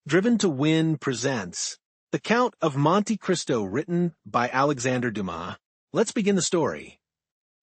Driven to Win presents The Count of Monte Cristo, written by Alexandre Dumas. Let's begin the story.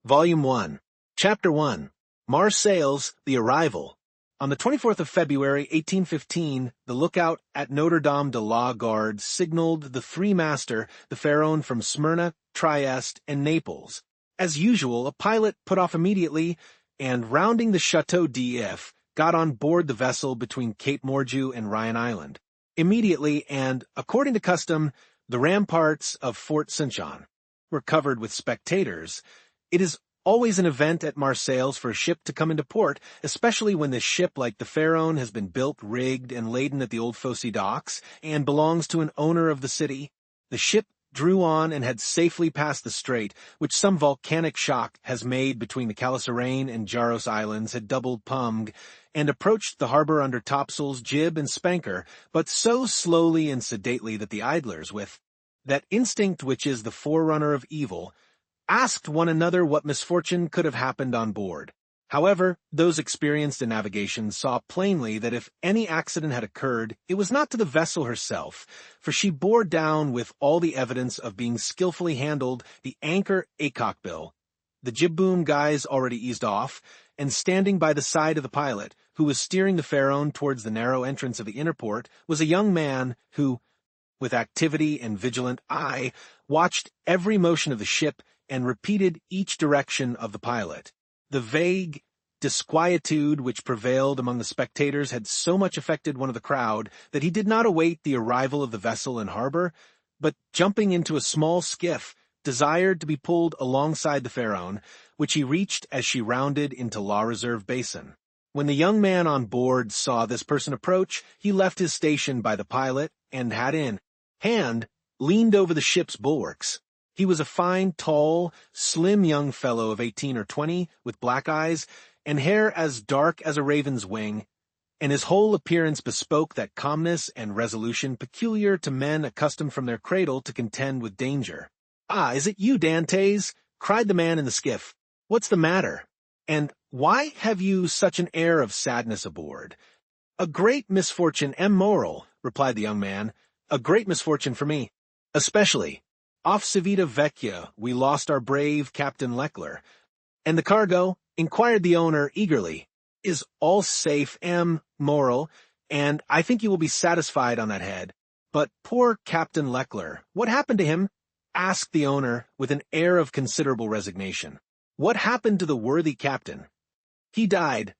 Volume 1. Chapter 1. Marseille's The Arrival. On the 24th of February, 1815, the lookout at Notre Dame de la Garde signaled the three-master, the Pharaon, from Smyrna, Trieste, and Naples. As usual, a pilot put off immediately and, rounding the Chateau d'If, got on board the vessel between Cape Morgiou and Ryan Island. Immediately, and according to custom, the ramparts of Fort Saint-Jean were covered with spectators. It is always an event at Marseille for a ship to come into port, especially when this ship, like the Pharaon, has been built, rigged, and laden at the old Fosse docks, and belongs to an owner of the city. The ship drew on and had safely passed the strait, which some volcanic shock has made between the Calasarein and Jaros Islands, had doubled Pumg, and approached the harbor under topsails, jib, and spanker, but so slowly and sedately that the idlers, with that instinct which is the forerunner of evil, asked one another what misfortune could have happened on board. However, those experienced in navigation saw plainly that if any accident had occurred, it was not to the vessel herself, for she bore down with all the evidence of being skillfully handled, the anchor a cockbill, the jib-boom guys already eased off, and standing by the side of the pilot, who was steering the Pharaon towards the narrow entrance of the inner port, was a young man who, with activity and vigilant eye, watched every motion of the ship and repeated each direction of the pilot. The vague disquietude which prevailed among the spectators had so much affected one of the crowd that he did not await the arrival of the vessel in harbor, but jumping into a small skiff, desired to be pulled alongside the Pharaon, which he reached as she rounded into La Reserve Basin. When the young man on board saw this person approach, he left his station by the pilot and, hat in hand, leaned over the ship's bulwarks. He was a fine, tall, slim young fellow of 18 or 20, with black eyes, and hair as dark as a raven's wing, and his whole appearance bespoke that calmness and resolution peculiar to men accustomed from their cradle to contend with danger. "Ah, is it you, Dantès?" cried the man in the skiff. "What's the matter? And why have you such an air of sadness aboard?" "A great misfortune, moral," replied the young man. "A great misfortune for me, especially. Off Civita Vecchia we lost our brave Captain Leclerc." "And the cargo?" inquired the owner eagerly. "Is all safe, moral, and I think you will be satisfied on that head. But poor Captain Leclerc, what happened to him?" asked the owner with an air of considerable resignation. "What happened to the worthy captain?" "He died."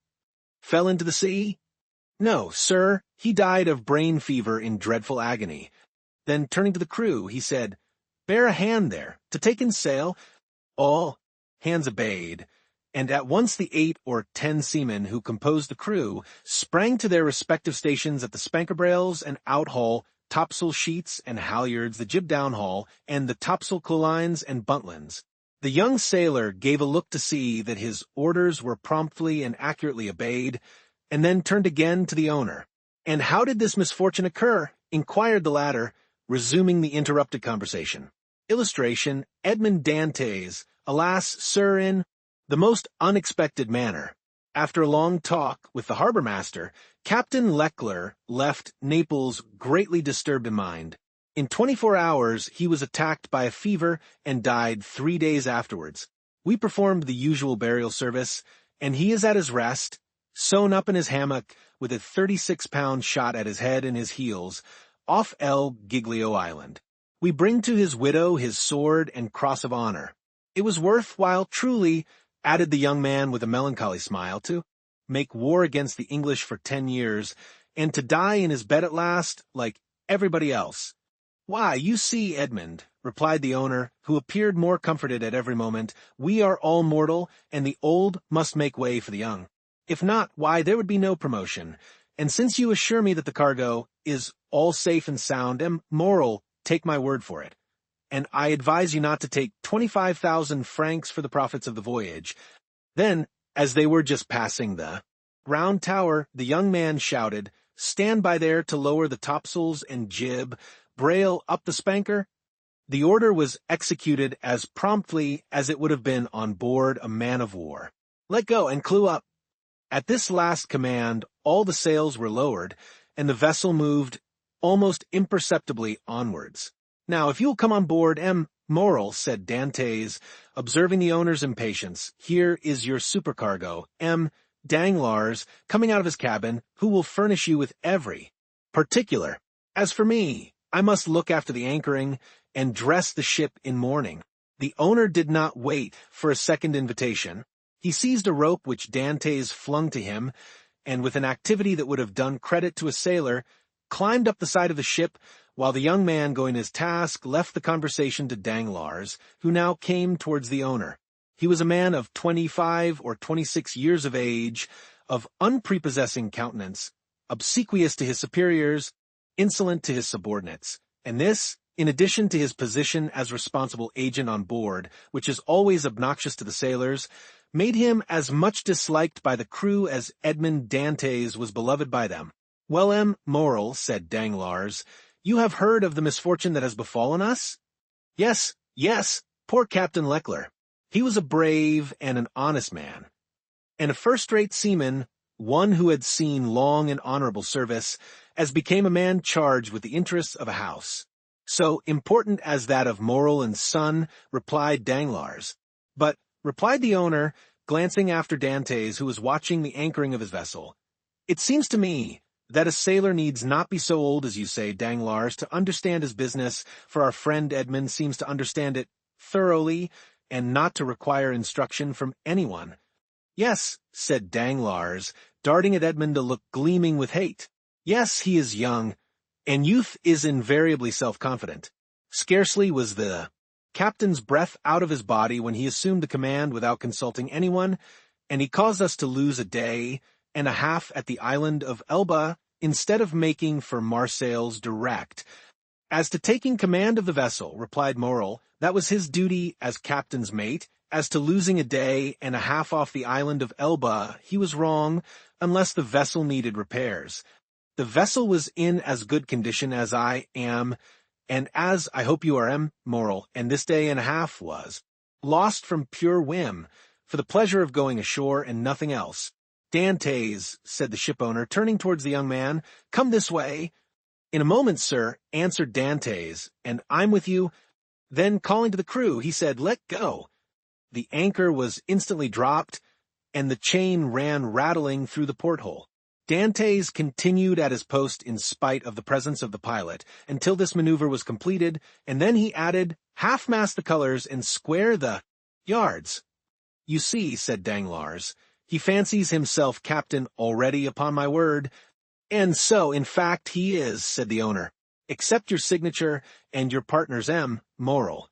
"Fell into the sea?" "No, sir, he died of brain fever in dreadful agony." Then turning to the crew, he said, "Bear a hand there, to take in sail." All hands obeyed, and at once the 8 or 10 seamen who composed the crew sprang to their respective stations at the spanker brails and outhaul, topsail sheets and halyards, the jib downhaul, and the topsail clolines and buntlines. The young sailor gave a look to see that his orders were promptly and accurately obeyed, and then turned again to the owner. "And how did this misfortune occur?" inquired the latter, resuming the interrupted conversation. Illustration: Edmond Dantès. Alas, sir, in the most unexpected manner. After a long talk with the harbor master, Captain Leclerc left Naples greatly disturbed in mind. In 24 hours he was attacked by a fever and died 3 days afterwards. We performed the usual burial service, and he is at his rest, sewn up in his hammock with a 36-pound shot at his head and his heels, off El Giglio Island. We bring to his widow his sword and cross of honor. It was worth while, truly, added the young man with a melancholy smile, to make war against the English for 10 years, and to die in his bed at last, like everybody else. "Why, you see, Edmund," replied the owner, who appeared more comforted at every moment, "we are all mortal, and the old must make way for the young. If not, why, there would be no promotion. And since you assure me that the cargo is all safe and sound, moral, take my word for it. And I advise you not to take 25,000 francs for the profits of the voyage." Then, as they were just passing the round tower, the young man shouted, "Stand by there to lower the topsails and jib, brail up the spanker." The order was executed as promptly as it would have been on board a man of war. "Let go and clew up." At this last command, all the sails were lowered, and the vessel moved almost imperceptibly onwards. "Now, if you'll come on board, Moral," said Dantès, observing the owner's impatience. "Here is your supercargo, Danglars, coming out of his cabin, who will furnish you with every particular. As for me, I must look after the anchoring and dress the ship in mourning." The owner did not wait for a second invitation. He seized a rope which Dantès flung to him, and with an activity that would have done credit to a sailor, climbed up the side of the ship, while the young man, going his task, left the conversation to Danglars, who now came towards the owner. He was a man of 25 or 26 years of age, of unprepossessing countenance, obsequious to his superiors, insolent to his subordinates, and this, in addition to his position as responsible agent on board, which is always obnoxious to the sailors, made him as much disliked by the crew as Edmond Dantès was beloved by them. "Well, Moral," said Danglars, "you have heard of the misfortune that has befallen us?" Yes, poor Captain Leclerc. He was a brave and an honest man, and a first-rate seaman, one who had seen long and honorable service, as became a man charged with the interests of a house. "So important as that of Moral and Son," replied Danglars. "But," replied the owner, glancing after Dantès, who was watching the anchoring of his vessel, "it seems to me that a sailor needs not be so old as you say, Danglars, to understand his business, for our friend Edmond seems to understand it thoroughly, and not to require instruction from anyone." "Yes," said Danglars, darting at Edmond a look gleaming with hate. "Yes, he is young, and youth is invariably self-confident. Scarcely was the captain's breath out of his body when he assumed the command without consulting anyone, and he caused us to lose a day and a half at the island of Elba instead of making for Marseilles direct." "As to taking command of the vessel," replied Moral, "that was his duty as captain's mate. As to losing a day and a half off the island of Elba, he was wrong, unless the vessel needed repairs. The vessel was in as good condition as I am, and as I hope you are, Moral, and this day and a half was lost from pure whim, for the pleasure of going ashore and nothing else." "Dantès," said the shipowner, turning towards the young man, "come this way." "In a moment, sir," answered Dantès, "and I'm with you." Then, calling to the crew, he said, "Let go." The anchor was instantly dropped, and the chain ran rattling through the porthole. Dantès continued at his post in spite of the presence of the pilot, until this maneuver was completed, and then he added, "Half-mast the colors and square the yards." "You see," said Danglars, "he fancies himself captain already, upon my word." "And so, in fact, he is," said the owner. "Accept your signature and your partner's Moral."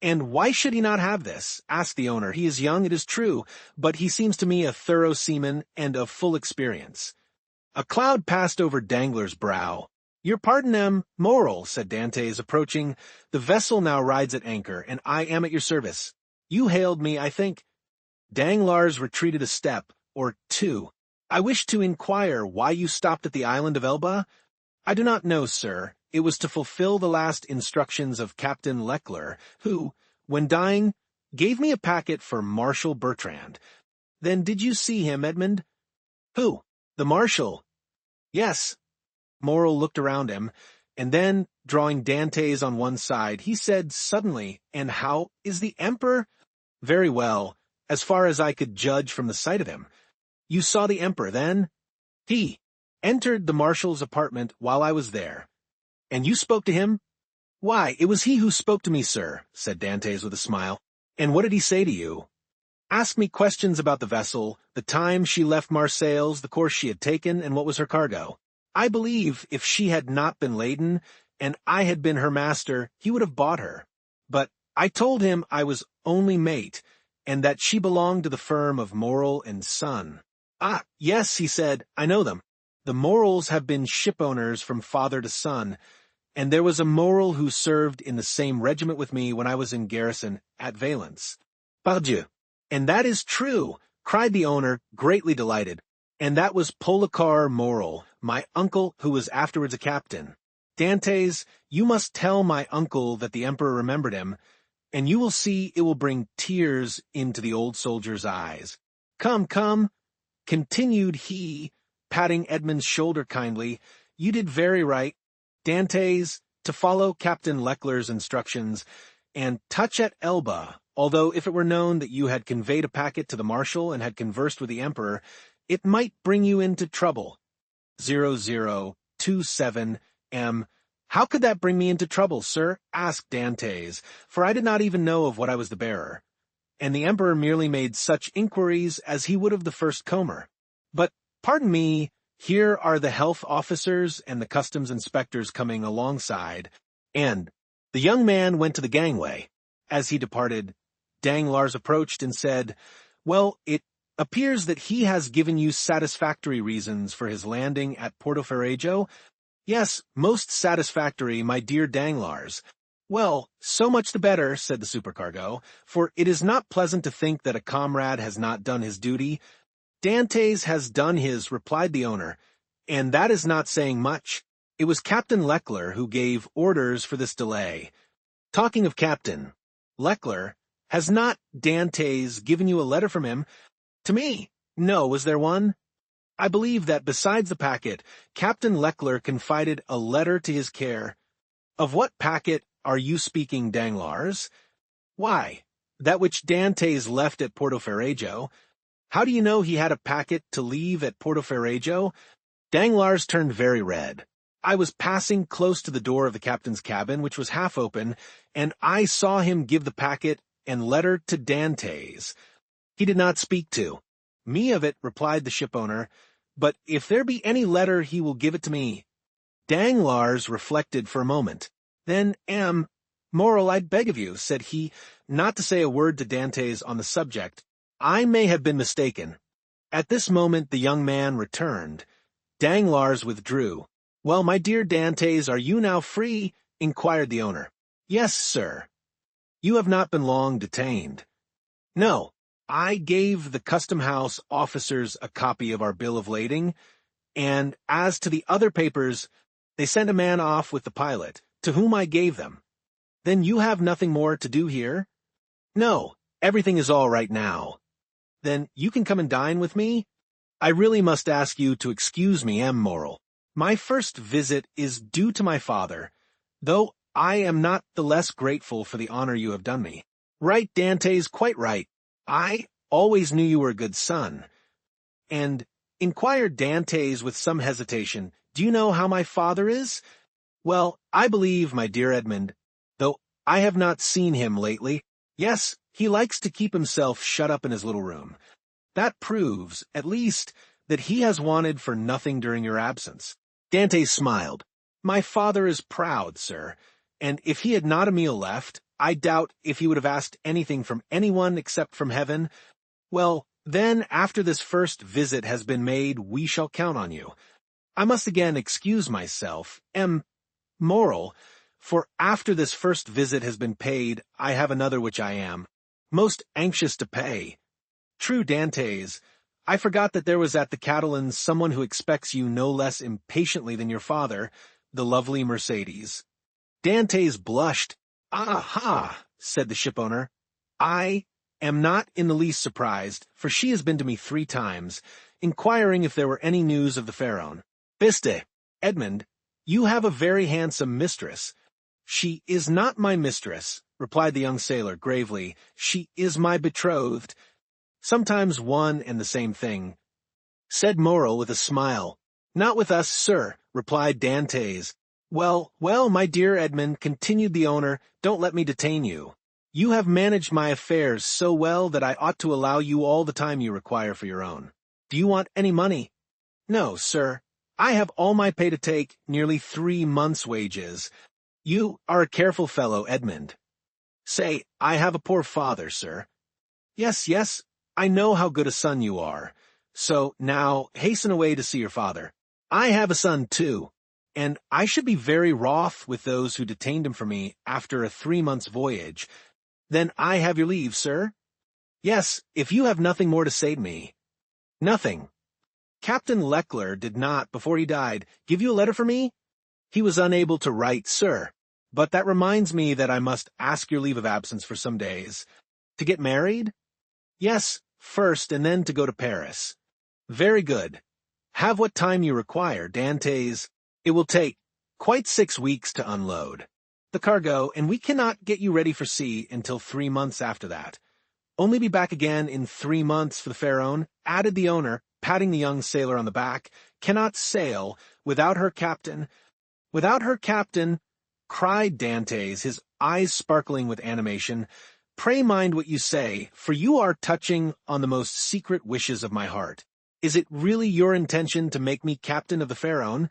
"And why should he not have this?" asked the owner. "He is young, it is true, but he seems to me a thorough seaman and of full experience." A cloud passed over Danglars' brow. "Your pardon, Moral," said Dantès, approaching. "The vessel now rides at anchor, and I am at your service. You hailed me, I think." Danglars retreated a step or two. "I wish to inquire why you stopped at the island of Elba?" "I do not know, sir. It was to fulfill the last instructions of Captain Leclerc, who, when dying, gave me a packet for Marshal Bertrand." "Then did you see him, Edmond?" "Who? The Marshal?" "Yes." Moral looked around him, and then, drawing Dantès on one side, he said suddenly, "And how is the Emperor?" "Very well, as far as I could judge from the sight of him." "You saw the Emperor, then?" "He entered the Marshal's apartment while I was there." "And you spoke to him?" "Why, it was he who spoke to me, sir," said Dantès with a smile. "And what did he say to you?" "Asked me questions about the vessel, the time she left Marseilles, the course she had taken, and what was her cargo. I believe if she had not been laden, and I had been her master, he would have bought her. But I told him I was only mate, and that she belonged to the firm of Moral and Son." "Ah, yes," he said, "I know them. The Morals have been shipowners from father to son, and there was a Moral who served in the same regiment with me when I was in garrison at Valence." "Pardieu! And that is true," cried the owner, greatly delighted. "And that was Policar Moral, my uncle, who was afterwards a captain. Dantès, you must tell my uncle that the Emperor remembered him, and you will see it will bring tears into the old soldier's eyes. Come, come," continued he, patting Edmond's shoulder kindly, "you did very right. Dantès, to follow Captain Leckler's instructions, and touch at Elba, although if it were known that you had conveyed a packet to the Marshal and had conversed with the Emperor, it might bring you into trouble. 0027M. How could that bring me into trouble, sir? Asked Dantès, for I did not even know of what I was the bearer. And the Emperor merely made such inquiries as he would of the first comer. But, pardon me, here are the health officers and the customs inspectors coming alongside, and the young man went to the gangway. As he departed, Danglars approached and said, "Well, it appears that he has given you satisfactory reasons for his landing at Portoferraggio." "Yes, most satisfactory, my dear Danglars." "Well, so much the better," said the supercargo, "for it is not pleasant to think that a comrade has not done his duty." "Dantès has done his," replied the owner, "and that is not saying much. It was Captain Leckler who gave orders for this delay." "Talking of Captain Leckler, has not Dantès given you a letter from him?" "To me? No, was there one?" "I believe that besides the packet, Captain Leckler confided a letter to his care." "Of what packet are you speaking, Danglars?" "Why, that which Dantès left at Portoferraggio." "How do you know he had a packet to leave at Portoferraggio?" Danglars turned very red. "I was passing close to the door of the captain's cabin, which was half open, and I saw him give the packet and letter to Dantès. He did not speak to me of it," replied the shipowner, "but if there be any letter he will give it to me." Danglars reflected for a moment. "Then, Morrel, I beg of you," said he, "not to say a word to Dantès on the subject. I may have been mistaken." At this moment the young man returned. Danglars withdrew. "Well, my dear Dantès, are you now free?" inquired the owner. "Yes, sir." "You have not been long detained." "No. I gave the custom-house officers a copy of our bill of lading, and as to the other papers, they sent a man off with the pilot, to whom I gave them." "Then you have nothing more to do here?" "No, everything is all right now." "Then you can come and dine with me?" "I really must ask you to excuse me, Morrel. My first visit is due to my father, though I am not the less grateful for the honor you have done me." "Right, Dantès, quite right. I always knew you were a good son." "And," inquired Dantès with some hesitation, "do you know how my father is?" "Well, I believe, my dear Edmond, though I have not seen him lately, yes, he likes to keep himself shut up in his little room. That proves, at least, that he has wanted for nothing during your absence." Dantès smiled. "My father is proud, sir, and if he had not a meal left, I doubt if he would have asked anything from anyone except from heaven. Well, then, after this first visit has been made, we shall count on you. I must again excuse myself, Morrel, for after this first visit has been paid, I have another which I am most anxious to pay." "True, Dantès. I forgot that there was at the Catalans someone who expects you no less impatiently than your father, the lovely Mercedes." Dantès blushed. "Aha," said the shipowner. "I am not in the least surprised, for she has been to me 3 times, inquiring if there were any news of the Pharaon." "Piste, Edmond, you have a very handsome mistress." "She is not my mistress," replied the young sailor gravely. "She is my betrothed." "Sometimes one and the same thing," said Morrel with a smile. "Not with us, sir," replied Dantès. Well, my dear Edmond," continued the owner, "don't let me detain you. You have managed my affairs so well that I ought to allow you all the time you require for your own. Do you want any money?" "No, sir. I have all my pay to take, nearly 3 months' wages." "You are a careful fellow, Edmond." "Say, I have a poor father, sir." Yes, I know how good a son you are. So, now, hasten away to see your father. I have a son, too, and I should be very wroth with those who detained him from me after a 3 months' voyage. Then I have your leave, sir?" "Yes, if you have nothing more to say to me." "Nothing. Captain Leckler did not, before he died, give you a letter for me?" "He was unable to write, sir. But that reminds me that I must ask your leave of absence for some days." "To get married?" "Yes, first, and then to go to Paris." "Very good. Have what time you require, Dantès. It will take quite 6 weeks to unload the cargo, and we cannot get you ready for sea until 3 months after that. Only be back again in 3 months for the Pharaon," added the owner, patting the young sailor on the back. "Cannot sail without her captain." "Without her captain," cried Dantès, his eyes sparkling with animation. "Pray mind what you say, for you are touching on the most secret wishes of my heart. Is it really your intention to make me captain of the Pharaon?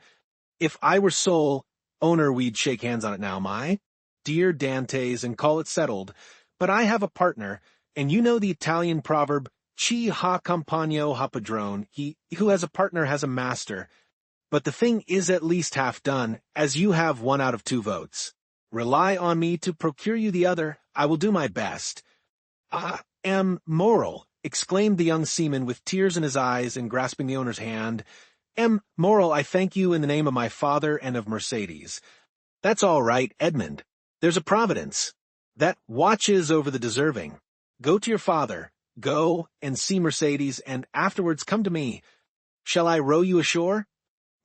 If I were sole owner, we'd shake hands on it now, my dear Dantès, and call it settled. But I have a partner, and you know the Italian proverb, chi ha compagno ha padrone. He who has a partner has a master. But the thing is at least half done, as you have 1 out of 2 votes. Rely on me to procure you the other. I will do my best." "I am moral," exclaimed the young seaman with tears in his eyes and grasping the owner's hand. "Am moral, I thank you in the name of my father and of Mercedes." "That's all right, Edmond. There's a providence that watches over the deserving. Go to your father, go and see Mercedes, and afterwards come to me. Shall I row you ashore?"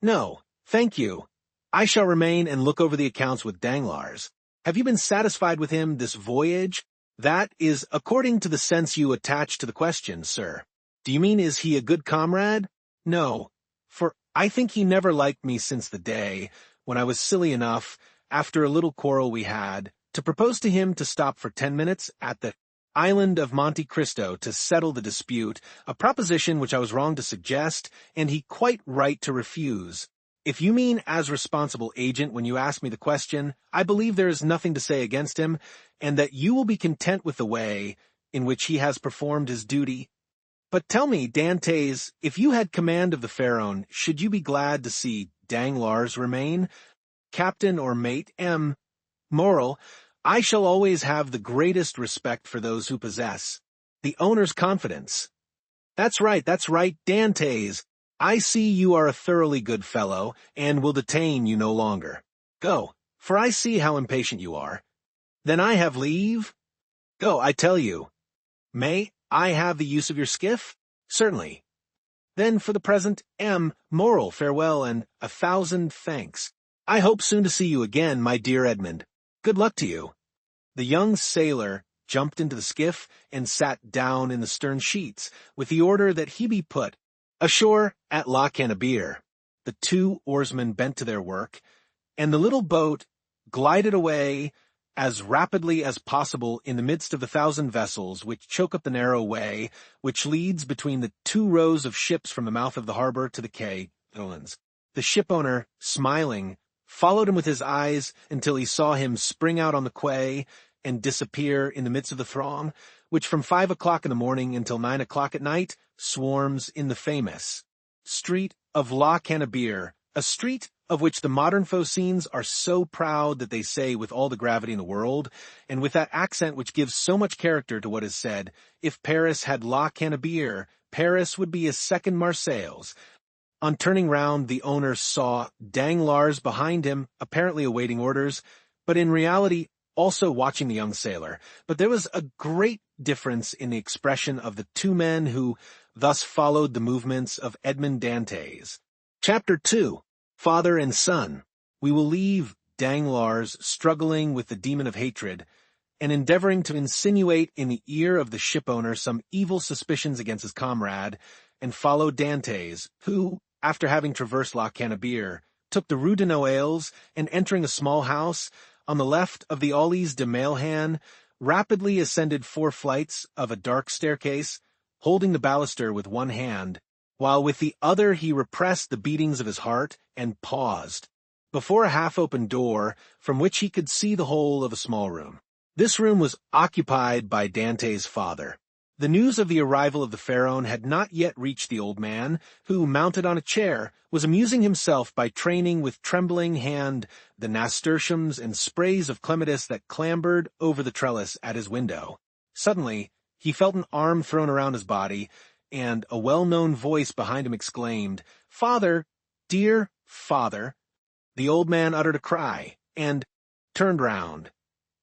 "No, thank you. I shall remain and look over the accounts with Danglars. Have you been satisfied with him this voyage?" "That is according to the sense you attach to the question, sir. Do you mean, is he a good comrade?" "No, for I think he never liked me since the day when I was silly enough, after a little quarrel we had, to propose to him to stop for 10 minutes at the island of Monte Cristo to settle the dispute, a proposition which I was wrong to suggest, and he quite right to refuse. If you mean as responsible agent when you ask me the question, I believe there is nothing to say against him, and that you will be content with the way in which he has performed his duty. But tell me, Dantès, if you had command of the Pharaon, should you be glad to see Danglars remain captain or mate? Moral, I shall always have the greatest respect for those who possess the owner's confidence." That's right, Dantès. I see you are a thoroughly good fellow, and will detain you no longer. Go, for I see how impatient you are. "Then I have leave?" "Go, I tell you." "May I have the use of your skiff?" "Certainly." "Then for the present, moral, farewell, and 1,000 thanks. I hope soon to see you again, my dear Edmond. Good luck to you." The young sailor jumped into the skiff and sat down in the stern sheets, with the order that he be put ashore at La Cannebière. The 2 oarsmen bent to their work, and the little boat glided away as rapidly as possible in the midst of the 1,000 vessels which choke up the narrow way which leads between the 2 rows of ships from the mouth of the harbor to the quay. The shipowner, smiling, followed him with his eyes until he saw him spring out on the quay and disappear in the midst of the throng, which from 5 o'clock in the morning until 9 o'clock at night swarms in the famous street of La Cannebière, a street of which the modern Phocéens are so proud that they say with all the gravity in the world, and with that accent which gives so much character to what is said, if Paris had La Cannebière, Paris would be a second Marseilles. On turning round, the owner saw Danglars behind him, apparently awaiting orders, but in reality also watching the young sailor. But there was a great difference in the expression of the 2 men who thus followed the movements of Edmond Dantès. Chapter 2. Father and Son. We will leave Danglars struggling with the demon of hatred, and endeavoring to insinuate in the ear of the shipowner some evil suspicions against his comrade, and follow Dantès, who, after having traversed La Cannebière, took the Rue de Noailles, and entering a small house on the left of the Allées de Mailhan, rapidly ascended 4 flights of a dark staircase, holding the baluster with one hand, while with the other he repressed the beatings of his heart and paused before a half-open door from which he could see the whole of a small room. This room was occupied by Dantès' father. The news of the arrival of the Pharaon had not yet reached the old man, who, mounted on a chair, was amusing himself by training with trembling hand the nasturtiums and sprays of clematis that clambered over the trellis at his window. Suddenly, he felt an arm thrown around his body, and a well-known voice behind him exclaimed, "Father, dear father." The old man uttered a cry, and turned round.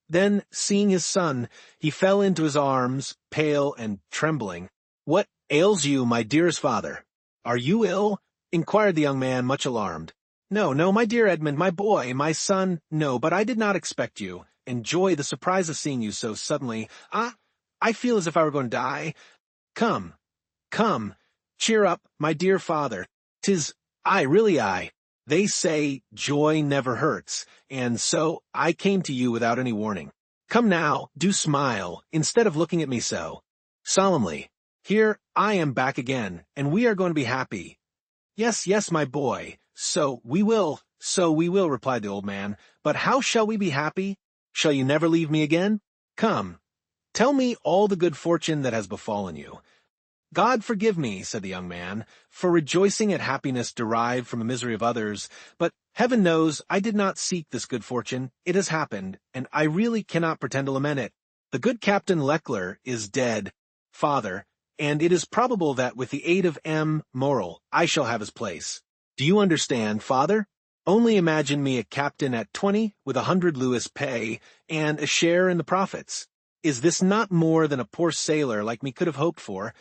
Then, seeing his son, he fell into his arms, pale and trembling. "What ails you, my dearest father? Are you ill?" inquired the young man, much alarmed. No, no, my dear Edmond, my boy, my son, no, but I did not expect you. Enjoy the surprise of seeing you so suddenly. I feel as if I were going to die. Come, come, cheer up, my dear father. 'Tis really I. They say joy never hurts, and so I came to you without any warning. Come now, do smile, instead of looking at me so. Solemnly, here I am back again, and we are going to be happy. Yes, yes, my boy, so we will, replied the old man. But how shall we be happy? Shall you never leave me again? Come, tell me all the good fortune that has befallen you. God forgive me, said the young man, for rejoicing at happiness derived from the misery of others, but heaven knows I did not seek this good fortune. It has happened, and I really cannot pretend to lament it. The good Captain Leckler is dead, father, and it is probable that with the aid of M. Morrel, I shall have his place. Do you understand, father? Only imagine me a captain at 20 with 100 louis pay and a share in the profits. Is this not more than a poor sailor like me could have hoped for?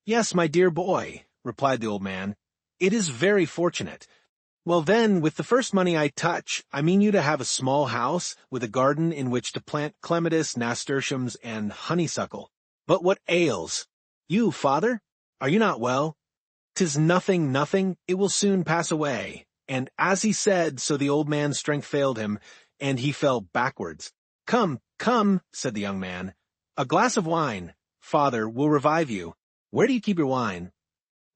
Yes, my dear boy, replied the old man. It is very fortunate. Well then, with the first money I touch, I mean you to have a small house with a garden in which to plant clematis, nasturtiums, and honeysuckle. But what ails? You, father? Are you not well? 'Tis nothing, nothing, it will soon pass away. And as he said, so the old man's strength failed him, and he fell backwards. Come, come, said the young man. A glass of wine, father, will revive you. Where do you keep your wine?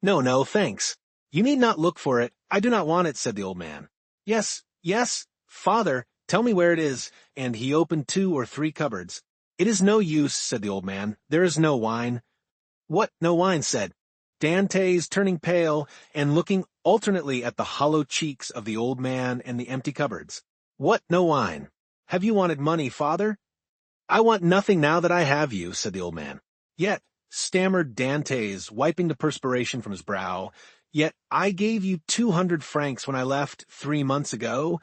No, no, thanks. You need not look for it. I do not want it, said the old man. Yes, yes, father, tell me where it is, and he opened 2 or 3 cupboards. It is no use, said the old man. There is no wine. What, no wine, said Dantès, turning pale and looking alternately at the hollow cheeks of the old man and the empty cupboards. What, no wine? Have you wanted money, father? I want nothing now that I have you, said the old man. Yet, stammered Dantès, wiping the perspiration from his brow, yet I gave you 200 francs when I left 3 months ago.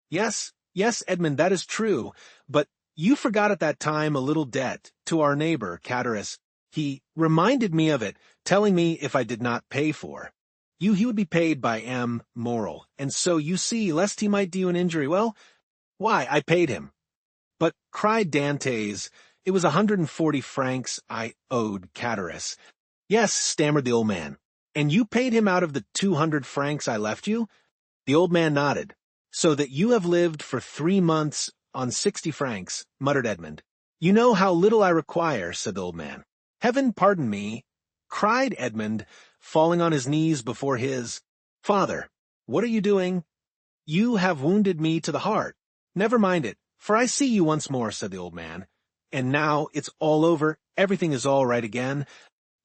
Yes, yes, Edmond, that is true, but you forgot at that time a little debt to our neighbor, Cataraus. He reminded me of it, telling me if I did not pay for he would be paid by M. Morrel, and so you see, lest he might do you an injury, well, why, I paid him. But, cried Dantès, it was 140 francs I owed Cataraus. Yes, stammered the old man. And you paid him out of the 200 francs I left you? The old man nodded. So that you have lived for 3 months on 60 francs, muttered Edmond. You know how little I require, said the old man. Heaven pardon me, cried Edmond, falling on his knees before his father. What are you doing? You have wounded me to the heart. Never mind it, for I see you once more, said the old man. And now it's all over, everything is all right again.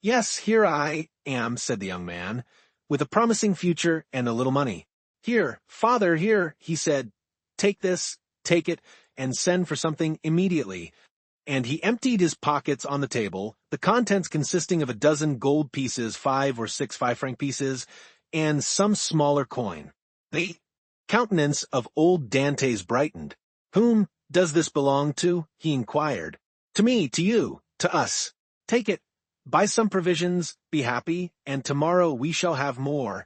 Yes, here I am, said the young man, with a promising future and a little money. Here, father, here, he said, take this, take it, and send for something immediately. And he emptied his pockets on the table, the contents consisting of a dozen gold pieces, 5 or 6 5-franc pieces, and some smaller coin. The countenance of old Dantès brightened. Whom does this belong to? He inquired. To me, to you, to us. Take it, buy some provisions, be happy, and tomorrow we shall have more.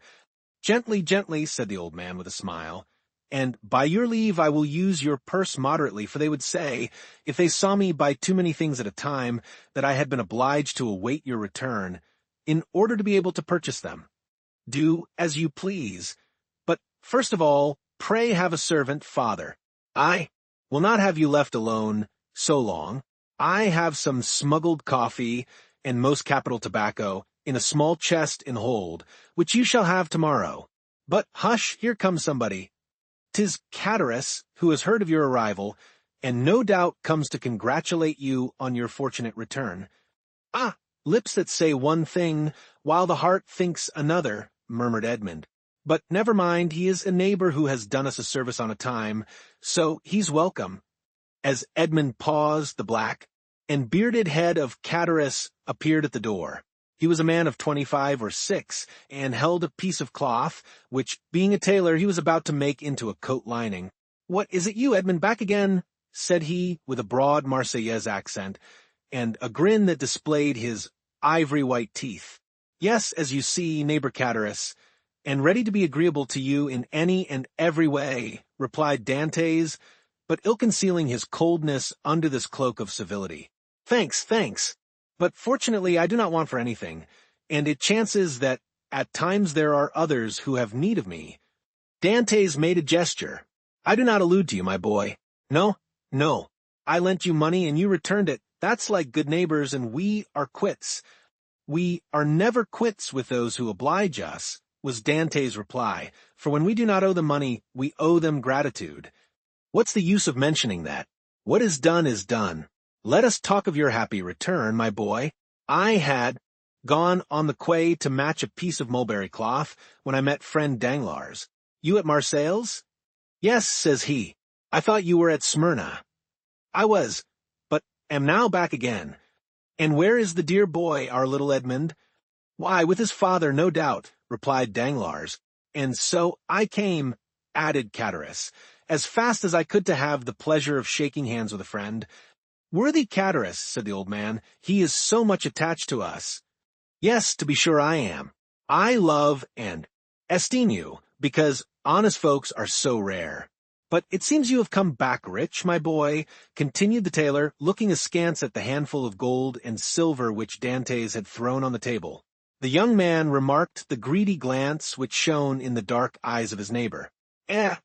Gently, gently, said the old man with a smile. And by your leave I will use your purse moderately, for they would say, if they saw me buy too many things at a time, that I had been obliged to await your return, in order to be able to purchase them. Do as you please. But first of all, pray have a servant, father. I will not have you left alone so long. I have some smuggled coffee and most capital tobacco in a small chest in hold, which you shall have tomorrow. But hush, here comes somebody. 'Tis Cataraus, who has heard of your arrival, and no doubt comes to congratulate you on your fortunate return. Ah, lips that say one thing, while the heart thinks another, murmured Edmond. But never mind, he is a neighbor who has done us a service on a time, so he's welcome. As Edmond paused, the black and bearded head of Cataraus appeared at the door. He was a man of 25 or 6, and held a piece of cloth, which, being a tailor, he was about to make into a coat lining. What, is it you, Edmond, back again? Said he, with a broad Marseillaise accent, and a grin that displayed his ivory-white teeth. Yes, as you see, neighbor Cataraus. and ready to be agreeable to you in any and every way, replied Dantès, but ill-concealing his coldness under this cloak of civility. Thanks. But fortunately I do not want for anything, and it chances that at times there are others who have need of me. Dantès made a gesture. I do not allude to you, my boy. No. I lent you money and you returned it. That's like good neighbors, and we are quits. We are never quits with those who oblige us, was Dantès' reply, for when we do not owe them money, we owe them gratitude. What's the use of mentioning that? What is done is done. Let us talk of your happy return, my boy. I had gone on the quay to match a piece of mulberry cloth when I met friend Danglars. You at Marseilles? Yes, says he. I thought you were at Smyrna. I was, but am now back again. And where is the dear boy, our little Edmond? Why, with his father, no doubt, replied Danglars. And so I came, added Chatteris, as fast as I could to have the pleasure of shaking hands with a friend. Worthy Chatteris, said the old man, he is so much attached to us. Yes, to be sure I am. I love and esteem you, because honest folks are so rare. But it seems you have come back rich, my boy, continued the tailor, looking askance at the handful of gold and silver which Dantès had thrown on the table. The young man remarked the greedy glance which shone in the dark eyes of his neighbor.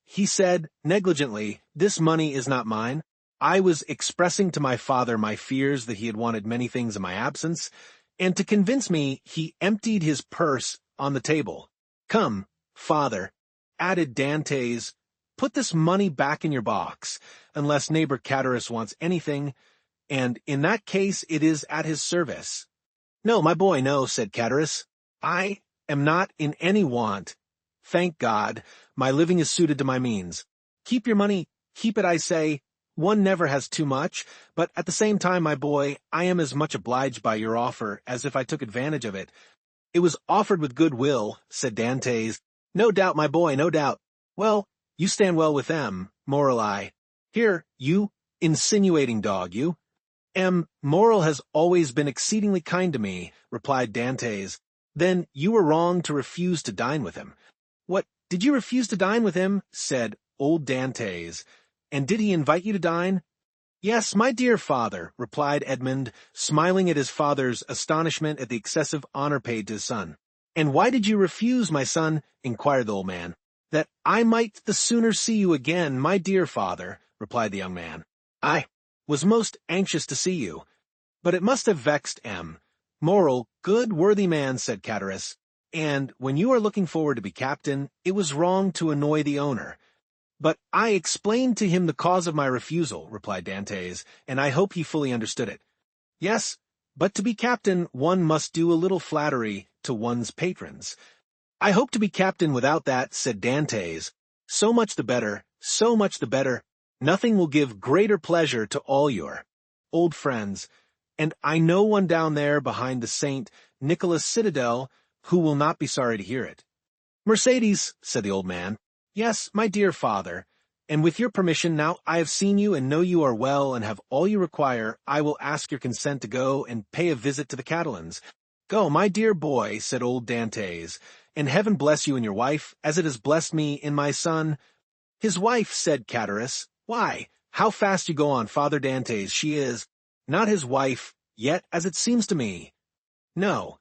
He said, negligently, this money is not mine. I was expressing to my father my fears that he had wanted many things in my absence, and to convince me, he emptied his purse on the table. Come, father, added Dantès, put this money back in your box, unless neighbor Chatteris wants anything, and in that case it is at his service. No, my boy, no, said Chatteris. I am not in any want. Thank God, my living is suited to my means. Keep your money, keep it, I say. One never has too much, but at the same time, my boy, I am as much obliged by your offer as if I took advantage of it. It was offered with good will, said Dantès. No doubt, my boy, no doubt. Well, you stand well with them, Morrel I. Here, you insinuating dog, you. Morrel has always been exceedingly kind to me, replied Dantès. Then you were wrong to refuse to dine with him. What, did you refuse to dine with him? Said old Dantès. And did he invite you to dine? Yes, my dear father, replied Edmond, smiling at his father's astonishment at the excessive honor paid to his son. And why did you refuse, my son? Inquired the old man. That I might the sooner see you again, my dear father, replied the young man. I was most anxious to see you. But it must have vexed Morrel, good worthy man, said Chatteris. And when you are looking forward to be captain, it was wrong to annoy the owner. But I explained to him the cause of my refusal, replied Dantès, and I hope he fully understood it. Yes, but to be captain one must do a little flattery to one's patrons. I hope to be captain without that, said Dantès. So much the better, so much the better. Nothing will give greater pleasure to all your old friends, and I know one down there behind the St. Nicholas Citadel who will not be sorry to hear it. Mercedes, said the old man. Yes, my dear father, and with your permission, now I have seen you and know you are well and have all you require, I will ask your consent to go and pay a visit to the Catalans. Go, my dear boy, said old Dantès, and heaven bless you and your wife, as it has blessed me in my son. His wife, said Chatteris. Why, how fast you go on, Father Dantès, she is not his wife, yet, as it seems to me. No,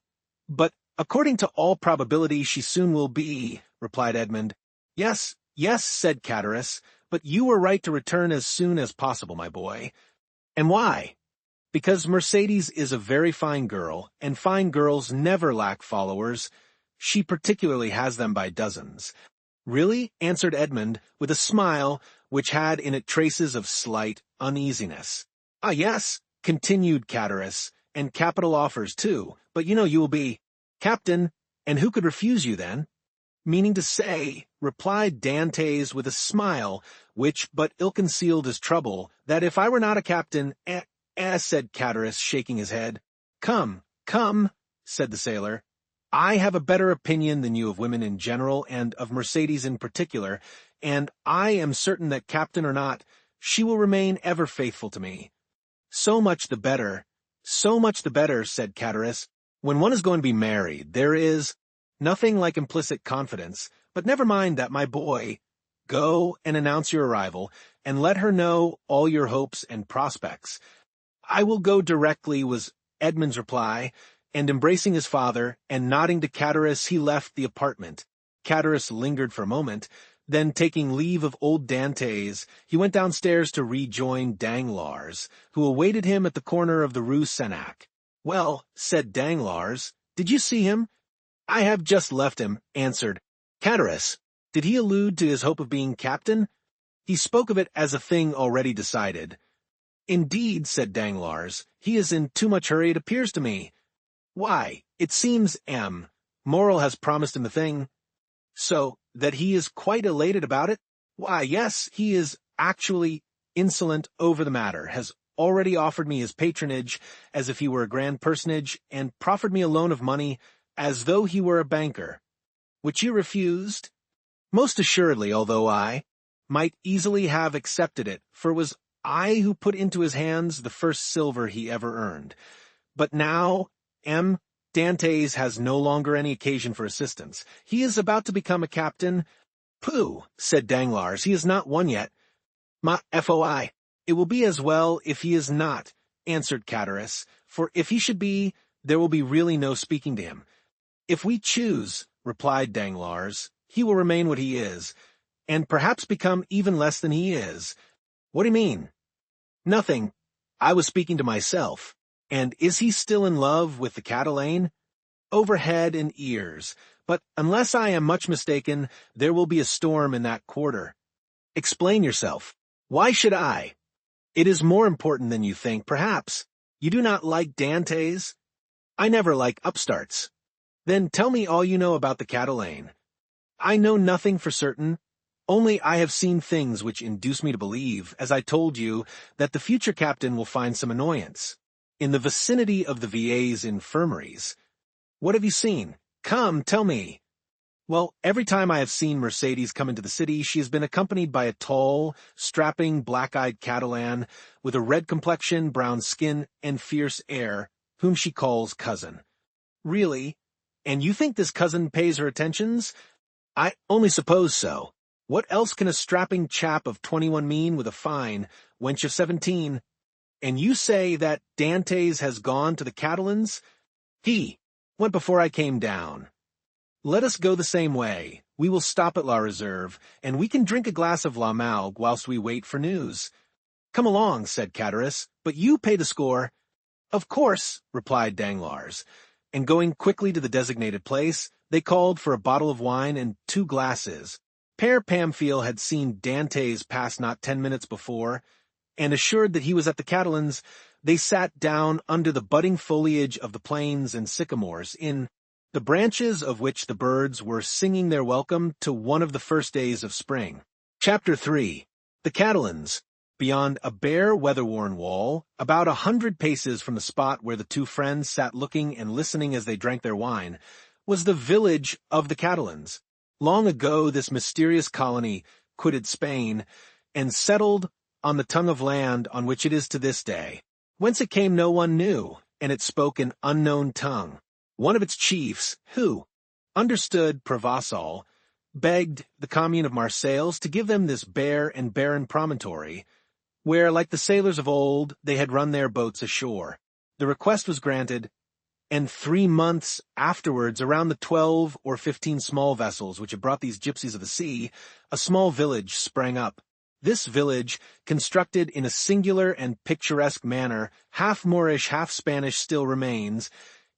but according to all probability she soon will be, replied Edmond. Yes, said Chatteris, but you were right to return as soon as possible, my boy. And why? Because Mercedes is a very fine girl, and fine girls never lack followers. She particularly has them by dozens. Really? Answered Edmond, with a smile which had in it traces of slight uneasiness. Ah, yes, continued Chatteris, and capital offers too, but you know you will be captain, and who could refuse you then? Meaning to say, replied Dantès with a smile, which but ill-concealed his trouble, that if I were not a captain, said Chatteris, shaking his head. Come, said the sailor. I have a better opinion than you of women in general, and of Mercedes in particular, and I am certain that captain or not, she will remain ever faithful to me. So much the better, said Chatteris. When one is going to be married, there is Nothing like implicit confidence, but never mind that, my boy. Go and announce your arrival, and let her know all your hopes and prospects. I will go directly, was Edmond's reply, and embracing his father, and nodding to Catullus, he left the apartment. Catullus lingered for a moment, then taking leave of old Dantès, he went downstairs to rejoin Danglars, who awaited him at the corner of the Rue Senac. "Well," said Danglars, "did you see him?" "I have just left him," answered Catullus. "Did he allude to his hope of being captain?" "He spoke of it as a thing already decided." "Indeed," said Danglars, "he is in too much hurry, it appears to me." "Why, it seems Morrel has promised him the thing." "So that he is quite elated about it?" "Why, yes, he is actually insolent over the matter, has already offered me his patronage as if he were a grand personage, and proffered me a loan of money as though he were a banker." "Which you refused?" "Most assuredly, although I might easily have accepted it, for it was I who put into his hands the first silver he ever earned. But now Dantès has no longer any occasion for assistance. He is about to become a captain." "Pooh," said Danglars, "he is not one yet." "Ma foi, it will be as well if he is not," answered Catullus, "for if he should be, there will be really no speaking to him." "If we choose," replied Danglars, "he will remain what he is, and perhaps become even less than he is." "What do you mean?" "Nothing. I was speaking to myself. And is he still in love with the Catalane?" "Over head and ears. But unless I am much mistaken, there will be a storm in that quarter." "Explain yourself." "Why should I?" "It is more important than you think, perhaps. You do not like Dantès?" "I never like upstarts." "Then tell me all you know about the Catalane." "I know nothing for certain. Only I have seen things which induce me to believe, as I told you, that the future captain will find some annoyance in the vicinity of the VA's infirmaries." "What have you seen? Come, tell me." "Well, every time I have seen Mercedes come into the city, she has been accompanied by a tall, strapping, black-eyed Catalan, with a red complexion, brown skin, and fierce air, whom she calls cousin." "Really? And you think this cousin pays her attentions?" "I only suppose so. What else can a strapping chap of 21 mean with a fine wench of 17? And you say that Dantès has gone to the Catalans?" "He went before I came down." "Let us go the same way. We will stop at La Reserve, and we can drink a glass of La Malgue whilst we wait for news." "Come along," said Catullus, "but you pay the score." "Of course," replied Danglars, and going quickly to the designated place, they called for a bottle of wine and 2 glasses. Père Pamphile had seen Dantès pass not 10 minutes before, and assured that he was at the Catalans, they sat down under the budding foliage of the planes and sycamores, in the branches of which the birds were singing their welcome to one of the first days of spring. Chapter 3. The Catalans. Beyond a bare, weather-worn wall, about 100 paces from the spot where the 2 friends sat looking and listening as they drank their wine, was the village of the Catalans. Long ago this mysterious colony quitted Spain and settled on the tongue of land on which it is to this day. Whence it came no one knew, and it spoke an unknown tongue. One of its chiefs, who understood Provençal, begged the commune of Marseilles to give them this bare and barren promontory, where, like the sailors of old, they had run their boats ashore. The request was granted, and 3 months afterwards, around the 12 or 15 small vessels which had brought these gypsies of the sea, a small village sprang up. This village, constructed in a singular and picturesque manner, half Moorish, half Spanish, still remains,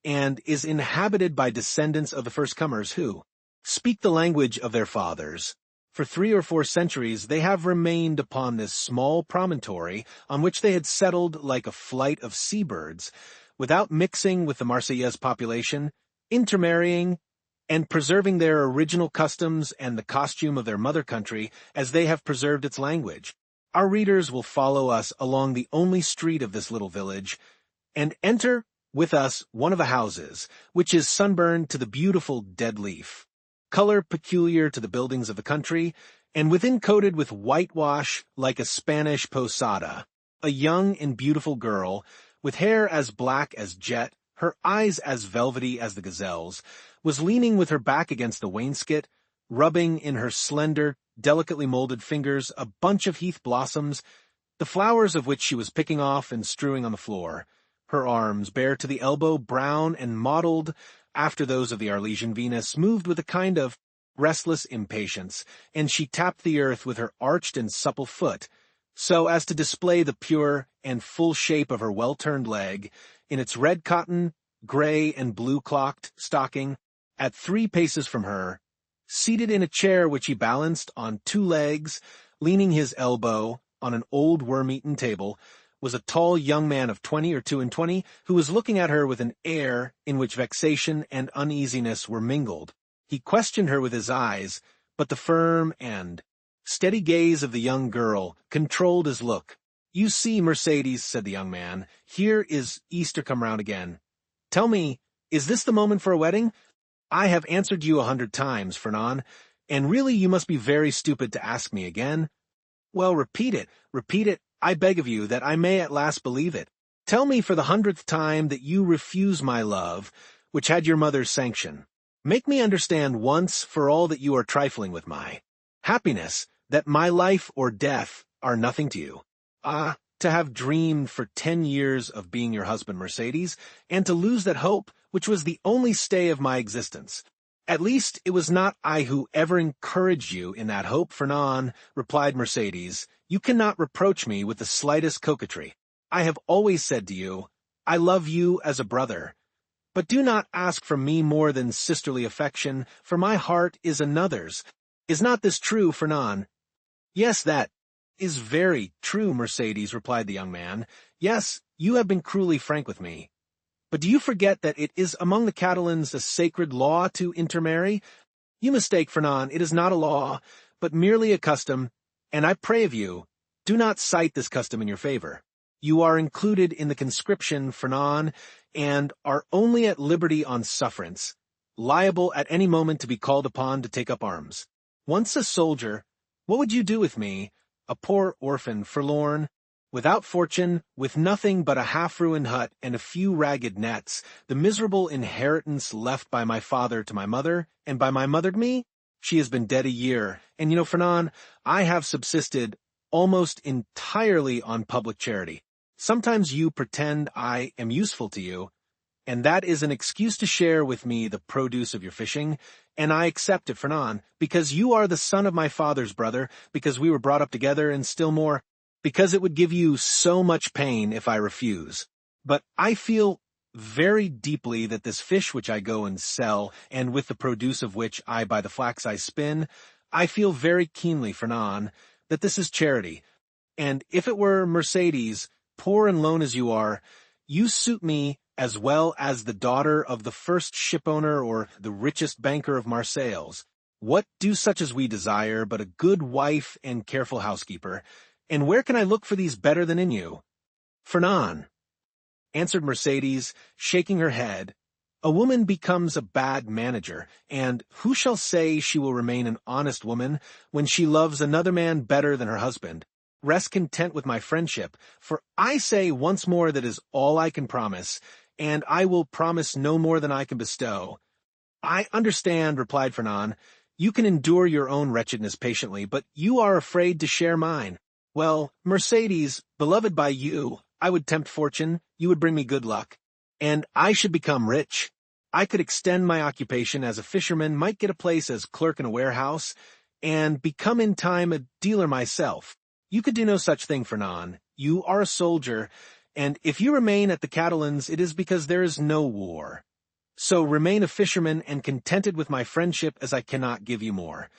and is inhabited by descendants of the first comers who speak the language of their fathers. For 3 or 4 centuries they have remained upon this small promontory, on which they had settled like a flight of seabirds, without mixing with the Marseillaise population, intermarrying, and preserving their original customs and the costume of their mother country as they have preserved its language. Our readers will follow us along the only street of this little village, and enter with us one of the houses, which is sunburned to the beautiful dead leaf, color peculiar to the buildings of the country, and within coated with whitewash like a Spanish posada. A young and beautiful girl, with hair as black as jet, her eyes as velvety as the gazelle's, was leaning with her back against the wainscot, rubbing in her slender, delicately molded fingers a bunch of heath blossoms, the flowers of which she was picking off and strewing on the floor, her arms, bare to the elbow, brown and mottled after those of the Arlesian Venus, moved with a kind of restless impatience, and she tapped the earth with her arched and supple foot, so as to display the pure and full shape of her well-turned leg, in its red cotton, gray and blue-clocked stocking, at 3 paces from her, seated in a chair which he balanced on 2 legs, leaning his elbow on an old worm-eaten table, was a tall young man of 20 or 22, who was looking at her with an air in which vexation and uneasiness were mingled. He questioned her with his eyes, but the firm and steady gaze of the young girl controlled his look. "You see, Mercedes," said the young man, "here is Easter come round again. Tell me, is this the moment for a wedding? I have answered you 100 times, Fernand, and really you must be very stupid to ask me again. Well, repeat it, I beg of you, that I may at last believe it. Tell me for the 100th time that you refuse my love, which had your mother's sanction. Make me understand once for all that you are trifling with my happiness, that my life or death are nothing to you. Ah, to have dreamed for 10 years of being your husband, Mercedes, and to lose that hope, which was the only stay of my existence. At least it was not I who ever encouraged you in that hope, Fernand," replied Mercedes. "You cannot reproach me with the slightest coquetry. I have always said to you, I love you as a brother. But do not ask from me more than sisterly affection, for my heart is another's. Is not this true, Fernand?" "Yes, that is very true, Mercedes," replied the young man. "Yes, you have been cruelly frank with me. But do you forget that it is among the Catalans a sacred law to intermarry? You mistake, Fernand, it is not a law, but merely a custom, and I pray of you, do not cite this custom in your favor. You are included in the conscription, Fernand, and are only at liberty on sufferance, liable at any moment to be called upon to take up arms. Once a soldier, what would you do with me, a poor orphan, forlorn, without fortune, with nothing but a half-ruined hut and a few ragged nets, the miserable inheritance left by my father to my mother, and by my mother to me? She has been dead a year, and you know, Fernand, I have subsisted almost entirely on public charity. Sometimes you pretend I am useful to you, and that is an excuse to share with me the produce of your fishing, and I accept it, Fernand, because you are the son of my father's brother, because we were brought up together, and still more, because it would give you so much pain if I refuse. But I feel very deeply that this fish which I go and sell, and with the produce of which I buy the flax I spin, I feel very keenly, Fernand, that this is charity, and if it were Mercedes, poor and lone as you are, you suit me as well as the daughter of the first shipowner or the richest banker of Marseilles. What do such as we desire but a good wife and careful housekeeper? And where can I look for these better than in you?" "Fernand," answered Mercedes, shaking her head, "a woman becomes a bad manager, and who shall say she will remain an honest woman when she loves another man better than her husband? Rest content with my friendship, for I say once more that is all I can promise, and I will promise no more than I can bestow." "I understand," replied Fernand. "You can endure your own wretchedness patiently, but you are afraid to share mine. Well, Mercedes, beloved by you, I would tempt fortune, you would bring me good luck, and I should become rich. I could extend my occupation as a fisherman, might get a place as clerk in a warehouse, and become in time a dealer myself. You could do no such thing, Fernand. You are a soldier, and if you remain at the Catalans, it is because there is no war. So remain a fisherman and contented with my friendship, as I cannot give you more.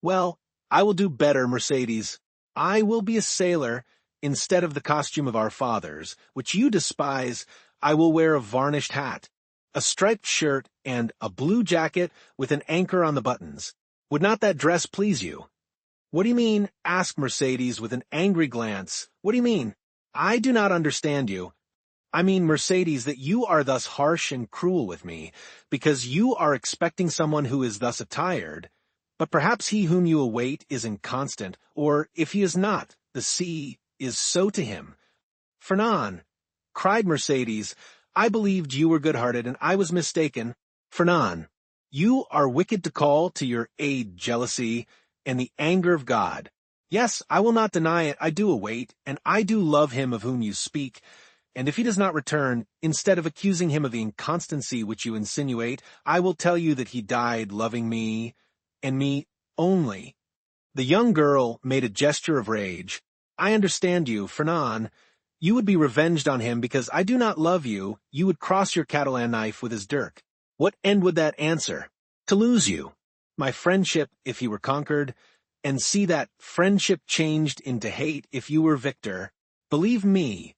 Well, I will do better, Mercedes. I will be a sailor. Instead of the costume of our fathers, which you despise, I will wear a varnished hat, a striped shirt, and a blue jacket with an anchor on the buttons. Would not that dress please you?" "What do you mean?" asked Mercedes with an angry glance. "What do you mean? I do not understand you." "I mean, Mercedes, that you are thus harsh and cruel with me, because you are expecting someone who is thus attired. But perhaps he whom you await is inconstant, or if he is not, the sea is so to him." "Fernand," cried Mercedes, I believed you were good-hearted, and I was mistaken. Fernand, you are wicked to call to your aid jealousy and the anger of God. Yes, I will not deny it, I do await, and I do love him of whom you speak. And if he does not return, instead of accusing him of the inconstancy which you insinuate, I will tell you that he died loving me, and me only. The young girl made a gesture of rage. I understand you, Fernand. You would be revenged on him because I do not love you. You would cross your Catalan knife with his dirk. What end would that answer? To lose you. My friendship, if he were conquered, and see that friendship changed into hate if you were victor. Believe me,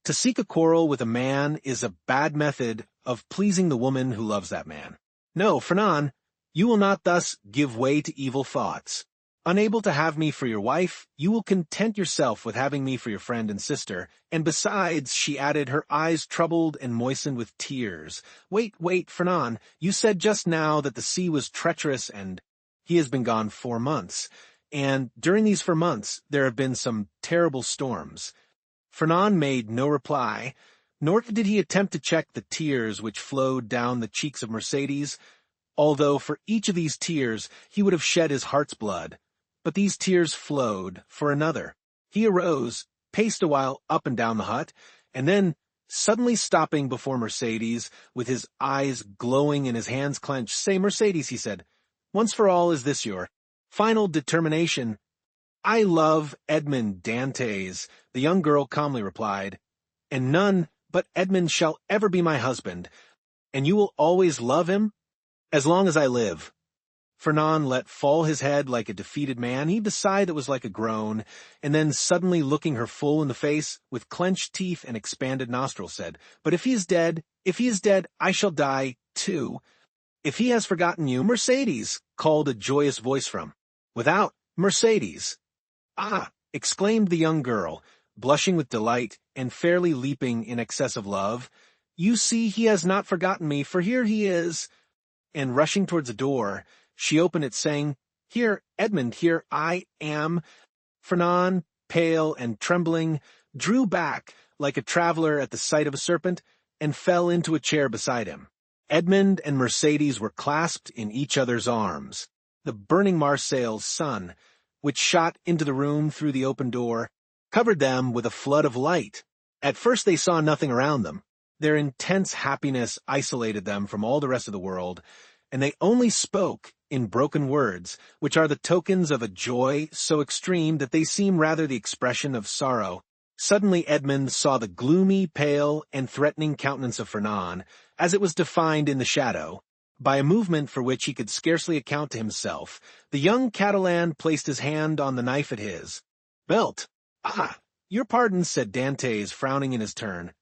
to seek a quarrel with a man is a bad method of pleasing the woman who loves that man. No, Fernand, you will not thus give way to evil thoughts. Unable to have me for your wife, you will content yourself with having me for your friend and sister, and besides, she added, her eyes troubled and moistened with tears. Wait, Fernand, you said just now that the sea was treacherous and he has been gone 4 months, and during these 4 months there have been some terrible storms. Fernand made no reply, nor did he attempt to check the tears which flowed down the cheeks of Mercedes, although for each of these tears he would have shed his heart's blood. But these tears flowed for another. He arose, paced a while up and down the hut, and then, suddenly stopping before Mercedes, with his eyes glowing and his hands clenched, "Say, Mercedes," he said, "once for all is this your final determination?" "I love Edmond Dantès," the young girl calmly replied, "and none but Edmond shall ever be my husband. And you will always love him?" "As long as I live." Fernand let fall his head like a defeated man, heaved a sigh that was like a groan, and then suddenly looking her full in the face, with clenched teeth and expanded nostrils, said, "But if he is dead, I shall die, too." "If he has forgotten you, Mercedes," called a joyous voice from without. "Mercedes." "Ah!" exclaimed the young girl, blushing with delight and fairly leaping in excess of love. "You see he has not forgotten me, for here he is." And rushing towards the door, she opened it, saying, "Here, Edmond, here I am." Fernand, pale and trembling, drew back like a traveler at the sight of a serpent, and fell into a chair beside him. Edmond and Mercedes were clasped in each other's arms. The burning Marseille's sun, which shot into the room through the open door, covered them with a flood of light. At first they saw nothing around them. Their intense happiness isolated them from all the rest of the world, and they only spoke in broken words, which are the tokens of a joy so extreme that they seem rather the expression of sorrow. Suddenly Edmond saw the gloomy, pale, and threatening countenance of Fernand, as it was defined in the shadow. By a movement for which he could scarcely account to himself, the young Catalan placed his hand on the knife at his belt. "Ah, your pardon," said Dantès, frowning in his turn.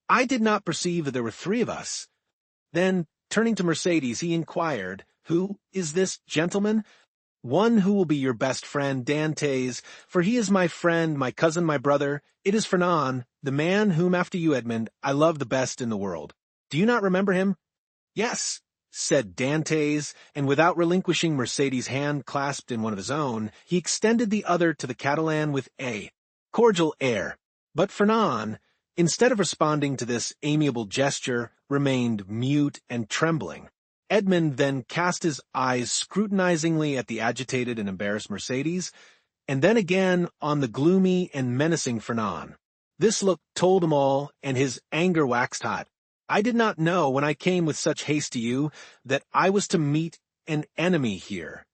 "I did not perceive that there were 3 of us." Then, turning to Mercedes, he inquired, "Who is this gentleman?" "One who will be your best friend, Dantès, for he is my friend, my cousin, my brother. It is Fernand, the man whom, after you, Edmond, I love the best in the world. Do you not remember him?" "Yes," said Dantès, and without relinquishing Mercedes' hand clasped in one of his own, he extended the other to the Catalan with a cordial air. But Fernand, instead of responding to this amiable gesture, remained mute and trembling. Edmond then cast his eyes scrutinizingly at the agitated and embarrassed Mercedes, and then again on the gloomy and menacing Fernand. This look told him all, and his anger waxed hot. "I did not know, when I came with such haste to you, that I was to meet an enemy here."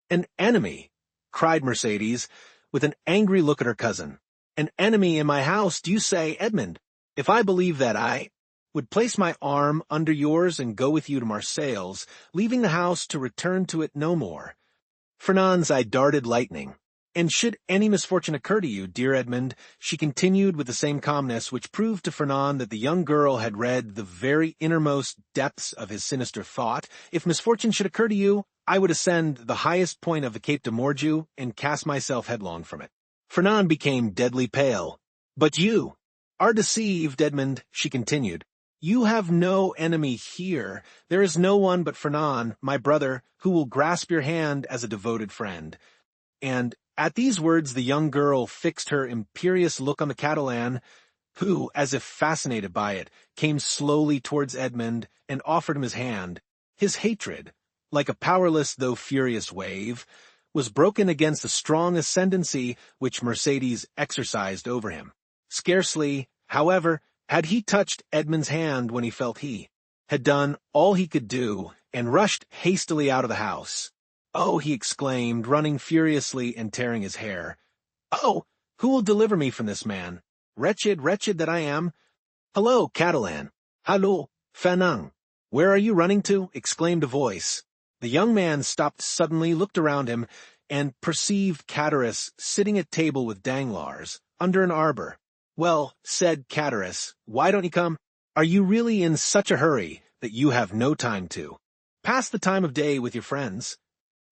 "An enemy?" cried Mercedes, with an angry look at her cousin. "An enemy in my house, do you say, Edmond? If I believe that, I would place my arm under yours and go with you to Marseilles, leaving the house to return to it no more." Fernand's eye darted lightning. "And should any misfortune occur to you, dear Edmond," she continued with the same calmness, which proved to Fernand that the young girl had read the very innermost depths of his sinister thought, "if misfortune should occur to you, I would ascend the highest point of the Cape de Morgiou and cast myself headlong from it." Fernand became deadly pale. "But you are deceived, Edmond," she continued. "You have no enemy here. There is no one but Fernand, my brother, who will grasp your hand as a devoted friend." And at these words the young girl fixed her imperious look on the Catalan, who, as if fascinated by it, came slowly towards Edmond and offered him his hand. His hatred, like a powerless though furious wave, was broken against the strong ascendancy which Mercedes exercised over him. Scarcely, however, had he touched Edmond's hand when he felt he had done all he could do, and rushed hastily out of the house. "Oh," he exclaimed, running furiously and tearing his hair. "Oh, who will deliver me from this man? Wretched, wretched that I am! Hello, Catalan! Hallo, Fernand! Where are you running to?" exclaimed a voice. The young man stopped suddenly, looked around him, and perceived Cadaris sitting at table with Danglars, under an arbor. "Well," said Cadaris, "why don't you come? Are you really in such a hurry that you have no time to pass the time of day with your friends?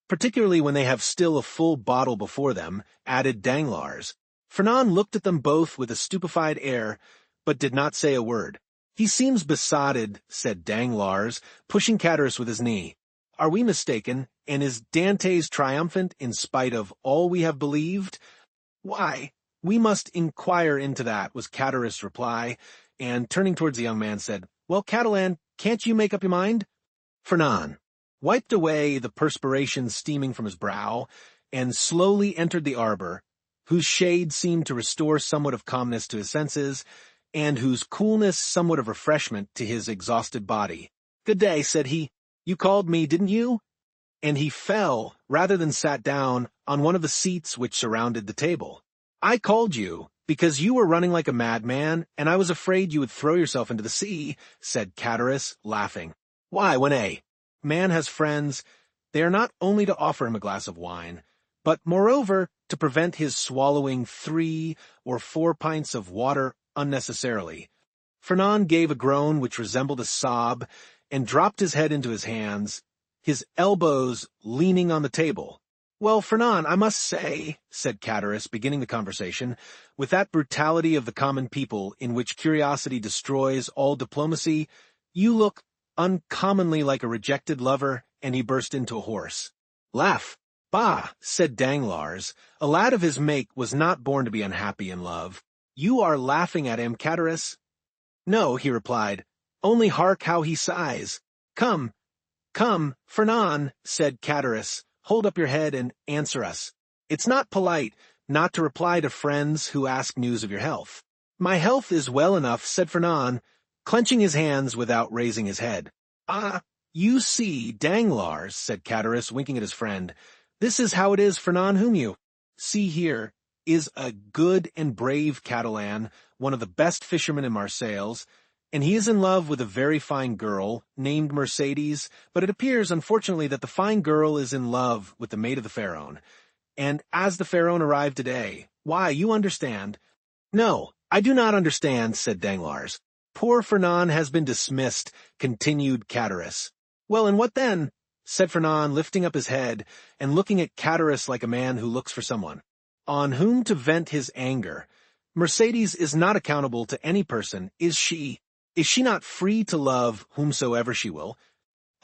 Particularly when they have still a full bottle before them," added Danglars. Fernand looked at them both with a stupefied air, but did not say a word. "He seems besotted," said Danglars, pushing Cadaris with his knee. "Are we mistaken, and is Dantès triumphant in spite of all we have believed?" "Why, we must inquire into that," was Cadaris' reply, and turning towards the young man said, "Well, Catalan, can't you make up your mind?" Fernand wiped away the perspiration steaming from his brow, and slowly entered the arbor, whose shade seemed to restore somewhat of calmness to his senses, and whose coolness somewhat of refreshment to his exhausted body. "Good day," said he. "You called me, didn't you?" And he fell, rather than sat down, on one of the seats which surrounded the table. "I called you, because you were running like a madman, and I was afraid you would throw yourself into the sea," said Cadaris, laughing. "Why, when a man has friends, they are not only to offer him a glass of wine, but, moreover, to prevent his swallowing 3 or 4 pints of water unnecessarily." Fernand gave a groan which resembled a sob, and dropped his head into his hands, his elbows leaning on the table. "Well, Fernand, I must say," said Cadaris, beginning the conversation, with that brutality of the common people in which curiosity destroys all diplomacy, "you look uncommonly like a rejected lover," and he burst into a hoarse laugh. "Bah," said Danglars, "a lad of his make was not born to be unhappy in love. You are laughing at him, Cadaris?" "No," he replied, "only hark how he sighs." Come, Fernand," said Cadaris, "hold up your head and answer us. It's not polite not to reply to friends who ask news of your health." "My health is well enough," said Fernand, clenching his hands without raising his head. "Ah, you see, Danglars," said Cadaris, winking at his friend, "this is how it is. Fernand, whom you see here, is a good and brave Catalan, one of the best fishermen in Marseilles, and he is in love with a very fine girl, named Mercedes, but it appears, unfortunately, that the fine girl is in love with the maid of the Pharaon. And as the Pharaon arrived today, why, you understand—" "No, I do not understand," said Danglars. "Poor Fernand has been dismissed," continued Cadaris. "Well, and what then?" said Fernand, lifting up his head and looking at Cadaris like a man who looks for someone on whom to vent his anger. "Mercedes is not accountable to any person, is she? Is she not free to love whomsoever she will?"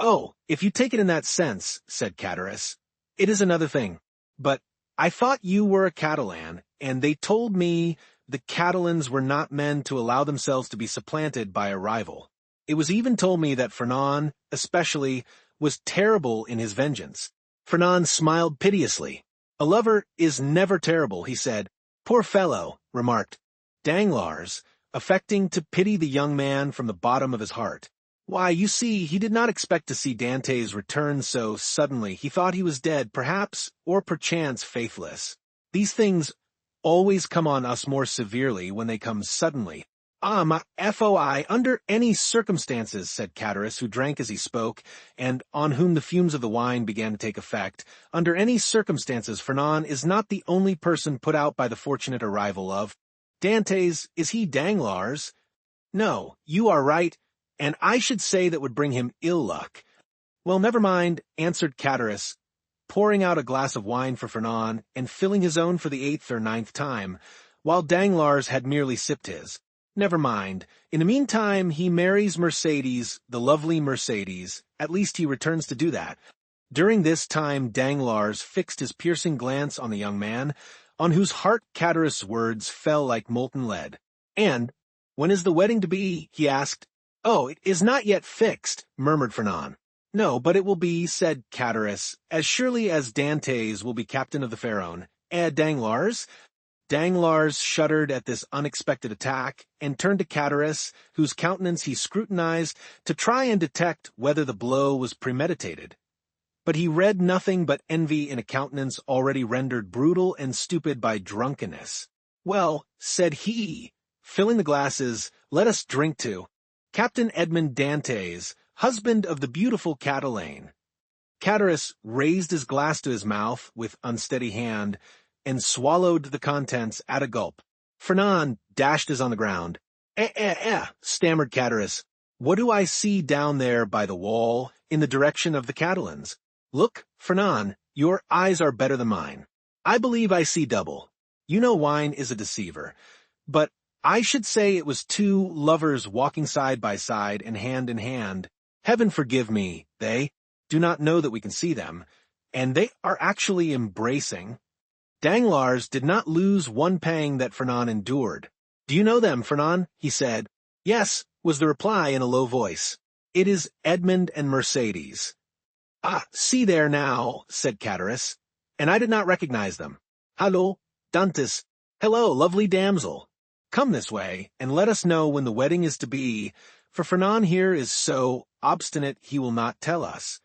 "Oh, if you take it in that sense," said Cadaris, "it is another thing. But I thought you were a Catalan, and they told me the Catalans were not men to allow themselves to be supplanted by a rival. It was even told me that Fernand, especially, was terrible in his vengeance." Fernand smiled piteously. "A lover is never terrible," he said. "Poor fellow," remarked Danglars, affecting to pity the young man from the bottom of his heart. "Why, you see, he did not expect to see Dantès return so suddenly. He thought he was dead, perhaps, or perchance faithless. These things always come on us more severely when they come suddenly." "Ah, my foi, under any circumstances," said Cadaris, who drank as he spoke, and on whom the fumes of the wine began to take effect, "under any circumstances, Fernand is not the only person put out by the fortunate arrival of Dantès. Is he Danglars?" "No, you are right, and I should say that would bring him ill luck." "Well, never mind," answered Cadaris, pouring out a glass of wine for Fernand and filling his own for the 8th or 9th time, while Danglars had merely sipped his. "Never mind. In the meantime, he marries Mercedes, the lovely Mercedes. At least he returns to do that." During this time Danglars fixed his piercing glance on the young man, on whose heart Cadaris' words fell like molten lead. And, When is the wedding to be? He asked. Oh, it is not yet fixed, murmured Fernand. No, but it will be, said Chatteris, as surely as Dantès will be captain of the Pharaon. Danglars? Danglars shuddered at this unexpected attack, and turned to Chatteris, whose countenance he scrutinized, to try and detect whether the blow was premeditated. But he read nothing but envy in a countenance already rendered brutal and stupid by drunkenness. Well, said he, filling the glasses, let us drink to Captain Edmond Dantès, husband of the beautiful Catalane. Chatteris raised his glass to his mouth with unsteady hand, and swallowed the contents at a gulp. Fernand dashed his on the ground. Stammered Chatteris. What do I see down there by the wall, in the direction of the Catalans? Look, Fernand, your eyes are better than mine. I believe I see double. You know wine is a deceiver. But I should say it was two lovers walking side by side and hand in hand. Heaven forgive me, they do not know that we can see them, and they are actually embracing. Danglars did not lose one pang that Fernand endured. Do you know them, Fernand? He said. Yes, was the reply in a low voice. It is Edmond and Mercédès. Ah, see there now, said Chatteris, and I did not recognize them. Hallo, Dantès. Hello, lovely damsel. Come this way, and let us know when the wedding is to be, for Fernand here is so obstinate he will not tell us.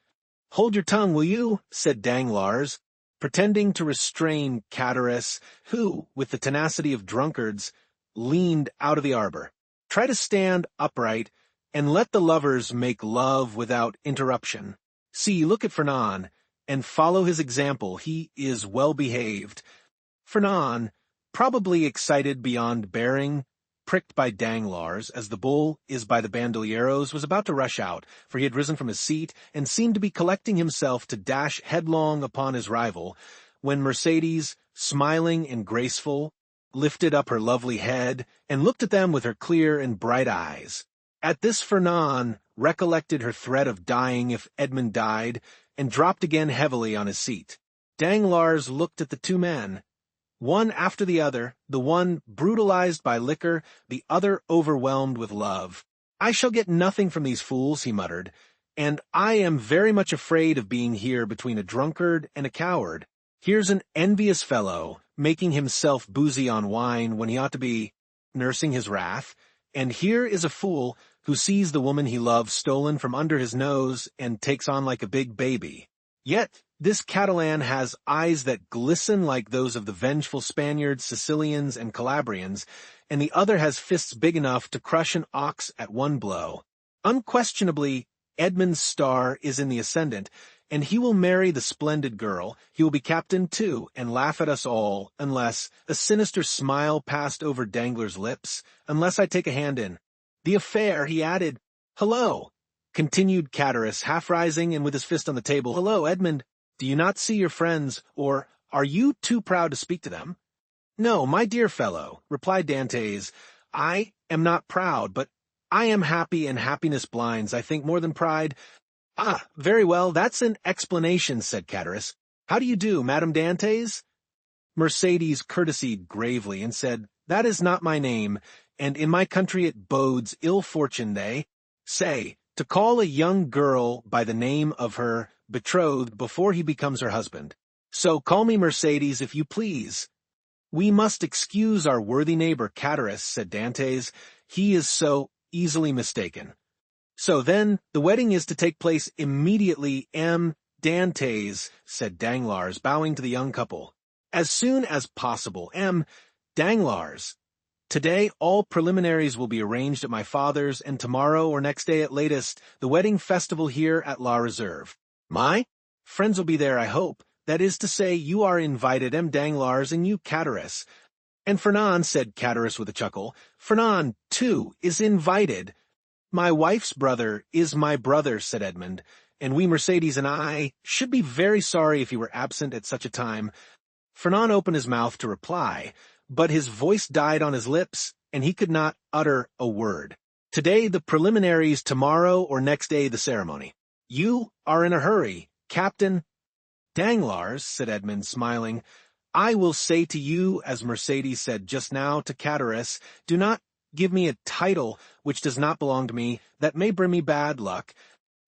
Hold your tongue, will you? Said Danglars, pretending to restrain Chatteris, who, with the tenacity of drunkards, leaned out of the arbor. Try to stand upright, and let the lovers make love without interruption. See, look at Fernand, and follow his example. He is well behaved. Fernand, probably excited beyond bearing, pricked by Danglars, as the bull is by the bandolieros, was about to rush out, for he had risen from his seat, and seemed to be collecting himself to dash headlong upon his rival, when Mercédès, smiling and graceful, lifted up her lovely head, and looked at them with her clear and bright eyes. At this Fernand recollected her threat of dying if Edmond died, and dropped again heavily on his seat. Danglars looked at the two men, one after the other, the one brutalized by liquor, the other overwhelmed with love. I shall get nothing from these fools, he muttered, and I am very much afraid of being here between a drunkard and a coward. Here's an envious fellow, making himself boozy on wine when he ought to be nursing his wrath, and here is a fool who sees the woman he loves stolen from under his nose and takes on like a big baby. Yet this Catalan has eyes that glisten like those of the vengeful Spaniards, Sicilians, and Calabrians, and the other has fists big enough to crush an ox at one blow. Unquestionably, Edmond's star is in the ascendant, and he will marry the splendid girl. He will be captain too, and laugh at us all, unless a sinister smile passed over Danglars' lips, unless I take a hand in the affair, he added. Hello, continued Chatteris, half rising and with his fist on the table. Hello, Edmond. Do you not see your friends, or are you too proud to speak to them? No, my dear fellow, replied Dantès, I am not proud, but I am happy, and happiness blinds, I think, more than pride. Ah, very well, that's an explanation, said Chatteris. How do you do, Madame Dantès? Mercédès courtesied gravely and said, That is not my name, and in my country it bodes ill fortune, they say, to call a young girl by the name of her betrothed before he becomes her husband. So call me Mercédès if you please. We must excuse our worthy neighbor Chatteris, said Dantès. He is so easily mistaken. So then, the wedding is to take place immediately, Dantès, said Danglars, bowing to the young couple. As soon as possible, Danglars. Today, all preliminaries will be arranged at my father's, and tomorrow or next day at latest, the wedding festival here at La Réserve. My friends will be there, I hope. That is to say, you are invited, Danglars, and you, Chatteris. And Fernand, said Chatteris with a chuckle. Fernand, too, is invited. My wife's brother is my brother, said Edmond, and we, Mercédès and I, should be very sorry if he were absent at such a time. Fernand opened his mouth to reply, but his voice died on his lips, and he could not utter a word. Today the preliminaries, tomorrow or next day the ceremony. You are in a hurry, Captain. Danglars, said Edmond, smiling, I will say to you, as Mercédès said just now to Chatteris, do not give me a title which does not belong to me, that may bring me bad luck."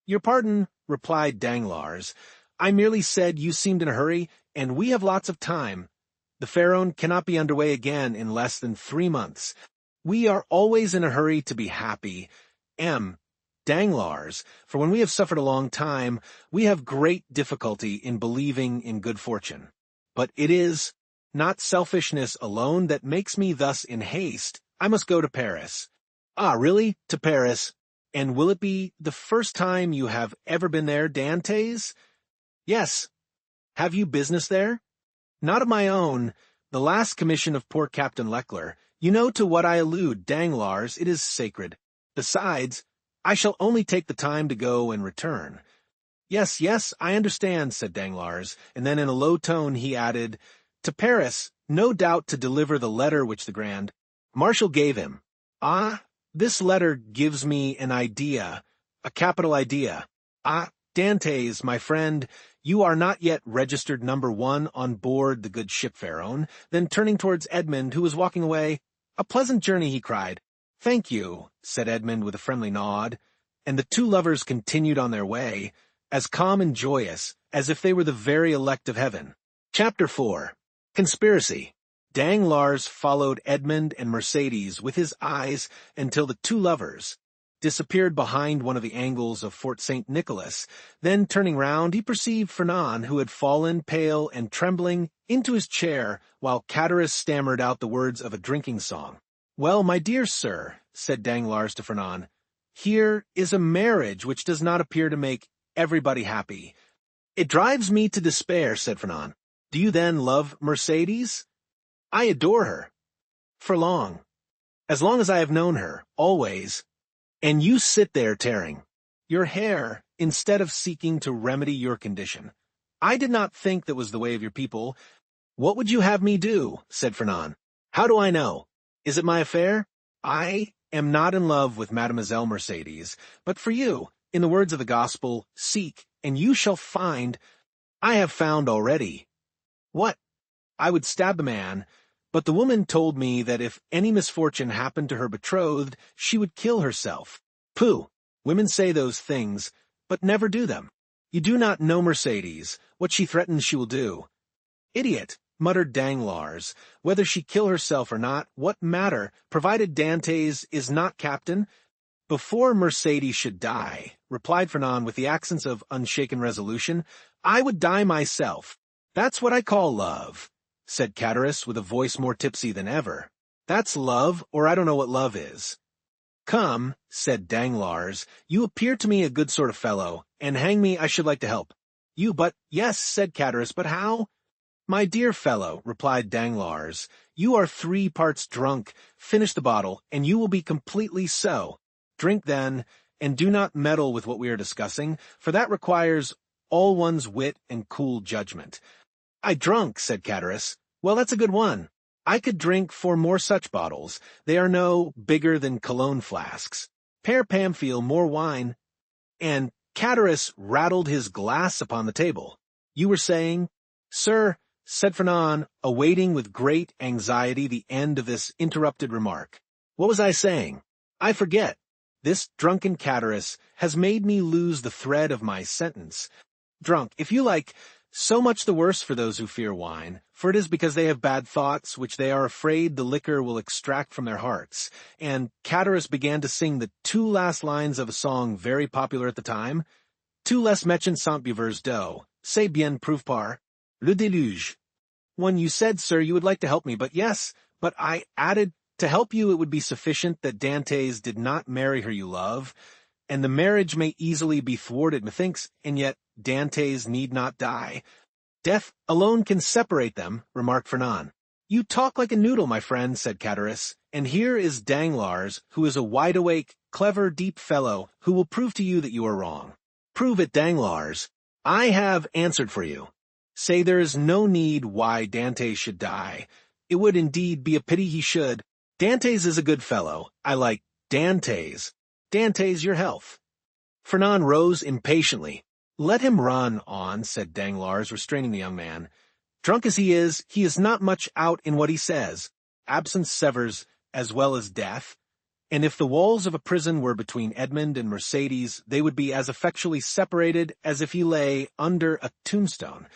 "Your pardon," replied Danglars. "I merely said you seemed in a hurry, and we have lots of time. The Pharaon cannot be underway again in less than 3 months. We are always in a hurry to be happy. Danglars, for when we have suffered a long time, we have great difficulty in believing in good fortune. But it is not selfishness alone that makes me thus in haste. I must go to Paris." "Ah, really? To Paris? And will it be the first time you have ever been there, Dantès?" "Yes." "Have you business there?" "Not of my own. The last commission of poor Captain Leclerc. You know to what I allude, Danglars. It is sacred. Besides, I shall only take the time to go and return." Yes, I understand," said Danglars, and then in a low tone he added, "To Paris, no doubt to deliver the letter which the Grand Marshal gave him." "Ah, this letter gives me an idea, a capital idea. Ah, Dantès, my friend, you are not yet registered number 1 on board the good ship Pharaon." Then turning towards Edmond, who was walking away, "A pleasant journey," he cried. "Thank you," said Edmond with a friendly nod, and the two lovers continued on their way, as calm and joyous as if they were the very elect of heaven. Chapter 4. Conspiracy. Danglars followed Edmond and Mercédès with his eyes until the two lovers disappeared behind one of the angles of Fort St. Nicholas. Then, turning round, he perceived Fernand, who had fallen, pale and trembling, into his chair, while Cataris stammered out the words of a drinking song. "Well, my dear sir," said Danglars to Fernand, "here is a marriage which does not appear to make everybody happy." "It drives me to despair," said Fernand. "Do you then love Mercédès?" "I adore her." "For long?" "As long as I have known her, always." "And you sit there tearing your hair, instead of seeking to remedy your condition. I did not think that was the way of your people." "What would you have me do?" said Fernand. "How do I know? Is it my affair? I am not in love with Mademoiselle Mercédès, but for you, in the words of the gospel, seek, and you shall find." "I have found already." "What?" "I would stab the man, but the woman told me that if any misfortune happened to her betrothed, she would kill herself." "Pooh! Women say those things, but never do them. You do not know Mercédès. What she threatens she will do." "Idiot!" muttered Danglars. "Whether she kill herself or not, what matter, provided Dantès is not captain?" "Before Mercédès should die," replied Fernand with the accents of unshaken resolution, "I would die myself." "That's what I call love," said Cataris with a voice more tipsy than ever. "That's love, or I don't know what love is." "Come," said Danglars, "you appear to me a good sort of fellow, and hang me, I should like to help you." "But—" "Yes," said Cataris, "but how?" "My dear fellow," replied Danglars, "you are 3 parts drunk. Finish the bottle, and you will be completely so. Drink then, and do not meddle with what we are discussing, for that requires all one's wit and cool judgment." "I drunk," said Cataris. "Well, that's a good one. I could drink 4 more such bottles. They are no bigger than cologne flasks. Père Pamphile, more wine." And Cataris rattled his glass upon the table. "You were saying?" "Sir," said Fernand, awaiting with great anxiety the end of this interrupted remark. "What was I saying? I forget. This drunken Cataris has made me lose the thread of my sentence. Drunk, if you like, so much the worse for those who fear wine, for it is because they have bad thoughts which they are afraid the liquor will extract from their hearts." And Cataris began to sing the 2 last lines of a song very popular at the time. "Tu les méchants sans buveurs d'eau, c'est bien prouve par le déluge." "When you said, sir, you would like to help me, but I added, to help you it would be sufficient that Dantès did not marry her you love, and the marriage may easily be thwarted, methinks, and yet Dantès need not die." "Death alone can separate them," remarked Fernand. "You talk like a noodle, my friend," said Cataris, "and here is Danglars, who is a wide-awake, clever, deep fellow, who will prove to you that you are wrong." "Prove it, Danglars." "I have answered for you. Say there is no need why Dantès should die. It would indeed be a pity he should. Dantès is a good fellow. I like Dantès. Dantès, your health." Fernand rose impatiently. "Let him run on," said Danglars, restraining the young man. "Drunk as he is not much out in what he says. Absence severs as well as death." and if the walls of a prison were between Edmond and Mercedes, they would be as effectually separated as if he lay under a tombstone.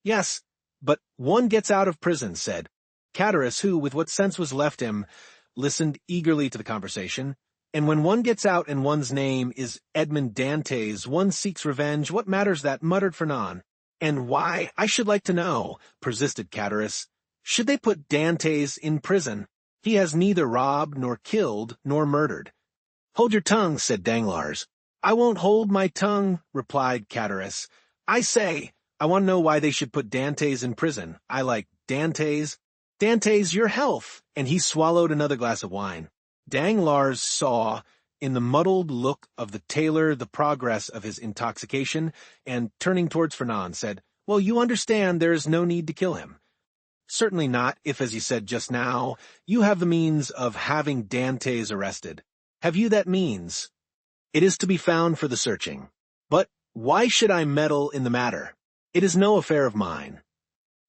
Yes, but one gets out of prison, said Catullus, who, with what sense was left him, listened eagerly to the conversation. And when one gets out and one's name is Edmond Dantès, one seeks revenge. What matters that? Muttered Fernand. And why, I should like to know, persisted Catullus. Should they put Dantès in prison? He has neither robbed, nor killed, nor murdered. Hold your tongue, said Danglars. I won't hold my tongue, replied Catullus. I say, I want to know why they should put Dantès in prison. I like Dantès. Dantès, your health. And he swallowed another glass of wine. Danglars saw in the muddled look of the tailor the progress of his intoxication, and turning towards Fernand, said, Well, you understand there is no need to kill him. Certainly not, if, as you said just now, you have the means of having Dantès arrested. Have you that means? It is to be found for the searching. But why should I meddle in the matter? It is no affair of mine.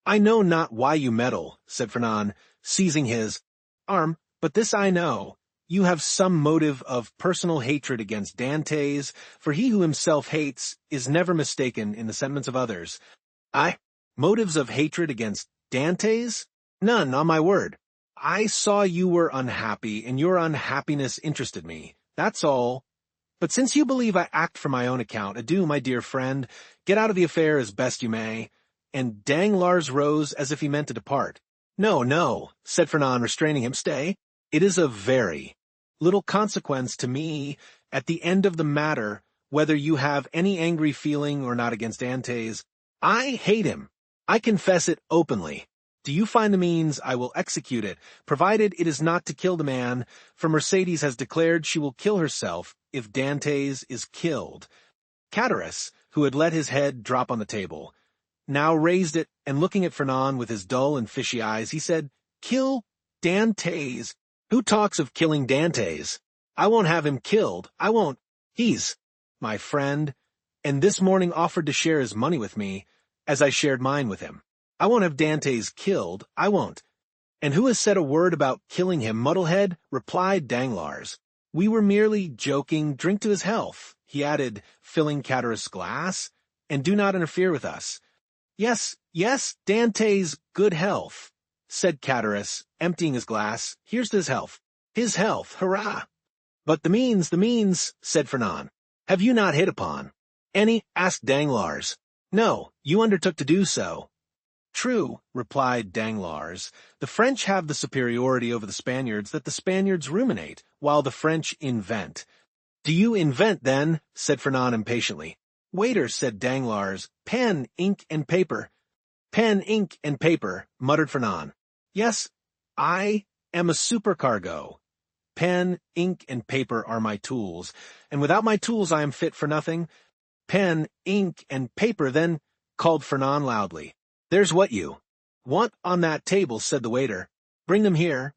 I know not why you meddle, said Fernand, seizing his arm, but this I know. You have some motive of personal hatred against Dantès, for he who himself hates is never mistaken in the sentiments of others. Motives of hatred against Dantès? None, on my word. I saw you were unhappy, and your unhappiness interested me. That's all. But since you believe I act for my own account, adieu, my dear friend. Get out of the affair as best you may. And Danglars rose as if he meant to depart. No, no, said Fernand, restraining him. Stay. It is of very little consequence to me, at the end of the matter, whether you have any angry feeling or not against Dantès. I hate him. I confess it openly. Do you find the means, I will execute it, provided it is not to kill the man, for Mercedes has declared she will kill herself if Dantès is killed. Catullus, who had let his head drop on the table, now raised it, and looking at Fernand with his dull and fishy eyes, he said, Kill Dantès. Who talks of killing Dantès? I won't have him killed. I won't. He's my friend, and this morning offered to share his money with me, as I shared mine with him. I won't have Dantès killed. I won't. And who has said a word about killing him, Muddlehead? Replied Danglars. We were merely joking. Drink to his health, he added, filling Catullus' glass, and do not interfere with us. Yes, yes, Dantès' good health, said Catullus, emptying his glass. Here's to his health. His health, hurrah! But the means, said Fernand. Have you not hit upon any? Asked Danglars. No, you undertook to do so. True, replied Danglars. The French have the superiority over the Spaniards that the Spaniards ruminate, while the French invent. Do you invent, then? Said Fernand impatiently. Waiter, said Danglars. Pen, ink, and paper. Pen, ink, and paper, muttered Fernand. Yes, I am a supercargo. Pen, ink, and paper are my tools, and without my tools I am fit for nothing. Pen, ink, and paper, then, called Fernand loudly. There's what you want on that table, said the waiter. Bring them here.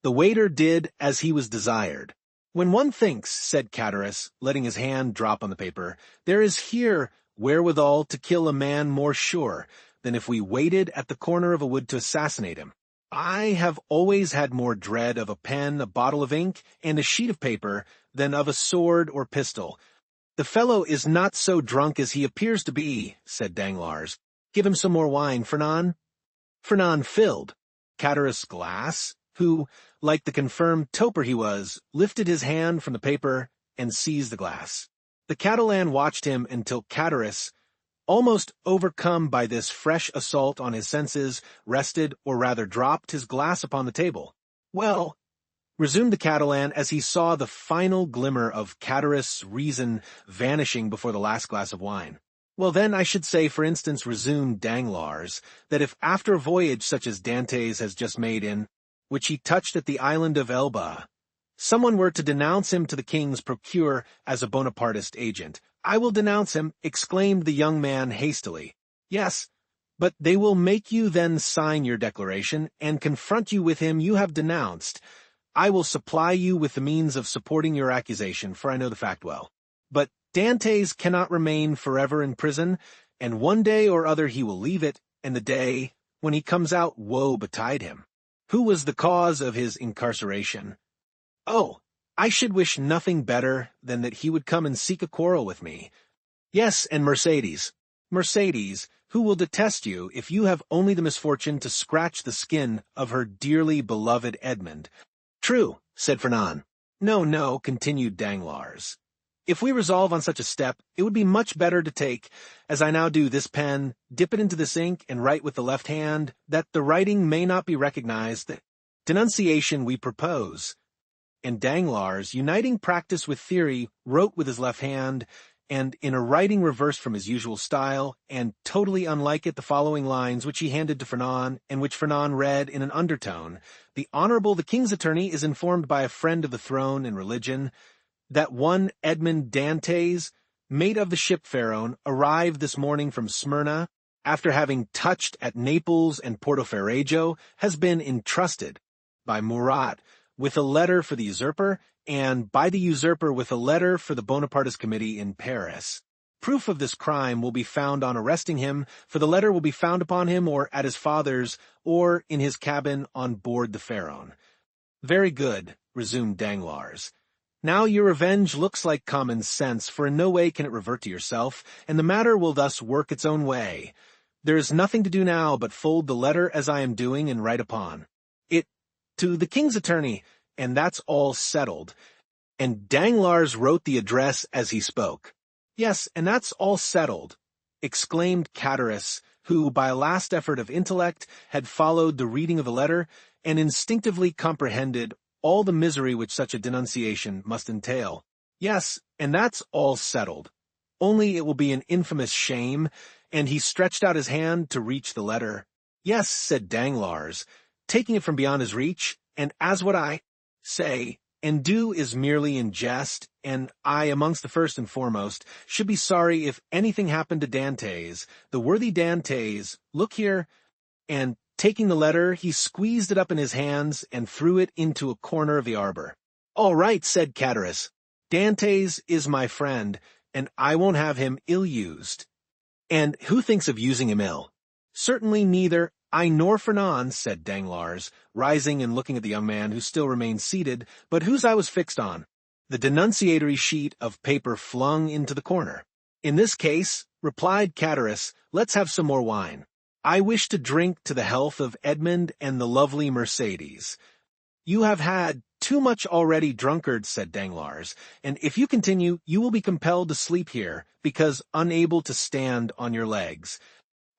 The waiter did as he was desired. When one thinks, said Catullus, letting his hand drop on the paper, there is here wherewithal to kill a man more sure than if we waited at the corner of a wood to assassinate him. I have always had more dread of a pen, a bottle of ink, and a sheet of paper than of a sword or pistol. The fellow is not so drunk as he appears to be, said Danglars. Give him some more wine, Fernand. Fernand filled Catullus' glass, who, like the confirmed toper he was, lifted his hand from the paper and seized the glass. The Catalan watched him until Catullus, almost overcome by this fresh assault on his senses, rested, or rather dropped, his glass upon the table. Well, resumed the Catalan as he saw the final glimmer of Catullus' reason vanishing before the last glass of wine. Well, then, I should say, for instance, resumed Danglars, that if after a voyage such as Dantès has just made in, which he touched at the island of Elba, someone were to denounce him to the king's procure as a Bonapartist agent, I will denounce him, exclaimed the young man hastily. Yes, but they will make you then sign your declaration, and confront you with him you have denounced. I will supply you with the means of supporting your accusation, for I know the fact well. But Dantès cannot remain forever in prison, and one day or other he will leave it, and the day when he comes out woe betide him. Who was the cause of his incarceration? Oh, I should wish nothing better than that he would come and seek a quarrel with me. Yes, and Mercedes. Mercedes, who will detest you if you have only the misfortune to scratch the skin of her dearly beloved Edmond. True, said Fernand. No, no, continued Danglars. If we resolve on such a step, it would be much better to take, as I now do, this pen, dip it into this ink, and write with the left hand, that the writing may not be recognized, the denunciation we propose. And Danglars, uniting practice with theory, wrote with his left hand, and in a writing reversed from his usual style, and totally unlike it, the following lines, which he handed to Fernand, and which Fernand read in an undertone. The Honorable the King's Attorney is informed by a friend of the throne and religion that one Edmond Dantès, mate of the ship Pharaon, arrived this morning from Smyrna, after having touched at Naples and Porto Ferrajo, has been entrusted by Murat with a letter for the usurper, and by the usurper with a letter for the Bonapartist committee in Paris. Proof of this crime will be found on arresting him, for the letter will be found upon him or at his father's, or in his cabin on board the Pharaon. Very good, resumed Danglars. Now your revenge looks like common sense, for in no way can it revert to yourself, and the matter will thus work its own way. There is nothing to do now but fold the letter as I am doing and write upon it, to the King's Attorney, and that's all settled. And Danglars wrote the address as he spoke. Yes, and that's all settled, exclaimed Catullus, who, by a last effort of intellect, had followed the reading of the letter, and instinctively comprehended all the misery which such a denunciation must entail. Yes, and that's all settled. Only it will be an infamous shame, and he stretched out his hand to reach the letter. Yes, said Danglars, taking it from beyond his reach, and as what I say and do is merely in jest, and I, amongst the first and foremost, should be sorry if anything happened to Dantès, the worthy Dantès. Look here, and taking the letter, he squeezed it up in his hands and threw it into a corner of the arbor. All right, said Catullus. Dantès is my friend, and I won't have him ill-used. And who thinks of using him ill? Certainly neither I nor Fernand, said Danglars, rising and looking at the young man who still remained seated, but whose eye was fixed on the denunciatory sheet of paper flung into the corner. In this case, replied Catullus, let's have some more wine. I wish to drink to the health of Edmond and the lovely Mercedes. You have had too much already, drunkard, said Danglars, and if you continue, you will be compelled to sleep here, because unable to stand on your legs.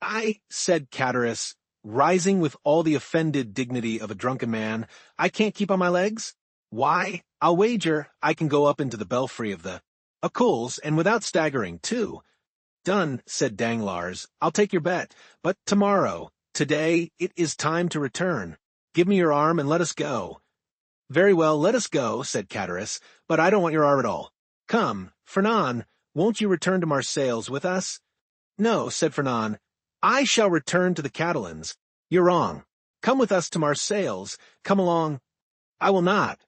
I, said Catullus, rising with all the offended dignity of a drunken man, I can't keep on my legs? Why, I'll wager I can go up into the belfry of the Accoules, and without staggering, too. Done, said Danglars. I'll take your bet, but tomorrow, today, it is time to return. Give me your arm and let us go. Very well, let us go, said Catullus, but I don't want your arm at all. Come, Fernand, won't you return to Marseilles with us? No, said Fernand. I shall return to the Catalans. You're wrong. Come with us to Marseilles. Come along. I will not.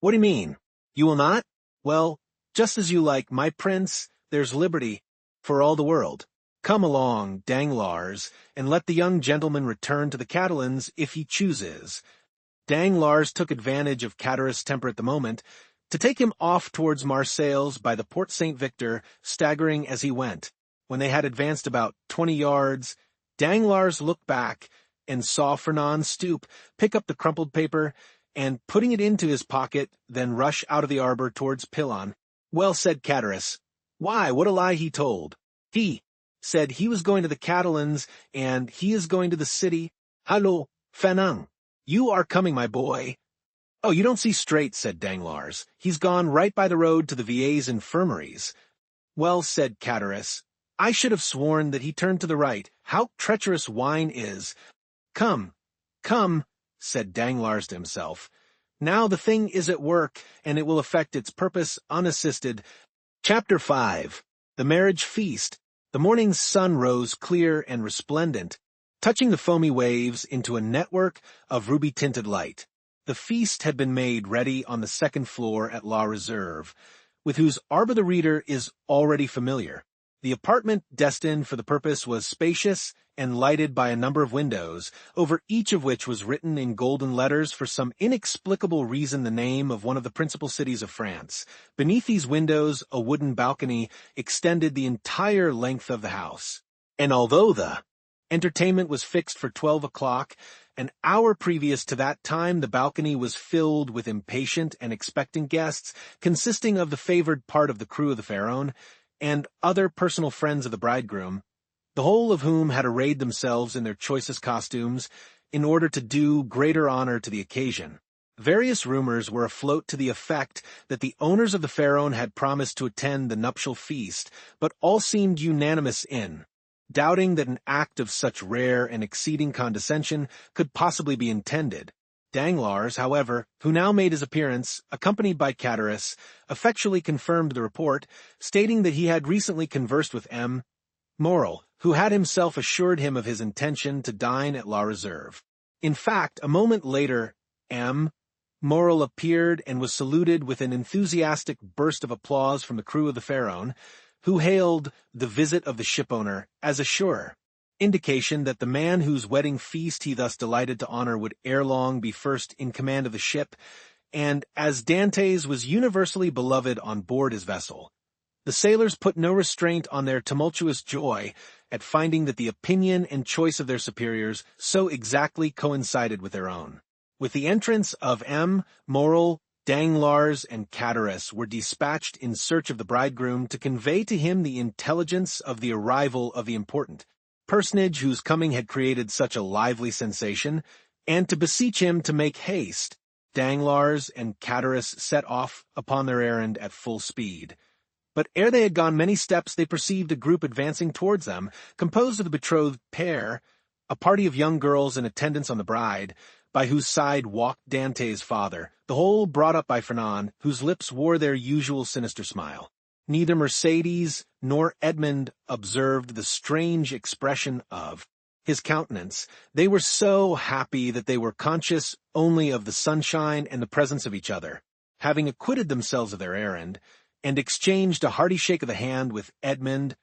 What do you mean? You will not? Well, just as you like, my prince. There's liberty for all the world. Come along, Danglars, and let the young gentleman return to the Catalans if he chooses. Danglars took advantage of Catullus' temper at the moment to take him off towards Marseilles by the Porte Saint-Victor, staggering as he went. When they had advanced about 20 yards, Danglars looked back and saw Fernand stoop, pick up the crumpled paper, and putting it into his pocket, then rush out of the arbor towards Pilon. Well, said Catullus. Why, what a lie he told. He said he was going to the Catalans, and he is going to the city. Hallo, Fernand, you are coming, my boy. Oh, you don't see straight, said Danglars. He's gone right by the road to the Vieilles infirmaries. Well, said Catullus, I should have sworn that he turned to the right. How treacherous wine is. Come, come, said Danglars to himself. Now the thing is at work, and it will effect its purpose unassisted. Chapter 5. The Marriage Feast. The morning's sun rose clear and resplendent, touching the foamy waves into a network of ruby-tinted light. The feast had been made ready on the second floor at La Réserve, with whose arbor the reader is already familiar. The apartment destined for the purpose was spacious and lighted by a number of windows, over each of which was written in golden letters for some inexplicable reason the name of one of the principal cities of France. Beneath these windows, a wooden balcony extended the entire length of the house. And although the entertainment was fixed for 12 o'clock, an hour previous to that time the balcony was filled with impatient and expectant guests, consisting of the favored part of the crew of the Pharaon, and other personal friends of the bridegroom, the whole of whom had arrayed themselves in their choicest costumes in order to do greater honor to the occasion. Various rumors were afloat to the effect that the owners of the Pharaon had promised to attend the nuptial feast, but all seemed unanimous in doubting that an act of such rare and exceeding condescension could possibly be intended. Danglars, however, who now made his appearance, accompanied by Cadaris, effectually confirmed the report, stating that he had recently conversed with M. Morrel, who had himself assured him of his intention to dine at La Réserve. In fact, a moment later, M. Morrel appeared and was saluted with an enthusiastic burst of applause from the crew of the Pharaon, who hailed the visit of the shipowner as a sure indication that the man whose wedding feast he thus delighted to honor would ere long be first in command of the ship, and as Dantès was universally beloved on board his vessel, the sailors put no restraint on their tumultuous joy at finding that the opinion and choice of their superiors so exactly coincided with their own. With the entrance of M. Morrel, Danglars and Cadaris were dispatched in search of the bridegroom to convey to him the intelligence of the arrival of the important personage whose coming had created such a lively sensation, and to beseech him to make haste. Danglars and Cadaris set off upon their errand at full speed. But ere they had gone many steps they perceived a group advancing towards them, composed of the betrothed pair, a party of young girls in attendance on the bride, by whose side walked Dantès' father, the whole brought up by Fernand, whose lips wore their usual sinister smile. Neither Mercédès nor Edmond observed the strange expression of his countenance. They were so happy that they were conscious only of the sunshine and the presence of each other. Having acquitted themselves of their errand, and exchanged a hearty shake of the hand with Edmond,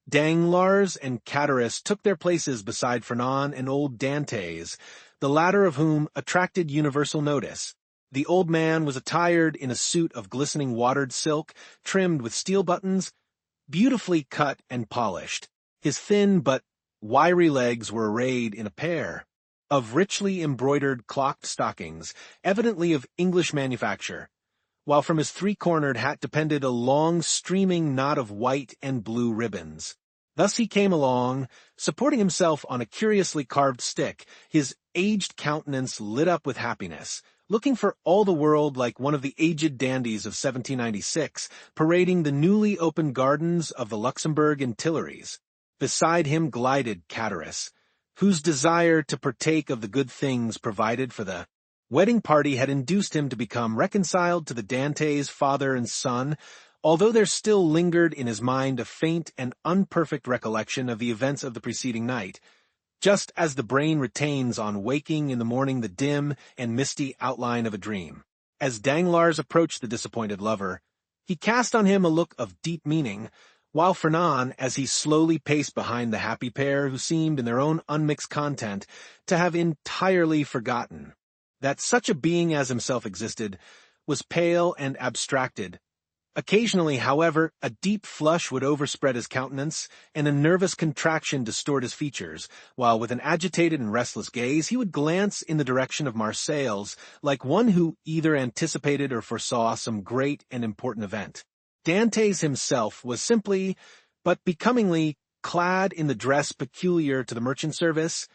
Danglars and Cadaris took their places beside Fernand and old Dantès, the latter of whom attracted universal notice. The old man was attired in a suit of glistening watered silk, trimmed with steel buttons, beautifully cut and polished. His thin but wiry legs were arrayed in a pair of richly embroidered clocked stockings, evidently of English manufacture, while from his three-cornered hat depended a long streaming knot of white and blue ribbons. Thus he came along, supporting himself on a curiously carved stick, his aged countenance lit up with happiness, looking for all the world like one of the aged dandies of 1796, parading the newly opened gardens of the Luxembourg and Tuileries. Beside him glided Cadaris, whose desire to partake of the good things provided for the wedding party had induced him to become reconciled to the Dantès father and son, although there still lingered in his mind a faint and unperfect recollection of the events of the preceding night, just as the brain retains on waking in the morning the dim and misty outline of a dream. As Danglars approached the disappointed lover, he cast on him a look of deep meaning, while Fernand, as he slowly paced behind the happy pair who seemed in their own unmixed content to have entirely forgotten that such a being as himself existed, was pale and abstracted. Occasionally, however, a deep flush would overspread his countenance, and a nervous contraction distort his features, while with an agitated and restless gaze he would glance in the direction of Marseilles, like one who either anticipated or foresaw some great and important event. Dantès himself was simply, but becomingly, clad in the dress peculiar to the merchant service,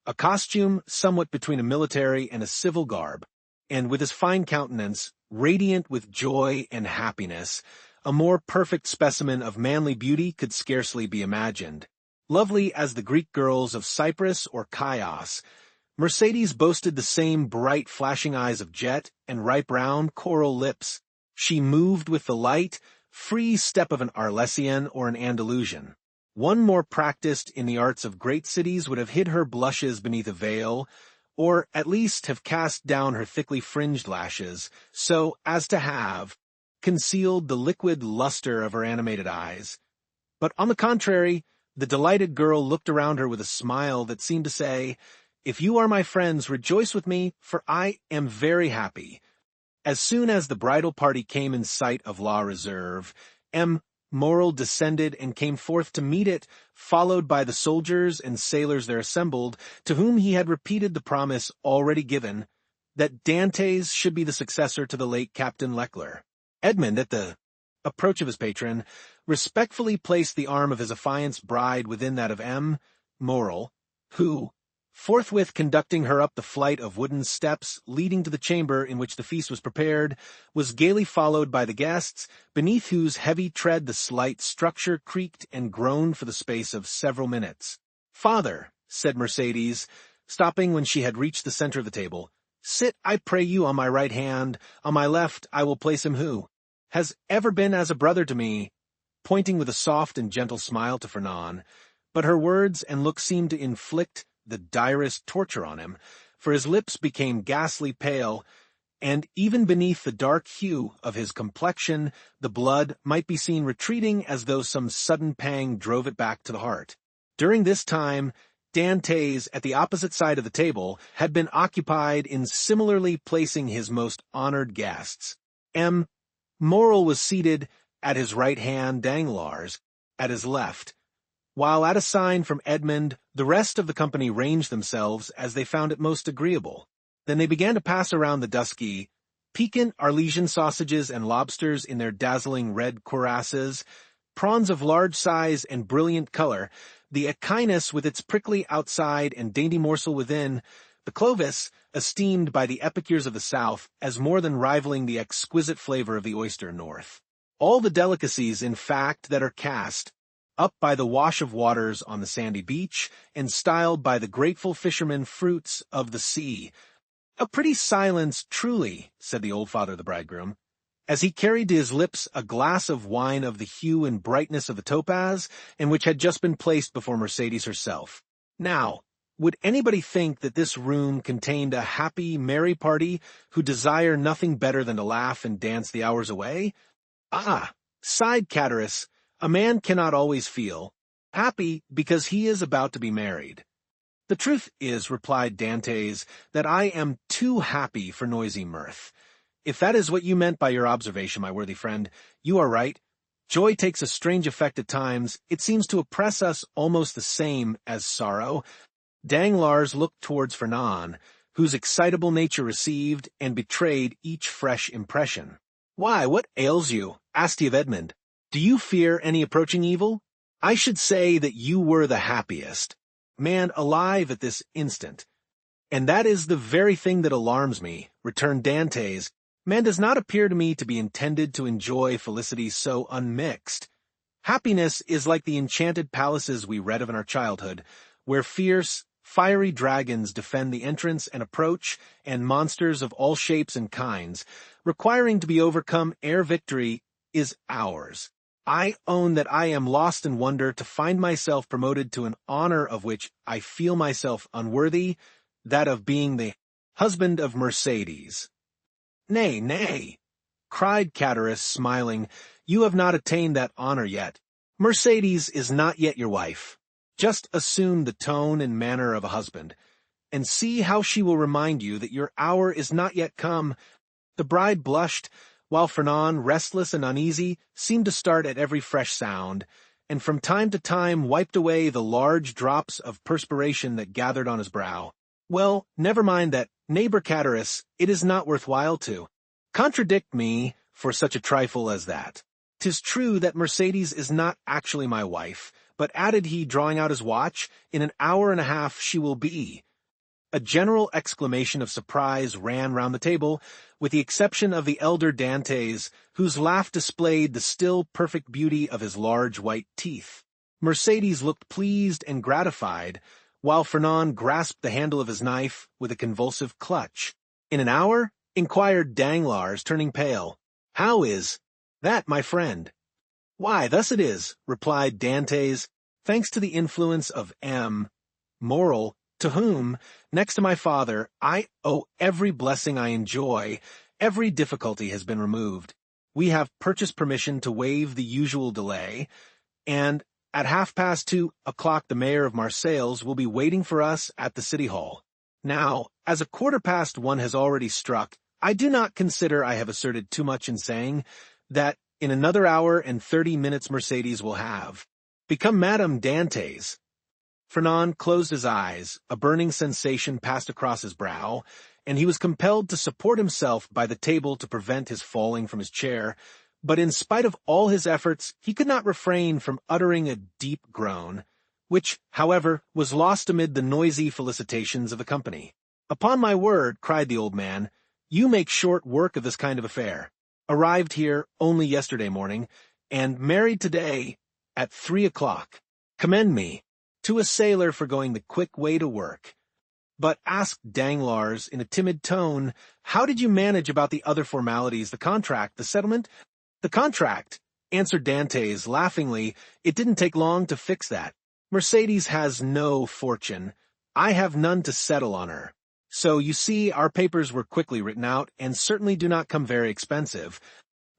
a costume somewhat between a military and a civil garb, and with his fine countenance, radiant with joy and happiness, a more perfect specimen of manly beauty could scarcely be imagined. Lovely as the Greek girls of Cyprus or Chios, Mercédès boasted the same bright flashing eyes of jet and ripe round coral lips. She moved with the light, free step of an Arlesian or an Andalusian. One more practiced in the arts of great cities would have hid her blushes beneath a veil, or at least have cast down her thickly fringed lashes, so as to have concealed the liquid luster of her animated eyes. But on the contrary, The delighted girl looked around her with a smile that seemed to say, "If you are my friends, rejoice with me, for I am very happy." As soon as the bridal party came in sight of La Reserve, M. Morel descended and came forth to meet it, followed by the soldiers and sailors there assembled, to whom he had repeated the promise already given, that Dantès should be the successor to the late Captain Leclerc. Edmond, at the approach of his patron, respectfully placed the arm of his affianced bride within that of M. Morel, who, forthwith conducting her up the flight of wooden steps leading to the chamber in which the feast was prepared, was gaily followed by the guests, beneath whose heavy tread the slight structure creaked and groaned for the space of several minutes. "Father," said Mercédès, stopping when she had reached the center of the table, "sit, I pray you, on my right hand. On my left I will place him who has ever been as a brother to me," pointing with a soft and gentle smile to Fernand, but her words and look seemed to inflict the direst torture on him, for his lips became ghastly pale, and even beneath the dark hue of his complexion the blood might be seen retreating as though some sudden pang drove it back to the heart. During this time, Dantès, at the opposite side of the table, had been occupied in similarly placing his most honored guests. M. Morel was seated at his right hand, Danglars at his left, while at a sign from Edmond, the rest of the company ranged themselves as they found it most agreeable. Then they began to pass around the dusky, piquant Arlesian sausages and lobsters in their dazzling red cuirasses, prawns of large size and brilliant color, the echinus with its prickly outside and dainty morsel within, the clovis, esteemed by the epicures of the South as more than rivaling the exquisite flavor of the oyster North. All the delicacies, in fact, that are cast up by the wash of waters on the sandy beach, and styled by the grateful fishermen fruits of the sea. "A pretty silence, truly," said the old father of the bridegroom, as he carried to his lips a glass of wine of the hue and brightness of the topaz, and which had just been placed before Mercédès herself. "Now, would anybody think that this room contained a happy, merry party who desire nothing better than to laugh and dance the hours away? Ah," sighed Cataris, "a man cannot always feel happy because he is about to be married." "The truth is," replied Dantès, "that I am too happy for noisy mirth. If that is what you meant by your observation, my worthy friend, you are right. Joy takes a strange effect at times. It seems to oppress us almost the same as sorrow." Danglars looked towards Fernand, whose excitable nature received and betrayed each fresh impression. "Why, what ails you?" asked he of Edmond. "Do you fear any approaching evil? I should say that you were the happiest man alive at this instant." "And that is the very thing that alarms me," returned Dantès. "Man does not appear to me to be intended to enjoy felicity so unmixed. Happiness is like the enchanted palaces we read of in our childhood, where fierce, fiery dragons defend the entrance and approach, and monsters of all shapes and kinds, requiring to be overcome ere victory is ours. I own that I am lost in wonder to find myself promoted to an honor of which I feel myself unworthy, that of being the husband of Mercédès." "Nay, nay," cried Cataris, smiling, "you have not attained that honor yet. Mercédès is not yet your wife. Just assume the tone and manner of a husband, and see how she will remind you that your hour is not yet come." The bride blushed, while Fernand, restless and uneasy, seemed to start at every fresh sound, and from time to time wiped away the large drops of perspiration that gathered on his brow. "Well, never mind that, neighbor Cataris, it is not worth while to contradict me for such a trifle as that. 'Tis true that Mercédès is not actually my wife, but," added he, drawing out his watch, "in an hour and a half she will be." A general exclamation of surprise ran round the table, with the exception of the elder Dantès, whose laugh displayed the still perfect beauty of his large white teeth. Mercédès looked pleased and gratified, while Fernand grasped the handle of his knife with a convulsive clutch. "In an hour?" inquired Danglars, turning pale. "How is that, my friend?" "Why, thus it is," replied Dantès, "thanks to the influence of M. Morel, to whom, next to my father, I owe every blessing I enjoy. Every difficulty has been removed. We have purchased permission to waive the usual delay, and, At 2:30, the mayor of Marseilles will be waiting for us at the city hall. Now, as 1:15 has already struck, I do not consider I have asserted too much in saying that in another hour and 30 minutes Mercedes will have become Madame Dantès. Fernand closed his eyes, a burning sensation passed across his brow, and he was compelled to support himself by the table to prevent his falling from his chair, but in spite of all his efforts, he could not refrain from uttering a deep groan, which, however, was lost amid the noisy felicitations of the company. "Upon my word," cried the old man, "you make short work of this kind of affair. Arrived here only yesterday morning, and married today at 3:00. Commend me to a sailor for going the quick way to work." "But," asked Danglars in a timid tone, "how did you manage about the other formalities, the contract, the settlement?" "The contract," answered Dantès laughingly, "it didn't take long to fix that. Mercedes has no fortune. I have none to settle on her. So, you see, our papers were quickly written out, and certainly do not come very expensive."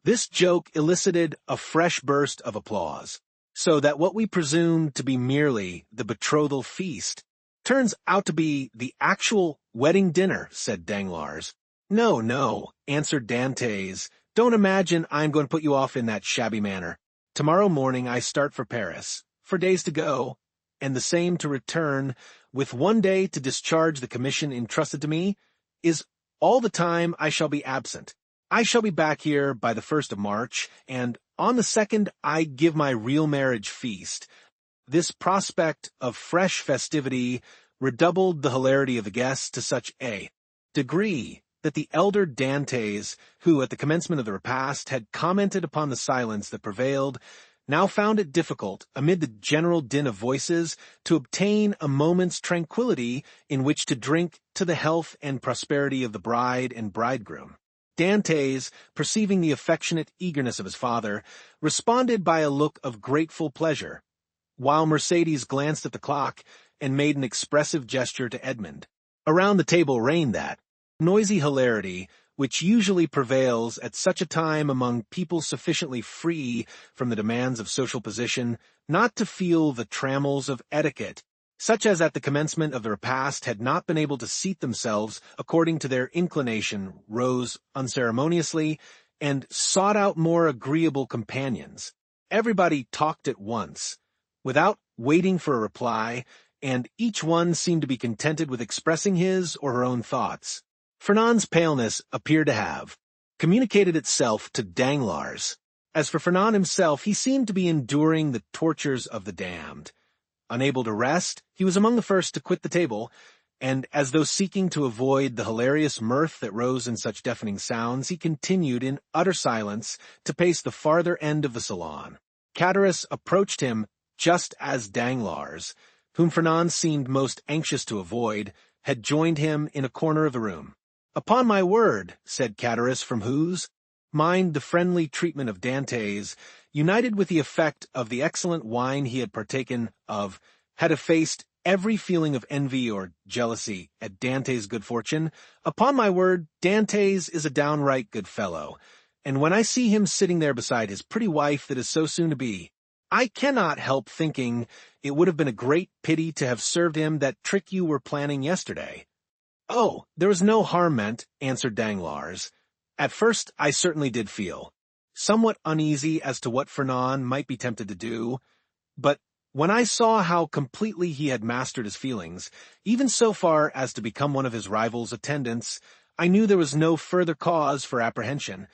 This joke elicited a fresh burst of applause, so that what we presumed to be merely the betrothal feast turns out to be the actual wedding dinner, said Danglars. "No, no," answered Dantès. "Don't imagine I'm going to put you off in that shabby manner. Tomorrow morning I start for Paris, 4 days to go, and the same to return, with 1 day to discharge the commission entrusted to me, is all the time I shall be absent. I shall be back here by the 1st of March, and on the 2nd I give my real marriage feast." This prospect of fresh festivity redoubled the hilarity of the guests to such a degree that the elder Dantès, who at the commencement of the repast had commented upon the silence that prevailed, now found it difficult, amid the general din of voices, to obtain a moment's tranquillity in which to drink to the health and prosperity of the bride and bridegroom. Dantès, perceiving the affectionate eagerness of his father, responded by a look of grateful pleasure, while Mercedes glanced at the clock and made an expressive gesture to Edmond. Around the table reigned that noisy hilarity which usually prevails at such a time among people sufficiently free from the demands of social position not to feel the trammels of etiquette, such as at the commencement of the repast had not been able to seat themselves according to their inclination, rose unceremoniously, and sought out more agreeable companions. Everybody talked at once, without waiting for a reply, and each one seemed to be contented with expressing his or her own thoughts. Fernand's paleness appeared to have communicated itself to Danglars. As for Fernand himself, he seemed to be enduring the tortures of the damned. Unable to rest, he was among the first to quit the table, and as though seeking to avoid the hilarious mirth that rose in such deafening sounds, he continued in utter silence to pace the farther end of the salon. Catullus approached him just as Danglars, whom Fernand seemed most anxious to avoid, had joined him in a corner of the room. "Upon my word," said Catullus, from whose mind the friendly treatment of Dantès, united with the effect of the excellent wine he had partaken of, had effaced every feeling of envy or jealousy at Dantès' good fortune, "upon my word, Dantès is a downright good fellow, and when I see him sitting there beside his pretty wife that is so soon to be, I cannot help thinking it would have been a great pity to have served him that trick you were planning yesterday." "Oh, there was no harm meant," answered Danglars. "At first I certainly did feel somewhat uneasy as to what Fernand might be tempted to do, but when I saw how completely he had mastered his feelings, even so far as to become one of his rival's attendants, I knew there was no further cause for apprehension."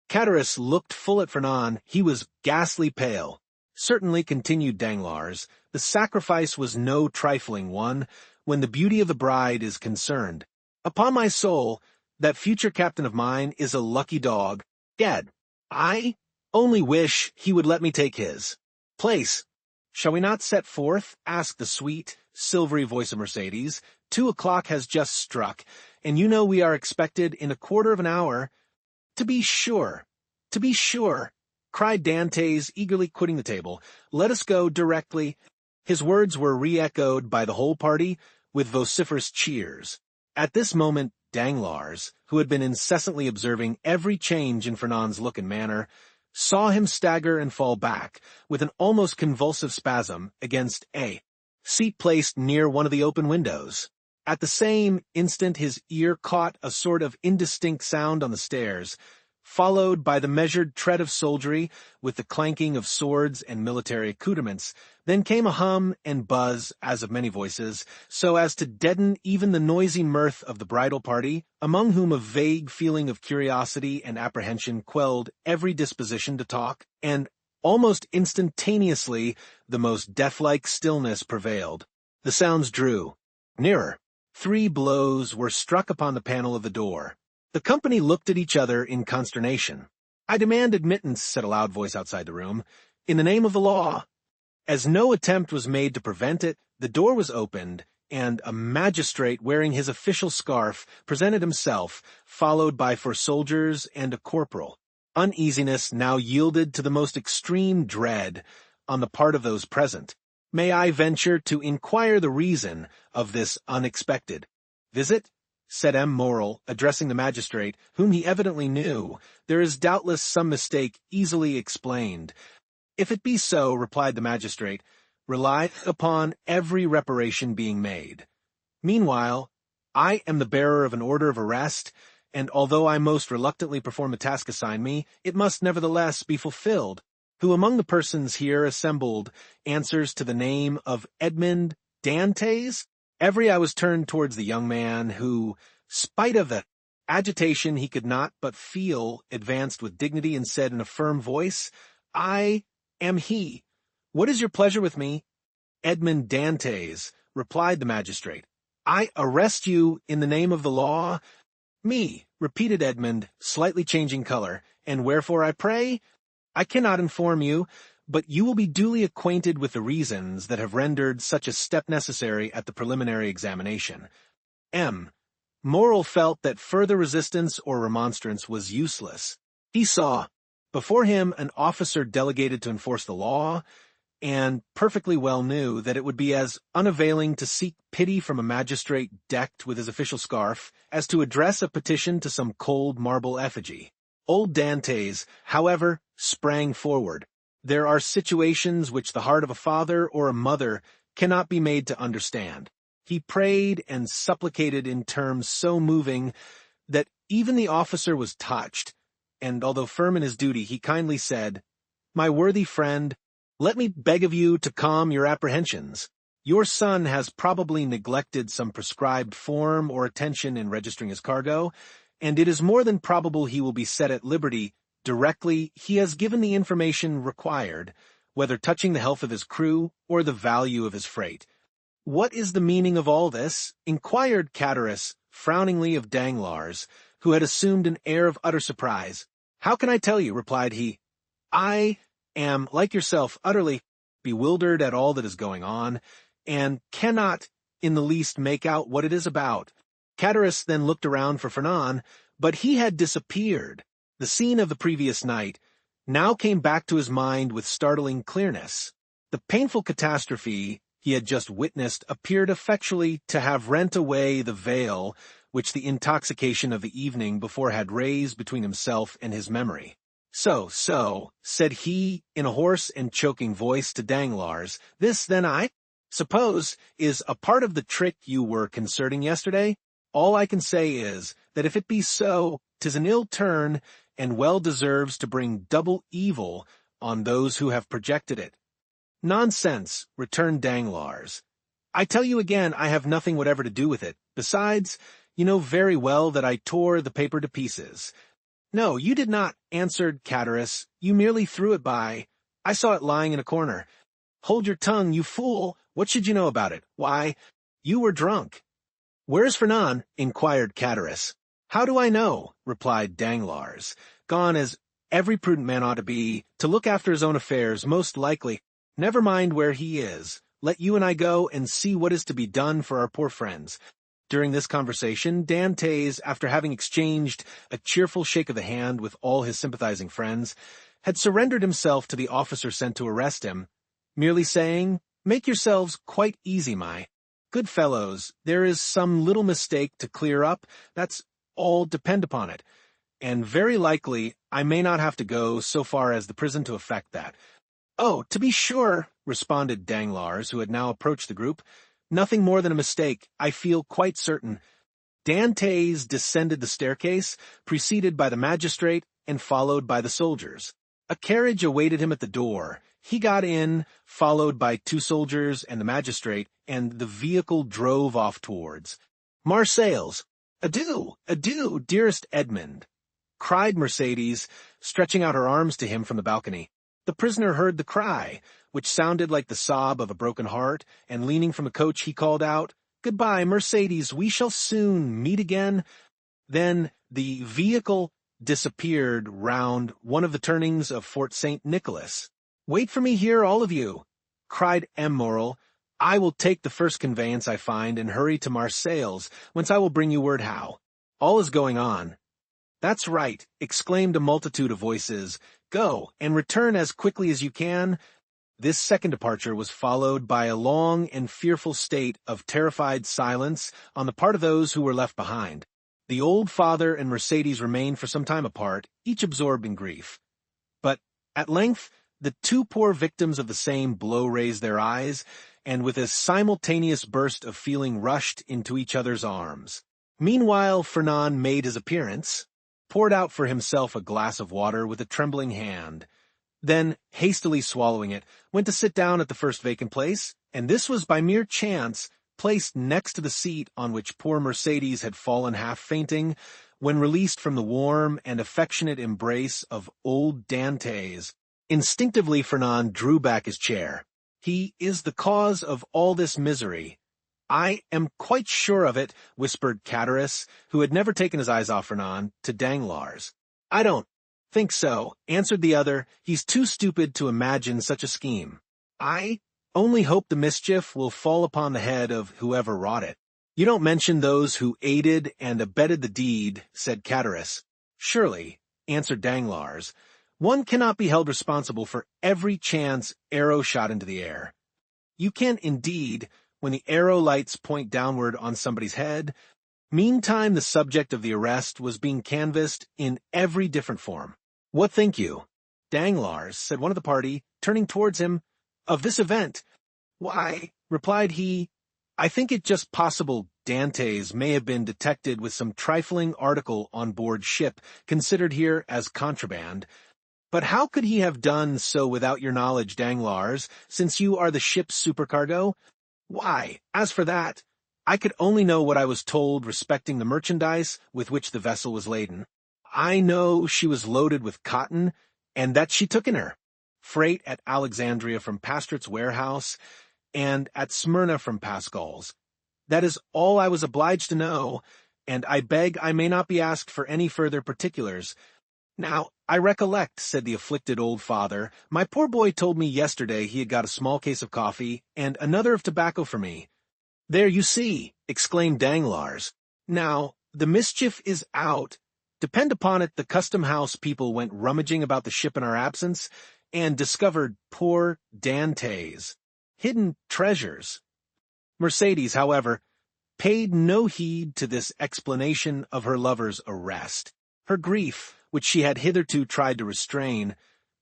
Catullus looked full at Fernand. He was ghastly pale. "Certainly," continued Danglars, "the sacrifice was no trifling one when the beauty of the bride is concerned. Upon my soul, that future captain of mine is a lucky dog. Gad, I only wish he would let me take his place." "Shall we not set forth?" asked the sweet, silvery voice of Mercedes. 2:00 has just struck, and you know we are expected in a quarter of an hour." To be sure, cried Dantès, eagerly quitting the table. "Let us go directly." His words were re-echoed by the whole party with vociferous cheers. At this moment Danglars, who had been incessantly observing every change in Fernand's look and manner, saw him stagger and fall back, with an almost convulsive spasm, against a seat placed near one of the open windows. At the same instant his ear caught a sort of indistinct sound on the stairs, followed by the measured tread of soldiery with the clanking of swords and military accoutrements. Then came a hum and buzz, as of many voices, so as to deaden even the noisy mirth of the bridal party, among whom a vague feeling of curiosity and apprehension quelled every disposition to talk, and almost instantaneously the most deathlike stillness prevailed. The sounds drew nearer. 3 blows were struck upon the panel of the door. The company looked at each other in consternation. "I demand admittance," said a loud voice outside the room, "in the name of the law." As no attempt was made to prevent it, the door was opened, and a magistrate wearing his official scarf presented himself, followed by 4 soldiers and a corporal. Uneasiness now yielded to the most extreme dread on the part of those present. "May I venture to inquire the reason of this unexpected visit?" said M. Morrel, addressing the magistrate, whom he evidently knew. "There is doubtless some mistake easily explained." "If it be so," replied the magistrate, "rely upon every reparation being made. Meanwhile, I am the bearer of an order of arrest, and although I most reluctantly perform the task assigned me, it must nevertheless be fulfilled. Who among the persons here assembled answers to the name of Edmond Dantès?" Every eye was turned towards the young man who, spite of the agitation he could not but feel, advanced with dignity and said in a firm voice, "I am he. What is your pleasure with me?" "Edmond Dantès," replied the magistrate. "I arrest you in the name of the law." "Me," repeated Edmond, slightly changing color, "and wherefore, I pray?" "I cannot inform you, but you will be duly acquainted with the reasons that have rendered such a step necessary at the preliminary examination." M. Morrel felt that further resistance or remonstrance was useless. He saw before him an officer delegated to enforce the law, and perfectly well knew that it would be as unavailing to seek pity from a magistrate decked with his official scarf as to address a petition to some cold marble effigy. Old Dantès, however, sprang forward. There are situations which the heart of a father or a mother cannot be made to understand. He prayed and supplicated in terms so moving that even the officer was touched, and although firm in his duty, he kindly said, "My worthy friend, let me beg of you to calm your apprehensions. Your son has probably neglected some prescribed form or attention in registering his cargo, and it is more than probable he will be set at liberty directly he has given the information required, whether touching the health of his crew or the value of his freight." "What is the meaning of all this?" inquired Chatteris frowningly of Danglars, who had assumed an air of utter surprise. "How can I tell you?" replied he. "I am, like yourself, utterly bewildered at all that is going on, and cannot in the least make out what it is about." Chatteris then looked around for Fernand, but he had disappeared. The scene of the previous night now came back to his mind with startling clearness. The painful catastrophe he had just witnessed appeared effectually to have rent away the veil which the intoxication of the evening before had raised between himself and his memory. So, said he in a hoarse and choking voice to Danglars, "this, then, I suppose, is a part of the trick you were concerting yesterday? All I can say is, that if it be so, 'tis an ill turn, and well deserves to bring double evil on those who have projected it." "Nonsense," returned Danglars. "I tell you again, I have nothing whatever to do with it. Besides, you know very well that I tore the paper to pieces." "No, you did not," answered Chatteris. "You merely threw it by. I saw it lying in a corner." "Hold your tongue, you fool! What should you know about it? Why, you were drunk." "Where is Fernand?" inquired Chatteris. "How do I know?" replied Danglars. "Gone, as every prudent man ought to be, to look after his own affairs, most likely. Never mind where he is. Let you and I go and see what is to be done for our poor friends." During this conversation, Dantès, after having exchanged a cheerful shake of the hand with all his sympathizing friends, had surrendered himself to the officer sent to arrest him, merely saying, "Make yourselves quite easy, my good fellows. There is some little mistake to clear up, that's all, depend upon it. and very likely I may not have to go so far as the prison to effect that. Oh, to be sure, responded Danglars, who had now approached the group. Nothing more than a mistake, I feel quite certain. Dantès descended the staircase, preceded by the magistrate and followed by the soldiers. A carriage awaited him at the door. He got in, followed by 2 soldiers and the magistrate, and the vehicle drove off towards Marseilles. Adieu, adieu, dearest Edmond, cried Mercédès, stretching out her arms to him from the balcony. The prisoner heard the cry, which sounded like the sob of a broken heart, and leaning from the coach he called out, "Goodbye, Mercédès, we shall soon meet again." Then the vehicle disappeared round one of the turnings of Fort St. Nicholas. "Wait for me here, all of you," cried M. Morrel. "I will take the first conveyance I find and hurry to Marseilles, whence I will bring you word how. All is going on." "That's right," exclaimed a multitude of voices. "Go, and return as quickly as you can." This second departure was followed by a long and fearful state of terrified silence on the part of those who were left behind. The old father and Mercédès remained for some time apart, each absorbed in grief. But at length the 2 poor victims of the same blow raised their eyes, and with a simultaneous burst of feeling rushed into each other's arms. Meanwhile Fernand made his appearance, poured out for himself a glass of water with a trembling hand, then, hastily swallowing it, went to sit down at the first vacant place, and this was by mere chance placed next to the seat on which poor Mercédès had fallen half fainting, when released from the warm and affectionate embrace of old Dantès. Instinctively Fernand drew back his chair. "He is the cause of all this misery. I am quite sure of it," whispered Cadaris, who had never taken his eyes off Fernand, to Danglars. "I don't think so," answered the other. "He's too stupid to imagine such a scheme. I only hope the mischief will fall upon the head of whoever wrought it." "You don't mention those who aided and abetted the deed," said Cadaris. "Surely," answered Danglars, "one cannot be held responsible for every chance arrow shot into the air. You can indeed, when the arrow lights point downward on somebody's head." Meantime the subject of the arrest was being canvassed in every different form. "What think you, Danglars," said one of the party, turning towards him, "of this event?" "Why," replied he, "I think it just possible Dantès may have been detected with some trifling article on board ship, considered here as contraband. But how could he have done so without your knowledge, Danglars, since you are the ship's supercargo? Why, as for that, I could only know what I was told respecting the merchandise with which the vessel was laden. I know she was loaded with cotton, and that she took in her freight at Alexandria from Pastrate's warehouse, and at Smyrna from Pascal's. That is all I was obliged to know, and I beg I may not be asked for any further particulars. Now, I recollect," said the afflicted old father, "my poor boy told me yesterday he had got a small case of coffee, and another of tobacco for me." "There you see," exclaimed Danglars. "Now, the mischief is out. Depend upon it the custom-house people went rummaging about the ship in our absence, and discovered poor Dantès' hidden treasures." Mercédès, however, paid no heed to this explanation of her lover's arrest. Her grief, which she had hitherto tried to restrain,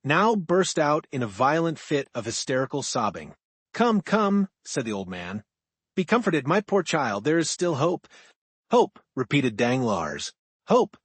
now burst out in a violent fit of hysterical sobbing. "Come, come," said the old man. "Be comforted, my poor child, there is still hope." "Hope," repeated Danglars. "Hope,"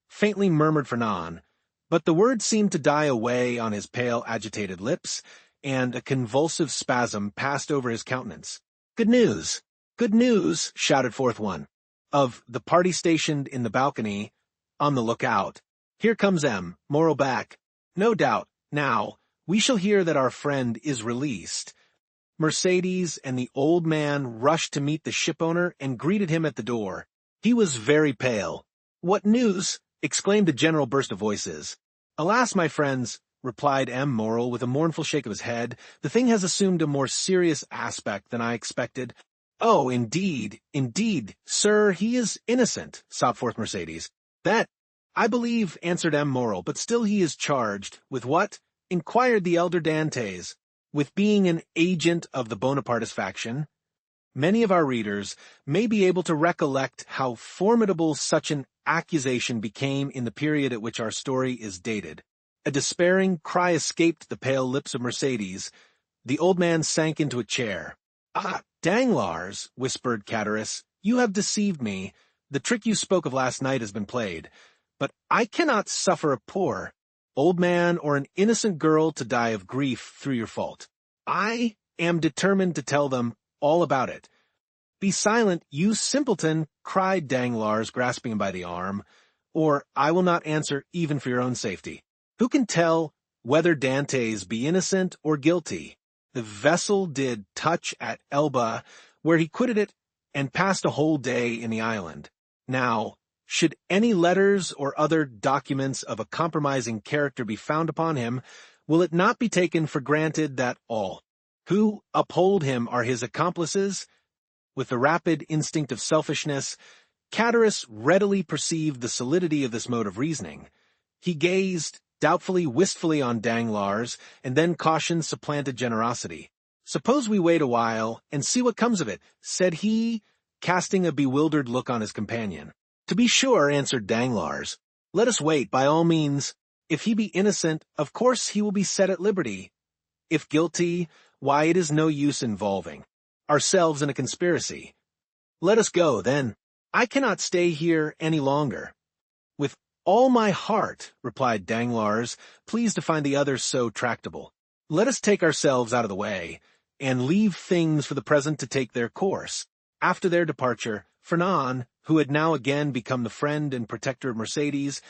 faintly murmured Fernand, but the word seemed to die away on his pale, agitated lips, and a convulsive spasm passed over his countenance. "Good news! Good news!" shouted forth one of the party stationed in the balcony, on the lookout. "Here comes M. Morrel back. No doubt, now, we shall hear that our friend is released." Mercédès and the old man rushed to meet the shipowner and greeted him at the door. He was very pale. "What news?" exclaimed a general burst of voices. "Alas, my friends," replied M. Morrel with a mournful shake of his head, "the thing has assumed a more serious aspect than I expected." "Oh, indeed, sir, he is innocent," sobbed forth Mercédès. "That, I believe," answered M. Morrel, "but still he is charged." "With what?" inquired the elder Dantès. "With being an agent of the Bonapartist faction." Many of our readers may be able to recollect how formidable such an accusation became in the period at which our story is dated. A despairing cry escaped the pale lips of Mercedes. The old man sank into a chair. "Ah, Danglars," whispered Cataris, "you have deceived me. The trick you spoke of last night has been played. But I cannot suffer a poor old man or an innocent girl to die of grief through your fault. I am determined to tell them all about it." "Be silent, you simpleton," cried Danglars, grasping him by the arm, "or I will not answer even for your own safety. Who can tell whether Dantès be innocent or guilty? The vessel did touch at Elba, where he quitted it and passed a whole day in the island. Now, should any letters or other documents of a compromising character be found upon him, will it not be taken for granted that all who uphold him are his accomplices?" With the rapid instinct of selfishness, Cataris readily perceived the solidity of this mode of reasoning. He gazed doubtfully, wistfully on Danglars, and then caution supplanted generosity. "Suppose we wait a while and see what comes of it," said he, casting a bewildered look on his companion. "To be sure," answered Danglars. "Let us wait, by all means. If he be innocent, of course he will be set at liberty. If guilty, why, it is no use involving ourselves in a conspiracy. Let us go, then. I cannot stay here any longer." "With all my heart," replied Danglars, pleased to find the others so tractable. "Let us take ourselves out of the way, and leave things for the present to take their course." After their departure, Fernand, who had now again become the friend and protector of Mercedes,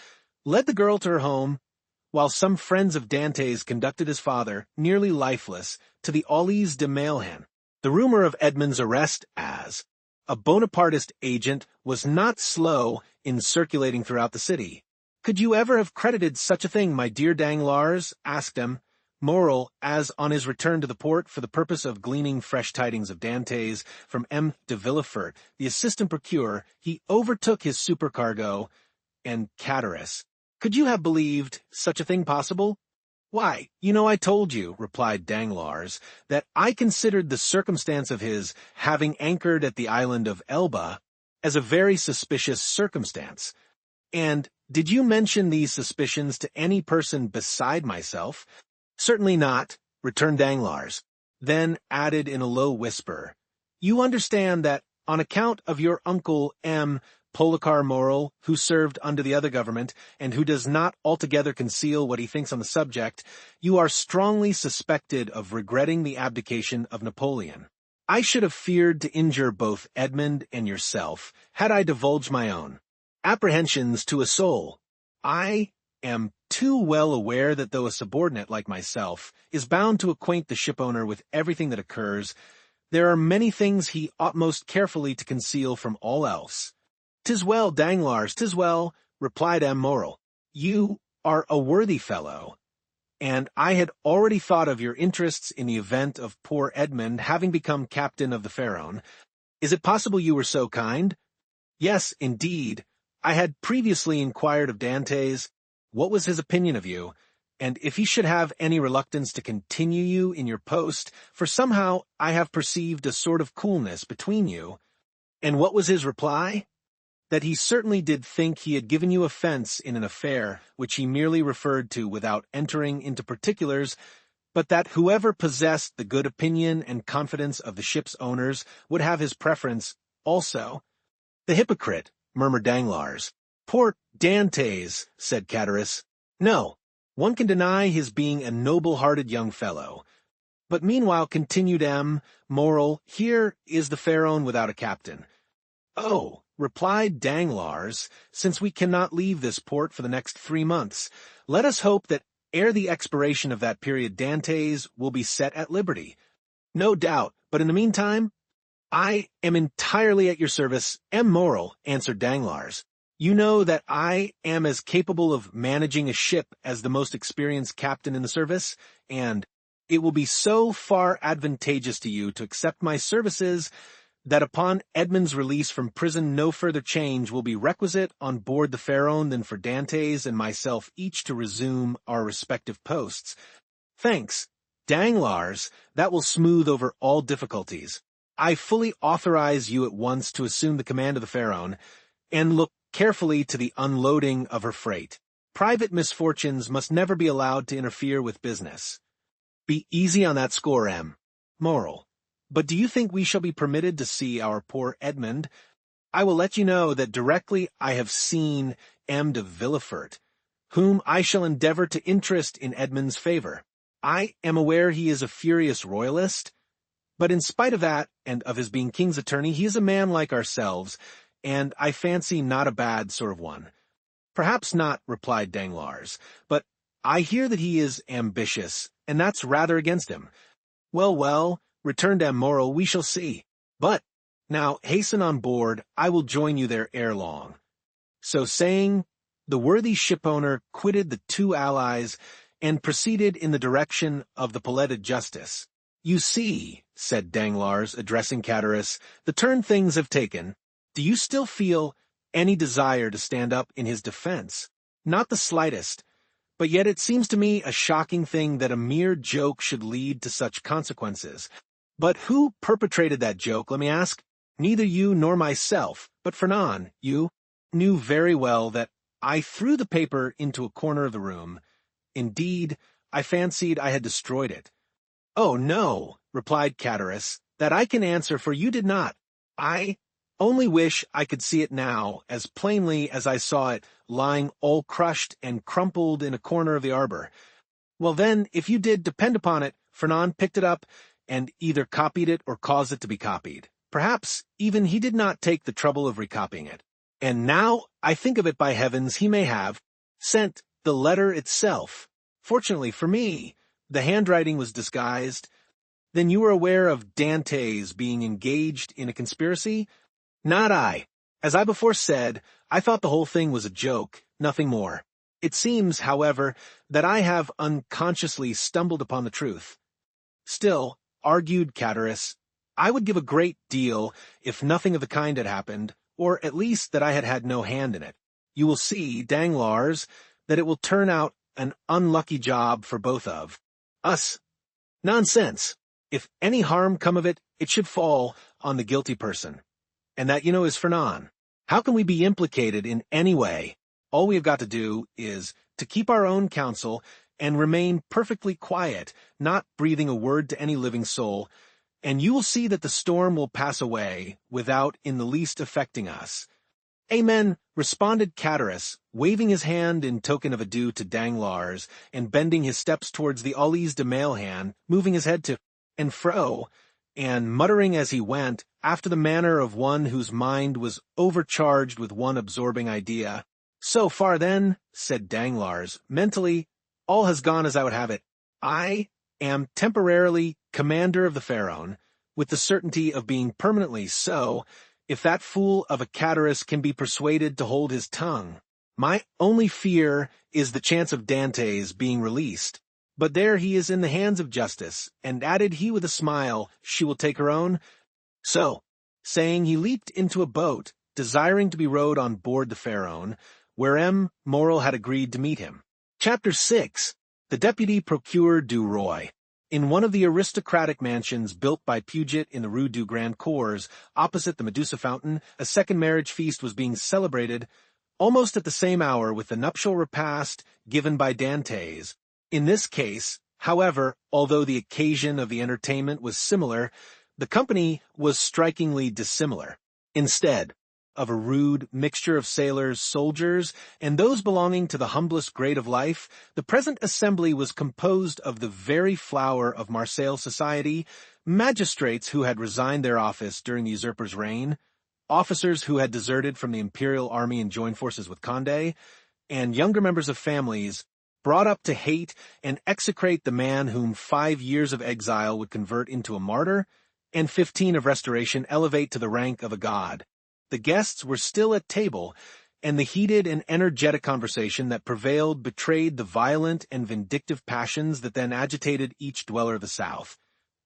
led the girl to her home, while some friends of Dantès conducted his father, nearly lifeless, to the Aulies de Mailhan. The rumor of Edmond's arrest as a Bonapartist agent was not slow in circulating throughout the city. "Could you ever have credited such a thing, my dear Danglars?" asked him. Morrel, as on his return to the port for the purpose of gleaning fresh tidings of Dantès from M. de Villefort, the assistant procureur, he overtook his supercargo and Cataris. "Could you have believed such a thing possible?" "Why, I told you," replied Danglars, "that I considered the circumstance of his having anchored at the island of Elba as a very suspicious circumstance." "And did you mention these suspicions to any person beside myself?" "Certainly not," returned Danglars. Then added in a low whisper, "You understand that, on account of your uncle M. Policar Morrel, who served under the other government, and who does not altogether conceal what he thinks on the subject, you are strongly suspected of regretting the abdication of Napoleon. I should have feared to injure both Edmond and yourself, had I divulged my own apprehensions to a soul. I am too well aware that though a subordinate like myself is bound to acquaint the shipowner with everything that occurs, there are many things he ought most carefully to conceal from all else." "'Tis well, Danglars, 'tis well," replied M. Morrel. "You are a worthy fellow, and I had already thought of your interests in the event of poor Edmond having become captain of the Pharaon. Is it possible you were so kind?" "Yes, indeed. I had previously inquired of Dantès what was his opinion of you, and if he should have any reluctance to continue you in your post, for somehow I have perceived a sort of coolness between you." "And what was his reply?" "That he certainly did think he had given you offense in an affair which he merely referred to without entering into particulars, but that whoever possessed the good opinion and confidence of the ship's owners would have his preference also." "The hypocrite," murmured Danglars. "Poor Dantès," said Cataris. "No, one can deny his being a noble-hearted young fellow. But meanwhile," continued M. Morrel, "here is the Pharaon without a captain." "Oh," replied Danglars, "since we cannot leave this port for the next 3 months, let us hope that ere the expiration of that period Dantès will be set at liberty." "No doubt, but in the meantime—" "I am entirely at your service, M. Morrel," answered Danglars. "You know that I am as capable of managing a ship as the most experienced captain in the service, and it will be so far advantageous to you to accept my services that upon Edmond's release from prison no further change will be requisite on board the Pharaon than for Dantès and myself each to resume our respective posts." "Thanks, Danglars, that will smooth over all difficulties. I fully authorize you at once to assume the command of the Pharaon, and look carefully to the unloading of her freight. Private misfortunes must never be allowed to interfere with business. Be easy on that score, M. Moral. But do you think we shall be permitted to see our poor Edmond? I will let you know that directly I have seen M. de Villefort, whom I shall endeavor to interest in Edmond's favor. I am aware he is a furious royalist, but in spite of that, and of his being king's attorney, he is a man like ourselves, and I fancy not a bad sort of one. Perhaps not, replied Danglars, but I hear that he is ambitious, and that's rather against him. Well, well, returned M. Morrel, we shall see. But, now, hasten on board, I will join you there ere long. So saying, the worthy shipowner quitted the two allies and proceeded in the direction of the Palais de Justice. You see, said Danglars, addressing Chatteris, the turn things have taken. Do you still feel any desire to stand up in his defense? Not the slightest. But yet it seems to me a shocking thing that a mere joke should lead to such consequences. But who perpetrated that joke, let me ask? Neither you nor myself, but Fernand, you, knew very well that I threw the paper into a corner of the room. Indeed, I fancied I had destroyed it. Oh, no, replied Chatteris, that I can answer, for you did not. I only wish I could see it now, as plainly as I saw it, lying all crushed and crumpled in a corner of the arbor. Well then, if you did, depend upon it, Fernand picked it up, and either copied it or caused it to be copied. Perhaps even he did not take the trouble of recopying it. And now, I think of it, by heavens, he may have sent the letter itself. Fortunately for me, the handwriting was disguised. Then you were aware of Dantès being engaged in a conspiracy? Not I. As I before said, I thought the whole thing was a joke, nothing more. It seems, however, that I have unconsciously stumbled upon the truth. Still, argued Chatteris, I would give a great deal if nothing of the kind had happened, or at least that I had had no hand in it. You will see, Danglars, that it will turn out an unlucky job for both of us. Nonsense. If any harm come of it, it should fall on the guilty person. And that, is Fernand. How can we be implicated in any way? All we have got to do is to keep our own counsel and remain perfectly quiet, not breathing a word to any living soul, and you will see that the storm will pass away without in the least affecting us. Amen, responded Chatteris, waving his hand in token of adieu to Danglars, and bending his steps towards the Allies de Mailhan, moving his head to and fro, and muttering as he went, after the manner of one whose mind was overcharged with one absorbing idea. So far then, said Danglars, mentally, all has gone as I would have it. I am temporarily commander of the Pharaon, with the certainty of being permanently so, if that fool of a Chatteris can be persuaded to hold his tongue. My only fear is the chance of Dantès being released. But there he is in the hands of justice, and added he with a smile, she will take her own. So, saying, he leaped into a boat, desiring to be rowed on board the Pharaon, where M. Morrel had agreed to meet him. Chapter 6. The Deputy Procureur du Roi. In one of the aristocratic mansions built by Puget in the Rue du Grand Cours, opposite the Medusa Fountain, a second marriage feast was being celebrated, almost at the same hour with the nuptial repast given by Dantès. In this case, however, although the occasion of the entertainment was similar, the company was strikingly dissimilar. Instead of a rude mixture of sailors, soldiers, and those belonging to the humblest grade of life, the present assembly was composed of the very flower of Marseille society, magistrates who had resigned their office during the usurper's reign, officers who had deserted from the imperial army and joined forces with Condé, and younger members of families brought up to hate and execrate the man whom 5 years of exile would convert into a martyr, and 15 of restoration elevate to the rank of a god. The guests were still at table, and the heated and energetic conversation that prevailed betrayed the violent and vindictive passions that then agitated each dweller of the South,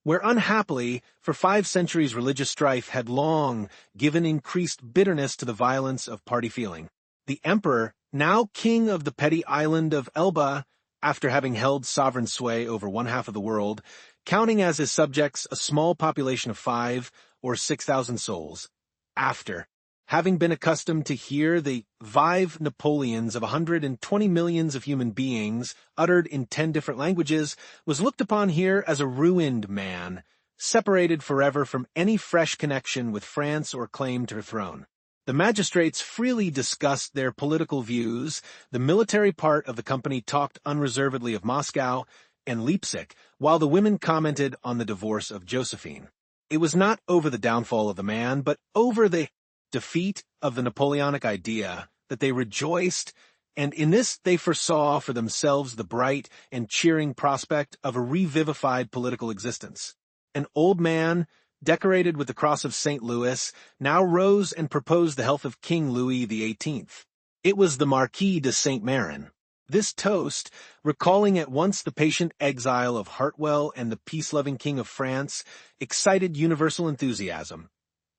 where unhappily, for 5 centuries religious strife had long given increased bitterness to the violence of party feeling. The emperor, now king of the petty island of Elba, after having held sovereign sway over 1/2 of the world, counting as his subjects a small population of 5 or 6,000 souls. After having been accustomed to hear the vive Napoleons of 120 millions of human beings uttered in 10 different languages, was looked upon here as a ruined man, separated forever from any fresh connection with France or claim to her throne. The magistrates freely discussed their political views, the military part of the company talked unreservedly of Moscow and Leipzig, while the women commented on the divorce of Josephine. It was not over the downfall of the man, but over the defeat of the Napoleonic idea that they rejoiced, and in this they foresaw for themselves the bright and cheering prospect of a revivified political existence. An old man, decorated with the Cross of St. Louis, now rose and proposed the health of King Louis XVIII. It was the Marquis de Saint-Méran. This toast, recalling at once the patient exile of Hartwell and the peace-loving King of France, excited universal enthusiasm.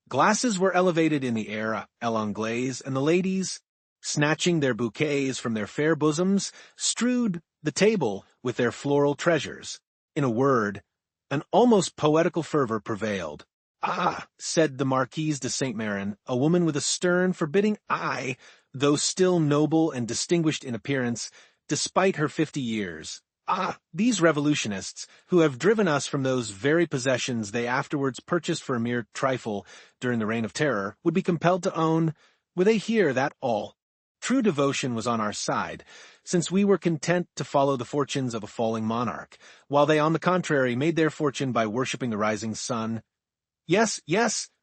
Glasses were elevated in the air à l'anglaise, and the ladies, snatching their bouquets from their fair bosoms, strewed the table with their floral treasures. In a word, an almost poetical fervor prevailed. "Ah," said the Marquise de Saint-Méran, a woman with a stern, forbidding eye, though still noble and distinguished in appearance, despite her 50 years. "Ah, these revolutionists, who have driven us from those very possessions they afterwards purchased for a mere trifle during the Reign of Terror, would be compelled to own, were they here, that all true devotion was on our side, since we were content to follow the fortunes of a falling monarch, while they on the contrary made their fortune by worshipping the rising sun. Yes,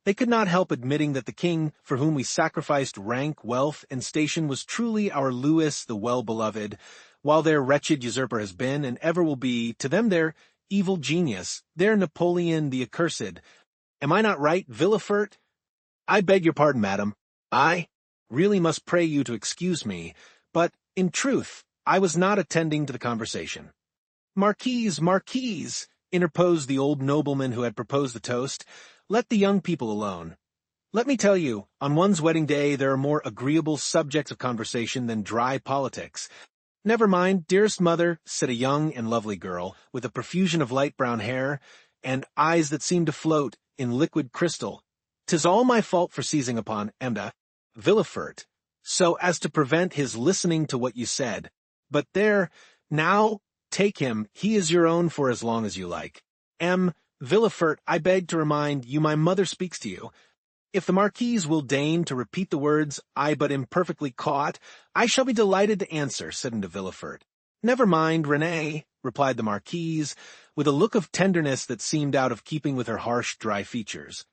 they could not help admitting that the king for whom we sacrificed rank, wealth, and station was truly our Louis the well-beloved, while their wretched usurper has been, and ever will be, to them their evil genius, their Napoleon the accursed. Am I not right, Villefort?" "I beg your pardon, madam. I really must pray you to excuse me, but, in truth, I was not attending to the conversation." Marquise," interposed the old nobleman who had proposed the toast, "let the young people alone. Let me tell you, on one's wedding day there are more agreeable subjects of conversation than dry politics." "Never mind, dearest mother," said a young and lovely girl, with a profusion of light brown hair, and eyes that seemed to float in liquid crystal. "'Tis all my fault for seizing upon Emda Villefort, so as to prevent his listening to what you said. But there, now, take him, he is your own for as long as you like. Villefort, I beg to remind you my mother speaks to you. If the Marquise will deign to repeat the words I but imperfectly caught, I shall be delighted to answer," said Villefort. "Never mind, Renée," replied the Marquise, with a look of tenderness that seemed out of keeping with her harsh, dry features.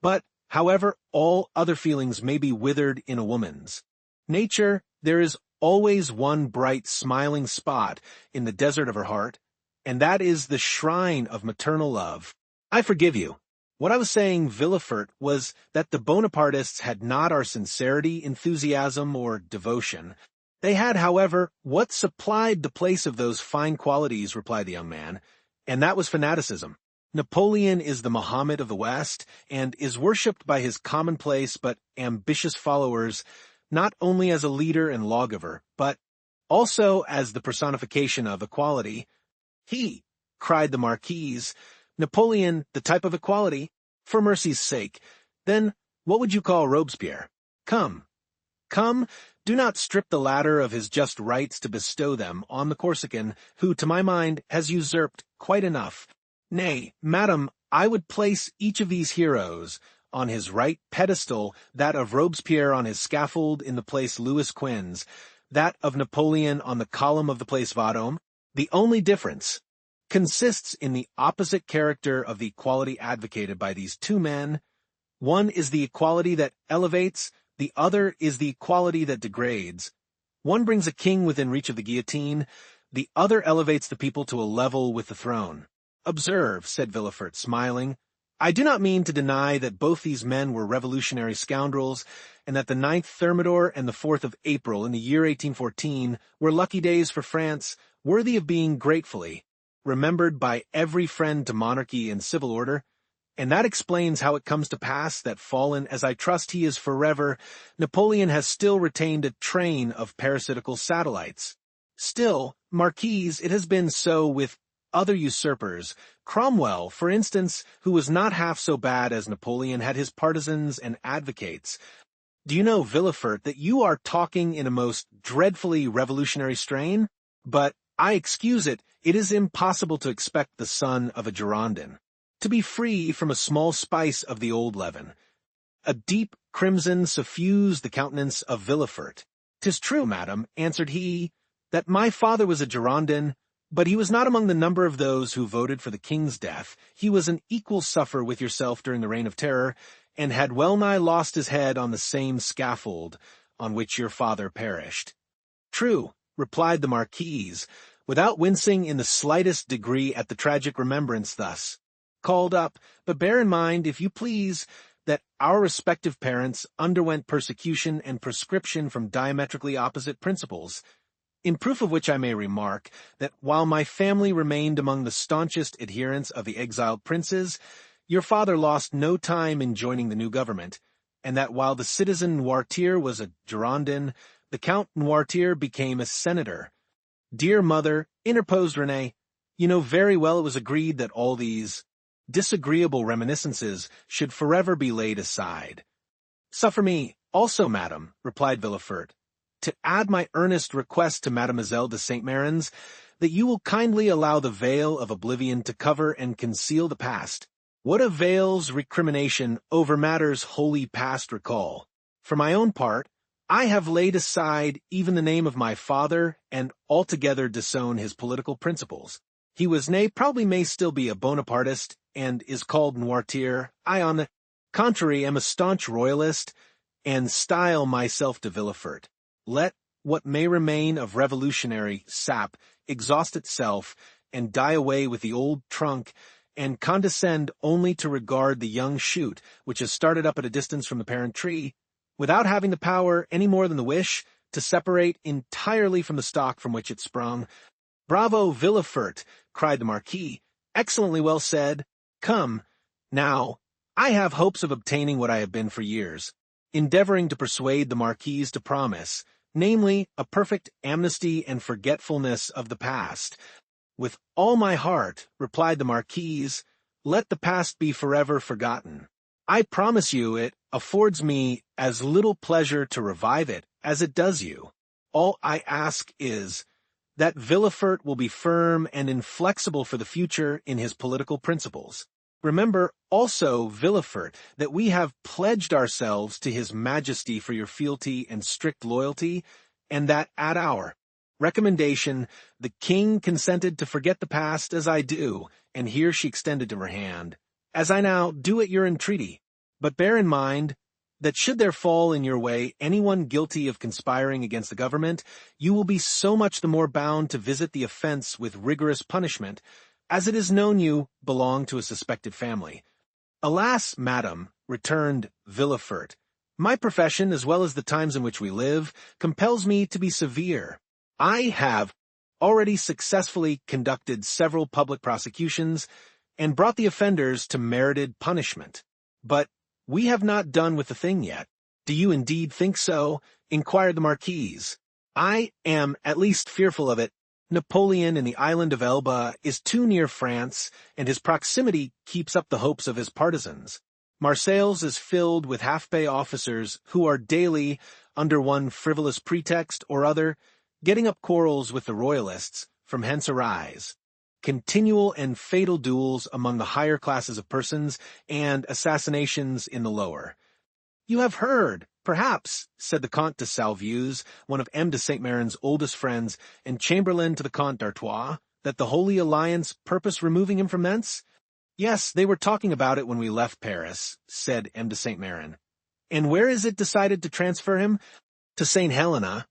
"But, however all other feelings may be withered in a woman's nature, there is always one bright, smiling spot in the desert of her heart, and that is the shrine of maternal love. I forgive you. What I was saying, Villefort, was that the Bonapartists had not our sincerity, enthusiasm, or devotion. They had, however, what supplied the place of those fine qualities," replied the young man, "and that was fanaticism. Napoleon is the Mohammed of the West, and is worshipped by his commonplace but ambitious followers, not only as a leader and lawgiver, but also as the personification of equality." "He," cried the Marquise, "Napoleon, the type of equality? For mercy's sake, then what would you call Robespierre? Come, do not strip the latter of his just rights to bestow them on the Corsican, who, to my mind, has usurped quite enough. Nay, madam, I would place each of these heroes on his right pedestal, that of Robespierre on his scaffold in the place Louis Quinze, that of Napoleon on the column of the place Vendôme. The only difference consists in the opposite character of the equality advocated by these two men. One is the equality that elevates, the other is the equality that degrades. One brings a king within reach of the guillotine, the other elevates the people to a level with the throne. Observe," said Villefort, smiling, "I do not mean to deny that both these men were revolutionary scoundrels, and that the 9th Thermidor and the 4th of April in the year 1814 were lucky days for France, worthy of being gratefully remembered by every friend to monarchy and civil order, and that explains how it comes to pass that, fallen as I trust he is forever, Napoleon has still retained a train of parasitical satellites. Still, Marquise, it has been so with other usurpers. Cromwell, for instance, who was not half so bad as Napoleon, had his partisans and advocates. Do you know, Villefort, that you are talking in a most dreadfully revolutionary strain? But I excuse it, it is impossible to expect the son of a Girondin to be free from a small spice of the old leaven. A deep crimson suffused the countenance of Villefort. "'Tis true, madam," answered he, "that my father was a Girondin, but he was not among the number of those who voted for the king's death. He was an equal sufferer with yourself during the Reign of Terror, and had well-nigh lost his head on the same scaffold on which your father perished." "True," replied the Marquise, without wincing in the slightest degree at the tragic remembrance thus called up, "but bear in mind, if you please, that our respective parents underwent persecution and proscription from diametrically opposite principles, in proof of which I may remark that while my family remained among the staunchest adherents of the exiled princes, your father lost no time in joining the new government, and that while the citizen Noirtier was a Girondin, the Count Noirtier became a senator." "Dear mother," interposed René, "you know very well it was agreed that all these disagreeable reminiscences should forever be laid aside." "Suffer me, also, madam," replied Villefort, "to add my earnest request to Mademoiselle de Saint Méran's that you will kindly allow the veil of oblivion to cover and conceal the past. What avails recrimination over matters wholly past recall? For my own part, I have laid aside even the name of my father and altogether disown his political principles. He was, nay, probably may still be a Bonapartist, and is called Noirtier. I, on the contrary, am a staunch royalist, and style myself de Villefort. Let what may remain of revolutionary sap exhaust itself, and die away with the old trunk, and condescend only to regard the young shoot, which has started up at a distance from the parent tree, without having the power, any more than the wish, to separate entirely from the stock from which it sprung." "Bravo, Villefort!" cried the Marquis. "Excellently well said. Come, now, I have hopes of obtaining what I have been for years, endeavoring to persuade the Marquise to promise, namely, a perfect amnesty and forgetfulness of the past." "With all my heart," replied the Marquise. "Let the past be forever forgotten. I promise you it affords me as little pleasure to revive it as it does you. All I ask is that Villefort will be firm and inflexible for the future in his political principles. Remember also, Villefort, that we have pledged ourselves to his Majesty for your fealty and strict loyalty, and that at our recommendation the king consented to forget the past as I do," and here she extended to her hand, "as I now do at your entreaty. But bear in mind that should there fall in your way anyone guilty of conspiring against the government, you will be so much the more bound to visit the offense with rigorous punishment, as it is known you belong to a suspected family." "Alas, madam," returned Villefort, "my profession, as well as the times in which we live, compels me to be severe. I have already successfully conducted several public prosecutions, and brought the offenders to merited punishment. But we have not done with the thing yet." "Do you indeed think so?" inquired the Marquise. "I am at least fearful of it. Napoleon in the island of Elba is too near France, and his proximity keeps up the hopes of his partisans. Marseilles is filled with half-pay officers who are daily, under one frivolous pretext or other, getting up quarrels with the royalists, from hence arise continual and fatal duels among the higher classes of persons, and assassinations in the lower." "You have heard, perhaps," said the Comte de Salvieux, one of M. de Saint Méran's oldest friends, and chamberlain to the Comte d'Artois, "that the Holy Alliance purpose removing him from thence?" "Yes, they were talking about it when we left Paris," said M. de Saint Méran. "And where is it decided to transfer him?" "To St. Helena."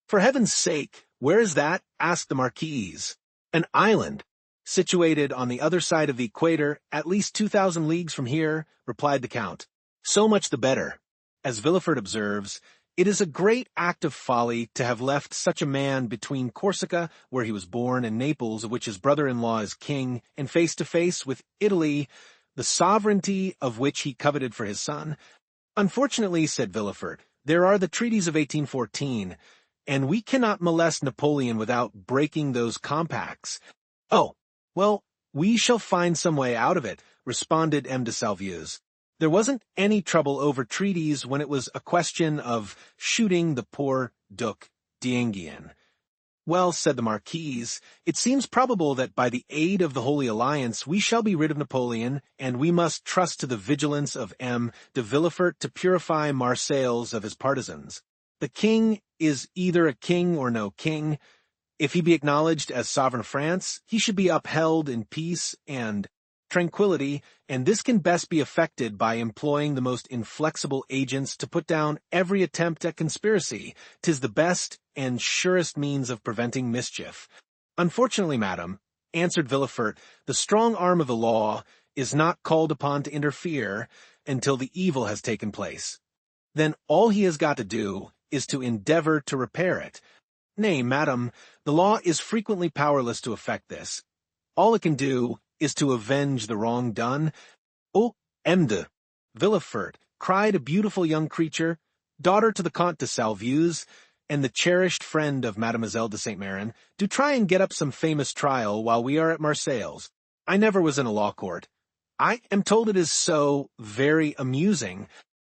"For heaven's sake, where is that?" asked the Marquise. "An island, situated on the other side of the equator, at least 2,000 leagues from here," replied the Count. "So much the better. As Villefort observes, it is a great act of folly to have left such a man between Corsica, where he was born, and Naples, of which his brother-in-law is king, and face to face with Italy, the sovereignty of which he coveted for his son. Unfortunately," said Villefort, "there are the treaties of 1814, and we cannot molest Napoleon without breaking those compacts." "Oh, well, we shall find some way out of it," responded M. de Salvieux. There wasn't any trouble over treaties when it was a question of shooting the poor Duc d'Enghien. Well, said the Marquise, it seems probable that by the aid of the Holy Alliance we shall be rid of Napoleon, and we must trust to the vigilance of M. de Villefort to purify Marseilles of his partisans. The king is either a king or no king. If he be acknowledged as sovereign of France, he should be upheld in peace and tranquility, and this can best be effected by employing the most inflexible agents to put down every attempt at conspiracy. 'Tis the best and surest means of preventing mischief. Unfortunately, madam, answered Villefort, the strong arm of the law is not called upon to interfere until the evil has taken place. Then all he has got to do is to endeavor to repair it. Nay, madam, the law is frequently powerless to effect this. All it can do is to avenge the wrong done. Oh, M. de Villefort, cried a beautiful young creature, daughter to the Comte de Salvieux, and the cherished friend of Mademoiselle de Saint-Méran, do try and get up some famous trial while we are at Marseilles. I never was in a law court. I am told it is so very amusing.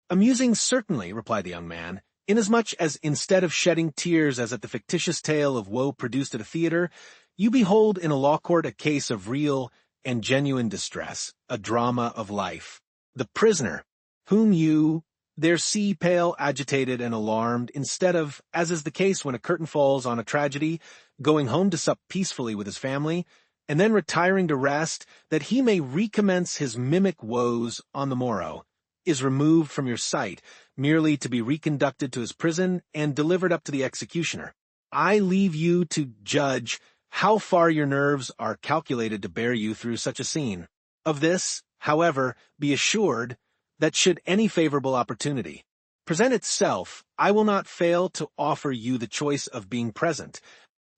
Amusing, certainly, replied the young man, inasmuch as instead of shedding tears as at the fictitious tale of woe produced at a theatre, you behold in a law court a case of real and genuine distress, a drama of life. The prisoner, whom you there see pale, agitated, and alarmed, instead of, as is the case when a curtain falls on a tragedy, going home to sup peacefully with his family, and then retiring to rest, that he may recommence his mimic woes on the morrow, is removed from your sight, merely to be reconducted to his prison and delivered up to the executioner. I leave you to judge how far your nerves are calculated to bear you through such a scene. Of this, however, be assured that should any favorable opportunity present itself, I will not fail to offer you the choice of being present.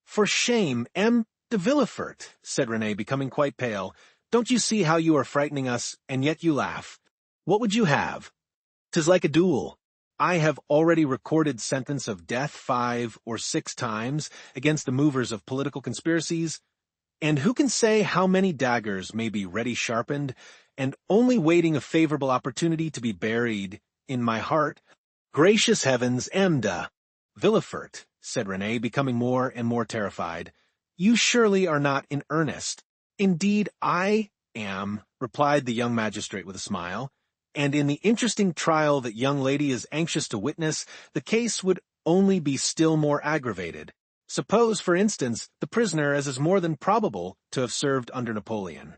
For shame, M. de Villefort, said Renée, becoming quite pale. Don't you see how you are frightening us, and yet you laugh? What would you have? 'Tis like a duel. I have already recorded sentence of death 5 or 6 times against the movers of political conspiracies, and who can say how many daggers may be ready sharpened, and only waiting a favorable opportunity to be buried in my heart? Gracious heavens, M. de Villefort, said Renée, becoming more and more terrified, you surely are not in earnest. Indeed, I am, replied the young magistrate with a smile, and in the interesting trial that young lady is anxious to witness, the case would only be still more aggravated. Suppose, for instance, the prisoner, as is more than probable, to have served under Napoleon.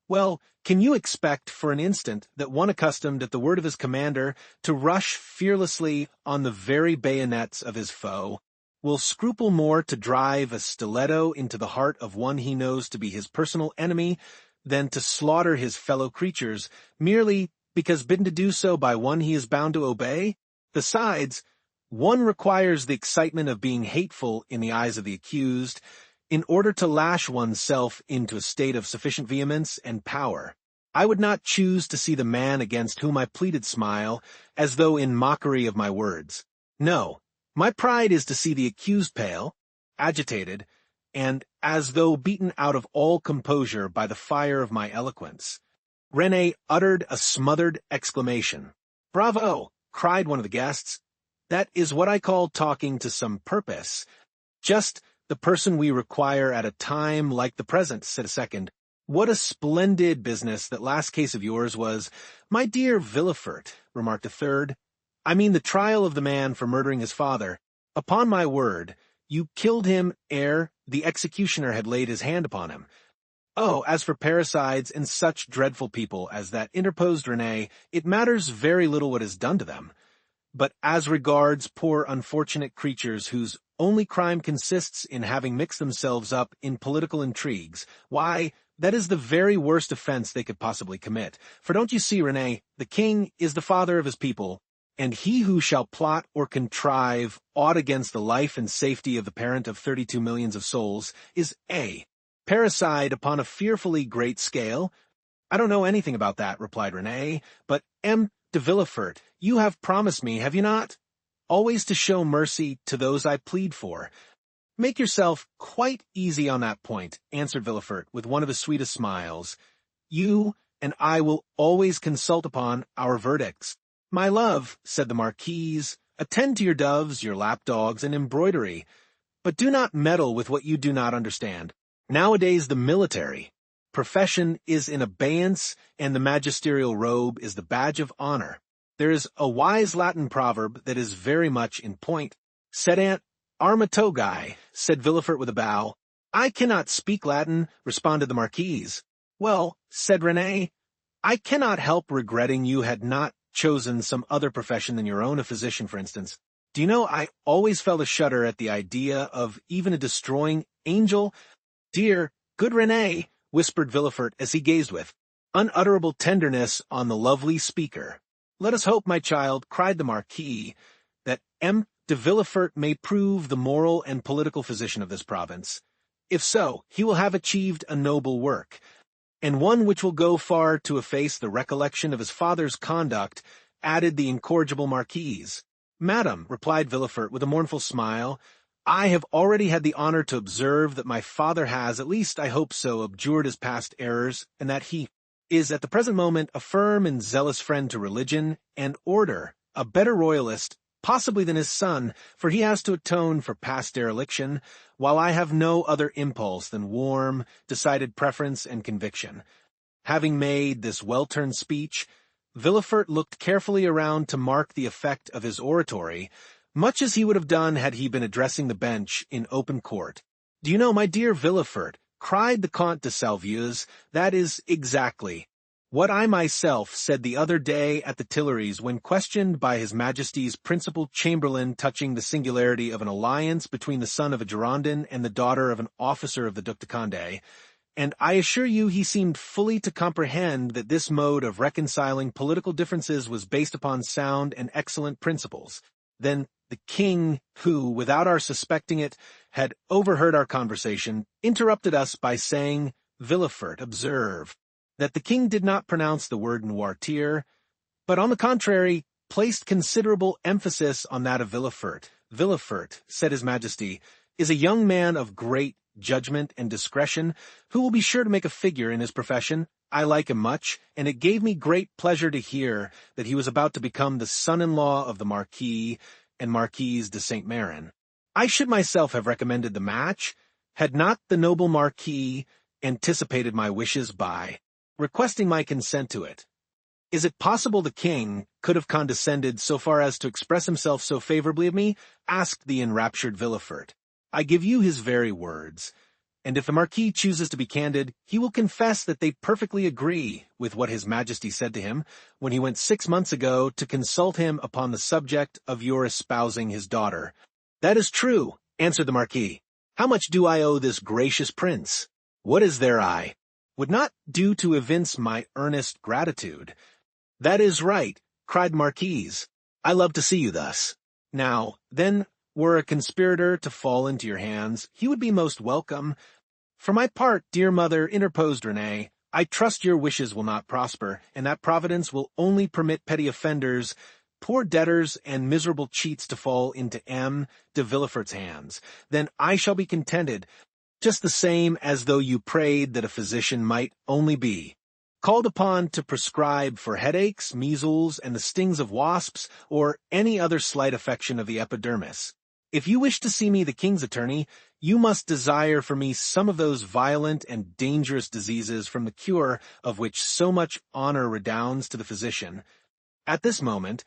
Well, can you expect for an instant that one accustomed at the word of his commander to rush fearlessly on the very bayonets of his foe will scruple more to drive a stiletto into the heart of one he knows to be his personal enemy than to slaughter his fellow creatures merely because bidden to do so by one he is bound to obey? Besides, one requires the excitement of being hateful in the eyes of the accused in order to lash oneself into a state of sufficient vehemence and power. I would not choose to see the man against whom I pleaded smile, as though in mockery of my words. No, my pride is to see the accused pale, agitated, and as though beaten out of all composure by the fire of my eloquence. Renée uttered a smothered exclamation. Bravo! Cried one of the guests. That is what I call talking to some purpose. Just the person we require at a time like the present, said a second. What a splendid business that last case of yours was. My dear Villefort, remarked a third. I mean the trial of the man for murdering his father. Upon my word, you killed him ere the executioner had laid his hand upon him. Oh, as for parricides and such dreadful people as that, interposed Renée, it matters very little what is done to them. But as regards poor unfortunate creatures whose only crime consists in having mixed themselves up in political intrigues, why, that is the very worst offense they could possibly commit. For don't you see, Renée, the king is the father of his people, and he who shall plot or contrive aught against the life and safety of the parent of 32 millions of souls is a parricide upon a fearfully great scale. I don't know anything about that, replied Renée, but M. de Villefort, you have promised me, have you not? Always to show mercy to those I plead for. Make yourself quite easy on that point, answered Villefort with one of his sweetest smiles. You and I will always consult upon our verdicts. My love, said the Marquise, attend to your doves, your lapdogs, and embroidery, but do not meddle with what you do not understand. Nowadays the military profession is in abeyance, and the magisterial robe is the badge of honor. There is a wise Latin proverb that is very much in point. Sedant arma togae, said Villefort with a bow. I cannot speak Latin, responded the Marquise. Well, said René, I cannot help regretting you had not chosen some other profession than your own, a physician, for instance. Do you know, I always felt a shudder at the idea of even a destroying angel. Dear, good René, whispered Villefort as he gazed with unutterable tenderness on the lovely speaker. Let us hope, my child, cried the Marquis, that M. de Villefort may prove the moral and political physician of this province. If so, he will have achieved a noble work, and one which will go far to efface the recollection of his father's conduct, added the incorrigible Marquise. Madam, replied Villefort with a mournful smile, I have already had the honor to observe that my father has, at least I hope so, abjured his past errors, and that he is at the present moment a firm and zealous friend to religion and order, a better royalist, possibly than his son, for he has to atone for past dereliction, while I have no other impulse than warm, decided preference and conviction. Having made this well-turned speech, Villefort looked carefully around to mark the effect of his oratory, much as he would have done had he been addressing the bench in open court. Do you know, my dear Villefort, cried the Comte de Salvieux, that is exactly what I myself said the other day at the Tuileries when questioned by His Majesty's principal chamberlain touching the singularity of an alliance between the son of a Girondin and the daughter of an officer of the Duc de Condé, and I assure you he seemed fully to comprehend that this mode of reconciling political differences was based upon sound and excellent principles. Then the king, who, without our suspecting it, had overheard our conversation, interrupted us by saying, Villefort, observe, that the king did not pronounce the word Noirtier, but on the contrary, placed considerable emphasis on that of Villefort. Villefort, said His Majesty, is a young man of great judgment and discretion, who will be sure to make a figure in his profession. I like him much, and it gave me great pleasure to hear that he was about to become the son-in-law of the Marquis and Marquise de Saint-Méran. I should myself have recommended the match, had not the noble Marquis anticipated my wishes by requesting my consent to it. Is it possible the king could have condescended so far as to express himself so favorably of me? Asked the enraptured Villefort. I give you his very words, and if the Marquis chooses to be candid, he will confess that they perfectly agree with what His Majesty said to him when he went 6 months ago to consult him upon the subject of your espousing his daughter. That is true, answered the Marquis. How much do I owe this gracious prince? What is there I would not do to evince my earnest gratitude? That is right, cried the Marquise. I love to see you thus. Now, then, were a conspirator to fall into your hands, he would be most welcome. For my part, dear mother, interposed René, I trust your wishes will not prosper, and that Providence will only permit petty offenders, poor debtors, and miserable cheats to fall into M. de Villefort's hands. Then I shall be contented, just the same as though you prayed that a physician might only be called upon to prescribe for headaches, measles, and the stings of wasps, or any other slight affection of the epidermis. If you wish to see me the king's attorney, you must desire for me some of those violent and dangerous diseases from the cure of which so much honor redounds to the physician. At this moment,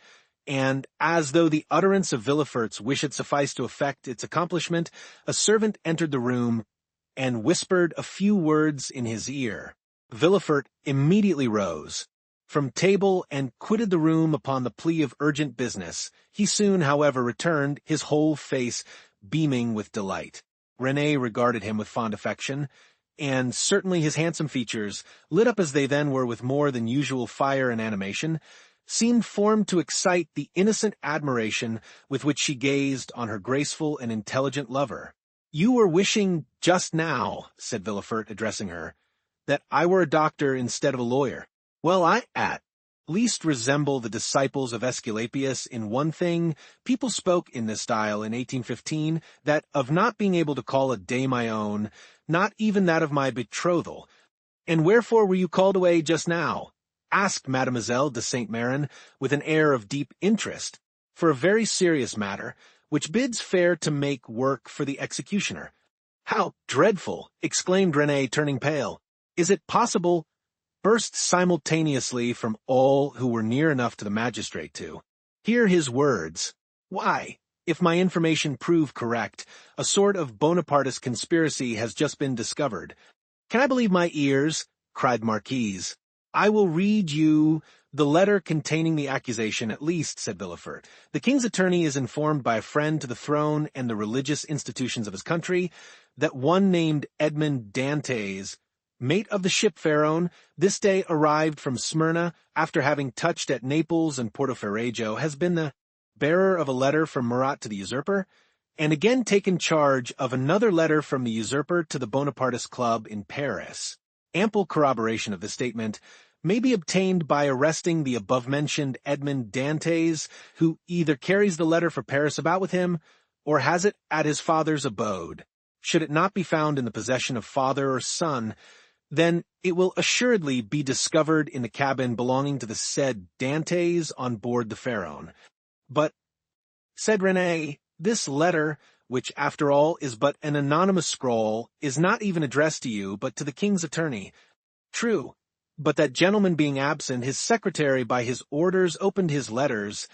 and as though the utterance of Villefort's wish had sufficed to effect its accomplishment, a servant entered the room and whispered a few words in his ear. Villefort immediately rose from table and quitted the room upon the plea of urgent business. He soon, however, returned, his whole face beaming with delight. René regarded him with fond affection, and certainly his handsome features, lit up as they then were with more than usual fire and animation, seemed formed to excite the innocent admiration with which she gazed on her graceful and intelligent lover. You were wishing just now, said Villefort, addressing her, that I were a doctor instead of a lawyer. Well, I at least resemble the disciples of Aesculapius in one thing. People spoke in this style in 1815, that of not being able to call a day my own, not even that of my betrothal, "And wherefore were you called away just now?" asked Mademoiselle de Saint-Méran with an air of deep interest, for a very serious matter, which bids fair to make work for the executioner. "How dreadful!" exclaimed Renée, turning pale. "Is it possible?" burst simultaneously from all who were near enough to the magistrate to hear his words. "Why, if my information prove correct, a sort of Bonapartist conspiracy has just been discovered." "Can I believe my ears?" cried Marquise. "I will read you the letter containing the accusation, at least," said Villefort. "The king's attorney is informed by a friend to the throne and the religious institutions of his country that one named Edmond Dantès, mate of the ship Pharaon, this day arrived from Smyrna after having touched at Naples and Porto Ferrajo, has been the bearer of a letter from Murat to the usurper, and again taken charge of another letter from the usurper to the Bonapartist Club in Paris. Ample corroboration of this statement may be obtained by arresting the above-mentioned Edmond Dantès, who either carries the letter for Paris about with him, or has it at his father's abode. Should it not be found in the possession of father or son, then it will assuredly be discovered in the cabin belonging to the said Dantès on board the Pharaon. But," said Renée, "this letter, which after all is but an anonymous scrawl, is not even addressed to you, but to the king's attorney." "True, but that gentleman being absent, his secretary by his orders opened his letters.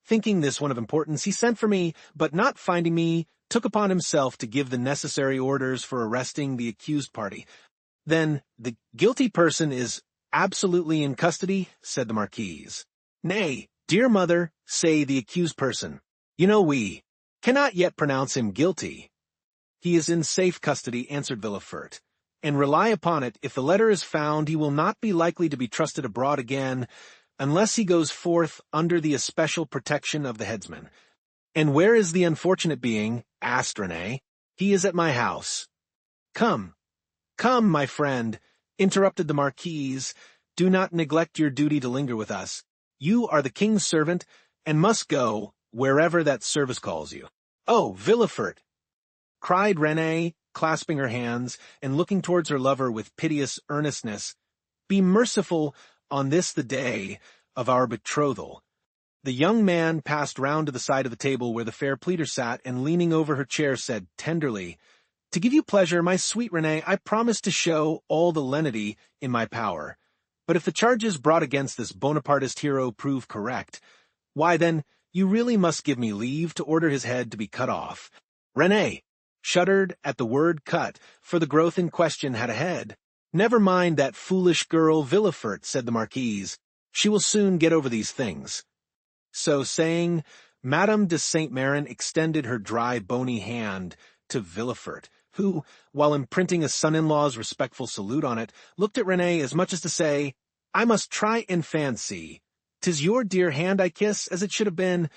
Thinking this one of importance, he sent for me, but not finding me, took upon himself to give the necessary orders for arresting the accused party." "Then the guilty person is absolutely in custody?" said the Marquise. "Nay, dear mother, say the accused person. You know we cannot yet pronounce him guilty." "He is in safe custody," answered Villefort. "And rely upon it, if the letter is found, he will not be likely to be trusted abroad again, unless he goes forth under the especial protection of the headsman." "And where is the unfortunate being?" asked Renée. "He is at my house." "Come, come, my friend," interrupted the Marquise, "do not neglect your duty to linger with us. You are the king's servant, and must go wherever that service calls you." "Oh, Villefort!" cried Renée, clasping her hands and looking towards her lover with piteous earnestness, "be merciful on this the day of our betrothal." The young man passed round to the side of the table where the fair pleader sat, and leaning over her chair said tenderly, "To give you pleasure, my sweet Renée, I promise to show all the lenity in my power. But if the charges brought against this Bonapartist hero prove correct, why then you really must give me leave to order his head to be cut off." Renée shuddered at the word cut, for the growth in question had a head. "Never mind that foolish girl Villefort," said the Marquise. "She will soon get over these things." So saying, Madame de Saint-Méran extended her dry, bony hand to Villefort, who, while imprinting a son-in-law's respectful salute on it, looked at Renée as much as to say, "I must try and fancy. 'Tis your dear hand I kiss, as it should have been."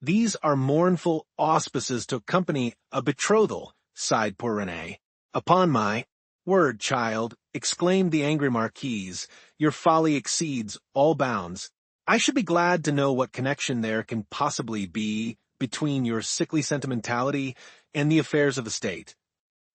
"These are mournful auspices to accompany a betrothal," sighed poor Renée. "Upon my word, child," exclaimed the angry Marquise, "your folly exceeds all bounds. I should be glad to know what connection there can possibly be between your sickly sentimentality and the affairs of the state."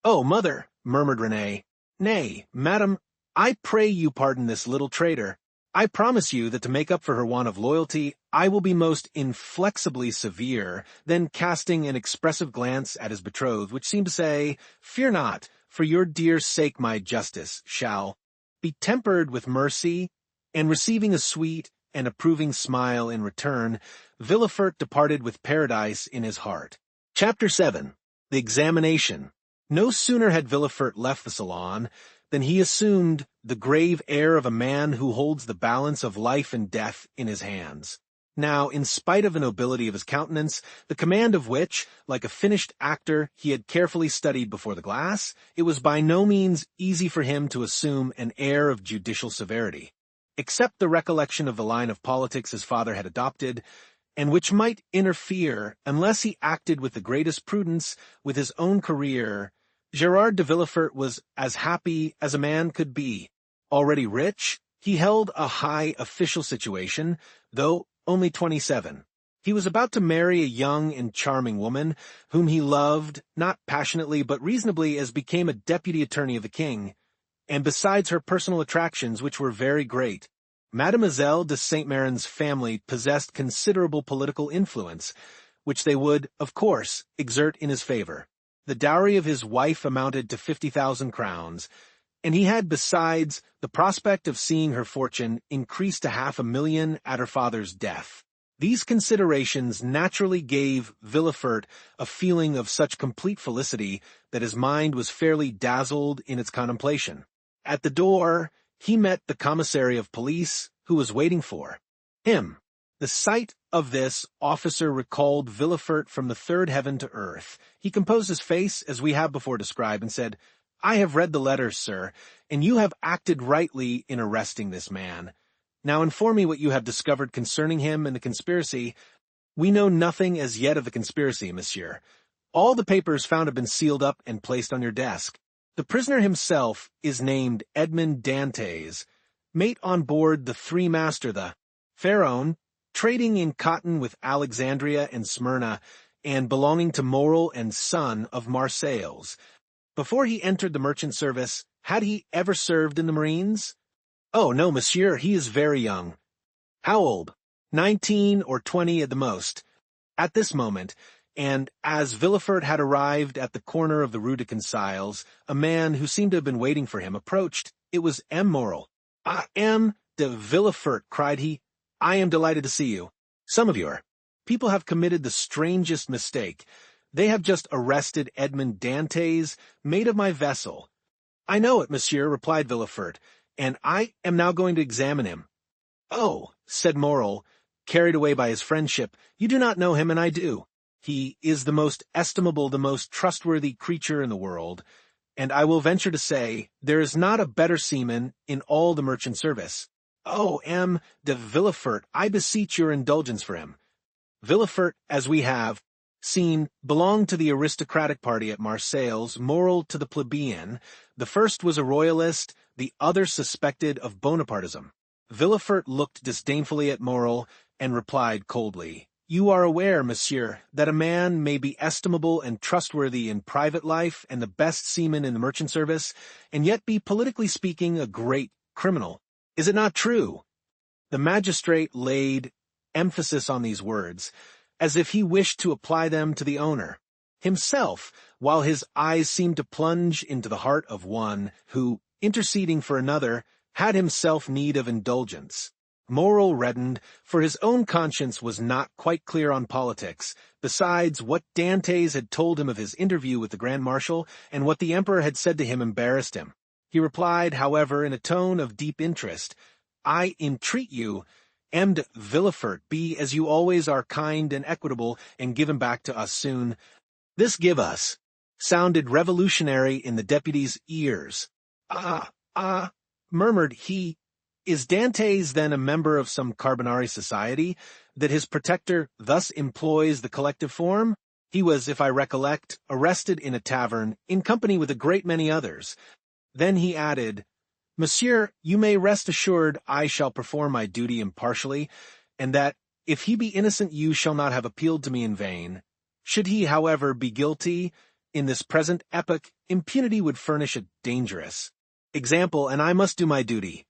"Oh, mother," murmured Renée. "Nay, madam, I pray you pardon this little traitor. I promise you that to make up for her want of loyalty, I will be most inflexibly severe." Then casting an expressive glance at his betrothed, which seemed to say, "Fear not, for your dear sake my justice shall be tempered with mercy," and receiving a sweet and approving smile in return, Villefort departed with paradise in his heart. Chapter 7. The Examination. No sooner had Villefort left the salon than he assumed the grave air of a man who holds the balance of life and death in his hands. Now, in spite of the nobility of his countenance, the command of which, like a finished actor, he had carefully studied before the glass, it was by no means easy for him to assume an air of judicial severity. Except the recollection of the line of politics his father had adopted, and which might interfere, unless he acted with the greatest prudence, with his own career, Gerard de Villefort was as happy as a man could be. Already rich, he held a high official situation, though only 27. He was about to marry a young and charming woman, whom he loved, not passionately but reasonably as became a deputy attorney of the king. and besides her personal attractions, which were very great, Mademoiselle de Saint-Méran's family possessed considerable political influence, which they would, of course, exert in his favor. The dowry of his wife amounted to 50,000 crowns, and he had besides the prospect of seeing her fortune increase to 500,000 at her father's death. These considerations naturally gave Villefort a feeling of such complete felicity that his mind was fairly dazzled in its contemplation. At the door, he met the commissary of police, who was waiting for him. The sight of this officer recalled Villefort from the third heaven to earth. He composed his face, as we have before described, and said, "I have read the letters, sir, and you have acted rightly in arresting this man. Now inform me what you have discovered concerning him and the conspiracy." "We know nothing as yet of the conspiracy, monsieur. All the papers found have been sealed up and placed on your desk. The prisoner himself is named Edmond Dantès, mate on board the three-master, the Pharaon, trading in cotton with Alexandria and Smyrna, and belonging to Morel and son of Marseilles. Before he entered the merchant service, had he ever served in the marines?" "Oh, no, monsieur, he is very young." "How old?" 19 or 20 at the most." At this moment, and as Villefort had arrived at the corner of the Rue de Conseils, a man who seemed to have been waiting for him approached. It was M. Morel. "Ah, M. de Villefort," cried he, "I am delighted to see you. Some of your people have committed the strangest mistake. They have just arrested Edmond Dantès, mate of my vessel." "I know it, monsieur," replied Villefort, "and I am now going to examine him." "Oh," said Morel, carried away by his friendship, "you do not know him, and I do. He is the most estimable, the most trustworthy creature in the world, and I will venture to say there is not a better seaman in all the merchant service. Oh, M. de Villefort, I beseech your indulgence for him." Villefort, as we have seen, belonged to the aristocratic party at Marseilles, Morel to the plebeian. The first was a royalist, the other suspected of Bonapartism. Villefort looked disdainfully at Morel and replied coldly, "You are aware, monsieur, that a man may be estimable and trustworthy in private life and the best seaman in the merchant service, and yet be, politically speaking, a great criminal. Is it not true?" The magistrate laid emphasis on these words, as if he wished to apply them to the owner himself, while his eyes seemed to plunge into the heart of one who, interceding for another, had himself need of indulgence. Morel reddened, for his own conscience was not quite clear on politics. Besides, what Dantès had told him of his interview with the Grand Marshal, and what the Emperor had said to him, embarrassed him. He replied, however, in a tone of deep interest, "I entreat you, M. de Villefort, be as you always are, kind and equitable, and give him back to us soon." "This give us," sounded revolutionary in the deputy's ears. Ah, murmured he. "Is Dantès then a member of some Carbonari society, that his protector thus employs the collective form? He was, if I recollect, arrested in a tavern, in company with a great many others." Then he added, "Monsieur, you may rest assured I shall perform my duty impartially, and that, if he be innocent, you shall not have appealed to me in vain. Should he, however, be guilty, in this present epoch, impunity would furnish a dangerous example, and I must do my duty."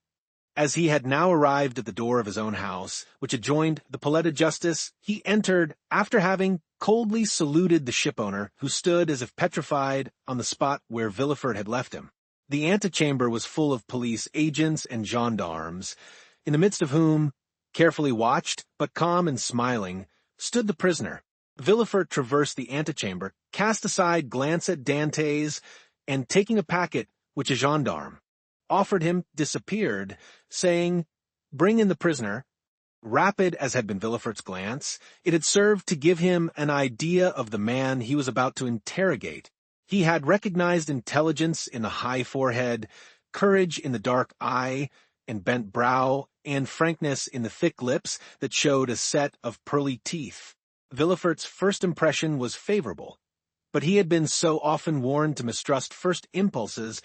As he had now arrived at the door of his own house, which adjoined the Palais de Justice, he entered, after having coldly saluted the shipowner, who stood as if petrified on the spot where Villefort had left him. The antechamber was full of police agents and gendarmes, in the midst of whom, carefully watched, but calm and smiling, stood the prisoner. Villefort traversed the antechamber, cast a side glance at Dantès, and taking a packet which a gendarme offered him, disappeared, saying, "Bring in the prisoner." Rapid as had been Villefort's glance, it had served to give him an idea of the man he was about to interrogate. He had recognized intelligence in the high forehead, courage in the dark eye and bent brow, and frankness in the thick lips that showed a set of pearly teeth. Villefort's first impression was favorable, but he had been so often warned to mistrust first impulses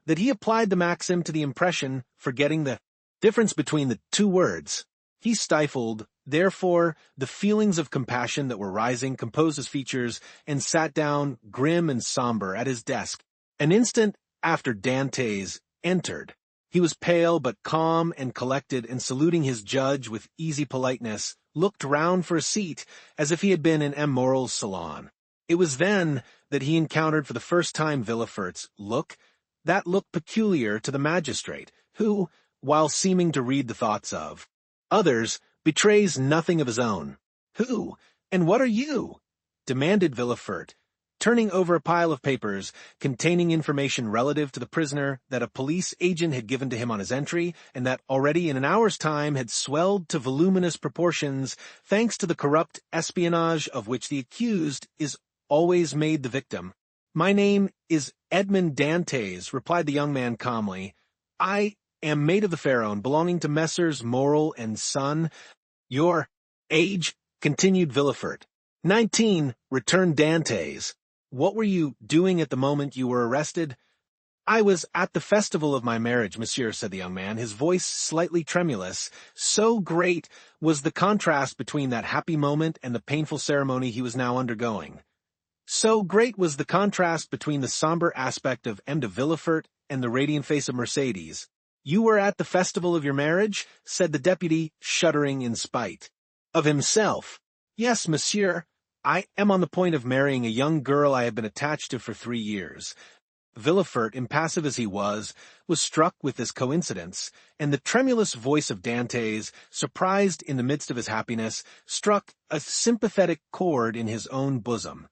that he applied the maxim to the impression, forgetting the difference between the two words. He stifled, therefore, the feelings of compassion that were rising, composed his features, and sat down, grim and somber, at his desk. An instant after Dantès entered. He was pale but calm and collected, and saluting his judge with easy politeness, looked round for a seat as if he had been in M. Morel's salon. It was then that he encountered for the first time Villefort's look, that look peculiar to the magistrate, who, while seeming to read the thoughts of others, betrays nothing of his own. "Who, and what are you?" demanded Villefort, turning over a pile of papers containing information relative to the prisoner that a police agent had given to him on his entry, and that already in an hour's time had swelled to voluminous proportions thanks to the corrupt espionage of which the accused is always made the victim. "My name is Edmond Dantès," replied the young man calmly. "I am maid of the Pharaon, belonging to Messrs. Morel and Son." "Your age?" continued Villefort. 19, returned Dantès. "What were you doing at the moment you were arrested?" "I was at the festival of my marriage, monsieur," said the young man, his voice slightly tremulous. So great was the contrast between that happy moment and the painful ceremony he was now undergoing. So great was the contrast between the somber aspect of M. de Villefort and the radiant face of Mercédès. "You were at the festival of your marriage?" said the deputy, shuddering in spite of himself. "Yes, monsieur. I am on the point of marrying a young girl I have been attached to for 3 years. Villefort, impassive as he was struck with this coincidence, and the tremulous voice of Dantès, surprised in the midst of his happiness, struck a sympathetic chord in his own bosom.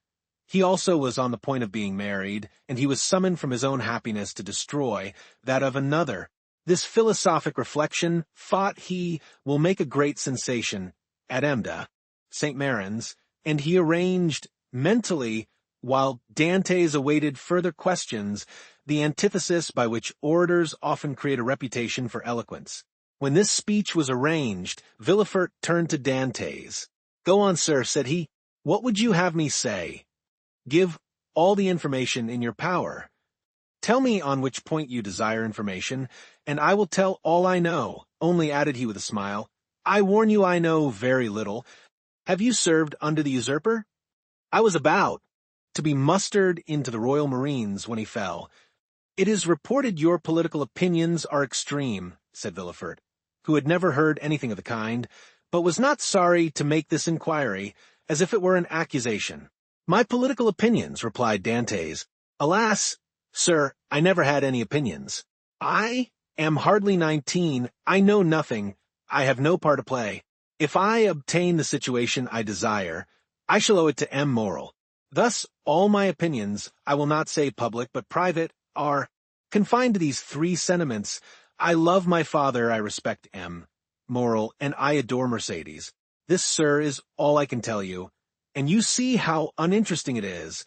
He also was on the point of being married, and he was summoned from his own happiness to destroy that of another. This philosophic reflection, thought he, will make a great sensation at Emda, St. Marin's, and he arranged mentally, while Dantès awaited further questions, the antithesis by which orators often create a reputation for eloquence. When this speech was arranged, Villefort turned to Dantès. "Go on, sir," said he. "What would you have me say?" "Give all the information in your power. Tell me on which point you desire information, and I will tell all I know. Only," added he with a smile, "I warn you I know very little. Have you served under the usurper?" "I was about to be mustered into the Royal Marines when he fell." "It is reported your political opinions are extreme," said Villefort, who had never heard anything of the kind, but was not sorry to make this inquiry, as if it were an accusation. "My political opinions," replied Dantès. "Alas, sir, I never had any opinions. I am hardly 19, I know nothing, I have no part to play. If I obtain the situation I desire, I shall owe it to M. Morel. Thus all my opinions, I will not say public but private, are confined to these 3 sentiments. I love my father, I respect M. Morel, and I adore Mercédès. This, sir, is all I can tell you, and you see how uninteresting it is."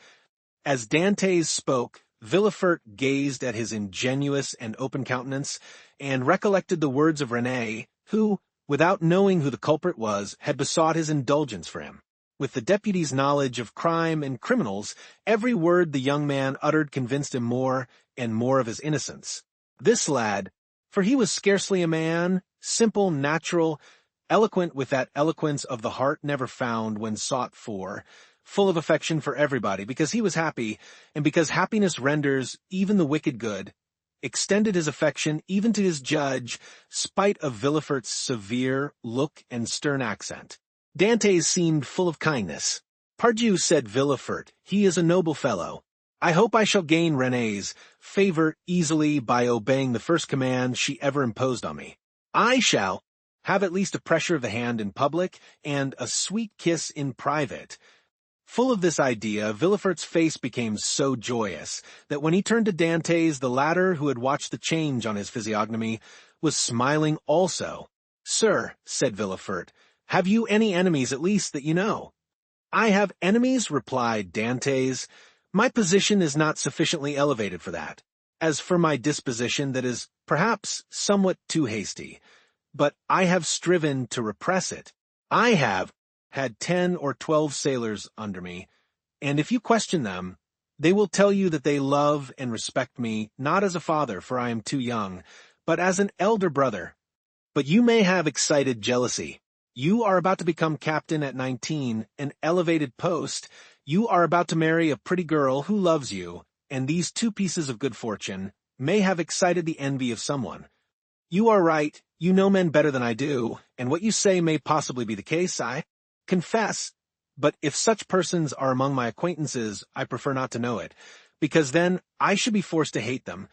As Dantès spoke, Villefort gazed at his ingenuous and open countenance, and recollected the words of René, who, without knowing who the culprit was, had besought his indulgence for him. With the deputy's knowledge of crime and criminals, every word the young man uttered convinced him more and more of his innocence. This lad, for he was scarcely a man, simple, natural, eloquent with that eloquence of the heart never found when sought for, full of affection for everybody, because he was happy, and because happiness renders even the wicked good, extended his affection even to his judge, spite of Villefort's severe look and stern accent. Dantès seemed full of kindness. "Pardieu," said Villefort, "he is a noble fellow. I hope I shall gain René's favor easily by obeying the first command she ever imposed on me. I shall have at least a pressure of the hand in public, and a sweet kiss in private." Full of this idea, Villefort's face became so joyous that when he turned to Dantès, the latter, who had watched the change on his physiognomy, was smiling also. "Sir," said Villefort, "have you any enemies at least that you know?" "I have enemies," replied Dantès. "My position is not sufficiently elevated for that. As for my disposition, that is perhaps somewhat too hasty, but I have striven to repress it. I have had 10 or 12 sailors under me, and if you question them, they will tell you that they love and respect me, not as a father, for I am too young, but as an elder brother. But you may have excited jealousy. You are about to become captain at 19, an elevated post. You are about to marry a pretty girl who loves you, and these 2 pieces of good fortune, may have excited the envy of someone. You are right, you know men better than I do, and what you say may possibly be the case, I confess. But if such persons are among my acquaintances, I prefer not to know it, because then I should be forced to hate them.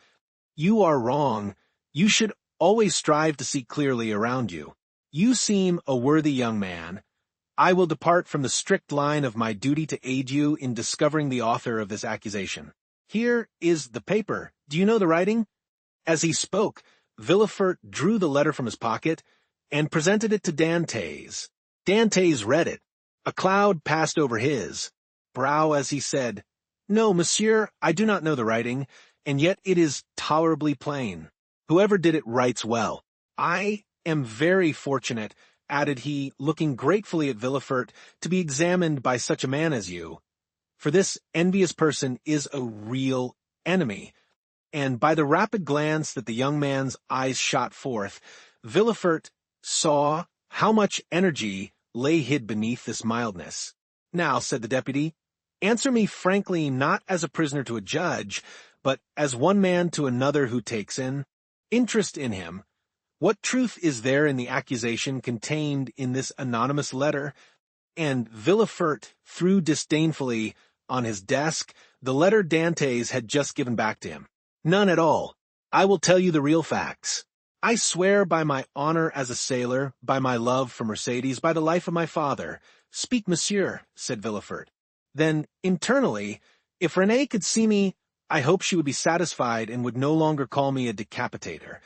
You are wrong. You should always strive to see clearly around you. You seem a worthy young man. I will depart from the strict line of my duty to aid you in discovering the author of this accusation. Here is the paper. Do you know the writing? As he spoke, Villefort drew the letter from his pocket and presented it to Dantès. Dantès read it. A cloud passed over his brow as he said, "No, monsieur, I do not know the writing, and yet it is tolerably plain. Whoever did it writes well. I am very fortunate," added he, looking gratefully at Villefort, "to be examined by such a man as you. For this envious person is a real enemy." And by the rapid glance that the young man's eyes shot forth, Villefort saw how much energy lay hid beneath this mildness. "Now," said the deputy, "answer me frankly, not as a prisoner to a judge, but as one man to another who takes an interest in him. What truth is there in the accusation contained in this anonymous letter?" And Villefort threw disdainfully on his desk the letter Dantès had just given back to him. "None at all. I will tell you the real facts. I swear by my honor as a sailor, by my love for Mercédès, by the life of my father." "Speak, monsieur," said Villefort. Then, internally, if Renée could see me, I hope she would be satisfied and would no longer call me a decapitator.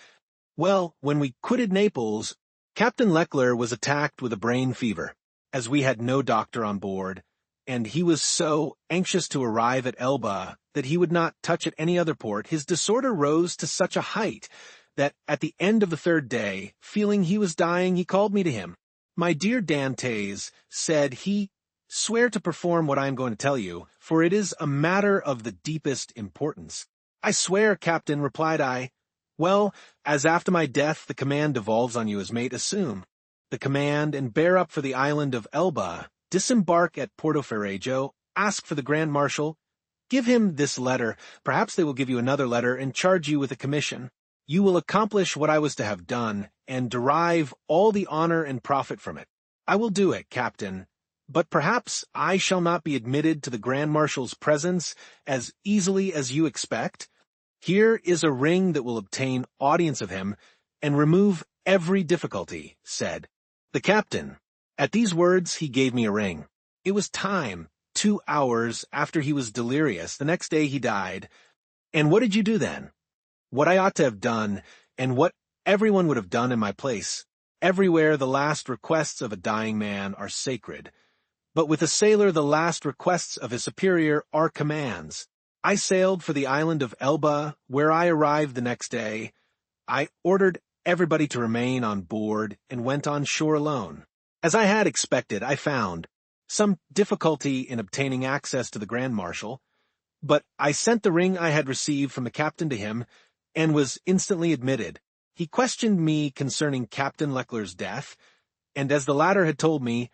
Well, when we quitted Naples, Captain Leclerc was attacked with a brain fever, as we had no doctor on board, and he was so anxious to arrive at Elba that he would not touch at any other port. His disorder rose to such a height that at the end of the third day, feeling he was dying, he called me to him. "My dear Dantès," said he, "swear to perform what I am going to tell you, for it is a matter of the deepest importance." "I swear, Captain," replied I. "Well, as after my death the command devolves on you as mate, assume the command and bear up for the island of Elba. Disembark at Porto Ferrajo, ask for the Grand Marshal. Give him this letter, perhaps they will give you another letter and charge you with a commission. You will accomplish what I was to have done, and derive all the honor and profit from it. I will do it, Captain, but perhaps I shall not be admitted to the Grand Marshal's presence as easily as you expect. Here is a ring that will obtain audience of him, and remove every difficulty," said the captain. At these words he gave me a ring. It was time, 2 hours after he was delirious. The next day he died. And what did you do then? What I ought to have done, and what everyone would have done in my place. Everywhere the last requests of a dying man are sacred. But with a sailor the last requests of his superior are commands. I sailed for the island of Elba, where I arrived the next day. I ordered everybody to remain on board, and went on shore alone. As I had expected, I found some difficulty in obtaining access to the Grand Marshal, but I sent the ring I had received from the captain to him, and was instantly admitted. He questioned me concerning Captain Leclerc's death, and as the latter had told me,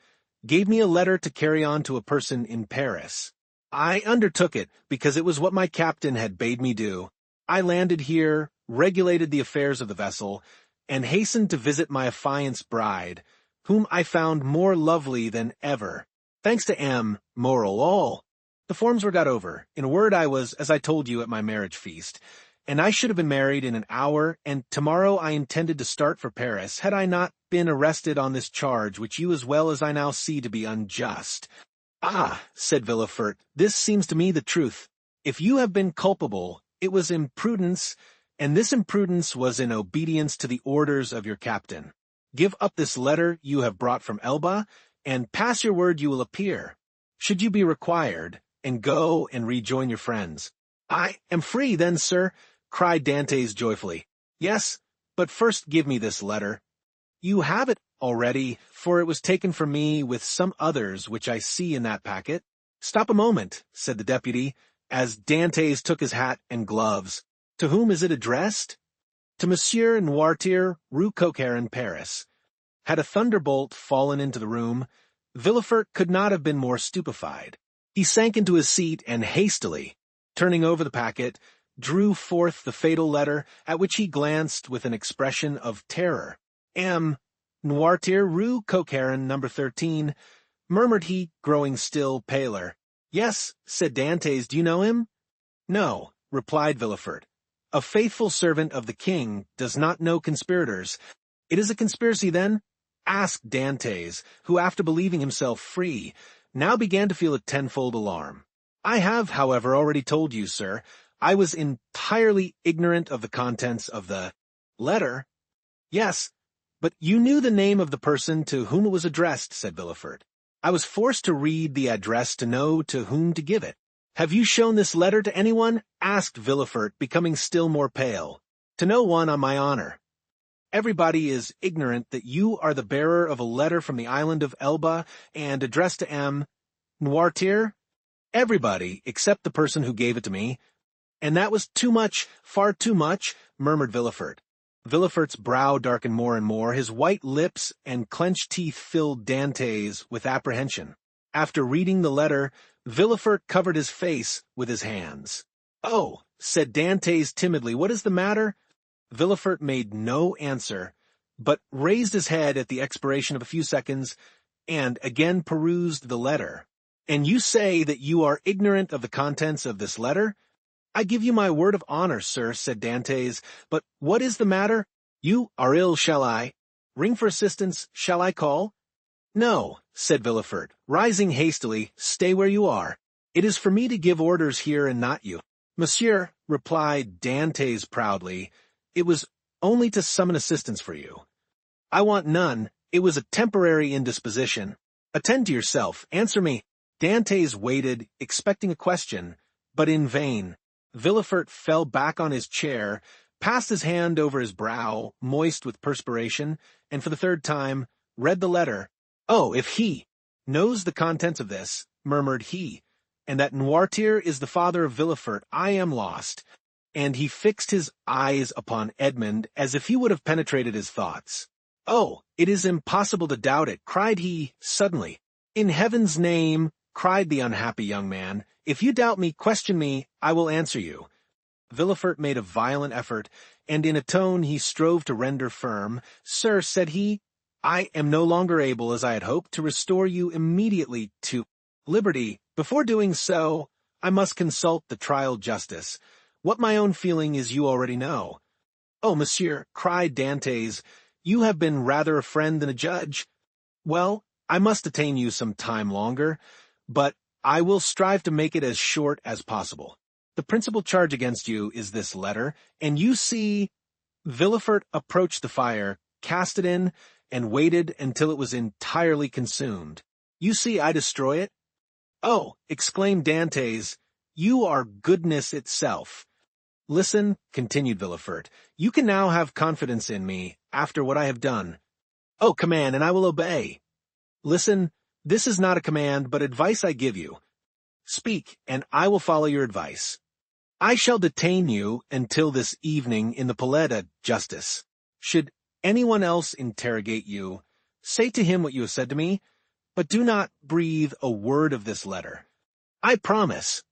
gave me a letter to carry on to a person in Paris. I undertook it, because it was what my captain had bade me do. I landed here, regulated the affairs of the vessel, and hastened to visit my affianced bride, whom I found more lovely than ever. Thanks to M. Moral all. The forms were got over. In a word, I was, as I told you, at my marriage feast, and I should have been married in an hour, and tomorrow I intended to start for Paris, had I not been arrested on this charge, which you as well as I now see to be unjust. "Ah," said Villefort, "this seems to me the truth. If you have been culpable, it was imprudence, and this imprudence was in obedience to the orders of your captain. Give up this letter you have brought from Elba, and pass your word you will appear, should you be required, and go and rejoin your friends." "I am free, then, sir," cried Dantès joyfully. "Yes, but first give me this letter." "You have it already, for it was taken from me with some others which I see in that packet." "Stop a moment," said the deputy, as Dantès took his hat and gloves. "To whom is it addressed?" "To Monsieur Noirtier, Rue Coquaire in Paris." Had a thunderbolt fallen into the room, Villefort could not have been more stupefied. He sank into his seat and hastily, turning over the packet, drew forth the fatal letter, at which he glanced with an expression of terror. M. Noirtier, Rue Coquerin, number 13, murmured he, growing still paler. Yes, said Dantès, do you know him? No, replied Villefort. A faithful servant of the king does not know conspirators. It is a conspiracy, then? Asked Dantès, who, after believing himself free, now began to feel a tenfold alarm. I have, however, already told you, sir, I was entirely ignorant of the contents of the letter. Yes, but you knew the name of the person to whom it was addressed, said Villefort. I was forced to read the address to know to whom to give it. Have you shown this letter to anyone? Asked Villefort, becoming still more pale. To no one, on my honor. Everybody is ignorant that you are the bearer of a letter from the island of Elba and addressed to M. Noirtier? Everybody, except the person who gave it to me. And that was too much, far too much, murmured Villefort. Villefort's brow darkened more and more, his white lips and clenched teeth filled Dantès with apprehension. After reading the letter, Villefort covered his face with his hands. Oh, said Dantès timidly, what is the matter? Villefort made no answer, but raised his head at the expiration of a few seconds, and again perused the letter. And you say that you are ignorant of the contents of this letter? I give you my word of honor, sir, said Dantès, but what is the matter? You are ill, shall I? Ring for assistance, shall I call? No, said Villefort, rising hastily, stay where you are. It is for me to give orders here and not you. Monsieur, replied Dantès proudly, it was only to summon assistance for you. I want none, it was a temporary indisposition. Attend to yourself, answer me. Dantès waited, expecting a question, but in vain. Villefort fell back on his chair, passed his hand over his brow, moist with perspiration, and for the third time, read the letter. Oh, if he knows the contents of this, murmured he, and that Noirtier is the father of Villefort, I am lost. And he fixed his eyes upon Edmond as if he would have penetrated his thoughts. Oh, it is impossible to doubt it, cried he, suddenly. In heaven's name, cried the unhappy young man, if you doubt me, question me, I will answer you. Villefort made a violent effort, and in a tone he strove to render firm. Sir, said he, I am no longer able, as I had hoped, to restore you immediately to liberty. Before doing so, I must consult the trial justice. What my own feeling is you already know. Oh, monsieur, cried Dantès, you have been rather a friend than a judge. Well, I must detain you some time longer, but I will strive to make it as short as possible. The principal charge against you is this letter, and you see— Villefort approached the fire, cast it in, and waited until it was entirely consumed. You see I destroy it? Oh, exclaimed Dantès, you are goodness itself. Listen, continued Villefort, you can now have confidence in me, after what I have done. Oh, command, and I will obey. Listen, this is not a command, but advice I give you. Speak, and I will follow your advice. I shall detain you until this evening in the Palais Justice. Should anyone else interrogate you, say to him what you have said to me, but do not breathe a word of this letter. I promise.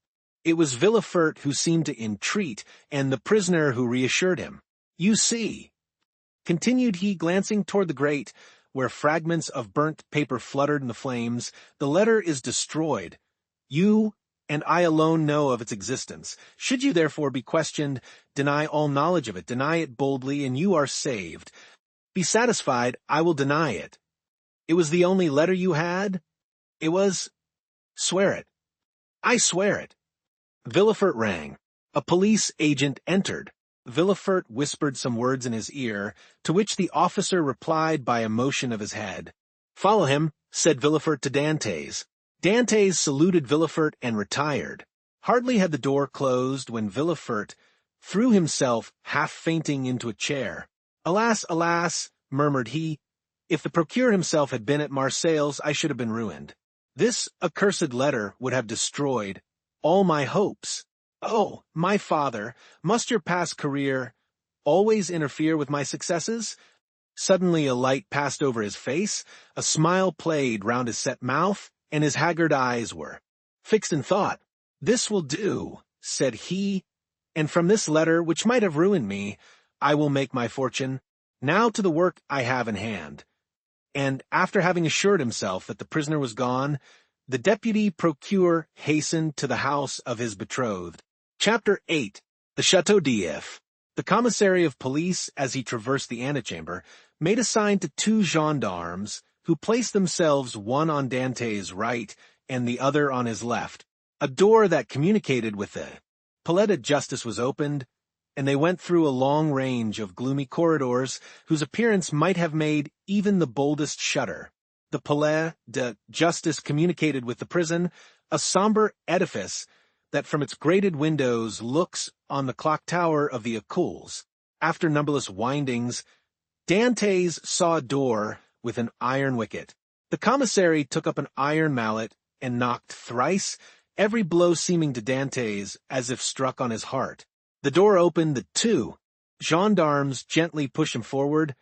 It was Villefort who seemed to entreat, and the prisoner who reassured him. You see, continued he, glancing toward the grate, where fragments of burnt paper fluttered in the flames, the letter is destroyed. You and I alone know of its existence. Should you therefore be questioned, deny all knowledge of it, deny it boldly, and you are saved. Be satisfied, I will deny it. It was the only letter you had? It was— Swear it. I swear it. Villefort rang. A police agent entered. Villefort whispered some words in his ear, to which the officer replied by a motion of his head. Follow him, said Villefort to Dantès. Dantès saluted Villefort and retired. Hardly had the door closed when Villefort threw himself half-fainting into a chair. Alas, alas, murmured he, if the procureur himself had been at Marseilles, I should have been ruined. This accursed letter would have destroyed all my hopes. Oh, my father, must your past career always interfere with my successes? Suddenly a light passed over his face, a smile played round his set mouth, and his haggard eyes were fixed in thought. This will do, said he, And from this letter, which might have ruined me, I will make my fortune. Now to the work I have in hand." And after having assured himself that the prisoner was gone, the deputy procureur hastened to the house of his betrothed. Chapter 8. The Chateau d'If. The commissary of police, as he traversed the antechamber, made a sign to two gendarmes, who placed themselves one on Dantès' right and the other on his left. A door that communicated with the Palais de Justice was opened, and they went through a long range of gloomy corridors whose appearance might have made even the boldest shudder. The Palais de Justice communicated with the prison, a somber edifice that from its grated windows looks on the clock tower of the Écoles. After numberless windings, Dantès saw a door with an iron wicket. The commissary took up an iron mallet and knocked thrice, every blow seeming to Dantès as if struck on his heart. The door opened, the two gendarmes gently pushed him forward,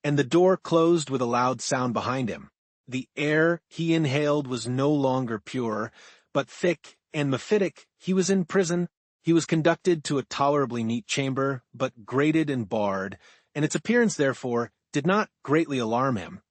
and the door closed with a loud sound behind him. The air he inhaled was no longer pure, but thick and mephitic. He was in prison. He was conducted to a tolerably neat chamber, but grated and barred, and its appearance, therefore, did not greatly alarm him.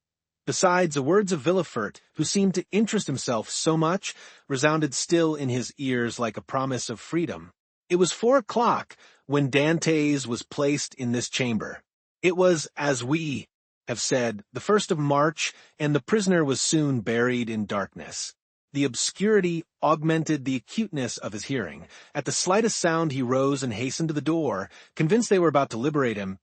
Besides, the words of Villefort, who seemed to interest himself so much, resounded still in his ears like a promise of freedom. It was 4 o'clock when Dantès was placed in this chamber. It was, as we have said, the 1st of March, and the prisoner was soon buried in darkness. The obscurity augmented the acuteness of his hearing. At the slightest sound he rose and hastened to the door, convinced they were about to liberate him,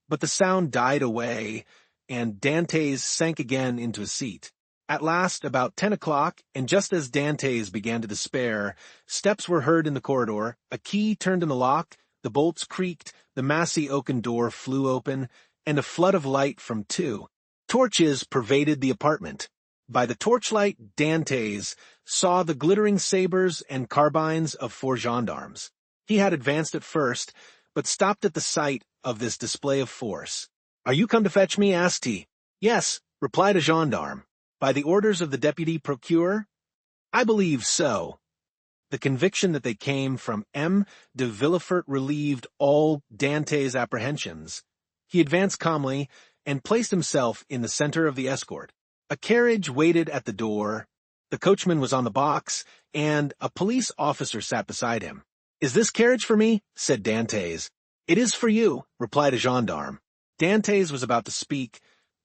but the sound died away, and Dantès sank again into his seat. At last, about 10 o'clock, and just as Dantès began to despair, steps were heard in the corridor, a key turned in the lock, the bolts creaked, the massy oaken door flew open, and a flood of light from 2 torches pervaded the apartment. By the torchlight, Dantès saw the glittering sabers and carbines of 4 gendarmes. He had advanced at first, but stopped at the sight of this display of force. "Are you come to fetch me?" asked he. "Yes," replied a gendarme. "By the orders of the deputy procureur?" "I believe so." The conviction that they came from M. de Villefort relieved all Dantès' apprehensions. He advanced calmly and placed himself in the center of the escort. A carriage waited at the door, the coachman was on the box, and a police officer sat beside him. "Is this carriage for me?" said Dantès. "It is for you," replied a gendarme. Dantès was about to speak,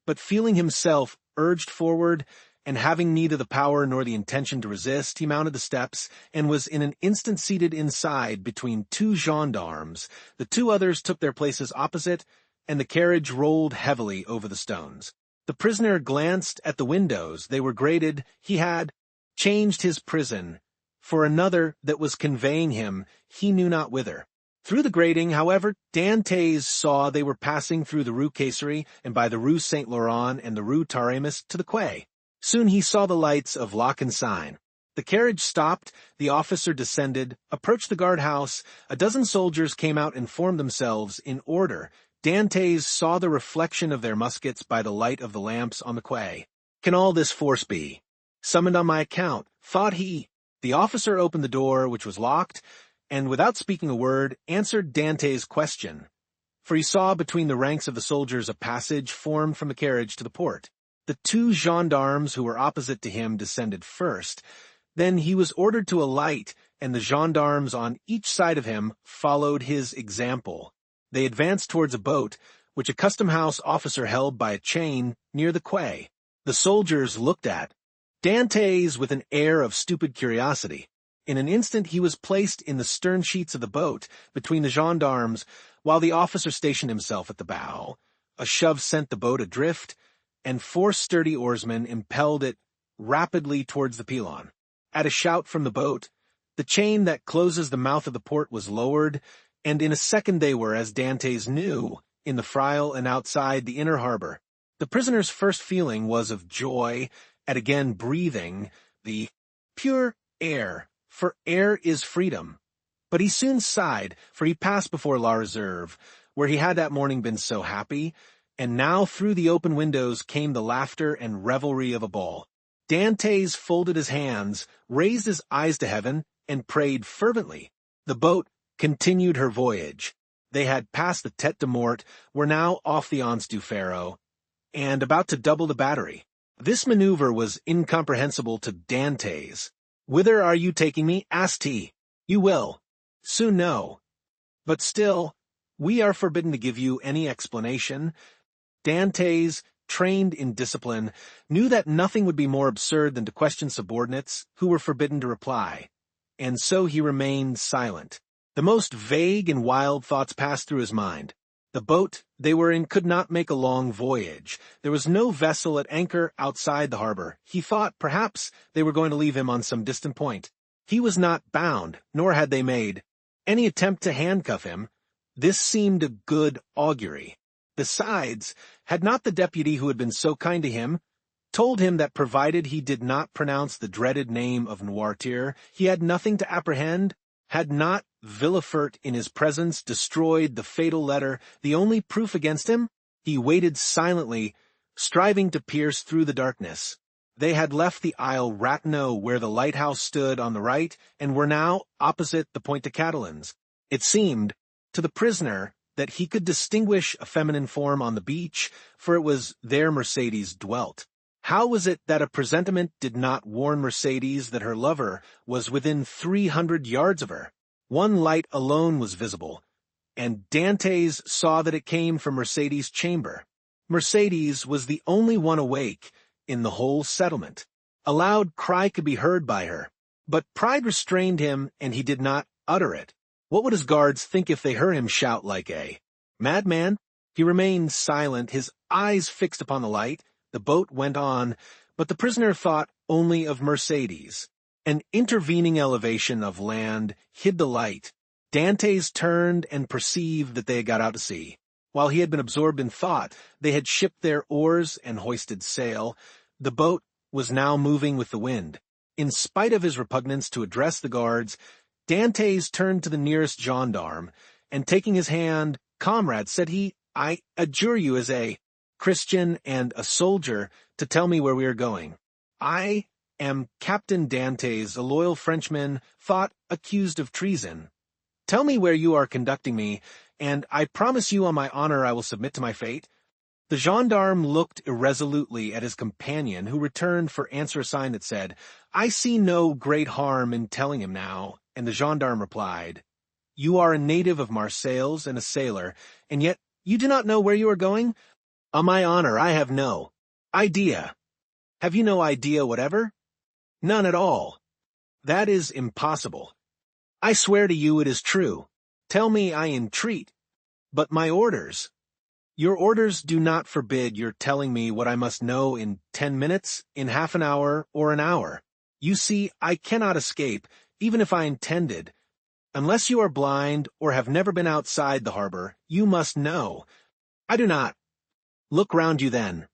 but feeling himself urged forward, and having neither the power nor the intention to resist, he mounted the steps, and was in an instant seated inside between 2 gendarmes. The 2 others took their places opposite, and the carriage rolled heavily over the stones. The prisoner glanced at the windows. They were grated. He had changed his prison for another that was conveying him he knew not whither. Through the grating, however, Dantès saw they were passing through the Rue Caisserie and by the Rue Saint-Laurent and the Rue Taramis to the quay. Soon he saw the lights of Lac and Seine. The carriage stopped, the officer descended, approached the guardhouse, a dozen soldiers came out and formed themselves in order. Dantès saw the reflection of their muskets by the light of the lamps on the quay. "Can all this force be summoned on my account?" thought he. The officer opened the door, which was locked, and without speaking a word, answered Dantès' question, for he saw between the ranks of the soldiers a passage formed from the carriage to the port. The 2 gendarmes who were opposite to him descended first. Then he was ordered to alight, and the gendarmes on each side of him followed his example. They advanced towards a boat, which a custom-house officer held by a chain near the quay. The soldiers looked at Dantès with an air of stupid curiosity. In an instant he was placed in the stern sheets of the boat, between the gendarmes, while the officer stationed himself at the bow. A shove sent the boat adrift, and 4 sturdy oarsmen impelled it rapidly towards the Pilon. At a shout from the boat, the chain that closes the mouth of the port was lowered, and in a second they were, as Dantès knew, in the Fraile and outside the inner harbor. The prisoner's first feeling was of joy at again breathing the pure air, for air is freedom. But he soon sighed, for he passed before La Réserve, where he had that morning been so happy, and now through the open windows came the laughter and revelry of a ball. Dantès folded his hands, raised his eyes to heaven, and prayed fervently. The boat continued her voyage. They had passed the Tête de Mort, were now off the Anse du Pharaon, and about to double the battery. This maneuver was incomprehensible to Dantès. "Whither are you taking me?" asked he. "You will soon know. But still, we are forbidden to give you any explanation." Dantès, trained in discipline, knew that nothing would be more absurd than to question subordinates who were forbidden to reply, and so he remained silent. The most vague and wild thoughts passed through his mind. The boat they were in could not make a long voyage. There was no vessel at anchor outside the harbor. He thought perhaps they were going to leave him on some distant point. He was not bound, nor had they made any attempt to handcuff him. This seemed a good augury. Besides, had not the deputy who had been so kind to him told him that provided he did not pronounce the dreaded name of Noirtier, he had nothing to apprehend? Had not Villefort in his presence destroyed the fatal letter, the only proof against him? He waited silently, striving to pierce through the darkness. They had left the Isle Ratonneau where the lighthouse stood on the right, and were now opposite the Point de Catalans. It seemed to the prisoner that he could distinguish a feminine form on the beach, for it was there Mercédès dwelt. How was it that a presentiment did not warn Mercédès that her lover was within 300 yards of her? One light alone was visible, and Dantès saw that it came from Mercédès' chamber. Mercédès was the only one awake in the whole settlement. A loud cry could be heard by her, but pride restrained him, and he did not utter it. What would his guards think if they heard him shout like a madman? He remained silent, his eyes fixed upon the light. The boat went on, but the prisoner thought only of Mercédès. An intervening elevation of land hid the light. Dantès turned and perceived that they had got out to sea. While he had been absorbed in thought, they had shipped their oars and hoisted sail. The boat was now moving with the wind. In spite of his repugnance to address the guards, Dantès turned to the nearest gendarme, and taking his hand, "Comrade," said he, "I adjure you as a Christian and a soldier to tell me where we are going. I am Captain Dantès, a loyal Frenchman, thought accused of treason. Tell me where you are conducting me, and I promise you on my honor I will submit to my fate." The gendarme looked irresolutely at his companion, who returned for answer a sign that said, "I see no great harm in telling him now," and the gendarme replied, "You are a native of Marseilles and a sailor, and yet you do not know where you are going? On my honor, I have no idea." "Have you no idea whatever?" "None at all." "That is impossible." "I swear to you it is true." "Tell me, I entreat." "But my orders." "Your orders do not forbid your telling me what I must know in 10 minutes, in half an hour, or an hour. You see, I cannot escape, even if I intended. Unless you are blind or have never been outside the harbor, you must know. I do not. Look round you then."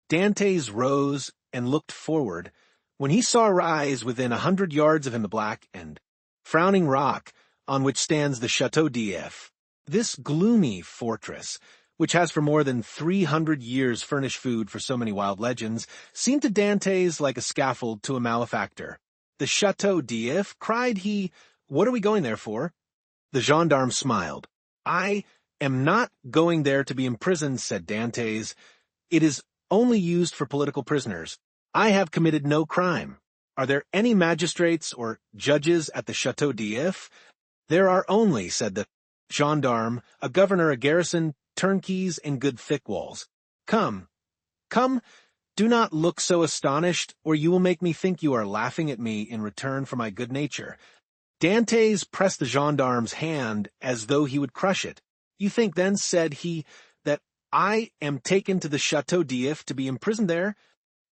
Dantès rose and looked forward. When he saw rise within 100 yards of him the black and frowning rock on which stands the Château d'If, this gloomy fortress, which has for more than 300 years furnished food for so many wild legends, seemed to Dantès like a scaffold to a malefactor. "The Château d'If?" cried he. "What are we going there for?" The gendarme smiled. "I am not going there to be imprisoned," said Dantès. "It is only used for political prisoners. I have committed no crime. Are there any magistrates or judges at the Château d'If?" "There are only," said the gendarme, "a governor, a garrison, turnkeys, and good thick walls. Come, come, do not look so astonished, or you will make me think you are laughing at me in return for my good nature." Dantès pressed the gendarme's hand as though he would crush it. "You think then," said he, "that I am taken to the Château d'If to be imprisoned there?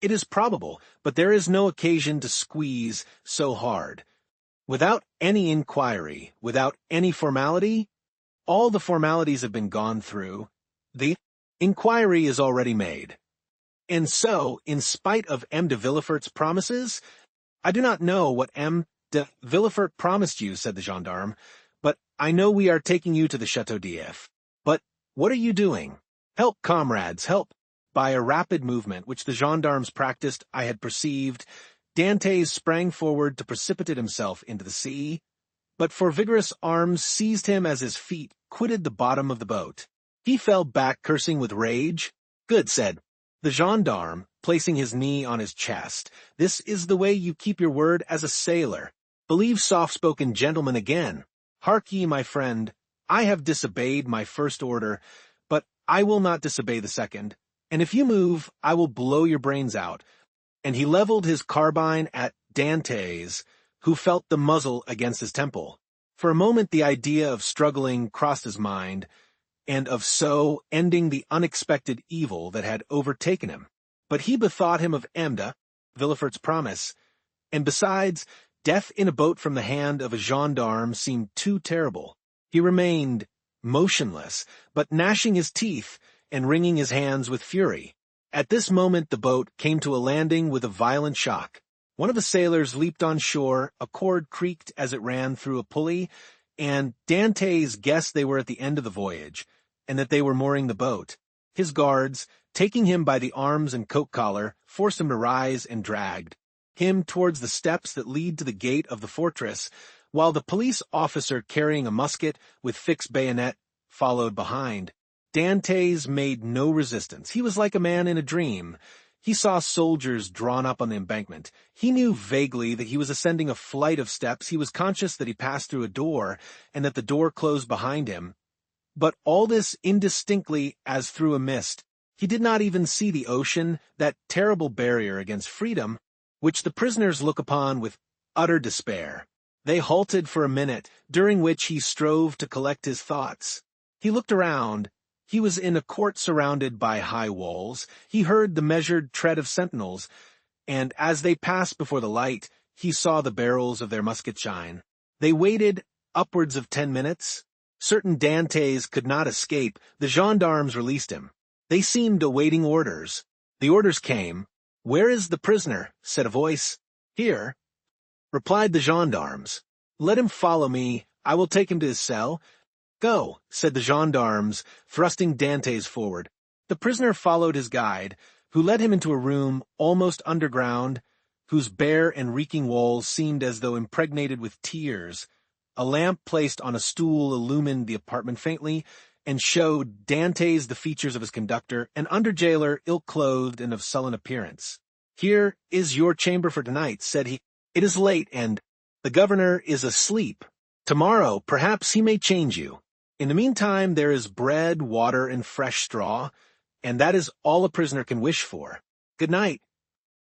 It is probable, but there is no occasion to squeeze so hard. Without any inquiry, without any formality, all the formalities have been gone through. The inquiry is already made. And so, in spite of M. de Villefort's promises, I do not know what M. de Villefort promised you," said the gendarme, "but I know we are taking you to the Château d'If. But what are you doing? Help, comrades, help." By a rapid movement, which the gendarmes practiced, I had perceived, Dantès sprang forward to precipitate himself into the sea. but for vigorous arms seized him as his feet quitted the bottom of the boat. He fell back cursing with rage. "Good," said the gendarme, placing his knee on his chest. "This is the way you keep your word as a sailor. Believe soft-spoken gentlemen again. Hark ye, my friend, I have disobeyed my first order, but I will not disobey the second, and if you move, I will blow your brains out." And he leveled his carbine at Dantès, who felt the muzzle against his temple. For a moment the idea of struggling crossed his mind, and of so ending the unexpected evil that had overtaken him. But he bethought him of Amda, Villefort's promise, and besides, death in a boat from the hand of a gendarme seemed too terrible. He remained motionless, but gnashing his teeth and wringing his hands with fury. At this moment the boat came to a landing with a violent shock. One of the sailors leaped on shore, a cord creaked as it ran through a pulley, and Dantès guessed they were at the end of the voyage, and that they were mooring the boat. His guards, taking him by the arms and coat collar, forced him to rise and dragged him towards the steps that lead to the gate of the fortress, while the police officer carrying a musket with fixed bayonet followed behind. Dantès made no resistance. He was like a man in a dream. He saw soldiers drawn up on the embankment. He knew vaguely that he was ascending a flight of steps. He was conscious that he passed through a door, and that the door closed behind him. But all this indistinctly as through a mist. He did not even see the ocean, that terrible barrier against freedom, which the prisoners look upon with utter despair. They halted for a minute, during which he strove to collect his thoughts. He looked around. He was in a court surrounded by high walls. He heard the measured tread of sentinels, and as they passed before the light, he saw the barrels of their muskets shine. They waited upwards of 10 minutes. Certain Dantès could not escape. The gendarmes released him. They seemed awaiting orders. The orders came. "Where is the prisoner?" said a voice. "Here," replied the gendarmes. "Let him follow me. I will take him to his cell." "Go," said the gendarmes, thrusting Dantès forward. The prisoner followed his guide, who led him into a room almost underground, whose bare and reeking walls seemed as though impregnated with tears. A lamp placed on a stool illumined the apartment faintly, and showed Dantès the features of his conductor, an under-jailer ill-clothed and of sullen appearance. "Here is your chamber for tonight," said he. "It is late, and the governor is asleep. Tomorrow, perhaps he may change you. In the meantime, there is bread, water, and fresh straw, and that is all a prisoner can wish for. Good night."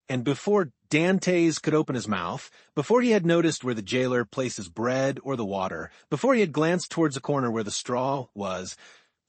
And before Dantès could open his mouth, before he had noticed where the jailer placed his bread or the water, before he had glanced towards the corner where the straw was,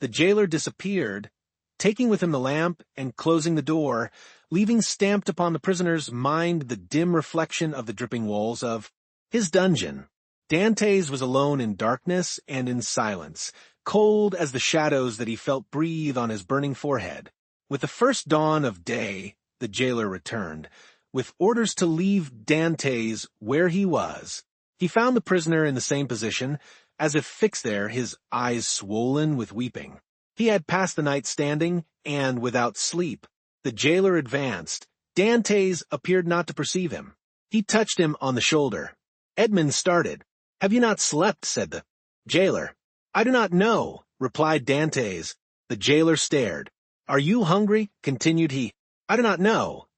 the jailer disappeared, taking with him the lamp and closing the door, leaving stamped upon the prisoner's mind the dim reflection of the dripping walls of his dungeon. Dantès was alone in darkness and in silence, cold as the shadows that he felt breathe on his burning forehead. With the first dawn of day, the jailer returned, with orders to leave Dantès where he was. He found the prisoner in the same position, as if fixed there, his eyes swollen with weeping. He had passed the night standing, and without sleep. The jailer advanced. Dantès appeared not to perceive him. He touched him on the shoulder. Edmond started. "Have you not slept?" said the jailer. "I do not know," replied Dantès. The jailer stared. "Are you hungry?" continued he. "I do not know."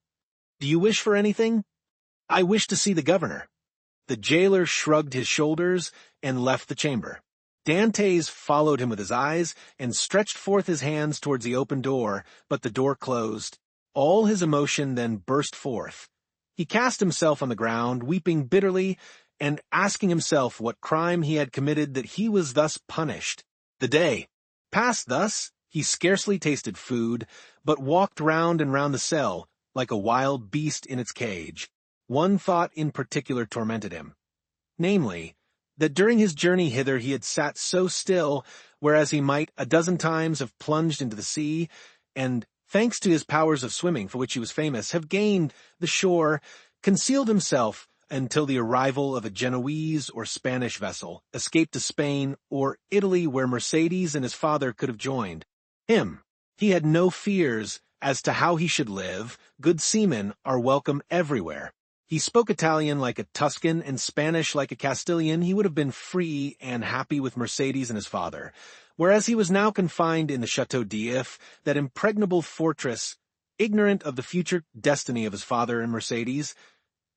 "Do you wish for anything?" "I wish to see the governor." The jailer shrugged his shoulders and left the chamber. Dantès followed him with his eyes and stretched forth his hands towards the open door, but the door closed. All his emotion then burst forth. He cast himself on the ground, weeping bitterly, and asking himself what crime he had committed that he was thus punished. The day passed thus. He scarcely tasted food, but walked round and round the cell, like a wild beast in its cage. One thought in particular tormented him, namely, that during his journey hither he had sat so still, whereas he might a dozen times have plunged into the sea, and, thanks to his powers of swimming for which he was famous, have gained the shore, concealed himself until the arrival of a Genoese or Spanish vessel, escaped to Spain or Italy, where Mercedes and his father could have joined him. He had no fears as to how he should live. Good seamen are welcome everywhere. He spoke Italian like a Tuscan and Spanish like a Castilian. He would have been free and happy with Mercedes and his father, whereas he was now confined in the Château d'If, that impregnable fortress, ignorant of the future destiny of his father and Mercedes,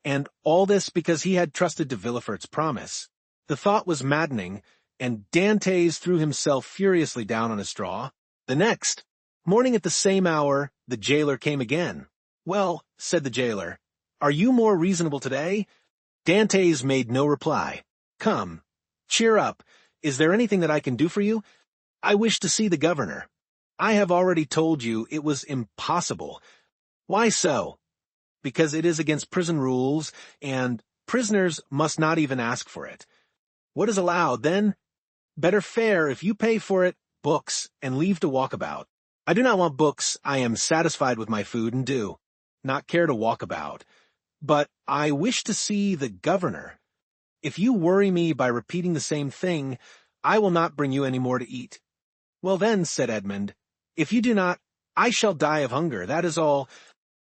and all this because he had trusted to Villefort's promise. The thought was maddening, and Dantès threw himself furiously down on a straw. The next morning at the same hour, the jailer came again. "Well," said the jailer, "are you more reasonable today?" Dantès made no reply. "Come, cheer up. Is there anything that I can do for you?" "I wish to see the governor." "I have already told you it was impossible." "Why so?" "Because it is against prison rules, and prisoners must not even ask for it." "What is allowed, then?" "Better fare, if you pay for it, books, and leave to walk about." "I do not want books. I am satisfied with my food and do not care to walk about. But I wish to see the governor." "If you worry me by repeating the same thing, I will not bring you any more to eat." "Well then," said Edmond, "if you do not, I shall die of hunger, that is all."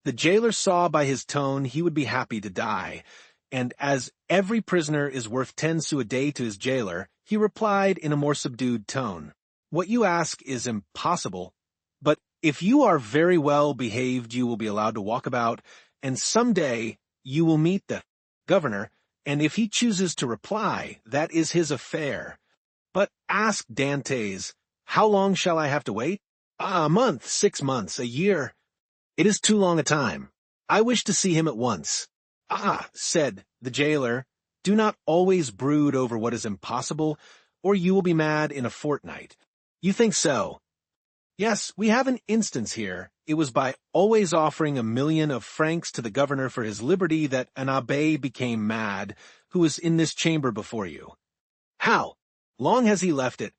The jailer saw by his tone he would be happy to die, and as every prisoner is worth 10 sous a day to his jailer, he replied in a more subdued tone, "What you ask is impossible, but if you are very well behaved you will be allowed to walk about, and some day you will meet the governor, and if he chooses to reply, that is his affair." "But ask Dantès, how long shall I have to wait?" "A month, 6 months, a year." "It is too long a time. I wish to see him at once." "Ah," said the jailer, "do not always brood over what is impossible, or you will be mad in a fortnight." "You think so?" "Yes, we have an instance here. It was by always offering 1,000,000 of francs to the governor for his liberty that an abbé became mad, who is in this chamber before you." "How? Long has he left it?"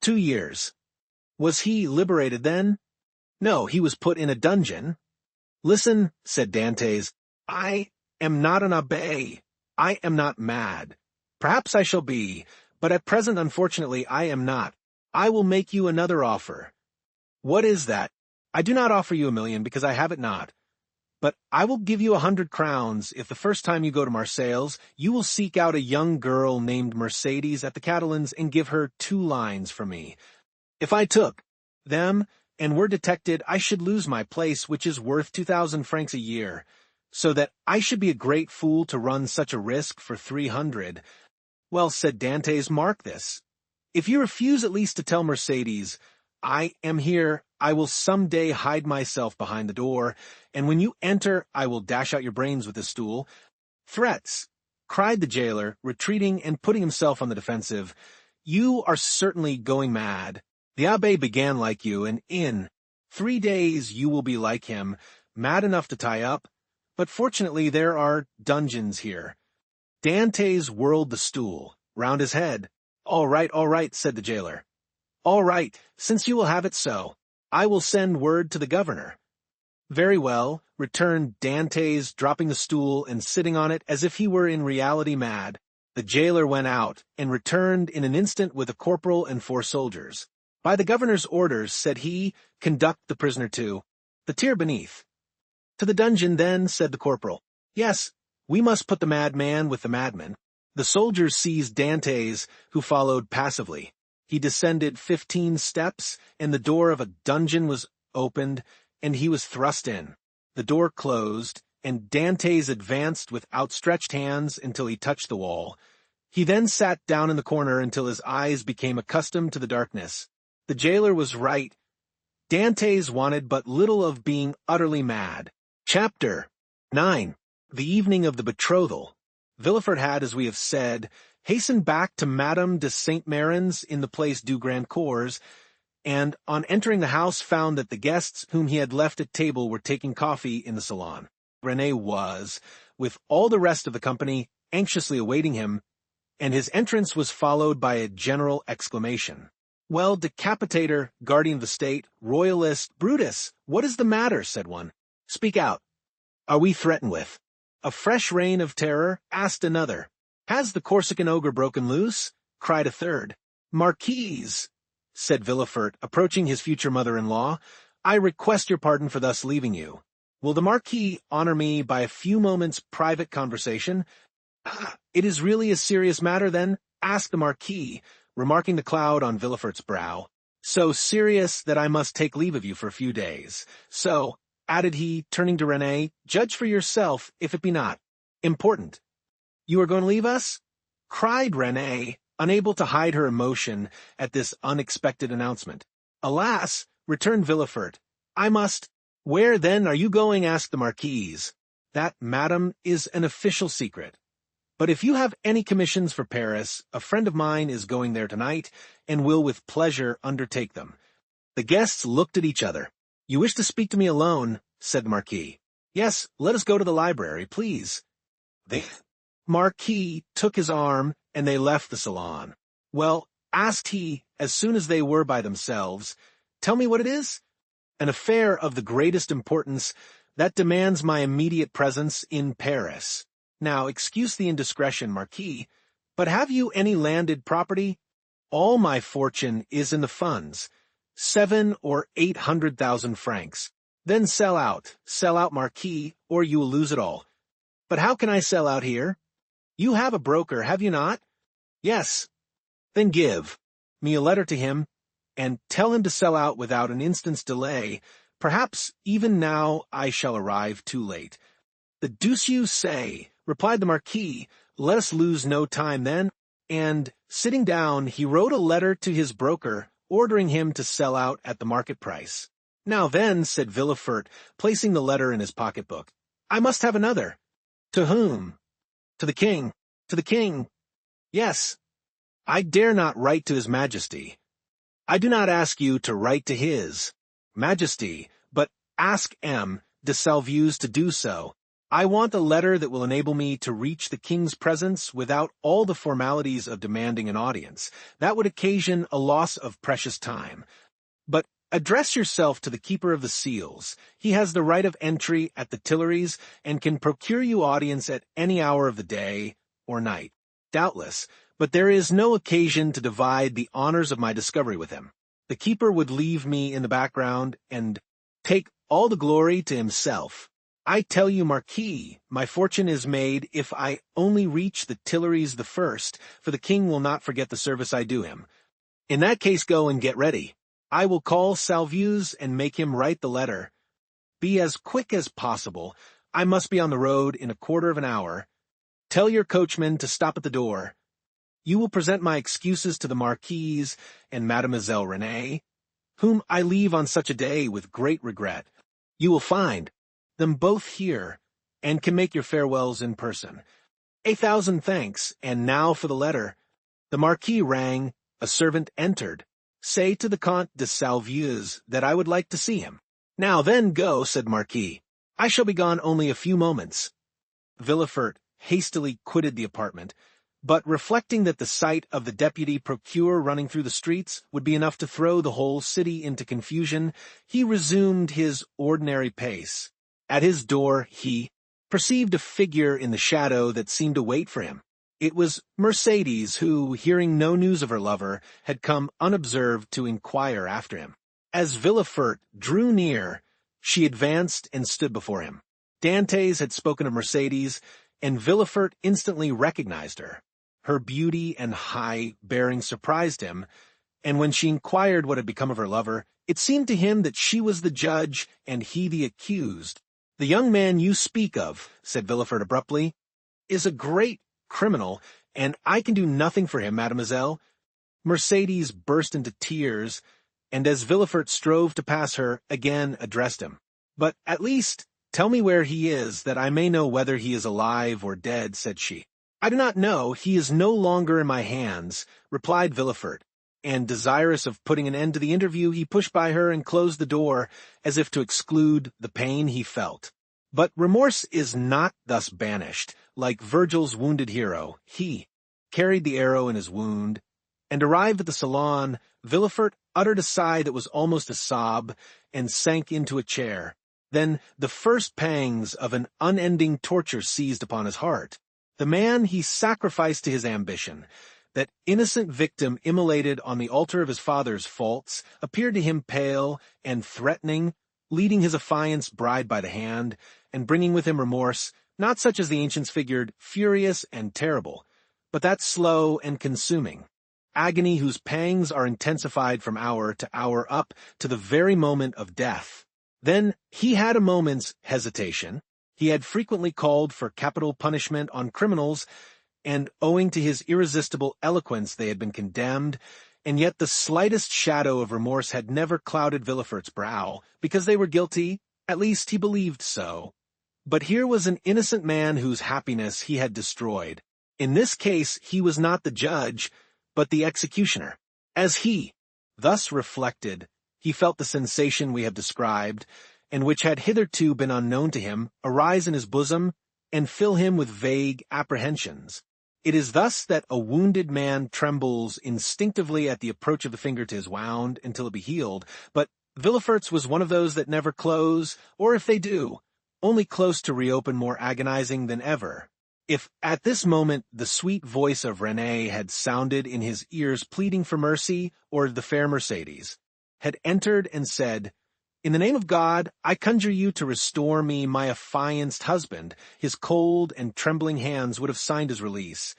2 years. "Was he liberated then?" "No, he was put in a dungeon." "Listen," said Dantès, "I am not an abbé. I am not mad. Perhaps I shall be, but at present, unfortunately, I am not. I will make you another offer." "What is that?" "I do not offer you 1,000,000 because I have it not. But I will give you 100 crowns if the first time you go to Marseilles, you will seek out a young girl named Mercedes at the Catalans and give her 2 lines for me. If I took them and were detected, I should lose my place, which is worth 2,000 francs a year, so that I should be a great fool to run such a risk for 300. "Well," said Dantès, "mark this. If you refuse at least to tell Mercedes, I am here, I will some day hide myself behind the door, and when you enter, I will dash out your brains with this stool." "Threats!" cried the jailer, retreating and putting himself on the defensive. "You are certainly going mad. The abbé began like you, and in 3 days you will be like him, mad enough to tie up. But fortunately there are dungeons here." Dantès whirled the stool round his head. All right," said the jailer. "All right, since you will have it so. I will send word to the governor." "Very well," returned Dantès, dropping the stool and sitting on it as if he were in reality mad. The jailer went out, and returned in an instant with a corporal and 4 soldiers. "By the governor's orders," said he, "conduct the prisoner to the tier beneath." "To the dungeon, then," said the corporal. "Yes, we must put the madman with the madman." The soldiers seized Dantès, who followed passively. He descended 15 steps, and the door of a dungeon was opened, and he was thrust in. The door closed, and Dantès advanced with outstretched hands until he touched the wall. He then sat down in the corner until his eyes became accustomed to the darkness. The jailer was right. Dantès wanted but little of being utterly mad. Chapter 9. The evening of the betrothal. Villefort had, as we have said, hastened back to Madame de Saint-Mérin's in the Place du Grand Cours, and on entering the house found that the guests whom he had left at table were taking coffee in the salon. René was, with all the rest of the company, anxiously awaiting him, and his entrance was followed by a general exclamation. "Well, decapitator, guardian of the state, royalist, Brutus, what is the matter?" said one. "Speak out. Are we threatened with a fresh reign of terror?" asked another. "Has the Corsican ogre broken loose?" cried a third. "Marquise," said Villefort, approaching his future mother-in-law, "I request your pardon for thus leaving you." Will the Marquis honor me by a few moments' private conversation? It is really a serious matter, then? Asked the Marquis, remarking the cloud on Villefort's brow. So serious that I must take leave of you for a few days. So, added he, turning to Renée, judge for yourself if it be not important. You are going to leave us? Cried Renée, unable to hide her emotion at this unexpected announcement. Alas, returned Villefort, I must. Where then are you going? Asked the Marquise. That, madam, is an official secret. But if you have any commissions for Paris, a friend of mine is going there tonight, and will with pleasure undertake them. The guests looked at each other. You wish to speak to me alone, said the Marquis. Yes, let us go to the library, please. The Marquis took his arm, and they left the salon. Well, asked he, as soon as they were by themselves, tell me what it is? An affair of the greatest importance that demands my immediate presence in Paris. Now, excuse the indiscretion, Marquis, but have you any landed property? All my fortune is in the funds, 700,000 or 800,000 francs. Then sell out, Marquis, or you will lose it all. But how can I sell out here? You have a broker, have you not? Yes. Then give me a letter to him, and tell him to sell out without an instant's delay. Perhaps even now I shall arrive too late. The deuce you say, replied the Marquis. Let us lose no time then. And, sitting down, he wrote a letter to his broker, ordering him to sell out at the market price. Now then, said Villefort, placing the letter in his pocketbook, I must have another. To whom? To the king. To the king. Yes. I dare not write to his majesty. I do not ask you to write to his majesty, but ask M. de Salvieux to do so. I want a letter that will enable me to reach the king's presence without all the formalities of demanding an audience. That would occasion a loss of precious time. But address yourself to the keeper of the seals. He has the right of entry at the Tuileries and can procure you audience at any hour of the day or night. Doubtless, but there is no occasion to divide the honors of my discovery with him. The keeper would leave me in the background and take all the glory to himself. I tell you, Marquis, my fortune is made if I only reach the Tuileries the first, for the king will not forget the service I do him. In that case, go and get ready. I will call Salvieux and make him write the letter. Be as quick as possible. I must be on the road in a quarter of an hour. Tell your coachman to stop at the door. You will present my excuses to the Marquise and Mademoiselle Renée, whom I leave on such a day with great regret. You will find them both here, and can make your farewells in person. 1,000 thanks, and now for the letter. The Marquis rang, a servant entered. Say to the Count de Salvieux that I would like to see him. Now then go, said Marquis. I shall be gone only a few moments. Villefort hastily quitted the apartment, but reflecting that the sight of the deputy procureur running through the streets would be enough to throw the whole city into confusion, he resumed his ordinary pace. At his door he perceived a figure in the shadow that seemed to wait for him. It was Mercédès, who, hearing no news of her lover, had come unobserved to inquire after him. As Villefort drew near, she advanced and stood before him. Dantès had spoken of Mercédès, and Villefort instantly recognized her. Her beauty and high bearing surprised him, and when she inquired what had become of her lover, it seemed to him that she was the judge and he the accused. The young man you speak of, said Villefort abruptly, is a great criminal, and I can do nothing for him, mademoiselle. Mercédès burst into tears, and as Villefort strove to pass her, again addressed him. But at least tell me where he is, that I may know whether he is alive or dead, said she. I do not know, he is no longer in my hands, replied Villefort, and desirous of putting an end to the interview, he pushed by her and closed the door, as if to exclude the pain he felt. But remorse is not thus banished. Like Virgil's wounded hero, he carried the arrow in his wound, and arrived at the salon, Villefort uttered a sigh that was almost a sob, and sank into a chair. Then the first pangs of an unending torture seized upon his heart. The man he sacrificed to his ambition, that innocent victim immolated on the altar of his father's faults, appeared to him pale and threatening, leading his affianced bride by the hand, and bringing with him remorse, not such as the ancients figured furious and terrible, but that slow and consuming agony whose pangs are intensified from hour to hour up to the very moment of death. Then he had a moment's hesitation. He had frequently called for capital punishment on criminals, and owing to his irresistible eloquence they had been condemned, and yet the slightest shadow of remorse had never clouded Villefort's brow, because they were guilty, at least he believed so. But here was an innocent man whose happiness he had destroyed. In this case he was not the judge, but the executioner. As he thus reflected, he felt the sensation we have described, and which had hitherto been unknown to him, arise in his bosom and fill him with vague apprehensions. It is thus that a wounded man trembles instinctively at the approach of the finger to his wound until it be healed, but Villefort's was one of those that never close, or if they do, only close to reopen more agonizing than ever. If at this moment the sweet voice of Renée had sounded in his ears pleading for mercy, or the fair Mercedes had entered and said, "In the name of God, I conjure you to restore me my affianced husband," his cold and trembling hands would have signed his release.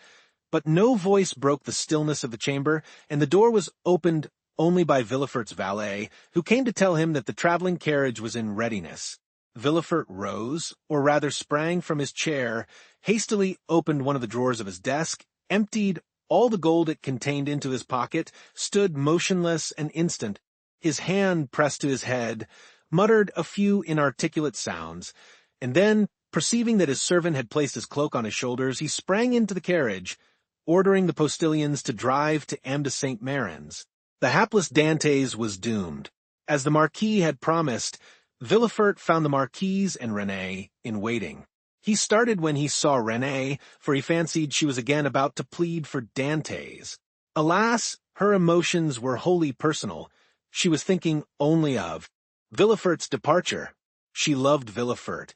But no voice broke the stillness of the chamber, and the door was opened only by Villefort's valet, who came to tell him that the traveling carriage was in readiness. Villefort rose, or rather sprang from his chair, hastily opened one of the drawers of his desk, emptied all the gold it contained into his pocket, stood motionless an instant, his hand pressed to his head, muttered a few inarticulate sounds, and then, perceiving that his servant had placed his cloak on his shoulders, he sprang into the carriage, ordering the postilions to drive to M. de Saint-Mérin's. The hapless Dantès was doomed. As the Marquis had promised, Villefort found the Marquise and Renée in waiting. He started when he saw Renée, for he fancied she was again about to plead for Dantès. Alas, her emotions were wholly personal. She was thinking only of Villefort's departure. She loved Villefort,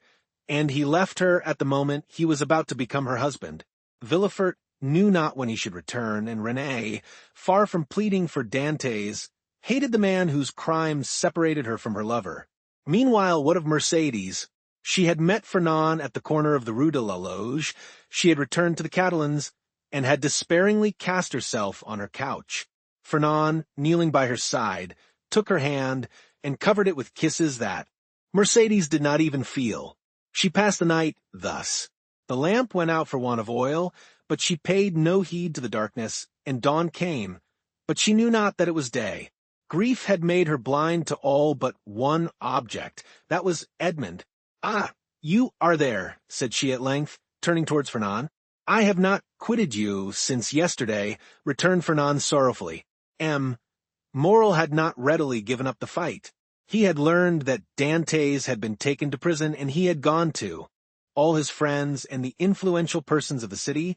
and he left her at the moment he was about to become her husband. Villefort knew not when he should return, and Renée, far from pleading for Dantès, hated the man whose crimes separated her from her lover. Meanwhile, what of Mercedes? She had met Fernand at the corner of the Rue de la Loge, she had returned to the Catalans, and had despairingly cast herself on her couch. Fernand, kneeling by her side, took her hand and covered it with kisses that Mercedes did not even feel. She passed the night thus. The lamp went out for want of oil, but she paid no heed to the darkness, and dawn came, but she knew not that it was day. Grief had made her blind to all but one object. That was Edmond. "Ah, you are there," said she at length, turning towards Fernand. "I have not quitted you since yesterday," returned Fernand sorrowfully. Morel had not readily given up the fight. He had learned that Dantès had been taken to prison, and he had gone to all his friends and the influential persons of the city,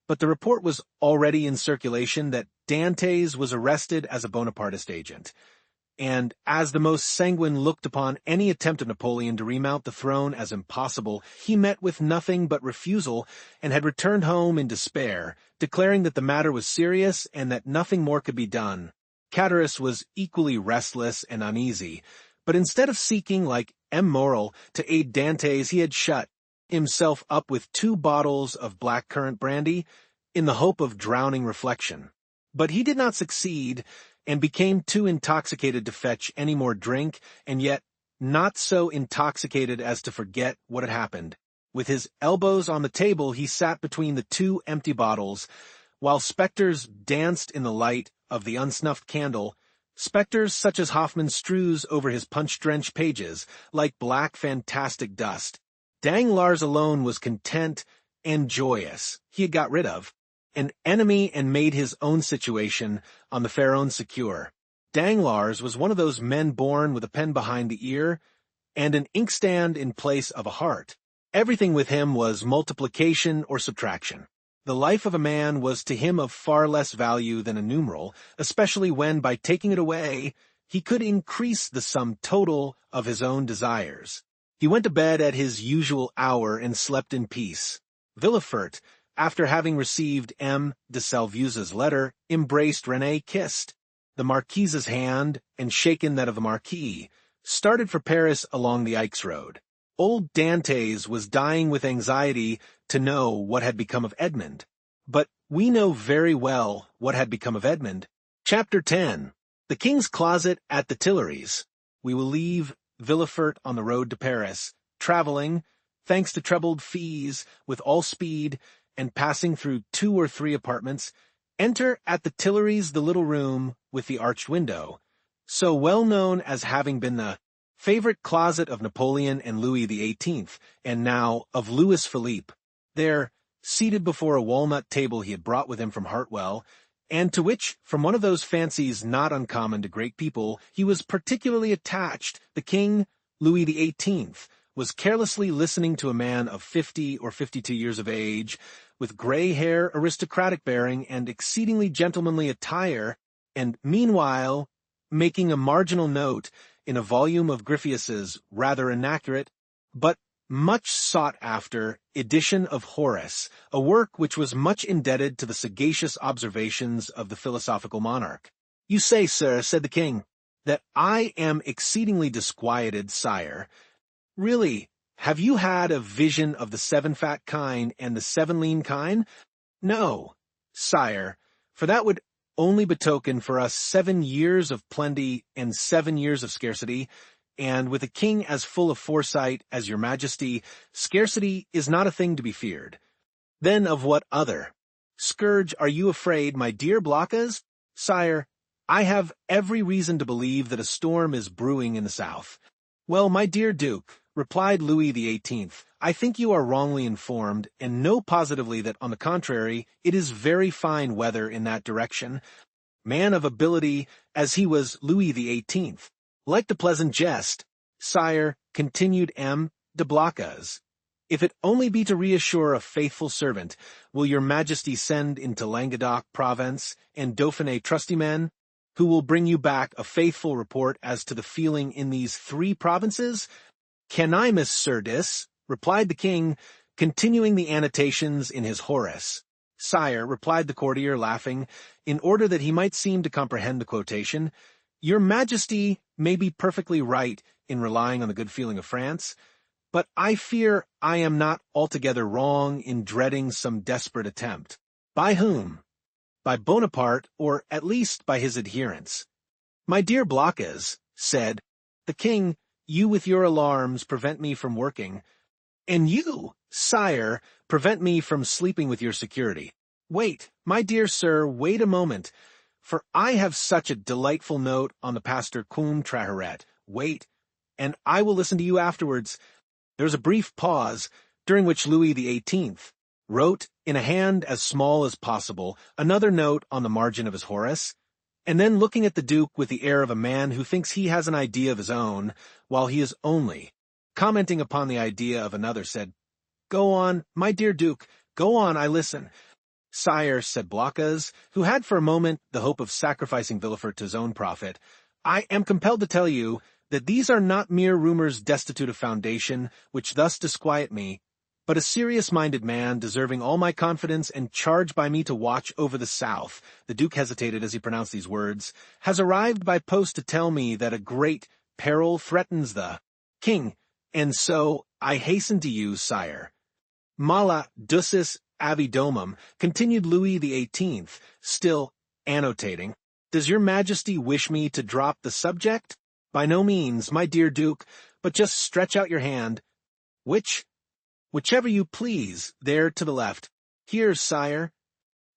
but the report was already in circulation that Dantès was arrested as a Bonapartist agent, and as the most sanguine looked upon any attempt of Napoleon to remount the throne as impossible, he met with nothing but refusal and had returned home in despair, declaring that the matter was serious and that nothing more could be done. Catullus was equally restless and uneasy, but instead of seeking, like Morel, to aid Dantès, he had shut himself up with 2 bottles of black-currant brandy in the hope of drowning reflection. But he did not succeed, and became too intoxicated to fetch any more drink, and yet not so intoxicated as to forget what had happened. With his elbows on the table, he sat between the 2 empty bottles, while spectres danced in the light of the unsnuffed candle, spectres such as Hoffmann strews over his punch-drenched pages, like black fantastic dust. Danglars alone was content and joyous. He had got rid of an enemy and made his own situation on the Pharaon secure. Danglars was one of those men born with a pen behind the ear and an inkstand in place of a heart. Everything with him was multiplication or subtraction. The life of a man was to him of far less value than a numeral, especially when, by taking it away, he could increase the sum total of his own desires. He went to bed at his usual hour and slept in peace. Villefort, after having received M. de Salvuese's letter, embraced Renée, kissed the Marquise's hand, and shaken that of the Marquis, started for Paris along the Aix road. Old Dantès was dying with anxiety to know what had become of Edmond. But we know very well what had become of Edmond. Chapter 10. The King's Closet at the Tuileries. We will leave Villefort on the road to Paris, traveling, thanks to trebled fees, with all speed, and passing through 2 or 3 apartments, enter at the Tuileries the little room with the arched window, so well known as having been the favorite closet of Napoleon and Louis XVIII, and now of Louis Philippe. There, seated before a walnut table he had brought with him from Hartwell, and to which, from one of those fancies not uncommon to great people, he was particularly attached, the King, Louis XVIII, was carelessly listening to a man of 50 or 52 years of age, with gray hair, aristocratic bearing, and exceedingly gentlemanly attire, and meanwhile making a marginal note in a volume of Griffius's rather inaccurate, but much sought-after edition of Horace, a work which was much indebted to the sagacious observations of the philosophical monarch. "You say, sir," said the king, "that I am exceedingly disquieted, sire. Really, have you had a vision of the 7 fat kine and the 7 lean kine? No, sire, for that would only betoken for us 7 years of plenty and 7 years of scarcity, and with a king as full of foresight as your majesty, scarcity is not a thing to be feared. Then of what other? Scourge, are you afraid, my dear Blockas? Sire, I have every reason to believe that a storm is brewing in the south." "Well, my dear Duke," replied Louis XVIII, "I think you are wrongly informed, and know positively that, on the contrary, it is very fine weather in that direction. Man of ability, as he was Louis XVIII. Like the pleasant jest, sire," continued M. de Blocas, "if it only be to reassure a faithful servant, will your majesty send into Languedoc Provence and Dauphiné trusty men, who will bring you back a faithful report as to the feeling in these 3 provinces? "Can I, Miss Surdis?" replied the king, continuing the annotations in his Horace. "Sire," replied the courtier, laughing, in order that he might seem to comprehend the quotation, "your majesty may be perfectly right in relying on the good feeling of France, but I fear I am not altogether wrong in dreading some desperate attempt." "By whom?" "By Bonaparte, or at least by his adherents." "My dear Blockas," said the king, "you with your alarms prevent me from working, and you, sire, prevent me from sleeping with your security. Wait, my dear sir, wait a moment, for I have such a delightful note on the Pastor Cum Traheret. Wait, and I will listen to you afterwards." There was a brief pause, during which Louis XVIII wrote, in a hand as small as possible, another note on the margin of his Horace, and then, looking at the Duke with the air of a man who thinks he has an idea of his own, while he is only commenting upon the idea of another, said, "Go on, my dear Duke, go on, I listen." "Sire," said Blocas, who had for a moment the hope of sacrificing Villefort to his own profit, "I am compelled to tell you that these are not mere rumors destitute of foundation, which thus disquiet me, but a serious-minded man, deserving all my confidence and charged by me to watch over the south," the Duke hesitated as he pronounced these words, "has arrived by post to tell me that a great peril threatens the king, and so I hasten to you, sire." "Mala ducis avidomum," continued Louis XVIII, still annotating. "Does your majesty wish me to drop the subject?" "By no means, my dear Duke, but just stretch out your hand." "Whichever you please, there to the left." "Here, sire."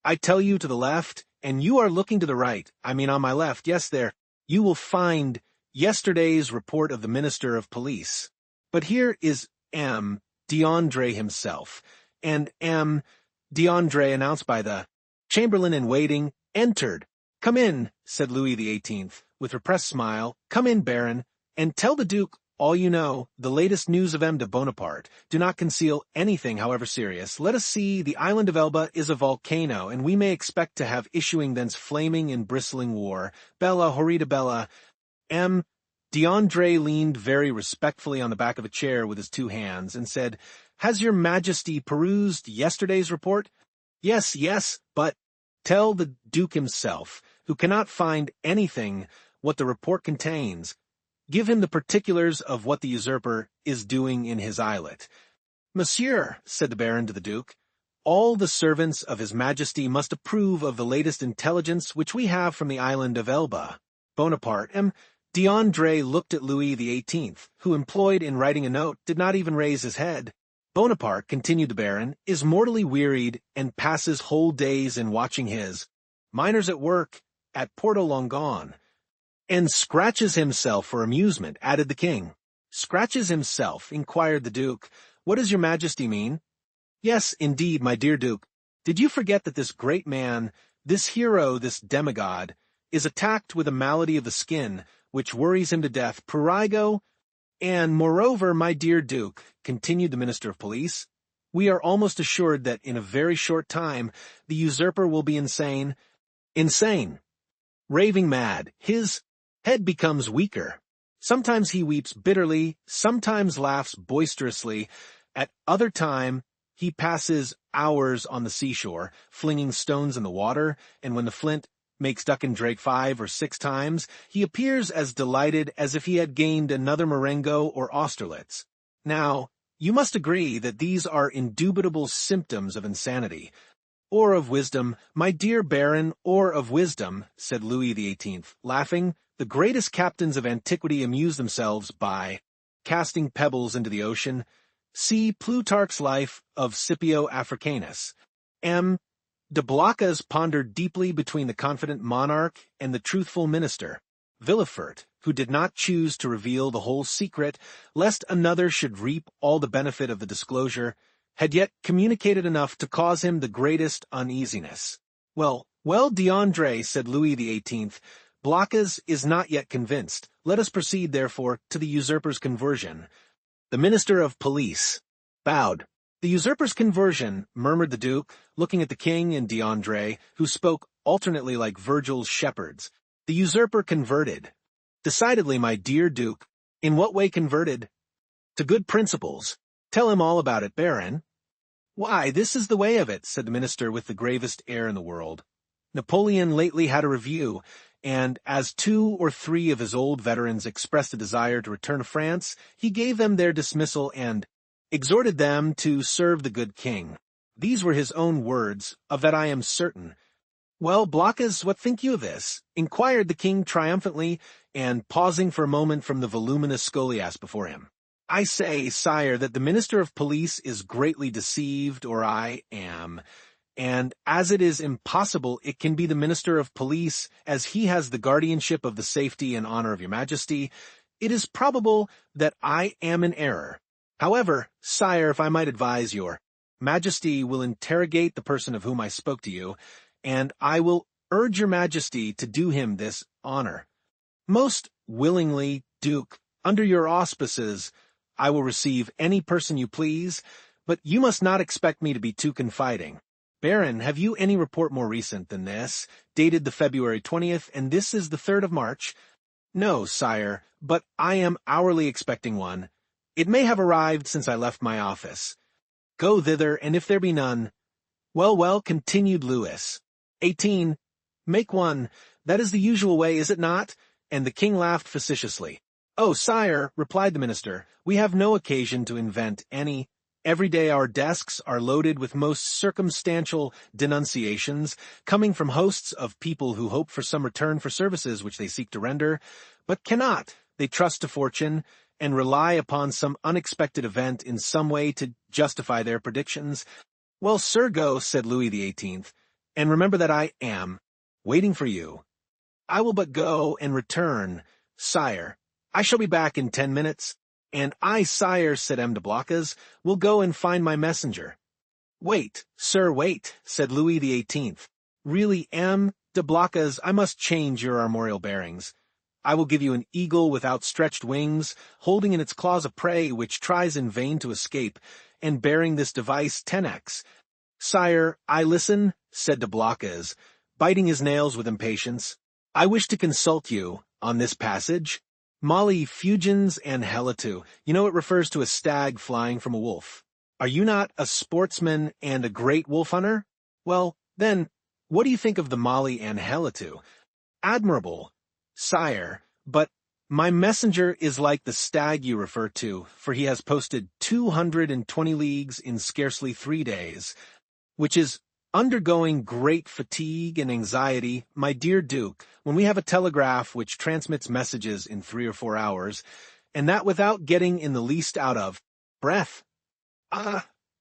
"I tell you to the left, and you are looking to the right. I mean on my left, yes, there. You will find yesterday's report of the Minister of Police. But here is M. d'André himself, and M. d'André, announced by the chamberlain in waiting, entered. "Come in," said Louis XVIII, with repressed smile. "Come in, Baron, and tell the Duke all you know, the latest news of M. de Bonaparte. Do not conceal anything, however serious. Let us see, the island of Elba is a volcano, and we may expect to have issuing thence flaming and bristling war. Bella, horrida bella." M. d'André leaned very respectfully on the back of a chair with his 2 hands, and said, "Has your majesty perused yesterday's report?" "Yes, yes, but—" "Tell the Duke himself, who cannot find anything, what the report contains. Give him the particulars of what the usurper is doing in his islet. Monsieur, said the Baron to the Duke, all the servants of His Majesty must approve of the latest intelligence which we have from the island of Elba. Bonaparte, D'André looked at Louis XVIII, who, employed in writing a note, did not even raise his head. Bonaparte, continued the Baron, is mortally wearied and passes whole days in watching his miners at work at Porto Longon, and scratches himself for amusement, added the king. Scratches himself, inquired the Duke. What does your Majesty mean? Yes, indeed, my dear Duke. Did you forget that this great man, this hero, this demigod, is attacked with a malady of the skin, which worries him to death, prurigo? And moreover, my dear Duke, continued the Minister of Police, we are almost assured that in a very short time the usurper will be insane. Insane. Raving mad. His head becomes weaker. Sometimes he weeps bitterly, sometimes laughs boisterously. At other time, he passes hours on the seashore, flinging stones in the water, and when the flint makes duck and drake 5 or 6 times, he appears as delighted as if he had gained another Marengo or Austerlitz. Now, you must agree that these are indubitable symptoms of insanity, or of wisdom, my dear Baron, or of wisdom, said Louis XVIII, laughing. The greatest captains of antiquity amuse themselves by casting pebbles into the ocean. See Plutarch's Life of Scipio Africanus. M. De Blocas pondered deeply between the confident monarch and the truthful minister. Villefort, who did not choose to reveal the whole secret, lest another should reap all the benefit of the disclosure, had yet communicated enough to cause him the greatest uneasiness. Well, D'André, said Louis XVIII, Blocas is not yet convinced. Let us proceed, therefore, to the usurper's conversion. The Minister of Police bowed. The usurper's conversion, murmured the Duke, looking at the king and D'André, who spoke alternately like Virgil's shepherds. The usurper converted. Decidedly, my dear Duke. In what way converted? To good principles. Tell him all about it, Baron. Why, this is the way of it, said the minister with the gravest air in the world. Napoleon lately had a review, and as 2 or 3 of his old veterans expressed a desire to return to France, he gave them their dismissal and exhorted them to serve the good king. These were his own words, of that I am certain. Well, Blocas, what think you of this? Inquired the king triumphantly, and pausing for a moment from the voluminous scholiast before him. I say, sire, that the Minister of Police is greatly deceived, or I am, and as it is impossible it can be the Minister of Police, as he has the guardianship of the safety and honor of your Majesty, it is probable that I am in error. However, sire, if I might advise, your Majesty will interrogate the person of whom I spoke to you, and I will urge your Majesty to do him this honor. Most willingly, Duke, under your auspices, I will receive any person you please, but you must not expect me to be too confiding. Baron, have you any report more recent than this, dated the February 20th, and this is the 3rd of March? No, sire, but I am hourly expecting one. It may have arrived since I left my office. Go thither, and if there be none— Well, continued Louis. 18. Make one. That is the usual way, is it not? And the king laughed facetiously. Oh, sire, replied the minister, we have no occasion to invent any. Every day our desks are loaded with most circumstantial denunciations, coming from hosts of people who hope for some return for services which they seek to render, but cannot. They trust to fortune, and rely upon some unexpected event in some way to justify their predictions. Well, sir, go, said Louis XVIII, and remember that I am waiting for you. I will but go and return, sire. I shall be back in 10 minutes. And I, sire, said M. de Blocas, will go and find my messenger. Wait, sir, wait, said Louis XVIII. Really, M. de Blocas, I must change your armorial bearings. I will give you an eagle with outstretched wings, holding in its claws a prey which tries in vain to escape, and bearing this device 10x. Sire, I listen, said de Blocas, biting his nails with impatience. I wish to consult you on this passage. Molly fugens and helitu. You know it refers to a stag flying from a wolf. Are you not a sportsman and a great wolf hunter? Well, then, what do you think of the Molly and helitu? Admirable, sire, but My messenger is like the stag you refer to, for he has posted 220 leagues in scarcely 3 days, which is undergoing great fatigue and anxiety, my dear Duke, when we have a telegraph which transmits messages in 3 or 4 hours, and that without getting in the least out of breath.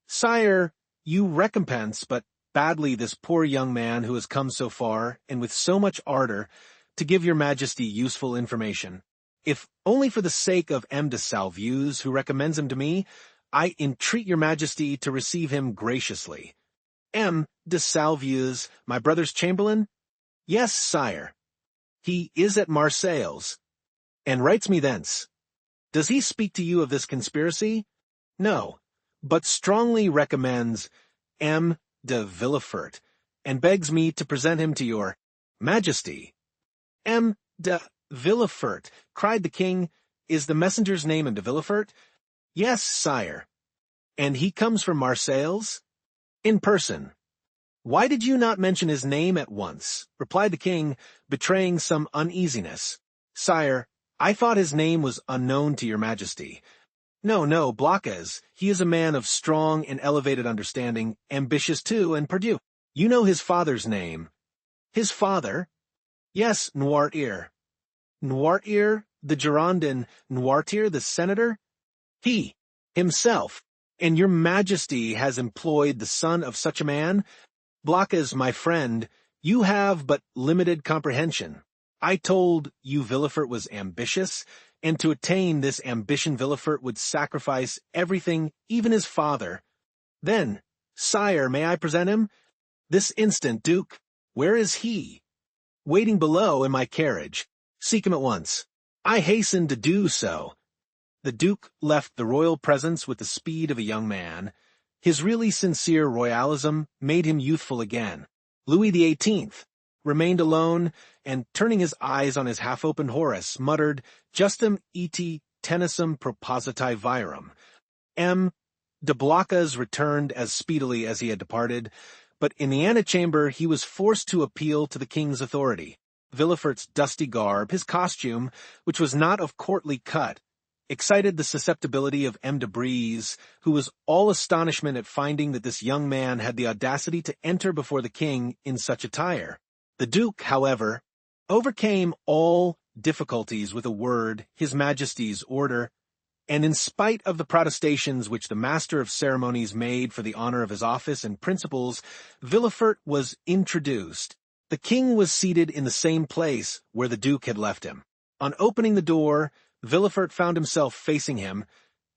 Sire, you recompense but badly this poor young man who has come so far, and with so much ardor, to give your majesty useful information. If only for the sake of M. de Salvieux, who recommends him to me, I entreat your majesty to receive him graciously. M. de Salvieux, my brother's chamberlain? Yes, sire. He is at Marseilles, and writes me thence. Does he speak to you of this conspiracy? No, but strongly recommends M. de Villefort, and begs me to present him to your majesty. M. de Villefort, cried the king. Is the messenger's name M. de Villefort? Yes, sire. And he comes from Marseilles? In person. Why did you not mention his name at once? Replied the king, betraying some uneasiness. Sire, I thought his name was unknown to your majesty. No, Blocas. He is a man of strong and elevated understanding, ambitious too, and pardieu. You know his father's name. His father? Yes, Noirtier. Noirtier, the Girondin, Noirtier, the senator? He, himself. And your majesty has employed the son of such a man? Blocas, my friend, you have but limited comprehension. I told you Villefort was ambitious, and to attain this ambition Villefort would sacrifice everything, even his father. Then, sire, may I present him? This instant, Duke. Where is he? Waiting below in my carriage. Seek him at once. I hasten to do so. The Duke left the royal presence with the speed of a young man. His really sincere royalism made him youthful again. Louis XVIII remained alone, and turning his eyes on his half-opened Horace, muttered, Justum iti tenacem propositi virum. M. de Blocas returned as speedily as he had departed, but in the antechamber he was forced to appeal to the king's authority. Villefort's dusty garb, his costume, which was not of courtly cut, excited the susceptibility of M. de Brézé, who was all astonishment at finding that this young man had the audacity to enter before the king in such attire. The Duke, however, overcame all difficulties with a word, His Majesty's order, and in spite of the protestations which the master of ceremonies made for the honor of his office and principles, Villefort was introduced. The king was seated in the same place where the Duke had left him. On opening the door, Villefort found himself facing him,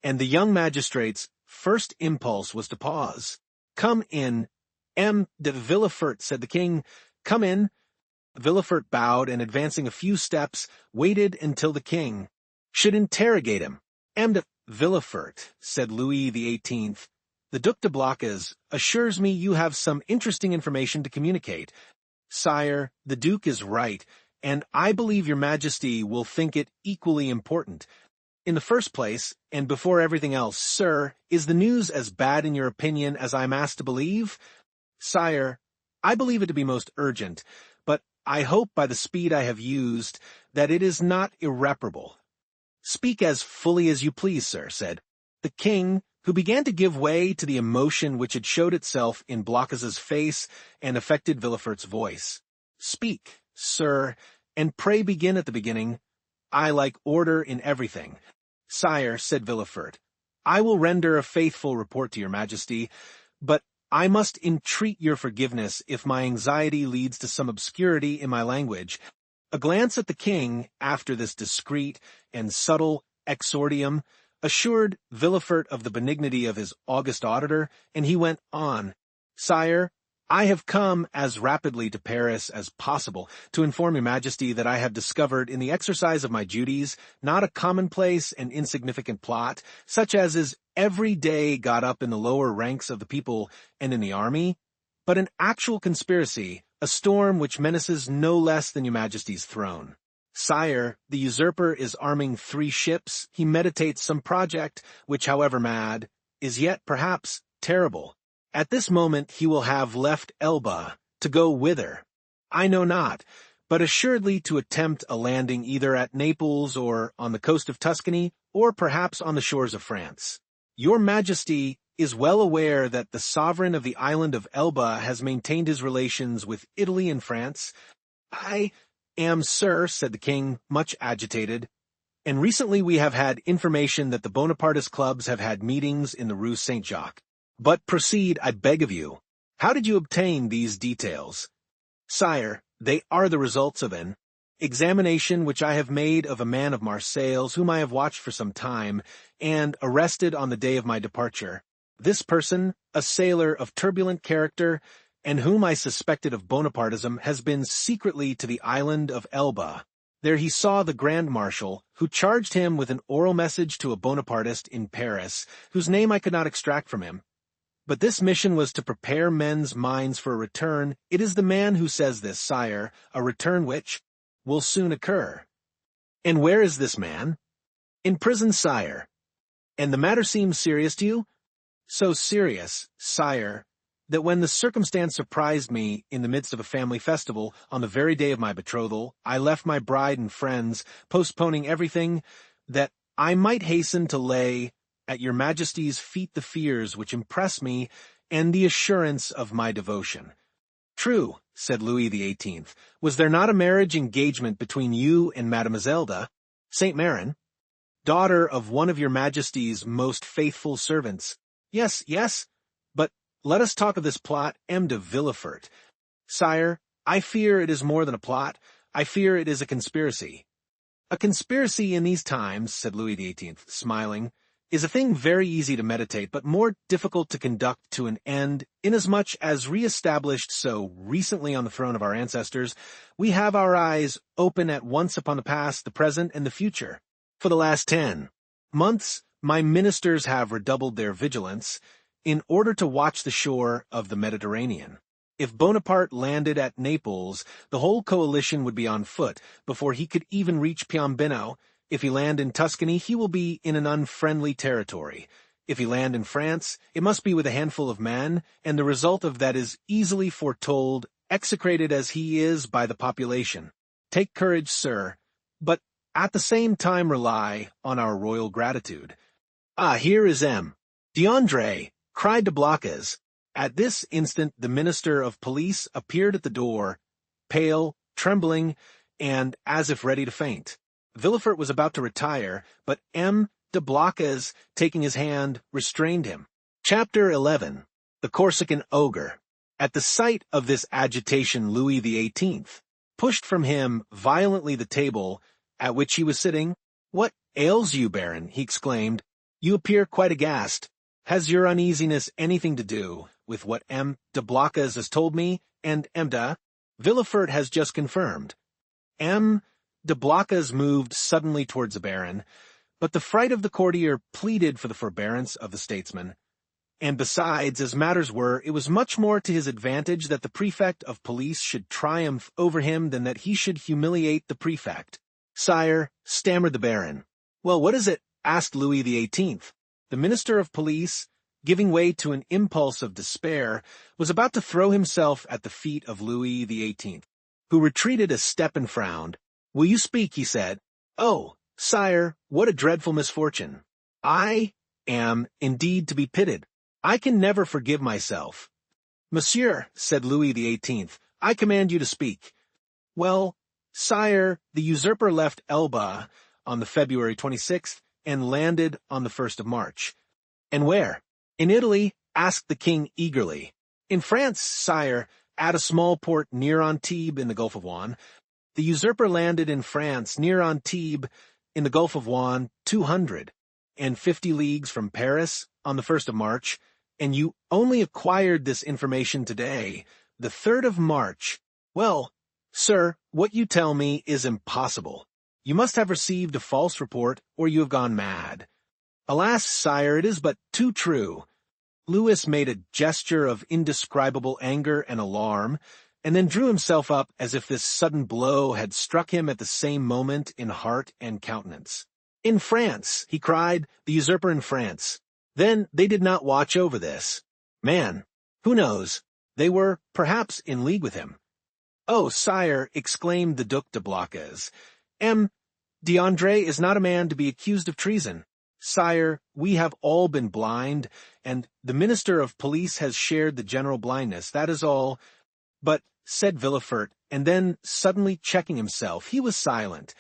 and the young magistrate's first impulse was to pause. Come in, M. de Villefort, said the king. Come in. Villefort bowed, and advancing a few steps, waited until the king should interrogate him. M. de Villefort, said Louis XVIII, the Duc de Blocas assures me you have some interesting information to communicate. Sire, the Duke is right, and I believe your majesty will think it equally important. In the first place, and before everything else, sir, is the news as bad in your opinion as I am asked to believe? Sire, I believe it to be most urgent, but I hope by the speed I have used that it is not irreparable. Speak as fully as you please, sir, said the king, who began to give way to the emotion which had showed itself in Blocas's face and affected Villefort's voice. Speak, sir, and pray begin at the beginning. I like order in everything. Sire, said Villefort, I will render a faithful report to your majesty, but I must entreat your forgiveness if my anxiety leads to some obscurity in my language. A glance at the king, after this discreet and subtle exordium, assured Villefort of the benignity of his august auditor, and he went on. Sire, I have come as rapidly to Paris as possible to inform your majesty that I have discovered in the exercise of my duties not a commonplace and insignificant plot, such as is every day got up in the lower ranks of the people and in the army, but an actual conspiracy, a storm which menaces no less than your majesty's throne. Sire, the usurper is arming 3 ships. He meditates some project, which, however mad, is yet perhaps terrible. At this moment he will have left Elba, to go whither I know not, but assuredly to attempt a landing either at Naples or on the coast of Tuscany, or perhaps on the shores of France. Your Majesty is well aware that the sovereign of the island of Elba has maintained his relations with Italy and France. I am, sir, said the king, much agitated, and recently we have had information that the Bonapartist clubs have had meetings in the Rue Saint-Jacques. But proceed, I beg of you. How did you obtain these details? Sire, they are the results of an examination which I have made of a man of Marseilles whom I have watched for some time, and arrested on the day of my departure. This person, a sailor of turbulent character, and whom I suspected of Bonapartism, has been secretly to the island of Elba. There he saw the Grand Marshal, who charged him with an oral message to a Bonapartist in Paris, whose name I could not extract from him. But this mission was to prepare men's minds for a return. It is the man who says this, sire, a return which will soon occur. And where is this man? In prison, sire. And the matter seems serious to you? So serious, sire, that when the circumstance surprised me in the midst of a family festival on the very day of my betrothal, I left my bride and friends, postponing everything, that I might hasten to lay at your Majesty's feet the fears which impress me and the assurance of my devotion. True, said Louis XVIII. Was there not a marriage engagement between you and Mademoiselle de Saint-Méran, daughter of one of your Majesty's most faithful servants? Yes, yes, but let us talk of this plot, M. de Villefort. Sire, I fear it is more than a plot. I fear it is a conspiracy. A conspiracy in these times, said Louis XVIII, smiling, is a thing very easy to meditate, but more difficult to conduct to an end, inasmuch as re-established so recently on the throne of our ancestors, we have our eyes open at once upon the past, the present, and the future. For the last 10 months, my ministers have redoubled their vigilance in order to watch the shore of the Mediterranean. If Bonaparte landed at Naples, the whole coalition would be on foot before he could even reach Piombino. If he land in Tuscany, he will be in an unfriendly territory. If he land in France, it must be with a handful of men, and the result of that is easily foretold, execrated as he is by the population. Take courage, sir, but at the same time rely on our royal gratitude. Ah, here is M. D'André, cried de Blocas. At this instant the minister of police appeared at the door, pale, trembling, and as if ready to faint. Villefort was about to retire, but M. de Blocas, taking his hand, restrained him. Chapter 11. The Corsican Ogre. At the sight of this agitation, Louis XVIII pushed from him violently the table at which he was sitting. "What ails you, Baron?" he exclaimed. "You appear quite aghast. Has your uneasiness anything to do with what M. de Blocas has told me, and M. de Villefort has just confirmed?" M. de Blocas moved suddenly towards the Baron, but the fright of the courtier pleaded for the forbearance of the statesman. And besides, as matters were, it was much more to his advantage that the prefect of police should triumph over him than that he should humiliate the prefect. "Sire," stammered the Baron. "Well, what is it?" asked Louis XVIII. The minister of police, giving way to an impulse of despair, was about to throw himself at the feet of Louis XVIII, who retreated a step and frowned. "Will you speak?" he said. "Oh, sire, what a dreadful misfortune! I am indeed to be pitied. I can never forgive myself." "Monsieur," said Louis XVIII, "I command you to speak." "Well, sire, the usurper left Elba on the February 26th and landed on the 1st of March. "And where?" "In Italy," asked the king eagerly. "In France, sire, at a small port near Antibes in the Gulf of Juan. The usurper landed in France, near Antibes, in the Gulf of Juan, 250 leagues from Paris, on the 1st of March, and you only acquired this information today, the 3rd of March. Well, sir, what you tell me is impossible. You must have received a false report, or you have gone mad." "Alas, sire, it is but too true." Louis made a gesture of indescribable anger and alarm, and then drew himself up as if this sudden blow had struck him at the same moment in heart and countenance. "In France," he cried, "the usurper in France. Then they did not watch over this man. Who knows? They were, perhaps, in league with him." "Oh, sire," exclaimed the Duc de Blocas, "M. d'André is not a man to be accused of treason. Sire, we have all been blind, and the Minister of Police has shared the general blindness, that is all." "But," said Villefort, and then, suddenly checking himself, he was silent.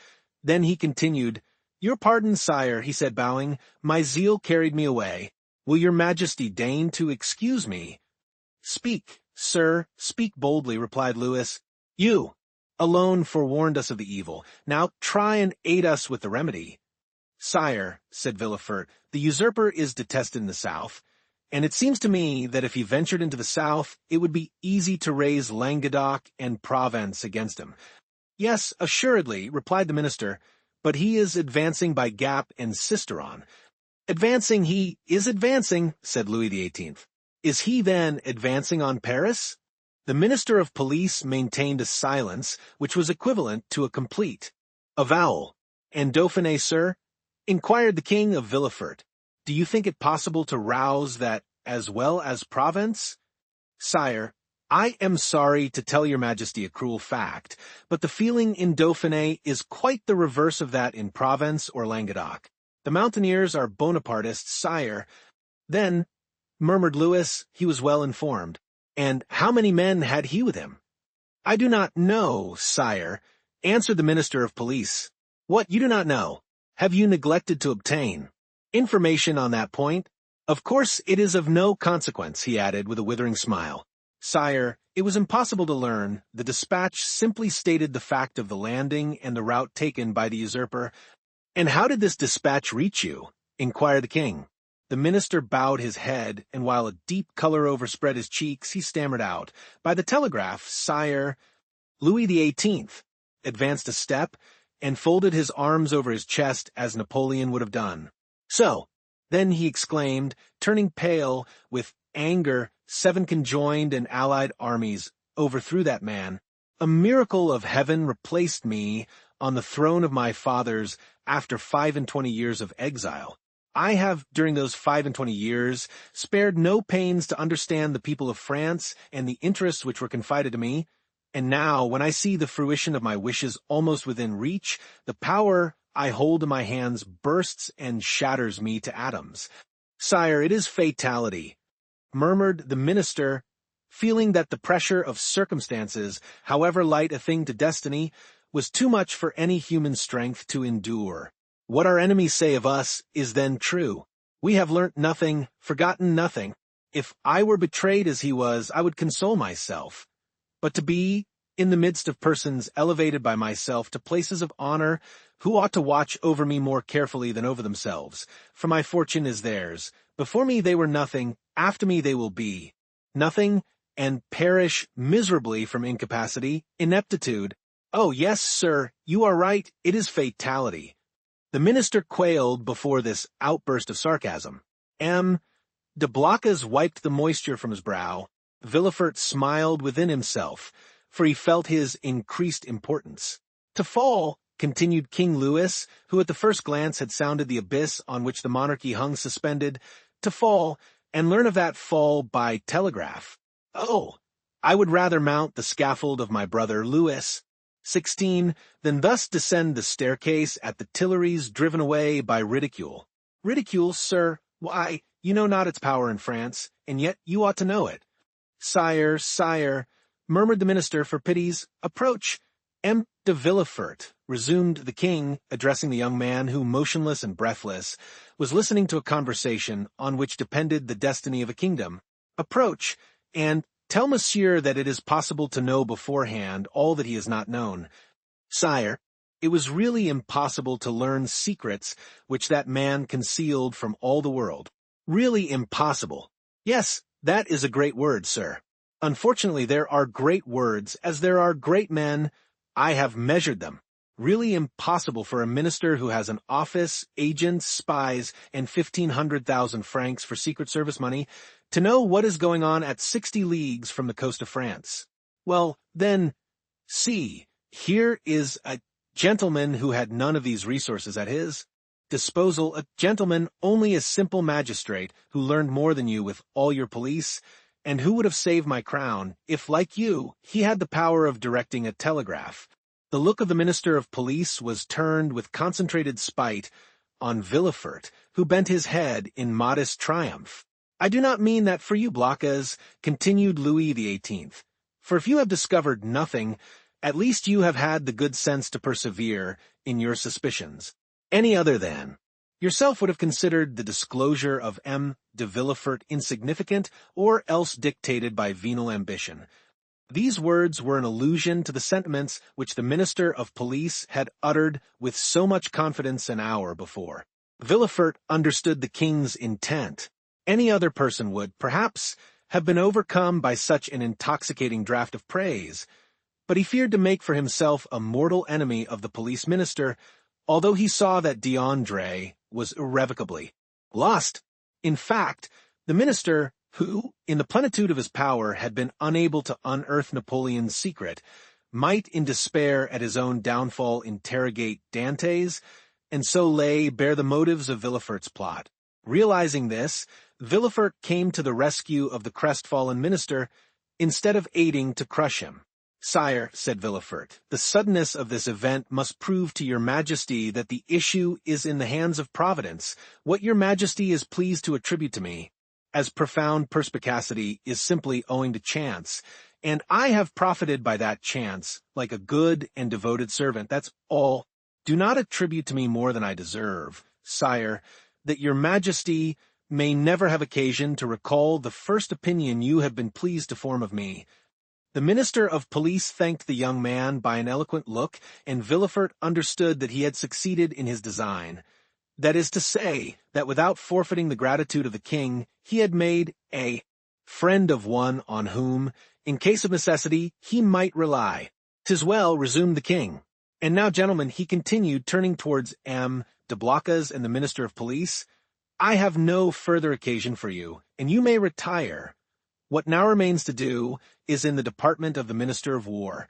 Then he continued, "Your pardon, sire," he said, bowing. "My zeal carried me away. Will your majesty deign to excuse me?" "Speak, sir, speak boldly," replied Louis. "You alone forewarned us of the evil. Now try and aid us with the remedy." "Sire," said Villefort, "the usurper is detested in the south, and it seems to me that if he ventured into the south, it would be easy to raise Languedoc and Provence against him." "Yes, assuredly," replied the minister, "but he is advancing by Gap and Sisteron." "Advancing he is advancing," said Louis XVIII. "Is he, then, advancing on Paris?" The Minister of Police maintained a silence which was equivalent to a complete avowal. "And Dauphiné, sir?" inquired the king of Villefort. "Do you think it possible to rouse that as well as Provence?" "Sire, I am sorry to tell your majesty a cruel fact, but the feeling in Dauphiné is quite the reverse of that in Provence or Languedoc. The mountaineers are Bonapartists, sire." "Then," murmured Louis, "he was well informed. And how many men had he with him?" "I do not know, sire," answered the Minister of Police. "What, you do not know? Have you neglected to obtain information on that point? Of course it is of no consequence," he added with a withering smile. "Sire, it was impossible to learn. The dispatch simply stated the fact of the landing and the route taken by the usurper." "And how did this dispatch reach you?" inquired the king. The minister bowed his head, and while a deep color overspread his cheeks, he stammered out, "By the telegraph, sire." Louis XVIII advanced a step and folded his arms over his chest as Napoleon would have done. "So," then he exclaimed, turning pale with anger, "7 conjoined and allied armies overthrew that man. A miracle of heaven replaced me on the throne of my fathers after 25 years of exile. I have, during those 25 years, spared no pains to understand the people of France and the interests which were confided to me. And now, when I see the fruition of my wishes almost within reach, the power I hold in my hands bursts and shatters me to atoms." "Sire, it is fatality," murmured the minister, feeling that the pressure of circumstances, however light a thing to destiny, was too much for any human strength to endure. "What our enemies say of us is then true. We have learnt nothing, forgotten nothing. If I were betrayed as he was, I would console myself. But to be in the midst of persons elevated by myself to places of honor, who ought to watch over me more carefully than over themselves, for my fortune is theirs. Before me they were nothing, after me they will be nothing, and perish miserably from incapacity, ineptitude. Oh, yes, sir, you are right, it is fatality." The minister quailed before this outburst of sarcasm. M. de Blocas wiped the moisture from his brow. Villefort smiled within himself, for he felt his increased importance. "To fall," continued King Louis, who at the first glance had sounded the abyss on which the monarchy hung suspended, "to fall, and learn of that fall by telegraph. Oh, I would rather mount the scaffold of my brother Louis XVI than thus descend the staircase at the Tuileries driven away by ridicule." "Ridicule, sir? Why, you know not its power in France, and yet you ought to know it." "Sire, sire," murmured the minister, "for pity's approach." "M. de Villefort," resumed the king, addressing the young man who, motionless and breathless, was listening to a conversation on which depended the destiny of a kingdom, "approach, and tell monsieur that it is possible to know beforehand all that he has not known. Sire, it was really impossible to learn secrets which that man concealed from all the world. Really impossible. Yes, that is a great word, sir. Unfortunately, there are great words, as there are great men. I have measured them. Really impossible for a minister who has an office, agents, spies, and 1,500,000 francs for Secret Service money to know what is going on at 60 leagues from the coast of France. Well, then, see, here is a gentleman who had none of these resources at his disposal, a gentleman only a simple magistrate who learned more than you with all your police, and who would have saved my crown if, like you, he had the power of directing a telegraph? The look of the Minister of Police was turned with concentrated spite on Villefort, who bent his head in modest triumph. I do not mean that for you, Blocas, continued Louis XVIII. For if you have discovered nothing, at least you have had the good sense to persevere in your suspicions. Any other than yourself would have considered the disclosure of M. de Villefort insignificant or else dictated by venal ambition. These words were an allusion to the sentiments which the Minister of Police had uttered with so much confidence an hour before. Villefort understood the king's intent. Any other person would, perhaps, have been overcome by such an intoxicating draught of praise, but he feared to make for himself a mortal enemy of the police minister, although he saw that D'Andre was irrevocably lost. In fact, the minister, who, in the plenitude of his power, had been unable to unearth Napoleon's secret, might in despair at his own downfall interrogate Dantès, and so lay bare the motives of Villefort's plot. Realizing this, Villefort came to the rescue of the crestfallen minister, instead of aiding to crush him. Sire, said Villefort, the suddenness of this event must prove to your majesty that the issue is in the hands of Providence. What your majesty is pleased to attribute to me as profound perspicacity is simply owing to chance, and I have profited by that chance, like a good and devoted servant. That's all. Do not attribute to me more than I deserve, sire, that your majesty may never have occasion to recall the first opinion you have been pleased to form of me. The Minister of Police thanked the young man by an eloquent look, and Villefort understood that he had succeeded in his design. That is to say, that without forfeiting the gratitude of the king, he had made a friend of one on whom, in case of necessity, he might rely. "'Tis well," resumed the king. "And now, gentlemen," he continued, turning towards M. de Blocas and the Minister of Police, "I have no further occasion for you, and you may retire. What now remains to do is in the department of the Minister of War."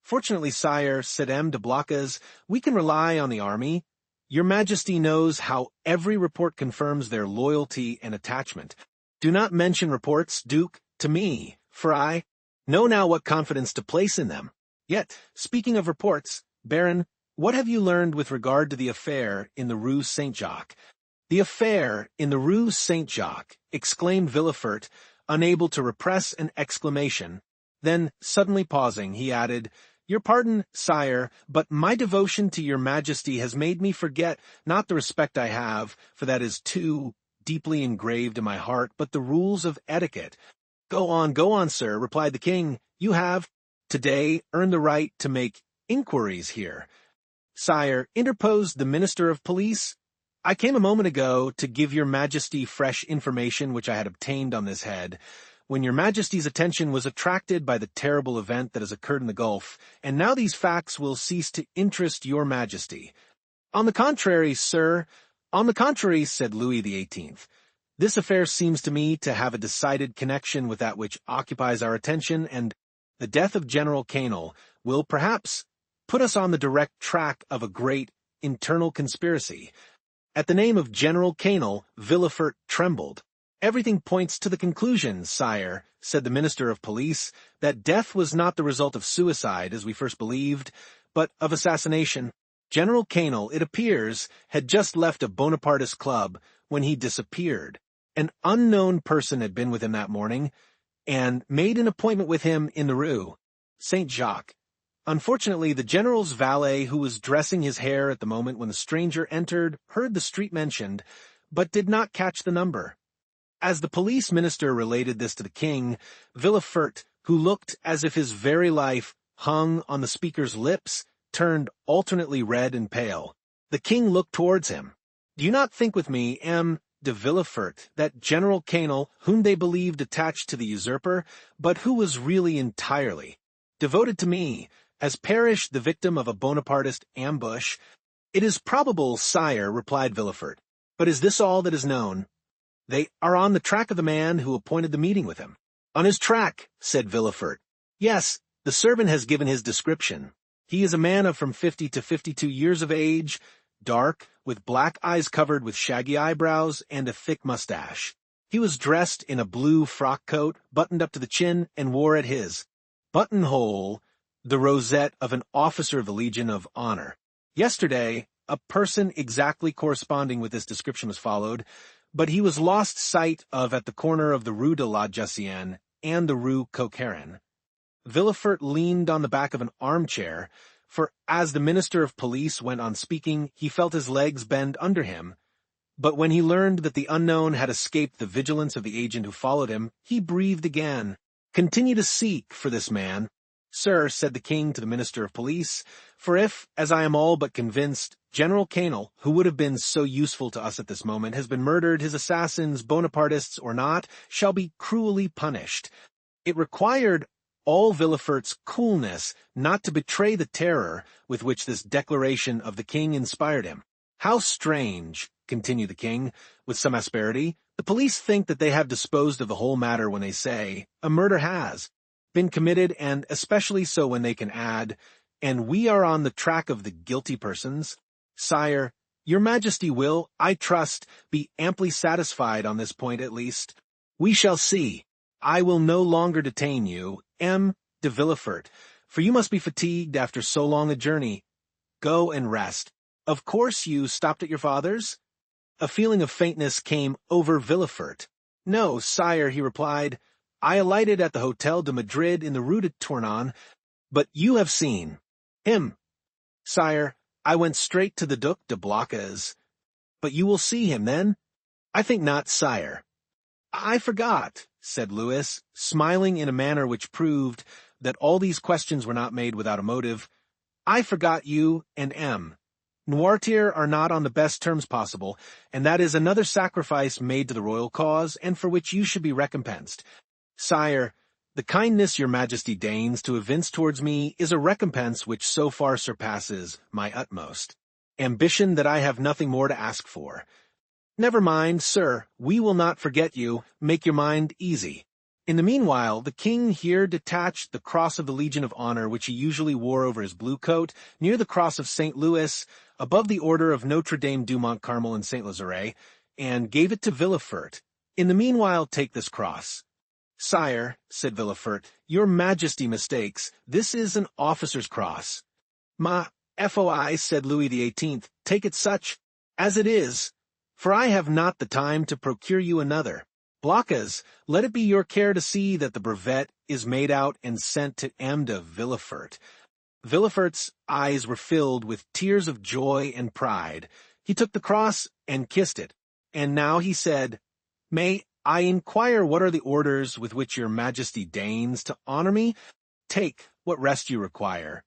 "Fortunately, sire," said M. de Blocas, "we can rely on the army. Your majesty knows how every report confirms their loyalty and attachment. Do not mention reports, Duke, to me, for I know now what confidence to place in them. Yet, speaking of reports, Baron, what have you learned with regard to the affair in the Rue Saint-Jacques?" "The affair in the Rue Saint-Jacques," exclaimed Villefort, unable to repress an exclamation. Then, suddenly pausing, he added, "Your pardon, sire, but my devotion to your majesty has made me forget not the respect I have, for that is too deeply engraved in my heart, but the rules of etiquette." Go on, sir," replied the king. "You have, today, earned the right to make inquiries here." "Sire," interposed the Minister of Police, "I came a moment ago to give your majesty fresh information which I had obtained on this head, when your majesty's attention was attracted by the terrible event that has occurred in the Gulf, and now these facts will cease to interest your majesty." "On the contrary, sir, on the contrary," said Louis XVIII. "This affair seems to me to have a decided connection with that which occupies our attention, and the death of General Quesnel will perhaps put us on the direct track of a great internal conspiracy." At the name of General Quesnel, Villefort trembled. "Everything points to the conclusion, sire," said the Minister of Police, "that death was not the result of suicide, as we first believed, but of assassination. General Quesnel, it appears, had just left a Bonapartist club when he disappeared. An unknown person had been with him that morning, and made an appointment with him in the Rue Saint-Jacques. Unfortunately, the general's valet, who was dressing his hair at the moment when the stranger entered, heard the street mentioned, but did not catch the number. As the police minister related this to the king, Villefort, who looked as if his very life hung on the speaker's lips, turned alternately red and pale. The king looked towards him. "Do you not think with me, M. de Villefort, that General Quesnel, whom they believed attached to the usurper, but who was really entirely devoted to me, has perished the victim of a Bonapartist ambush?" "It is probable, sire," replied Villefort. "But is this all that is known?" "They are on the track of the man who appointed the meeting with him." "On his track," said Villefort. "Yes, the servant has given his description. He is a man of from 50 to 52 years of age, dark, with black eyes covered with shaggy eyebrows and a thick mustache. He was dressed in a blue frock coat, buttoned up to the chin, and wore at his buttonhole the rosette of an officer of the Legion of Honor. Yesterday, a person exactly corresponding with this description was followed, but he was lost sight of at the corner of the Rue de la Jussienne and the Rue Coquerin. Villefort leaned on the back of an armchair, for as the Minister of Police went on speaking, he felt his legs bend under him. But when he learned that the unknown had escaped the vigilance of the agent who followed him, he breathed again. "Continue to seek for this man, sir," said the king to the Minister of Police, "for if, as I am all but convinced, General Canel, who would have been so useful to us at this moment, has been murdered, his assassins, Bonapartists or not, shall be cruelly punished." It required all Villefort's coolness not to betray the terror with which this declaration of the king inspired him. "How strange," continued the king, with some asperity, "the police think that they have disposed of the whole matter when they say, a murder has been committed, and especially so when they can add, and we are on the track of the guilty persons. Sire, your majesty will, I trust, be amply satisfied on this point at least. We shall see. I will no longer detain you, M. de Villefort, for you must be fatigued after so long a journey. Go and rest. Of course you stopped at your father's?" A feeling of faintness came over Villefort. "No, sire," he replied. "I alighted at the Hôtel de Madrid in the Rue de Tournon, but you have seen him." "Sire, I went straight to the Duc de Blocas." "But you will see him, then?" "I think not, sire." "I forgot," said Louis, smiling in a manner which proved that all these questions were not made without a motive. "I forgot you and M. Noirtier are not on the best terms possible, and that is another sacrifice made to the royal cause, and for which you should be recompensed. Sire, the kindness your majesty deigns to evince towards me is a recompense which so far surpasses my utmost ambition that I have nothing more to ask for. Never mind, sir, we will not forget you. Make your mind easy." In the meanwhile, the king here detached the cross of the Legion of Honor which he usually wore over his blue coat, near the cross of St. Louis, above the order of Notre Dame du Mont Carmel and St. Lazare, and gave it to Villefort. "In the meanwhile, take this cross." "Sire," said Villefort, "your majesty mistakes. This is an officer's cross." "Ma foi," said Louis XVIII, "take it such as it is, for I have not the time to procure you another. Blocas, let it be your care to see that the brevet is made out and sent to M. de Villefort." Villefort's eyes were filled with tears of joy and pride. He took the cross and kissed it. "And now," he said, "may I inquire what are the orders with which your majesty deigns to honor me? Take what rest you require.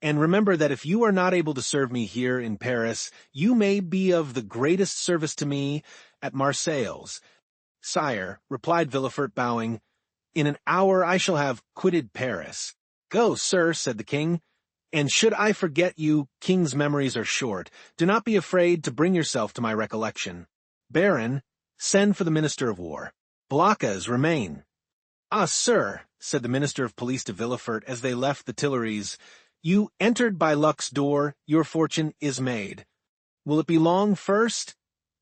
And remember that if you are not able to serve me here in Paris, you may be of the greatest service to me at Marseilles." "Sire," replied Villefort, bowing, "in an hour I shall have quitted Paris." "Go, sir," said the king, "and should I forget you, king's memories are short. Do not be afraid to bring yourself to my recollection. Baron, send for the Minister of War. Blocas, remain." "Ah, sir," said the Minister of Police to Villefort as they left the Tuileries, "you entered by luck's door, your fortune is made." "Will it be long first?"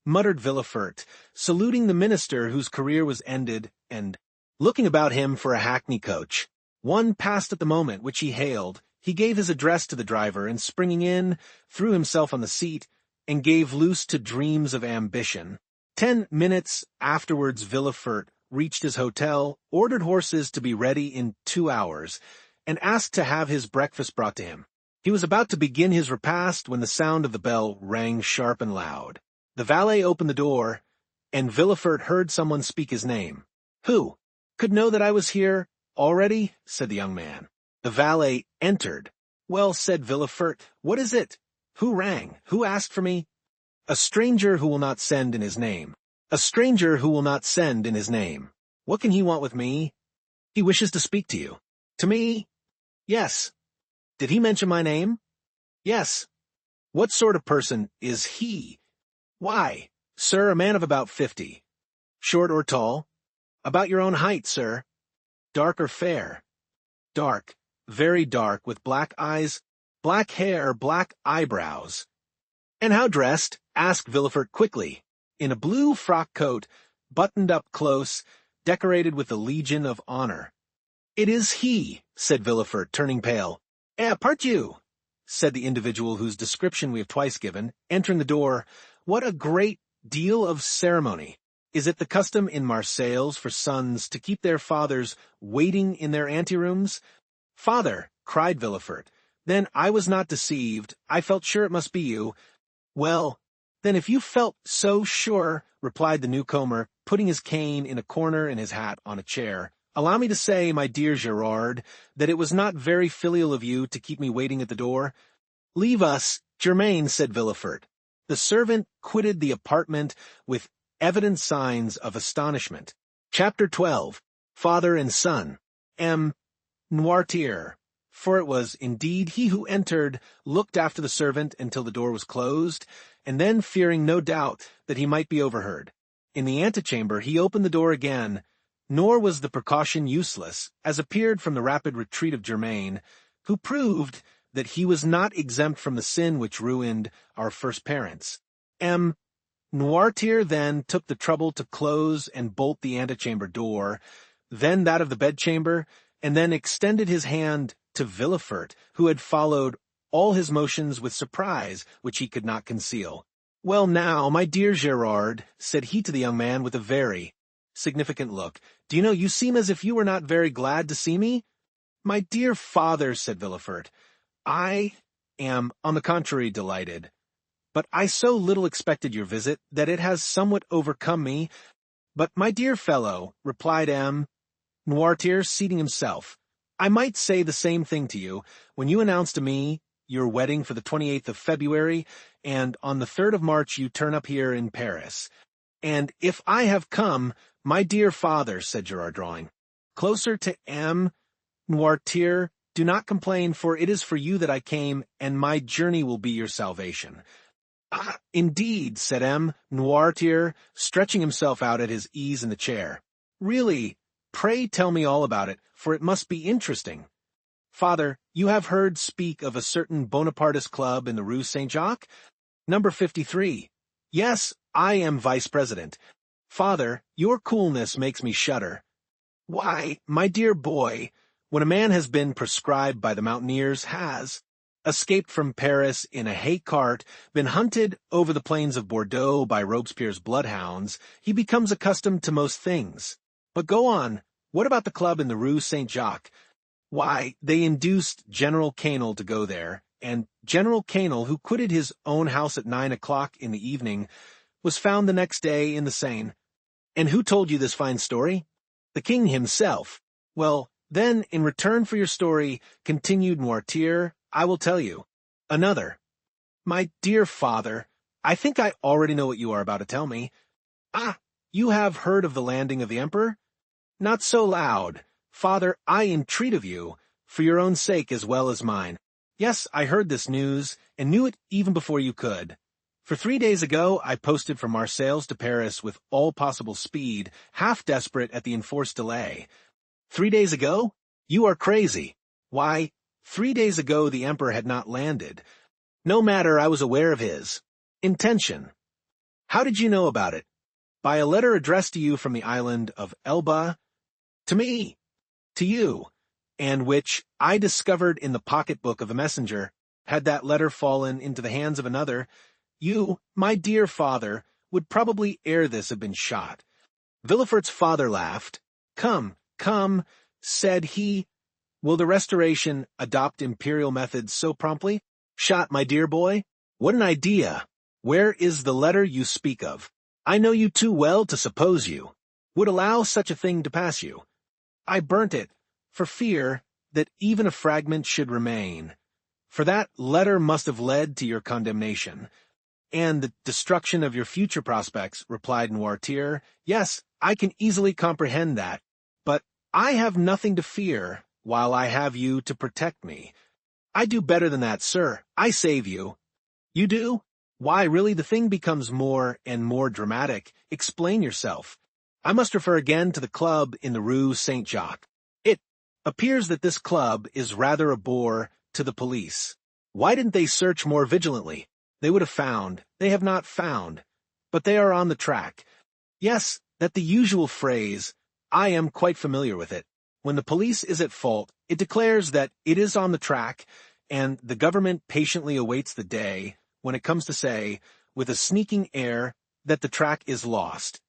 muttered Villefort, saluting the minister whose career was ended, and looking about him for a hackney coach. One passed at the moment, which he hailed. He gave his address to the driver, and springing in, threw himself on the seat, and gave loose to dreams of ambition. 10 minutes afterwards Villefort reached his hotel, ordered horses to be ready in 2 hours, and asked to have his breakfast brought to him. He was about to begin his repast when the sound of the bell rang sharp and loud. The valet opened the door, and Villefort heard someone speak his name. "Who could know that I was here already?" said the young man. The valet entered. "Well," said Villefort, "what is it? Who rang? Who asked for me?" "A stranger who will not send in his name." "A stranger who will not send in his name. What can he want with me?" "He wishes to speak to you." "To me?" "Yes." "Did he mention my name?" "Yes." "What sort of person is he?" "Why, sir, a man of about 50. "Short or tall?" "About your own height, sir." "Dark or fair?" "Dark, very dark, with black eyes, black hair, black eyebrows." "And how dressed?" asked Villefort quickly. "In a blue frock coat, buttoned up close, decorated with the Legion of Honor. "It is he," said Villefort, turning pale. Pardieu," said the individual whose description we have twice given, entering the door. "What a great deal of ceremony! Is it the custom in Marseilles for sons to keep their fathers waiting in their anterooms?" "Father," cried Villefort, "then I was not deceived. I felt sure it must be you." "Well, then if you felt so sure," replied the newcomer, putting his cane in a corner and his hat on a chair, "allow me to say, my dear Gerard, that it was not very filial of you to keep me waiting at the door." "Leave us, Germain," said Villefort. The servant quitted the apartment with evident signs of astonishment. Chapter 12. Father and Son. M. Noirtier. For it was indeed he who entered, looked after the servant until the door was closed, and then, fearing no doubt that he might be overheard, in the antechamber he opened the door again, nor was the precaution useless, as appeared from the rapid retreat of Germain, who proved that he was not exempt from the sin which ruined our first parents. M. Noirtier then took the trouble to close and bolt the antechamber door, then that of the bedchamber, and then extended his hand to Villefort, who had followed all his motions with surprise, which he could not conceal. "Well now, my dear Gerard," said he to the young man with a very significant look, "do you know, you seem as if you were not very glad to see me?" "My dear father," said Villefort, "I am, on the contrary, delighted. But I so little expected your visit that it has somewhat overcome me." "But, my dear fellow," replied M. Noirtier, seating himself, "I might say the same thing to you, when you announced to me your wedding for the 28th of February, and on the 3rd of March you turn up here in Paris. And if I have come, my dear father," said Gerard, drawing closer to M. Noirtier, "do not complain, for it is for you that I came, and my journey will be your salvation." "Ah, indeed," said M. Noirtier, stretching himself out at his ease in the chair. "Really, pray tell me all about it, for it must be interesting." "Father, you have heard speak of a certain Bonapartist club in the Rue Saint-Jacques? Number 53. Yes, I am vice-president. Father, your coolness makes me shudder." "Why, my dear boy, when a man has been proscribed by the mountaineers, has escaped from Paris in a hay cart, been hunted over the plains of Bordeaux by Robespierre's bloodhounds, he becomes accustomed to most things. But go on, what about the club in the Rue Saint-Jacques?" "Why, they induced General Quesnel to go there, and General Quesnel, who quitted his own house at 9 o'clock in the evening, was found the next day in the Seine." "And who told you this fine story?" "The king himself." "Well, then, in return for your story," continued Noirtier, "I will tell you another." "My dear father, I think I already know what you are about to tell me." "Ah, you have heard of the landing of the emperor?" "Not so loud. Father, I entreat of you, for your own sake as well as mine." "Yes, I heard this news, and knew it even before you could. For 3 days ago, I posted from Marseilles to Paris with all possible speed, half desperate at the enforced delay." "3 days ago? You are crazy." "Why, 3 days ago the emperor had not landed." "No matter, I was aware of his intention." "How did you know about it?" "By a letter addressed to you from the island of Elba." "To me?" "To you, and which I discovered in the pocketbook of a messenger. Had that letter fallen into the hands of another, you, my dear father, would probably ere this have been shot." Villefort's father laughed. "Come, come," said he, "will the Restoration adopt imperial methods so promptly? Shot, my dear boy? What an idea! Where is the letter you speak of? I know you too well to suppose you would allow such a thing to pass you." "I burnt it, for fear that even a fragment should remain. For that letter must have led to your condemnation, and the destruction of your future prospects," replied Noirtier. "Yes, I can easily comprehend that. But I have nothing to fear, while I have you to protect me." "I do better than that, sir. I save you." "You do? Why, really, the thing becomes more and more dramatic. Explain yourself." "I must refer again to the club in the Rue Saint-Jacques. It appears that this club is rather a bore to the police. Why didn't they search more vigilantly? They would have found. They have not found. But they are on the track." "Yes, That the usual phrase, "I am quite familiar with it." When the police is at fault, it declares that it is on the track, and the government patiently awaits the day when it comes to say, with a sneaking air, that the track is lost.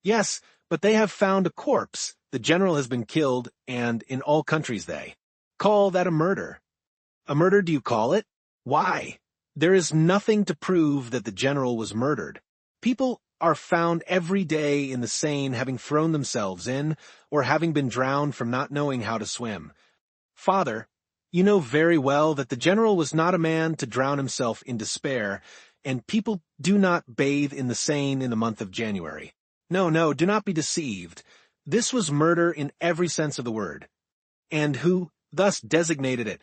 Yes, but they have found a corpse. The general has been killed, and in all countries they call that a murder. A murder, do you call it? Why? There is nothing to prove that the general was murdered. People are found every day in the Seine having thrown themselves in, or having been drowned from not knowing how to swim. Father, you know very well that the general was not a man to drown himself in despair, and people do not bathe in the Seine in the month of January. No, no, do not be deceived. This was murder in every sense of the word. And who thus designated it?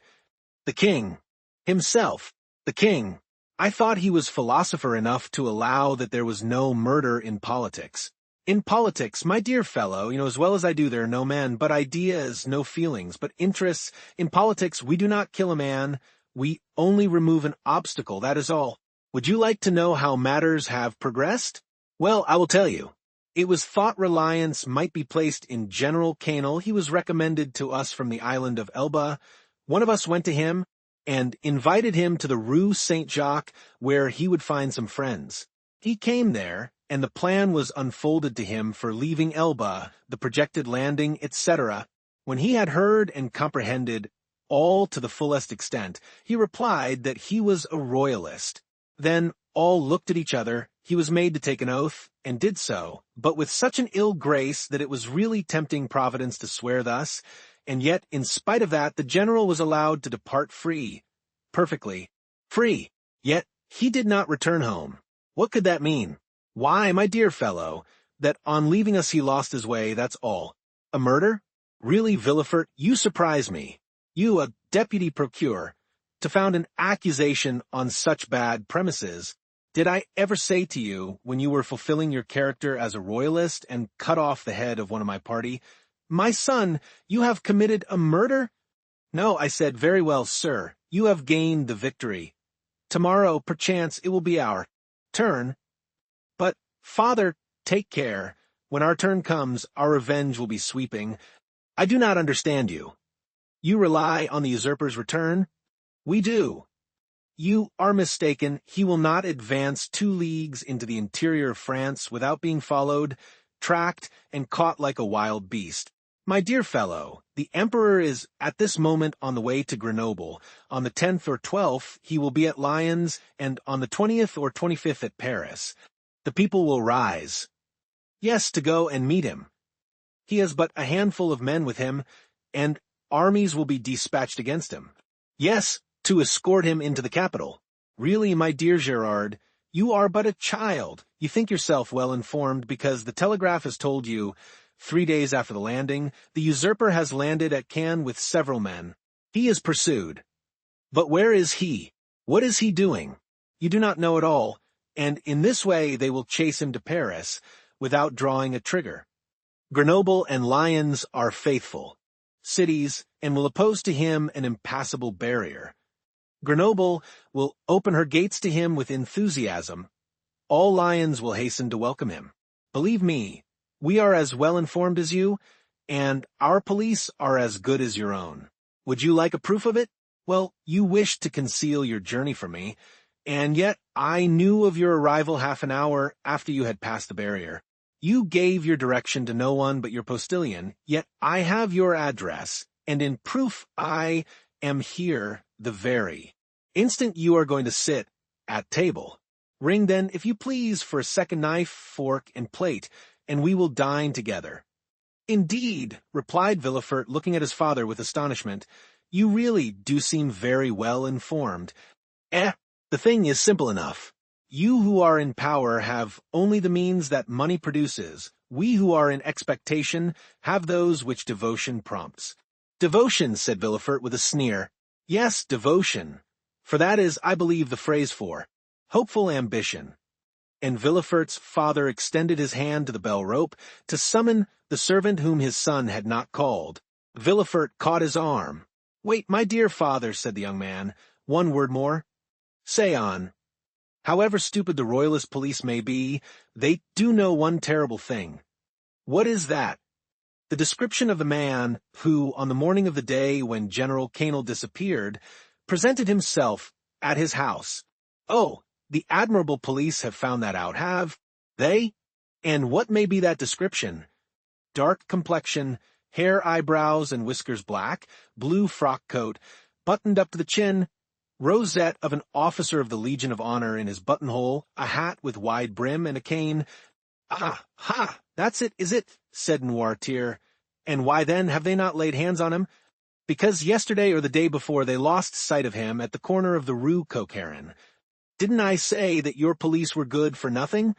The king. Himself. The king. I thought he was philosopher enough to allow that there was no murder in politics. In politics, my dear fellow, as well as I do, there are no men, but ideas, no feelings, but interests. In politics, we do not kill a man. We only remove an obstacle, that is all. Would you like to know how matters have progressed? Well, I will tell you. It was thought reliance might be placed in General Canel. He was recommended to us from the island of Elba. One of us went to him and invited him to the Rue Saint-Jacques, where he would find some friends. He came there, and the plan was unfolded to him for leaving Elba, the projected landing, etc. When he had heard and comprehended all to the fullest extent, he replied that he was a royalist. Then all looked at each other. He was made to take an oath, and did so, but with such an ill grace that it was really tempting Providence to swear thus, and yet, in spite of that, the general was allowed to depart free. Perfectly. Free. Yet, he did not return home. What could that mean? Why, my dear fellow, that on leaving us he lost his way, that's all. A murder? Really, Villefort, you surprise me. You, a deputy procureur, to found an accusation on such bad premises. Did I ever say to you, when you were fulfilling your character as a royalist and cut off the head of one of my party, "My son, you have committed a murder"? No, I said, "Very well, sir, you have gained the victory. Tomorrow, perchance, it will be our turn. But, father, take care. When our turn comes, our revenge will be sweeping. I do not understand you. You rely on the usurper's return? We do. You are mistaken. He will not advance 2 leagues into the interior of France without being followed, tracked, and caught like a wild beast. My dear fellow, the emperor is at this moment on the way to Grenoble. On the 10th or 12th, he will be at Lyons, and on the 20th or 25th at Paris. The people will rise. Yes, to go and meet him. He has but a handful of men with him, and armies will be dispatched against him. Yes, to escort him into the capital. Really, my dear Gerard, you are but a child. You think yourself well informed because the telegraph has told you, 3 days after the landing, the usurper has landed at Cannes with several men. He is pursued. But where is he? What is he doing? You do not know at all, and in this way they will chase him to Paris, without drawing a trigger. Grenoble and Lyons are faithful cities, and will oppose to him an impassable barrier. Grenoble will open her gates to him with enthusiasm. All Lyons will hasten to welcome him. Believe me, we are as well informed as you, and our police are as good as your own. Would you like a proof of it? Well, you wished to conceal your journey from me, and yet I knew of your arrival half an hour after you had passed the barrier. You gave your direction to no one but your postilion, yet I have your address, and in proof I am here the very instant you are going to sit at table. Ring then, if you please, for a second knife, fork, and plate, and we will dine together. Indeed, replied Villefort, looking at his father with astonishment, you really do seem very well informed. The thing is simple enough. You who are in power have only the means that money produces. We who are in expectation have those which devotion prompts. Devotion, said Villefort with a sneer. Yes, devotion. For that is, I believe, the phrase for hopeful ambition. And Villefort's father extended his hand to the bell rope to summon the servant whom his son had not called. Villefort caught his arm. Wait, my dear father, said the young man. One word more. Say on. However stupid the royalist police may be, they do know one terrible thing. What is that? The description of the man who, on the morning of the day when General Canel disappeared, presented himself at his house. Oh, the admirable police have found that out, have they? And what may be that description? Dark complexion, hair, eyebrows, and whiskers black, blue frock coat, buttoned up to the chin, rosette of an officer of the Legion of Honor in his buttonhole, a hat with wide brim and a cane. Ah, ha, that's it, is it? Said Noirtier. And why then have they not laid hands on him? Because yesterday or the day before they lost sight of him at the corner of the Rue Coquerin. Didn't I say that your police were good for nothing?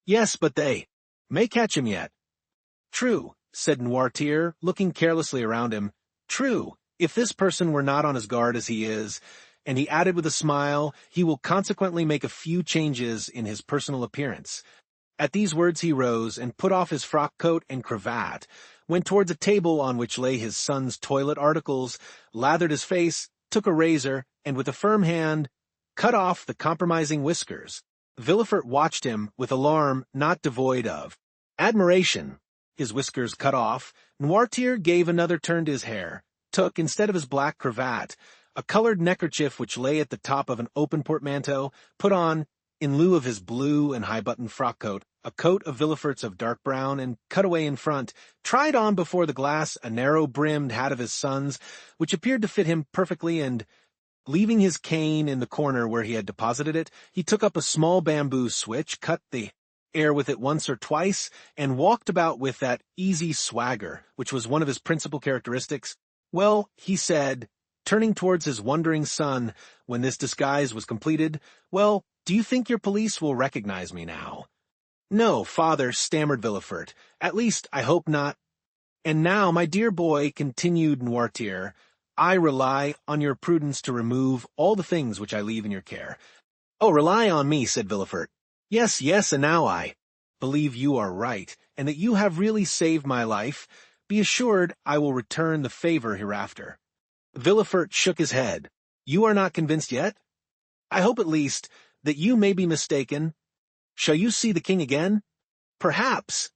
Yes, but they may catch him yet. True, said Noirtier, looking carelessly around him. True, if this person were not on his guard as he is, and he added with a smile, he will consequently make a few changes in his personal appearance. At these words he rose and put off his frock coat and cravat, went towards a table on which lay his son's toilet articles, lathered his face, took a razor, and with a firm hand, cut off the compromising whiskers. Villefort watched him with alarm not devoid of admiration. His whiskers cut off, Noirtier gave another turn to his hair, took, instead of his black cravat, a colored neckerchief which lay at the top of an open portmanteau, put on, in lieu of his blue and high-buttoned frock coat, a coat of Villefort's of dark brown and cut away in front, tried on before the glass a narrow-brimmed hat of his son's, which appeared to fit him perfectly, and, leaving his cane in the corner where he had deposited it, he took up a small bamboo switch, cut the air with it once or twice, and walked about with that easy swagger, which was one of his principal characteristics. Well, he said, turning towards his wondering son, when this disguise was completed, well, do you think your police will recognize me now? No, father, stammered Villefort. At least, I hope not. And now, my dear boy, continued Noirtier, I rely on your prudence to remove all the things which I leave in your care. Oh, rely on me, said Villefort. Yes, yes, and now I believe you are right, and that you have really saved my life. Be assured I will return the favor hereafter. Villefort shook his head. You are not convinced yet? I hope at least that you may be mistaken. Shall you see the king again? Perhaps.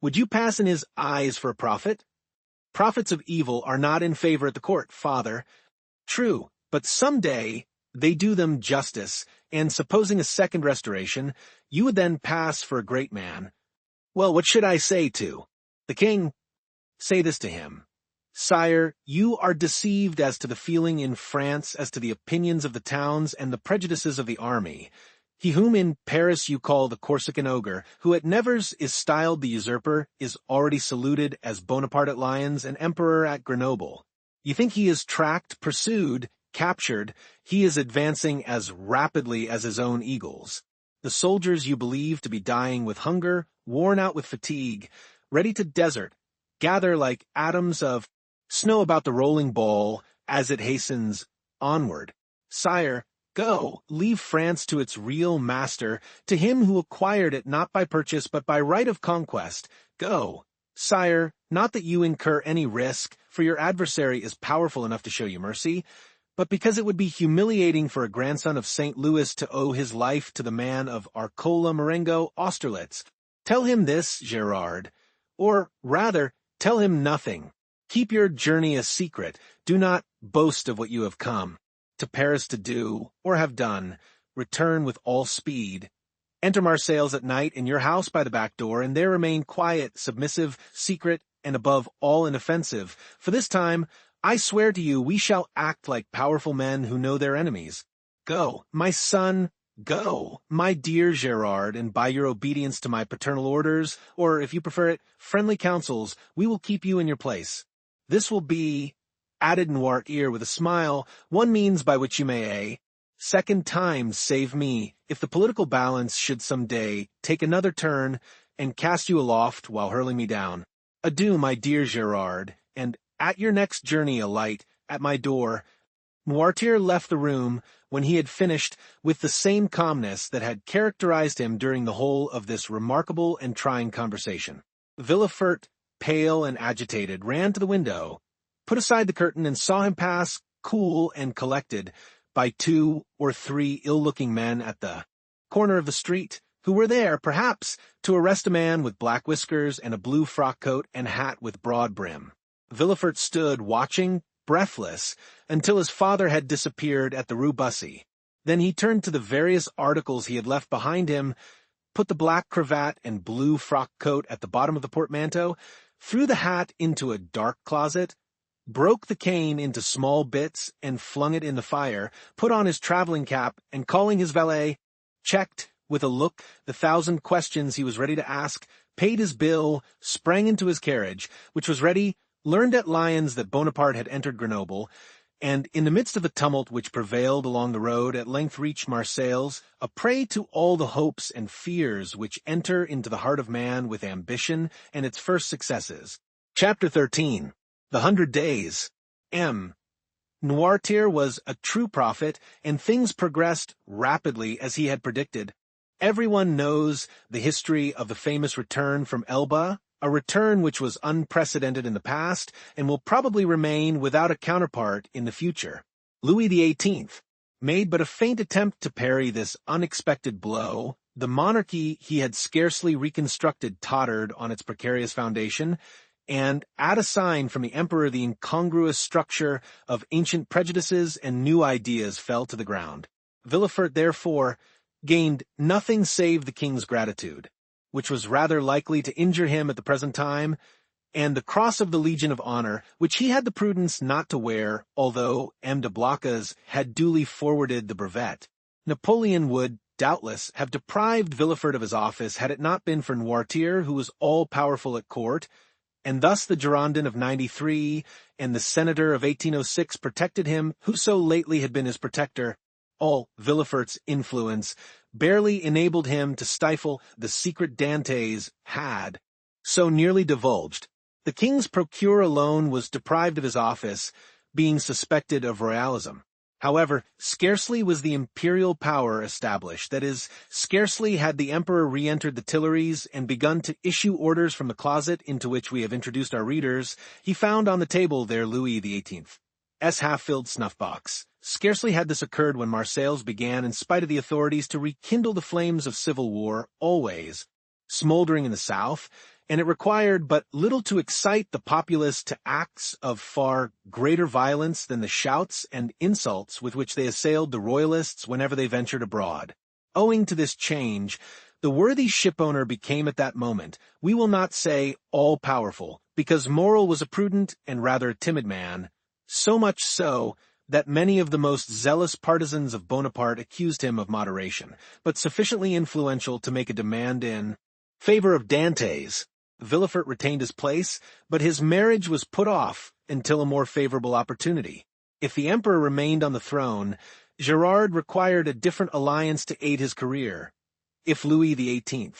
Would you pass in his eyes for a prophet? Prophets of evil are not in favor at the court, father. True, but some day they do them justice, and supposing a second restoration, you would then pass for a great man. Well, what should I say to the king? Say this to him. Sire, you are deceived as to the feeling in France, as to the opinions of the towns and the prejudices of the army. He whom in Paris you call the Corsican ogre, who at Nevers is styled the usurper, is already saluted as Bonaparte at Lyons and emperor at Grenoble. You think he is tracked, pursued, captured. He is advancing as rapidly as his own eagles. The soldiers you believe to be dying with hunger, worn out with fatigue, ready to desert, gather like atoms of snow about the rolling ball as it hastens onward. Sire, go, leave France to its real master, to him who acquired it not by purchase but by right of conquest. Go, sire, not that you incur any risk, for your adversary is powerful enough to show you mercy, but because it would be humiliating for a grandson of St. Louis to owe his life to the man of Arcola, Marengo, Austerlitz. Tell him this, Gerard, or rather, tell him nothing. Keep your journey a secret. Do not boast of what you have come to Paris to do, or have done. Return with all speed. Enter Marseilles at night in your house by the back door, and there remain quiet, submissive, secret, and above all inoffensive. For this time, I swear to you, we shall act like powerful men who know their enemies. Go, my son, go, my dear Gerard, and by your obedience to my paternal orders, or, if you prefer it, friendly counsels, we will keep you in your place. This will be, added Noirtier with a smile, one means by which you may, second times save me, if the political balance should some day take another turn and cast you aloft while hurling me down. Adieu, my dear Gerard, and at your next journey alight at my door. Noirtier left the room when he had finished with the same calmness that had characterized him during the whole of this remarkable and trying conversation. Villefort, pale and agitated, ran to the window, put aside the curtain, and saw him pass, cool and collected, by 2 or 3 ill-looking men at the corner of the street, who were there, perhaps, to arrest a man with black whiskers and a blue frock coat and hat with broad brim. Villefort stood watching, breathless, until his father had disappeared at the Rue Bussy. Then he turned to the various articles he had left behind him, put the black cravat and blue frock coat at the bottom of the portmanteau, threw the hat into a dark closet, broke the cane into small bits and flung it in the fire, put on his traveling cap, and calling his valet, checked, with a look, the 1,000 questions he was ready to ask, paid his bill, sprang into his carriage, which was ready, learned at Lyons that Bonaparte had entered Grenoble, and in the midst of the tumult which prevailed along the road, at length reached Marseilles, a prey to all the hopes and fears which enter into the heart of man with ambition and its first successes. Chapter 13. The 100 Days. Noirtier was a true prophet, and things progressed rapidly as he had predicted. Everyone knows the history of the famous return from Elba, a return which was unprecedented in the past and will probably remain without a counterpart in the future. Louis XVIII made but a faint attempt to parry this unexpected blow. The monarchy he had scarcely reconstructed tottered on its precarious foundation, and at a sign from the emperor the incongruous structure of ancient prejudices and new ideas fell to the ground. Villefort, therefore, gained nothing save the king's gratitude, which was rather likely to injure him at the present time, and the cross of the Legion of Honor, which he had the prudence not to wear, although M. de Blocas had duly forwarded the brevet. Napoleon would, doubtless, have deprived Villefort of his office had it not been for Noirtier, who was all-powerful at court, and thus the Girondin of '93 and the Senator of 1806 protected him, who so lately had been his protector. All Villefort's influence barely enabled him to stifle the secret Dantès had so nearly divulged. The king's procureur alone was deprived of his office, being suspected of royalism. However, scarcely was the imperial power established, that is, scarcely had the emperor re-entered the Tuileries and begun to issue orders from the closet into which we have introduced our readers, he found on the table their Louis XVIII's half-filled snuff-box. Scarcely had this occurred when Marseilles began, in spite of the authorities, to rekindle the flames of civil war, always smoldering in the south, and it required but little to excite the populace to acts of far greater violence than the shouts and insults with which they assailed the royalists whenever they ventured abroad. Owing to this change, the worthy shipowner became at that moment, we will not say all-powerful, because Morel was a prudent and rather timid man, so much so that many of the most zealous partisans of Bonaparte accused him of moderation, but sufficiently influential to make a demand in favor of Dantès. Villefort retained his place, but his marriage was put off until a more favorable opportunity. If the emperor remained on the throne, Gerard required a different alliance to aid his career. If Louis XVIII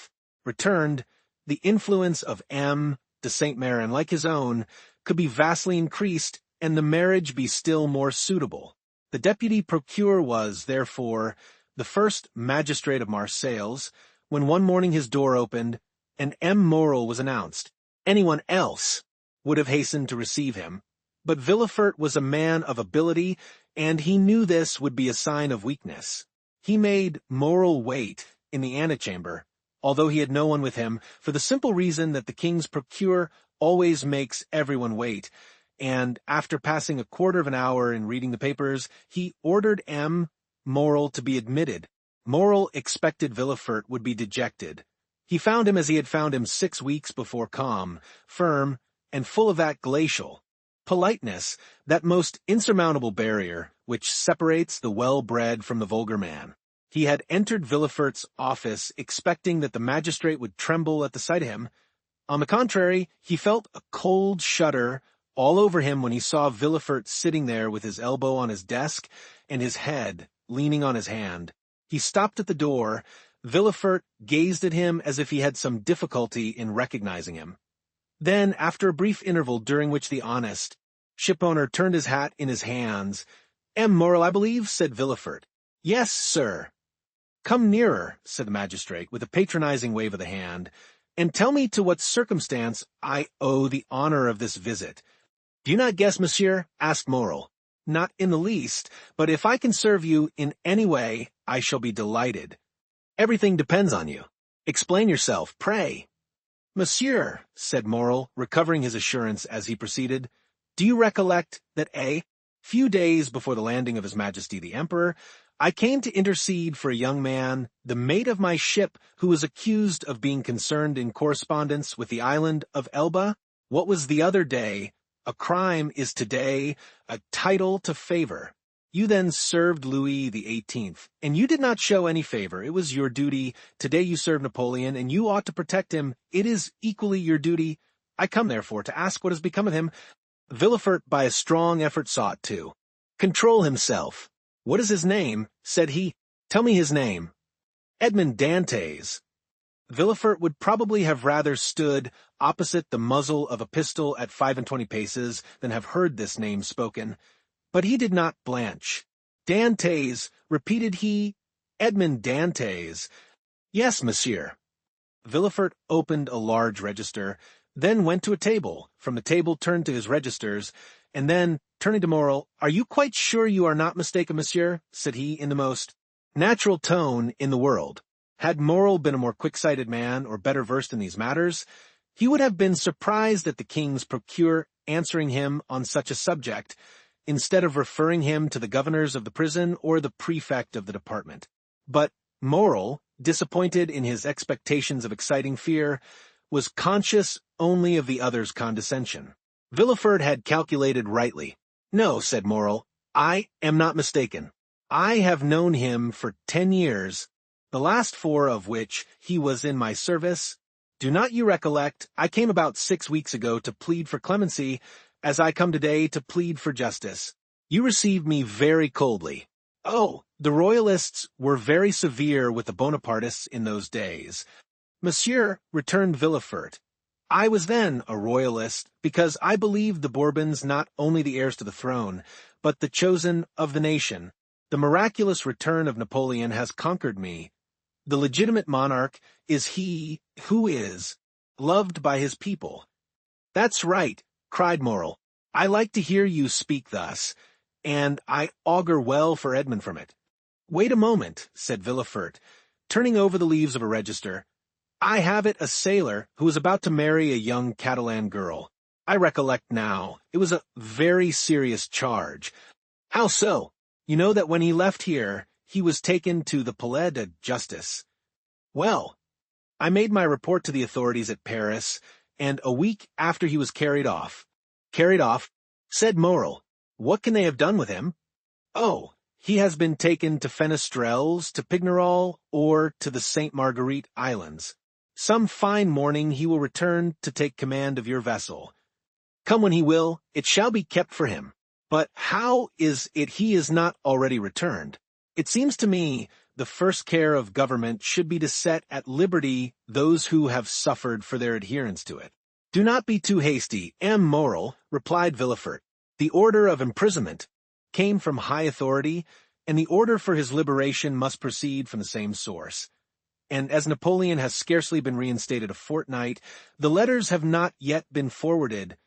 returned, the influence of M. de Saint-Méran, like his own, could be vastly increased and the marriage be still more suitable. The deputy procureur was, therefore, the first magistrate of Marseilles, when one morning his door opened, and M. Morel was announced. Anyone else would have hastened to receive him, but Villefort was a man of ability, and he knew this would be a sign of weakness. He made Morel wait in the antechamber, although he had no one with him, for the simple reason that the king's procureur always makes everyone wait, and after passing a quarter of an hour in reading the papers, he ordered M. Morel to be admitted. Morel expected Villefort would be dejected. He found him as he had found him 6 weeks before, calm, firm, and full of that glacial politeness, that most insurmountable barrier which separates the well-bred from the vulgar man. He had entered Villefort's office expecting that the magistrate would tremble at the sight of him. On the contrary, he felt a cold shudder all over him when he saw Villefort sitting there with his elbow on his desk and his head leaning on his hand. He stopped at the door. Villefort gazed at him as if he had some difficulty in recognizing him. Then, after a brief interval during which the honest shipowner turned his hat in his hands, "M. Morel, I believe?" said Villefort. "Yes, sir." "Come nearer," said the magistrate, with a patronizing wave of the hand, "and tell me to what circumstance I owe the honor of this visit." "Do you not guess, monsieur?" asked Morel. "Not in the least, but if I can serve you in any way, I shall be delighted." "Everything depends on you." Explain yourself, pray. Monsieur, said Morrel, recovering his assurance as he proceeded, do you recollect that few days before the landing of His Majesty the Emperor, I came to intercede for a young man, the mate of my ship, who was accused of being concerned in correspondence with the island of Elba? What was the other day? A crime is today a title to favor. You then served Louis XVIII, and you did not show any favor. It was your duty. Today you serve Napoleon, and you ought to protect him. It is equally your duty. I come, therefore, to ask what has become of him. Villefort by a strong effort sought to control himself. What is his name? Said he. Tell me his name. Edmond Dantès. Villefort would probably have rather stood opposite the muzzle of a pistol at 25 paces than have heard this name spoken. But he did not blanch. Dantès, repeated he. Edmond Dantès. Yes, monsieur. Villefort opened a large register, then went to a table, from the table turned to his registers, and then, turning to Morrel, "Are you quite sure you are not mistaken, monsieur?" said he in the most natural tone in the world. Had Morrel been a more quick-sighted man, or better versed in these matters, he would have been surprised at the king's procureur answering him on such a subject, instead of referring him to the governors of the prison or the prefect of the department. But Morrel, disappointed in his expectations of exciting fear, was conscious only of the other's condescension. Villefort had calculated rightly. "No," said Morrel, "I am not mistaken. I have known him for 10 years, the last 4 of which he was in my service. Do not you recollect, I came about 6 weeks ago to plead for clemency, as I come today to plead for justice. You received me very coldly. Oh, the Royalists were very severe with the Bonapartists in those days." "Monsieur," returned Villefort, "I was then a Royalist, because I believed the Bourbons not only the heirs to the throne, but the chosen of the nation. The miraculous return of Napoleon has conquered me. The legitimate monarch is he who is loved by his people." "That's right," cried Morrel. "I like to hear you speak thus, and I augur well for Edmond from it." "Wait a moment," said Villefort, turning over the leaves of a register. "I have it a sailor who was about to marry a young Catalan girl. I recollect now. It was a very serious charge." "How so?" "You know that when he left here, he was taken to the Palais de Justice." "Well, I made my report to the authorities at Paris, and a week after he was carried off." "Carried off?" said Morrel. "What can they have done with him?" "Oh, he has been taken to Fenestrelles, to Pignerol, or to the St. Marguerite Islands. Some fine morning he will return to take command of your vessel. Come when he will, it shall be kept for him. But how is it he is not already returned? It seems to me the first care of government should be to set at liberty those who have suffered for their adherence to it." "Do not be too hasty, Morrel," replied Villefort. "The order of imprisonment came from high authority, and the order for his liberation must proceed from the same source. And as Napoleon has scarcely been reinstated a fortnight, the letters have not yet been forwarded."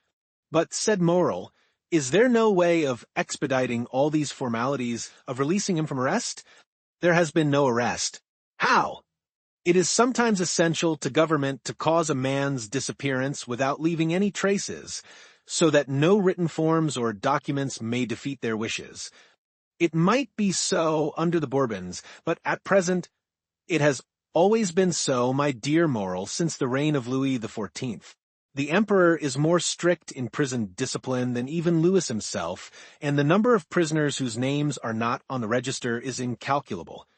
"But," said Morrel, "is there no way of expediting all these formalities, of releasing him from arrest?" "There has been no arrest." "How?" "It is sometimes essential to government to cause a man's disappearance without leaving any traces, so that no written forms or documents may defeat their wishes. It might be so under the Bourbons, but at present it has always been so, my dear Morrel, since the reign of Louis XIV. The Emperor is more strict in prison discipline than even Louis himself, and the number of prisoners whose names are not on the register is incalculable.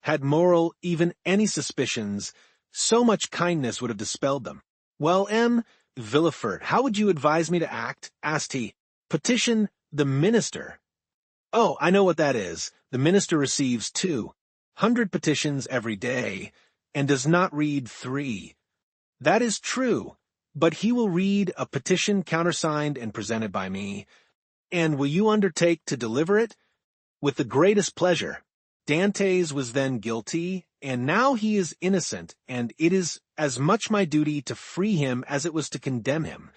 Had Morrel even any suspicions, so much kindness would have dispelled them." "Well, Villefort, how would you advise me to act?" asked he. "Petition the minister." "Oh, I know what that is. The minister receives 200 petitions every day, and does not read 3. "That is true, but he will read a petition countersigned and presented by me." "And will you undertake to deliver it?" "With the greatest pleasure. Dantès was then guilty, and now he is innocent, and it is as much my duty to free him as it was to condemn him."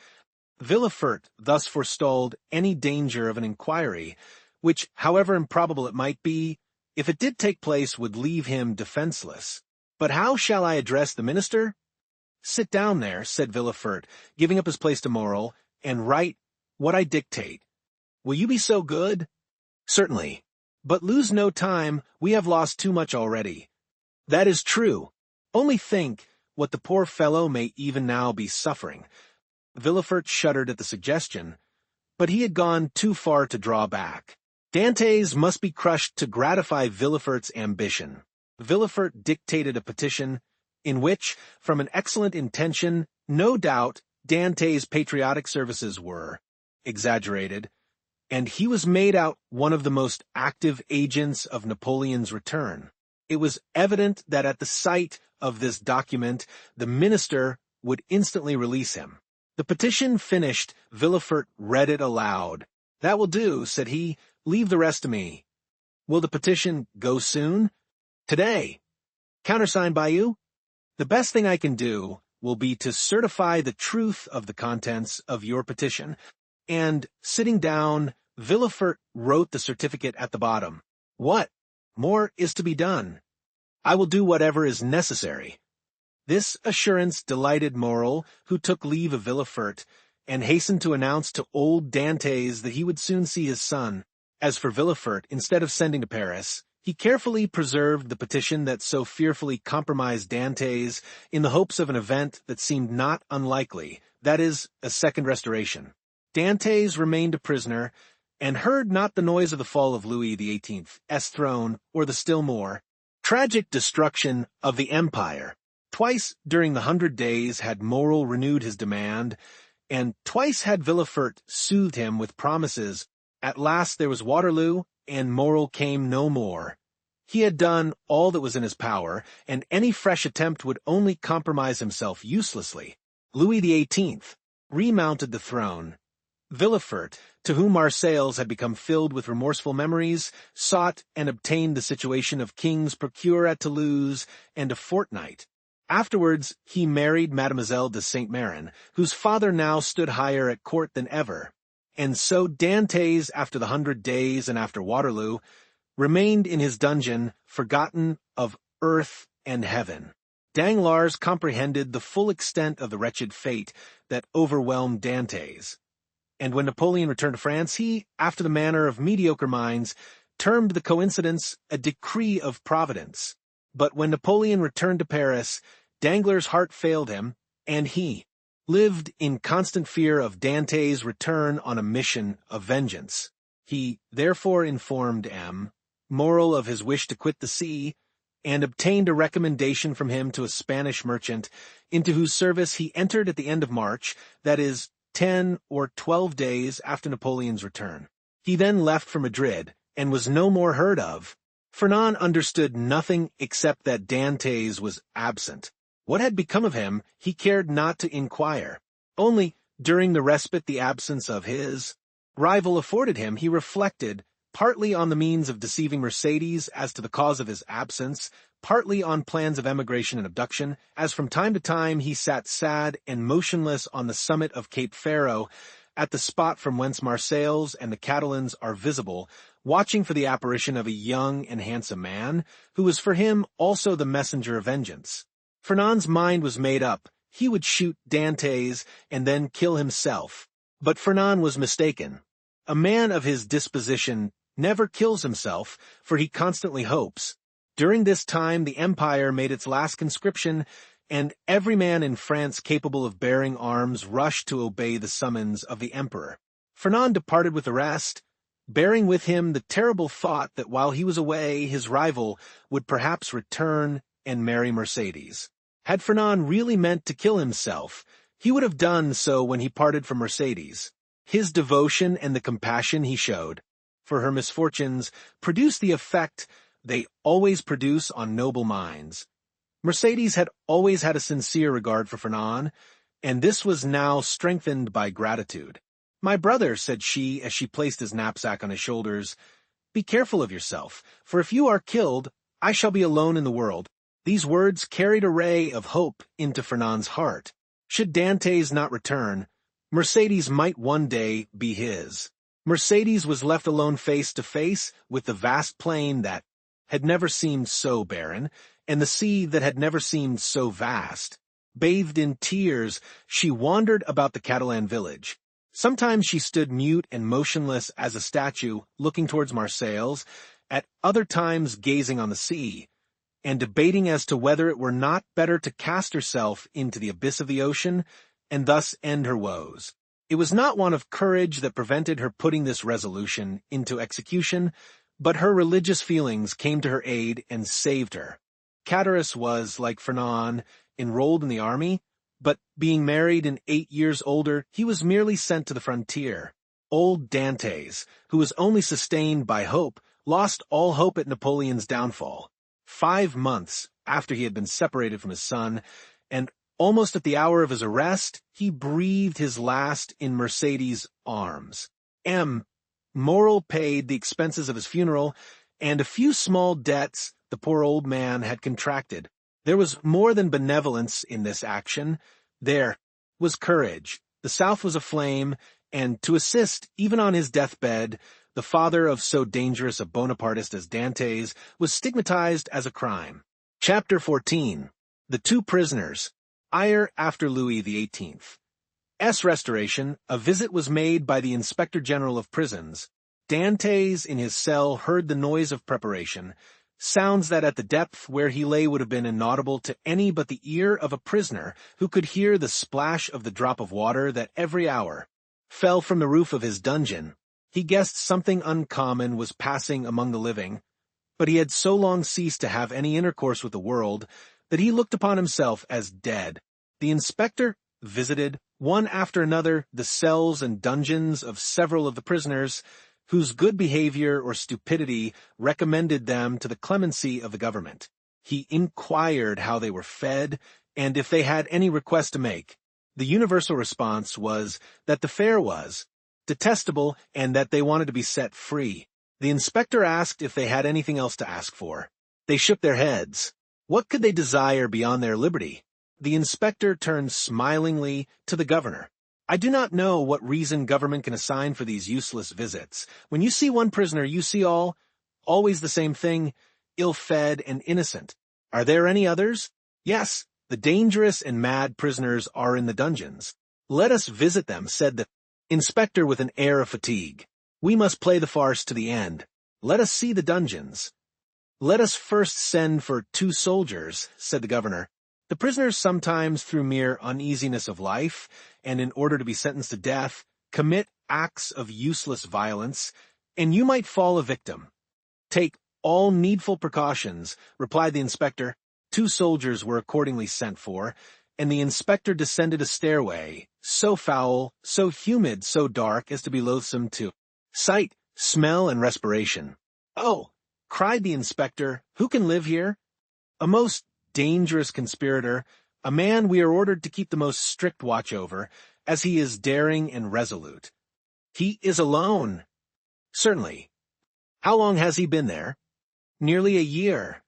Villefort thus forestalled any danger of an inquiry, which, however improbable it might be, if it did take place, would leave him defenseless. But how shall I address the minister? Sit down there, said Villefort, giving up his place to Morrel, and write what I dictate. Will you be so good? Certainly. But lose no time, we have lost too much already. That is true. Only think what the poor fellow may even now be suffering. Villefort shuddered at the suggestion, but he had gone too far to draw back. Dantès must be crushed to gratify Villefort's ambition. Villefort dictated a petition in which, from an excellent intention, no doubt Dantès' patriotic services were exaggerated, and he was made out one of the most active agents of Napoleon's return. It was evident that at the sight of this document, the minister would instantly release him. The petition finished, Villefort read it aloud. That will do, said he. Leave the rest to me. Will the petition go soon? Today. Countersigned by you? The best thing I can do will be to certify the truth of the contents of your petition, and, sitting down, Villefort wrote the certificate at the bottom. What? More is to be done. I will do whatever is necessary. This assurance delighted Morrel, who took leave of Villefort, and hastened to announce to old Dantès that he would soon see his son. As for Villefort, instead of sending to Paris, he carefully preserved the petition that so fearfully compromised Dantès in the hopes of an event that seemed not unlikely, that is, a second restoration. Dantès remained a prisoner, and heard not the noise of the fall of Louis XVIII's throne, or the still more tragic destruction of the empire. Twice during the 100 days had Morrel renewed his demand, and twice had Villefort soothed him with promises. At last there was Waterloo, and Morrel came no more. He had done all that was in his power, and any fresh attempt would only compromise himself uselessly. Louis XVIII remounted the throne. Villefort, to whom Marseilles had become filled with remorseful memories, sought and obtained the situation of king's procureur at Toulouse and a fortnight. Afterwards, he married Mademoiselle de Saint-Méran, whose father now stood higher at court than ever. And so Dantès, after the 100 days and after Waterloo, remained in his dungeon, forgotten of earth and heaven. Danglars comprehended the full extent of the wretched fate that overwhelmed Dantès. And when Napoleon returned to France, he, after the manner of mediocre minds, termed the coincidence a decree of Providence. But when Napoleon returned to Paris, Danglars' heart failed him, and he lived in constant fear of Dantès' return on a mission of vengeance. He therefore informed Morrel of his wish to quit the sea, and obtained a recommendation from him to a Spanish merchant, into whose service he entered at the end of March, that is, 10 or 12 days after Napoleon's return. He then left for Madrid, and was no more heard of. Fernand understood nothing except that Dantès was absent. What had become of him, he cared not to inquire. Only, during the respite the absence of his rival afforded him, he reflected, partly on the means of deceiving Mercédès as to the cause of his absence, partly on plans of emigration and abduction, as from time to time he sat sad and motionless on the summit of Cape Pharaoh, at the spot from whence Marseilles and the Catalans are visible, watching for the apparition of a young and handsome man, who was for him also the messenger of vengeance. Fernand's mind was made up. He would shoot Dantès and then kill himself. But Fernand was mistaken. A man of his disposition never kills himself, for he constantly hopes. During this time the empire made its last conscription, and every man in France capable of bearing arms rushed to obey the summons of the emperor. Fernand departed with the rest, bearing with him the terrible thought that while he was away his rival would perhaps return and marry Mercédès. Had Fernand really meant to kill himself, he would have done so when he parted from Mercédès. His devotion and the compassion he showed for her misfortunes produced the effect they always produce on noble minds. Mercédès had always had a sincere regard for Fernand, and this was now strengthened by gratitude. "My brother," said she as she placed his knapsack on his shoulders, "be careful of yourself, for if you are killed, I shall be alone in the world." These words carried a ray of hope into Fernand's heart. Should Dantès not return, Mercédès might one day be his. Mercédès was left alone face to face with the vast plain that had never seemed so barren, and the sea that had never seemed so vast. Bathed in tears, she wandered about the Catalan village. Sometimes she stood mute and motionless as a statue, looking towards Marseilles, at other times gazing on the sea, and debating as to whether it were not better to cast herself into the abyss of the ocean, and thus end her woes. It was not want of courage that prevented her putting this resolution into execution, but her religious feelings came to her aid and saved her. Catullus was, like Fernand, enrolled in the army, but being married and 8 years older, he was merely sent to the frontier. Old Dantès, who was only sustained by hope, lost all hope at Napoleon's downfall. 5 months after he had been separated from his son, and almost at the hour of his arrest, he breathed his last in Mercédès' arms. Morrel paid the expenses of his funeral, and a few small debts the poor old man had contracted. There was more than benevolence in this action. There was courage. The South was aflame, and to assist, even on his deathbed, the father of so dangerous a Bonapartist as Dantès was stigmatized as a crime. Chapter 14. The Two Prisoners. Ire after Louis XVIII's restoration, a visit was made by the Inspector General of Prisons. Dantès in his cell heard the noise of preparation, sounds that at the depth where he lay would have been inaudible to any but the ear of a prisoner who could hear the splash of the drop of water that every hour fell from the roof of his dungeon. He guessed something uncommon was passing among the living, but he had so long ceased to have any intercourse with the world that he looked upon himself as dead. The inspector visited, one after another, the cells and dungeons of several of the prisoners, whose good behavior or stupidity recommended them to the clemency of the government. He inquired how they were fed, and if they had any request to make. The universal response was that the fare was detestable and that they wanted to be set free. The inspector asked if they had anything else to ask for. They shook their heads. What could they desire beyond their liberty? The inspector turned smilingly to the governor. I do not know what reason government can assign for these useless visits. When you see one prisoner, you see all, always the same thing, ill-fed and innocent. Are there any others? Yes, the dangerous and mad prisoners are in the dungeons. Let us visit them, said the inspector with an air of fatigue. We must play the farce to the end. Let us see the dungeons. Let us first send for 2 soldiers, said the governor. The prisoners sometimes, through mere uneasiness of life, and in order to be sentenced to death, commit acts of useless violence, and you might fall a victim. Take all needful precautions, replied the inspector. 2 soldiers were accordingly sent for, and the inspector descended a stairway, so foul, so humid, so dark as to be loathsome to sight, smell, and respiration. Oh, cried the inspector, who can live here? A most dangerous conspirator, a man we are ordered to keep the most strict watch over, as he is daring and resolute. He is alone. Certainly. How long has he been there? Nearly a year.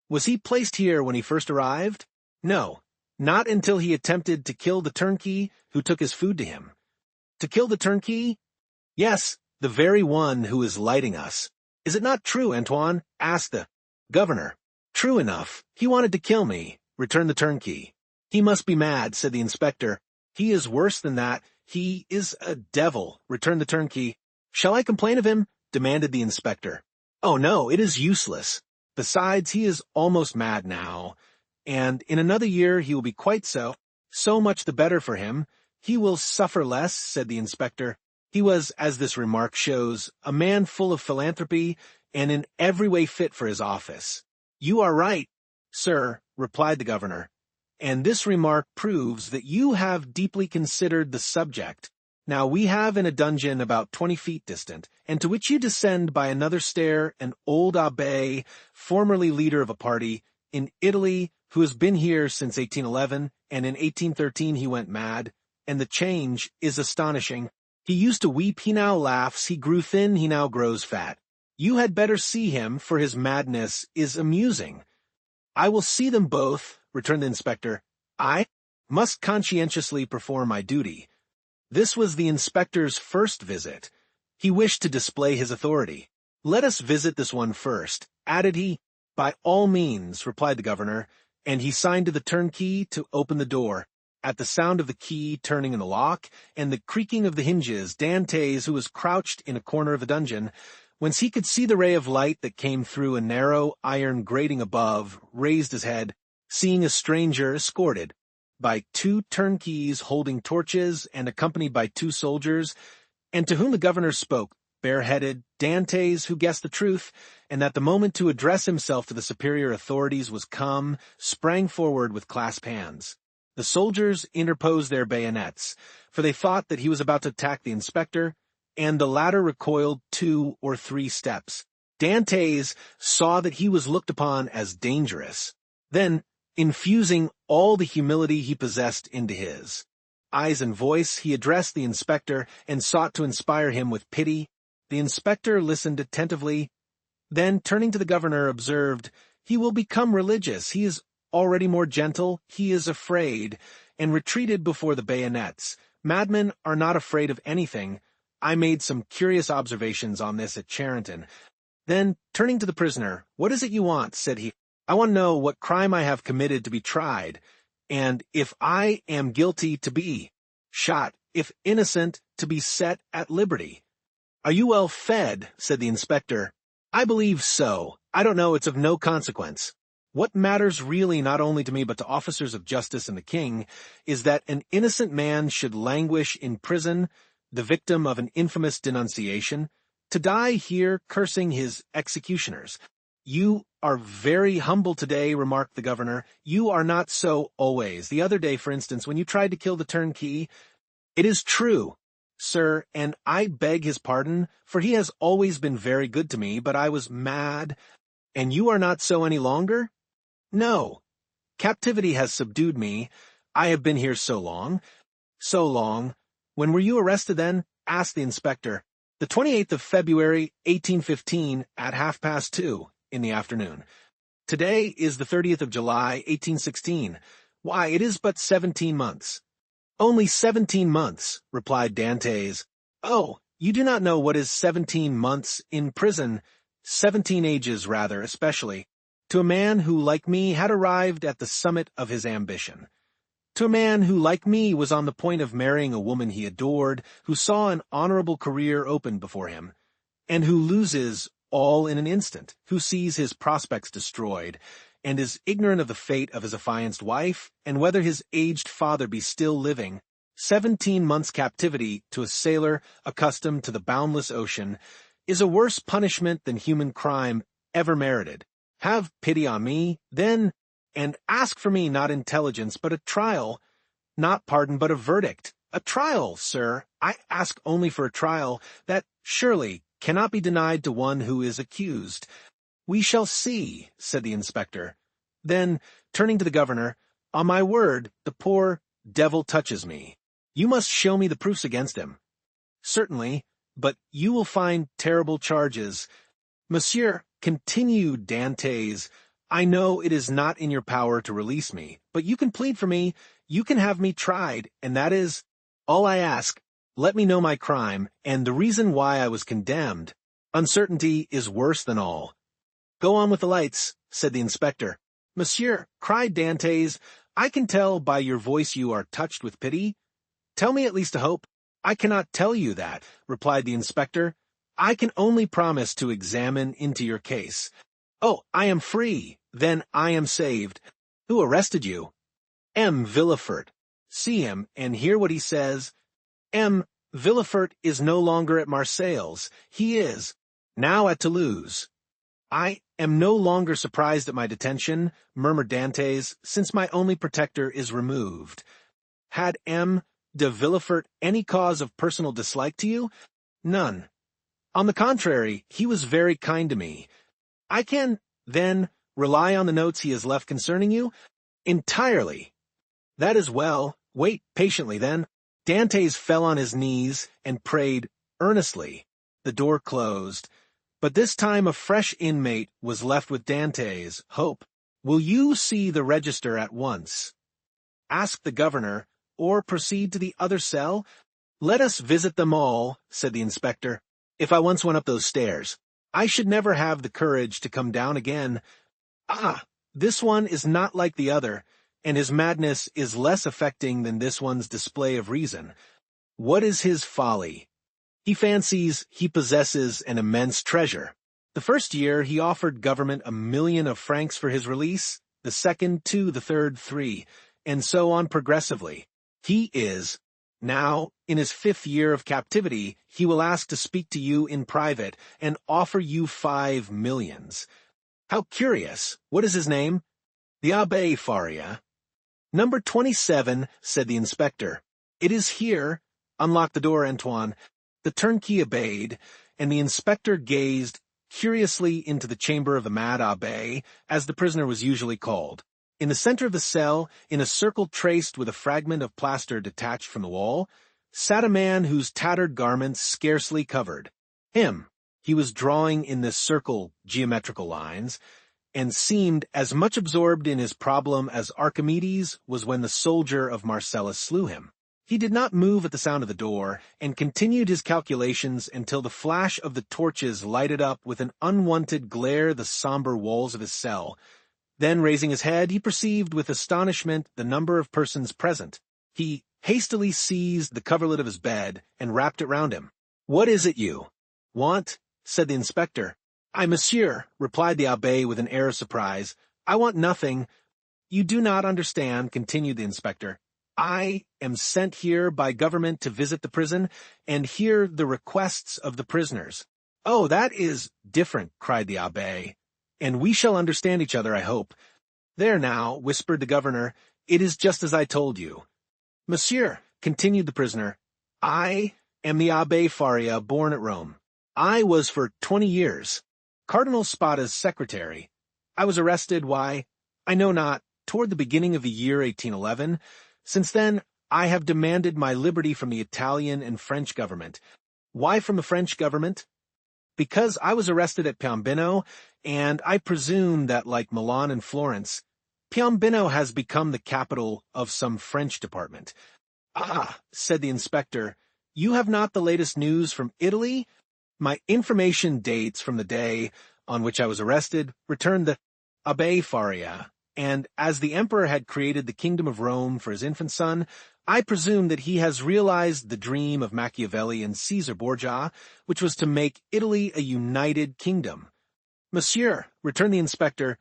Was he placed here when he first arrived? No, not until he attempted to kill the turnkey who took his food to him. To kill the turnkey? Yes, the very one who is lighting us. Is it not true, Antoine? Asked the governor. True enough. He wanted to kill me, returned the turnkey. He must be mad, said the inspector. He is worse than that. He is a devil, returned the turnkey. Shall I complain of him? Demanded the inspector. Oh no, it is useless. Besides, he is almost mad now, and in another year he will be quite so. So much the better for him. He will suffer less, said the inspector. He was, as this remark shows, a man full of philanthropy and in every way fit for his office. You are right, sir, replied the governor, and this remark proves that you have deeply considered the subject. Now we have in a dungeon about 20 feet distant, and to which you descend by another stair, an old abbé, formerly leader of a party, in Italy, who has been here since 1811, and in 1813 he went mad, and the change is astonishing. He used to weep, he now laughs, he grew thin, he now grows fat. You had better see him, for his madness is amusing. I will see them both, returned the inspector. I must conscientiously perform my duty. This was the inspector's first visit. He wished to display his authority. Let us visit this one first, added he. "By all means," replied the governor, and he signed to the turnkey to open the door. At the sound of the key turning in the lock and the creaking of the hinges, Dantès, who was crouched in a corner of the dungeon, whence he could see the ray of light that came through a narrow iron grating above, raised his head, seeing a stranger escorted by 2 turnkeys holding torches and accompanied by 2 soldiers, and to whom the governor spoke, bareheaded. Dantès, who guessed the truth, and that the moment to address himself to the superior authorities was come, sprang forward with clasped hands. The soldiers interposed their bayonets, for they thought that he was about to attack the inspector, and the latter recoiled 2 or 3 steps. Dantès saw that he was looked upon as dangerous. Then, infusing all the humility he possessed into his eyes and voice, he addressed the inspector and sought to inspire him with pity. The inspector listened attentively, then, turning to the governor, observed, "He will become religious. He is already more gentle. He is afraid," and retreated before the bayonets. Madmen are not afraid of anything. I made some curious observations on this at Charenton. Then, turning to the prisoner, "What is it you want?" said he. "I want to know what crime I have committed to be tried, and if I am guilty to be shot, if innocent to be set at liberty." "Are you well fed?" said the inspector. "I believe so. I don't know, it's of no consequence. What matters really not only to me but to officers of justice and the king is that an innocent man should languish in prison, the victim of an infamous denunciation, to die here cursing his executioners." "You are very humble today," remarked the governor. "You are not so always. The other day, for instance, when you tried to kill the turnkey—" "It is true, sir, and I beg his pardon, for he has always been very good to me, but I was mad." "And you are not so any longer?" "No. Captivity has subdued me. I have been here so long." "So long. When were you arrested then?" asked the inspector. "The 28th of February, 1815, at 2:30 in the afternoon. Today is the 30th of July, 1816. Why, it is but 17 months. "Only 17 months," replied Dantès. "Oh, you do not know what is 17 months in prison, 17 ages rather, especially, to a man who, like me, had arrived at the summit of his ambition. To a man who, like me, was on the point of marrying a woman he adored, who saw an honorable career opened before him, and who loses all in an instant, who sees his prospects destroyed, and is ignorant of the fate of his affianced wife, and whether his aged father be still living. 17 months' captivity to a sailor accustomed to the boundless ocean is a worse punishment than human crime ever merited. Have pity on me, then, and ask for me not intelligence, but a trial, not pardon, but a verdict. A trial, sir. I ask only for a trial, that, surely, cannot be denied to one who is accused." "We shall see," said the inspector. Then, turning to the governor, "On my word, the poor devil touches me. You must show me the proofs against him." "Certainly, but you will find terrible charges." "Monsieur," continued Dantès, "I know it is not in your power to release me, but you can plead for me, you can have me tried, and that is all I ask. Let me know my crime, and the reason why I was condemned. Uncertainty is worse than all." "Go on with the lights," said the inspector. "Monsieur," cried Dantès, "I can tell by your voice you are touched with pity. Tell me at least a hope." "I cannot tell you that," replied the inspector. "I can only promise to examine into your case." "Oh, I am free. Then I am saved." "Who arrested you?" "M. Villefort. See him, and hear what he says. M. Villefort is no longer at Marseilles. He is now at Toulouse." "I am no longer surprised at my detention," murmured Dantès, "since my only protector is removed." "Had M. de Villefort any cause of personal dislike to you?" "None. On the contrary, he was very kind to me." "I can, then, rely on the notes he has left concerning you?" "Entirely." "That is well. Wait patiently, then." Dantès fell on his knees and prayed earnestly. The door closed. But this time a fresh inmate was left with Dantès. "Hope, will you see the register at once? Ask the governor, or proceed to the other cell?" "Let us visit them all," said the inspector. "If I once went up those stairs, I should never have the courage to come down again. Ah, this one is not like the other, and his madness is less affecting than this one's display of reason. What is his folly? He fancies he possesses an immense treasure. The first year he offered government 1,000,000 of francs for his release, the second 2, the third 3, and so on progressively. He is, now, in his 5th year of captivity, he will ask to speak to you in private and offer you 5 millions. How curious. What is his name? The Abbé Faria. Number 27, said the inspector. It is here. Unlock the door, Antoine. The turnkey obeyed, and the inspector gazed curiously into the chamber of the mad abbé, as the prisoner was usually called. In the center of the cell, in a circle traced with a fragment of plaster detached from the wall, sat a man whose tattered garments scarcely covered him. He was drawing in this circle geometrical lines, and seemed as much absorbed in his problem as Archimedes was when the soldier of Marcellus slew him. He did not move at the sound of the door, and continued his calculations until the flash of the torches lighted up with an unwonted glare the somber walls of his cell. Then, raising his head, he perceived with astonishment the number of persons present. He hastily seized the coverlet of his bed and wrapped it round him. "What is it you want?" said the inspector. "I, monsieur," replied the abbé with an air of surprise. "I want nothing." "You do not understand," continued the inspector. "I am sent here by government to visit the prison and hear the requests of the prisoners." "Oh, that is different," cried the abbé, "and we shall understand each other, I hope." "There now," whispered the governor, "it is just as I told you." "Monsieur," continued the prisoner, "I am the Abbé Faria, born at Rome. I was for 20 years Cardinal Spada's secretary. I was arrested, why, I know not, toward the beginning of the year 1811. Since then, I have demanded my liberty from the Italian and French government. Why from the French government? Because I was arrested at Piombino, and I presume that, like Milan and Florence, Piombino has become the capital of some French department. "Ah," said the inspector, "you have not the latest news from Italy?" "My information dates from the day on which I was arrested," returned the Abbé Faria, "and as the emperor had created the kingdom of Rome for his infant son, I presume that he has realized the dream of Machiavelli and Caesar Borgia, which was to make Italy a united kingdom." "Monsieur," returned the inspector,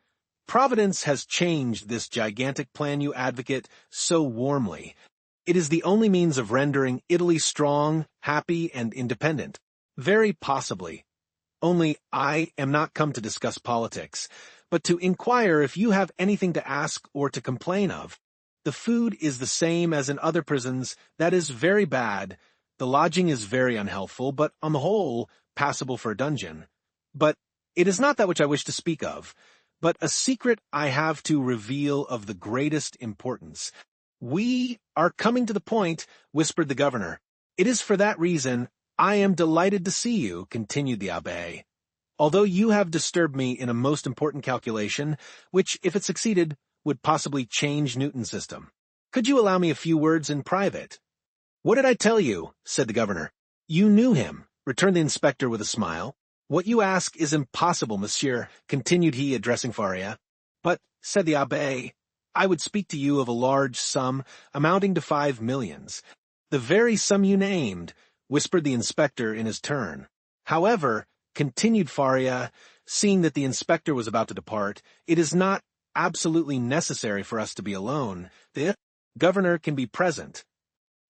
"Providence has changed this gigantic plan you advocate so warmly. It is the only means of rendering Italy strong, happy, and independent. Very possibly. Only I am not come to discuss politics, but to inquire if you have anything to ask or to complain of. The food is the same as in other prisons, that is very bad. The lodging is very unhealthful, but on the whole, passable for a dungeon. But it is not that which I wish to speak of, but a secret I have to reveal of the greatest importance." "We are coming to the point," whispered the governor. "It is for that reason I am delighted to see you," continued the abbé. "Although you have disturbed me in a most important calculation, which, if it succeeded, would possibly change Newton's system. Could you allow me a few words in private?" "What did I tell you?" said the governor. "You knew him," returned the inspector with a smile. "What you ask is impossible, monsieur," continued he, addressing Faria. "But," said the abbé, "I would speak to you of a large sum amounting to 5 millions. "The very sum you named," whispered the inspector in his turn. "However," continued Faria, seeing that the inspector was about to depart, "it is not absolutely necessary for us to be alone. The governor can be present."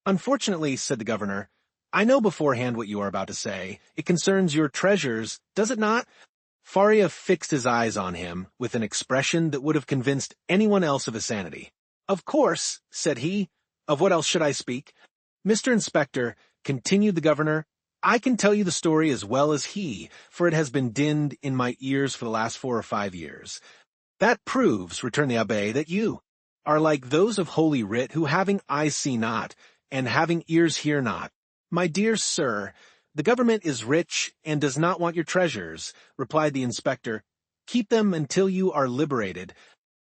"Unfortunately," said the governor, "I know beforehand what you are about to say. It concerns your treasures, does it not?" Faria fixed his eyes on him with an expression that would have convinced anyone else of his sanity. "Of course," said he. "Of what else should I speak?" "Mr. Inspector," continued the governor, "I can tell you the story as well as he, for it has been dinned in my ears for the last 4 or 5 years. "That proves," returned the abbé, "that you are like those of Holy Writ who having eyes see not, and having ears hear not. My dear sir, the government is rich and does not want your treasures," replied the inspector. "Keep them until you are liberated."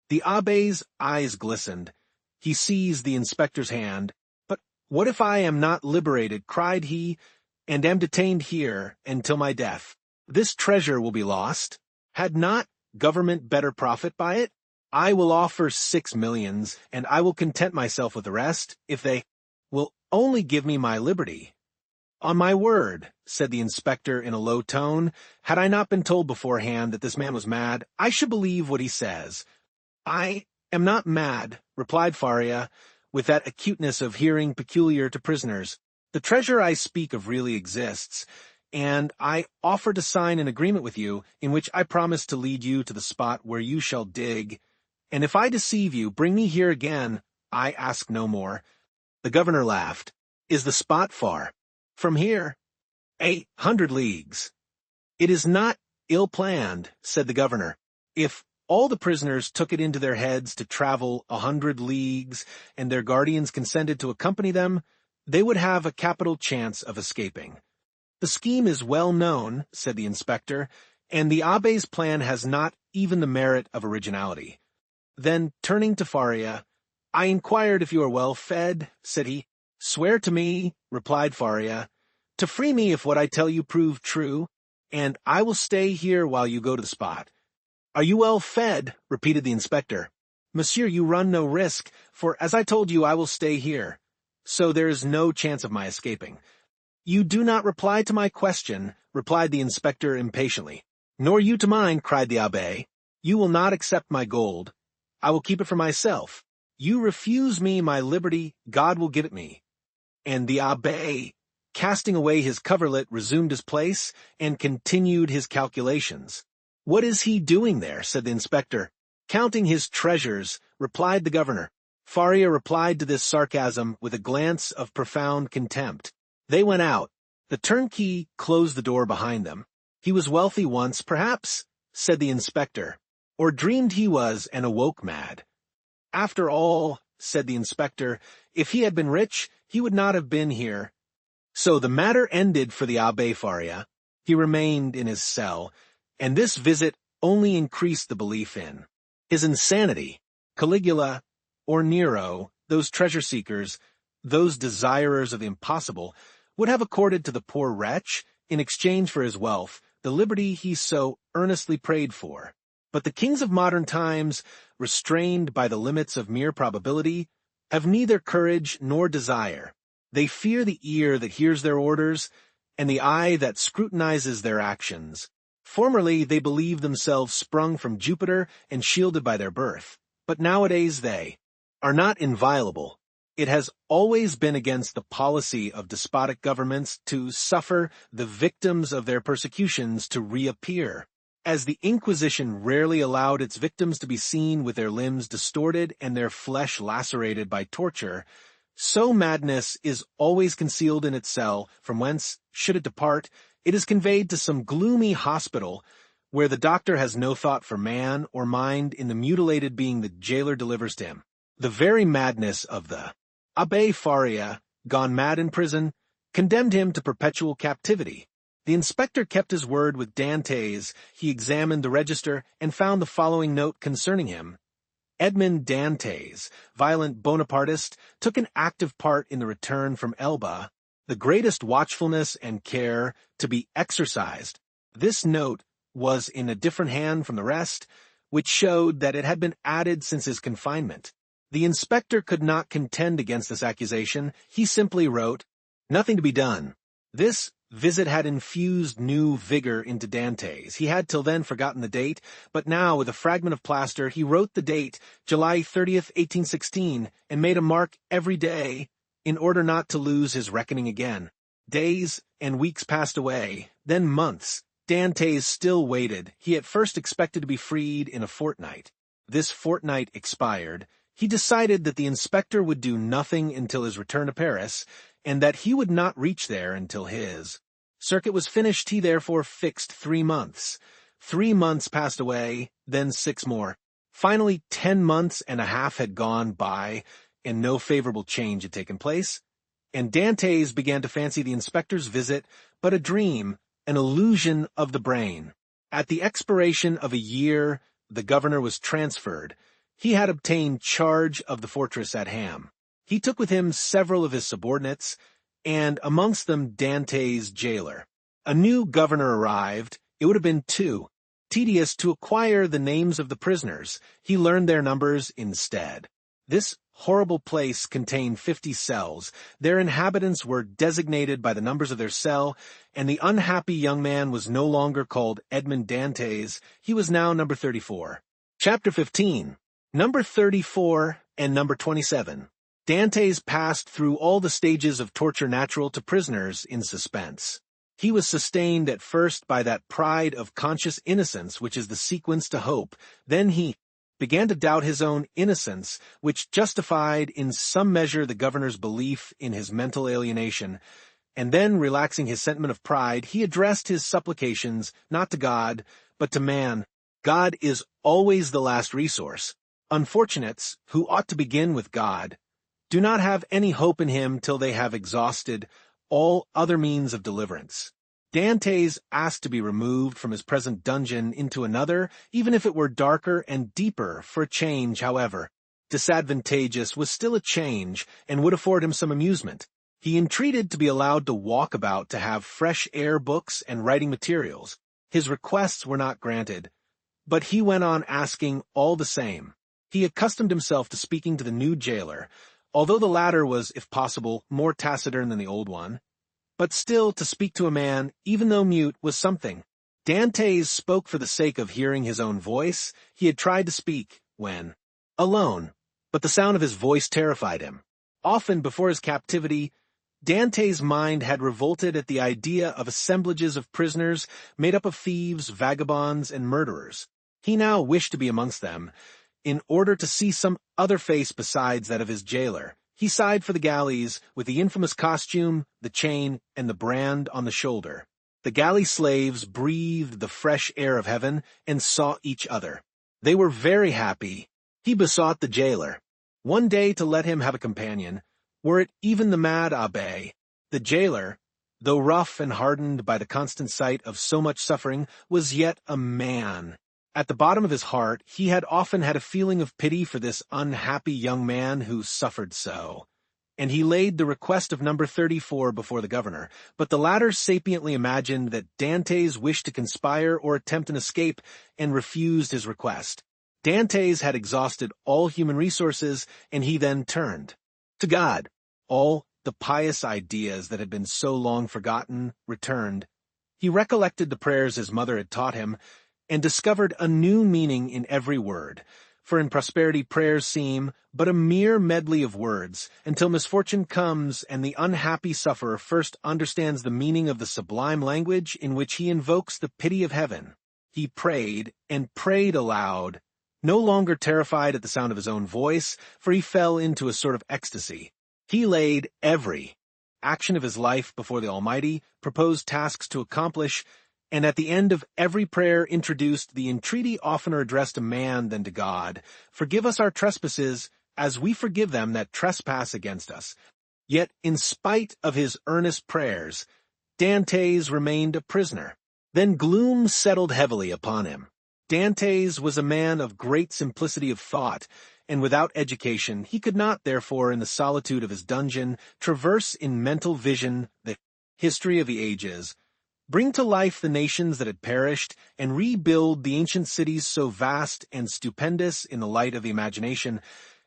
The abbé's eyes glistened. He seized the inspector's hand. "But what if I am not liberated," cried he, "and am detained here until my death? This treasure will be lost. Had not government better profit by it? I will offer 6 millions, and I will content myself with the rest, if they will only give me my liberty. On my word, said the inspector in a low tone, had I not been told beforehand that this man was mad, I should believe what he says. I am not mad, replied Faria, with that acuteness of hearing peculiar to prisoners. The treasure I speak of really exists, and I offer to sign an agreement with you in which I promise to lead you to the spot where you shall dig, and if I deceive you, bring me here again. I ask no more. The governor laughed. Is the spot far? From here? 800 leagues. It is not ill-planned, said the governor. If all the prisoners took it into their heads to travel 100 leagues, and their guardians consented to accompany them, they would have a capital chance of escaping. The scheme is well known, said the inspector, and the abbe's plan has not even the merit of originality. Then, turning to Faria, I inquired if you are well fed, said he. Swear to me, replied Faria, to free me if what I tell you prove true, and I will stay here while you go to the spot. Are you well fed? Repeated the inspector. Monsieur, you run no risk, for as I told you, I will stay here. So there is no chance of my escaping. You do not reply to my question, replied the inspector impatiently. Nor you to mine, cried the abbe. You will not accept my gold. I will keep it for myself. You refuse me my liberty, God will give it me. And the abbe, casting away his coverlet, resumed his place and continued his calculations. What is he doing there? Said the inspector. Counting his treasures, replied the governor. Faria replied to this sarcasm with a glance of profound contempt. They went out. The turnkey closed the door behind them. He was wealthy once, perhaps, said the inspector, or dreamed he was and awoke mad. After all, said the inspector, if he had been rich, he would not have been here. So the matter ended for the Abbé Faria. He remained in his cell, and this visit only increased the belief in his insanity. Caligula, or Nero, those treasure-seekers, those desirers of the impossible, would have accorded to the poor wretch, in exchange for his wealth, the liberty he so earnestly prayed for. But the kings of modern times, restrained by the limits of mere probability, have neither courage nor desire. They fear the ear that hears their orders, and the eye that scrutinizes their actions. Formerly they believed themselves sprung from Jupiter and shielded by their birth, but nowadays they are not inviolable. It has always been against the policy of despotic governments to suffer the victims of their persecutions to reappear. As the Inquisition rarely allowed its victims to be seen with their limbs distorted and their flesh lacerated by torture, so madness is always concealed in its cell, from whence, should it depart, it is conveyed to some gloomy hospital, where the doctor has no thought for man or mind in the mutilated being the jailer delivers to him. The very madness of the Abbé Faria, gone mad in prison, condemned him to perpetual captivity. The inspector kept his word with Dantès. He examined the register and found the following note concerning him. Edmond Dantès, violent Bonapartist, took an active part in the return from Elba, the greatest watchfulness and care to be exercised. This note was in a different hand from the rest, which showed that it had been added since his confinement. The inspector could not contend against this accusation. He simply wrote, "Nothing to be done." This visit had infused new vigor into Dantès. He had till then forgotten the date, but now, with a fragment of plaster, he wrote the date, July 30th, 1816, and made a mark every day, in order not to lose his reckoning again. Days and weeks passed away, then months. Dantès still waited. He at first expected to be freed in a fortnight. This fortnight expired. He decided that the inspector would do nothing until his return to Paris, and that he would not reach there until his circuit was finished. He therefore fixed 3 months. 3 months passed away, then 6 more. Finally, 10 months and a half had gone by, and no favorable change had taken place, and Dantès began to fancy the inspector's visit but a dream, an illusion of the brain. At the expiration of a year, the governor was transferred. He had obtained charge of the fortress at Ham. He took with him several of his subordinates, and amongst them Dantès' jailer. A new governor arrived. It would have been 2. tedious to acquire the names of the prisoners. He learned their numbers instead. This horrible place contained 50 cells. Their inhabitants were designated by the numbers of their cell, and the unhappy young man was no longer called Edmond Dantès. He was now number 34. Chapter 15. Number 34 and number 27. Dantès passed through all the stages of torture natural to prisoners in suspense. He was sustained at first by that pride of conscious innocence which is the sequence to hope. Then he began to doubt his own innocence, which justified in some measure the governor's belief in his mental alienation, and then, relaxing his sentiment of pride, he addressed his supplications not to God, but to man. God is always the last resource. Unfortunates, who ought to begin with God, do not have any hope in him till they have exhausted all other means of deliverance. Dantès asked to be removed from his present dungeon into another, even if it were darker and deeper, for a change, however. Disadvantageous was still a change, and would afford him some amusement. He entreated to be allowed to walk about, to have fresh air, books, and writing materials. His requests were not granted, but he went on asking all the same. He accustomed himself to speaking to the new jailer, although the latter was, if possible, more taciturn than the old one. But still, to speak to a man, even though mute, was something. Dantès spoke for the sake of hearing his own voice. He had tried to speak when alone, but the sound of his voice terrified him. Often before his captivity, Dantès' mind had revolted at the idea of assemblages of prisoners made up of thieves, vagabonds, and murderers. He now wished to be amongst them, in order to see some other face besides that of his jailer. He sighed for the galleys, with the infamous costume, the chain, and the brand on the shoulder. The galley slaves breathed the fresh air of heaven and saw each other. They were very happy. He besought the jailer one day to let him have a companion, were it even the mad abbé. The jailer, though rough and hardened by the constant sight of so much suffering, was yet a man. At the bottom of his heart, he had often had a feeling of pity for this unhappy young man who suffered so, and he laid the request of number 34 before the governor, but the latter sapiently imagined that Dantès wished to conspire or attempt an escape, and refused his request. Dantès had exhausted all human resources, and he then turned to God. All the pious ideas that had been so long forgotten returned. He recollected the prayers his mother had taught him, and discovered a new meaning in every word. For in prosperity prayers seem but a mere medley of words, until misfortune comes and the unhappy sufferer first understands the meaning of the sublime language in which he invokes the pity of heaven. He prayed, and prayed aloud, no longer terrified at the sound of his own voice, for he fell into a sort of ecstasy. He laid every action of his life before the Almighty, proposed tasks to accomplish, and at the end of every prayer introduced the entreaty oftener addressed to man than to God, "Forgive us our trespasses, as we forgive them that trespass against us." Yet, in spite of his earnest prayers, Dantès remained a prisoner. Then gloom settled heavily upon him. Dantès was a man of great simplicity of thought, and without education. He could not, therefore, in the solitude of his dungeon, traverse in mental vision the history of the ages, bring to life the nations that had perished, and rebuild the ancient cities so vast and stupendous in the light of the imagination,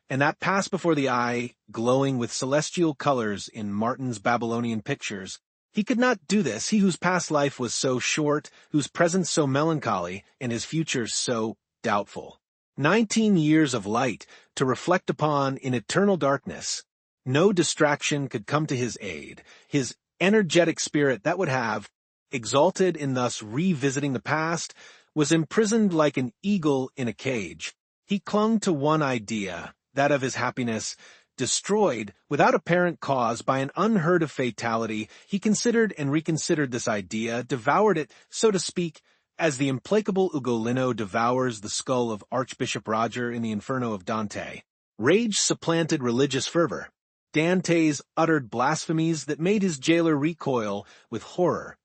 and that pass before the eye, glowing with celestial colors in Martin's Babylonian pictures. He could not do this, he whose past life was so short, whose present so melancholy, and his future so doubtful. 19 years of light to reflect upon in eternal darkness. No distraction could come to his aid. His energetic spirit that would have, exalted in thus revisiting the past, was imprisoned like an eagle in a cage. He clung to one idea, that of his happiness, destroyed without apparent cause by an unheard of fatality. He considered and reconsidered this idea, devoured it, so to speak, as the implacable Ugolino devours the skull of Archbishop Roger in the Inferno of Dante. Rage supplanted religious fervor. Dantès uttered blasphemies that made his jailer recoil with horror,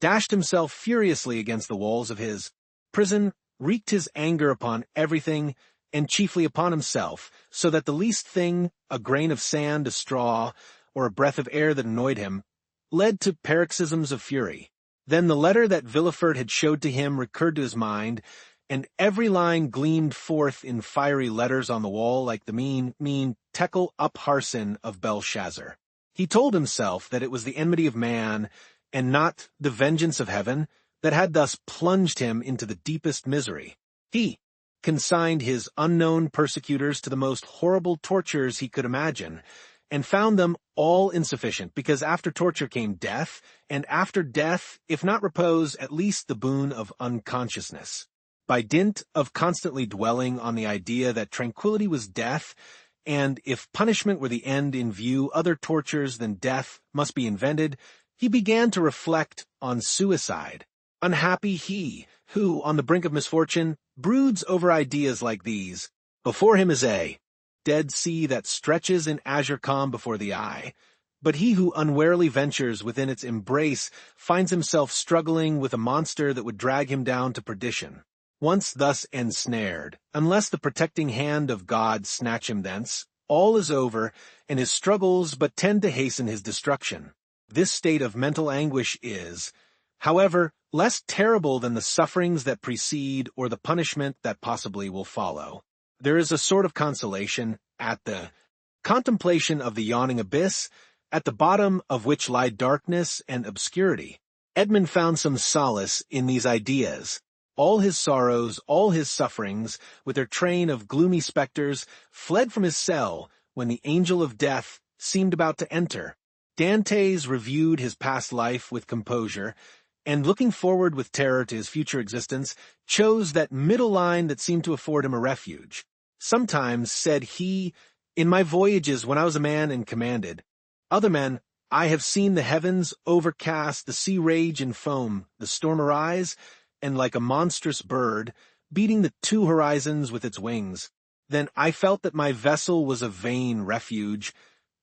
dashed himself furiously against the walls of his prison, wreaked his anger upon everything, and chiefly upon himself, so that the least thing, a grain of sand, a straw, or a breath of air that annoyed him, led to paroxysms of fury. Then the letter that Villefort had showed to him recurred to his mind, and every line gleamed forth in fiery letters on the wall like the mean Tekel Upharsin of Belshazzar. He told himself that it was the enmity of man, and not the vengeance of heaven, that had thus plunged him into the deepest misery. He consigned his unknown persecutors to the most horrible tortures he could imagine, and found them all insufficient, because after torture came death, and after death, if not repose, at least the boon of unconsciousness. By dint of constantly dwelling on the idea that tranquility was death, and if punishment were the end in view, other tortures than death must be invented, he began to reflect on suicide. Unhappy he, who, on the brink of misfortune, broods over ideas like these. Before him is a Dead Sea that stretches in azure calm before the eye, but he who unwarily ventures within its embrace finds himself struggling with a monster that would drag him down to perdition. Once thus ensnared, unless the protecting hand of God snatch him thence, all is over, and his struggles but tend to hasten his destruction. This state of mental anguish is, however, less terrible than the sufferings that precede or the punishment that possibly will follow. There is a sort of consolation at the contemplation of the yawning abyss, at the bottom of which lie darkness and obscurity. Edmond found some solace in these ideas. All his sorrows, all his sufferings, with their train of gloomy specters, fled from his cell when the angel of death seemed about to enter. Dantès reviewed his past life with composure, and looking forward with terror to his future existence, chose that middle line that seemed to afford him a refuge. Sometimes, said he, in my voyages when I was a man and commanded, other men, I have seen the heavens overcast, the sea rage and foam, the storm arise, and like a monstrous bird, beating the two horizons with its wings. Then I felt that my vessel was a vain refuge,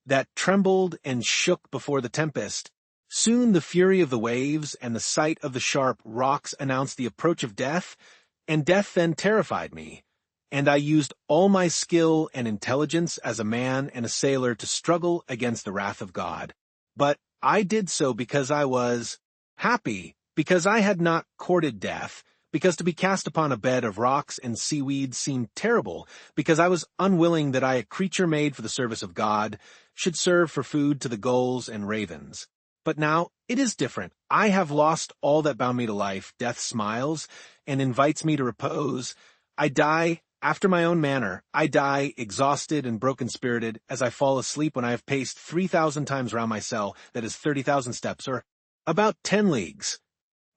that trembled and shook before the tempest. Soon the fury of the waves and the sight of the sharp rocks announced the approach of death, and death then terrified me, and I used all my skill and intelligence as a man and a sailor to struggle against the wrath of God. But I did so because I was happy, because I had not courted death, because to be cast upon a bed of rocks and seaweed seemed terrible, because I was unwilling that I, a creature made for the service of God, should serve for food to the gulls and ravens. But now it is different. I have lost all that bound me to life. Death smiles and invites me to repose. I die after my own manner. I die exhausted and broken-spirited as I fall asleep when I have paced 3,000 times round my cell, that is 30,000 steps, or about 10 leagues.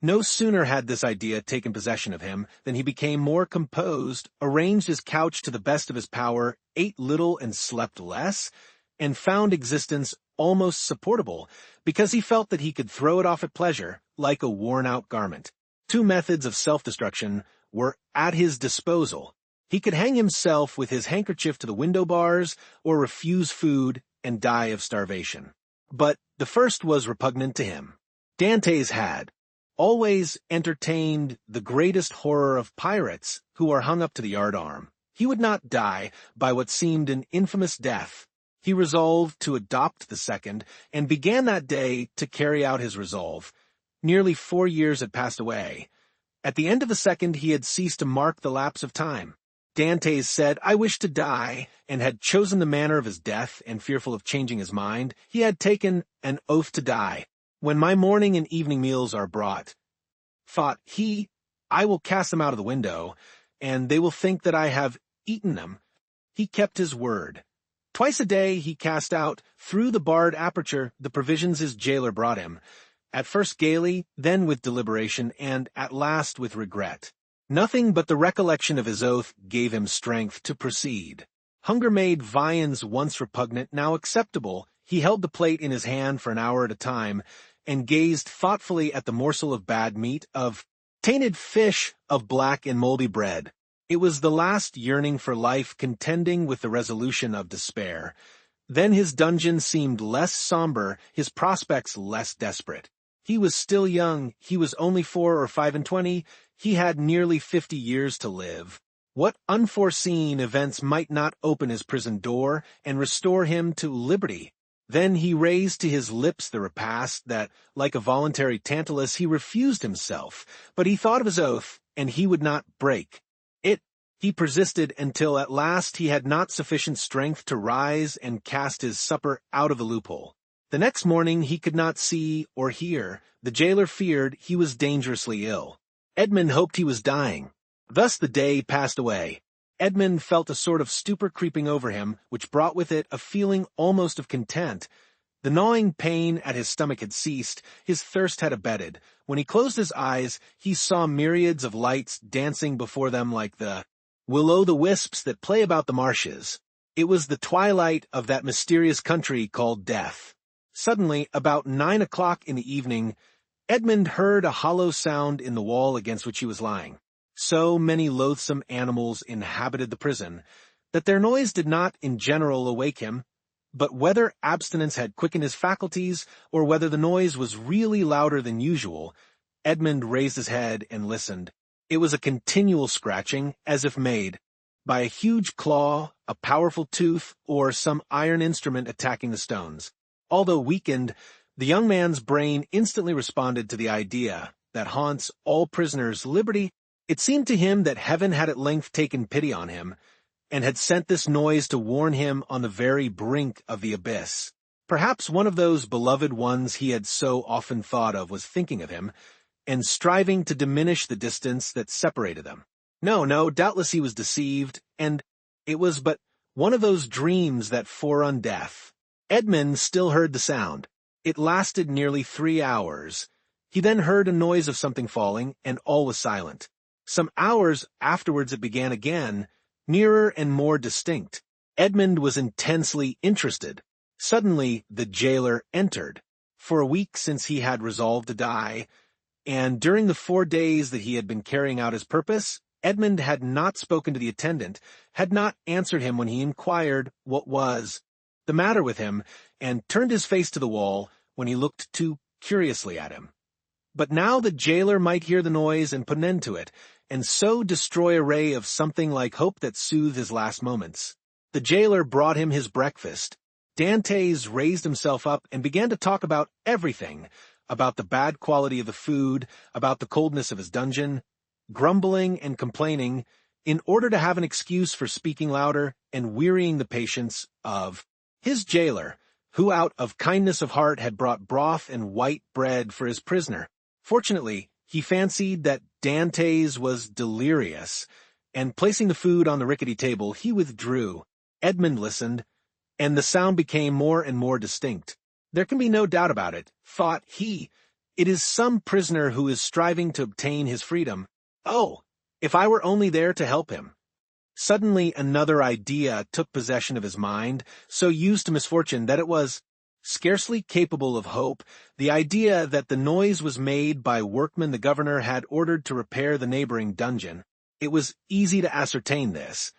No sooner had this idea taken possession of him than he became more composed, arranged his couch to the best of his power, ate little and slept less, and found existence almost supportable, because he felt that he could throw it off at pleasure, like a worn-out garment. Two methods of self-destruction were at his disposal. He could hang himself with his handkerchief to the window bars, or refuse food and die of starvation. But the first was repugnant to him. Dantès had always entertained the greatest horror of pirates who are hung up to the yardarm. He would not die by what seemed an infamous death. He resolved to adopt the second, and began that day to carry out his resolve. Nearly 4 years had passed away. At the end of the second he had ceased to mark the lapse of time. Dantès said, I wish to die, and had chosen the manner of his death, and fearful of changing his mind, he had taken an oath to die. When my morning and evening meals are brought, thought he, I will cast them out of the window, and they will think that I have eaten them. He kept his word. Twice a day he cast out, through the barred aperture, the provisions his jailer brought him, at first gaily, then with deliberation, and at last with regret. Nothing but the recollection of his oath gave him strength to proceed. Hunger made viands once repugnant, now acceptable. He held the plate in his hand for an hour at a time, and gazed thoughtfully at the morsel of bad meat, of tainted fish, of black and moldy bread. It was the last yearning for life contending with the resolution of despair. Then his dungeon seemed less somber, his prospects less desperate. He was still young, he was only 4 or 25, he had nearly 50 years to live. What unforeseen events might not open his prison door and restore him to liberty? Then he raised to his lips the repast that, like a voluntary Tantalus, he refused himself, but he thought of his oath, and he would not break it. He persisted until at last he had not sufficient strength to rise and cast his supper out of the loophole. The next morning he could not see or hear. The jailer feared he was dangerously ill. Edmond hoped he was dying. Thus the day passed away. Edmond felt a sort of stupor creeping over him, which brought with it a feeling almost of content. The gnawing pain at his stomach had ceased, his thirst had abated. When he closed his eyes, he saw myriads of lights dancing before them like the will-o'-the-wisps that play about the marshes. It was the twilight of that mysterious country called death. Suddenly, about 9 o'clock in the evening, Edmond heard a hollow sound in the wall against which he was lying. So many loathsome animals inhabited the prison that their noise did not in general awake him, but whether abstinence had quickened his faculties or whether the noise was really louder than usual, Edmond raised his head and listened. It was a continual scratching, as if made by a huge claw, a powerful tooth, or some iron instrument attacking the stones. Although weakened, the young man's brain instantly responded to the idea that haunts all prisoners' liberty. It seemed to him that heaven had at length taken pity on him, and had sent this noise to warn him on the very brink of the abyss. Perhaps one of those beloved ones he had so often thought of was thinking of him, and striving to diminish the distance that separated them. No, doubtless he was deceived, and it was but one of those dreams that forerun death. Edmond still heard the sound. It lasted nearly 3 hours. He then heard a noise of something falling, and all was silent. Some hours afterwards it began again, nearer and more distinct. Edmond was intensely interested. Suddenly the jailer entered. For a week since he had resolved to die, and during the 4 days that he had been carrying out his purpose, Edmond had not spoken to the attendant, had not answered him when he inquired what was the matter with him, and turned his face to the wall when he looked too curiously at him. But now the jailer might hear the noise and put an end to it, and so destroy a ray of something like hope that soothed his last moments. The jailer brought him his breakfast. Dantès raised himself up and began to talk about everything, about the bad quality of the food, about the coldness of his dungeon, grumbling and complaining, in order to have an excuse for speaking louder and wearying the patience of his jailer, who out of kindness of heart had brought broth and white bread for his prisoner. Fortunately, he fancied that Dantès was delirious, and placing the food on the rickety table, he withdrew. Edmond listened, and the sound became more and more distinct. There can be no doubt about it, thought he. It is some prisoner who is striving to obtain his freedom. Oh, if I were only there to help him. Suddenly another idea took possession of his mind, so used to misfortune that it was scarcely capable of hope, the idea that the noise was made by workmen the governor had ordered to repair the neighboring dungeon. It was easy to ascertain this.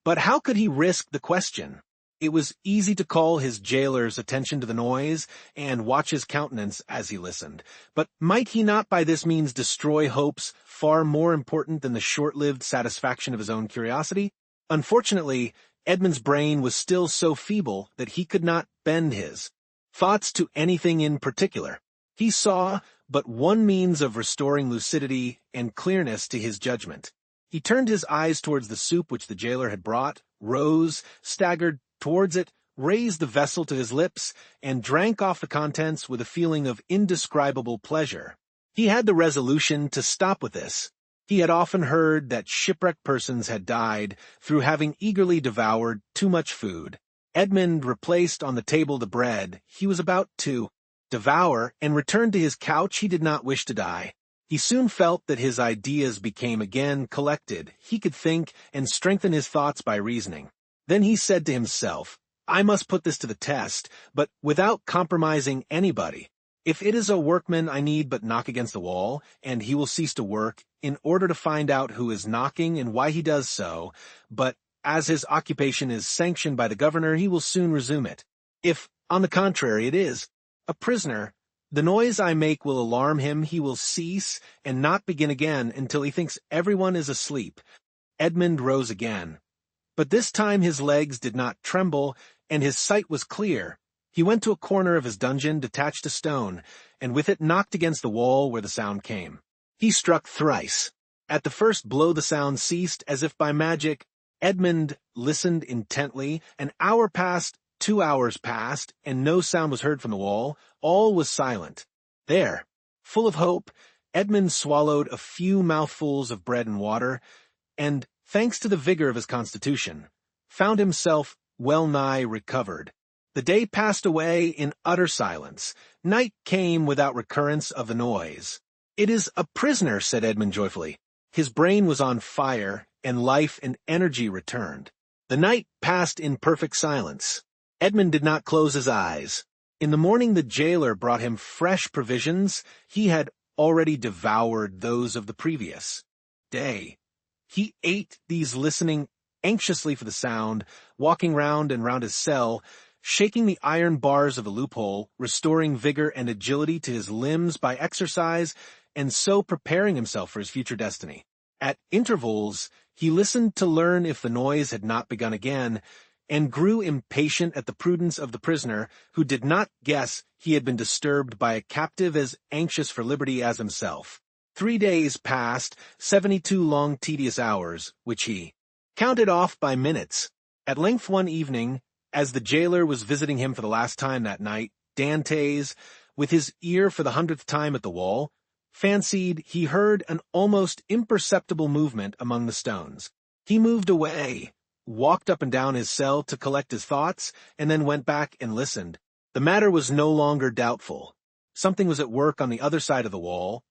But how could he risk the question? It was easy to call his jailer's attention to the noise and watch his countenance as he listened. But might he not by this means destroy hopes far more important than the short-lived satisfaction of his own curiosity? Unfortunately, Edmond's brain was still so feeble that he could not bend his thoughts to anything in particular. He saw but one means of restoring lucidity and clearness to his judgment. He turned his eyes towards the soup which the jailer had brought, rose, staggered towards it, raised the vessel to his lips, and drank off the contents with a feeling of indescribable pleasure. He had the resolution to stop with this. He had often heard that shipwrecked persons had died through having eagerly devoured too much food. Edmond replaced on the table the bread he was about to devour, and returned to his couch. He did not wish to die. He soon felt that his ideas became again collected. He could think and strengthen his thoughts by reasoning. Then he said to himself, I must put this to the test, but without compromising anybody. If it is a workman, I need but knock against the wall, and he will cease to work, in order to find out who is knocking and why he does so, but as his occupation is sanctioned by the governor, he will soon resume it. If, on the contrary, it is a prisoner, the noise I make will alarm him. He will cease and not begin again until he thinks everyone is asleep. Edmond rose again. But this time his legs did not tremble, and his sight was clear. He went to a corner of his dungeon, detached a stone, and with it knocked against the wall where the sound came. He struck thrice. At the first blow the sound ceased as if by magic. Edmond listened intently. An hour passed, 2 hours passed, and no sound was heard from the wall. All was silent. There, full of hope, Edmond swallowed a few mouthfuls of bread and water, and, thanks to the vigor of his constitution, found himself well-nigh recovered. The day passed away in utter silence. Night came without recurrence of the noise. "It is a prisoner," said Edmond joyfully. His brain was on fire, and life and energy returned. The night passed in perfect silence. Edmond did not close his eyes. In the morning the jailer brought him fresh provisions. He had already devoured those of the previous day. He ate these, listening anxiously for the sound, walking round and round his cell, shaking the iron bars of a loophole, restoring vigor and agility to his limbs by exercise, and so preparing himself for his future destiny. At intervals, he listened to learn if the noise had not begun again, and grew impatient at the prudence of the prisoner, who did not guess he had been disturbed by a captive as anxious for liberty as himself. 3 days passed, 72 long tedious hours, which he counted off by minutes. At length one evening, as the jailer was visiting him for the last time that night, Dantès, with his ear for the 100th time at the wall, fancied he heard an almost imperceptible movement among the stones. He moved away, walked up and down his cell to collect his thoughts, and then went back and listened. The matter was no longer doubtful. Something was at work on the other side of the wall.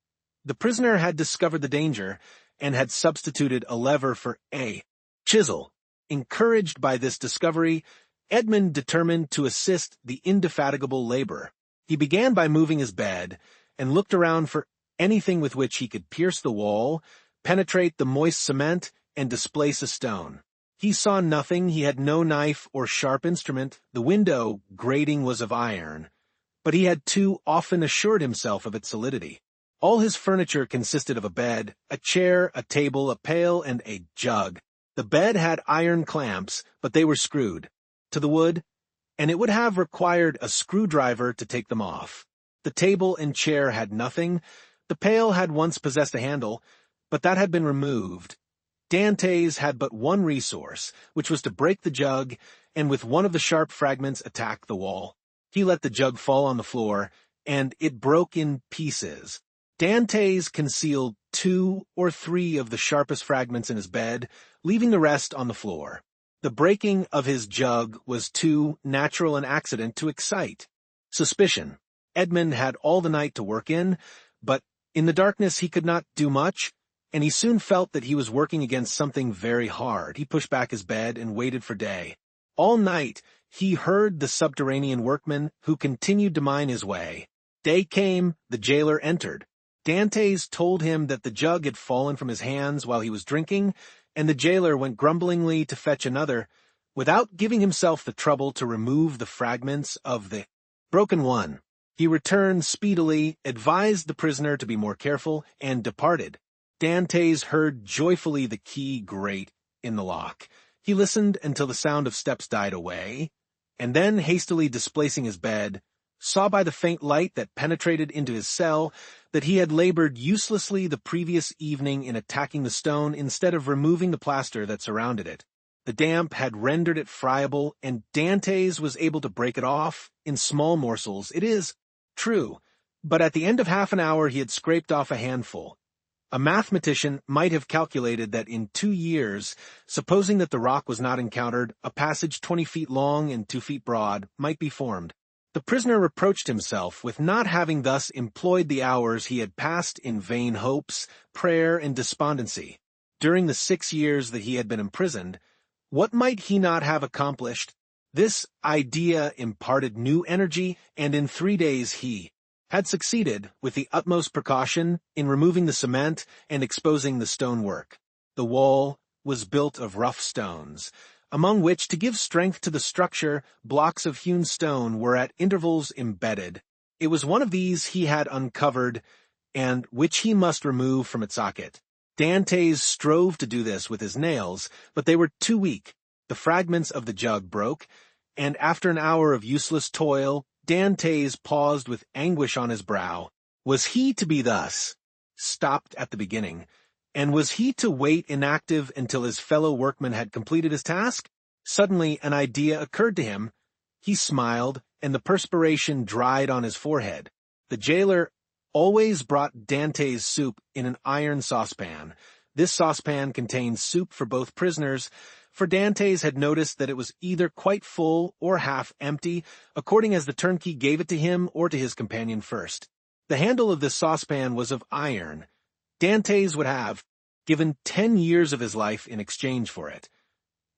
The prisoner had discovered the danger, and had substituted a lever for a chisel. Encouraged by this discovery, Edmond determined to assist the indefatigable labor. He began by moving his bed, and looked around for anything with which he could pierce the wall, penetrate the moist cement, and displace a stone. He saw nothing. He had no knife or sharp instrument. The window grating was of iron, but he had too often assured himself of its solidity. All his furniture consisted of a bed, a chair, a table, a pail, and a jug. The bed had iron clamps, but they were screwed to the wood, and it would have required a screwdriver to take them off. The table and chair had nothing. The pail had once possessed a handle, but that had been removed. Dantès had but one resource, which was to break the jug, and with one of the sharp fragments attack the wall. He let the jug fall on the floor, and it broke in pieces. Dantès concealed 2 or 3 of the sharpest fragments in his bed, leaving the rest on the floor. The breaking of his jug was too natural an accident to excite suspicion. Edmond had all the night to work in, but in the darkness he could not do much, and he soon felt that he was working against something very hard. He pushed back his bed and waited for day. All night he heard the subterranean workman, who continued to mine his way. Day came, the jailer entered. Dantès told him that the jug had fallen from his hands while he was drinking, and the jailer went grumblingly to fetch another, without giving himself the trouble to remove the fragments of the broken one. He returned speedily, advised the prisoner to be more careful, and departed. Dantès heard joyfully the key grate in the lock. He listened until the sound of steps died away, and then, hastily displacing his bed, saw by the faint light that penetrated into his cell that he had labored uselessly the previous evening in attacking the stone instead of removing the plaster that surrounded it. The damp had rendered it friable, and Dantès was able to break it off in small morsels. It is true, but at the end of half an hour he had scraped off a handful. A mathematician might have calculated that in 2 years, supposing that the rock was not encountered, a passage 20 feet long and 2 feet broad might be formed. The prisoner reproached himself with not having thus employed the hours he had passed in vain hopes, prayer, and despondency. During the 6 years that he had been imprisoned, what might he not have accomplished? This idea imparted new energy, and in 3 days he had succeeded, with the utmost precaution, in removing the cement and exposing the stonework. The wall was built of rough stones, among which, to give strength to the structure, blocks of hewn stone were at intervals embedded. It was one of these he had uncovered, and which he must remove from its socket. Dantès strove to do this with his nails, but they were too weak. The fragments of the jug broke, And after an hour of useless toil, Dantès paused with anguish on his brow. Was he to be thus stopped at the beginning? And was he to wait inactive until his fellow workman had completed his task? Suddenly an idea occurred to him. He smiled, and the perspiration dried on his forehead. The jailer always brought Dantès' soup in an iron saucepan. This saucepan contained soup for both prisoners, for Dantès had noticed that it was either quite full or half empty, according as the turnkey gave it to him or to his companion first. The handle of this saucepan was of iron. Dantès would have given 10 years of his life in exchange for it.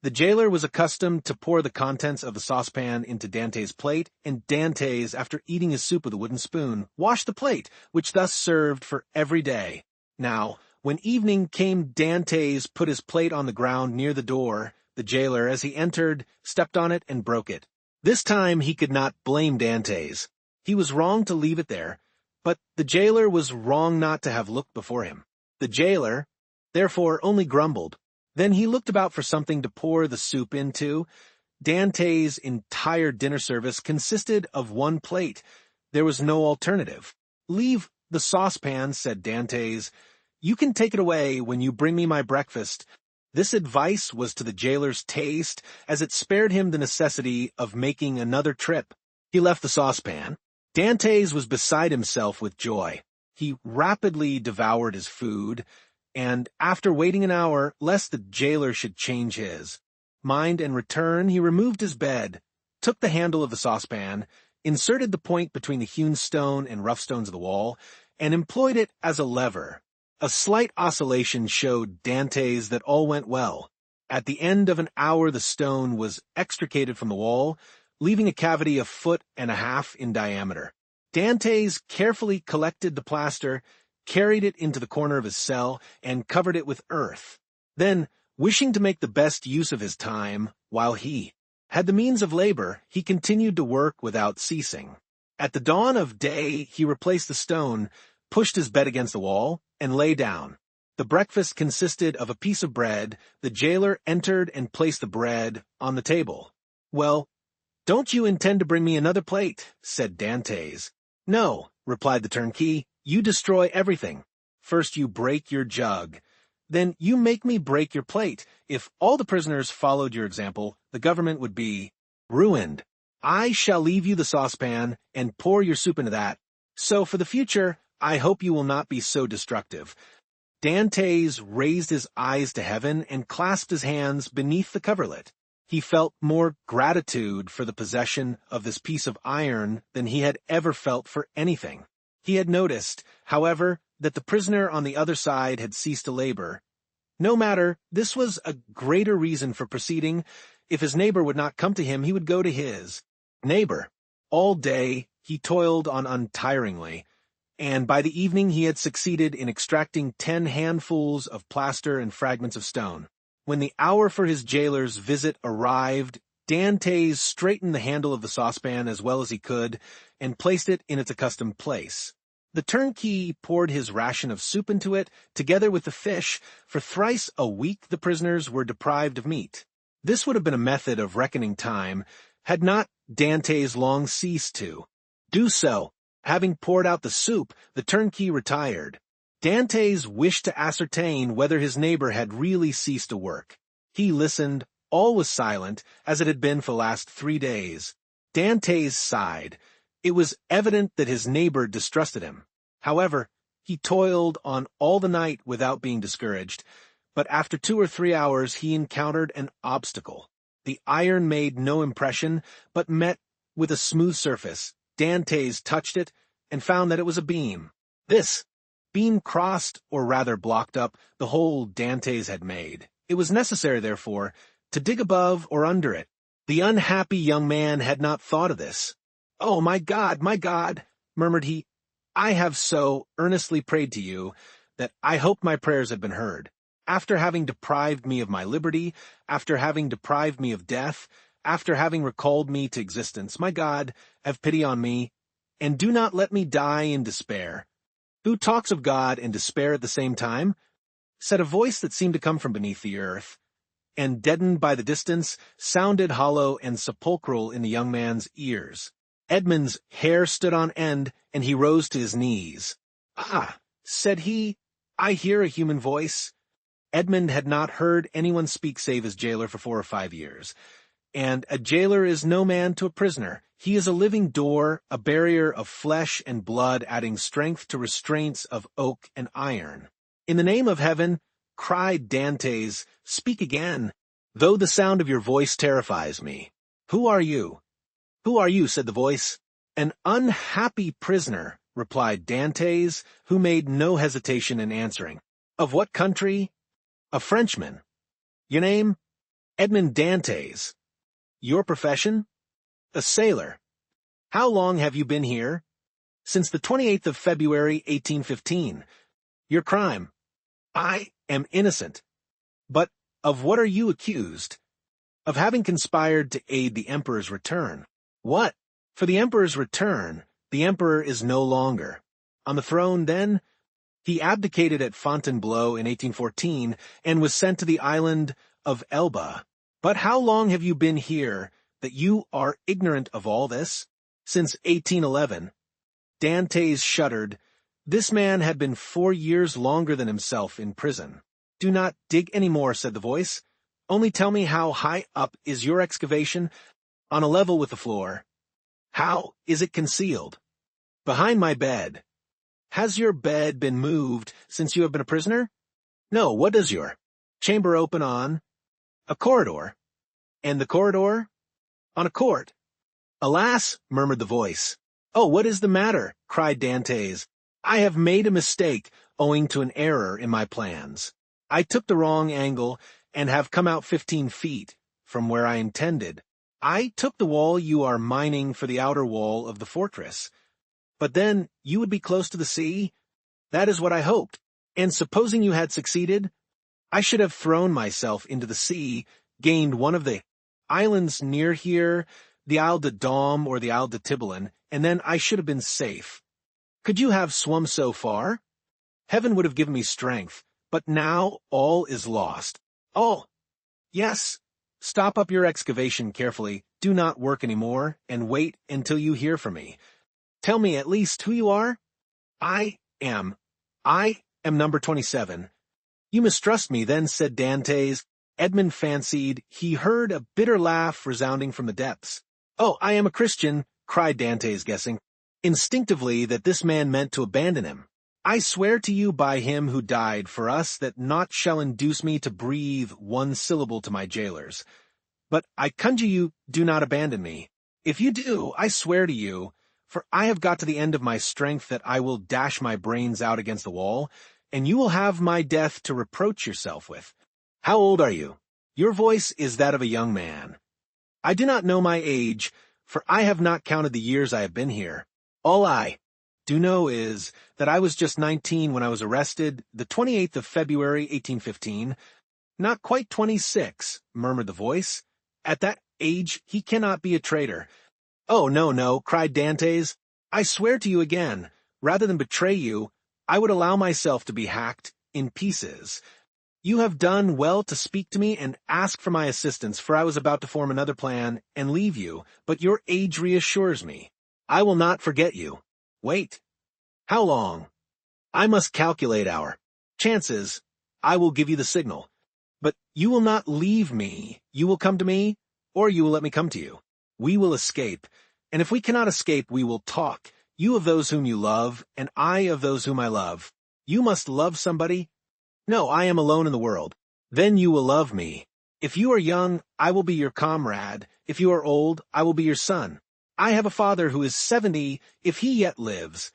The jailer was accustomed to pour the contents of the saucepan into Dantès' plate, and Dantès, after eating his soup with a wooden spoon, washed the plate, which thus served for every day. Now, when evening came, Dantès put his plate on the ground near the door. The jailer, as he entered, stepped on it and broke it. This time he could not blame Dantès. He was wrong to leave it there, but the jailer was wrong not to have looked before him. The jailer, therefore, only grumbled. Then he looked about for something to pour the soup into. Dantès' entire dinner service consisted of one plate. There was no alternative. "Leave the saucepan," said Dantès. "You can take it away when you bring me my breakfast." This advice was to the jailer's taste, as it spared him the necessity of making another trip. He left the saucepan. Dantès was beside himself with joy. He rapidly devoured his food, and after waiting an hour, lest the jailer should change his mind and return, he removed his bed, took the handle of the saucepan, inserted the point between the hewn stone and rough stones of the wall, and employed it as a lever. A slight oscillation showed Dantès that all went well. At the end of an hour the stone was extricated from the wall, leaving a cavity a foot and a half in diameter. Dantès carefully collected the plaster, carried it into the corner of his cell, and covered it with earth. Then, wishing to make the best use of his time, while he had the means of labor, he continued to work without ceasing. At the dawn of day he replaced the stone, pushed his bed against the wall, and lay down. The breakfast consisted of a piece of bread. The jailer entered and placed the bread on the table. "Well, don't you intend to bring me another plate?" said Dantès. "No," replied the turnkey. "You destroy everything. First you break your jug. Then you make me break your plate. If all the prisoners followed your example, the government would be ruined. I shall leave you the saucepan and pour your soup into that. So for the future, I hope you will not be so destructive." Dantès raised his eyes to heaven and clasped his hands beneath the coverlet. He felt more gratitude for the possession of this piece of iron than he had ever felt for anything. He had noticed, however, that the prisoner on the other side had ceased to labor. No matter, this was a greater reason for proceeding. If his neighbor would not come to him, he would go to his neighbor. All day he toiled on untiringly, and by the evening he had succeeded in extracting 10 handfuls of plaster and fragments of stone. When the hour for his jailer's visit arrived, Dantès straightened the handle of the saucepan as well as he could, and placed it in its accustomed place. The turnkey poured his ration of soup into it, together with the fish. For thrice a week the prisoners were deprived of meat. This would have been a method of reckoning time, had not Dantès long ceased to do so. Having poured out the soup, the turnkey retired. Dantès wished to ascertain whether his neighbor had really ceased to work. He listened. All was silent, as it had been for the last 3 days. Dantès sighed. It was evident that his neighbor distrusted him. However, he toiled on all the night without being discouraged, but after 2 or 3 hours he encountered an obstacle. The iron made no impression, but met with a smooth surface. Dantès touched it, and found that it was a beam. This beam crossed, or rather blocked up, the hole Dantès had made. It was necessary, therefore, to dig above or under it. The unhappy young man had not thought of this. "Oh, my God, murmured he, "I have so earnestly prayed to you that I hoped my prayers had been heard. After having deprived me of my liberty, after having deprived me of death, after having recalled me to existence, my God, have pity on me, and do not let me die in despair." "Who talks of God and despair at the same time?" said a voice that seemed to come from beneath the earth. and deadened by the distance, sounded hollow and sepulchral in the young man's ears. Edmond's hair stood on end, and he rose to his knees. "Ah," said he, "I hear a human voice." Edmond had not heard anyone speak save his jailer for 4 or 5 years. And a jailer is no man to a prisoner. He is a living door, a barrier of flesh and blood, adding strength to restraints of oak and iron. "In the name of heaven," cried Dantès, "speak again, though the sound of your voice terrifies me." "Who are you?" "Who are you?" said the voice. "An unhappy prisoner," replied Dantès, who made no hesitation in answering. "Of what country?" "A Frenchman." "Your name?" "Edmond Dantès." "Your profession?" "A sailor." "How long have you been here?" "Since the 28th of February, 1815. "Your crime?" "I am innocent." "But of what are you accused?" "Of having conspired to aid the Emperor's return." "What? For the Emperor's return? The Emperor is no longer on the throne, then?" "He abdicated at Fontainebleau in 1814 and was sent to the island of Elba." "But how long have you been here that you are ignorant of all this?" "Since 1811. Dantès shuddered. This man had been 4 years longer than himself in prison. "Do not dig any more," said the voice. "Only tell me, how high up is your excavation?" "On a level with the floor." "How is it concealed?" "Behind my bed." "Has your bed been moved since you have been a prisoner?" "No. What does your chamber open on?" "A corridor." "And the corridor?" "On a court." "Alas!" murmured the voice. "Oh, what is the matter?" cried Dantès. "I have made a mistake, owing to an error in my plans. I took the wrong angle, and have come out 15 feet from where I intended. I took the wall you are mining for the outer wall of the fortress. But then you would be close to the sea? That is what I hoped. And supposing you had succeeded, I should have thrown myself into the sea, gained one of the islands near here, the Isle de Daume or the Isle de Tiboulen, and then I should have been safe. Could you have swum so far? Heaven would have given me strength, but now all is lost. Oh, yes. Stop up your excavation carefully, do not work any more, and wait until you hear from me. Tell me at least who you are?" I am number 27. "You mistrust me, then," said Dantès. Edmond fancied he heard a bitter laugh resounding from the depths. "Oh, I am a Christian," cried Dantès, guessing instinctively that this man meant to abandon him. "I swear to you by him who died for us that naught shall induce me to breathe one syllable to my jailers. But I conjure you, do not abandon me. If you do, I swear to you, for I have got to the end of my strength, that I will dash my brains out against the wall, and you will have my death to reproach yourself with. How old are you?" "Your voice is that of a young man." "I do not know my age, for I have not counted the years I have been here. All I do know is that I was just 19 when I was arrested, the 28th of February, 1815. "Not quite 26, murmured the voice. "At that age he cannot be a traitor." "Oh, no, no," cried Dantès. "I swear to you again, rather than betray you, I would allow myself to be hacked in pieces. You have done well to speak to me and ask for my assistance, for I was about to form another plan and leave you, but your age reassures me. I will not forget you. Wait. How long? I must calculate our chances. I will give you the signal. But you will not leave me. You will come to me, or you will let me come to you. We will escape, and if we cannot escape, we will talk, you of those whom you love, and I of those whom I love. You must love somebody. No, I am alone in the world. Then you will love me. If you are young, I will be your comrade. If you are old, I will be your son. I have a father who is 70, if he yet lives.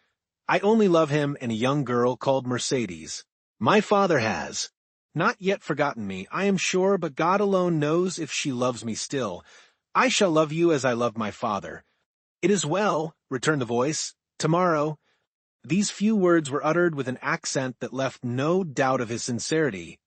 I only love him and a young girl called Mercedes. My father has not yet forgotten me, I am sure, but God alone knows if she loves me still. I shall love you as I loved my father." "It is well," returned the voice. "Tomorrow." These few words were uttered with an accent that left no doubt of his sincerity.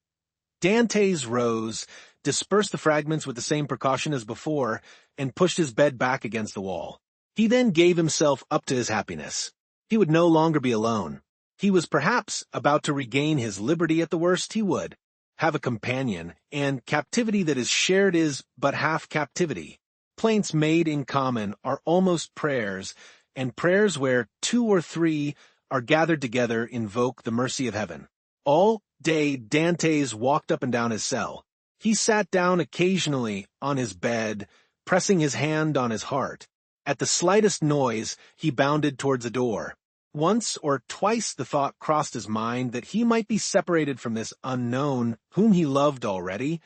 Dantès rose, dispersed the fragments with the same precaution as before, and pushed his bed back against the wall. He then gave himself up to his happiness. He would no longer be alone. He was perhaps about to regain his liberty. At the worst, he would have a companion, and captivity that is shared is but half captivity. Plaints made in common are almost prayers, and prayers where 2 or 3 are gathered together invoke the mercy of heaven. All day Dantès walked up and down his cell. He sat down occasionally on his bed, pressing his hand on his heart. At the slightest noise, he bounded towards the door. Once or twice the thought crossed his mind that he might be separated from this unknown whom he loved already,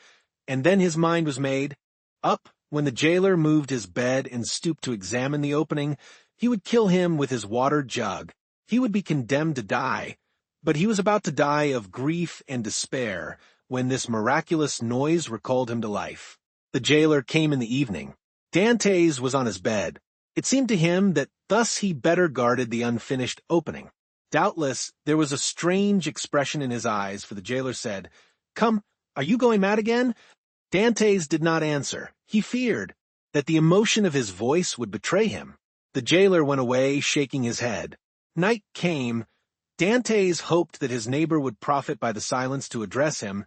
and then his mind was made up. When the jailer moved his bed and stooped to examine the opening, he would kill him with his water jug. He would be condemned to die, but he was about to die of grief and despair when this miraculous noise recalled him to life. The jailer came in the evening. Dantès was on his bed. It seemed to him that thus he better guarded the unfinished opening. Doubtless there was a strange expression in his eyes, for the jailer said, "Come, are you going mad again?" Dantès did not answer. He feared that the emotion of his voice would betray him. The jailer went away, shaking his head. Night came. Dantès hoped that his neighbor would profit by the silence to address him,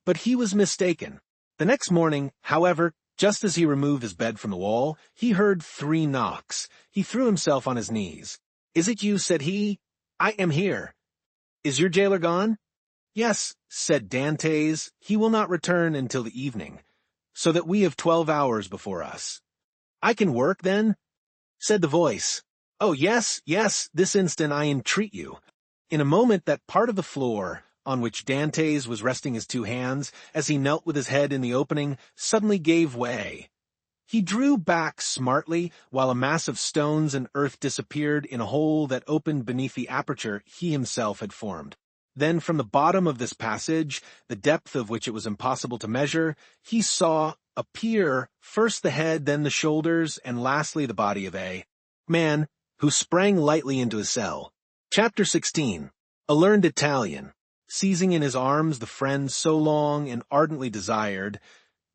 but he was mistaken. The next morning, however, just as he removed his bed from the wall, he heard 3 knocks. He threw himself on his knees. "Is it you?" said he. "I am here." "Is your jailer gone?" "Yes," said Dantès. "He will not return until the evening, so that we have 12 hours before us." "I can work, then?" said the voice. "Oh, yes, yes, this instant I entreat you." In a moment that part of the floor on which Dantès was resting his 2 hands, as he knelt with his head in the opening, suddenly gave way. He drew back smartly, while a mass of stones and earth disappeared in a hole that opened beneath the aperture he himself had formed. Then from the bottom of this passage, the depth of which it was impossible to measure, he saw appear first the head, then the shoulders, and lastly the body of a man who sprang lightly into his cell. Chapter 16. A learned Italian. Seizing in his arms the friend so long and ardently desired,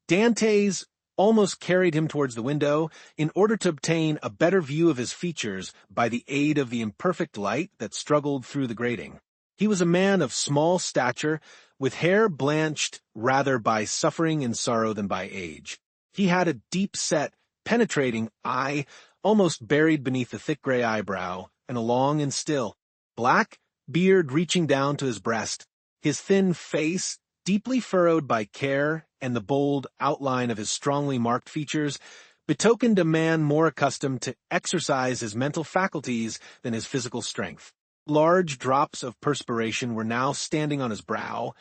Dantès almost carried him towards the window in order to obtain a better view of his features by the aid of the imperfect light that struggled through the grating. He was a man of small stature, with hair blanched rather by suffering and sorrow than by age. He had a deep-set, penetrating eye, almost buried beneath the thick gray eyebrow, and a long and still, black beard reaching down to his breast. His thin face, deeply furrowed by care, and the bold outline of his strongly marked features, betokened a man more accustomed to exercise his mental faculties than his physical strength. Large drops of perspiration were now standing on his brow,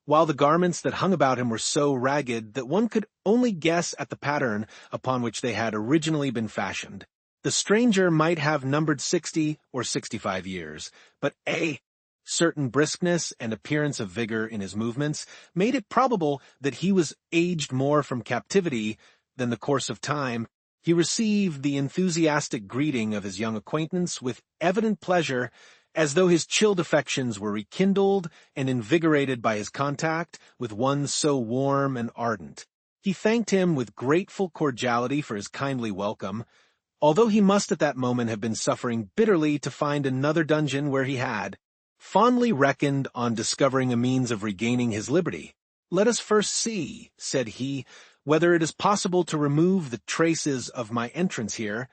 while the garments that hung about him were so ragged that one could only guess at the pattern upon which they had originally been fashioned. The stranger might have numbered 60 or 65 years, but a certain briskness and appearance of vigor in his movements made it probable that he was aged more from captivity than the course of time. He received the enthusiastic greeting of his young acquaintance with evident pleasure, as though his chilled affections were rekindled and invigorated by his contact with one so warm and ardent. He thanked him with grateful cordiality for his kindly welcome, although he must at that moment have been suffering bitterly to find another dungeon where he had fondly reckoned on discovering a means of regaining his liberty. "Let us first see," said he, "whether it is possible to remove the traces of my entrance here.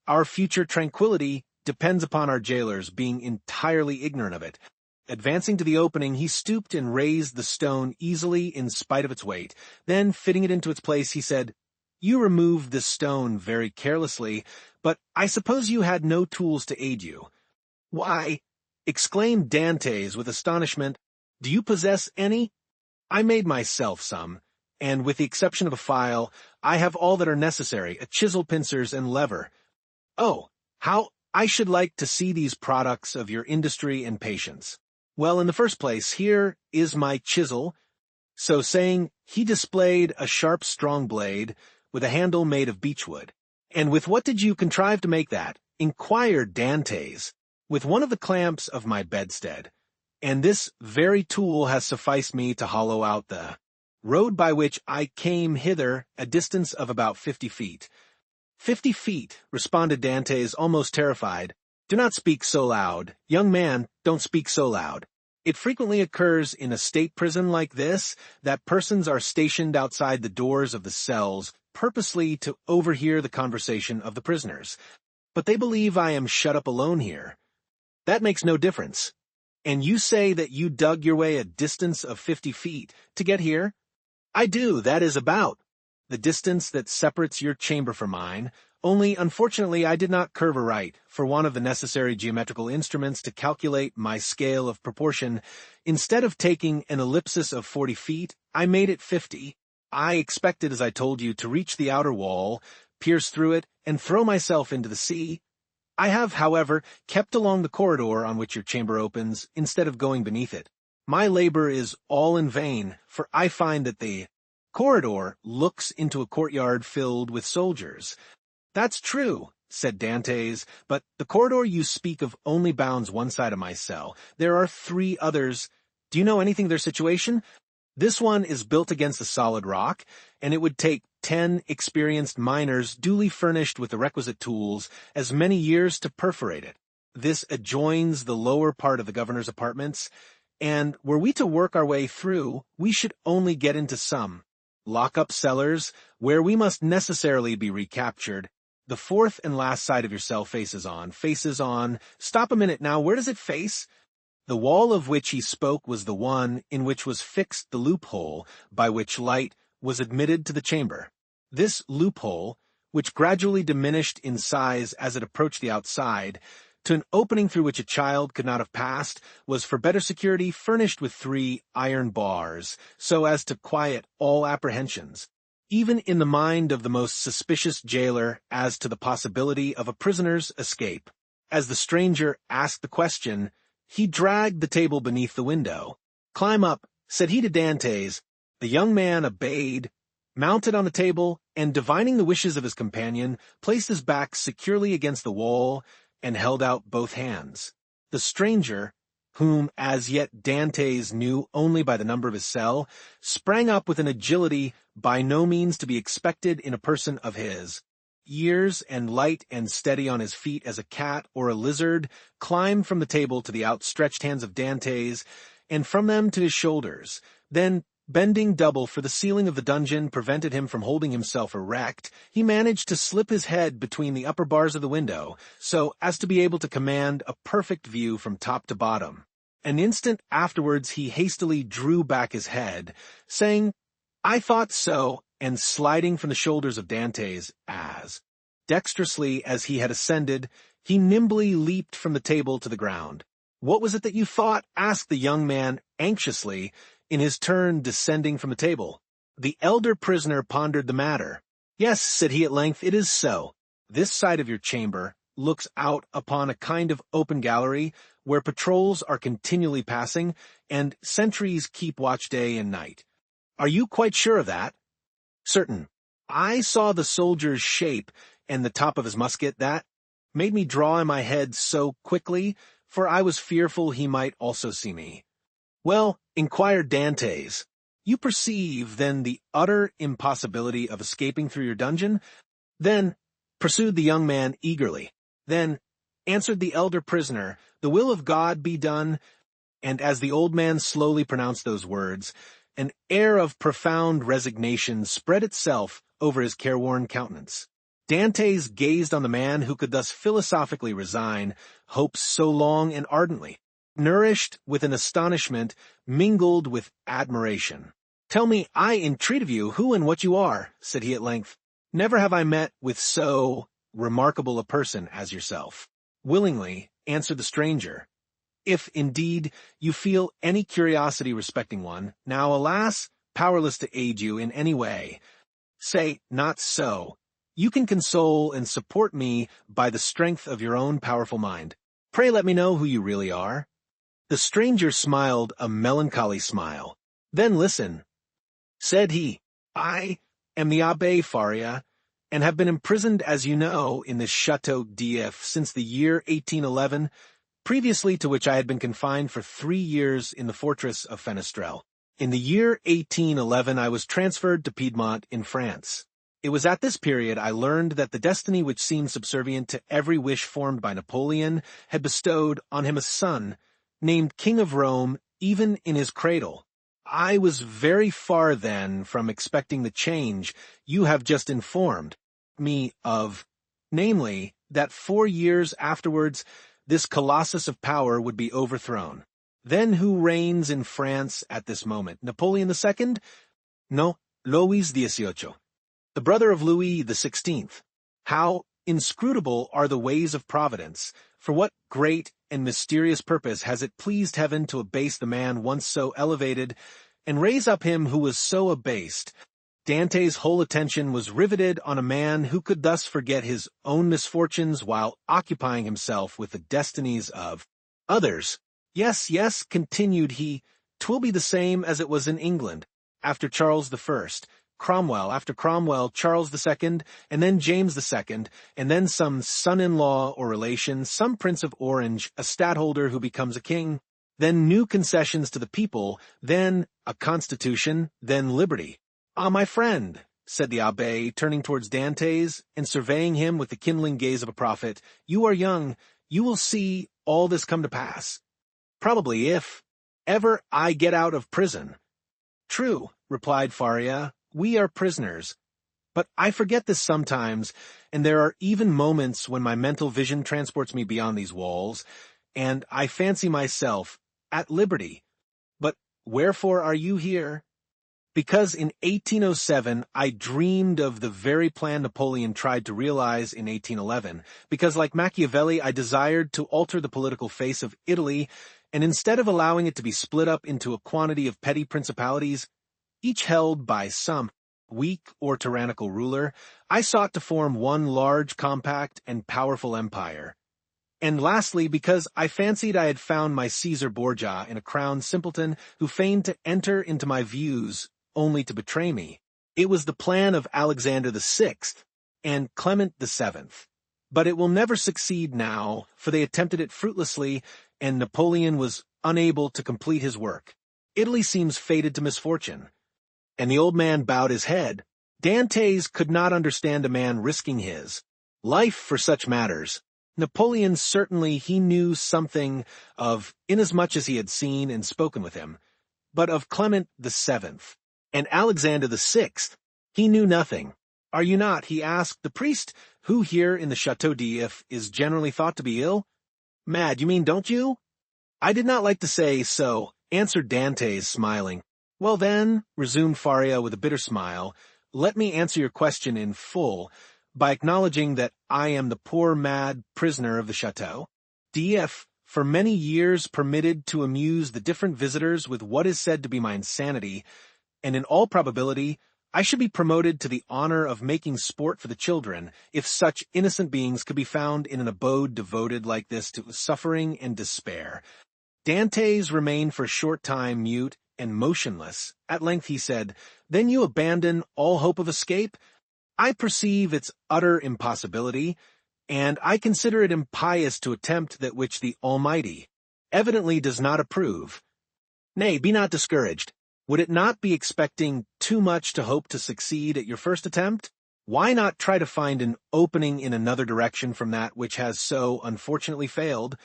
Our future tranquillity depends upon our jailers being entirely ignorant of it." Advancing to the opening, he stooped and raised the stone easily in spite of its weight. Then, fitting it into its place, he said, "You removed this stone very carelessly, but I suppose you had no tools to aid you." "Why," exclaimed Dantès with astonishment, "do you possess any?" "I made myself some, and with the exception of a file, I have all that are necessary, a chisel, pincers, and lever." "Oh, how I should like to see these products of your industry and patience. Well, in the first place, here is my chisel." So saying, he displayed a sharp, strong blade, with a handle made of beechwood. "And with what did you contrive to make that?" inquired Dantès. "With one of the clamps of my bedstead, and this very tool has sufficed me to hollow out the road by which I came hither, a distance of about 50 feet. 50 feet, responded Dantès, almost terrified. "Do not speak so loud. Young man, don't speak so loud." It frequently occurs in a state prison like this that persons are stationed outside the doors of the cells purposely to overhear the conversation of the prisoners. But they believe I am shut up alone here. That makes no difference. And you say that you dug your way a distance of 50 feet to get here? I do, that is about the distance that separates your chamber from mine, only unfortunately I did not curve aright for want of the necessary geometrical instruments to calculate my scale of proportion. Instead of taking an ellipsis of 40 feet, I made it 50. I expected, as I told you, to reach the outer wall, pierce through it, and throw myself into the sea. I have, however, kept along the corridor on which your chamber opens, instead of going beneath it. My labor is all in vain, for I find that the corridor looks into a courtyard filled with soldiers. That's true, said Dantès, but the corridor you speak of only bounds one side of my cell. There are 3 others. Do you know anything of their situation? This one is built against a solid rock, and it would take 10 experienced miners duly furnished with the requisite tools as many years to perforate it. This adjoins the lower part of the governor's apartments, and were we to work our way through, we should only get into some lock-up cellars where we must necessarily be recaptured. The 4th and last side of your cell faces on. Stop a minute now, where does it face? The wall of which he spoke was the one in which was fixed the loophole by which light was admitted to the chamber. This loophole, which gradually diminished in size as it approached the outside, to an opening through which a child could not have passed, was for better security furnished with 3 iron bars, so as to quiet all apprehensions, even in the mind of the most suspicious jailer as to the possibility of a prisoner's escape. As the stranger asked the question, he dragged the table beneath the window. "Climb up," said he to Dantès. The young man obeyed, mounted on the table, and divining the wishes of his companion, placed his back securely against the wall and held out both hands. The stranger, whom as yet Dantès knew only by the number of his cell, sprang up with an agility by no means to be expected in a person of his years, and light and steady on his feet as a cat or a lizard, climbed from the table to the outstretched hands of Dantès, and from them to his shoulders. Then, bending double, for the ceiling of the dungeon prevented him from holding himself erect, he managed to slip his head between the upper bars of the window, so as to be able to command a perfect view from top to bottom. An instant afterwards he hastily drew back his head, saying, "I thought so," and sliding from the shoulders of Dantès as dexterously as he had ascended, he nimbly leaped from the table to the ground. "What was it that you thought?" asked the young man anxiously, in his turn descending from the table. The elder prisoner pondered the matter. "Yes," said he at length, "it is so. This side of your chamber looks out upon a kind of open gallery where patrols are continually passing, and sentries keep watch day and night. Are you quite sure of that?" "Certain. I saw the soldier's shape and the top of his musket. That made me draw in my head so quickly, for I was fearful he might also see me." "Well," inquired Dantès, "you perceive, then, the utter impossibility of escaping through your dungeon?" "Then," pursued the young man eagerly, "then," answered the elder prisoner, "the will of God be done." And as the old man slowly pronounced those words, an air of profound resignation spread itself over his careworn countenance. Dantès gazed on the man who could thus philosophically resign hopes so long and ardently, nourished with an astonishment mingled with admiration. "Tell me, I entreat of you, who and what you are," said he at length. "Never have I met with so remarkable a person as yourself." "Willingly," answered the stranger, "if, indeed, you feel any curiosity respecting one. Now, alas, powerless to aid you in any way. Say, not so. You can console and support me by the strength of your own powerful mind. Pray let me know who you really are." The stranger smiled a melancholy smile. "Then listen," said he. "I am the Abbé Faria, and have been imprisoned, as you know, in this Château d'If since the year 1811, previously to which I had been confined for 3 years in the fortress of Fenestrelle. In the year 1811 I was transferred to Piedmont in France. It was at this period I learned that the destiny which seemed subservient to every wish formed by Napoleon had bestowed on him a son, named King of Rome, even in his cradle. I was very far then from expecting the change you have just informed me of, namely, that 4 years afterwards this colossus of power would be overthrown. Then who reigns in France at this moment? Napoleon II? No, Louis XVIII, the brother of Louis XVI. How inscrutable are the ways of Providence! For what great and mysterious purpose has it pleased heaven to abase the man once so elevated, and raise up him who was so abased? Dante's whole attention was riveted on a man who could thus forget his own misfortunes while occupying himself with the destinies of others. Yes, yes, continued he, 'twill be the same as it was in England, after Charles I, Cromwell, after Cromwell, Charles II, and then James II, and then some son-in-law or relation, some Prince of Orange, a stadtholder who becomes a king, then new concessions to the people, then a constitution, then liberty. Ah, my friend, said the abbé, turning towards Dantès and surveying him with the kindling gaze of a prophet, you are young, you will see all this come to pass. Probably if ever I get out of prison. True, replied Faria, we are prisoners. But I forget this sometimes, and there are even moments when my mental vision transports me beyond these walls, and I fancy myself at liberty. But wherefore are you here? Because in 1807 I dreamed of the very plan Napoleon tried to realize in 1811, because like Machiavelli I desired to alter the political face of Italy, and instead of allowing it to be split up into a quantity of petty principalities, each held by some weak or tyrannical ruler, I sought to form one large, compact, and powerful empire. And lastly, because I fancied I had found my Caesar Borgia in a crowned simpleton who feigned to enter into my views only to betray me. It was the plan of Alexander VI and Clement VII. But it will never succeed now, for they attempted it fruitlessly, and Napoleon was unable to complete his work. Italy seems fated to misfortune. And the old man bowed his head. Dantès could not understand a man risking his life for such matters. Napoleon certainly he knew something of, inasmuch as he had seen and spoken with him, but of Clement VII. And Alexander VI, he knew nothing. Are you not, he asked, the priest who here in the Château d'If is generally thought to be ill? Mad, you mean, don't you? I did not like to say so, answered Dantès, smiling. Well then, resumed Faria with a bitter smile, let me answer your question in full by acknowledging that I am the poor mad prisoner of the Château d'If, for many years permitted to amuse the different visitors with what is said to be my insanity, and in all probability, I should be promoted to the honor of making sport for the children, if such innocent beings could be found in an abode devoted like this to suffering and despair. Dantès remained for a short time mute and motionless. At length he said, Then you abandon all hope of escape? I perceive its utter impossibility, and I consider it impious to attempt that which the Almighty evidently does not approve. Nay, be not discouraged. Would it not be expecting too much to hope to succeed at your first attempt? Why not try to find an opening in another direction from that which has so unfortunately failed?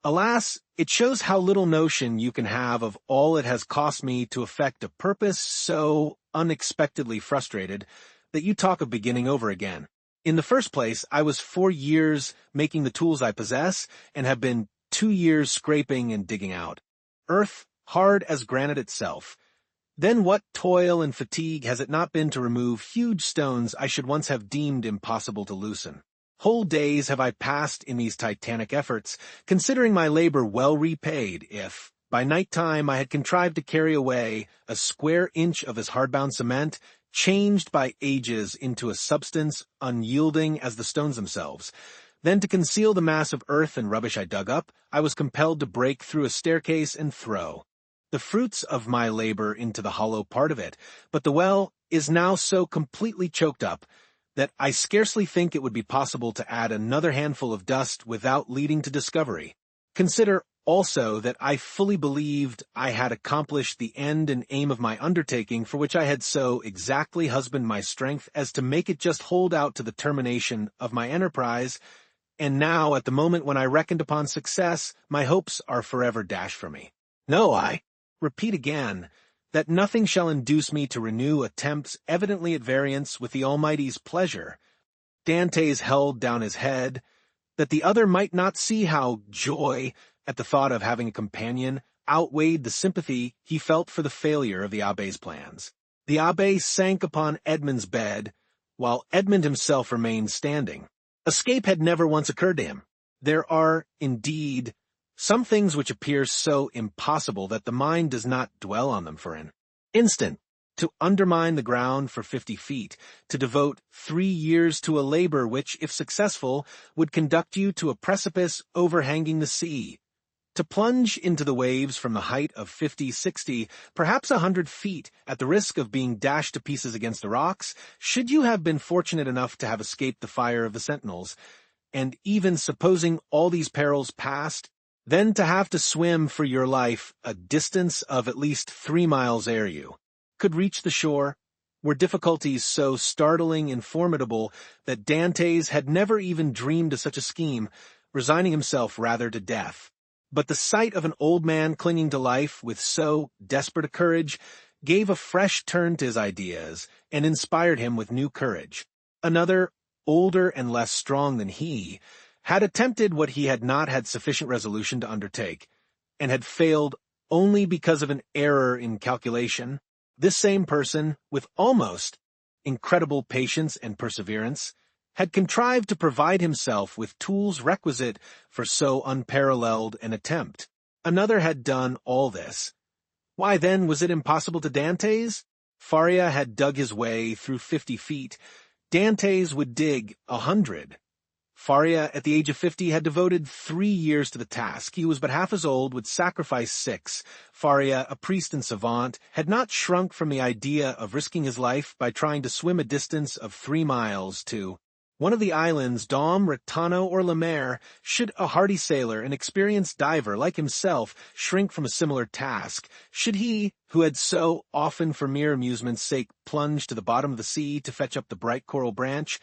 Alas, it shows how little notion you can have of all it has cost me to effect a purpose so unexpectedly frustrated that you talk of beginning over again. In the first place, I was 4 years making the tools I possess, and have been 2 years scraping and digging out earth hard as granite itself. Then what toil and fatigue has it not been to remove huge stones I should once have deemed impossible to loosen? Whole days have I passed in these titanic efforts, considering my labor well repaid if, by night time, I had contrived to carry away a square inch of his hardbound cement, changed by ages into a substance unyielding as the stones themselves. Then to conceal the mass of earth and rubbish I dug up, I was compelled to break through a staircase and throw the fruits of my labor into the hollow part of it, but the well is now so completely choked up that I scarcely think it would be possible to add another handful of dust without leading to discovery. Consider also that I fully believed I had accomplished the end and aim of my undertaking, for which I had so exactly husbanded my strength as to make it just hold out to the termination of my enterprise, and now, at the moment when I reckoned upon success, my hopes are forever dashed from me. No, repeat again, that nothing shall induce me to renew attempts evidently at variance with the Almighty's pleasure. Dantès held down his head, that the other might not see how joy at the thought of having a companion outweighed the sympathy he felt for the failure of the abbé's plans. The abbé sank upon Edmond's bed, while Edmond himself remained standing. Escape had never once occurred to him. There are, indeed, some things which appear so impossible that the mind does not dwell on them for an instant. To undermine the ground for 50 feet, to devote 3 years to a labor which, if successful, would conduct you to a precipice overhanging the sea, to plunge into the waves from the height of 50, 60, perhaps 100 feet, at the risk of being dashed to pieces against the rocks, should you have been fortunate enough to have escaped the fire of the sentinels, and even supposing all these perils past, then to have to swim for your life a distance of at least 3 miles ere you could reach the shore, were difficulties so startling and formidable that Dantès had never even dreamed of such a scheme, resigning himself rather to death. But the sight of an old man clinging to life with so desperate a courage gave a fresh turn to his ideas and inspired him with new courage. Another, older and less strong than he, had attempted what he had not had sufficient resolution to undertake, and had failed only because of an error in calculation. This same person, with almost incredible patience and perseverance, had contrived to provide himself with tools requisite for so unparalleled an attempt. Another had done all this. Why then was it impossible to Dantès? Faria had dug his way through 50 feet. Dantès would dig 100. Faria, at the age of 50, had devoted 3 years to the task. He was but half as old, would sacrifice 6. Faria, a priest and savant, had not shrunk from the idea of risking his life by trying to swim a distance of 3 miles to one of the islands, Dom, Retano, or Le Maire. Should a hardy sailor, an experienced diver like himself, shrink from a similar task? Should he, who had so often for mere amusement's sake plunged to the bottom of the sea to fetch up the bright coral branch,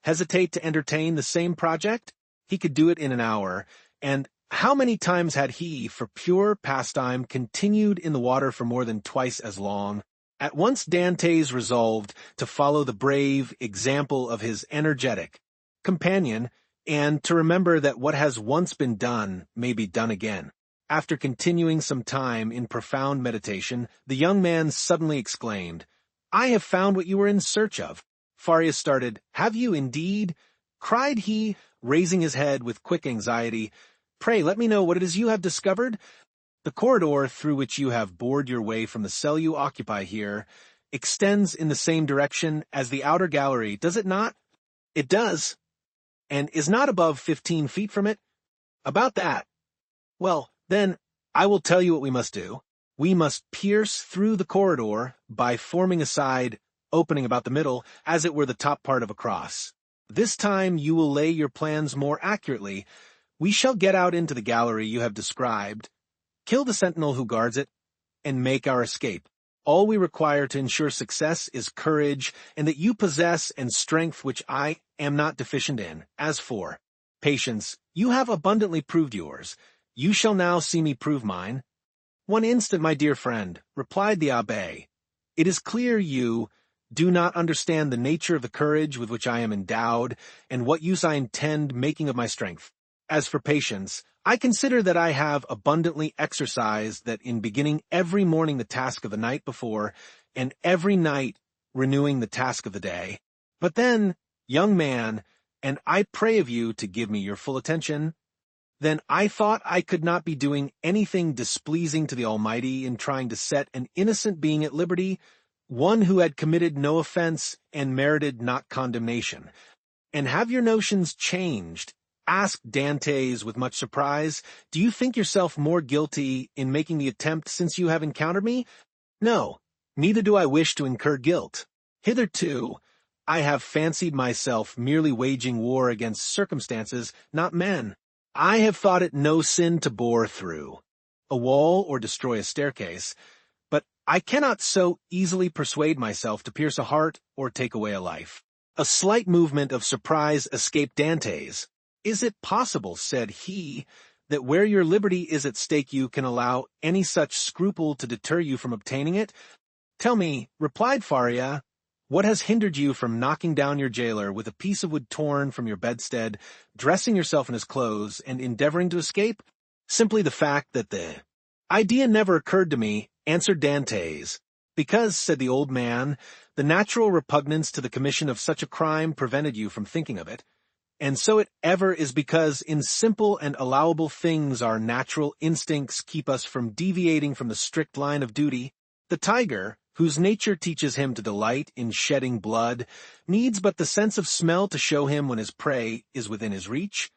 hesitate to entertain the same project? He could do it in an hour, and how many times had he, for pure pastime, continued in the water for more than twice as long? At once Dantès resolved to follow the brave example of his energetic companion, and to remember that what has once been done may be done again. After continuing some time in profound meditation, the young man suddenly exclaimed, "I have found what you were in search of." Faria started. "Have you indeed?" cried he, raising his head with quick anxiety. "Pray let me know what it is you have discovered." "The corridor through which you have bored your way from the cell you occupy here extends in the same direction as the outer gallery, does it not?" "It does." "And is not above 15 feet from it?" "About that." "Well, then, I will tell you what we must do. We must pierce through the corridor by forming a side opening about the middle, as it were the top part of a cross. This time you will lay your plans more accurately. We shall get out into the gallery you have described, kill the sentinel who guards it, and make our escape. All we require to ensure success is courage, and that you possess and strength which I am not deficient in. As for patience, you have abundantly proved yours. You shall now see me prove mine." "One instant, my dear friend," replied the abbé. "It is clear you do not understand the nature of the courage with which I am endowed, and what use I intend making of my strength. As for patience, I consider that I have abundantly exercised that in beginning every morning the task of the night before, and every night renewing the task of the day. But then, young man, and I pray of you to give me your full attention, then I thought I could not be doing anything displeasing to the Almighty in trying to set an innocent being at liberty, one who had committed no offense and merited not condemnation. And have your notions changed?" asked Dantès with much surprise. "Do you think yourself more guilty in making the attempt since you have encountered me?" "No, neither do I wish to incur guilt. Hitherto, I have fancied myself merely waging war against circumstances, not men. I have thought it no sin to bore through a wall or destroy a staircase, but I cannot so easily persuade myself to pierce a heart or take away a life." A slight movement of surprise escaped Dantès. "Is it possible," said he, that where your liberty is at stake you can allow any such scruple to deter you from obtaining it? Tell me, replied Faria, what has hindered you from knocking down your jailer with a piece of wood torn from your bedstead, dressing yourself in his clothes, and endeavoring to escape? Simply the fact that the idea never occurred to me, answered Dantès. Because, said the old man, the natural repugnance to the commission of such a crime prevented you from thinking of it. And so it ever is because in simple and allowable things our natural instincts keep us from deviating from the strict line of duty. The tiger, whose nature teaches him to delight in shedding blood, needs but the sense of smell to show him when his prey is within his reach,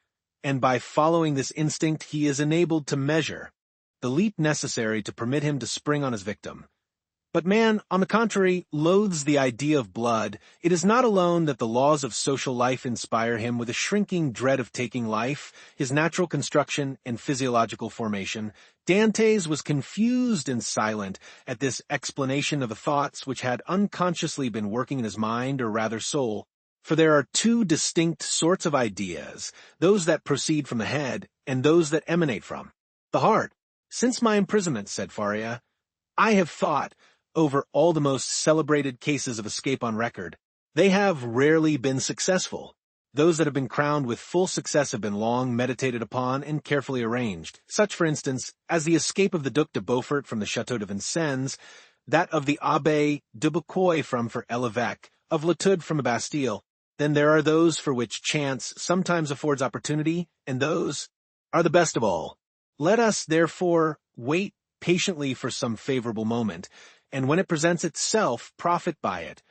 and by following this instinct he is enabled to measure the leap necessary to permit him to spring on his victim. But man, on the contrary, loathes the idea of blood. It is not alone that the laws of social life inspire him with a shrinking dread of taking life, his natural construction and physiological formation. Dantès was confused and silent at this explanation of the thoughts which had unconsciously been working in his mind, or rather soul. For there are two distinct sorts of ideas, those that proceed from the head, and those that emanate from the heart. Since my imprisonment, said Faria, I have thought over all the most celebrated cases of escape on record. They have rarely been successful. Those that have been crowned with full success have been long meditated upon and carefully arranged, such, for instance, as the escape of the Duc de Beaufort from the Château de Vincennes, that of the Abbé de Bucquoy from for l'Évêque, of Latude from the Bastille. Then there are those for which chance sometimes affords opportunity, and those are the best of all. Let us, therefore, wait patiently for some favorable moment, and when it presents itself, profit by it.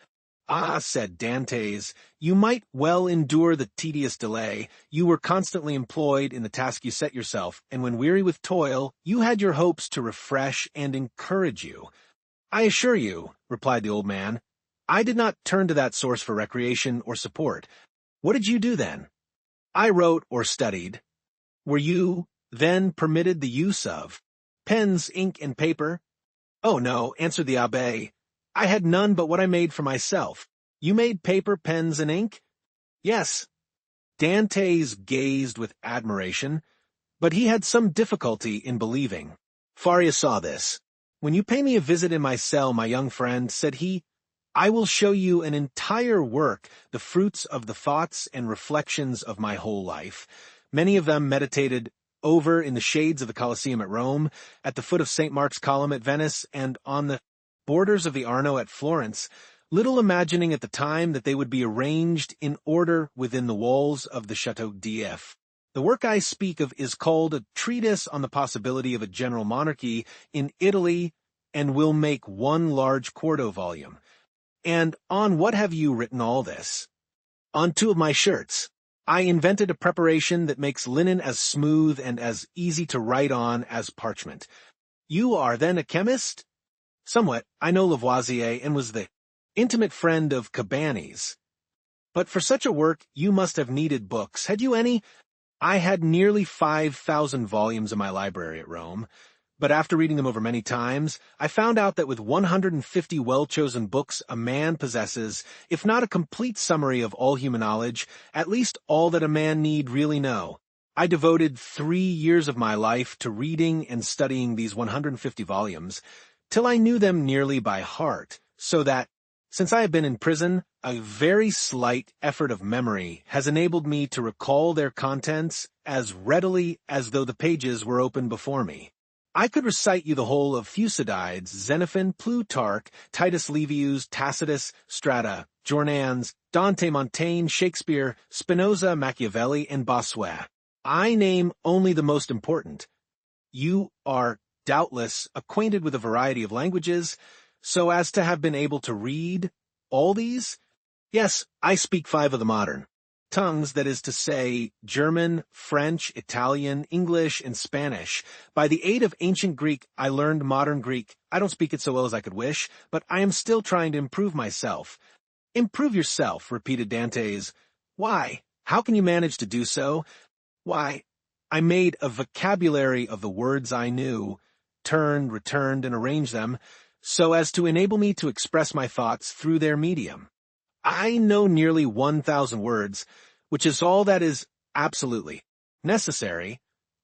Ah, said Dantès, you might well endure the tedious delay. You were constantly employed in the task you set yourself, and when weary with toil, you had your hopes to refresh and encourage you. I assure you, replied the old man, I did not turn to that source for recreation or support. What did you do then? I wrote or studied. Were you, then, permitted the use of pens, ink, and paper? Oh, no, answered the abbé. I had none but what I made for myself. You made paper, pens, and ink? Yes. Dantès gazed with admiration, but he had some difficulty in believing. Faria saw this. When you pay me a visit in my cell, my young friend, said he, I will show you an entire work, the fruits of the thoughts and reflections of my whole life, many of them meditated over in the shades of the Colosseum at Rome, at the foot of St. Mark's Column at Venice, and on the borders of the Arno at Florence, little imagining at the time that they would be arranged in order within the walls of the Château d'If. The work I speak of is called A Treatise on the Possibility of a General Monarchy in Italy, and will make one large quarto volume. And on what have you written all this? On two of my shirts. I invented a preparation that makes linen as smooth and as easy to write on as parchment. You are then a chemist? Somewhat. I know Lavoisier and was the intimate friend of Cabanis. But for such a work, you must have needed books. Had you any? I had nearly 5,000 volumes in my library at Rome. But after reading them over many times, I found out that with 150 well-chosen books a man possesses, if not a complete summary of all human knowledge, at least all that a man need really know. I devoted 3 years of my life to reading and studying these 150 volumes, till I knew them nearly by heart, so that, since I have been in prison, a very slight effort of memory has enabled me to recall their contents as readily as though the pages were open before me. I could recite you the whole of Thucydides, Xenophon, Plutarch, Titus Livius, Tacitus, Strata, Jornans, Dante, Montaigne, Shakespeare, Spinoza, Machiavelli, and Bossuet. I name only the most important. You are, doubtless, acquainted with a variety of languages, so as to have been able to read all these? Yes, I speak 5 of the modern tongues, that is to say, German, French, Italian, English, and Spanish. By the aid of ancient Greek, I learned modern Greek. I don't speak it so well as I could wish, but I am still trying to improve myself. Improve yourself, repeated Dantès. Why? How can you manage to do so? Why, I made a vocabulary of the words I knew, turned, returned, and arranged them, so as to enable me to express my thoughts through their medium. I know nearly 1,000 words, which is all that is absolutely necessary.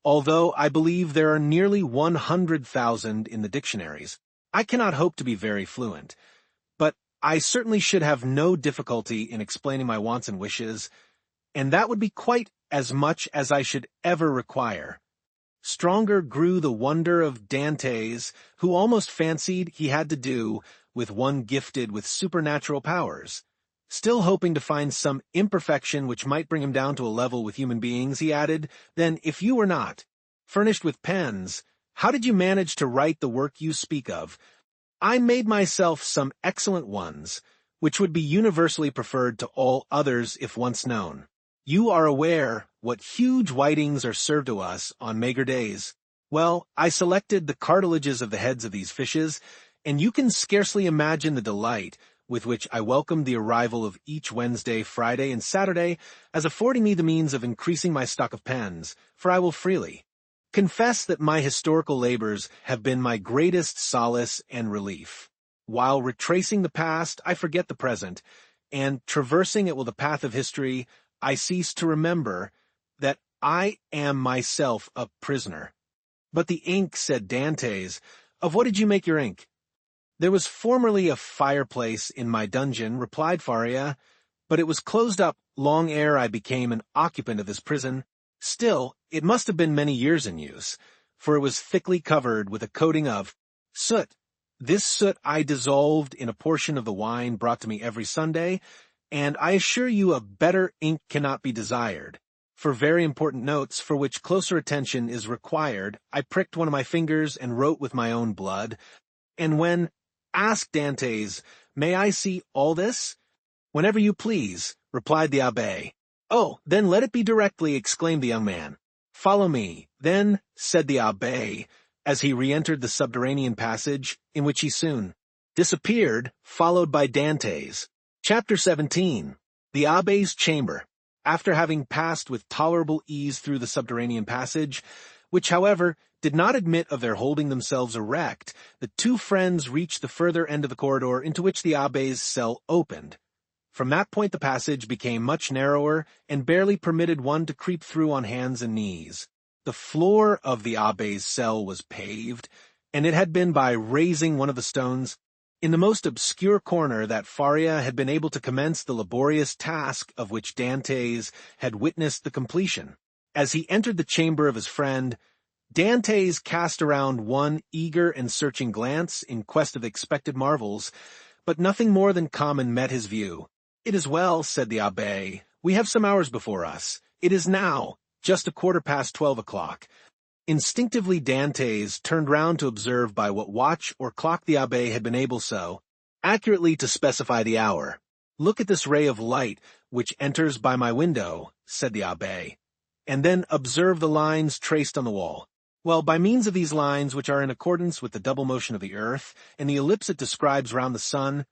Although I believe there are nearly 100,000 in the dictionaries, I cannot hope to be very fluent. But I certainly should have no difficulty in explaining my wants and wishes, and that would be quite as much as I should ever require. Stronger grew the wonder of Dantès, who almost fancied he had to do with one gifted with supernatural powers. Still hoping to find some imperfection which might bring him down to a level with human beings, he added, "Then, if you were not furnished with pens, how did you manage to write the work you speak of? I made myself some excellent ones, which would be universally preferred to all others if once known. You are aware what huge whitings are served to us on mager days. Well, I selected the cartilages of the heads of these fishes, and you can scarcely imagine the delight with which I welcomed the arrival of each Wednesday, Friday, and Saturday as affording me the means of increasing my stock of pens, for I will freely confess that my historical labors have been my greatest solace and relief. While retracing the past, I forget the present, and traversing it with the path of history, I cease to remember that I am myself a prisoner." "But the ink," said Dantès. "Of what did you make your ink?" "There was formerly a fireplace in my dungeon," replied Faria, "but it was closed up long ere I became an occupant of this prison. Still, it must have been many years in use, for it was thickly covered with a coating of soot. This soot I dissolved in a portion of the wine brought to me every Sunday, and I assure you a better ink cannot be desired. For very important notes, for which closer attention is required, I pricked one of my fingers and wrote with my own blood. And when asked Dantès, 'May I see all this?' 'Whenever you please,' replied the abbé. 'Oh, then let it be directly,' exclaimed the young man. 'Follow me, then,' said the abbé, as he re-entered the subterranean passage, in which he soon disappeared, followed by Dantès. Chapter 17. The abbé's chamber. After having passed with tolerable ease through the subterranean passage, which, however, did not admit of their holding themselves erect, the two friends reached the further end of the corridor into which the abbé's cell opened. From that point the passage became much narrower and barely permitted one to creep through on hands and knees. The floor of the abbé's cell was paved, and it had been by raising one of the stones in the most obscure corner that Faria had been able to commence the laborious task of which Dantès had witnessed the completion. As he entered the chamber of his friend, Dantès cast around one eager and searching glance in quest of expected marvels, but nothing more than common met his view. "It is well," said the abbé. "We have some hours before us. It is now just 12:15 o'clock. Instinctively Dantès turned round to observe by what watch or clock the abbé had been able so accurately to specify the hour. "Look at this ray of light which enters by my window," said the abbé, "and then observe the lines traced on the wall. Well, by means of these lines, which are in accordance with the double motion of the earth and the ellipse it describes round the sun,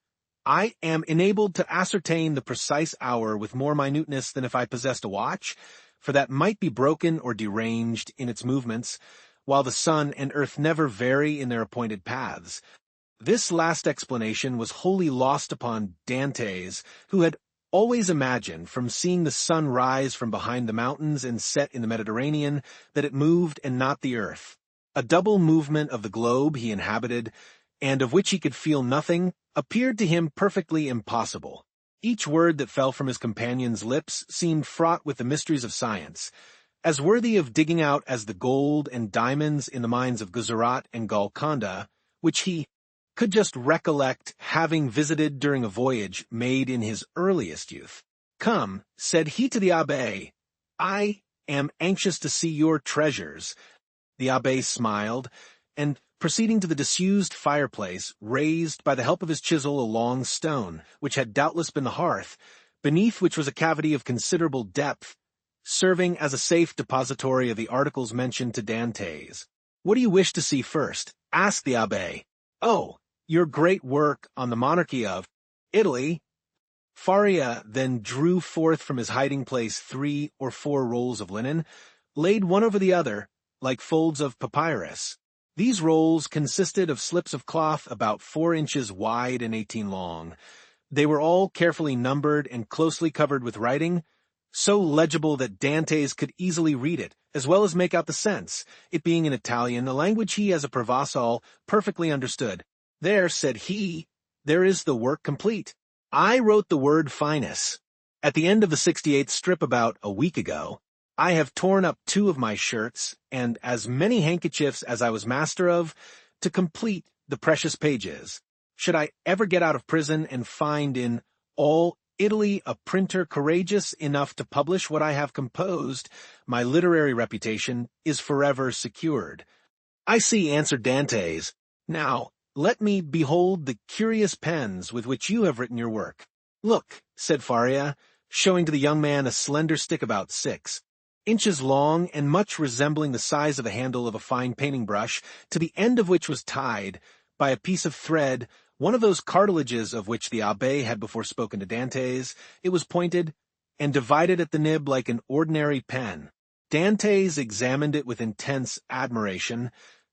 I am enabled to ascertain the precise hour with more minuteness than if I possessed a watch, for that might be broken or deranged in its movements, while the sun and earth never vary in their appointed paths." This last explanation was wholly lost upon Dantès, who had always imagined, from seeing the sun rise from behind the mountains and set in the Mediterranean, that it moved and not the earth. A double movement of the globe he inhabited, and of which he could feel nothing, appeared to him perfectly impossible. Each word that fell from his companion's lips seemed fraught with the mysteries of science, as worthy of digging out as the gold and diamonds in the mines of Guzerat and Golconda, which he could just recollect having visited during a voyage made in his earliest youth. "Come," said he to the abbé, "I am anxious to see your treasures." The abbé smiled, and proceeding to the disused fireplace, raised by the help of his chisel a long stone, which had doubtless been the hearth, beneath which was a cavity of considerable depth, serving as a safe depository of the articles mentioned to Dantès. "What do you wish to see first?" asked the abbé. "Oh, your great work on the monarchy of Italy." Faria then drew forth from his hiding-place 3 or 4 rolls of linen, laid one over the other, like folds of papyrus. These rolls consisted of slips of cloth about 4 inches wide and 18 long. They were all carefully numbered and closely covered with writing, so legible that Dantès could easily read it, as well as make out the sense, it being in Italian, a language he as a Provençal perfectly understood. There, said he, there is the work complete. I wrote the word finus. At the end of the 68th strip about a week ago, I have torn up 2 of my shirts and as many handkerchiefs as I was master of to complete the precious pages. Should I ever get out of prison and find in all Italy a printer courageous enough to publish what I have composed, my literary reputation is forever secured. I see, answered Dantès. Now, let me behold the curious pens with which you have written your work. Look, said Faria, showing to the young man a slender stick about 6 inches long and much resembling the size of the handle of a fine painting brush, to the end of which was tied, by a piece of thread, one of those cartilages of which the abbé had before spoken to Dantès. It was pointed and divided at the nib like an ordinary pen. Dantès examined it with intense admiration,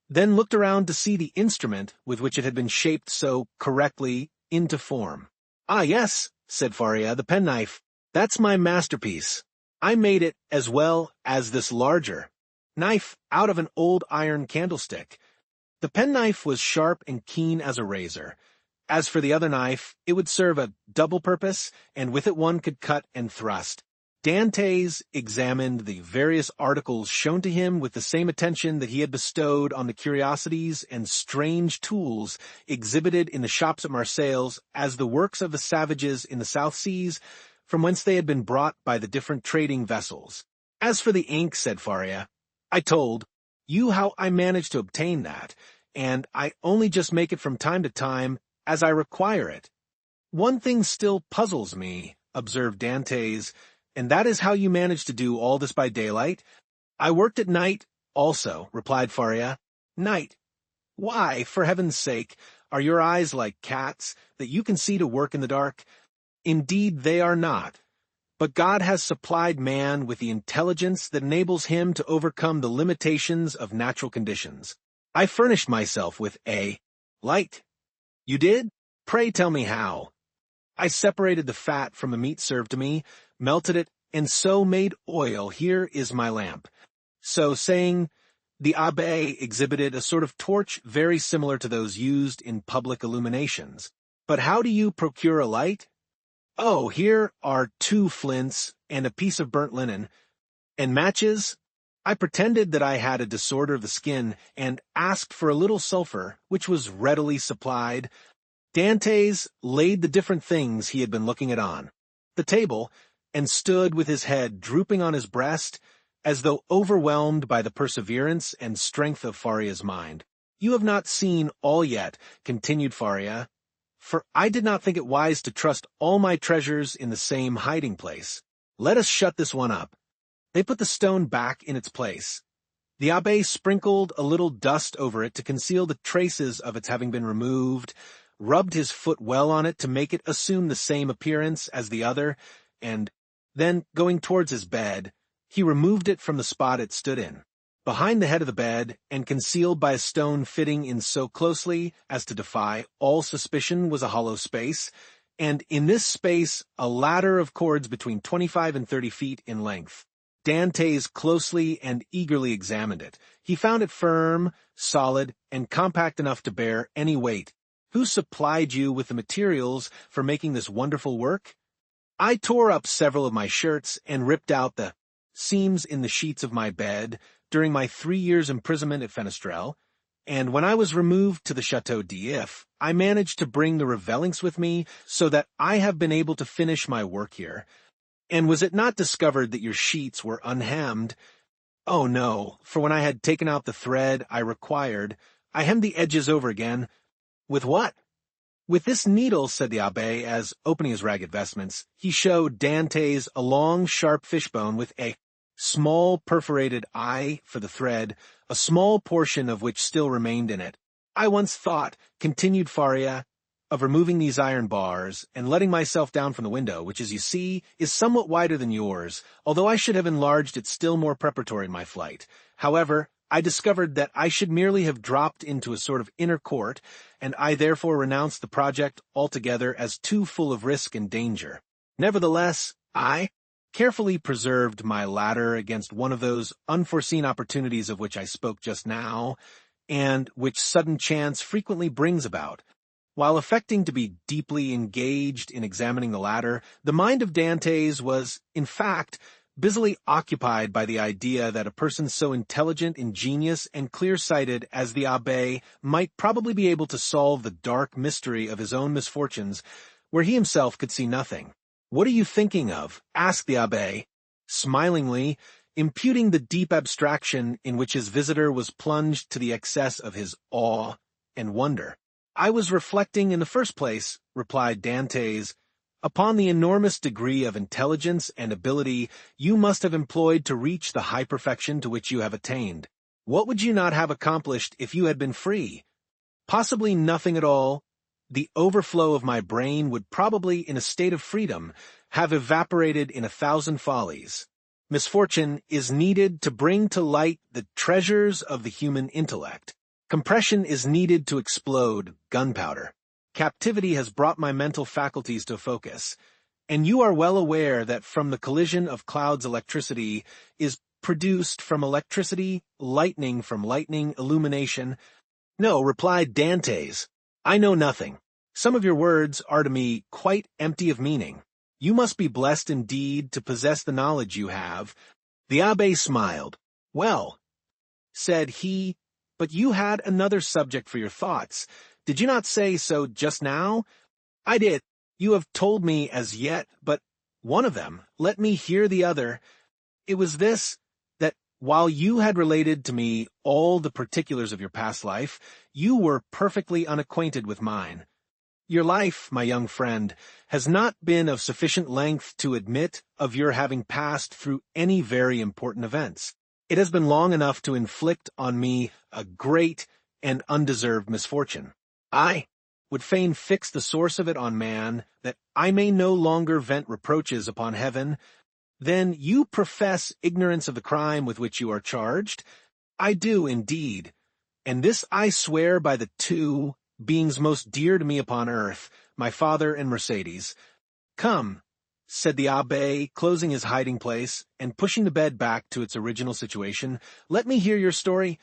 then looked around to see the instrument with which it had been shaped so correctly into form. Ah, yes, said Faria, the penknife. That's my masterpiece. I made it as well as this larger knife out of an old iron candlestick. The penknife was sharp and keen as a razor. As for the other knife, it would serve a double purpose, and with it one could cut and thrust. Dantès examined the various articles shown to him with the same attention that he had bestowed on the curiosities and strange tools exhibited in the shops at Marseilles as the works of the savages in the South Seas, from whence they had been brought by the different trading vessels. As for the ink, said Faria, I told you how I managed to obtain that, and I only just make it from time to time as I require it. One thing still puzzles me, observed Dantès, and that is how you managed to do all this by daylight. I worked at night also, replied Faria. Night? Why, for heaven's sake, are your eyes like cats, that you can see to work in the dark? Indeed, they are not. But God has supplied man with the intelligence that enables him to overcome the limitations of natural conditions. I furnished myself with a light. You did? Pray tell me how. I separated the fat from a meat served to me, melted it, and so made oil. Here is my lamp. So saying, the abbé exhibited a sort of torch very similar to those used in public illuminations. But how do you procure a light? Oh, here are 2 flints and a piece of burnt linen. And matches? I pretended that I had a disorder of the skin and asked for a little sulphur, which was readily supplied. Dantès laid the different things he had been looking at on the table, and stood with his head drooping on his breast, as though overwhelmed by the perseverance and strength of Faria's mind. You have not seen all yet, continued Faria, for I did not think it wise to trust all my treasures in the same hiding place. Let us shut this one up. They put the stone back in its place. The abbé sprinkled a little dust over it to conceal the traces of its having been removed, rubbed his foot well on it to make it assume the same appearance as the other, and then, going towards his bed, he removed it from the spot it stood in. Behind the head of the bed, and concealed by a stone fitting in so closely as to defy all suspicion, was a hollow space, and in this space a ladder of cords between 25 and 30 feet in length. Dantès closely and eagerly examined it. He found it firm, solid, and compact enough to bear any weight. Who supplied you with the materials for making this wonderful work? I tore up several of my shirts and ripped out the seams in the sheets of my bed during my 3 years' imprisonment at Fenestrelle, and when I was removed to the Château d'If, I managed to bring the Revelings with me so that I have been able to finish my work here. And was it not discovered that your sheets were unhemmed? Oh no, for when I had taken out the thread I required, I hemmed the edges over again. With what? With this needle, said the abbé, as, opening his ragged vestments, he showed Dantès a long, sharp fishbone with a small perforated eye for the thread, a small portion of which still remained in it. I once thought, continued Faria, of removing these iron bars and letting myself down from the window, which, as you see, is somewhat wider than yours, although I should have enlarged it still more preparatory in my flight. However, I discovered that I should merely have dropped into a sort of inner court, and I therefore renounced the project altogether as too full of risk and danger. Nevertheless, carefully preserved my ladder against one of those unforeseen opportunities of which I spoke just now, and which sudden chance frequently brings about. While affecting to be deeply engaged in examining the ladder, the mind of Dantès was, in fact, busily occupied by the idea that a person so intelligent, ingenious, and clear-sighted as the abbé might probably be able to solve the dark mystery of his own misfortunes, where he himself could see nothing. "What are you thinking of?" asked the abbé, smilingly, imputing the deep abstraction in which his visitor was plunged to the excess of his awe and wonder. "I was reflecting in the first place," replied Dantès, "upon the enormous degree of intelligence and ability you must have employed to reach the high perfection to which you have attained. What would you not have accomplished if you had been free? Possibly nothing at all. The overflow of my brain would probably, in a state of freedom, have evaporated in 1,000 follies. Misfortune is needed to bring to light the treasures of the human intellect. Compression is needed to explode gunpowder. Captivity has brought my mental faculties to focus, and you are well aware that from the collision of clouds electricity is produced from electricity, lightning from lightning, illumination." "No," replied Dantès, "I know nothing. Some of your words are to me quite empty of meaning. You must be blessed indeed to possess the knowledge you have." The abbé smiled. "Well," said he, "but you had another subject for your thoughts. Did you not say so just now?" "I did. You have told me as yet but one of them. Let me hear the other." "It was this, that while you had related to me all the particulars of your past life, you were perfectly unacquainted with mine. Your life, my young friend, has not been of sufficient length to admit of your having passed through any very important events. It has been long enough to inflict on me a great and undeserved misfortune. I would fain fix the source of it on man, that I may no longer vent reproaches upon heaven. Then you profess ignorance of the crime with which you are charged?" "I do, indeed. And this I swear by the two beings most dear to me upon earth, my father and Mercédès." "Come," said the abbé, closing his hiding-place and pushing the bed back to its original situation, "let me hear your story."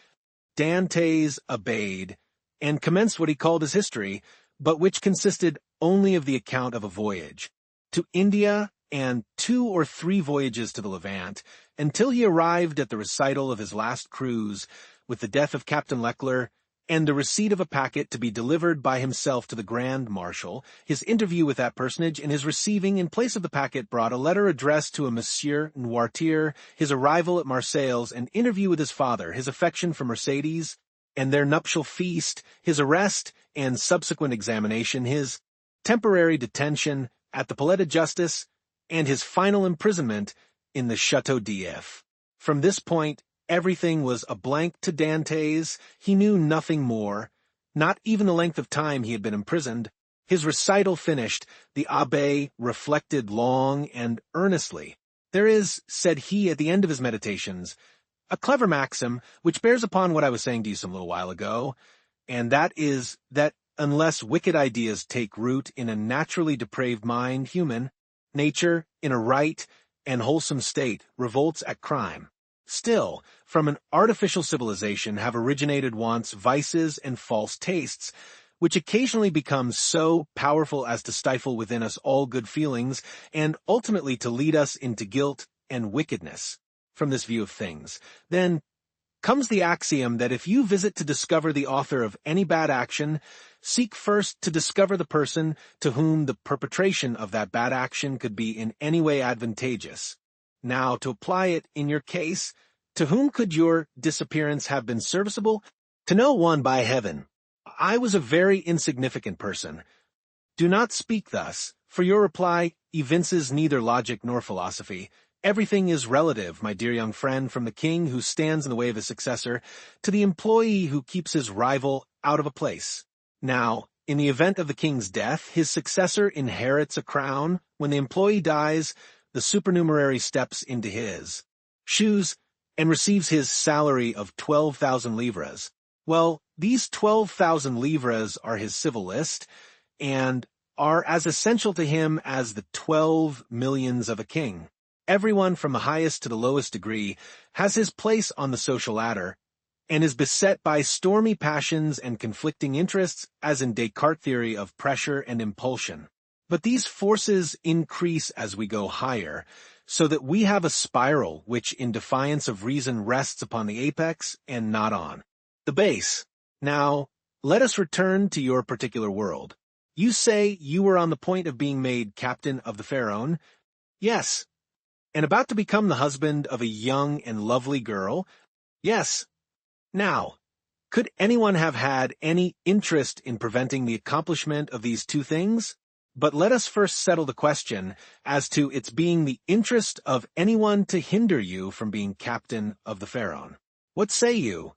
Dantès obeyed, and commenced what he called his history, but which consisted only of the account of a voyage to India and 2 or 3 voyages to the Levant, until he arrived at the recital of his last cruise, with the death of Captain Leclerc, and the receipt of a packet to be delivered by himself to the Grand Marshal, his interview with that personage, and his receiving, in place of the packet brought, a letter addressed to a Monsieur Noirtier, his arrival at Marseilles, an interview with his father, his affection for Mercédès, and their nuptial feast, his arrest and subsequent examination, his temporary detention at the Palais de Justice, and his final imprisonment in the Château d'If. From this point, everything was a blank to Dantès. He knew nothing more, not even the length of time he had been imprisoned. His recital finished, the abbé reflected long and earnestly. "There is," said he at the end of his meditations, "a clever maxim which bears upon what I was saying to you some little while ago, and that is that unless wicked ideas take root in a naturally depraved mind, human nature, in a right and wholesome state, revolts at crime. Still, from an artificial civilization have originated wants, vices, and false tastes, which occasionally become so powerful as to stifle within us all good feelings, and ultimately to lead us into guilt and wickedness. From this view of things, then, comes the axiom that if you visit to discover the author of any bad action, seek first to discover the person to whom the perpetration of that bad action could be in any way advantageous. Now, to apply it in your case, to whom could your disappearance have been serviceable? To no one, by heaven. I was a very insignificant person. Do not speak thus, for your reply evinces neither logic nor philosophy. Everything is relative, my dear young friend, from the king who stands in the way of his successor, to the employee who keeps his rival out of a place. Now, in the event of the king's death, his successor inherits a crown. When the employee dies, the supernumerary steps into his shoes and receives his salary of 12,000 livres. Well, these 12,000 livres are his civil list, and are as essential to him as the 12 millions of a king. everyone from the highest to the lowest degree has his place on the social ladder, and is beset by stormy passions and conflicting interests, as in Descartes' theory of pressure and impulsion. But these forces increase as we go higher, so that we have a spiral which, in defiance of reason, rests upon the apex and not on the base. Now, let us return to your particular world. You say you were on the point of being made captain of the Pharaon. Yes. And about to become the husband of a young and lovely girl. Yes. Now, could anyone have had any interest in preventing the accomplishment of these two things? But let us first settle the question as to its being the interest of anyone to hinder you from being captain of the Pharaon. What say you?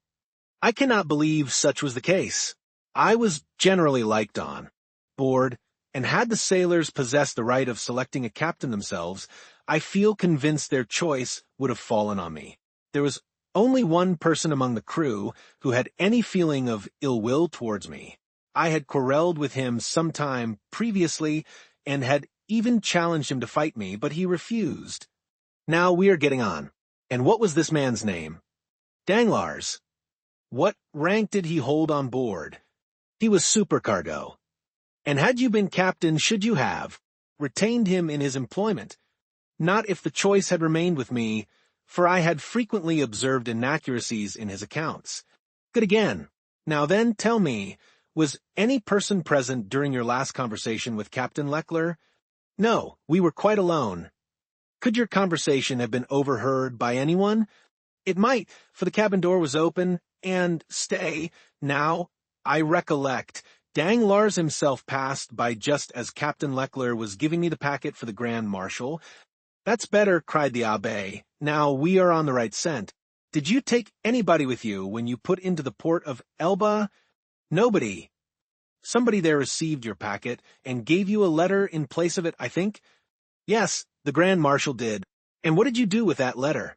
I cannot believe such was the case. I was generally liked on, bored, and had the sailors possessed the right of selecting a captain themselves, I feel convinced their choice would have fallen on me. There was only one person among the crew who had any feeling of ill will towards me. I had quarrelled with him some time previously and had even challenged him to fight me, but he refused. Now we are getting on. And what was this man's name? Danglars. What rank did he hold on board? He was supercargo. And had you been captain, should you have retained him in his employment? Not if the choice had remained with me, for I had frequently observed inaccuracies in his accounts. Good again. Now then, tell me, was any person present during your last conversation with Captain Leckler? No, we were quite alone. Could your conversation have been overheard by anyone? It might, for the cabin door was open, and, stay, now, I recollect, Danglars himself passed by just as Captain Leckler was giving me the packet for the Grand Marshal. That's better, cried the Abbé. Now we are on the right scent. Did you take anybody with you when you put into the port of Elba? Nobody. Somebody there received your packet and gave you a letter in place of it, I think? Yes, the Grand Marshal did. And what did you do with that letter?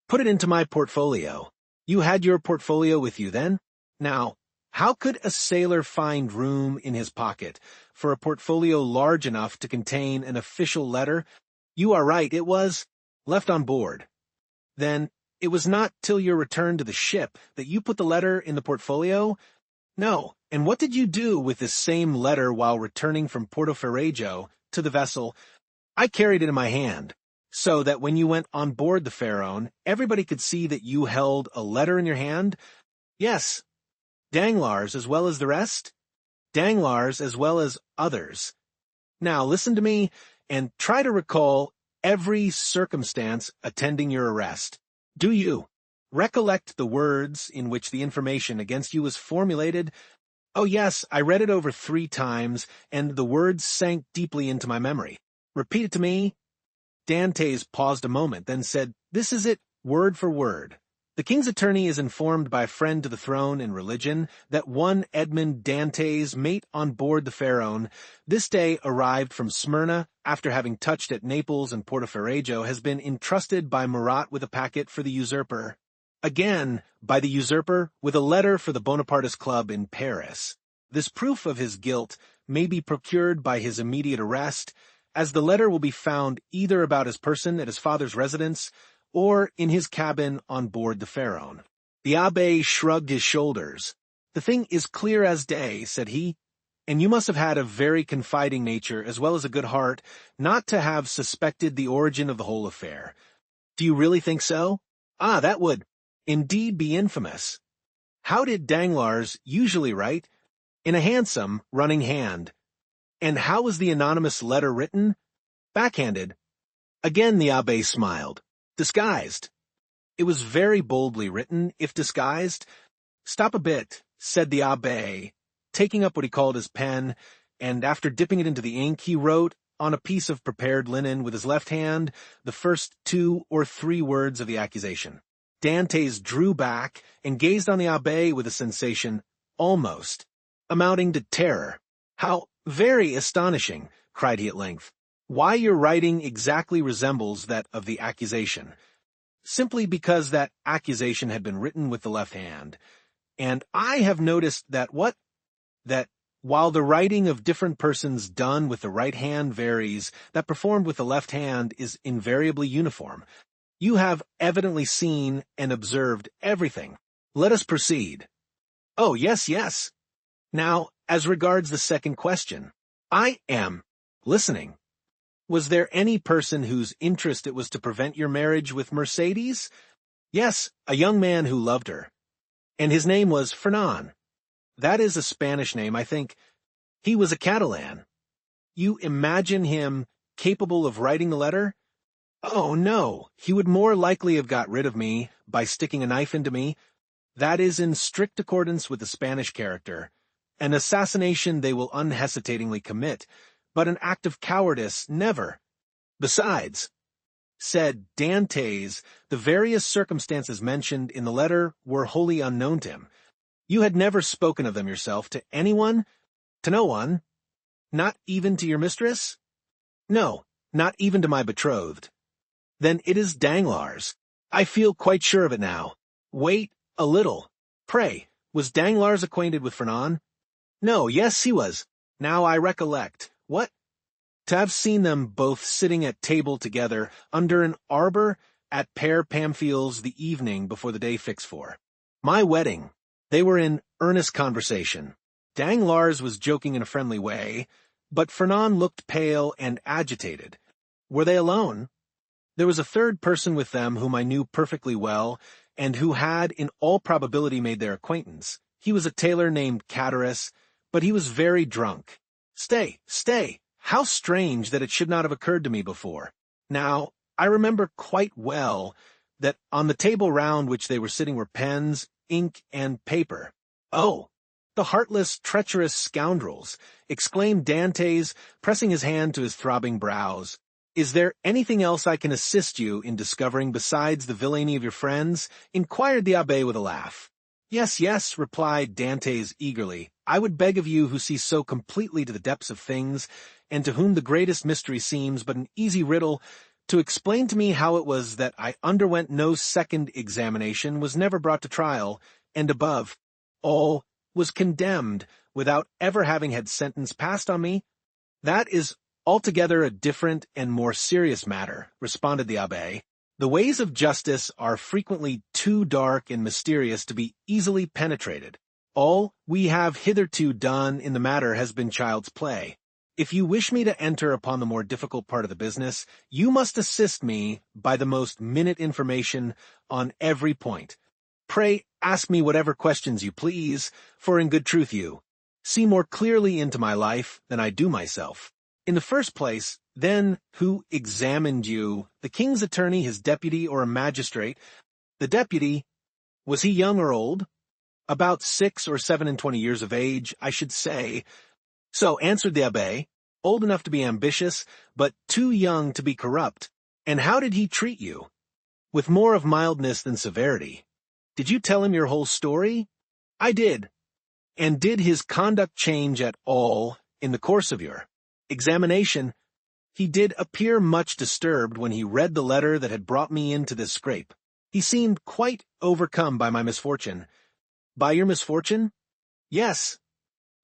Put it into my portfolio. You had your portfolio with you then? Now, how could a sailor find room in his pocket for a portfolio large enough to contain an official letter? You are right, it was left on board. Then, it was not till your return to the ship that you put the letter in the portfolio? No. And what did you do with this same letter while returning from Porto Ferrajo to the vessel? I carried it in my hand, so that when you went on board the Pharaon, everybody could see that you held a letter in your hand? Yes. Danglars as well as the rest? Danglars as well as others. Now listen to me, and try to recall every circumstance attending your arrest. Do you recollect the words in which the information against you was formulated? Oh yes, I read it over 3 times, and the words sank deeply into my memory. Repeat it to me. Dantès paused a moment, then said, This is it, word for word. The king's attorney is informed by a friend to the throne in religion that one Edmond Dantès, mate on board the Pharaon, this day arrived from Smyrna, after having touched at Naples and Porto Ferrajo, has been entrusted by Murat with a packet for the usurper. Again, by the usurper, with a letter for the Bonapartist Club in Paris. This proof of his guilt may be procured by his immediate arrest, as the letter will be found either about his person at his father's residence, or in his cabin on board the Pharaon. The Abbé shrugged his shoulders. The thing is clear as day, said he, and you must have had a very confiding nature as well as a good heart not to have suspected the origin of the whole affair. Do you really think so? Ah, that would indeed be infamous. How did Danglars usually write? In a handsome, running hand. And how was the anonymous letter written? Backhanded. Again the Abbé smiled. Disguised. It was very boldly written, if disguised. Stop a bit, said the Abbé, taking up what he called his pen, and after dipping it into the ink, he wrote, on a piece of prepared linen with his left hand, the first 2 or 3 words of the accusation. Dantès drew back and gazed on the Abbé with a sensation, almost, amounting to terror. How very astonishing, cried he at length. Why your writing exactly resembles that of the accusation. Simply because that accusation had been written with the left hand. And I have noticed that that While the writing of different persons done with the right hand varies, that performed with the left hand is invariably uniform. You have evidently seen and observed everything. Let us proceed. Oh, yes, yes. Now, as regards the second question, I am listening. Was there any person whose interest it was to prevent your marriage with Mercedes? Yes, a young man who loved her. And his name was Fernand. That is a Spanish name, I think. He was a Catalan. You imagine him capable of writing the letter? Oh, no, he would more likely have got rid of me by sticking a knife into me. That is in strict accordance with the Spanish character. An assassination they will unhesitatingly commit, but an act of cowardice never. Besides, said Dantès, the various circumstances mentioned in the letter were wholly unknown to him. You had never spoken of them yourself to anyone? To no one? Not even to your mistress? No, not even to my betrothed. Then it is Danglars. I feel quite sure of it now. Wait a little. Pray, was Danglars acquainted with Fernand? No, yes, he was. Now I recollect. What? To have seen them both sitting at table together under an arbor at Père Pamphil's the evening before the day fixed for my wedding. They were in earnest conversation. Danglars was joking in a friendly way, but Fernand looked pale and agitated. Were they alone? There was a third person with them whom I knew perfectly well, and who had in all probability made their acquaintance. He was a tailor named Cataris, but he was very drunk. Stay! How strange that it should not have occurred to me before. Now, I remember quite well that on the table round which they were sitting were pens, ink, and paper. Oh, the heartless, treacherous scoundrels, exclaimed Dantès, pressing his hand to his throbbing brows. Is there anything else I can assist you in discovering besides the villainy of your friends? Inquired the abbé with a laugh. Yes, replied Dantès eagerly. I would beg of you who see so completely to the depths of things, and to whom the greatest mystery seems but an easy riddle, to explain to me how it was that I underwent no second examination, was never brought to trial, and above all was condemned without ever having had sentence passed on me. That is altogether a different and more serious matter, responded the abbé. The ways of justice are frequently too dark and mysterious to be easily penetrated. All we have hitherto done in the matter has been child's play. If you wish me to enter upon the more difficult part of the business, you must assist me by the most minute information on every point. Pray ask me whatever questions you please, for in good truth you see more clearly into my life than I do myself. In the first place, then, who examined you? The king's attorney, his deputy, or a magistrate? The deputy, was he young or old? About 6 or 27 years of age, I should say. So, answered the abbé, old enough to be ambitious, but too young to be corrupt. And how did he treat you? With more of mildness than severity. Did you tell him your whole story? I did. And did his conduct change at all in the course of your examination? He did appear much disturbed when he read the letter that had brought me into this scrape. He seemed quite overcome by my misfortune. By your misfortune? Yes.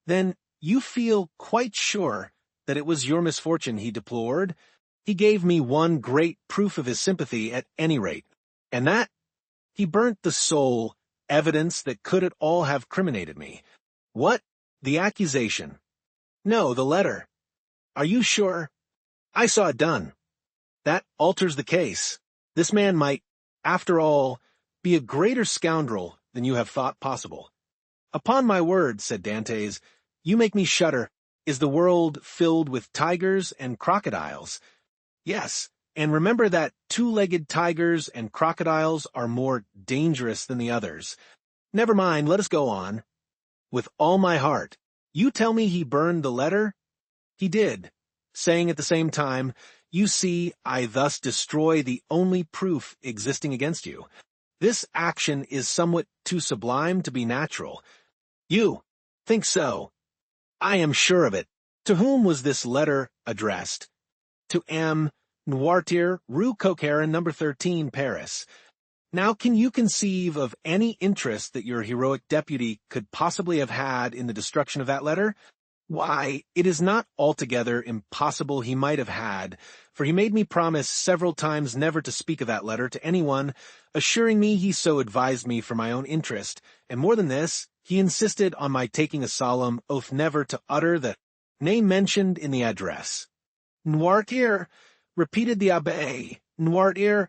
Then you feel quite sure that it was your misfortune he deplored? He gave me one great proof of his sympathy at any rate, and that he burnt the sole evidence that could at all have criminated me. What? The accusation? No, the letter. Are you sure? I saw it done. That alters the case. This man might, after all, be a greater scoundrel than you have thought possible. Upon my word, said Dantès, you make me shudder. Is the world filled with tigers and crocodiles? Yes, and remember that two-legged tigers and crocodiles are more dangerous than the others. Never mind, let us go on. With all my heart. You tell me he burned the letter? He did, saying at the same time, you see, I thus destroy the only proof existing against you. This action is somewhat too sublime to be natural. You think so? I am sure of it. To whom was this letter addressed? To M. Noirtier, Rue Coquerin, No. 13, Paris. Now can you conceive of any interest that your heroic deputy could possibly have had in the destruction of that letter? Why, it is not altogether impossible he might have had, for he made me promise several times never to speak of that letter to anyone, assuring me he so advised me for my own interest, and more than this, he insisted on my taking a solemn oath never to utter the name mentioned in the address. Noirtier, repeated the abbé. Noirtier,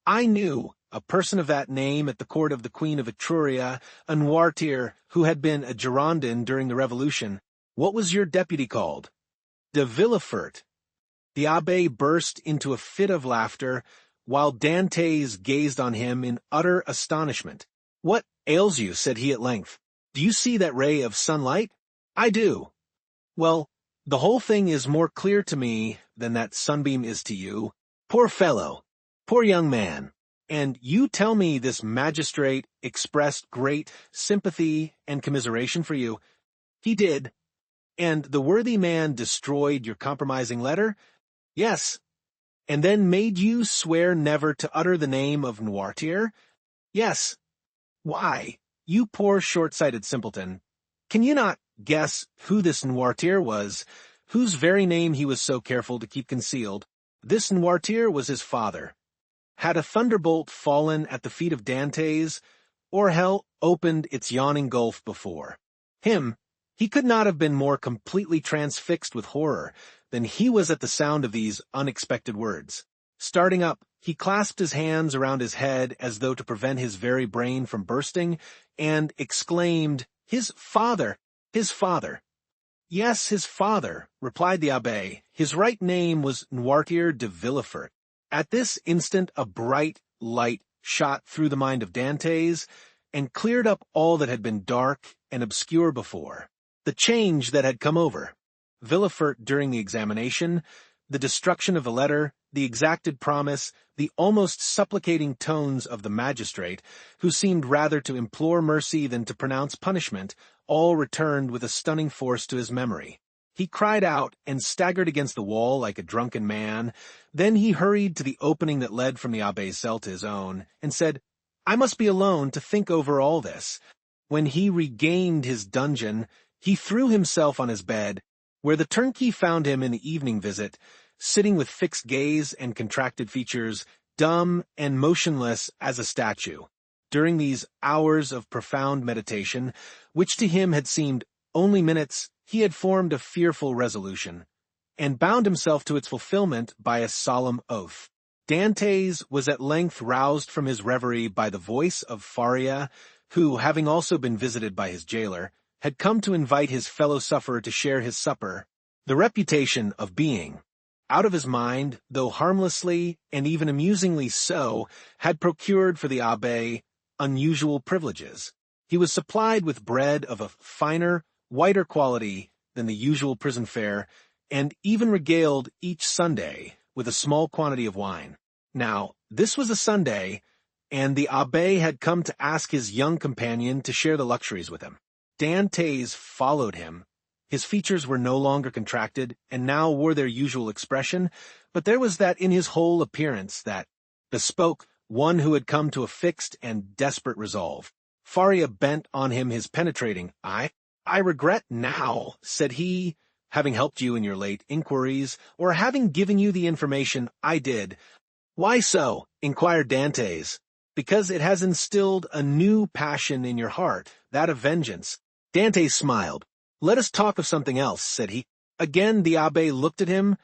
I knew a person of that name at the court of the Queen of Etruria, a Noirtier who had been a Girondin during the Revolution. What was your deputy called? De Villefort. The abbé burst into a fit of laughter, while Dantès gazed on him in utter astonishment. What ails you? Said he at length. Do you see that ray of sunlight? I do. Well, the whole thing is more clear to me than that sunbeam is to you. Poor fellow, poor young man. And you tell me this magistrate expressed great sympathy and commiseration for you. He did. And the worthy man destroyed your compromising letter? Yes. And then made you swear never to utter the name of Noirtier? Yes. Why, you poor short-sighted simpleton, can you not guess who this Noirtier was, whose very name he was so careful to keep concealed? This Noirtier was his father. Had a thunderbolt fallen at the feet of Dantès, or hell opened its yawning gulf before him, he could not have been more completely transfixed with horror than he was at the sound of these unexpected words. Starting up, he clasped his hands around his head as though to prevent his very brain from bursting, and exclaimed, His father! His father! Yes, his father, replied the abbé. His right name was Noirtier de Villefort. At this instant a bright light shot through the mind of Dantès, and cleared up all that had been dark and obscure before. The change that had come over Villefort during the examination, the destruction of the letter, the exacted promise, the almost supplicating tones of the magistrate, who seemed rather to implore mercy than to pronounce punishment, all returned with a stunning force to his memory. He cried out and staggered against the wall like a drunken man. Then he hurried to the opening that led from the abbé's cell to his own, and said, I must be alone to think over all this. When he regained his dungeon, he threw himself on his bed, where the turnkey found him in the evening visit, sitting with fixed gaze and contracted features, dumb and motionless as a statue. During these hours of profound meditation, which to him had seemed only minutes, he had formed a fearful resolution, and bound himself to its fulfillment by a solemn oath. Dantès was at length roused from his reverie by the voice of Faria, who, having also been visited by his jailer, had come to invite his fellow-sufferer to share his supper. The reputation of being, out of his mind, though harmlessly and even amusingly so, had procured for the abbé unusual privileges. He was supplied with bread of a finer, whiter quality than the usual prison fare, and even regaled each Sunday with a small quantity of wine. Now, this was a Sunday, and the abbé had come to ask his young companion to share the luxuries with him. Dantès followed him. His features were no longer contracted, and now wore their usual expression, but there was that in his whole appearance that bespoke one who had come to a fixed and desperate resolve. Faria bent on him his penetrating eye. I regret now, said he, having helped you in your late inquiries, or having given you the information I did. Why so? Inquired Dantès. Because it has instilled a new passion in your heart, that of vengeance. Dantès smiled. Let us talk of something else, said he. Again the abbé looked at him,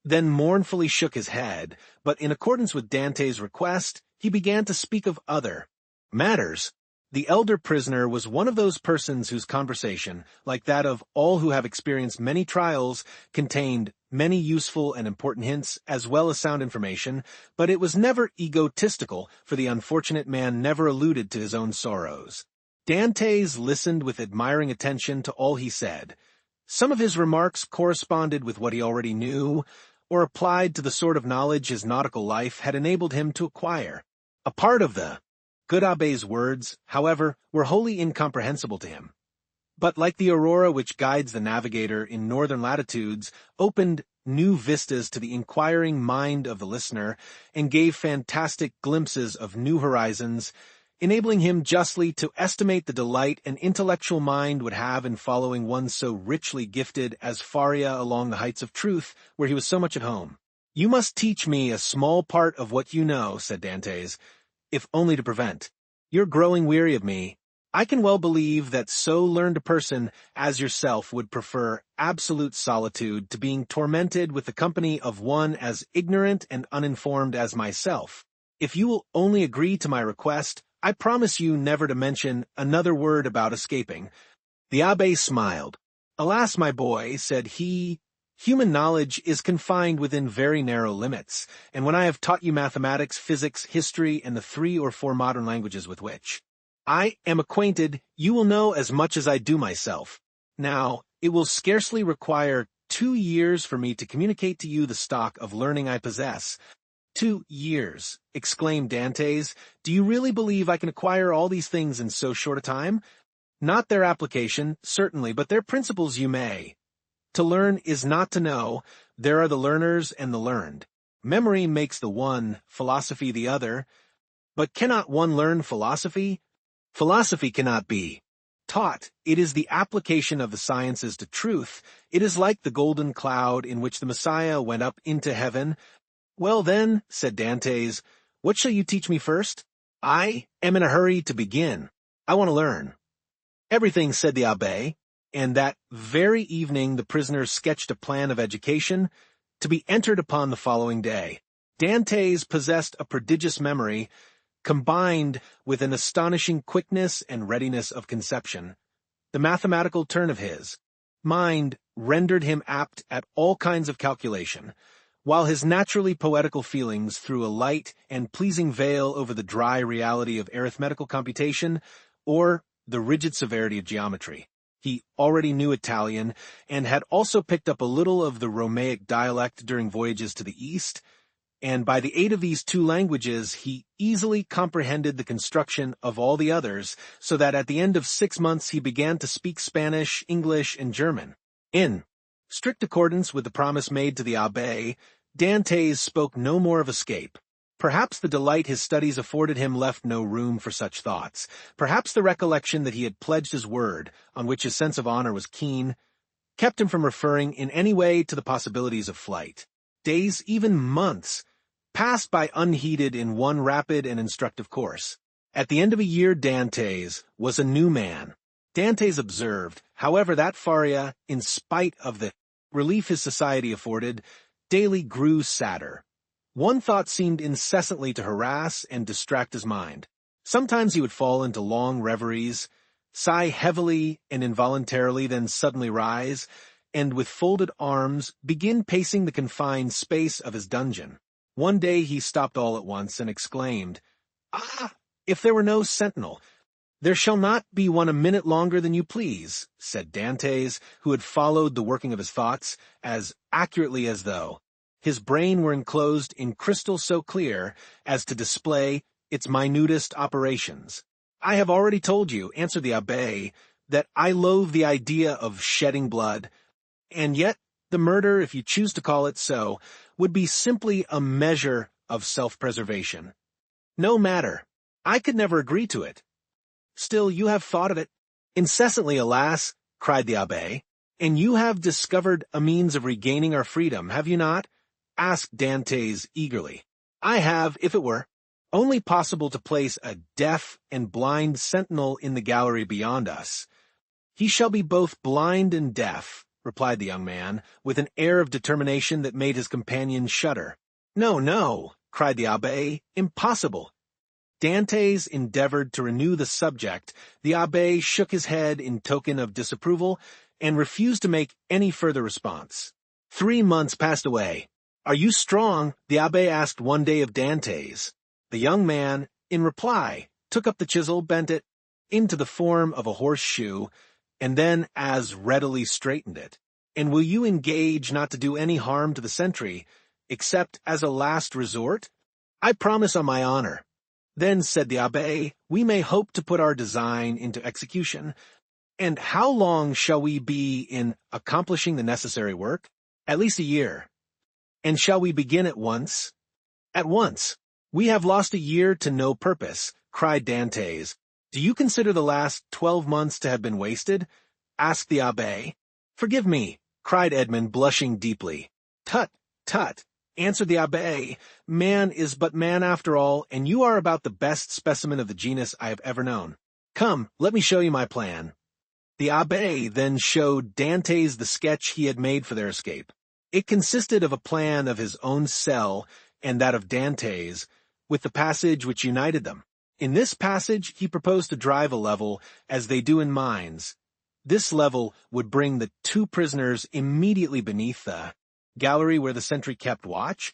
then mournfully shook his head, but in accordance with Dantès' request, he began to speak of other matters. The elder prisoner was one of those persons whose conversation, like that of all who have experienced many trials, contained many useful and important hints as well as sound information, but it was never egotistical, for the unfortunate man never alluded to his own sorrows. Dantès listened with admiring attention to all he said. Some of his remarks corresponded with what he already knew, or applied to the sort of knowledge his nautical life had enabled him to acquire. A part of the good abbé's words, however, were wholly incomprehensible to him, but like the aurora which guides the navigator in northern latitudes, opened new vistas to the inquiring mind of the listener, and gave fantastic glimpses of new horizons. enabling him justly to estimate the delight an intellectual mind would have in following one so richly gifted as Faria along the heights of truth, where he was so much at home. "You must teach me a small part of what you know," said Dantès, "if only to prevent. You're growing weary of me. I can well believe that so learned a person as yourself would prefer absolute solitude to being tormented with the company of one as ignorant and uninformed as myself. If you will only agree to my request, I promise you never to mention another word about escaping." The abbé smiled. "Alas, my boy," said he, "human knowledge is confined within very narrow limits, and when I have taught you mathematics, physics, history, and the 3 or 4 modern languages with which I am acquainted, you will know as much as I do myself. Now, it will scarcely require 2 years for me to communicate to you the stock of learning I possess." 2 years, exclaimed Dantès. "Do you really believe I can acquire all these things in so short a time? Not their application, certainly, but their principles you may. To learn is not to know. There are the learners and the learned. Memory makes the one, philosophy the other. But cannot one learn philosophy? Philosophy cannot be taught. It is the application of the sciences to truth. It is like the golden cloud in which the Messiah went up into heaven." "Well then," said Dantès, "what shall you teach me first? I am in a hurry to begin. I want to learn." "Everything," said the abbé, and that very evening the prisoners sketched a plan of education to be entered upon the following day. Dantès possessed a prodigious memory, combined with an astonishing quickness and readiness of conception. The mathematical turn of his mind rendered him apt at all kinds of calculation, while his naturally poetical feelings threw a light and pleasing veil over the dry reality of arithmetical computation or the rigid severity of geometry. He already knew Italian, and had also picked up a little of the Romaic dialect during voyages to the East, and by the aid of these 2 languages he easily comprehended the construction of all the others, so that at the end of 6 months he began to speak Spanish, English, and German. In strict accordance with the promise made to the abbé, Dantès spoke no more of escape. Perhaps the delight his studies afforded him left no room for such thoughts. Perhaps the recollection that he had pledged his word, on which his sense of honor was keen, kept him from referring in any way to the possibilities of flight. Days, even months, passed by unheeded in one rapid and instructive course. At the end of a year Dantès was a new man. Dantès observed, however, that Faria, in spite of the relief his society afforded, daily grew sadder. One thought seemed incessantly to harass and distract his mind. Sometimes he would fall into long reveries, sigh heavily and involuntarily, then suddenly rise, and with folded arms begin pacing the confined space of his dungeon. One day he stopped all at once and exclaimed, "Ah, if there were no sentinel!" "There shall not be one a minute longer than you please," said Dantès, who had followed the working of his thoughts as accurately as though his brain were enclosed in crystal so clear as to display its minutest operations. "I have already told you," answered the abbé, "that I loathe the idea of shedding blood, and yet the murder, if you choose to call it so, would be simply a measure of self-preservation. No matter, I could never agree to it." "Still, you have thought of it." "Incessantly, alas," cried the abbé. "And you have discovered a means of regaining our freedom, have you not?" asked Dantès eagerly. "I have, if it were only possible to place a deaf and blind sentinel in the gallery beyond us." "He shall be both blind and deaf," replied the young man, with an air of determination that made his companion shudder. "No, no," cried the abbé, "impossible." Dantès endeavored to renew the subject. The abbé shook his head in token of disapproval, and refused to make any further response. 3 months passed away. "Are you strong?" the abbé asked one day of Dantès. The young man, in reply, took up the chisel, bent it into the form of a horseshoe, and then as readily straightened it. "And will you engage not to do any harm to the sentry, except as a last resort?" "I promise on my honor." "Then," said the abbé, "we may hope to put our design into execution. And how long shall we be in accomplishing the necessary work?" "At least a year." "And shall we begin at once?" "At once." "We have lost a year to no purpose," cried Dantès. "Do you consider the last 12 months to have been wasted?" asked the abbé. "Forgive me," cried Edmond, blushing deeply. "Tut, tut," answered the abbé. "Man is but man after all, and you are about the best specimen of the genus I have ever known. Come, let me show you my plan." The abbé then showed Dantès the sketch he had made for their escape. It consisted of a plan of his own cell and that of Dantès, with the passage which united them. In this passage he proposed to drive a level, as they do in mines. This level would bring the two prisoners immediately beneath the gallery where the sentry kept watch.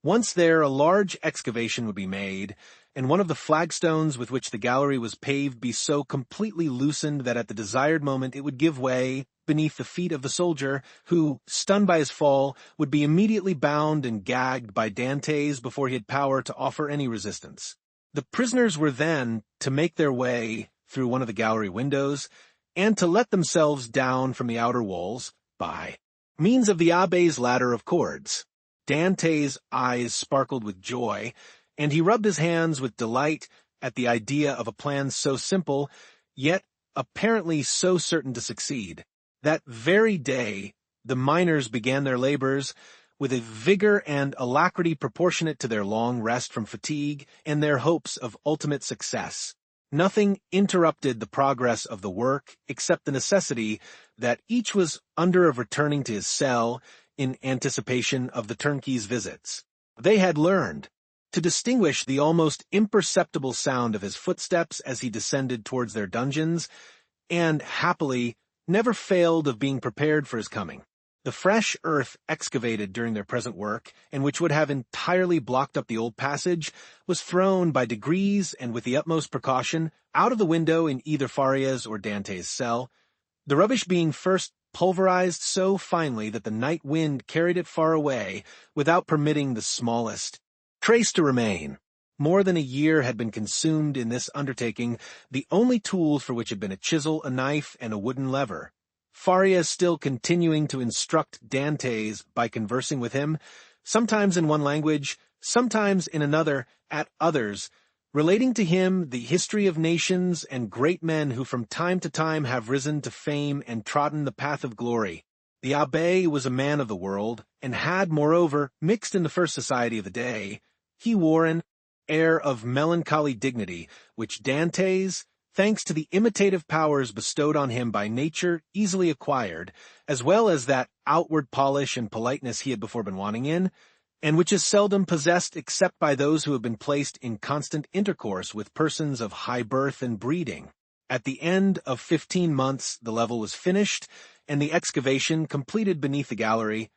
Once there, a large excavation would be made, and one of the flagstones with which the gallery was paved be so completely loosened that at the desired moment it would give way beneath the feet of the soldier, who, stunned by his fall, would be immediately bound and gagged by Dantès before he had power to offer any resistance. The prisoners were then to make their way through one of the gallery windows, and to let themselves down from the outer walls by means of the abbé's ladder of cords. Dantès' eyes sparkled with joy, and he rubbed his hands with delight at the idea of a plan so simple, yet apparently so certain to succeed. That very day, the miners began their labors with a vigor and alacrity proportionate to their long rest from fatigue and their hopes of ultimate success. Nothing interrupted the progress of the work except the necessity that each was under of returning to his cell in anticipation of the turnkey's visits. They had learned to distinguish the almost imperceptible sound of his footsteps as he descended towards their dungeons, and, happily, never failed of being prepared for his coming. The fresh earth excavated during their present work, and which would have entirely blocked up the old passage, was thrown by degrees and with the utmost precaution out of the window in either Faria's or Dantès' cell, the rubbish being first pulverized so finely that the night wind carried it far away without permitting the smallest trace to remain. More than a year had been consumed in this undertaking, the only tools for which had been a chisel, a knife, and a wooden lever. Faria still continuing to instruct Dantès by conversing with him, sometimes in one language, sometimes in another, at others, relating to him the history of nations and great men who from time to time have risen to fame and trodden the path of glory. The abbé was a man of the world, and had, moreover, mixed in the first society of the day. He wore an air of melancholy dignity, which Dantès, thanks to the imitative powers bestowed on him by nature, easily acquired, as well as that outward polish and politeness he had before been wanting in, and which is seldom possessed except by those who have been placed in constant intercourse with persons of high birth and breeding. At the end of 15 months the level was finished, and the excavation completed beneath the gallery,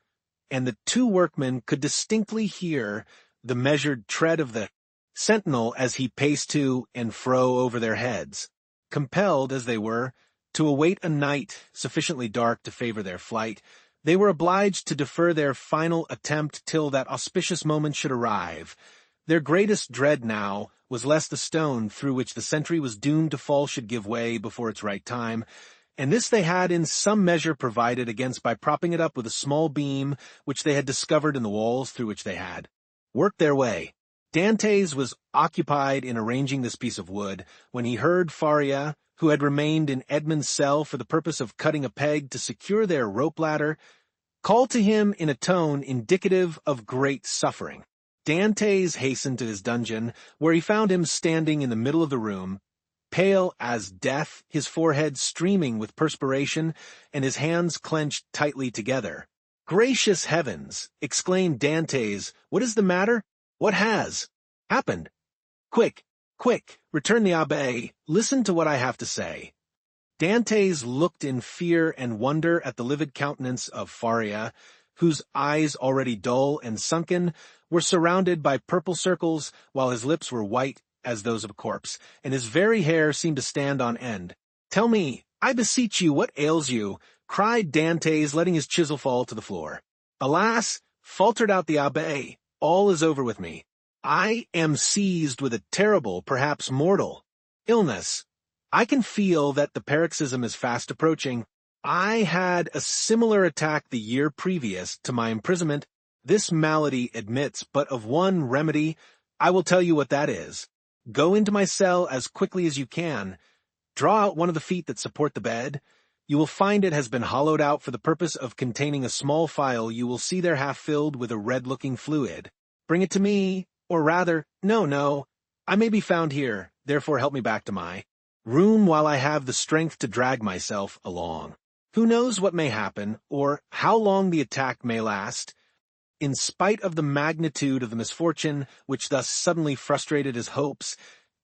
and the two workmen could distinctly hear the measured tread of the sentinel as he paced to and fro over their heads. Compelled, as they were, to await a night sufficiently dark to favor their flight, they were obliged to defer their final attempt till that auspicious moment should arrive. Their greatest dread now was lest the stone through which the sentry was doomed to fall should give way before its right time, and this they had in some measure provided against by propping it up with a small beam which they had discovered in the walls through which they had worked their way. Dantès was occupied in arranging this piece of wood when he heard Faria, who had remained in Edmond's cell for the purpose of cutting a peg to secure their rope ladder, call to him in a tone indicative of great suffering. Dantès hastened to his dungeon, where he found him standing in the middle of the room, pale as death, his forehead streaming with perspiration, and his hands clenched tightly together. "Gracious heavens!" exclaimed Dantès. "What is the matter? What has happened?" "Quick, quick," returned the abbé. "Listen to what I have to say." Dantès looked in fear and wonder at the livid countenance of Faria, whose eyes, already dull and sunken, were surrounded by purple circles, while his lips were white as those of a corpse, and his very hair seemed to stand on end. "Tell me, I beseech you, what ails you?" cried Dantès, letting his chisel fall to the floor. "Alas," faltered out the abbé, "all is over with me. I am seized with a terrible, perhaps mortal, illness. I can feel that the paroxysm is fast approaching. I had a similar attack the year previous to my imprisonment. This malady admits but of one remedy, I will tell you what that is. Go into my cell as quickly as you can. Draw out one of the feet that support the bed. You will find it has been hollowed out for the purpose of containing a small phial you will see there half filled with a red-looking fluid. Bring it to me, or rather, no, I may be found here, therefore help me back to my room while I have the strength to drag myself along. Who knows what may happen, or how long the attack may last? In spite of the magnitude of the misfortune which thus suddenly frustrated his hopes,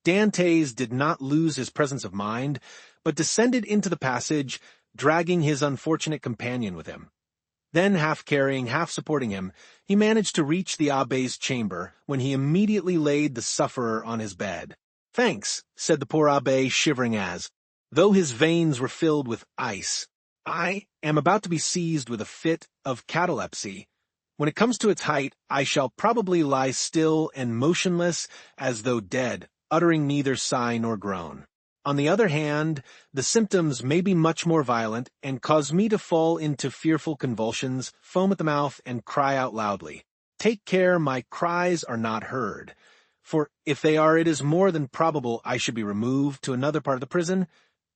Dantès did not lose his presence of mind, but descended into the passage, dragging his unfortunate companion with him. Then, half carrying, half supporting him, he managed to reach the abbé's chamber, when he immediately laid the sufferer on his bed. "Thanks," said the poor abbé, shivering though his veins were filled with ice. "I am about to be seized with a fit of catalepsy. When it comes to its height, I shall probably lie still and motionless as though dead, uttering neither sigh nor groan. On the other hand, the symptoms may be much more violent and cause me to fall into fearful convulsions, foam at the mouth, and cry out loudly. Take care my cries are not heard, for if they are, it is more than probable I should be removed to another part of the prison,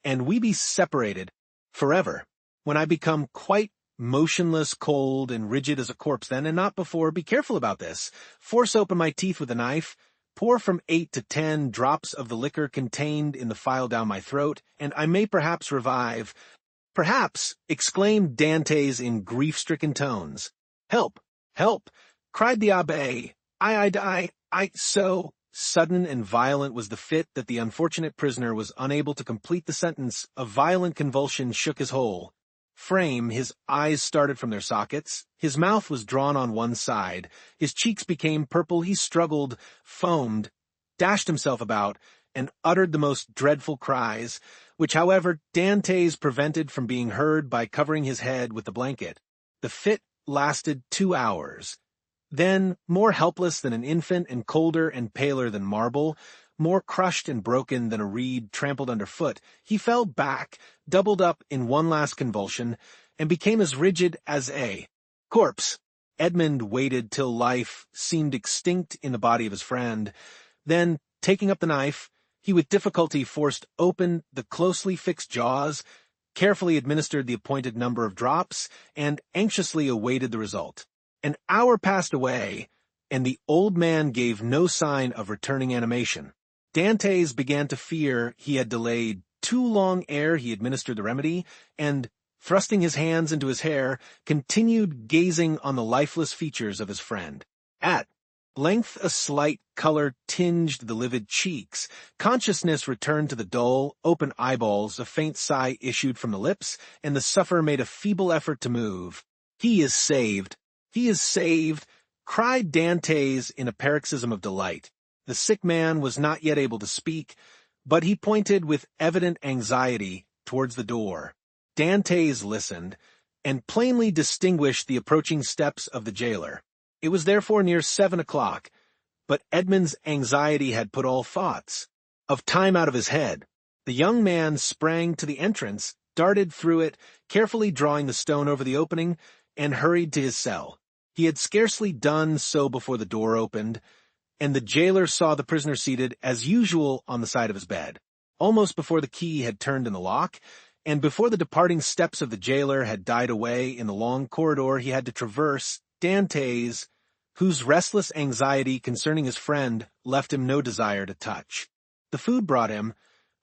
and we be separated forever. When I become quite motionless, cold, and rigid as a corpse then, and not before, be careful about this. Force open my teeth with a knife, pour from 8 to 10 drops of the liquor contained in the phial down my throat, and I may perhaps revive." "Perhaps," exclaimed Dantès in grief-stricken tones. "Help! Help!" cried the abbé. I die, so..." Sudden and violent was the fit that the unfortunate prisoner was unable to complete the sentence. A violent convulsion shook his whole frame, his eyes started from their sockets, his mouth was drawn on one side, his cheeks became purple, he struggled, foamed, dashed himself about, and uttered the most dreadful cries, which, however, Dantès prevented from being heard by covering his head with the blanket. The fit lasted 2 hours. Then, more helpless than an infant and colder and paler than marble, more crushed and broken than a reed trampled underfoot, he fell back, doubled up in one last convulsion, and became as rigid as a corpse. Edmond waited till life seemed extinct in the body of his friend. Then, taking up the knife, he with difficulty forced open the closely fixed jaws, carefully administered the appointed number of drops, and anxiously awaited the result. An hour passed away, and the old man gave no sign of returning animation. Dantès began to fear he had delayed too long ere he administered the remedy, and, thrusting his hands into his hair, continued gazing on the lifeless features of his friend. At length a slight color tinged the livid cheeks, consciousness returned to the dull, open eyeballs, a faint sigh issued from the lips, and the sufferer made a feeble effort to move. "He is saved! He is saved!" cried Dantès in a paroxysm of delight. The sick man was not yet able to speak, but he pointed with evident anxiety towards the door. Dantès listened, and plainly distinguished the approaching steps of the jailer. It was therefore near 7 o'clock, but Edmond's anxiety had put all thoughts of time out of his head. The young man sprang to the entrance, darted through it, carefully drawing the stone over the opening, and hurried to his cell. He had scarcely done so before the door opened, and the jailer saw the prisoner seated, as usual, on the side of his bed. Almost before the key had turned in the lock, and before the departing steps of the jailer had died away in the long corridor he had to traverse, Dantès, whose restless anxiety concerning his friend left him no desire to touch. The food brought him,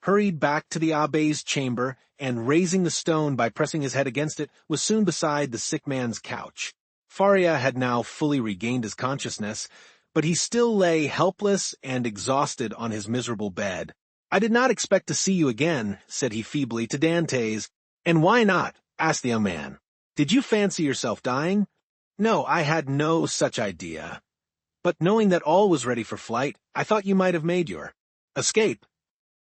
hurried back to the abbé's chamber, and raising the stone by pressing his head against it, was soon beside the sick man's couch. Faria had now fully regained his consciousness, but he still lay helpless and exhausted on his miserable bed. "I did not expect to see you again," said he feebly to Dantès. "And why not?" asked the young man. "Did you fancy yourself dying?" "No, I had no such idea. But knowing that all was ready for flight, I thought you might have made your escape."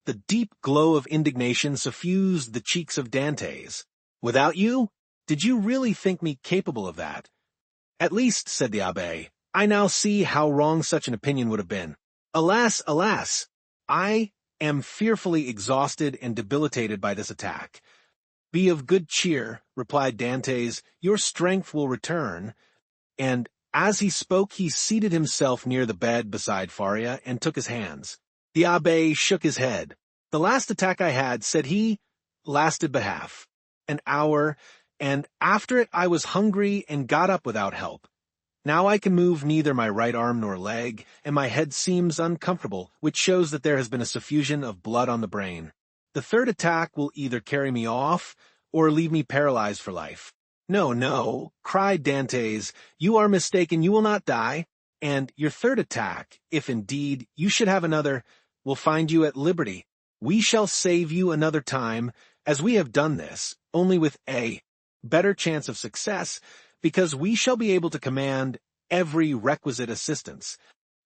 The deep glow of indignation suffused the cheeks of Dantès. "Without you? Did you really think me capable of that?" "At least," said the abbé, "I now see how wrong such an opinion would have been. Alas, alas! I am fearfully exhausted and debilitated by this attack." "Be of good cheer," replied Dantès, "your strength will return, and As he spoke, he seated himself near the bed beside Faria and took his hands. The abbé shook his head. "The last attack I had," said he, "lasted but half an hour, and after it I was hungry and got up without help. Now I can move neither my right arm nor leg, and my head seems uncomfortable, which shows that there has been a suffusion of blood on the brain. The third attack will either carry me off or leave me paralyzed for life." "No, no," cried Dantès, "you are mistaken, you will not die, and your third attack, if indeed you should have another, will find you at liberty. We shall save you another time, as we have done this, only with a better chance of success, because we shall be able to command every requisite assistance.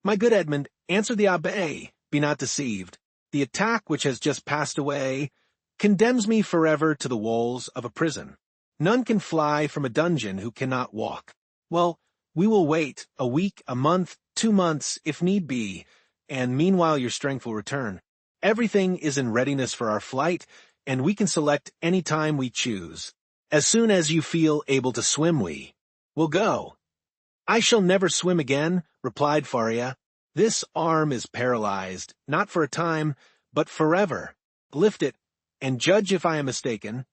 My good Edmond, answered the abbé, be not deceived. The attack which has just passed away condemns me forever to the walls of a prison. None can fly from a dungeon who cannot walk. Well, we will wait a week, a month, 2 months, if need be, and meanwhile your strength will return. Everything is in readiness for our flight, and we can select any time we choose. As soon as you feel able to swim, we will go." "I shall never swim again," replied Faria. "This arm is paralyzed, not for a time, but forever. Lift it, and judge if I am mistaken."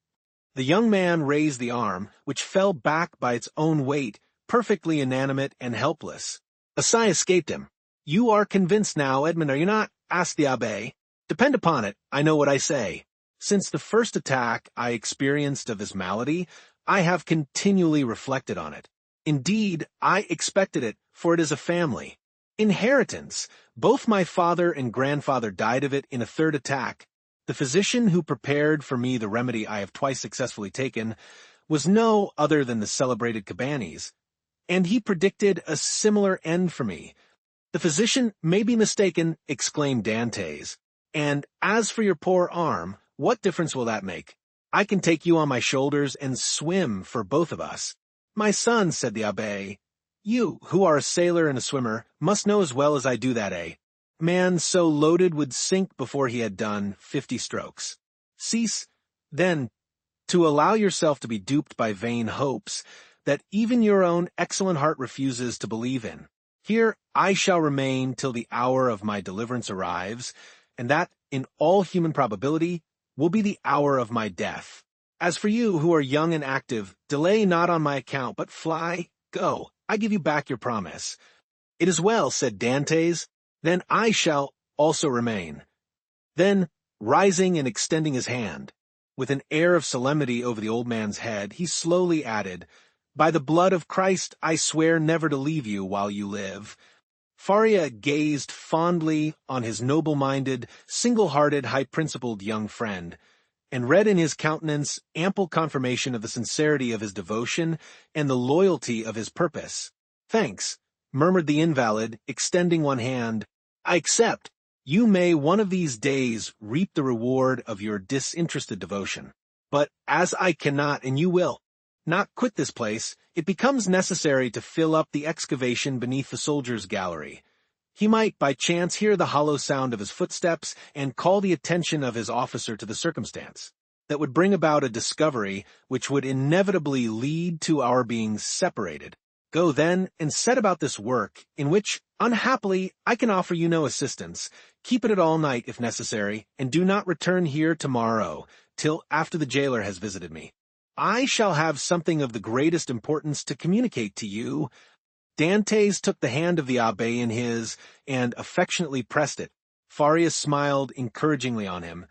The young man raised the arm, which fell back by its own weight, perfectly inanimate and helpless. A sigh escaped him. "You are convinced now, Edmond, are you not?" asked the abbé. "Depend upon it, I know what I say. Since the first attack I experienced of this malady, I have continually reflected on it. Indeed, I expected it, for it is a family inheritance. Both my father and grandfather died of it in a third attack. The physician who prepared for me the remedy I have twice successfully taken was no other than the celebrated Cabanis, and he predicted a similar end for me." "The physician may be mistaken," exclaimed Dantès. "And as for your poor arm, what difference will that make? I can take you on my shoulders and swim for both of us." "My son," said the abbé, "you, who are a sailor and a swimmer, must know as well as I do that a man so loaded would sink before he had done 50 strokes. Cease, then, to allow yourself to be duped by vain hopes that even your own excellent heart refuses to believe in. Here I shall remain till the hour of my deliverance arrives, and that, in all human probability, will be the hour of my death. As for you, who are young and active, delay not on my account, but fly, go. I give you back your promise." "It is well," said Dantès. "Then I shall also remain." Then, rising and extending his hand, with an air of solemnity over the old man's head, he slowly added, "By the blood of Christ, I swear never to leave you while you live." Faria gazed fondly on his noble-minded, single-hearted, high-principled young friend, and read in his countenance ample confirmation of the sincerity of his devotion and the loyalty of his purpose. "Thanks," murmured the invalid, extending one hand. "I accept. You may one of these days reap the reward of your disinterested devotion. But as I cannot, and you will not quit this place, it becomes necessary to fill up the excavation beneath the soldiers' gallery. He might by chance hear the hollow sound of his footsteps and call the attention of his officer to the circumstance. That would bring about a discovery which would inevitably lead to our being separated. Go then and set about this work, in which, unhappily, I can offer you no assistance. Keep it all night if necessary, and do not return here tomorrow, till after the jailer has visited me. I shall have something of the greatest importance to communicate to you." Dantès took the hand of the abbé in his, and affectionately pressed it. Faria smiled encouragingly on him,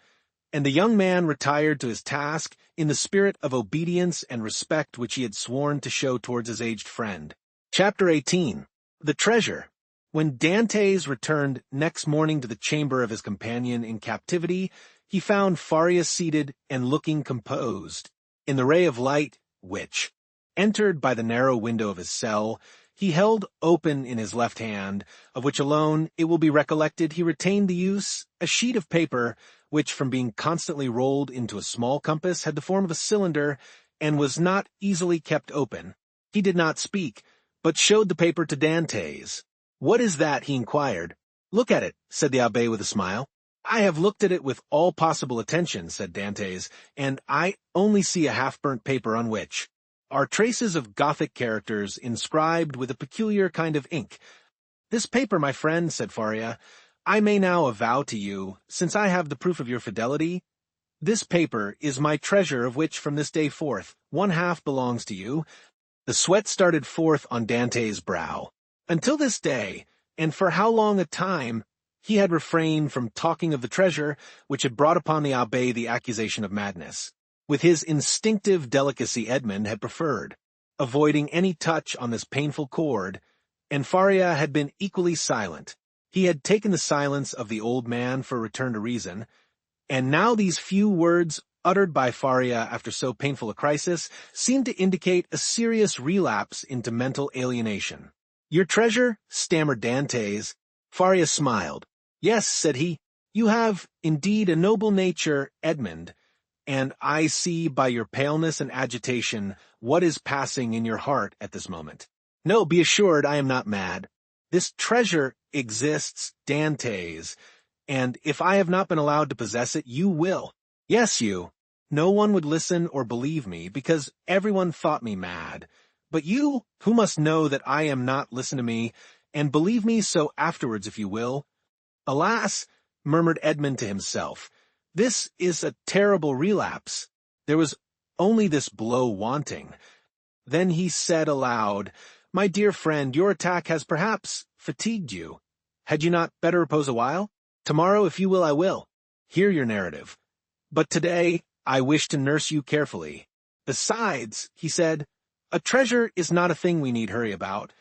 and the young man retired to his task in the spirit of obedience and respect which he had sworn to show towards his aged friend. Chapter 18. The Treasure. When Dantès returned next morning to the chamber of his companion in captivity, he found Faria seated and looking composed. In the ray of light, which entered by the narrow window of his cell, he held open in his left hand, of which alone, it will be recollected, he retained the use, a sheet of paper, which, from being constantly rolled into a small compass, had the form of a cylinder, and was not easily kept open. He did not speak, but showed the paper to Dantès. "What is that?" he inquired. "Look at it," said the abbé with a smile. "I have looked at it with all possible attention," said Dantès, "and I only see a half-burnt paper on which are traces of Gothic characters inscribed with a peculiar kind of ink. "This paper, my friend," said Faria, "I may now avow to you, since I have the proof of your fidelity. This paper is my treasure, of which from this day forth, one half belongs to you." The sweat started forth on Dantès' brow. Until this day, and for how long a time, he had refrained from talking of the treasure which had brought upon the abbé the accusation of madness. With his instinctive delicacy Edmond had preferred avoiding any touch on this painful chord, and Faria had been equally silent. He had taken the silence of the old man for a return to reason, and now these few words uttered by Faria after so painful a crisis seemed to indicate a serious relapse into mental alienation. "Your treasure?" stammered Dantès. Faria smiled. "Yes," said he, "you have, indeed, a noble nature, Edmond, and I see by your paleness and agitation what is passing in your heart at this moment. No, be assured I am not mad. This treasure exists, Dantès, and if I have not been allowed to possess it, you will. Yes, you. No one would listen or believe me, because everyone thought me mad. But you, who must know that I am not, listen to me, and believe me so afterwards if you will." "Alas," murmured Edmond to himself, "this is a terrible relapse. There was only this blow wanting." Then he said aloud, "My dear friend, your attack has perhaps fatigued you. Had you not better repose a while? Tomorrow, if you will, I will hear your narrative. But today I wish to nurse you carefully. Besides," he said, "a treasure is not a thing we need hurry about.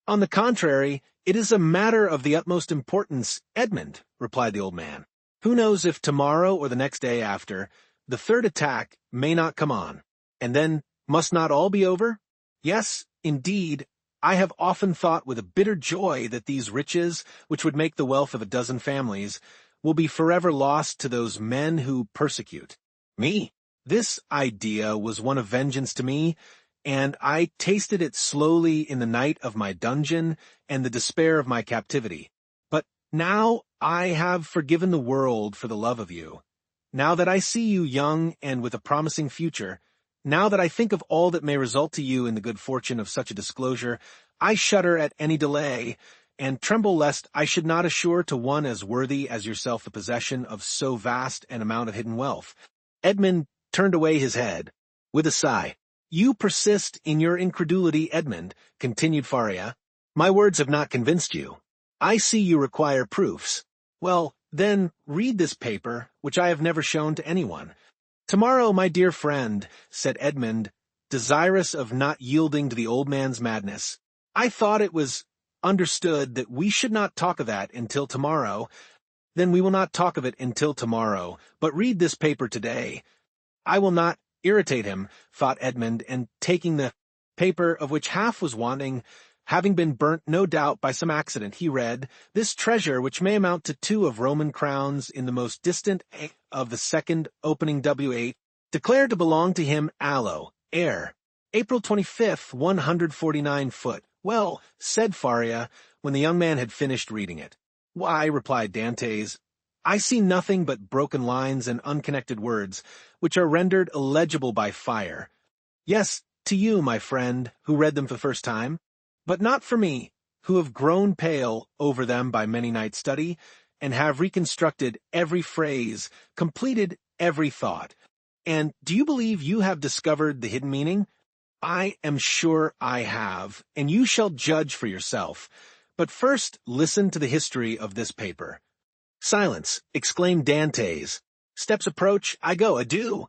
On the contrary, it is a matter of the utmost importance." "Edmond," replied the old man, "who knows if tomorrow or the next day after, the third attack may not come on, and then must not all be over? Yes, indeed, I have often thought with a bitter joy that these riches, which would make the wealth of a dozen families, will be forever lost to those men who persecute me. This idea was one of vengeance to me, and I tasted it slowly in the night of my dungeon and the despair of my captivity. But now I have forgiven the world for the love of you. Now that I see you young and with a promising future, now that I think of all that may result to you in the good fortune of such a disclosure, I shudder at any delay, and tremble lest I should not assure to one as worthy as yourself the possession of so vast an amount of hidden wealth." Edmond turned away his head with a sigh. "You persist in your incredulity, Edmond," continued Faria. "My words have not convinced you. I see you require proofs. Well, then, read this paper, which I have never shown to anyone." "Tomorrow, my dear friend," said Edmond, desirous of not yielding to the old man's madness. "I thought it was understood that we should not talk of that until tomorrow. Then we will not talk of it until tomorrow, but read this paper today." "I will not irritate him," thought Edmond, and taking the paper, of which half was wanting, having been burnt no doubt by some accident, he read, "This treasure, which may amount to 2 of Roman crowns in the most distant of the second opening W8, declared to belong to him Allo, heir, April 25th, 149 foot. "Well," said Faria, when the young man had finished reading it. "Why," replied Dantès, "I see nothing but broken lines and unconnected words, which are rendered illegible by fire. Yes, to you, my friend, who read them for the first time, but not for me, who have grown pale over them by many nights' study, and have reconstructed every phrase, completed every thought. And do you believe you have discovered the hidden meaning? I am sure I have, and you shall judge for yourself. But first listen to the history of this paper." "Silence!" exclaimed Dantès. "Steps approach, I go, adieu!"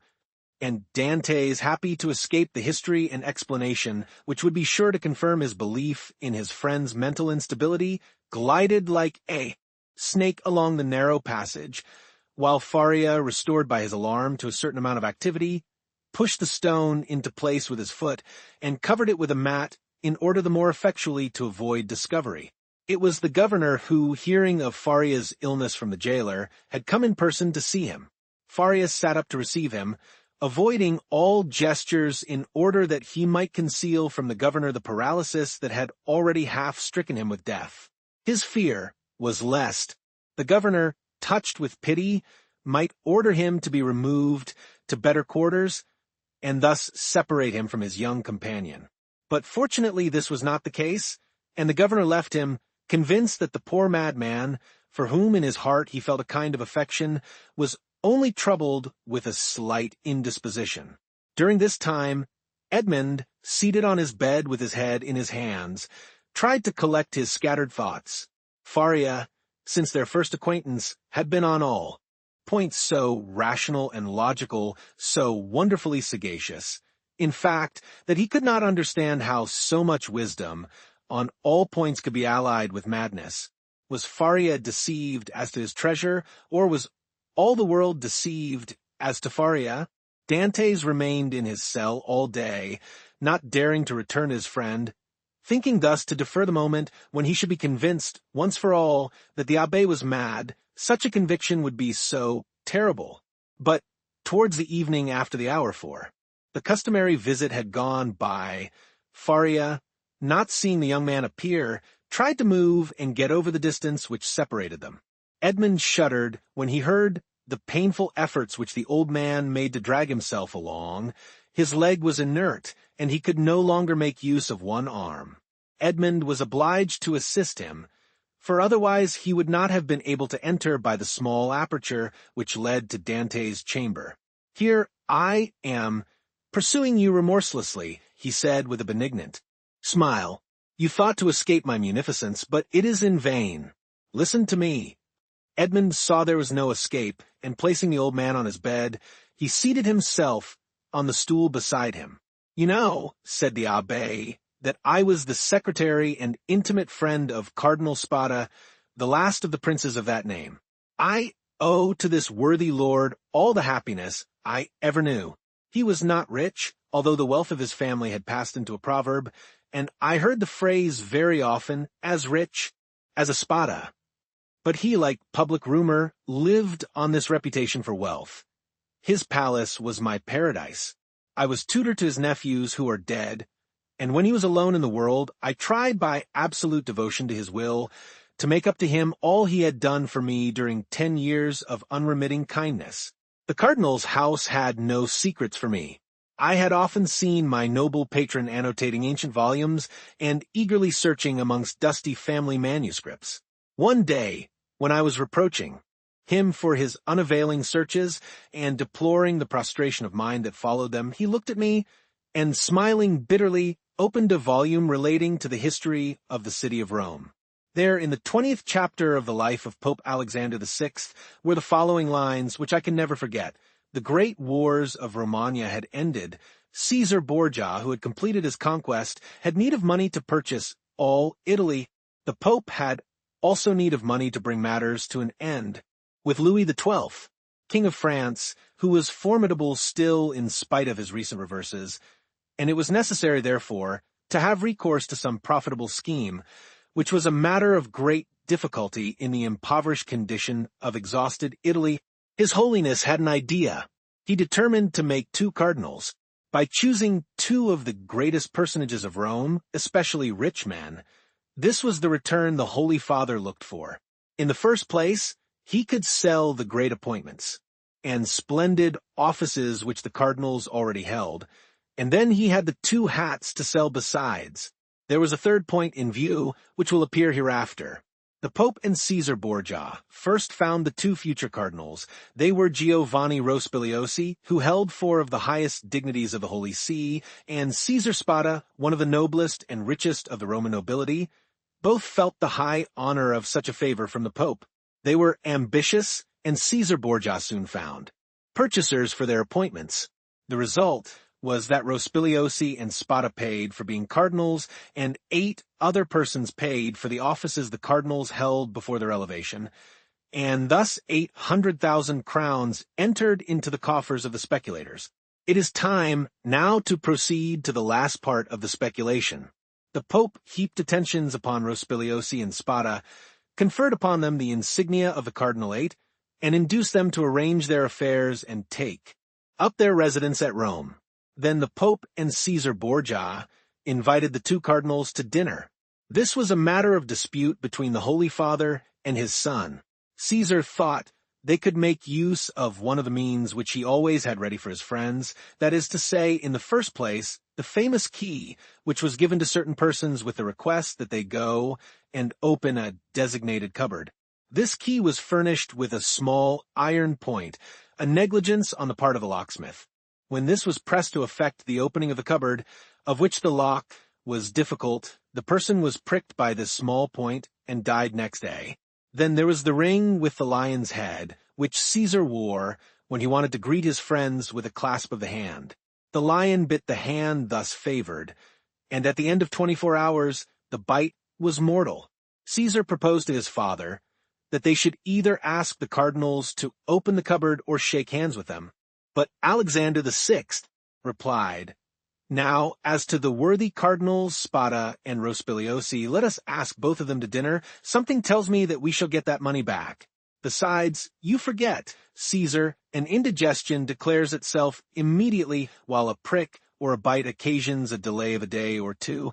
And Dantès, happy to escape the history and explanation, which would be sure to confirm his belief in his friend's mental instability, glided like a snake along the narrow passage, while Faria, restored by his alarm to a certain amount of activity, pushed the stone into place with his foot, and covered it with a mat in order the more effectually to avoid discovery. It was the governor who, hearing of Faria's illness from the jailer, had come in person to see him. Faria sat up to receive him, avoiding all gestures in order that he might conceal from the governor the paralysis that had already half stricken him with death. His fear was lest the governor, touched with pity, might order him to be removed to better quarters, and thus separate him from his young companion. But fortunately this was not the case, and the governor left him, convinced that the poor madman, for whom in his heart he felt a kind of affection, was only troubled with a slight indisposition. During this time, Edmond, seated on his bed with his head in his hands, tried to collect his scattered thoughts. Faria, since their first acquaintance, had been on all points so rational and logical, so wonderfully sagacious, in fact, that he could not understand how so much wisdom, on all points, could be allied with madness. Was Faria deceived as to his treasure, or was all the world deceived as to Faria? Dantès remained in his cell all day, not daring to return to his friend, thinking thus to defer the moment when he should be convinced, once for all, that the abbé was mad. Such a conviction would be so terrible. But towards the evening after the hour 4, the customary visit had gone by. Faria, not seeing the young man appear, tried to move and get over the distance which separated them. Edmond shuddered when he heard the painful efforts which the old man made to drag himself along. His leg was inert, and he could no longer make use of one arm. Edmond was obliged to assist him, for otherwise he would not have been able to enter by the small aperture which led to Dantès' chamber. "Here I am, pursuing you remorselessly," he said with a benignant smile. "You thought to escape my munificence, but it is in vain. Listen to me." Edmond saw there was no escape, and placing the old man on his bed, he seated himself on the stool beside him. "You know," said the abbé, "that I was the secretary and intimate friend of Cardinal Spada, the last of the princes of that name. I owe to this worthy lord all the happiness I ever knew. He was not rich, although the wealth of his family had passed into a proverb, and I heard the phrase very often, as rich as a Spada. But he, like public rumor, lived on this reputation for wealth. His palace was my paradise. I was tutor to his nephews who are dead, and when he was alone in the world, I tried by absolute devotion to his will to make up to him all he had done for me during 10 years of unremitting kindness. The cardinal's house had no secrets for me. I had often seen my noble patron annotating ancient volumes and eagerly searching amongst dusty family manuscripts. One day, when I was reproaching him for his unavailing searches and deploring the prostration of mind that followed them, he looked at me and, smiling bitterly, opened a volume relating to the history of the city of Rome. There, in the 20th chapter of the life of Pope Alexander VI, were the following lines, which I can never forget. The great wars of Romagna had ended. Caesar Borgia, who had completed his conquest, had need of money to purchase all Italy. The Pope had also need of money to bring matters to an end. With Louis XII, King of France, who was formidable still in spite of his recent reverses, and it was necessary, therefore, to have recourse to some profitable scheme, which was a matter of great difficulty in the impoverished condition of exhausted Italy. His Holiness had an idea. He determined to make 2 cardinals. By choosing 2 of the greatest personages of Rome, especially rich men, this was the return the Holy Father looked for. In the first place, he could sell the great appointments and splendid offices which the cardinals already held, and then he had the 2 hats to sell besides. There was a third point in view, which will appear hereafter. The Pope and Caesar Borgia first found the 2 future cardinals. They were Giovanni Rospigliosi, who held 4 of the highest dignities of the Holy See, and Caesar Spada, one of the noblest and richest of the Roman nobility. Both felt the high honor of such a favor from the Pope. They were ambitious, and Caesar Borgia soon found purchasers for their appointments. The result was that Rospigliosi and Spada paid for being cardinals, and 8 other persons paid for the offices the cardinals held before their elevation, and thus 800,000 crowns entered into the coffers of the speculators. It is time now to proceed to the last part of the speculation. The Pope heaped attentions upon Rospigliosi and Spada, conferred upon them the insignia of the Cardinalate, and induced them to arrange their affairs and take up their residence at Rome. Then the Pope and Caesar Borgia invited the 2 cardinals to dinner. This was a matter of dispute between the Holy Father and his son. Caesar thought They could make use of one of the means which he always had ready for his friends, that is to say, in the first place, the famous key, which was given to certain persons with the request that they go and open a designated cupboard. This key was furnished with a small iron point, a negligence on the part of the locksmith. When this was pressed to effect the opening of the cupboard, of which the lock was difficult, the person was pricked by this small point and died next day. Then there was the ring with the lion's head, which Caesar wore when he wanted to greet his friends with a clasp of the hand. The lion bit the hand thus favored, and at the end of 24 hours, the bite was mortal. Caesar proposed to his father that they should either ask the cardinals to open the cupboard or shake hands with them. But Alexander VI replied, "Now, as to the worthy cardinals Spada and Rospigliosi, let us ask both of them to dinner. Something tells me that we shall get that money back. Besides, you forget, Caesar, an indigestion declares itself immediately, while a prick or a bite occasions a delay of a day or two."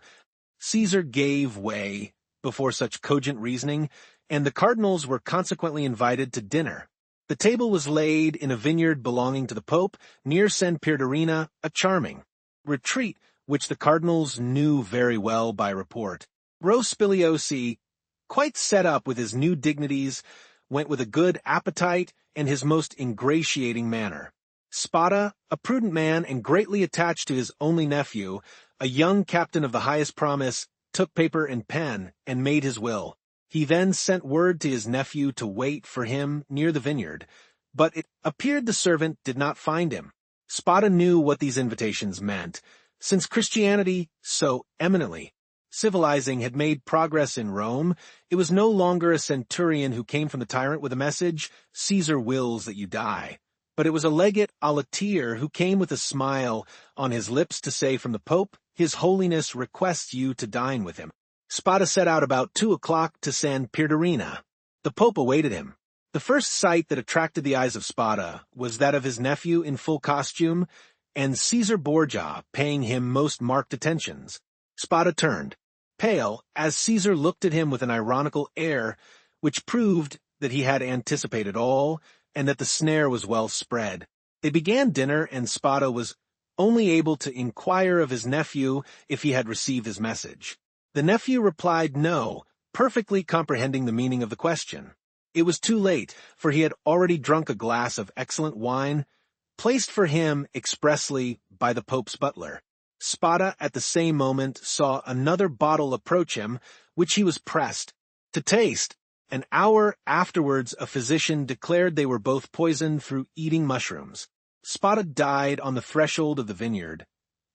Caesar gave way before such cogent reasoning, and the cardinals were consequently invited to dinner. The table was laid in a vineyard belonging to the Pope, near San Pierdarena, a charming retreat which the cardinals knew very well by report. Rospigliosi, quite set up with his new dignities, went with a good appetite and his most ingratiating manner. Spada, a prudent man and greatly attached to his only nephew, a young captain of the highest promise, took paper and pen and made his will. He then sent word to his nephew to wait for him near the vineyard, but it appeared the servant did not find him. Spada knew what these invitations meant. Since Christianity, so eminently civilizing, had made progress in Rome, it was no longer a centurion who came from the tyrant with a message, "Caesar wills that you die," but it was a legate alateer who came with a smile on his lips to say from the Pope, "His Holiness requests you to dine with him." Spada set out about 2 o'clock to San Pierdarena. The Pope awaited him. The first sight that attracted the eyes of Spada was that of his nephew in full costume, and Caesar Borgia paying him most marked attentions. Spada turned, pale, as Caesar looked at him with an ironical air, which proved that he had anticipated all, and that the snare was well spread. They began dinner, and Spada was only able to inquire of his nephew if he had received his message. The nephew replied no, perfectly comprehending the meaning of the question. It was too late, for he had already drunk a glass of excellent wine, placed for him expressly by the Pope's butler. Spada at the same moment saw another bottle approach him, which he was pressed to taste. An hour afterwards a physician declared they were both poisoned through eating mushrooms. Spada died on the threshold of the vineyard.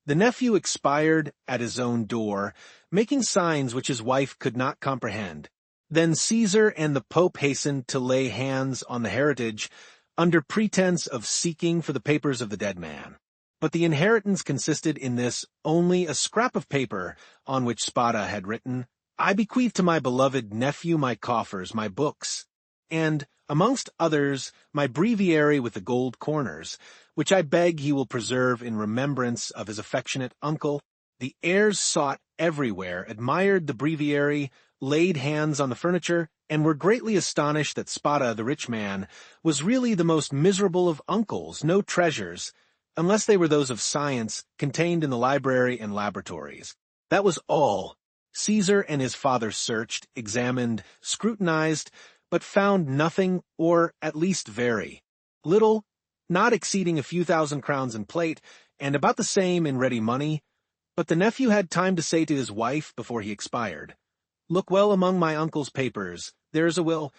The nephew expired at his own door, making signs which his wife could not comprehend. Then Caesar and the Pope hastened to lay hands on the heritage under pretense of seeking for the papers of the dead man. But the inheritance consisted in this only a scrap of paper on which Spada had written, "I bequeath to my beloved nephew my coffers, my books, and, amongst others, my breviary with the gold corners, which I beg he will preserve in remembrance of his affectionate uncle." The heirs sought everywhere, admired the breviary, laid hands on the furniture, and were greatly astonished that Spada, the rich man, was really the most miserable of uncles, no treasures, unless they were those of science, contained in the library and laboratories. That was all. Caesar and his father searched, examined, scrutinized, but found nothing, or at least very little, not exceeding a few thousand crowns in plate, and about the same in ready money. But the nephew had time to say to his wife before he expired, "Look well among my uncle's papers. There is a will."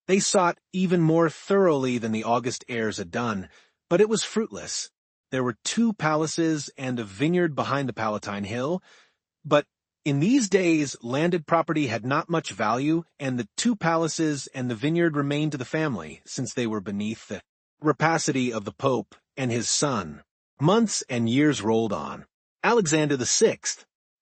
They sought even more thoroughly than the august heirs had done, but it was fruitless. There were 2 palaces and a vineyard behind the Palatine Hill, but in these days landed property had not much value, and the 2 palaces and the vineyard remained to the family, since they were beneath the rapacity of the Pope and his son. Months and years rolled on. Alexander VI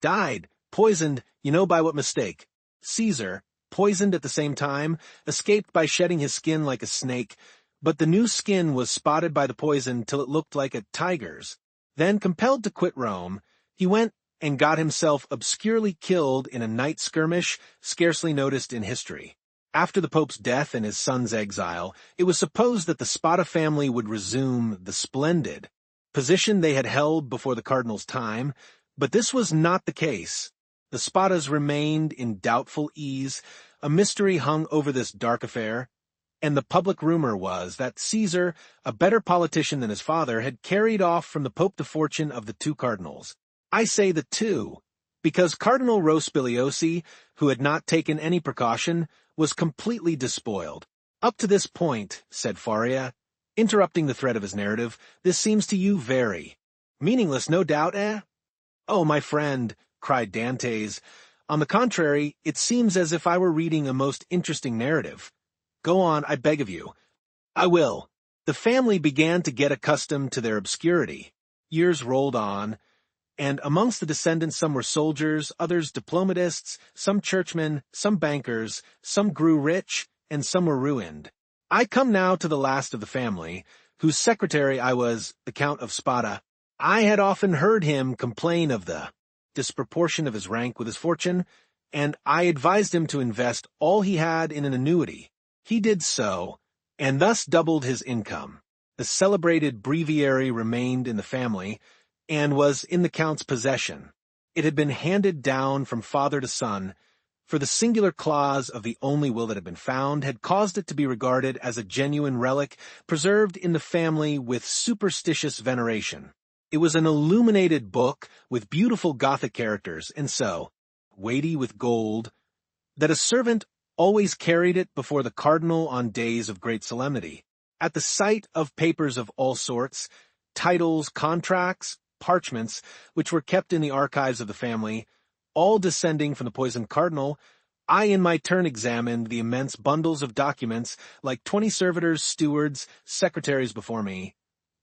died, poisoned, you know by what mistake. Caesar, poisoned at the same time, escaped by shedding his skin like a snake, but the new skin was spotted by the poison till it looked like a tiger's. Then, compelled to quit Rome, he went and got himself obscurely killed in a night skirmish scarcely noticed in history. After the Pope's death and his son's exile, it was supposed that the Spada family would resume the splendid position they had held before the cardinal's time, but this was not the case. The Spadas remained in doubtful ease, a mystery hung over this dark affair, and the public rumor was that Caesar, a better politician than his father, had carried off from the Pope the fortune of the two cardinals. I say the two, because Cardinal Rospigliosi, who had not taken any precaution, was completely despoiled. Up to this point, said Faria, interrupting the thread of his narrative, this seems to you very meaningless, no doubt, eh? Oh, my friend, cried Dantès. On the contrary, it seems as if I were reading a most interesting narrative. Go on, I beg of you. I will. The family began to get accustomed to their obscurity. Years rolled on, and amongst the descendants some were soldiers, others diplomatists, some churchmen, some bankers, some grew rich, and some were ruined. I come now to the last of the family, whose secretary I was, the Count of Spada. I had often heard him complain of the disproportion of his rank with his fortune, and I advised him to invest all he had in an annuity. He did so, and thus doubled his income. The celebrated breviary remained in the family, and was in the Count's possession. It had been handed down from father to son, for the singular clause of the only will that had been found had caused it to be regarded as a genuine relic preserved in the family with superstitious veneration. It was an illuminated book with beautiful Gothic characters, and so, weighty with gold, that a servant always carried it before the cardinal on days of great solemnity. At the sight of papers of all sorts, titles, contracts, parchments, which were kept in the archives of the family, all descending from the poisoned cardinal, I in my turn examined the immense bundles of documents like 20 servitors, stewards, secretaries before me.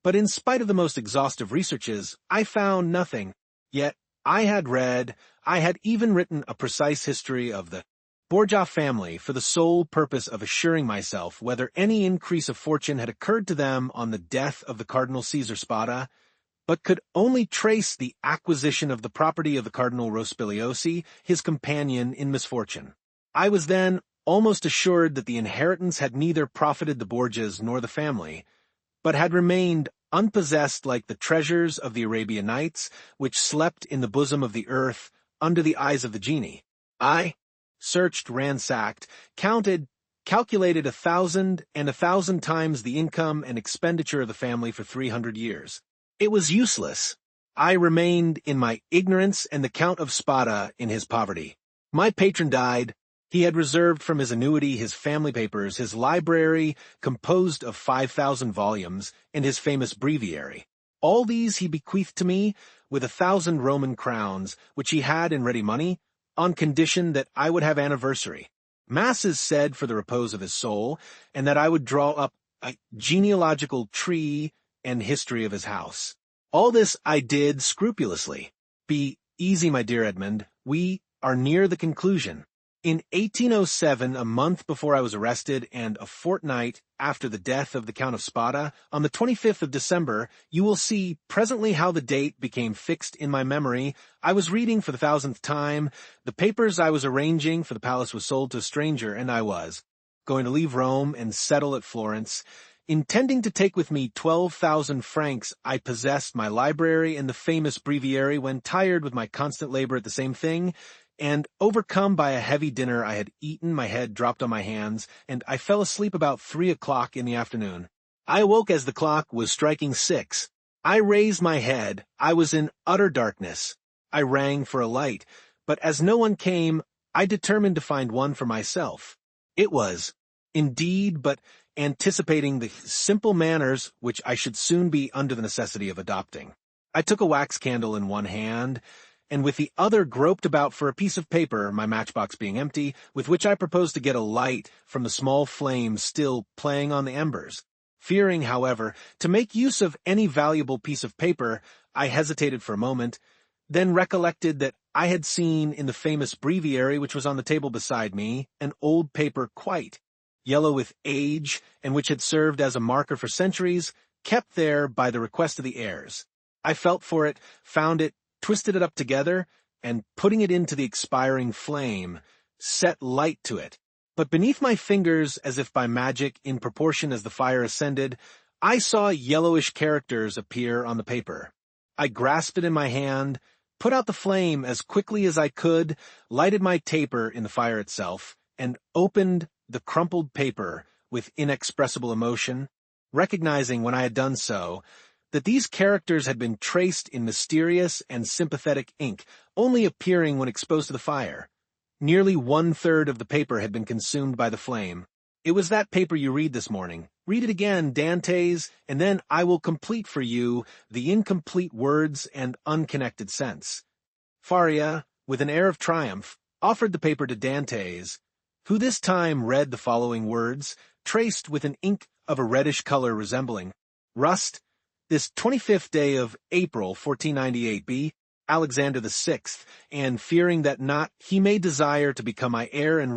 But in spite of the most exhaustive researches, I found nothing. Yet I had even written a precise history of the Borgia family for the sole purpose of assuring myself whether any increase of fortune had occurred to them on the death of the Cardinal Caesar Spada, but could only trace the acquisition of the property of the Cardinal Rospigliosi, his companion in misfortune. I was then almost assured that the inheritance had neither profited the Borgias nor the family, but had remained unpossessed like the treasures of the Arabian Nights, which slept in the bosom of the earth under the eyes of the genii. I searched, ransacked, counted, calculated 1,000 and 1,000 times the income and expenditure of the family for 300 years. It was useless. I remained in my ignorance and the Count of Spada in his poverty. My patron died. He had reserved from his annuity his family papers, his library composed of 5,000 volumes, and his famous breviary. All these he bequeathed to me, with 1,000 Roman crowns, which he had in ready money, on condition that I would have anniversary, masses said for the repose of his soul, and that I would draw up a genealogical tree and history of his house. All this I did scrupulously. Be easy, my dear Edmond, we are near the conclusion. In 1807, a month before I was arrested and a fortnight after the death of the Count of Spada, on the 25th of December, you will see presently how the date became fixed in my memory. I was reading for the 1,000th time, the papers I was arranging for the palace was sold to a stranger, and I was going to leave Rome and settle at Florence. Intending to take with me 12,000 francs, I possessed my library and the famous breviary when tired with my constant labor at the same thing, and overcome by a heavy dinner I had eaten, my head dropped on my hands, and I fell asleep about 3 o'clock in the afternoon. I awoke as the clock was striking 6. I raised my head. I was in utter darkness. I rang for a light, but as no one came, I determined to find one for myself. It was, indeed, but anticipating the simple manners which I should soon be under the necessity of adopting. I took a wax candle in one hand, and with the other groped about for a piece of paper, my matchbox being empty, with which I proposed to get a light from the small flame still playing on the embers. Fearing, however, to make use of any valuable piece of paper, I hesitated for a moment, then recollected that I had seen in the famous breviary which was on the table beside me an old paper quite yellow with age, and which had served as a marker for centuries, kept there by the request of the heirs. I felt for it, found it, twisted it up together, and putting it into the expiring flame, set light to it. But beneath my fingers, as if by magic, in proportion as the fire ascended, I saw yellowish characters appear on the paper. I grasped it in my hand, put out the flame as quickly as I could, lighted my taper in the fire itself, and opened the crumpled paper with inexpressible emotion, recognizing when I had done so that these characters had been traced in mysterious and sympathetic ink, only appearing when exposed to the fire. Nearly 1/3 of the paper had been consumed by the flame. It was that paper you read this morning. Read it again, Dantès, and then I will complete for you the incomplete words and unconnected sense. Faria, with an air of triumph, offered the paper to Dantès, who this time read the following words, traced with an ink of a reddish color resembling rust. This 25th day of April, 1498 B, Alexander VI, and fearing that not he may desire to become my heir and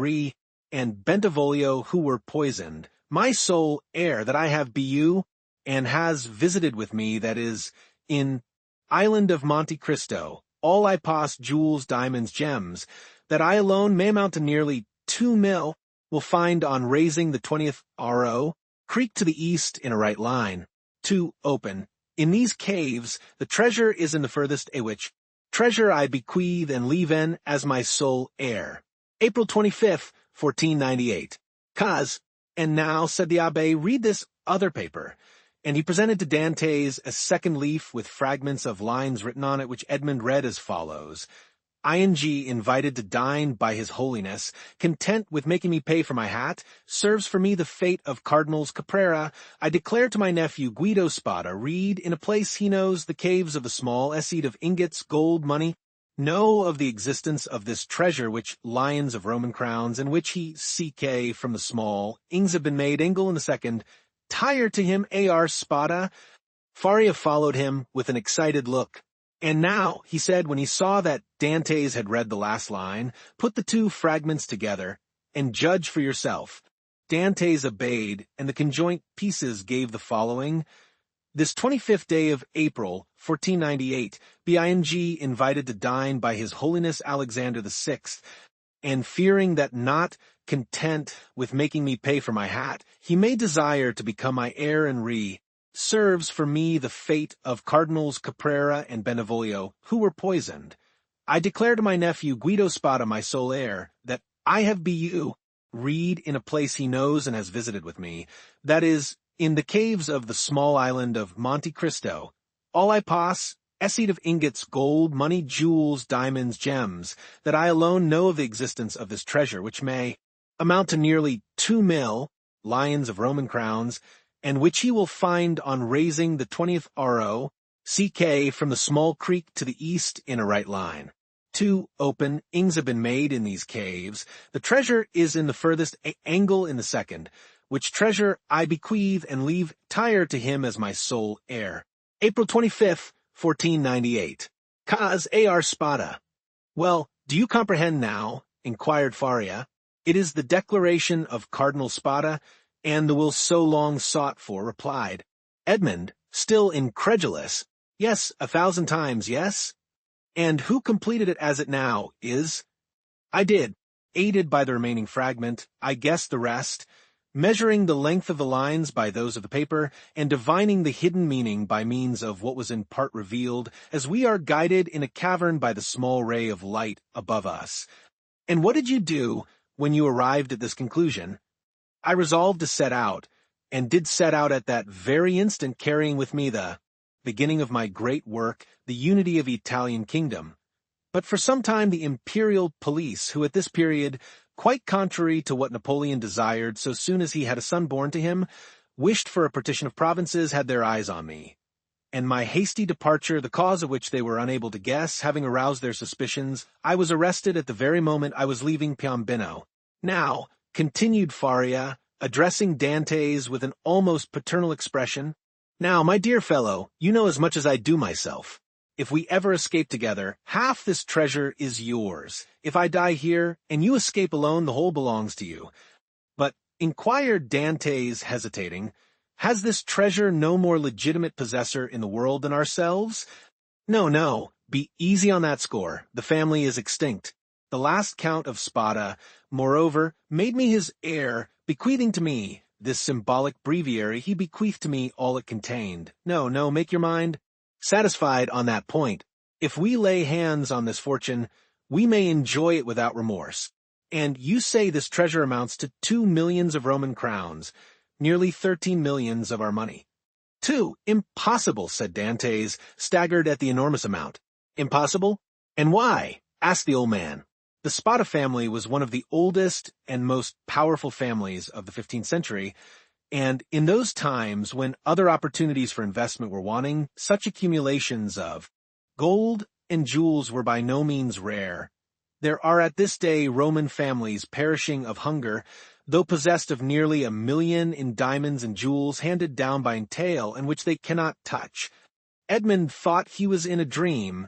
Bentivoglio who were poisoned, my sole heir that I have be you, and has visited with me, that is, in island of Monte Cristo, all I poss jewels, diamonds, gems, that I alone may amount to nearly 2 mil, will find on raising the 20th RO, creek to the east in a right line. 2 open. In these caves, the treasure is in the furthest which treasure I bequeath and leave in as my sole heir. April 25th, 1498. Cause, and now, said the Abbé, read this other paper. And he presented to Dantès a second leaf with fragments of lines written on it, which Edmond read as follows. ING invited to dine by his holiness, content with making me pay for my hat, serves for me the fate of Cardinals Caprera. I declare to my nephew Guido Spada, read in a place he knows the caves of a small essede of ingots, gold, money, know of the existence of this treasure which lions of Roman crowns, and which he CK from the small, ings have been made, Engel in the second, tire to him AR Spada. Faria followed him with an excited look. And now, he said, when he saw that Dantès had read the last line, put the 2 fragments together, and judge for yourself. Dantès obeyed, and the conjoint pieces gave the following. This 25th day of April, 1498, BING invited to dine by His Holiness Alexander VI, and fearing that not content with making me pay for my hat, he may desire to become my heir and serves for me the fate of Cardinals Caprera and Bentivoglio, who were poisoned. I declare to my nephew Guido Spada, my sole heir, that I have be you, read in a place he knows and has visited with me, that is, in the caves of the small island of Monte Cristo, all I poss, essede of ingots, gold, money, jewels, diamonds, gems, that I alone know of the existence of this treasure, which may amount to nearly 2 mil, lions of Roman crowns, and which he will find on raising the 20th RO, CK from the small creek to the east in a right line. 2 open, ings have been made in these caves. The treasure is in the furthest angle in the second, which treasure I bequeath and leave tire to him as my sole heir. April 25th, 1498. Cause AR Spada. Well, do you comprehend now? Inquired Faria. It is the declaration of Cardinal Spada, and the will so long sought for replied. Edmond, still incredulous, yes, 1,000 times, yes? And who completed it as it now is? I did. Aided by the remaining fragment, I guessed the rest, measuring the length of the lines by those of the paper, and divining the hidden meaning by means of what was in part revealed, as we are guided in a cavern by the small ray of light above us. And what did you do when you arrived at this conclusion? I resolved to set out, and did set out at that very instant, carrying with me the beginning of my great work, the unity of the Italian kingdom. But for some time the imperial police, who at this period, quite contrary to what Napoleon desired so soon as he had a son born to him, wished for a partition of provinces, had their eyes on me. And my hasty departure, the cause of which they were unable to guess, having aroused their suspicions, I was arrested at the very moment I was leaving Piombino. Now, continued Faria, addressing Dantès with an almost paternal expression, now, my dear fellow, you know as much as I do myself. If we ever escape together, half this treasure is yours. If I die here, and you escape alone, the whole belongs to you. But, inquired Dantès, hesitating, has this treasure no more legitimate possessor in the world than ourselves? No, be easy on that score. The family is extinct. the last Count of Spada, moreover, made me his heir, bequeathing to me this symbolic breviary. He bequeathed to me all it contained. No, make your mind satisfied on that point. If we lay hands on this fortune, we may enjoy it without remorse. And you say this treasure amounts to 2 millions of Roman crowns, nearly 13 millions of our money. 2. Impossible, said Dantès, staggered at the enormous amount. Impossible? And why? Asked the old man. The Spada family was one of the oldest and most powerful families of the 15th century, and in those times when other opportunities for investment were wanting, such accumulations of gold and jewels were by no means rare. There are at this day Roman families perishing of hunger, though possessed of nearly 1 million in diamonds and jewels handed down by entail and which they cannot touch. Edmond thought he was in a dream.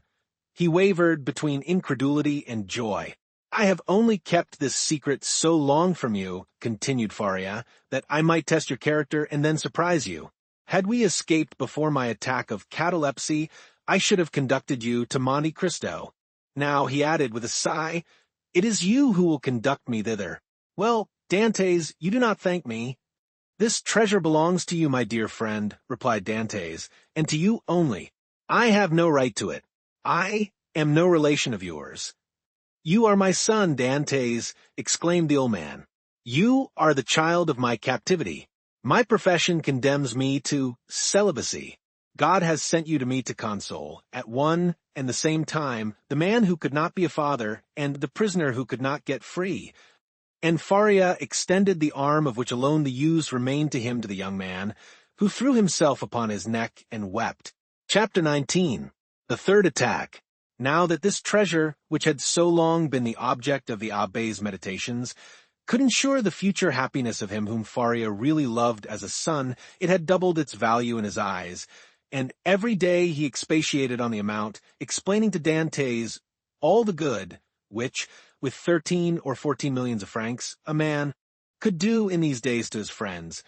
He wavered between incredulity and joy. I have only kept this secret so long from you, continued Faria, that I might test your character and then surprise you. Had we escaped before my attack of catalepsy, I should have conducted you to Monte Cristo. Now, he added with a sigh, it is you who will conduct me thither. Well, Dantès, you do not thank me. This treasure belongs to you, my dear friend, replied Dantès, and to you only. I have no right to it. I am no relation of yours. You are my son, Dantès, exclaimed the old man. You are the child of my captivity. My profession condemns me to celibacy. God has sent you to me to console, at one and the same time, the man who could not be a father and the prisoner who could not get free. And Faria extended the arm of which alone the use remained to him to the young man, who threw himself upon his neck and wept. Chapter 19. The Third Attack. Now that this treasure, which had so long been the object of the abbé's meditations, could ensure the future happiness of him whom Faria really loved as a son, it had doubled its value in his eyes, and every day he expatiated on the amount, explaining to Dantès all the good which, with 13 or 14 millions of francs, a man could do in these days to his friends.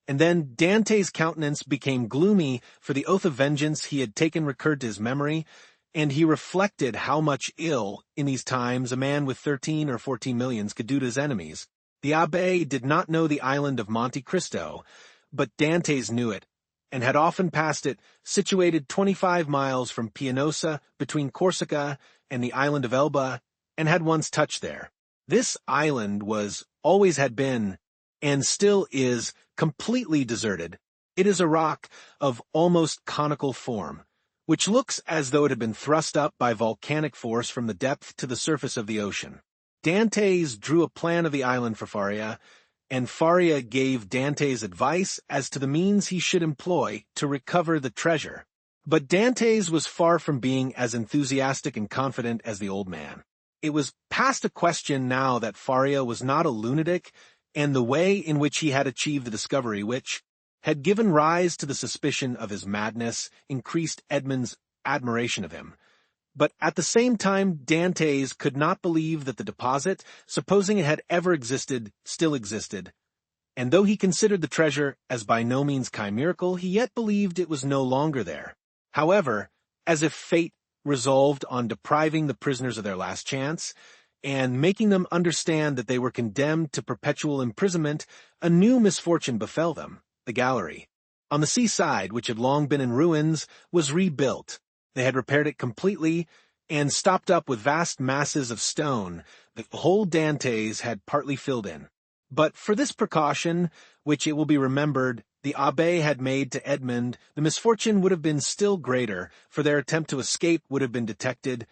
And then Dantès' countenance became gloomy, for the oath of vengeance he had taken recurred to his memory, and he reflected how much ill, in these times, a man with 13 or 14 millions could do to his enemies. The abbé did not know the island of Monte Cristo, but Dantès knew it, and had often passed it, situated 25 miles from Pianosa, between Corsica and the island of Elba, and had once touched there. This island always had been, and still is, completely deserted. It is a rock of almost conical form, which looks as though it had been thrust up by volcanic force from the depth to the surface of the ocean. Dantès drew a plan of the island for Faria, and Faria gave Dantès advice as to the means he should employ to recover the treasure. But Dantès was far from being as enthusiastic and confident as the old man. It was past a question now that Faria was not a lunatic, and the way in which he had achieved the discovery which had given rise to the suspicion of his madness increased Edmond's admiration of him. But at the same time, Dantès could not believe that the deposit, supposing it had ever existed, still existed. And though he considered the treasure as by no means chimerical, he yet believed it was no longer there. However, as if fate resolved on depriving the prisoners of their last chance, and making them understand that they were condemned to perpetual imprisonment, a new misfortune befell them. The gallery, on the seaside, which had long been in ruins, was rebuilt. They had repaired it completely, and stopped up with vast masses of stone that the whole Dantès had partly filled in. But for this precaution, which it will be remembered, the abbé had made to Edmond, the misfortune would have been still greater, for their attempt to escape would have been detected,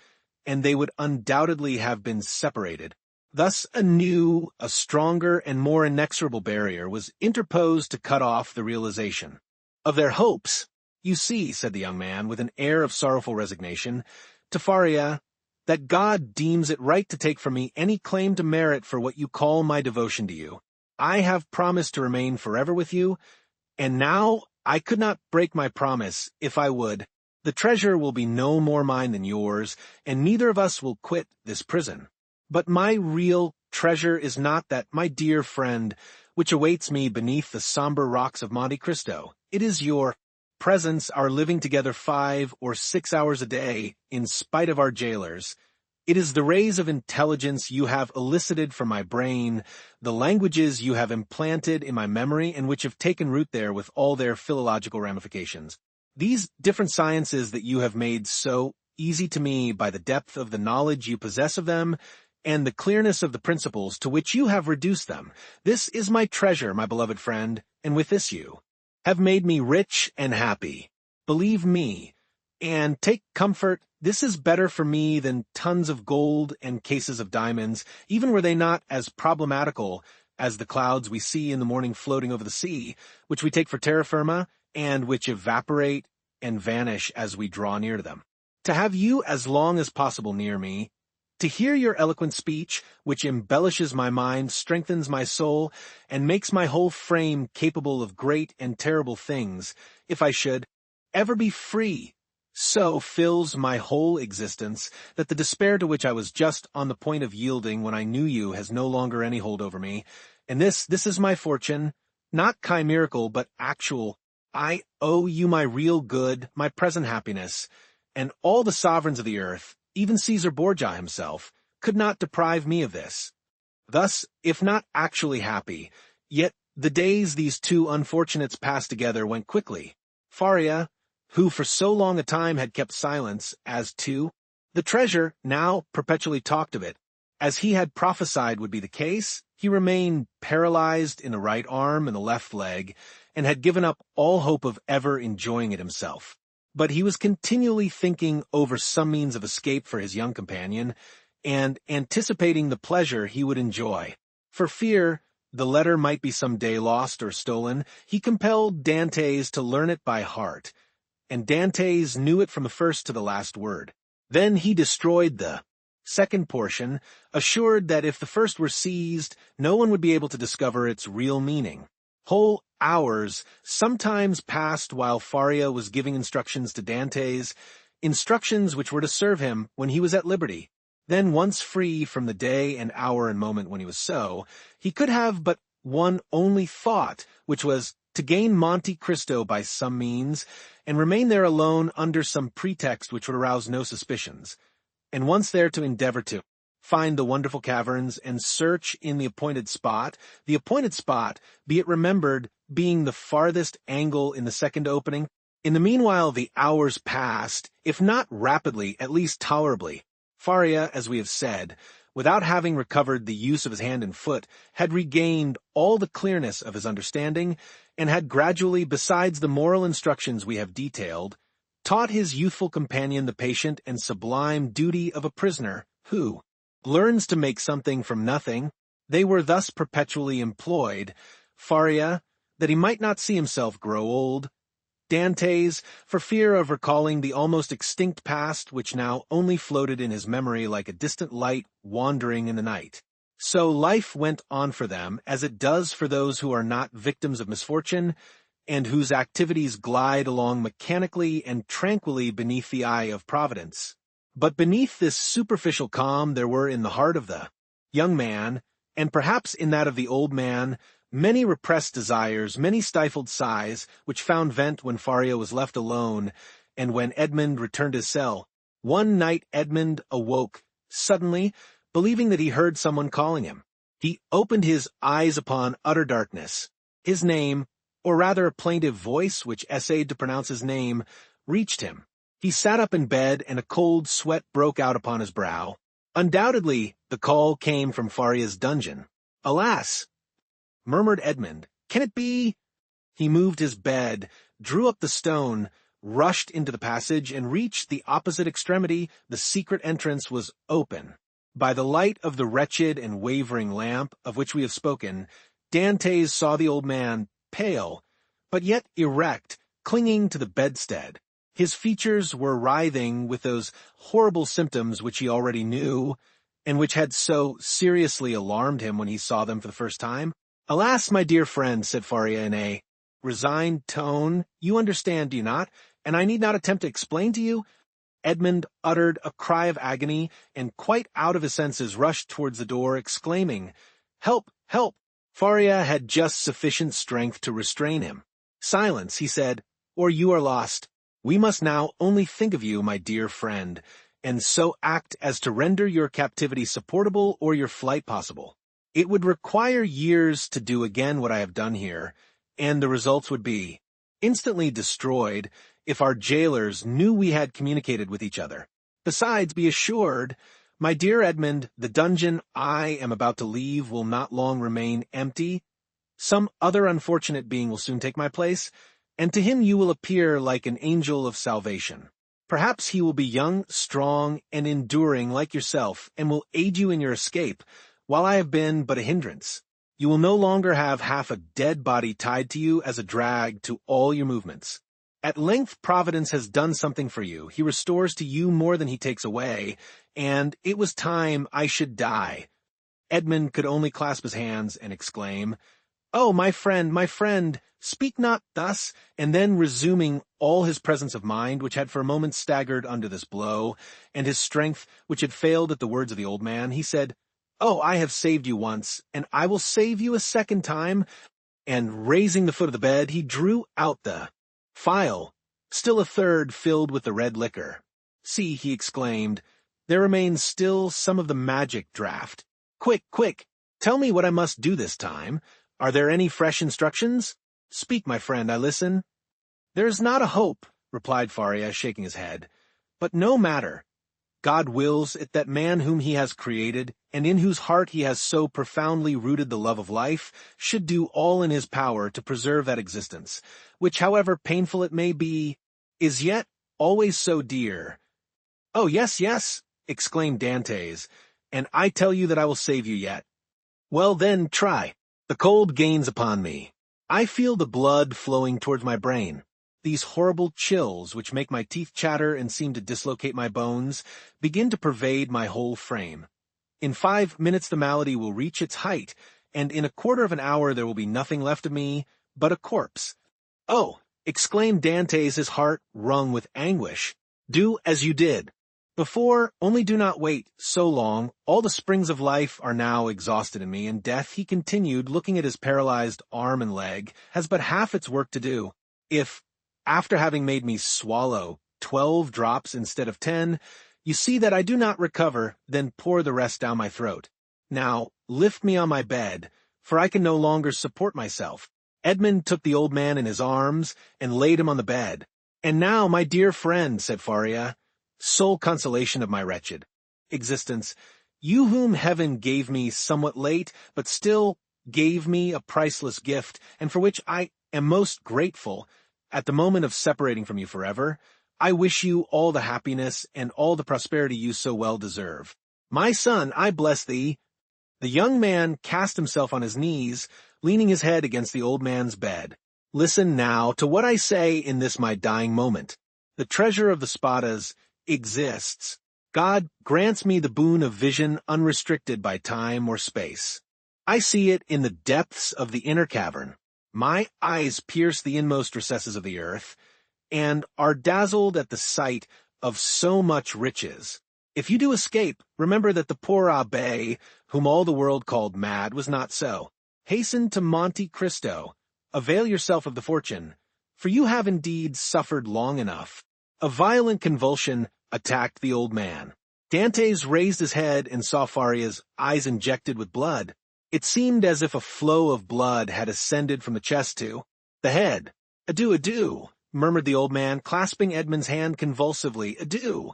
and they would undoubtedly have been separated. Thus a stronger and more inexorable barrier was interposed to cut off the realization of their hopes. You see, said the young man, with an air of sorrowful resignation, to Faria, that God deems it right to take from me any claim to merit for what you call my devotion to you. I have promised to remain forever with you, and now I could not break my promise if I would. The treasure will be no more mine than yours, and neither of us will quit this prison. But my real treasure is not that, my dear friend, which awaits me beneath the somber rocks of Monte Cristo. It is your presence, our living together 5 or 6 hours a day, in spite of our jailers. It is the rays of intelligence you have elicited from my brain, the languages you have implanted in my memory and which have taken root there with all their philological ramifications. These different sciences that you have made so easy to me by the depth of the knowledge you possess of them and the clearness of the principles to which you have reduced them. This is my treasure, my beloved friend, and with this you have made me rich and happy. Believe me, and take comfort. This is better for me than tons of gold and cases of diamonds, even were they not as problematical as the clouds we see in the morning floating over the sea, which we take for terra firma and which evaporate and vanish as we draw near to them. To have you as long as possible near me, to hear your eloquent speech, which embellishes my mind, strengthens my soul, and makes my whole frame capable of great and terrible things, if I should ever be free, so fills my whole existence that the despair to which I was just on the point of yielding when I knew you has no longer any hold over me. And this is my fortune, not chimerical but actual. I owe you my real good, my present happiness, and all the sovereigns of the earth, even Caesar Borgia himself, could not deprive me of this. Thus, if not actually happy, yet the days these two unfortunates passed together went quickly. Faria, who for so long a time had kept silence as to the treasure, now perpetually talked of it. As he had prophesied would be the case, he remained paralyzed in the right arm and the left leg, and had given up all hope of ever enjoying it himself. But he was continually thinking over some means of escape for his young companion, and anticipating the pleasure he would enjoy. For fear the letter might be some day lost or stolen, he compelled Dantès to learn it by heart, and Dantès knew it from the first to the last word. Then he destroyed the second portion, assured that if the first were seized, no one would be able to discover its real meaning. Whole hours sometimes passed while Faria was giving instructions to Dantès, instructions which were to serve him when he was at liberty. Then, once free from the day and hour and moment when he was so, he could have but one only thought, which was to gain Monte Cristo by some means, and remain there alone under some pretext which would arouse no suspicions, and once there to endeavor to find the wonderful caverns and search in the appointed spot, be it remembered, being the farthest angle in the second opening. In the meanwhile the hours passed, if not rapidly, at least tolerably. Faria, as we have said, without having recovered the use of his hand and foot, had regained all the clearness of his understanding, and had gradually, besides the moral instructions we have detailed, taught his youthful companion the patient and sublime duty of a prisoner who learns to make something from nothing. They were thus perpetually employed, Faria, that he might not see himself grow old, Dantès, for fear of recalling the almost extinct past which now only floated in his memory like a distant light wandering in the night. So life went on for them, as it does for those who are not victims of misfortune, and whose activities glide along mechanically and tranquilly beneath the eye of Providence. But beneath this superficial calm there were in the heart of the young man, and perhaps in that of the old man, many repressed desires, many stifled sighs, which found vent when Faria was left alone, and when Edmond returned to his cell. One night Edmond awoke suddenly, believing that he heard someone calling him. He opened his eyes upon utter darkness. His name, or rather a plaintive voice which essayed to pronounce his name, reached him. He sat up in bed, and a cold sweat broke out upon his brow. Undoubtedly, the call came from Faria's dungeon. "Alas!" murmured Edmond. "Can it be?" He moved his bed, drew up the stone, rushed into the passage, and reached the opposite extremity. The secret entrance was open. By the light of the wretched and wavering lamp, of which we have spoken, Dantès saw the old man, pale, but yet erect, clinging to the bedstead. His features were writhing with those horrible symptoms which he already knew, and which had so seriously alarmed him when he saw them for the first time. "Alas, my dear friend," said Faria in a resigned tone, "you understand, do you not? And I need not attempt to explain to you." Edmond uttered a cry of agony, and quite out of his senses rushed towards the door, exclaiming, "Help! Help!" Faria had just sufficient strength to restrain him. "Silence," he said, "or you are lost. We must now only think of you, my dear friend, and so act as to render your captivity supportable or your flight possible. It would require years to do again what I have done here, and the results would be instantly destroyed if our jailers knew we had communicated with each other. Besides, be assured, my dear Edmond, the dungeon I am about to leave will not long remain empty. Some other unfortunate being will soon take my place, and to him you will appear like an angel of salvation. Perhaps he will be young, strong, and enduring like yourself, and will aid you in your escape, while I have been but a hindrance. You will no longer have half a dead body tied to you as a drag to all your movements. At length Providence has done something for you. He restores to you more than he takes away, and it was time I should die. Edmond could only clasp his hands and exclaim, "Oh, my friend, speak not thus," and then resuming all his presence of mind, which had for a moment staggered under this blow, and his strength, which had failed at the words of the old man, he said, "Oh, I have saved you once, and I will save you a second time," and raising the foot of the bed, he drew out the phial, still a third filled with the red liquor. "See," he exclaimed, "there remains still some of the magic draught. Quick, quick, tell me what I must do this time. Are there any fresh instructions? Speak, my friend, I listen." "There is not a hope," replied Faria, shaking his head. "But no matter. God wills it that man whom he has created, and in whose heart he has so profoundly rooted the love of life, should do all in his power to preserve that existence, which, however painful it may be, is yet always so dear." "Oh, yes, yes," exclaimed Dantès, "and I tell you that I will save you yet." "Well, then, try. The cold gains upon me. I feel the blood flowing towards my brain. These horrible chills, which make my teeth chatter and seem to dislocate my bones, begin to pervade my whole frame. In 5 minutes the malady will reach its height, and in a quarter of an hour there will be nothing left of me but a corpse." "Oh!" exclaimed Dantès, his heart wrung with anguish. "Do as you did before, only do not wait so long. All the springs of life are now exhausted in me, and death," he continued, looking at his paralyzed arm and leg, "has but half its work to do. If, after having made me swallow 12 drops instead of 10, you see that I do not recover, then pour the rest down my throat. Now, lift me on my bed, for I can no longer support myself." Edmond took the old man in his arms and laid him on the bed. "And now, my dear friend," said Faria, "sole consolation of my wretched existence, you whom heaven gave me somewhat late, but still gave me a priceless gift, and for which I am most grateful, at the moment of separating from you forever, I wish you all the happiness and all the prosperity you so well deserve. My son, I bless thee." The young man cast himself on his knees, leaning his head against the old man's bed. "Listen now to what I say in this my dying moment. The treasure of the Spadas exists. God grants me the boon of vision unrestricted by time or space. I see it in the depths of the inner cavern. My eyes pierce the inmost recesses of the earth, and are dazzled at the sight of so much riches. If you do escape, remember that the poor abbé, whom all the world called mad, was not so. Hasten to Monte Cristo. Avail yourself of the fortune, for you have indeed suffered long enough." A violent convulsion attacked the old man. Dantès raised his head and saw Faria's eyes injected with blood. It seemed as if a flow of blood had ascended from the chest to the head. "Adieu, adieu," murmured the old man, clasping Edmond's hand convulsively. "Adieu."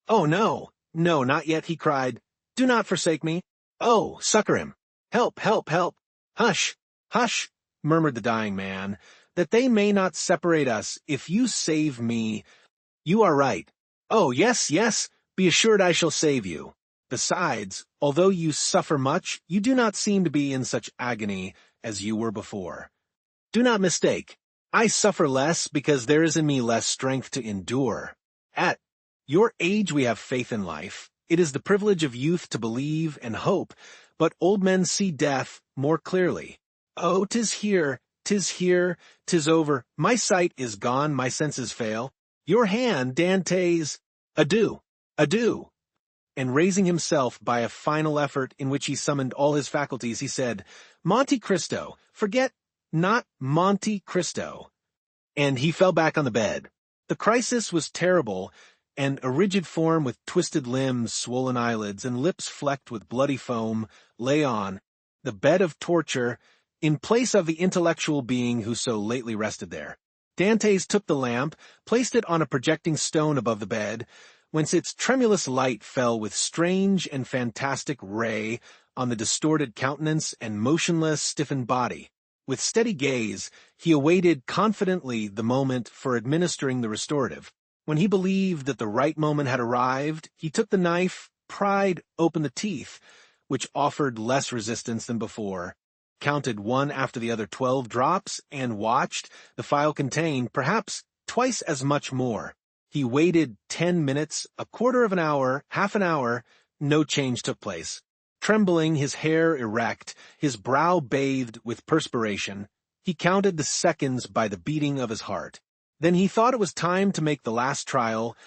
"Oh, no, no, not yet," he cried. "Do not forsake me. Oh, succor him. Help, help, help." "Hush, hush," murmured the dying man, "that they may not separate us. If you save me—" "You are right. Oh, yes, yes, be assured I shall save you. Besides, although you suffer much, you do not seem to be in such agony as you were before. Do not mistake. I suffer less because there is in me less strength to endure. At your age we have faith in life. It is the privilege of youth to believe and hope, but old men see death more clearly. Oh, 'tis here, 'tis here, 'tis over. My sight is gone, my senses fail. Your hand, Dantès. Adieu, adieu." And raising himself by a final effort in which he summoned all his faculties, he said, "Monte Cristo, forget not Monte Cristo." And he fell back on the bed. The crisis was terrible, and a rigid form with twisted limbs, swollen eyelids, and lips flecked with bloody foam lay on the bed of torture in place of the intellectual being who so lately rested there. Dantès took the lamp, placed it on a projecting stone above the bed, whence its tremulous light fell with strange and fantastic ray on the distorted countenance and motionless, stiffened body. With steady gaze, he awaited confidently the moment for administering the restorative. When he believed that the right moment had arrived, he took the knife, pried open the teeth, which offered less resistance than before, counted one after the other 12 drops, and watched. The phial contained perhaps twice as much more. He waited 10 minutes, a quarter of an hour, half an hour. No change took place. Trembling, his hair erect, his brow bathed with perspiration, he counted the seconds by the beating of his heart. Then he thought it was time to make the last trial,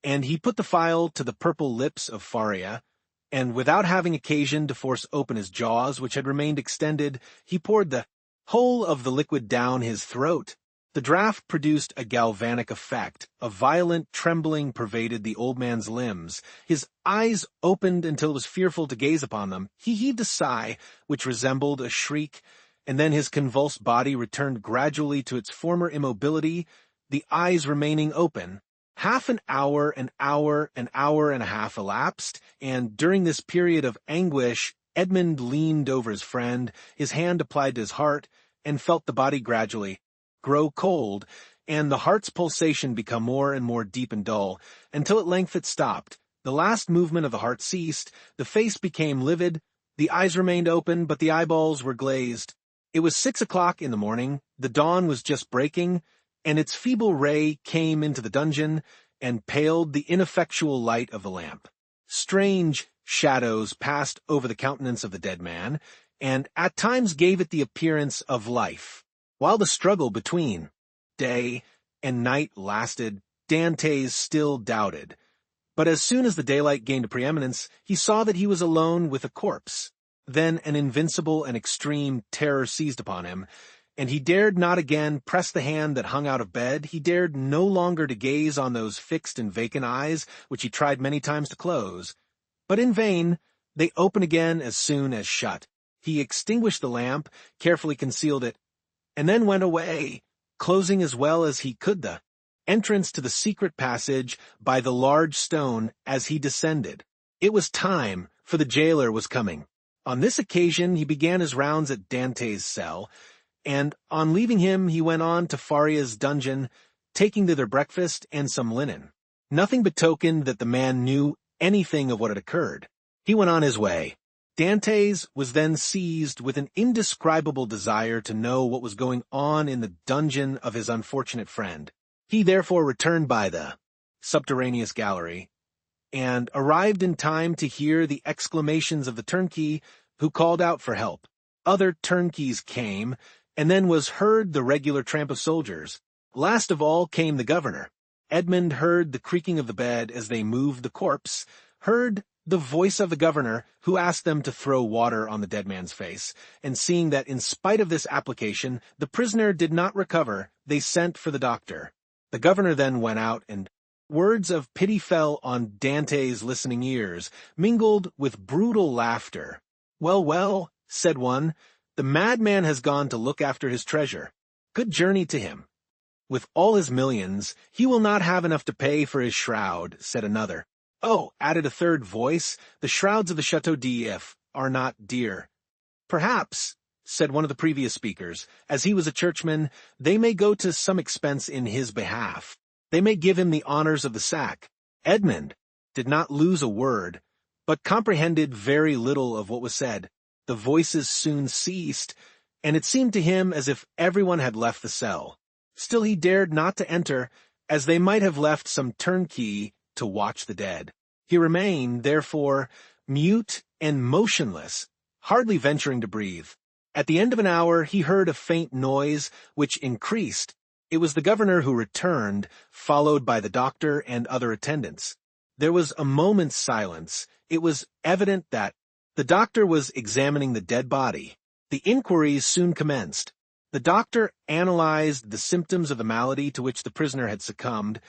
and he put the phial to the purple lips of Faria, and without having occasion to force open his jaws, which had remained extended, he poured the whole of the liquid down his throat. The draught produced a galvanic effect. A violent trembling pervaded the old man's limbs. His eyes opened until it was fearful to gaze upon them. He heaved a sigh, which resembled a shriek, and then his convulsed body returned gradually to its former immobility, the eyes remaining open. Half an hour and a half elapsed, and during this period of anguish, Edmond leaned over his friend, his hand applied to his heart, and felt the body gradually grow cold, and the heart's pulsation become more and more deep and dull, until at length it stopped. The last movement of the heart ceased, the face became livid, the eyes remained open, but the eyeballs were glazed. It was 6 o'clock in the morning, the dawn was just breaking, and its feeble ray came into the dungeon and paled the ineffectual light of the lamp. Strange shadows passed over the countenance of the dead man, and at times gave it the appearance of life. While the struggle between day and night lasted, Dantès still doubted. But as soon as the daylight gained a preeminence, he saw that he was alone with a corpse. Then an invincible and extreme terror seized upon him, and he dared not again press the hand that hung out of bed. He dared no longer to gaze on those fixed and vacant eyes, which he tried many times to close. But in vain, they opened again as soon as shut. He extinguished the lamp, carefully concealed it, and then went away, closing as well as he could the entrance to the secret passage by the large stone as he descended. It was time, for the jailer was coming. On this occasion he began his rounds at Dantès' cell, and on leaving him he went on to Faria's dungeon, taking thither breakfast and some linen. Nothing betokened that the man knew anything of what had occurred. He went on his way. Dantès was then seized with an indescribable desire to know what was going on in the dungeon of his unfortunate friend. He therefore returned by the subterraneous gallery, and arrived in time to hear the exclamations of the turnkey, who called out for help. Other turnkeys came, and then was heard the regular tramp of soldiers. Last of all came the governor. Edmond heard the creaking of the bed as they moved the corpse, heard the voice of the governor, who asked them to throw water on the dead man's face, and seeing that in spite of this application the prisoner did not recover, they sent for the doctor. The governor then went out, and words of pity fell on Dantès' listening ears, mingled with brutal laughter. "Well, well," said one, "the madman has gone to look after his treasure. Good journey to him. With all his millions, he will not have enough to pay for his shroud," said another. "Oh," added a third voice, "the shrouds of the Château d'If are not dear." "Perhaps," said one of the previous speakers, "as he was a churchman, they may go to some expense in his behalf. They may give him the honors of the sack." Edmond did not lose a word, but comprehended very little of what was said. The voices soon ceased, and it seemed to him as if everyone had left the cell. Still he dared not to enter, as they might have left some turnkey to watch the dead. He remained, therefore, mute and motionless, hardly venturing to breathe. At the end of an hour he heard a faint noise, which increased. It was the governor who returned, followed by the doctor and other attendants. There was a moment's silence. It was evident that the doctor was examining the dead body. The inquiries soon commenced. The doctor analyzed the symptoms of the malady to which the prisoner had succumbed,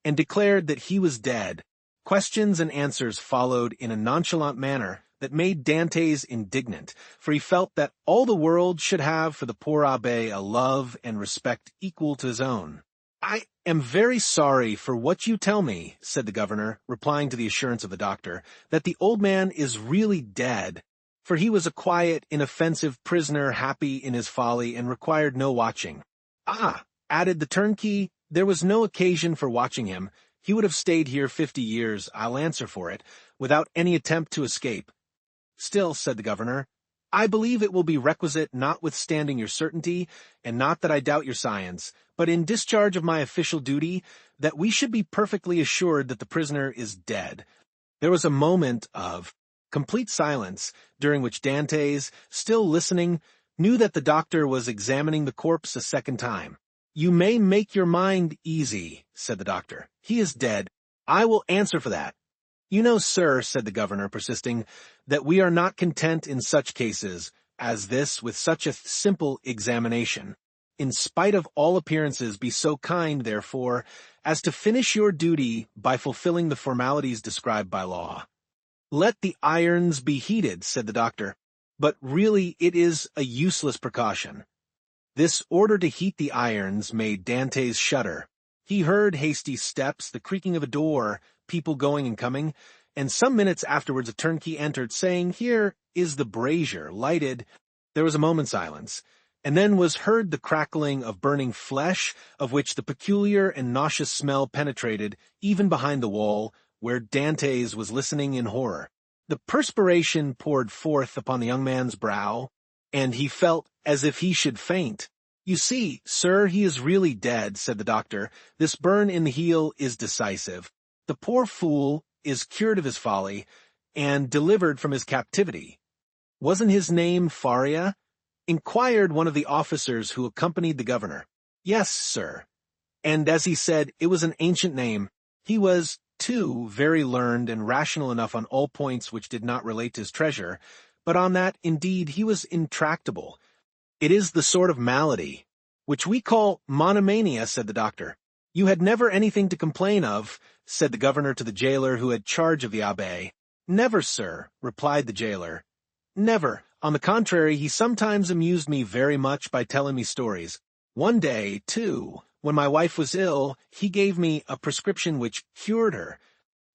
and declared that he was dead. Questions and answers followed in a nonchalant manner that made Dantès indignant, for he felt that all the world should have for the poor abbé a love and respect equal to his own. "I am very sorry for what you tell me," said the governor, replying to the assurance of the doctor, "that the old man is really dead, for he was a quiet, inoffensive prisoner, happy in his folly, and required no watching." "Ah," added the turnkey, "there was no occasion for watching him. He would have stayed here 50 years, I'll answer for it, without any attempt to escape." "Still," said the governor, "I believe it will be requisite, notwithstanding your certainty, and not that I doubt your science, but in discharge of my official duty, that we should be perfectly assured that the prisoner is dead." There was a moment of complete silence, during which Dantès, still listening, knew that the doctor was examining the corpse a second time. "You may make your mind easy," said the doctor. "He is dead. I will answer for that." "You know, sir," said the governor, persisting, "that we are not content in such cases as this with such a simple examination. In spite of all appearances, be so kind, therefore, as to finish your duty by fulfilling the formalities described by law." "Let the irons be heated," said the doctor, "but really it is a useless precaution." This order to heat the irons made Dantès shudder. He heard hasty steps, the creaking of a door, people going and coming, and some minutes afterwards a turnkey entered, saying, "Here is the brazier, lighted." There was a moment's silence, and then was heard the crackling of burning flesh, of which the peculiar and nauseous smell penetrated, even behind the wall, where Dantès was listening in horror. The perspiration poured forth upon the young man's brow, and he felt as if he should faint. "You see, sir, he is really dead," said the doctor. "This burn in the heel is decisive. The poor fool is cured of his folly, and delivered from his captivity." "Wasn't his name Faria?" inquired one of the officers who accompanied the governor. "Yes, sir. And as he said, it was an ancient name. He was, too, very learned and rational enough on all points which did not relate to his treasure, but on that, indeed, he was intractable. It is the sort of malady which we call monomania," said the doctor. "You had never anything to complain of," said the governor to the jailer who had charge of the abbé. "Never, sir," replied the jailer. "Never. On the contrary, he sometimes amused me very much by telling me stories. One day, too, when my wife was ill, he gave me a prescription which cured her."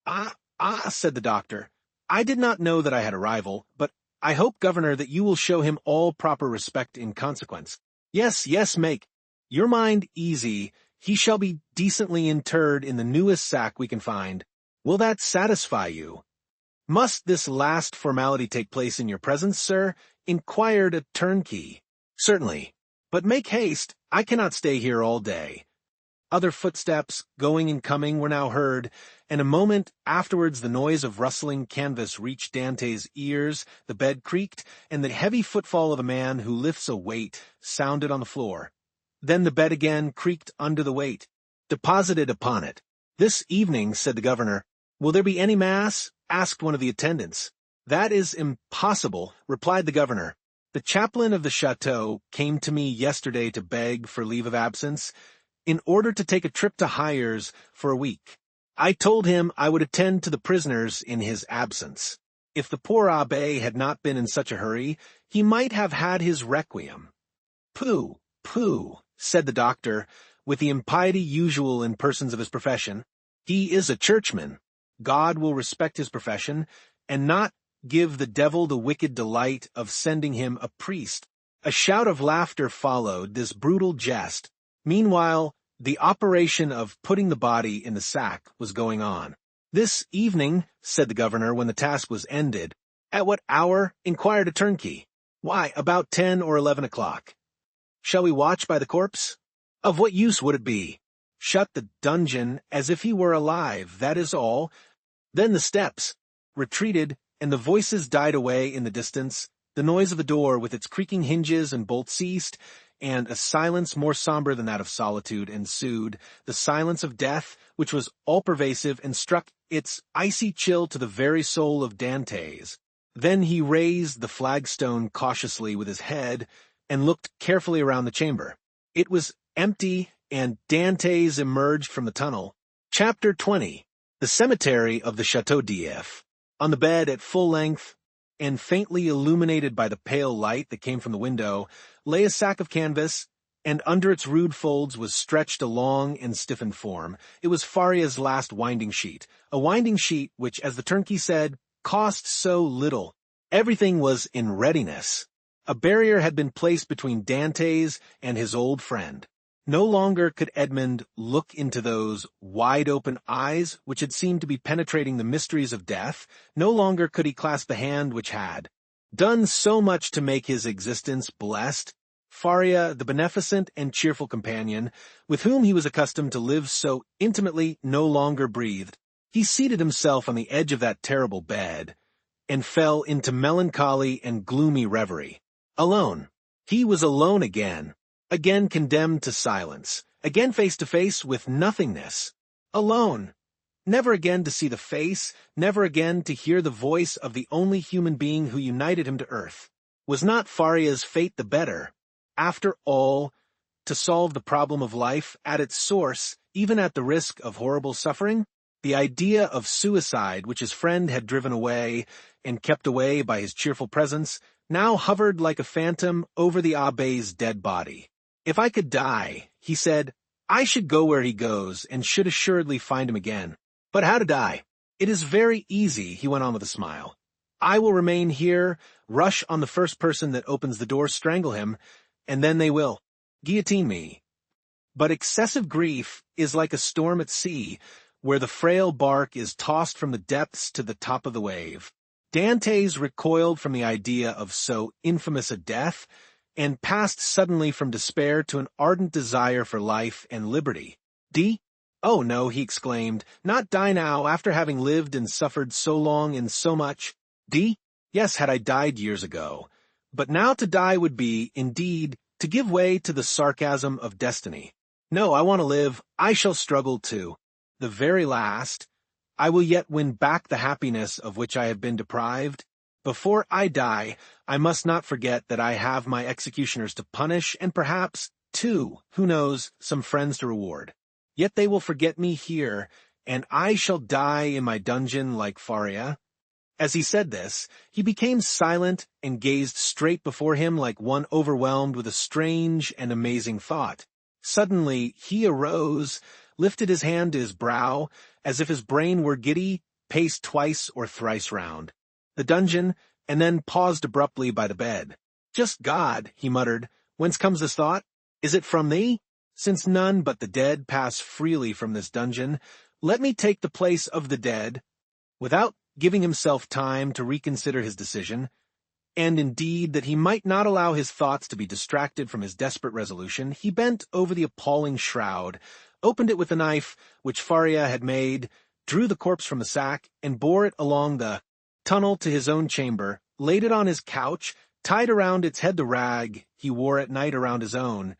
"Ah, said the doctor. "I did not know that I had a rival, but I hope, governor, that you will show him all proper respect in consequence." Yes, make your mind easy. He shall be decently interred in the newest sack we can find. Will that satisfy you?" "Must this last formality take place in your presence, sir?" inquired a turnkey. "Certainly. But make haste. I cannot stay here all day." Other footsteps, going and coming, were now heard, and a moment afterwards the noise of rustling canvas reached Dantès' ears, the bed creaked, and the heavy footfall of a man who lifts a weight sounded on the floor. Then the bed again creaked under the weight, deposited upon it. "This evening," said the governor. "Will there be any mass?" asked one of the attendants. "That is impossible," replied the governor. "The chaplain of the château came to me yesterday to beg for leave of absence, in order to take a trip to Hyères for a week. I told him I would attend to the prisoners in his absence. If the poor abbé had not been in such a hurry, he might have had his requiem." "Pooh, said the doctor, with the impiety usual in persons of his profession. "He is a churchman. God will respect his profession, and not give the devil the wicked delight of sending him a priest." A shout of laughter followed this brutal jest. Meanwhile, the operation of putting the body in the sack was going on. "This evening," said the governor when the task was ended. "At what hour?" inquired a turnkey. "Why, about 10 or 11 o'clock." "Shall we watch by the corpse?" "Of what use would it be?" "Shut the dungeon as if he were alive, that is all." Then the steps retreated, and the voices died away in the distance. The noise of the door with its creaking hinges and bolts ceased, and a silence more somber than that of solitude ensued, the silence of death, which was all-pervasive and struck its icy chill to the very soul of Dantès. Then he raised the flagstone cautiously with his head, and looked carefully around the chamber. It was empty, and Dantès emerged from the tunnel. Chapter 20. The Cemetery of the Château d'If. On the bed at full length, and faintly illuminated by the pale light that came from the window, lay a sack of canvas, and under its rude folds was stretched a long and stiffened form. It was Faria's last winding sheet, a winding sheet which, as the turnkey said, cost so little. Everything was in readiness. A barrier had been placed between Dantès and his old friend. No longer could Edmond look into those wide-open eyes which had seemed to be penetrating the mysteries of death. No longer could he clasp the hand which had done so much to make his existence blessed. Faria, the beneficent and cheerful companion, with whom he was accustomed to live so intimately, no longer breathed. He seated himself on the edge of that terrible bed, and fell into melancholy and gloomy reverie. Alone. He was alone again. Again condemned to silence, again face to face with nothingness. Alone. Never again to see the face, never again to hear the voice of the only human being who united him to earth. Was not Faria's fate the better? After all, to solve the problem of life at its source, even at the risk of horrible suffering? The idea of suicide which his friend had driven away and kept away by his cheerful presence now hovered like a phantom over the abbé's dead body. If I could die, he said, I should go where he goes and should assuredly find him again. But how to die? It is very easy, he went on with a smile. I will remain here, rush on the first person that opens the door, strangle him, and then they will guillotine me. But excessive grief is like a storm at sea, where the frail bark is tossed from the depths to the top of the wave. Dantès recoiled from the idea of so infamous a death, and passed suddenly from despair to an ardent desire for life and liberty. Oh no, he exclaimed, not die now after having lived and suffered so long and so much. Yes, had I died years ago. But now to die would be, indeed, to give way to the sarcasm of destiny. No, I want to live. I shall struggle to the very last. I will yet win back the happiness of which I have been deprived. Before I die, I must not forget that I have my executioners to punish and perhaps, too, who knows, some friends to reward. Yet they will forget me here, and I shall die in my dungeon like Faria. As he said this, he became silent and gazed straight before him like one overwhelmed with a strange and amazing thought. Suddenly he arose, lifted his hand to his brow, as if his brain were giddy, paced twice or thrice round the dungeon, and then paused abruptly by the bed. Just God, he muttered, whence comes this thought? Is it from thee? Since none but the dead pass freely from this dungeon, let me take the place of the dead. Without giving himself time to reconsider his decision, and indeed that he might not allow his thoughts to be distracted from his desperate resolution, he bent over the appalling shroud, opened it with a knife which Faria had made, drew the corpse from the sack, and bore it along the tunnel to his own chamber, laid it on his couch, tied around its head the rag he wore at night around his own,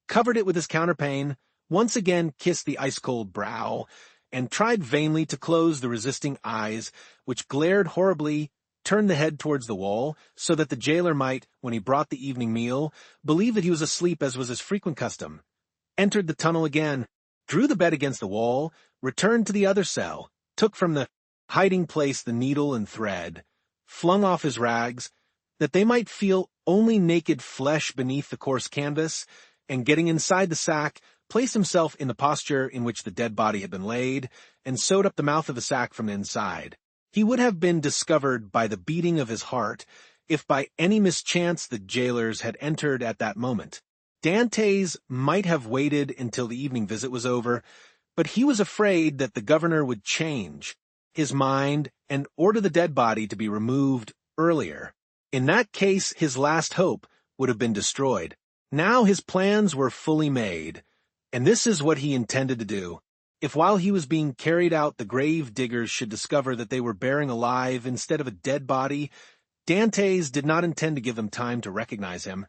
covered it with his counterpane, once again kissed the ice-cold brow, and tried vainly to close the resisting eyes, which glared horribly, turned the head towards the wall, so that the jailer might, when he brought the evening meal, believe that he was asleep as was his frequent custom, entered the tunnel again, drew the bed against the wall, returned to the other cell, took from the hiding-place the needle and thread, flung off his rags, that they might feel only naked flesh beneath the coarse canvas, and getting inside the sack, placed himself in the posture in which the dead body had been laid, and sewed up the mouth of the sack from the inside. He would have been discovered by the beating of his heart, if by any mischance the jailers had entered at that moment. Dantès might have waited until the evening visit was over, but he was afraid that the governor would change his mind and order the dead body to be removed earlier. In that case, his last hope would have been destroyed. Now his plans were fully made, and this is what he intended to do. If while he was being carried out the grave diggers should discover that they were bearing alive instead of a dead body, Dantès did not intend to give them time to recognize him,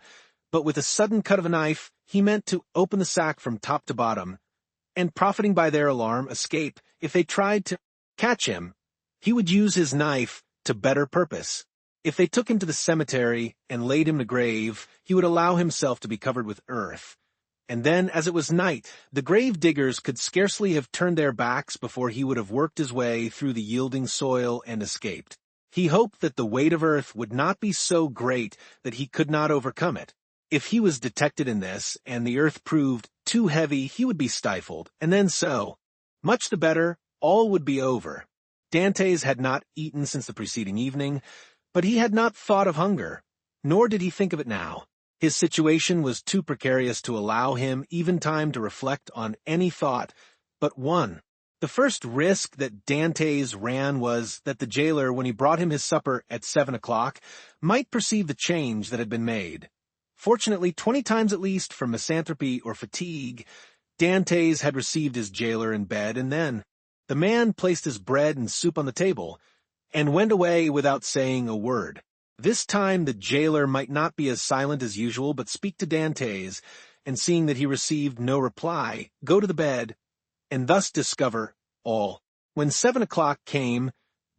but with a sudden cut of a knife, he meant to open the sack from top to bottom, and profiting by their alarm, escape. If they tried to catch him, he would use his knife to better purpose. If they took him to the cemetery and laid him in a grave, he would allow himself to be covered with earth, And then, as it was night, the grave diggers could scarcely have turned their backs before he would have worked his way through the yielding soil and escaped. He hoped that the weight of earth would not be so great that he could not overcome it. If he was detected in this, and the earth proved too heavy, he would be stifled, and then so. Much the better, all would be over. Dantès had not eaten since the preceding evening, but he had not thought of hunger, nor did he think of it now. His situation was too precarious to allow him even time to reflect on any thought but one. The first risk that Dantès ran was that the jailer, when he brought him his supper at 7 o'clock, might perceive the change that had been made. Fortunately, 20 times at least, from misanthropy or fatigue, Dantès had received his jailer in bed, and then the man placed his bread and soup on the table and went away without saying a word. This time the jailer might not be as silent as usual, but speak to Dantès, and seeing that he received no reply, go to the bed, and thus discover all. When 7 o'clock came,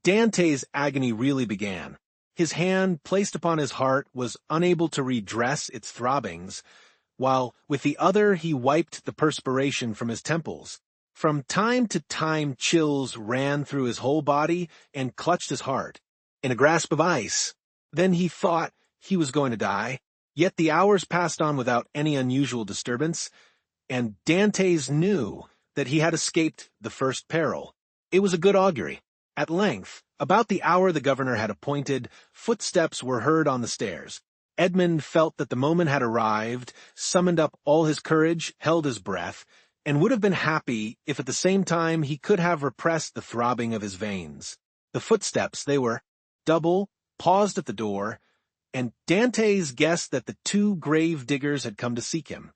Dantès' agony really began. His hand, placed upon his heart, was unable to redress its throbbings, while with the other he wiped the perspiration from his temples. From time to time chills ran through his whole body and clutched his heart, in a grasp of ice. Then he thought he was going to die, yet the hours passed on without any unusual disturbance, and Dantès knew that he had escaped the first peril. It was a good augury. At length, about the hour the governor had appointed, footsteps were heard on the stairs. Edmond felt that the moment had arrived, summoned up all his courage, held his breath, and would have been happy if at the same time he could have repressed the throbbing of his veins. The footsteps, they were double, paused at the door, and Dantès guessed that the two grave diggers had come to seek him.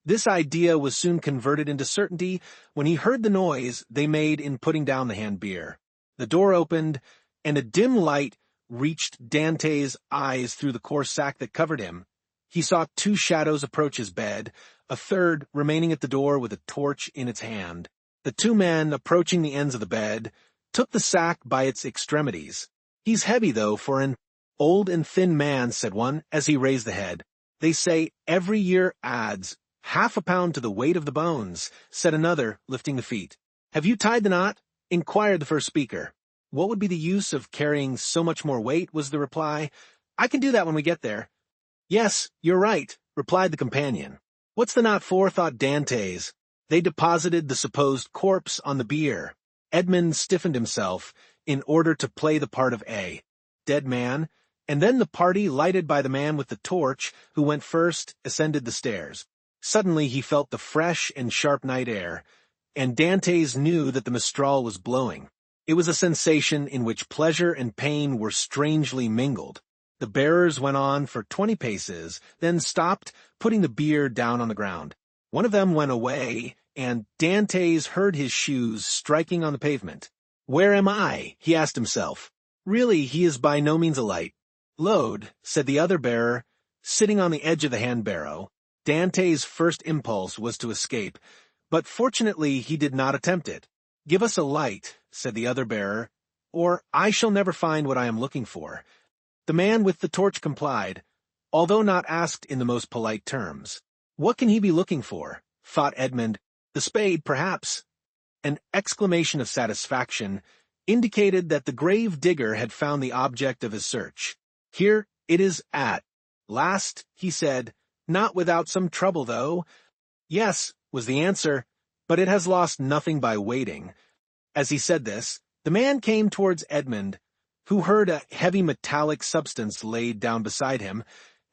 This idea was soon converted into certainty when he heard the noise they made in putting down the hand beer. The door opened, and a dim light reached Dantès' eyes through the coarse sack that covered him. He saw two shadows approach his bed, a third remaining at the door with a torch in its hand. The two men, approaching the ends of the bed, took the sack by its extremities. "He's heavy, though, for an old and thin man," said one, as he raised the head. "They say every year adds half a pound to the weight of the bones," said another, lifting the feet. "Have you tied the knot?" inquired the first speaker. "What would be the use of carrying so much more weight?" was the reply. "I can do that when we get there." "Yes, you're right," replied the companion. "What's the knot for?" thought Dantès. They deposited the supposed corpse on the bier. Edmond stiffened himself in order to play the part of A, dead man, and then the party, lighted by the man with the torch, who went first, ascended the stairs. Suddenly he felt the fresh and sharp night air, and Dantès knew that the mistral was blowing. It was a sensation in which pleasure and pain were strangely mingled. The bearers went on for 20 paces, then stopped, putting the bier down on the ground. One of them went away, and Dantès heard his shoes striking on the pavement. "Where am I?" he asked himself. Really, he is by no means a light. "Load," said the other bearer, sitting on the edge of the hand-barrow. Dantès' first impulse was to escape, but fortunately he did not attempt it. "Give us a light," said the other bearer, "or I shall never find what I am looking for." The man with the torch complied, although not asked in the most polite terms. "What can he be looking for?" thought Edmond. "The spade, perhaps." An exclamation of satisfaction indicated that the grave digger had found the object of his search. "Here it is at last," he said, "not without some trouble, though." "Yes," was the answer, "but it has lost nothing by waiting." As he said this, the man came towards Edmond, who heard a heavy metallic substance laid down beside him,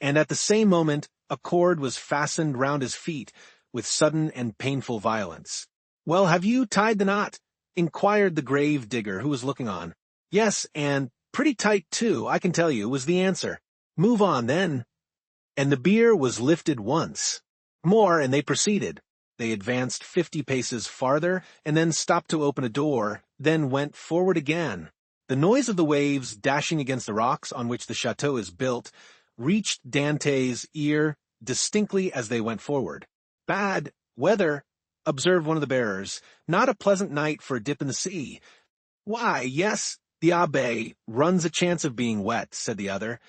and at the same moment a cord was fastened round his feet with sudden and painful violence. "Well, have you tied the knot?" inquired the grave digger, who was looking on. "Yes, and pretty tight, too, I can tell you," was the answer. "Move on, then." And the bier was lifted once more, and they proceeded. They advanced 50 paces farther, and then stopped to open a door, then went forward again. The noise of the waves dashing against the rocks on which the chateau is built reached Dantès' ear distinctly as they went forward. "Bad weather," observed one of the bearers. "Not a pleasant night for a dip in the sea." "Why, yes, the abbé runs a chance of being wet," said the other,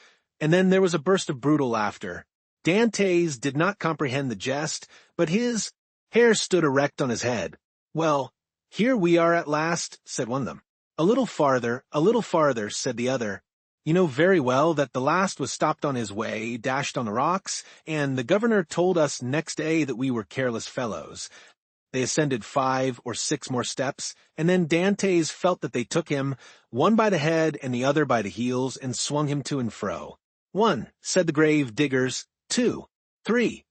and then there was a burst of brutal laughter. Dantès did not comprehend the jest, but his hair stood erect on his head. "Well, here we are at last," said one of them. A little farther," said the other. "You know very well that the last was stopped on his way, dashed on the rocks, and the governor told us next day that we were careless fellows." They ascended 5 or 6 more steps, and then Dantès felt that they took him, one by the head and the other by the heels, and swung him to and fro. "1," said the grave diggers, "2, 3,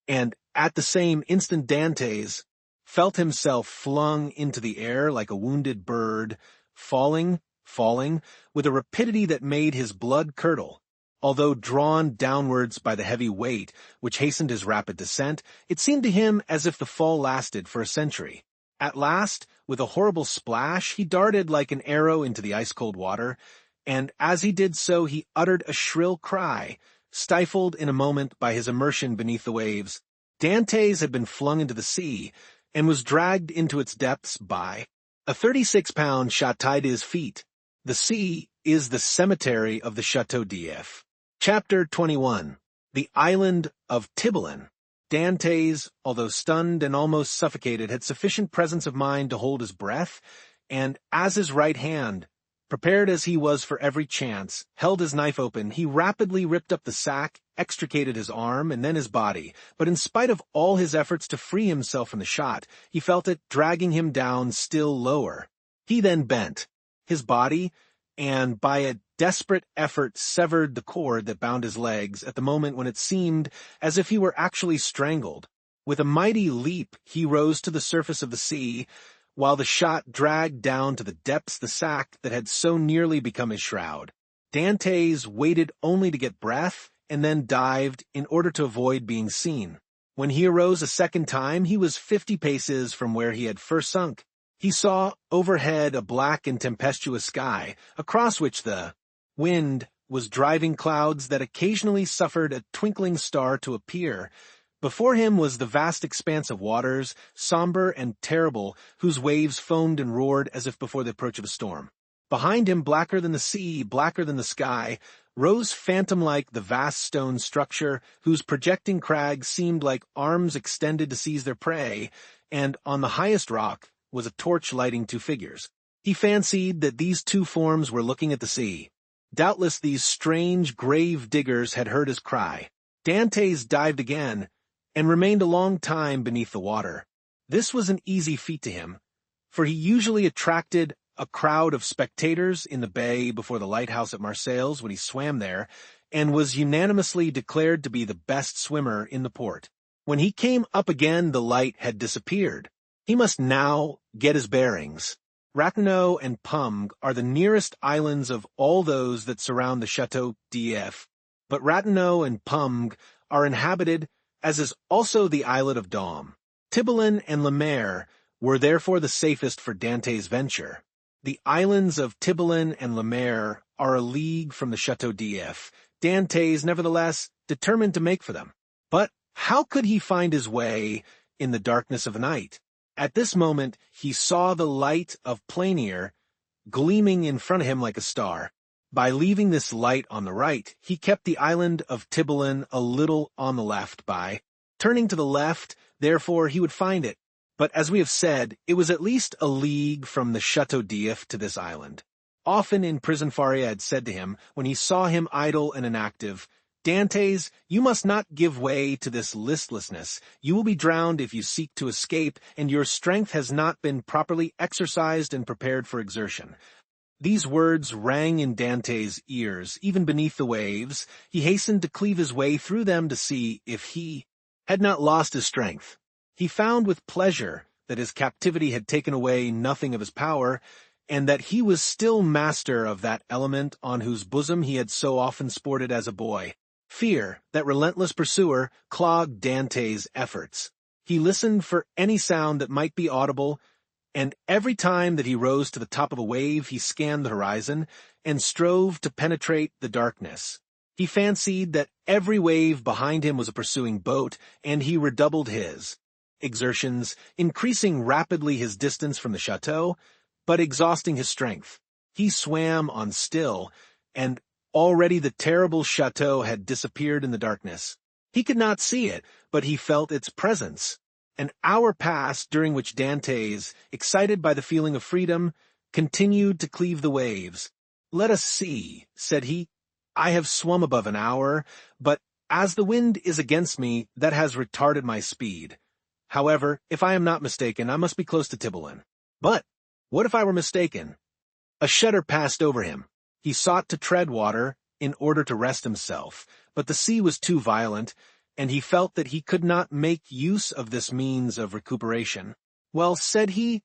and at the same instant Dantès felt himself flung into the air like a wounded bird, falling, with a rapidity that made his blood curdle. Although drawn downwards by the heavy weight which hastened his rapid descent, it seemed to him as if the fall lasted for a century. At last, with a horrible splash, he darted like an arrow into the ice-cold water, and as he did so he uttered a shrill cry, stifled in a moment by his immersion beneath the waves. Dantès had been flung into the sea, and was dragged into its depths by a 36-pound shot tied to his feet. The sea is the cemetery of the Chateau d'If. Chapter 21. The Island of Tibelin. Dantès, although stunned and almost suffocated, had sufficient presence of mind to hold his breath, and as his right hand, prepared as he was for every chance, held his knife open, he rapidly ripped up the sack, extricated his arm and then his body, but in spite of all his efforts to free himself from the shot, he felt it dragging him down still lower. He then bent his body, and by a desperate effort severed the cord that bound his legs at the moment when it seemed as if he were actually strangled. With a mighty leap he rose to the surface of the sea, while the shot dragged down to the depths the sack that had so nearly become his shroud. Dantès waited only to get breath, and then dived in order to avoid being seen. When he arose a second time, he was 50 paces from where he had first sunk. He saw overhead a black and tempestuous sky, across which the wind was driving clouds that occasionally suffered a twinkling star to appear. Before him was the vast expanse of waters, somber and terrible, whose waves foamed and roared as if before the approach of a storm. Behind him, blacker than the sea, blacker than the sky, rose phantom-like the vast stone structure, whose projecting crags seemed like arms extended to seize their prey, and on the highest rock was a torch lighting 2 figures. He fancied that these 2 forms were looking at the sea. Doubtless these strange grave diggers had heard his cry. Dantès dived again, and remained a long time beneath the water. This was an easy feat to him, for he usually attracted a crowd of spectators in the bay before the lighthouse at Marseilles when he swam there, and was unanimously declared to be the best swimmer in the port. When he came up again, the light had disappeared. He must now get his bearings. Ratonneau and Pumg are the nearest islands of all those that surround the Chateau d'If, but Ratonneau and Pumg are inhabited, as is also the islet of Dôme. Tibelin and Le Maire were therefore the safest for Dantès' venture. The islands of Tibelin and Le Maire are a league from the Chateau d'If. Dantès, nevertheless, determined to make for them. But how could he find his way in the darkness of the night? At this moment he saw the light of Planier gleaming in front of him like a star. By leaving this light on the right, he kept the island of Tibelin a little on the left. By turning to the left, therefore, he would find it. But as we have said, it was at least a league from the Chateau d'If to this island. Often in prison Faria had said to him, when he saw him idle and inactive, "Dantès, you must not give way to this listlessness. You will be drowned if you seek to escape, and your strength has not been properly exercised and prepared for exertion." These words rang in Dantès' ears, even beneath the waves. He hastened to cleave his way through them to see if he had not lost his strength. He found with pleasure that his captivity had taken away nothing of his power, and that he was still master of that element on whose bosom he had so often sported as a boy. Fear, that relentless pursuer, clogged Dantès' efforts. He listened for any sound that might be audible, and every time that he rose to the top of a wave he scanned the horizon and strove to penetrate the darkness. He fancied that every wave behind him was a pursuing boat, and he redoubled his exertions, increasing rapidly his distance from the chateau, but exhausting his strength. He swam on still, and already the terrible chateau had disappeared in the darkness. He could not see it, but he felt its presence. An hour passed during which Dantès, excited by the feeling of freedom, continued to cleave the waves. "Let us see," said he. "I have swum above an hour, but as the wind is against me, that has retarded my speed. However, if I am not mistaken, I must be close to Tibelin. But what if I were mistaken?" A shudder passed over him. He sought to tread water in order to rest himself, but the sea was too violent, and he felt that he could not make use of this means of recuperation. "Well," said he,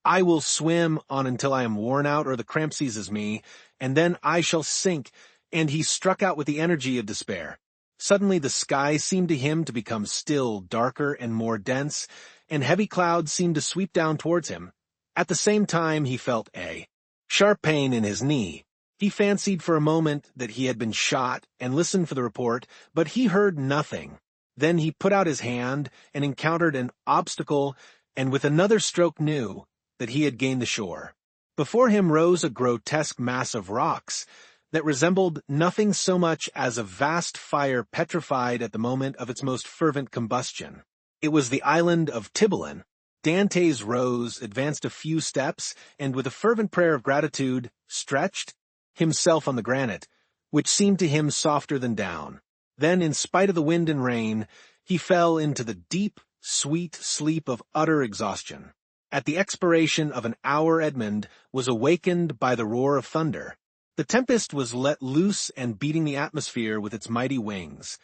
"I will swim on until I am worn out or the cramp seizes me, and then I shall sink," and he struck out with the energy of despair. Suddenly the sky seemed to him to become still darker and more dense, and heavy clouds seemed to sweep down towards him. At the same time he felt a sharp pain in his knee. He fancied for a moment that he had been shot and listened for the report, but he heard nothing. Then he put out his hand and encountered an obstacle, and with another stroke knew that he had gained the shore. Before him rose a grotesque mass of rocks that resembled nothing so much as a vast fire petrified at the moment of its most fervent combustion. It was the island of Tibelin. Dantès rose, advanced a few steps, and with a fervent prayer of gratitude, stretched himself on the granite, which seemed to him softer than down. Then, in spite of the wind and rain, he fell into the deep, sweet sleep of utter exhaustion. At the expiration of an hour Edmond was awakened by the roar of thunder. The tempest was let loose and beating the atmosphere with its mighty wings.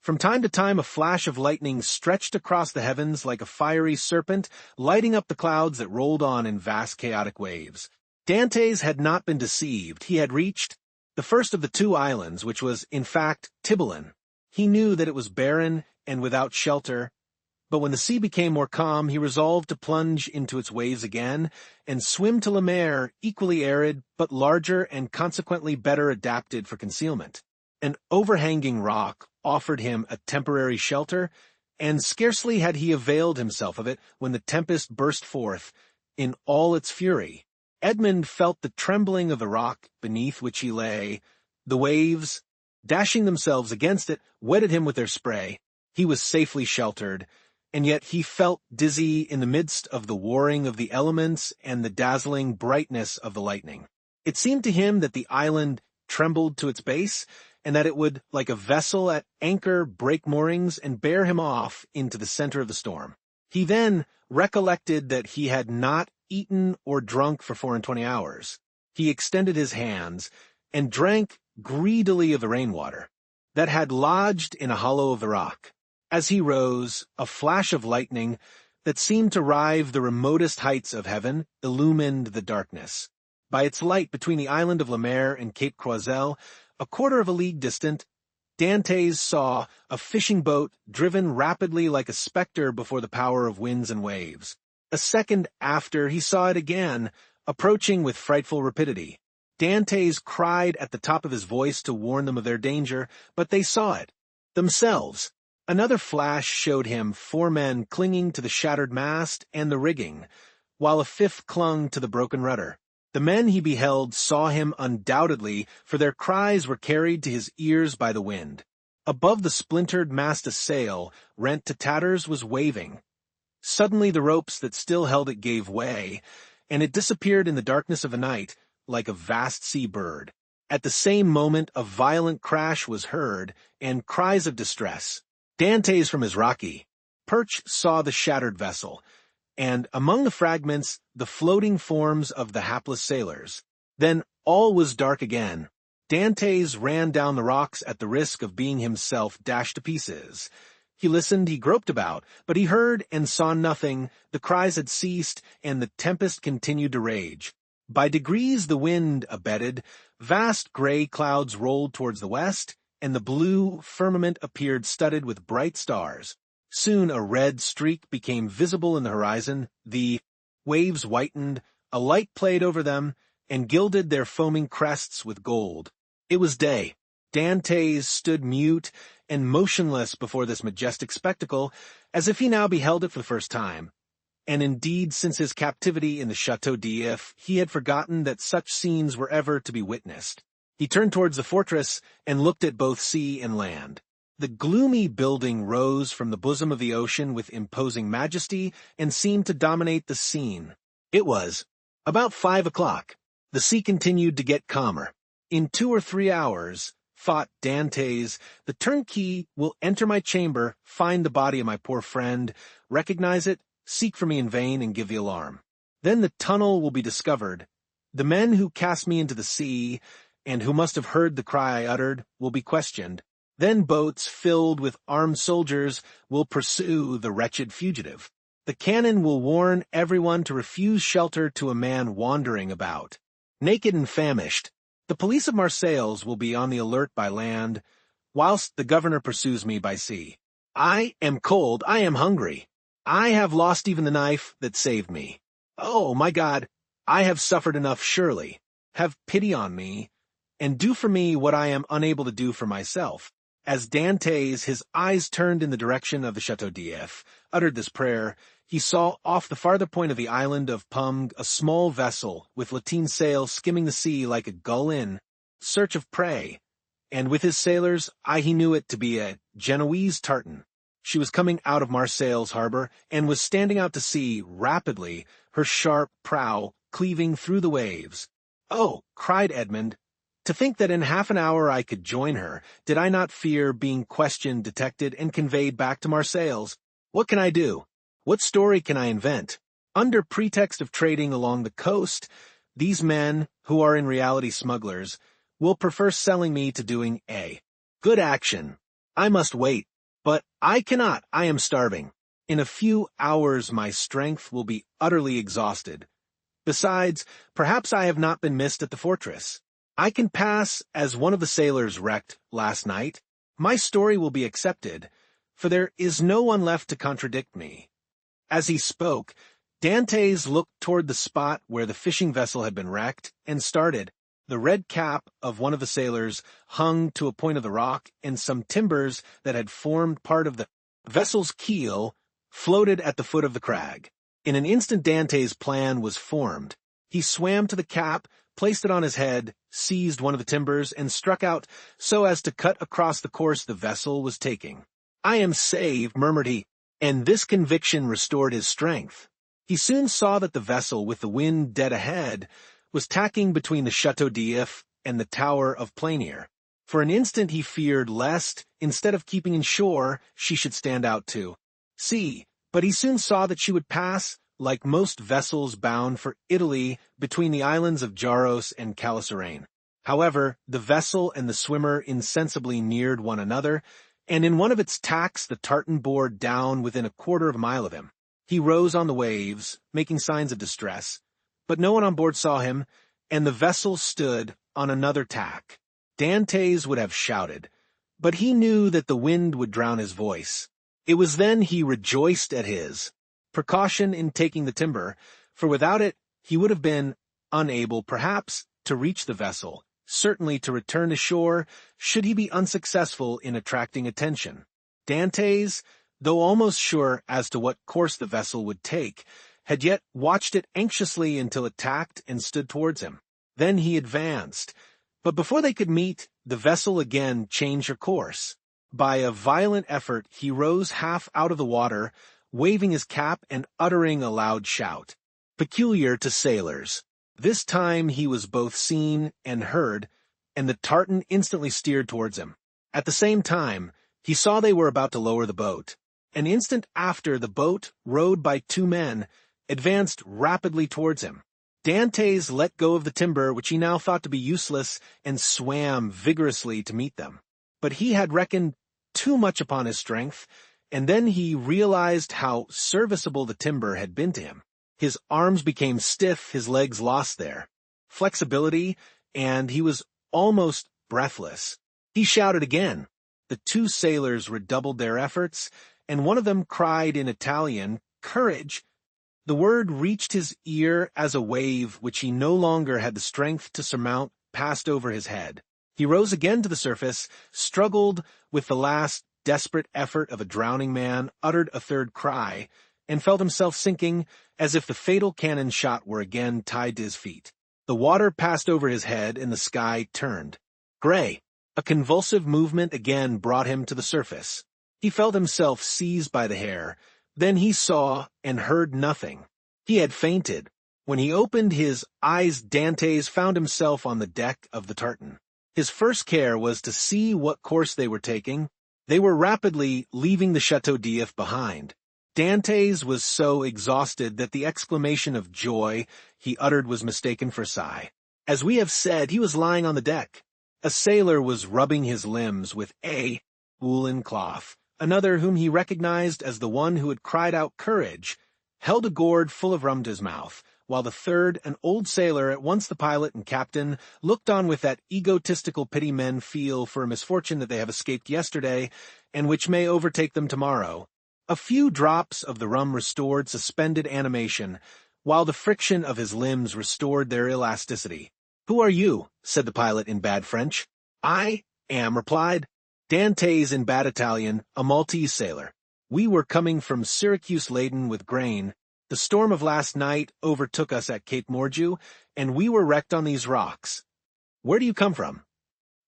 From time to time a flash of lightning stretched across the heavens like a fiery serpent, lighting up the clouds that rolled on in vast chaotic waves. Dantès had not been deceived. He had reached the first of the two islands, which was, in fact, Tibelin. He knew that it was barren and without shelter, but when the sea became more calm, he resolved to plunge into its waves again and swim to La Mer, equally arid, but larger and consequently better adapted for concealment. An overhanging rock offered him a temporary shelter, and scarcely had he availed himself of it when the tempest burst forth in all its fury. Edmond felt the trembling of the rock beneath which he lay. The waves, dashing themselves against it, wetted him with their spray. He was safely sheltered, and yet he felt dizzy in the midst of the warring of the elements and the dazzling brightness of the lightning. It seemed to him that the island trembled to its base, and that it would, like a vessel at anchor, break moorings and bear him off into the center of the storm. He then recollected that he had not eaten or drunk for 24 hours. He extended his hands and drank greedily of the rainwater that had lodged in a hollow of the rock. As he rose, a flash of lightning that seemed to rive the remotest heights of heaven illumined the darkness. By its light between the island of La Mer and Cape Croiselle, a quarter of a league distant, Dantès saw a fishing boat driven rapidly like a spectre before the power of winds and waves. A second after, he saw it again, approaching with frightful rapidity. Dantès cried at the top of his voice to warn them of their danger, but they saw it themselves. Another flash showed him 4 men clinging to the shattered mast and the rigging, while a 5th clung to the broken rudder. The men he beheld saw him undoubtedly, for their cries were carried to his ears by the wind. Above the splintered mast a sail, rent to tatters, was waving. Suddenly the ropes that still held it gave way, and it disappeared in the darkness of the night like a vast sea bird. At the same moment a violent crash was heard, and cries of distress. Dantès from his rocky perch saw the shattered vessel, and among the fragments the floating forms of the hapless sailors. Then all was dark again. Dantès ran down the rocks at the risk of being himself dashed to pieces. He listened, he groped about, but he heard and saw nothing. The cries had ceased, and the tempest continued to rage. By degrees the wind abated, vast gray clouds rolled towards the west, and the blue firmament appeared studded with bright stars. Soon a red streak became visible in the horizon, the waves whitened, a light played over them, and gilded their foaming crests with gold. It was day. Dantès stood mute and motionless before this majestic spectacle, as if he now beheld it for the first time. And indeed, since his captivity in the Château d'If, he had forgotten that such scenes were ever to be witnessed. He turned towards the fortress and looked at both sea and land. The gloomy building rose from the bosom of the ocean with imposing majesty and seemed to dominate the scene. It was about 5 o'clock. The sea continued to get calmer. In 2 or 3 hours, thought Dantès, the turnkey will enter my chamber, find the body of my poor friend, recognize it, seek for me in vain, and give the alarm. Then the tunnel will be discovered. The men who cast me into the sea, and who must have heard the cry I uttered, will be questioned. Then boats filled with armed soldiers will pursue the wretched fugitive. The cannon will warn everyone to refuse shelter to a man wandering about. Naked and famished, the police of Marseilles will be on the alert by land, whilst the governor pursues me by sea. I am cold, I am hungry. I have lost even the knife that saved me. Oh, my God, I have suffered enough surely. Have pity on me, and do for me what I am unable to do for myself. As Dantès, his eyes turned in the direction of the Château d'If, uttered this prayer, he saw off the farther point of the island of Pumg a small vessel with lateen sails skimming the sea like a gull in search of prey, and with his sailors he knew it to be a Genoese tartan. She was coming out of Marseilles harbor and was standing out to sea rapidly, her sharp prow cleaving through the waves. "Oh," cried Edmond, "to think that in half an hour I could join her. Did I not fear being questioned, detected, and conveyed back to Marseilles? What can I do? What story can I invent? Under pretext of trading along the coast, these men, who are in reality smugglers, will prefer selling me to doing a good action. I must wait. But I cannot. I am starving. In a few hours my strength will be utterly exhausted. Besides, perhaps I have not been missed at the fortress. I can pass as one of the sailors wrecked last night. My story will be accepted, for there is no one left to contradict me." As he spoke, Dantès looked toward the spot where the fishing vessel had been wrecked and started. The red cap of one of the sailors hung to a point of the rock, and some timbers that had formed part of the vessel's keel floated at the foot of the crag. In an instant Dantès' plan was formed. He swam to the cap, placed it on his head, seized one of the timbers, and struck out so as to cut across the course the vessel was taking. "I am saved," murmured he, and this conviction restored his strength. He soon saw that the vessel, with the wind dead ahead, was tacking between the Château d'If and the Tower of Planier. For an instant he feared lest, instead of keeping in shore, she should stand out to sea, but he soon saw that she would pass, like most vessels bound for Italy, between the islands of Jaros and Calaserane. However, the vessel and the swimmer insensibly neared one another, and in one of its tacks the tartan bore down within a quarter of a mile of him. He rose on the waves, making signs of distress, but no one on board saw him, and the vessel stood on another tack. Dantès would have shouted, but he knew that the wind would drown his voice. It was then he rejoiced at his precaution in taking the timber, for without it he would have been unable, perhaps, to reach the vessel, certainly to return to shore, should he be unsuccessful in attracting attention. Dantès, though almost sure as to what course the vessel would take, had yet watched it anxiously until it tacked and stood towards him. Then he advanced, but before they could meet, the vessel again changed her course. By a violent effort he rose half out of the water, waving his cap and uttering a loud shout, peculiar to sailors. This time he was both seen and heard, and the tartan instantly steered towards him. At the same time, he saw they were about to lower the boat. An instant after, the boat, rowed by 2 men, advanced rapidly towards him. Dantès let go of the timber, which he now thought to be useless, and swam vigorously to meet them. But he had reckoned too much upon his strength, and then he realized how serviceable the timber had been to him. His arms became stiff, his legs lost their flexibility, and he was almost breathless. He shouted again. The 2 sailors redoubled their efforts, and one of them cried in Italian, "Courage!" The word reached his ear as a wave which he no longer had the strength to surmount passed over his head. He rose again to the surface, struggled with the last desperate effort of a drowning man, uttered a third cry, and felt himself sinking as if the fatal cannon shot were again tied to his feet. The water passed over his head and the sky turned gray. A convulsive movement again brought him to the surface. He felt himself seized by the hair. Then he saw and heard nothing. He had fainted. When he opened his eyes, Dantès found himself on the deck of the tartan. His first care was to see what course they were taking. They were rapidly leaving the Château d'If behind. Dantès was so exhausted that the exclamation of joy he uttered was mistaken for a sigh. As we have said, he was lying on the deck. A sailor was rubbing his limbs with a woolen cloth. Another, whom he recognized as the one who had cried out courage, held a gourd full of rum to his mouth, while the third, an old sailor, at once the pilot and captain, looked on with that egotistical pity men feel for a misfortune that they have escaped yesterday, and which may overtake them tomorrow. A few drops of the rum restored suspended animation, while the friction of his limbs restored their elasticity. "Who are you?" said the pilot in bad French. "I am," replied Dantès in bad Italian, "a Maltese sailor. We were coming from Syracuse laden with grain. The storm of last night overtook us at Cape Morgiou, and we were wrecked on these rocks." "Where do you come from?"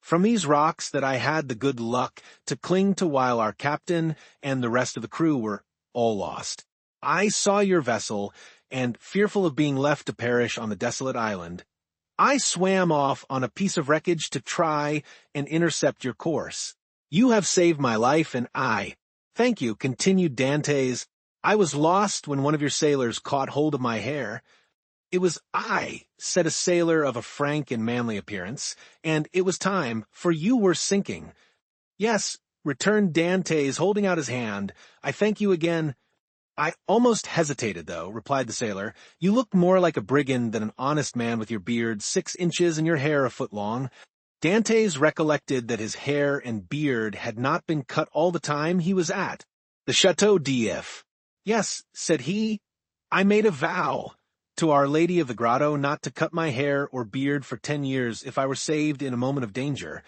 "From these rocks that I had the good luck to cling to while our captain and the rest of the crew were all lost. I saw your vessel, and, fearful of being left to perish on the desolate island, I swam off on a piece of wreckage to try and intercept your course. You have saved my life, and thank you," continued Dantès. "I was lost when one of your sailors caught hold of my hair." "It was I," said a sailor of a frank and manly appearance, "and it was time, for you were sinking." "Yes," returned Dantès, holding out his hand. "I thank you again." "I almost hesitated, though," replied the sailor. "You look more like a brigand than an honest man with your beard 6 inches and your hair a foot long." Dantès recollected that his hair and beard had not been cut all the time he was at the Château d'If. "Yes," said he, "I made a vow to Our Lady of the Grotto not to cut my hair or beard for 10 years if I were saved in a moment of danger.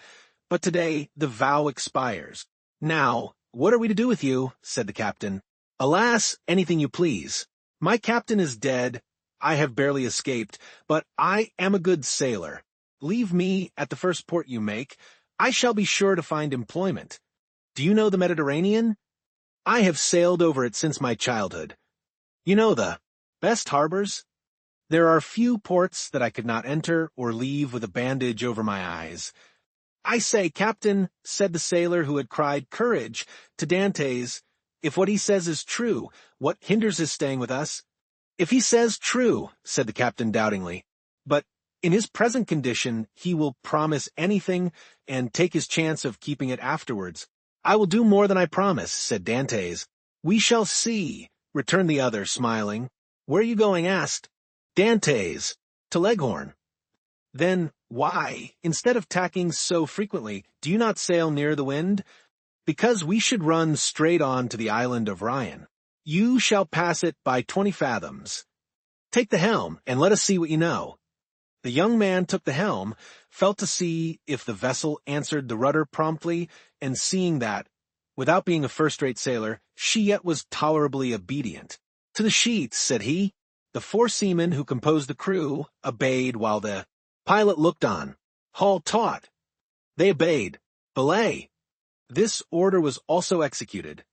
But today the vow expires." "Now, what are we to do with you?" said the captain. "Alas, anything you please. My captain is dead. I have barely escaped, but I am a good sailor. Leave me at the first port you make. I shall be sure to find employment. Do you know the Mediterranean? I have sailed over it since my childhood. You know the best harbors? There are few ports that I could not enter or leave with a bandage over my eyes." "I say, Captain," said the sailor who had cried courage to Dantès, "if what he says is true, what hinders his staying with us?" "If he says true," said the captain doubtingly, "but in his present condition he will promise anything and take his chance of keeping it afterwards." "I will do more than I promise," said Dantès. "We shall see," returned the other, smiling. "Where are you going?" asked Dantès. "To Leghorn." "Then why, instead of tacking so frequently, do you not sail near the wind?" "Because we should run straight on to the island of Ryan. You shall pass it by 20 fathoms. Take the helm, and let us see what you know." The young man took the helm, felt to see if the vessel answered the rudder promptly, and seeing that, without being a first-rate sailor, she yet was tolerably obedient. "To the sheets," said he. The 4 seamen who composed the crew obeyed while the pilot looked on. "Haul taut." They obeyed. "Belay." This order was also executed,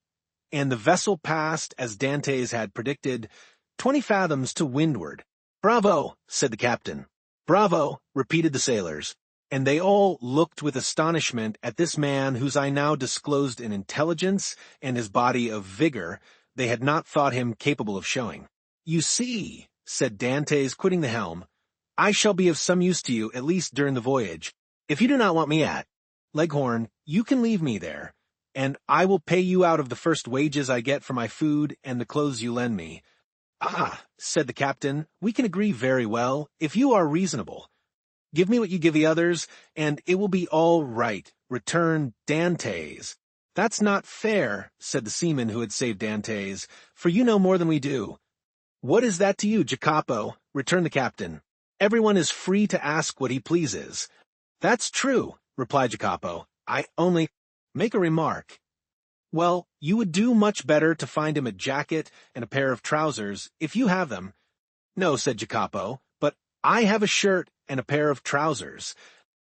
and the vessel passed, as Dantès had predicted, 20 fathoms to windward. "Bravo," said the captain. "Bravo," repeated the sailors, and they all looked with astonishment at this man whose eye now disclosed an intelligence and his body of vigor they had not thought him capable of showing. "You see," said Dantès, quitting the helm, "I shall be of some use to you, at least during the voyage. If you do not want me at Leghorn, you can leave me there, and I will pay you out of the first wages I get for my food and the clothes you lend me." "Ah," said the captain, "we can agree very well, if you are reasonable. Give me what you give the others, and it will be all right," returned Dantès. "That's not fair," said the seaman who had saved Dantès, "for you know more than we do." "What is that to you, Jacopo?" returned the captain. "Everyone is free to ask what he pleases." "That's true," replied Jacopo. "I only make a remark." "Well, you would do much better to find him a jacket and a pair of trousers, if you have them." "No," said Jacopo, "but I have a shirt and a pair of trousers.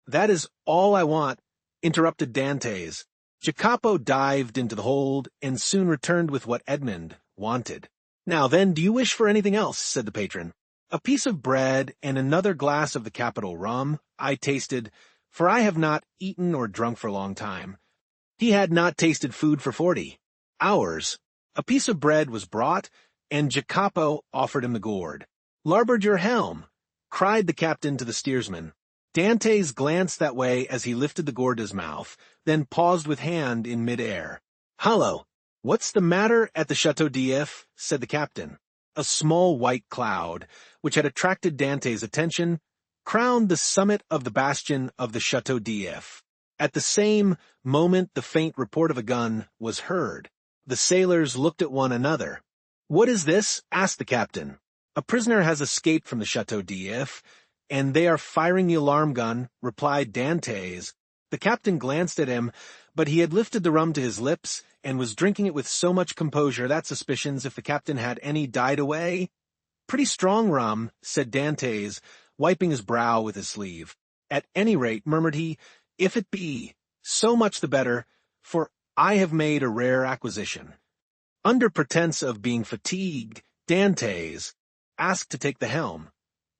That is all I want. interrupted Dantès. Jacopo dived into the hold and soon returned with what Edmond wanted. "Now then, do you wish for anything else?" said the patron. "A piece of bread and another glass of the capital rum," I tasted, for I have not eaten or drunk for a long time. He had not tasted food for 40 hours. A piece of bread was brought, and Jacopo offered him the gourd. "Larboard your helm!" cried the captain to the steersman. Dantès glanced that way as he lifted the gourd to his mouth, then paused with hand in mid-air. "Hallo! What's the matter at the Château d'If?" said the captain. A small white cloud, which had attracted Dantès' attention, crowned the summit of the bastion of the Château d'If. At the same moment the faint report of a gun was heard. The sailors looked at one another. "What is this?" asked the captain. "A prisoner has escaped from the Château d'If, and they are firing the alarm gun," replied Dantès. The captain glanced at him, but he had lifted the rum to his lips and was drinking it with so much composure that suspicions, if the captain had any, died away. "Pretty strong rum," said Dantès, wiping his brow with his sleeve. "At any rate," murmured he, "if it be, so much the better, for I have made a rare acquisition." Under pretense of being fatigued, Dantès asked to take the helm.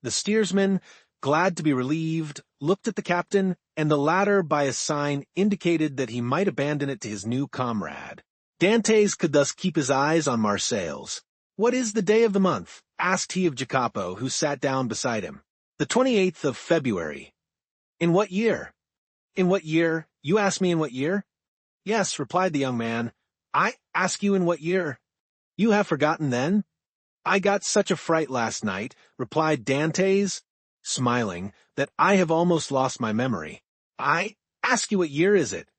The steersman, glad to be relieved, looked at the captain, and the latter by a sign indicated that he might abandon it to his new comrade. Dantès could thus keep his eyes on Marseilles. "What is the day of the month?" asked he of Jacopo, who sat down beside him. "The 28th of February." "In what year?" "In what year? You ask me in what year?" "Yes," replied the young man. "I ask you in what year." "You have forgotten then?" "I got such a fright last night," replied Dantès, smiling, "that I have almost lost my memory." "I ask you what year is it?"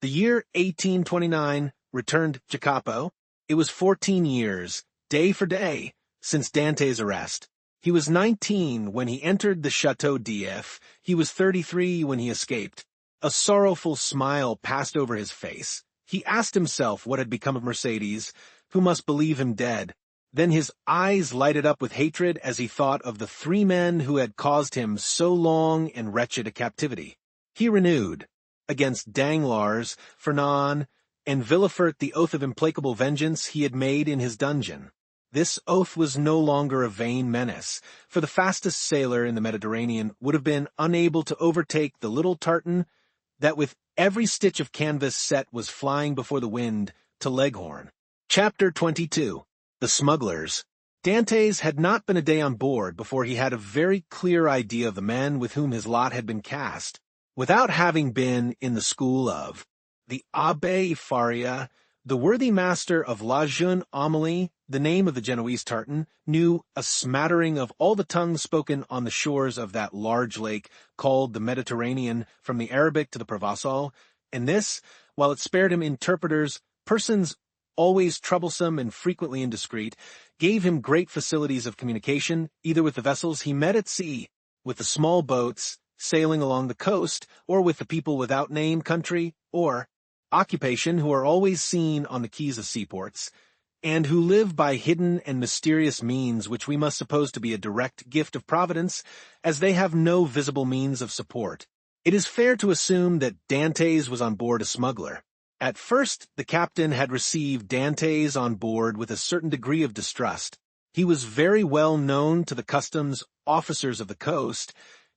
"The year 1829, returned Jacopo. It was 14 years, day for day, since Dantès' arrest. He was 19 when he entered the Château d'If. He was 33 when he escaped. A sorrowful smile passed over his face. He asked himself what had become of Mercedes, who must believe him dead. Then his eyes lighted up with hatred as he thought of the 3 men who had caused him so long and wretched a captivity. He renewed, against Danglars, Fernand, and Villefort, the oath of implacable vengeance he had made in his dungeon. This oath was no longer a vain menace, for the fastest sailor in the Mediterranean would have been unable to overtake the little tartan that with every stitch of canvas set was flying before the wind to Leghorn. Chapter 22. The Smugglers. Dantès had not been a day on board before he had a very clear idea of the men with whom his lot had been cast. Without having been in the school of the Abbé Faria, the worthy master of La Jeune Amélie, the name of the Genoese tartan, knew a smattering of all the tongues spoken on the shores of that large lake called the Mediterranean, from the Arabic to the Provençal, and this, while it spared him interpreters, persons always troublesome and frequently indiscreet, gave him great facilities of communication, either with the vessels he met at sea, with the small boats sailing along the coast, or with the people without name, country, or occupation who are always seen on the quays of seaports, and who live by hidden and mysterious means which we must suppose to be a direct gift of Providence, as they have no visible means of support. It is fair to assume that Dantès was on board a smuggler. At first, the captain had received Dantès on board with a certain degree of distrust. He was very well known to the customs officers of the coast,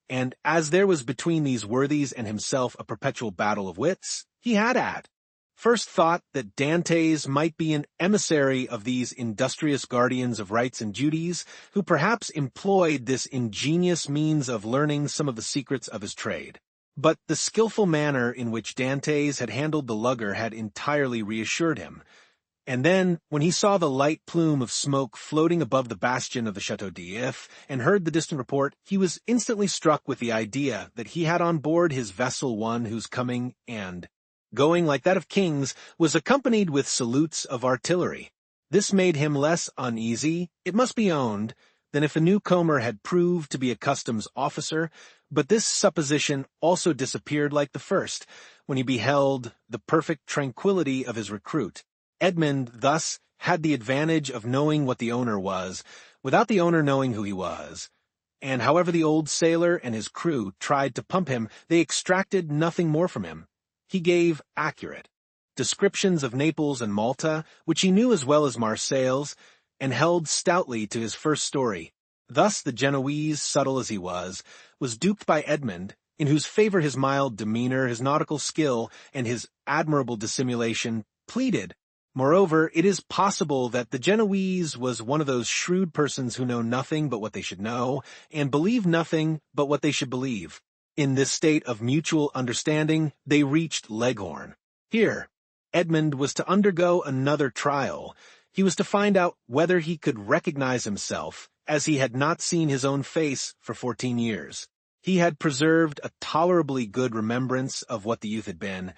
and as there was between these worthies and himself a perpetual battle of wits, he had first thought that Dantès might be an emissary of these industrious guardians of rights and duties, who perhaps employed this ingenious means of learning some of the secrets of his trade. But the skillful manner in which Dantès had handled the lugger had entirely reassured him. And then, when he saw the light plume of smoke floating above the bastion of the Château d'If, and heard the distant report, he was instantly struck with the idea that he had on board his vessel one whose coming and going like that of kings was accompanied with salutes of artillery. This made him less uneasy, it must be owned, than if a newcomer had proved to be a customs officer, but this supposition also disappeared like the first, when he beheld the perfect tranquillity of his recruit. Edmond thus had the advantage of knowing what the owner was, without the owner knowing who he was. And however the old sailor and his crew tried to pump him, they extracted nothing more from him. he gave accurate descriptions of Naples and Malta, which he knew as well as Marseilles, and held stoutly to his first story. Thus the Genoese, subtle as he was duped by Edmond, in whose favor his mild demeanor, his nautical skill, and his admirable dissimulation pleaded. Moreover, it is possible that the Genoese was one of those shrewd persons who know nothing but what they should know, and believe nothing but what they should believe. In this state of mutual understanding, they reached Leghorn. Here, Edmond was to undergo another trial. He was to find out whether he could recognize himself, as he had not seen his own face for 14 years. He had preserved a tolerably good remembrance of what the youth had been,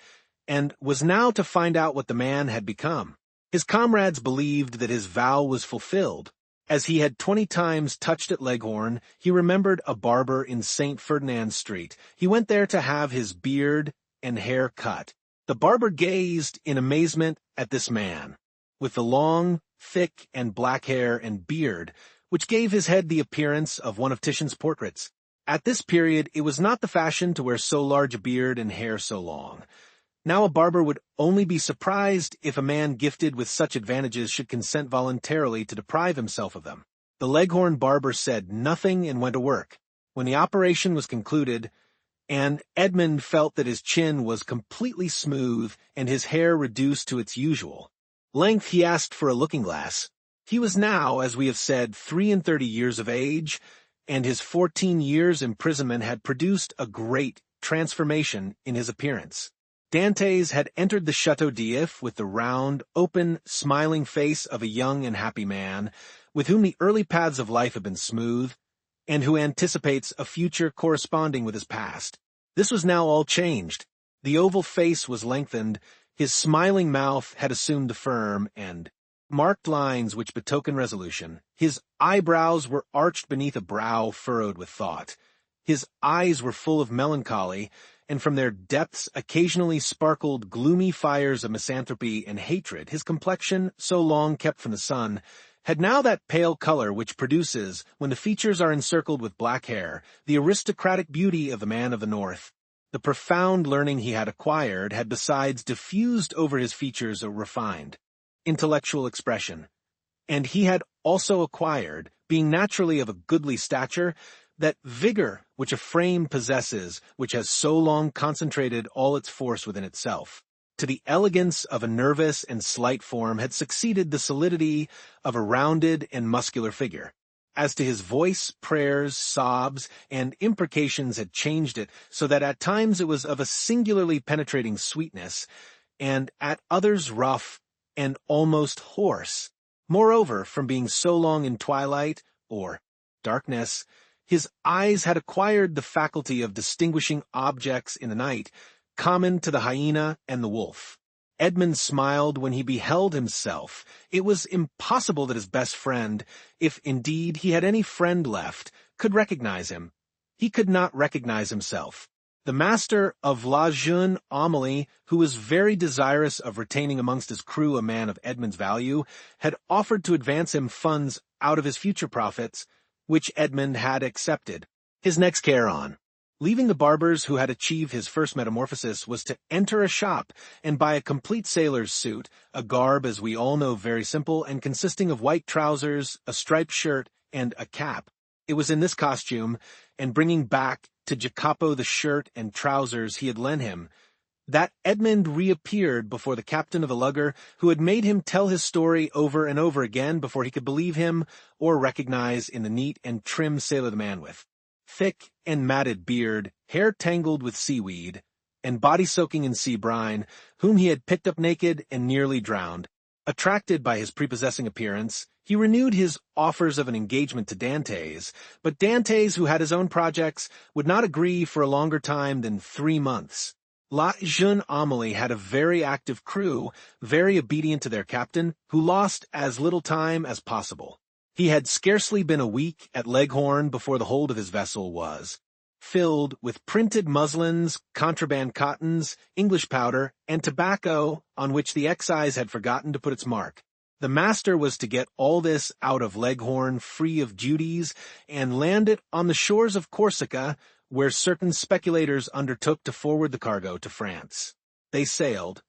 and was now to find out what the man had become. His comrades believed that his vow was fulfilled. As he had 20 times touched at Leghorn, he remembered a barber in St. Ferdinand Street. He went there to have his beard and hair cut. The barber gazed in amazement at this man, with the long, thick, and black hair and beard, which gave his head the appearance of one of Titian's portraits. At this period, it was not the fashion to wear so large a beard and hair so long. Now a barber would only be surprised if a man gifted with such advantages should consent voluntarily to deprive himself of them. The Leghorn barber said nothing and went to work. When the operation was concluded, and Edmond felt that his chin was completely smooth and his hair reduced to its usual length, he asked for a looking-glass. He was now, as we have said, 33 years of age, and his 14 years' imprisonment had produced a great transformation in his appearance. Dantès had entered the Château d'If with the round, open, smiling face of a young and happy man, with whom the early paths of life have been smooth, and who anticipates a future corresponding with his past. This was now all changed. The oval face was lengthened, his smiling mouth had assumed the firm and marked lines which betoken resolution. His eyebrows were arched beneath a brow furrowed with thought. His eyes were full of melancholy, and from their depths occasionally sparkled gloomy fires of misanthropy and hatred. His complexion, so long kept from the sun, had now that pale color which produces, when the features are encircled with black hair, the aristocratic beauty of the man of the north. The profound learning he had acquired had besides diffused over his features a refined, intellectual expression, and he had also acquired, being naturally of a goodly stature, that vigor which a frame possesses, which has so long concentrated all its force within itself. To the elegance of a nervous and slight form had succeeded the solidity of a rounded and muscular figure. As to his voice, prayers, sobs, and imprecations had changed it, so that at times it was of a singularly penetrating sweetness, and at others rough and almost hoarse. Moreover, from being so long in twilight, or darkness, his eyes had acquired the faculty of distinguishing objects in the night, common to the hyena and the wolf. Edmond smiled when he beheld himself. It was impossible that his best friend, if indeed he had any friend left, could recognize him. He could not recognize himself. The master of La Jeune Amélie, who was very desirous of retaining amongst his crew a man of Edmond's value, had offered to advance him funds out of his future profits, which Edmond had accepted. His next care on, leaving the barbers who had achieved his first metamorphosis, was to enter a shop and buy a complete sailor's suit, a garb as we all know very simple and consisting of white trousers, a striped shirt, and a cap. It was in this costume, and bringing back to Jacopo the shirt and trousers he had lent him, that Edmond reappeared before the captain of the lugger, who had made him tell his story over and over again before he could believe him or recognize in the neat and trim sailor the man with thick and matted beard, hair tangled with seaweed, and body soaking in sea brine, whom he had picked up naked and nearly drowned. Attracted by his prepossessing appearance, he renewed his offers of an engagement to Dantès, but Dantès, who had his own projects, would not agree for a longer time than 3 months. La Jeune Amélie had a very active crew, very obedient to their captain, who lost as little time as possible. He had scarcely been a week at Leghorn before the hold of his vessel was filled with printed muslins, contraband cottons, English powder, and tobacco on which the excise had forgotten to put its mark. The master was to get all this out of Leghorn free of duties and land it on the shores of Corsica, where certain speculators undertook to forward the cargo to France. They sailed.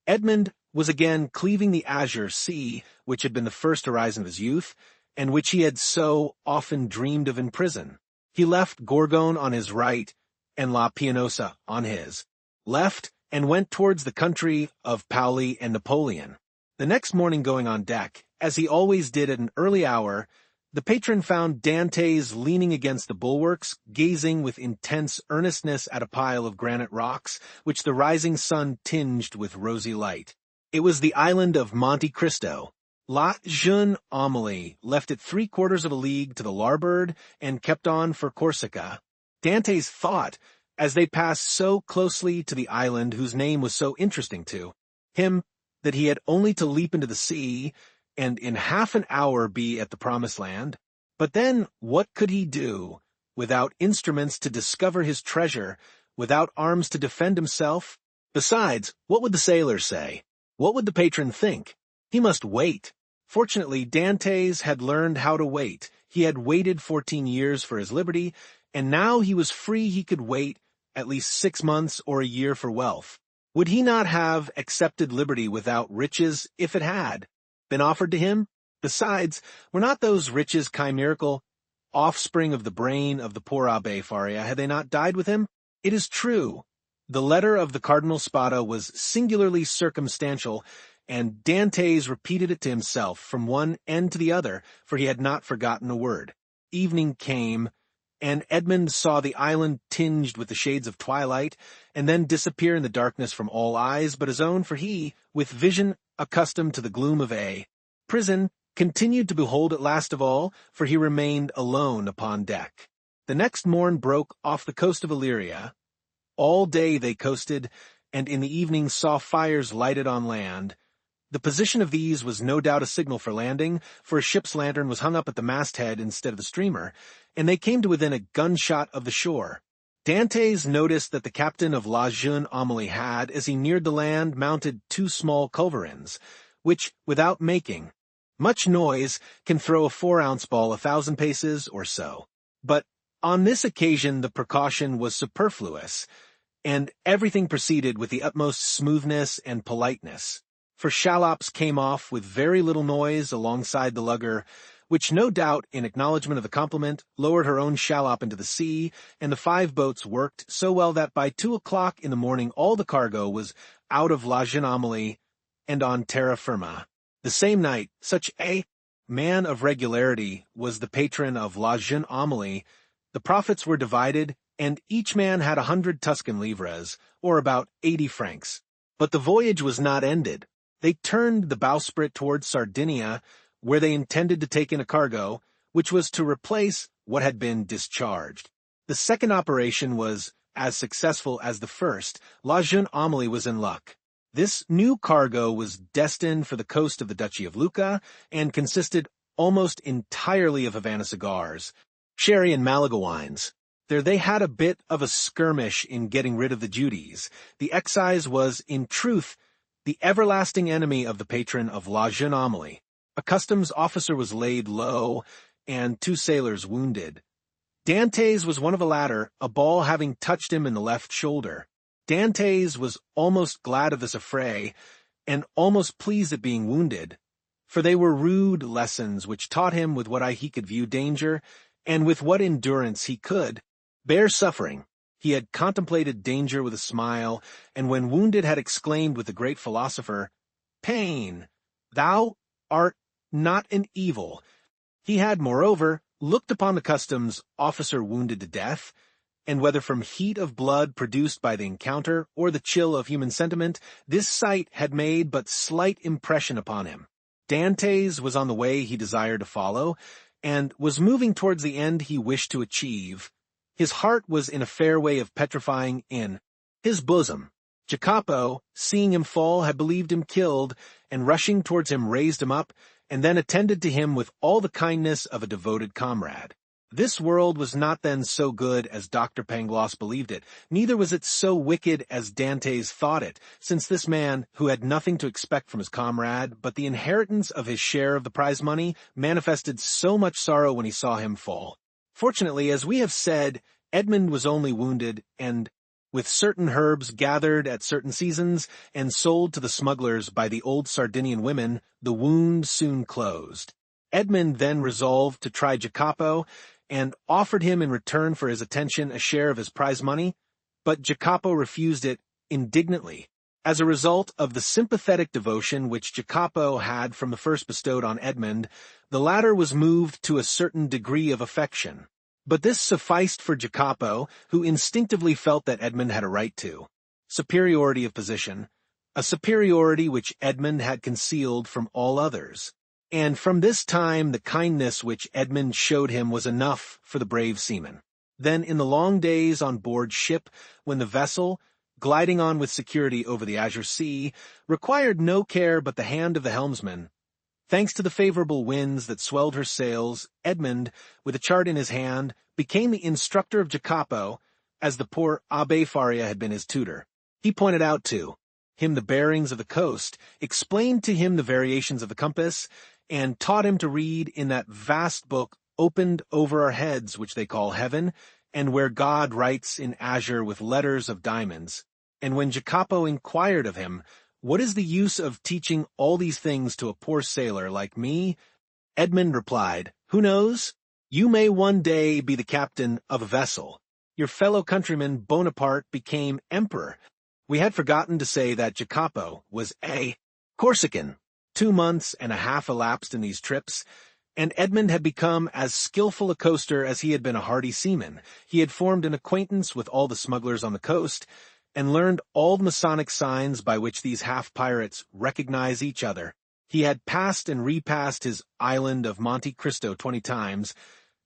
Edmond was again cleaving the azure sea, which had been the first horizon of his youth, and which he had so often dreamed of in prison. He left Gorgone on his right and La Pianosa on his left, and went towards the country of Paoli and Napoleon. The next morning, going on deck, as he always did at an early hour, the patron found Dantès leaning against the bulwarks, gazing with intense earnestness at a pile of granite rocks, which the rising sun tinged with rosy light. It was the island of Monte Cristo. La Jeune Amélie left it 3/4 of a league to the larboard and kept on for Corsica. Dantès thought, as they passed so closely to the island whose name was so interesting to him, that he had only to leap into the sea, and in half an hour be at the promised land. But then what could he do, without instruments to discover his treasure, without arms to defend himself? Besides, what would the sailors say? What would the patron think? He must wait. Fortunately, Dantès had learned how to wait. He had waited 14 years for his liberty, and now he was free. He could wait at least 6 months or a year for wealth. Would he not have accepted liberty without riches if it had been offered to him? Besides, were not those riches chimerical, offspring of the brain of the poor Abbé Faria? Had they not died with him? It is true. The letter of the Cardinal Spada was singularly circumstantial, and Dantès repeated it to himself from one end to the other, for he had not forgotten a word. Evening came, and Edmond saw the island tinged with the shades of twilight, and then disappear in the darkness from all eyes but his own, for he, with vision accustomed to the gloom of a prison, continued to behold it last of all, for he remained alone upon deck. The next morn broke off the coast of Illyria. All day they coasted, and in the evening saw fires lighted on land. The position of these was no doubt a signal for landing, for a ship's lantern was hung up at the masthead instead of the streamer, and they came to within a gunshot of the shore. Dantès noticed that the captain of La Jeune Amélie had, as he neared the land, mounted 2 small culverins, which, without making much noise, can throw a 4-ounce ball 1,000 paces or so. But on this occasion the precaution was superfluous, and everything proceeded with the utmost smoothness and politeness. For shallops came off with very little noise alongside the lugger, which no doubt, in acknowledgment of the compliment, lowered her own shallop into the sea, and the 5 boats worked so well that by 2 o'clock in the morning all the cargo was out of La Jeune Amélie and on terra firma. The same night, such a man of regularity was the patron of La Jeune Amélie, the profits were divided, and each man had 100 Tuscan livres, or about 80 francs. But the voyage was not ended. They turned the bowsprit towards Sardinia, where they intended to take in a cargo, which was to replace what had been discharged. The second operation was as successful as the first. La Jeune Amélie was in luck. This new cargo was destined for the coast of the Duchy of Lucca, and consisted almost entirely of Havana cigars, sherry and Malaga wines. There they had a bit of a skirmish in getting rid of the duties. The excise was, in truth, the everlasting enemy of the patron of La Jeune Amélie. A customs officer was laid low, and 2 sailors wounded. Dantès was one of the latter, a ball having touched him in the left shoulder. Dantès was almost glad of this affray, and almost pleased at being wounded, for they were rude lessons which taught him with what he could view danger, and with what endurance he could bear suffering. He had contemplated danger with a smile, and when wounded had exclaimed with the great philosopher, "Pain, thou art not an evil." He had, moreover, looked upon the customs officer wounded to death, and whether from heat of blood produced by the encounter or the chill of human sentiment, this sight had made but slight impression upon him. Dantès was on the way he desired to follow, and was moving towards the end he wished to achieve. His heart was in a fair way of petrifying in his bosom. Jacopo, seeing him fall, had believed him killed, and rushing towards him raised him up, and then attended to him with all the kindness of a devoted comrade. This world was not then so good as Dr. Pangloss believed it, neither was it so wicked as Dantès thought it, since this man, who had nothing to expect from his comrade but the inheritance of his share of the prize money, manifested so much sorrow when he saw him fall. Fortunately, as we have said, Edmond was only wounded, and with certain herbs gathered at certain seasons and sold to the smugglers by the old Sardinian women, the wound soon closed. Edmond then resolved to try Jacopo and offered him in return for his attention a share of his prize money, but Jacopo refused it indignantly. As a result of the sympathetic devotion which Jacopo had from the first bestowed on Edmond, the latter was moved to a certain degree of affection. But this sufficed for Jacopo, who instinctively felt that Edmond had a right to superiority of position, a superiority which Edmond had concealed from all others. And from this time the kindness which Edmond showed him was enough for the brave seaman. Then in the long days on board ship, when the vessel, gliding on with security over the azure sea, required no care but the hand of the helmsman, thanks to the favorable winds that swelled her sails, Edmond, with a chart in his hand, became the instructor of Jacopo, as the poor Abbé Faria had been his tutor. He pointed out to him the bearings of the coast, explained to him the variations of the compass, and taught him to read in that vast book opened over our heads which they call heaven, and where God writes in azure with letters of diamonds. And when Jacopo inquired of him, "What is the use of teaching all these things to a poor sailor like me?" Edmond replied, "Who knows? You may one day be the captain of a vessel. Your fellow countryman Bonaparte became emperor." We had forgotten to say that Jacopo was a Corsican. 2 months and a half elapsed in these trips, and Edmond had become as skillful a coaster as he had been a hardy seaman. He had formed an acquaintance with all the smugglers on the coast, and learned all the Masonic signs by which these half-pirates recognize each other. He had passed and repassed his island of Monte Cristo 20 times,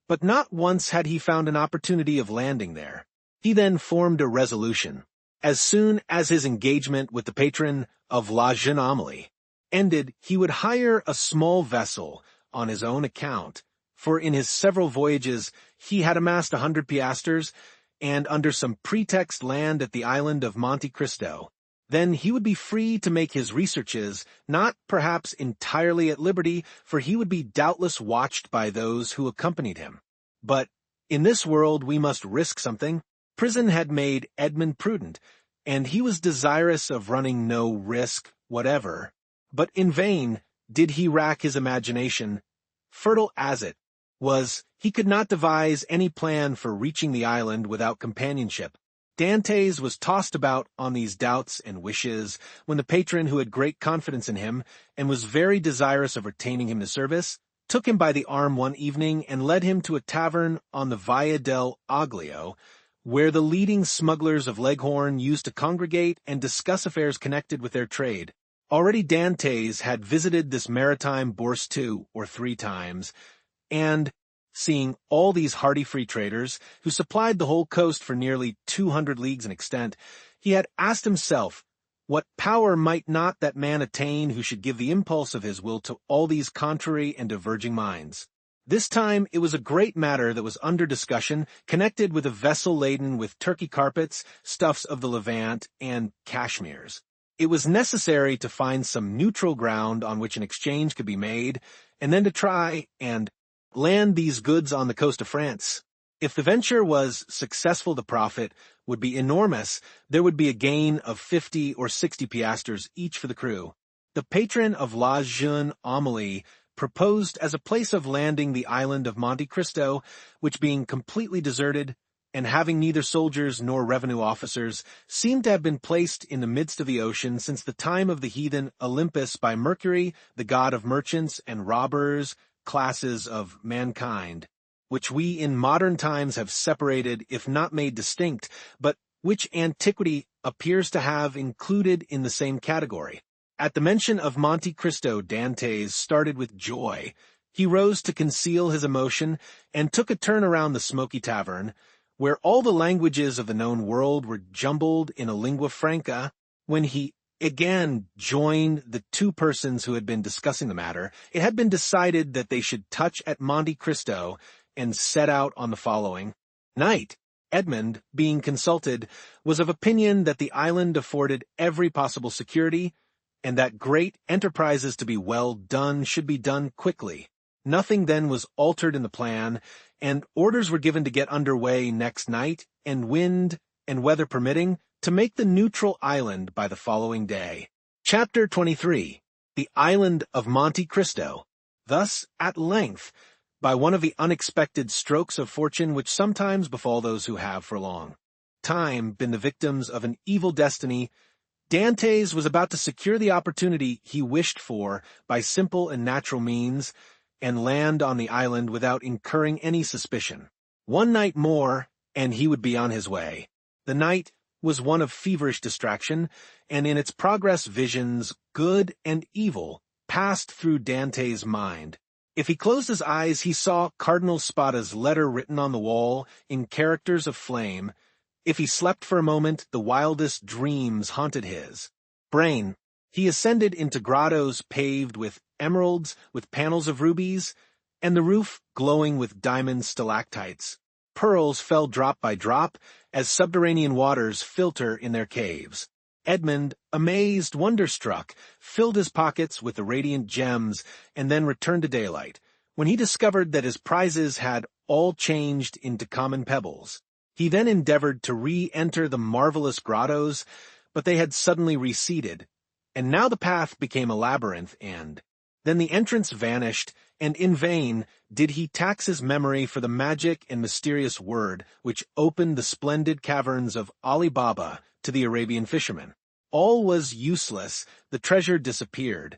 but not once had he found an opportunity of landing there. He then formed a resolution. As soon as his engagement with the patron of La Jeune Amélie ended, he would hire a small vessel on his own account, for in his several voyages he had amassed 100 piastres, and under some pretext land at the island of Monte Cristo. Then he would be free to make his researches, not perhaps entirely at liberty, for he would be doubtless watched by those who accompanied him. But in this world we must risk something. Prison had made Edmond prudent, and he was desirous of running no risk whatever. But in vain did he rack his imagination. Fertile as it was, he could not devise any plan for reaching the island without companionship. Dantès was tossed about on these doubts and wishes, when the patron, who had great confidence in him, and was very desirous of retaining him to service, took him by the arm one evening and led him to a tavern on the Via del Oglio, where the leading smugglers of Leghorn used to congregate and discuss affairs connected with their trade. Already Dantès had visited this maritime bourse 2 or 3 times, and, seeing all these hardy free traders, who supplied the whole coast for nearly 200 leagues in extent, he had asked himself, what power might not that man attain who should give the impulse of his will to all these contrary and diverging minds? This time it was a great matter that was under discussion, connected with a vessel laden with Turkey carpets, stuffs of the Levant, and cashmeres. It was necessary to find some neutral ground on which an exchange could be made, and then to try and land these goods on the coast of France. If the venture was successful, the profit would be enormous. There would be a gain of 50 or 60 piastres each for the crew. The patron of La Jeune Amélie proposed as a place of landing the island of Monte Cristo, which being completely deserted, and having neither soldiers nor revenue officers, seemed to have been placed in the midst of the ocean since the time of the heathen Olympus by Mercury, the god of merchants and robbers, classes of mankind, which we in modern times have separated if not made distinct, but which antiquity appears to have included in the same category. At the mention of Monte Cristo, Dantès started with joy. He rose to conceal his emotion and took a turn around the smoky tavern, where all the languages of the known world were jumbled in a lingua franca. When he again joined the 2 persons who had been discussing the matter, it had been decided that they should touch at Monte Cristo and set out on the following night. Edmond, being consulted, was of opinion that the island afforded every possible security, and that great enterprises to be well done should be done quickly. Nothing then was altered in the plan, and orders were given to get under way next night and wind and weather permitting, to make the neutral island by the following day. Chapter 23. The Island of Monte Cristo. Thus, at length, by one of the unexpected strokes of fortune which sometimes befall those who have for long time been the victims of an evil destiny, Dantès was about to secure the opportunity he wished for by simple and natural means, and land on the island without incurring any suspicion. One night more, and he would be on his way. The night was one of feverish distraction, and in its progress visions, good and evil, passed through Dantès' mind. If he closed his eyes, he saw Cardinal Spada's letter written on the wall in characters of flame. If he slept for a moment, the wildest dreams haunted his brain. He ascended into grottos paved with emeralds, with panels of rubies, and the roof glowing with diamond stalactites. Pearls fell drop by drop as subterranean waters filter in their caves. Edmond, amazed, wonderstruck, filled his pockets with the radiant gems and then returned to daylight, when he discovered that his prizes had all changed into common pebbles. He then endeavored to re-enter the marvelous grottos, but they had suddenly receded, and now the path became a labyrinth, and then the entrance vanished, and in vain did he tax his memory for the magic and mysterious word which opened the splendid caverns of Ali Baba to the Arabian fishermen. All was useless, the treasure disappeared,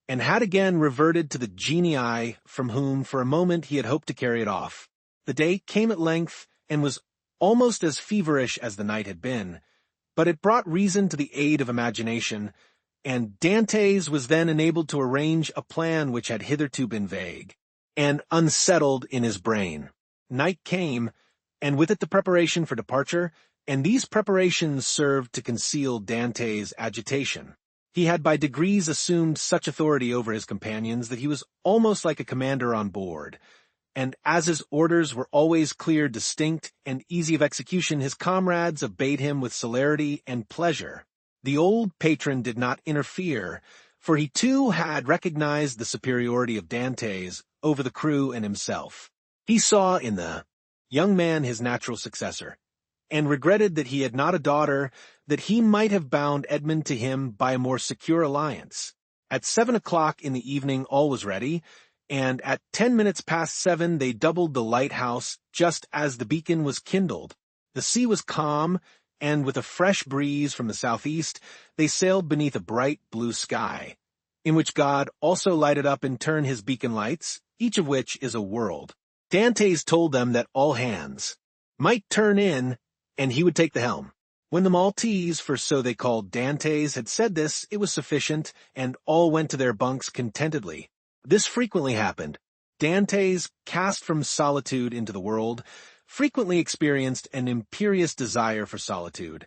and had again reverted to the genii from whom for a moment he had hoped to carry it off. The day came at length, and was almost as feverish as the night had been, but it brought reason to the aid of imagination, and Dantès was then enabled to arrange a plan which had hitherto been vague and unsettled in his brain. Night came, and with it the preparation for departure, and these preparations served to conceal Dantès' agitation. He had by degrees assumed such authority over his companions that he was almost like a commander on board, and as his orders were always clear, distinct, and easy of execution, his comrades obeyed him with celerity and pleasure. The old patron did not interfere, for he too had recognized the superiority of Dantès over the crew and himself. He saw in the young man his natural successor, and regretted that he had not a daughter, that he might have bound Edmond to him by a more secure alliance. At 7 o'clock in the evening all was ready, and at 10 minutes past 7 they doubled the lighthouse just as the beacon was kindled. The sea was calm, and with a fresh breeze from the southeast, they sailed beneath a bright blue sky, in which God also lighted up in turn his beacon lights, each of which is a world. Dantès told them that all hands might turn in, and he would take the helm. When the Maltese, for so they called Dantès, had said this, it was sufficient, and all went to their bunks contentedly. This frequently happened. Dantès, cast from solitude into the world, frequently experienced an imperious desire for solitude.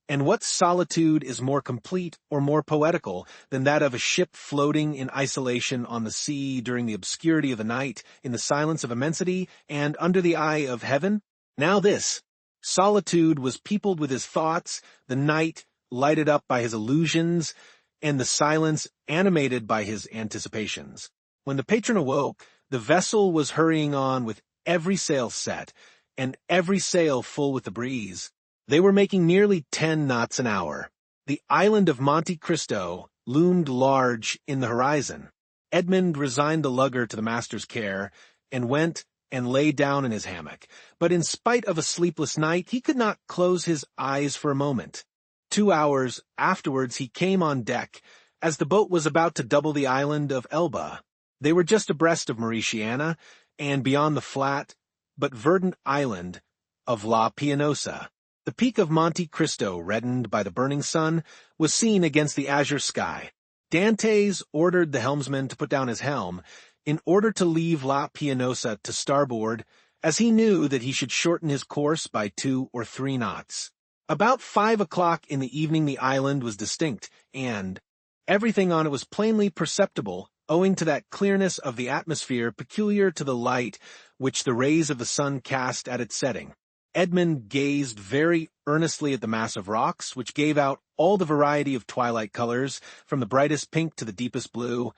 And what solitude is more complete or more poetical than that of a ship floating in isolation on the sea during the obscurity of the night, in the silence of immensity, and under the eye of heaven? Now this solitude was peopled with his thoughts, the night lighted up by his illusions, and the silence animated by his anticipations. When the patron awoke, the vessel was hurrying on with every sail set, and every sail full with the breeze. They were making nearly 10 knots an hour. The island of Monte Cristo loomed large in the horizon. Edmond resigned the lugger to the master's care, and went and lay down in his hammock, but in spite of a sleepless night, he could not close his eyes for a moment. 2 hours afterwards he came on deck, as the boat was about to double the island of Elba. They were just abreast of Mauritiana, and beyond the flat but verdant island of La Pianosa. The peak of Monte Cristo, reddened by the burning sun, was seen against the azure sky. Dantès ordered the helmsman to put down his helm, in order to leave La Pianosa to starboard, as he knew that he should shorten his course by 2 or 3 knots. About 5 o'clock in the evening the island was distinct, and everything on it was plainly perceptible, owing to that clearness of the atmosphere peculiar to the light which the rays of the sun cast at its setting. Edmond gazed very earnestly at the mass of rocks, which gave out all the variety of twilight colors, from the brightest pink to the deepest blue,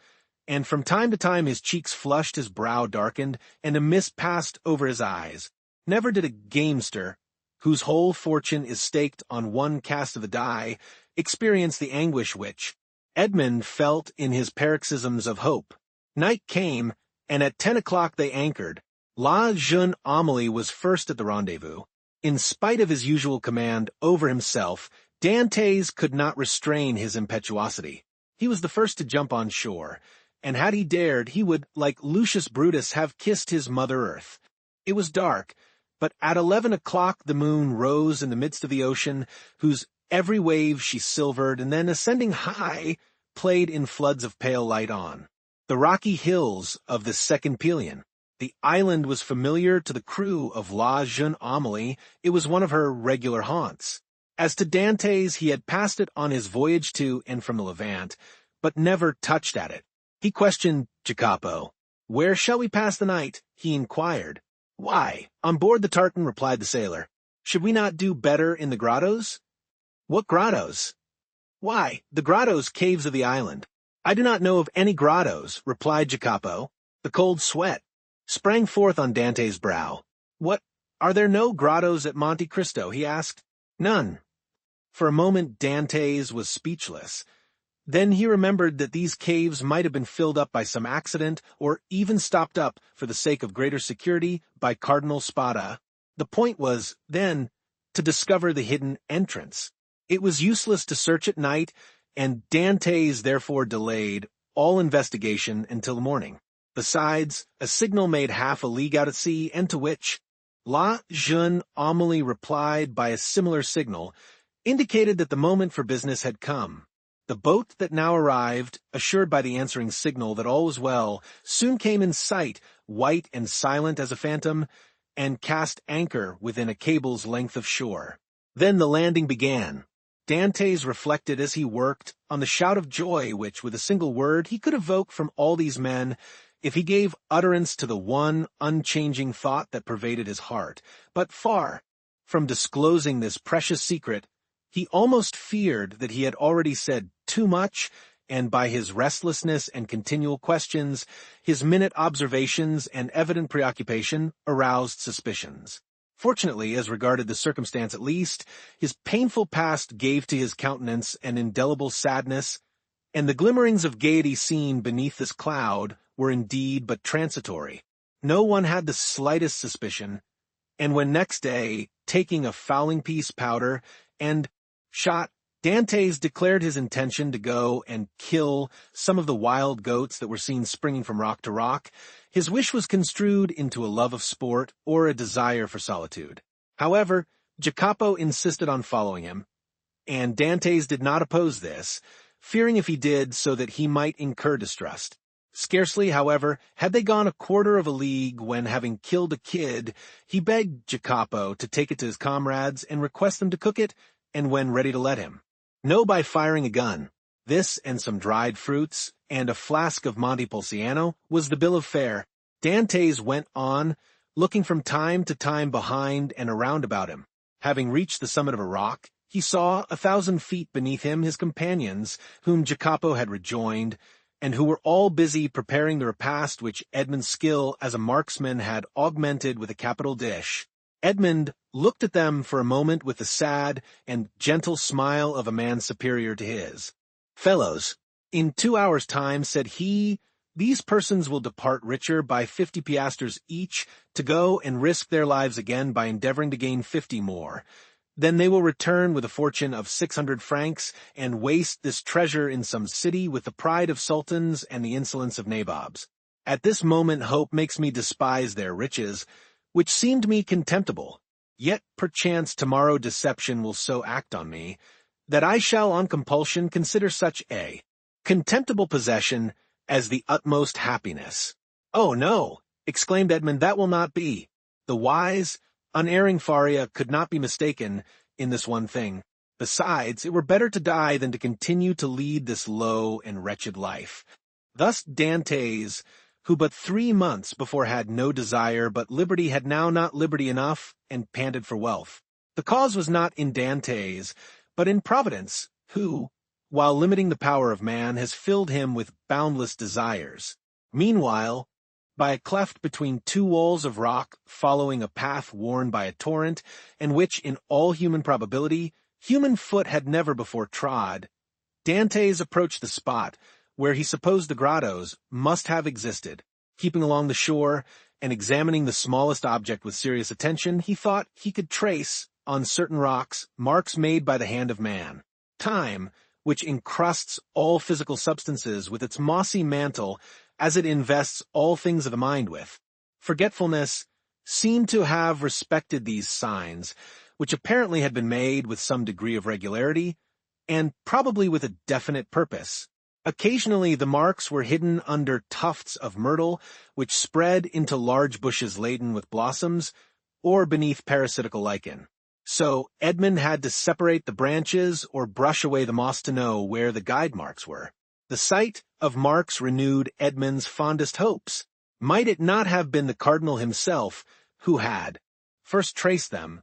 and from time to time his cheeks flushed, his brow darkened, and a mist passed over his eyes. Never did a gamester, whose whole fortune is staked on one cast of the die, experience the anguish which Edmond felt in his paroxysms of hope. Night came, and at 10 o'clock they anchored. La jeune Amélie was first at the rendezvous. In spite of his usual command over himself, Dantès could not restrain his impetuosity. He was the first to jump on shore, and had he dared, he would, like Lucius Brutus, have kissed his Mother Earth. It was dark, but at 11 o'clock the moon rose in the midst of the ocean, whose every wave she silvered, and then, ascending high, played in floods of pale light on the rocky hills of the second Pelion. The island was familiar to the crew of La Jeune Amélie. It was one of her regular haunts. As to Dantès, he had passed it on his voyage to and from the Levant, but never touched at it. He questioned Jacopo. "Where shall we pass the night?" he inquired. "Why, on board the tartan," replied the sailor. "Should we not do better in the grottos?" "What grottos?" "Why, the grottos caves of the island." "I do not know of any grottos," replied Jacopo. The cold sweat sprang forth on Dantès' brow. "What, are there no grottos at Monte Cristo?" he asked. "None." For a moment Dantès was speechless. Then he remembered that these caves might have been filled up by some accident, or even stopped up, for the sake of greater security, by Cardinal Spada. The point was, then, to discover the hidden entrance. It was useless to search at night, and Dantès therefore delayed all investigation until morning. Besides, a signal made half a league out at sea, and to which La Jeune Amélie replied by a similar signal, indicated that the moment for business had come. The boat that now arrived, assured by the answering signal that all was well, soon came in sight, white and silent as a phantom, and cast anchor within a cable's length of shore. Then the landing began. Dantès reflected as he worked on the shout of joy which, with a single word, he could evoke from all these men if he gave utterance to the one unchanging thought that pervaded his heart. But far from disclosing this precious secret, he almost feared that he had already said too much, and by his restlessness and continual questions, his minute observations and evident preoccupation aroused suspicions. Fortunately, as regarded the circumstance at least, his painful past gave to his countenance an indelible sadness, and the glimmerings of gaiety seen beneath this cloud were indeed but transitory. No one had the slightest suspicion, and when next day, taking a fowling-piece powder and shot, Dantès declared his intention to go and kill some of the wild goats that were seen springing from rock to rock, his wish was construed into a love of sport or a desire for solitude. However, Jacopo insisted on following him, and Dantès did not oppose this, fearing if he did so that he might incur distrust. Scarcely, however, had they gone a quarter of a league when, having killed a kid, he begged Jacopo to take it to his comrades and request them to cook it, and when ready to let him know by firing a gun. This and some dried fruits and a flask of Montepulciano was the bill of fare. Dantès went on, looking from time to time behind and around about him. Having reached the summit of a rock, he saw 1,000 feet beneath him his companions, whom Jacopo had rejoined, and who were all busy preparing the repast which Edmond's skill as a marksman had augmented with a capital dish. Edmond looked at them for a moment with the sad and gentle smile of a man superior to his. "Fellows, in 2 hours' time," said he, "these persons will depart richer by 50 piastres each, to go and risk their lives again by endeavoring to gain 50 more. Then they will return with a fortune of 600 francs, and waste this treasure in some city with the pride of sultans and the insolence of nabobs. At this moment hope makes me despise their riches, which seemed me contemptible. Yet perchance tomorrow deception will so act on me, that I shall on compulsion consider such a contemptible possession as the utmost happiness." "Oh, no," exclaimed Edmond, "that will not be." The wise, unerring Faria could not be mistaken in this one thing. Besides, it were better to die than to continue to lead this low and wretched life. Thus Dantès, who but 3 months before had no desire but liberty, had now not liberty enough, and panted for wealth. The cause was not in Dantès, but in Providence, who, while limiting the power of man, has filled him with boundless desires. Meanwhile, by a cleft between two walls of rock following a path worn by a torrent, and which, in all human probability, human foot had never before trod. Dantès approached the spot where he supposed the grottos must have existed. Keeping along the shore and examining the smallest object with serious attention, he thought he could trace, on certain rocks, marks made by the hand of man. Time, which encrusts all physical substances with its mossy mantle as it invests all things of the mind with. Forgetfulness seemed to have respected these signs, which apparently had been made with some degree of regularity, and probably with a definite purpose. Occasionally the marks were hidden under tufts of myrtle, which spread into large bushes laden with blossoms, or beneath parasitical lichen. So Edmond had to separate the branches or brush away the moss to know where the guide marks were. The sight of marks renewed Edmond's fondest hopes. Might it not have been the cardinal himself who had first traced them,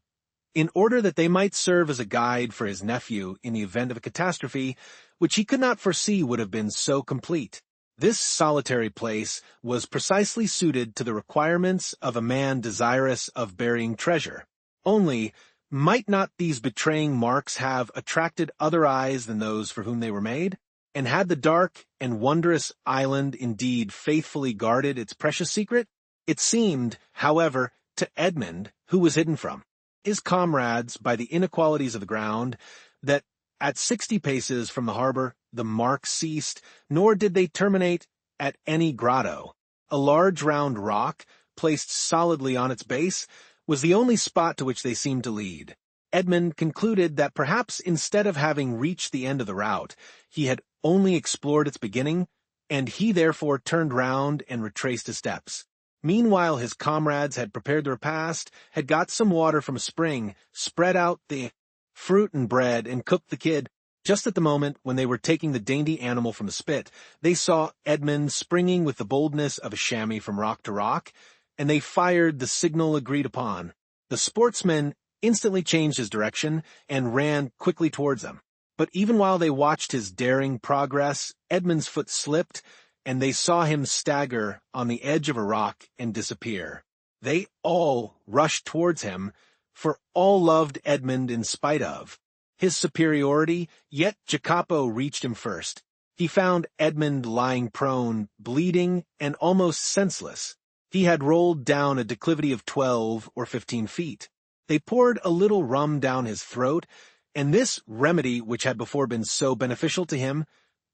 in order that they might serve as a guide for his nephew in the event of a catastrophe, which he could not foresee would have been so complete? This solitary place was precisely suited to the requirements of a man desirous of burying treasure. Only, might not these betraying marks have attracted other eyes than those for whom they were made? And had the dark and wondrous island indeed faithfully guarded its precious secret? It seemed, however, to Edmond, who was hidden from his comrades by the inequalities of the ground, that at 60 paces from the harbor the marks ceased, nor did they terminate at any grotto. A large round rock, placed solidly on its base, was the only spot to which they seemed to lead. Edmond concluded that perhaps instead of having reached the end of the route, he had only explored its beginning, and he therefore turned round and retraced his steps. Meanwhile his comrades had prepared the repast, had got some water from a spring, spread out the fruit and bread, and cooked the kid. Just at the moment when they were taking the dainty animal from the spit, they saw Edmond springing with the boldness of a chamois from rock to rock, and they fired the signal agreed upon. The sportsman instantly changed his direction and ran quickly towards them. But even while they watched his daring progress, Edmond's foot slipped, and they saw him stagger on the edge of a rock and disappear. They all rushed towards him, for all loved Edmond in spite of his superiority, yet Jacopo reached him first. He found Edmond lying prone, bleeding, and almost senseless. He had rolled down a declivity of 12 or 15 feet. They poured a little rum down his throat, and this remedy, which had before been so beneficial to him,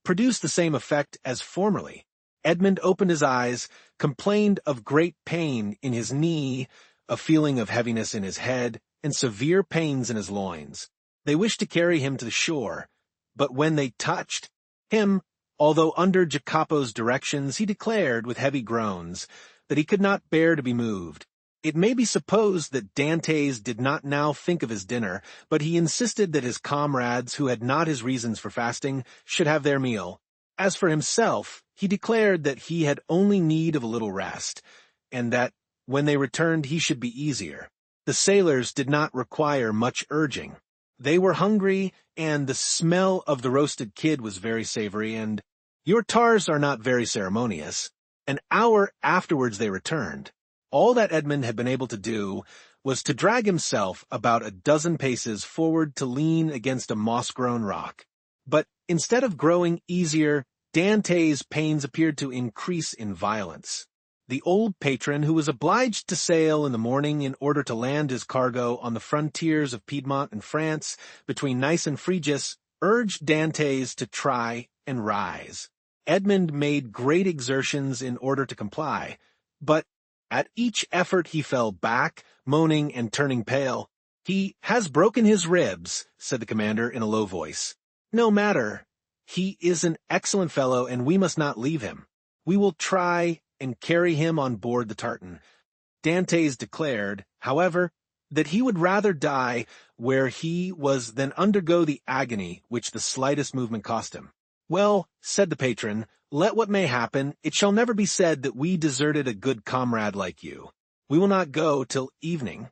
produced the same effect as formerly. Edmond opened his eyes, complained of great pain in his knee, a feeling of heaviness in his head, and severe pains in his loins. They wished to carry him to the shore, but when they touched him, although under Jacopo's directions, he declared with heavy groans that he could not bear to be moved. It may be supposed that Dantès did not now think of his dinner, but he insisted that his comrades, who had not his reasons for fasting, should have their meal. As for himself, he declared that he had only need of a little rest, and that when they returned he should be easier. The sailors did not require much urging. They were hungry, and the smell of the roasted kid was very savory, and your tars are not very ceremonious. An hour afterwards they returned. All that Edmond had been able to do was to drag himself about a dozen paces forward to lean against a moss-grown rock. But instead of growing easier, Dantès' pains appeared to increase in violence. The old patron, who was obliged to sail in the morning in order to land his cargo on the frontiers of Piedmont and France, between Nice and Frejus, urged Dantès to try and rise. Edmond made great exertions in order to comply, but at each effort he fell back, moaning and turning pale. "He has broken his ribs," said the commander in a low voice. "No matter. He is an excellent fellow, and we must not leave him. We will try and carry him on board the tartan." Dantès declared, however, that he would rather die where he was than undergo the agony which the slightest movement cost him. "Well," said the patron, "let what may happen, it shall never be said that we deserted a good comrade like you. We will not go till evening."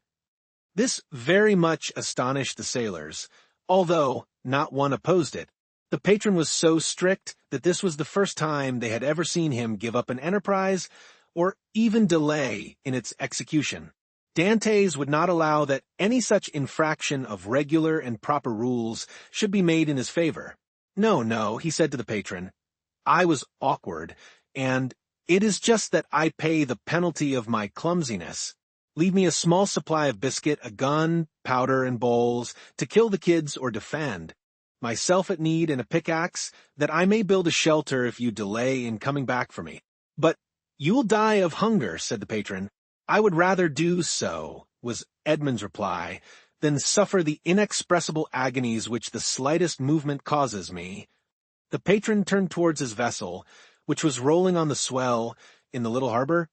This very much astonished the sailors, although not one opposed it. The patron was so strict that this was the first time they had ever seen him give up an enterprise or even delay in its execution. Dantès would not allow that any such infraction of regular and proper rules should be made in his favor. No, no, he said to the patron. I was awkward, and it is just that I pay the penalty of my clumsiness. Leave me a small supply of biscuit, a gun, powder, and bowls, to kill the kids or defend. Myself at need and a pickaxe, that I may build a shelter if you delay in coming back for me. But you'll die of hunger, said the patron. I would rather do so, was Edmond's reply, than suffer the inexpressible agonies which the slightest movement causes me. The patron turned towards his vessel, which was rolling on the swell in the little harbor,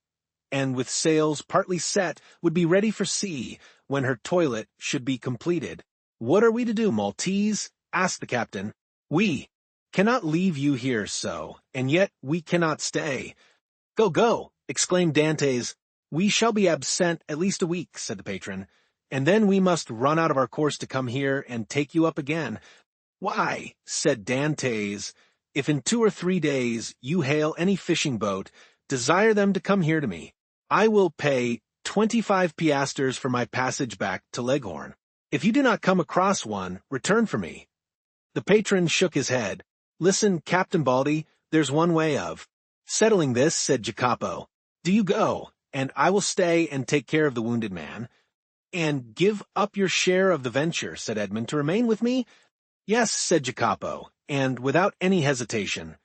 and with sails partly set would be ready for sea when her toilet should be completed. What are we to do, Maltese? Asked the captain. We cannot leave you here so, and yet we cannot stay. Go, go, exclaimed Dantès. We shall be absent at least a week, said the patron, and then we must run out of our course to come here and take you up again. Why, said Dantès, if in 2 or 3 days you hail any fishing boat, desire them to come here to me. I will pay 25 piastres for my passage back to Leghorn. If you do not come across one, return for me. The patron shook his head. Listen, Captain Baldy, there's one way of settling this, said Jacopo. Do you go, and I will stay and take care of the wounded man. And give up your share of the venture, said Edmond, to remain with me? Yes, said Jacopo, and without any hesitation.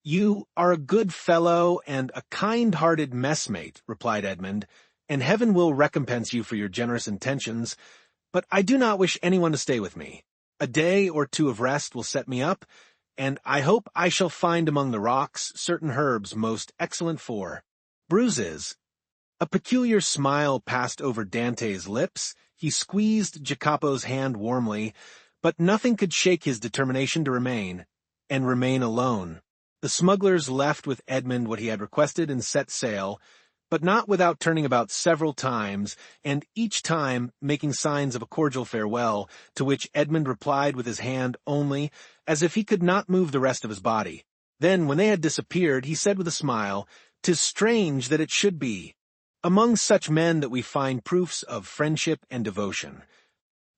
You are a good fellow and a kind-hearted messmate, replied Edmond, and heaven will recompense you for your generous intentions, but I do not wish anyone to stay with me. A day or 2 of rest will set me up, and I hope I shall find among the rocks certain herbs most excellent for bruises. A peculiar smile passed over Dantès' lips. He squeezed Jacopo's hand warmly, but nothing could shake his determination to remain, and remain alone. The smugglers left with Edmond what he had requested and set sail, but not without turning about several times, and each time making signs of a cordial farewell, to which Edmond replied with his hand only, as if he could not move the rest of his body. Then, when they had disappeared, he said with a smile, "'Tis strange that it should be among such men that we find proofs of friendship and devotion."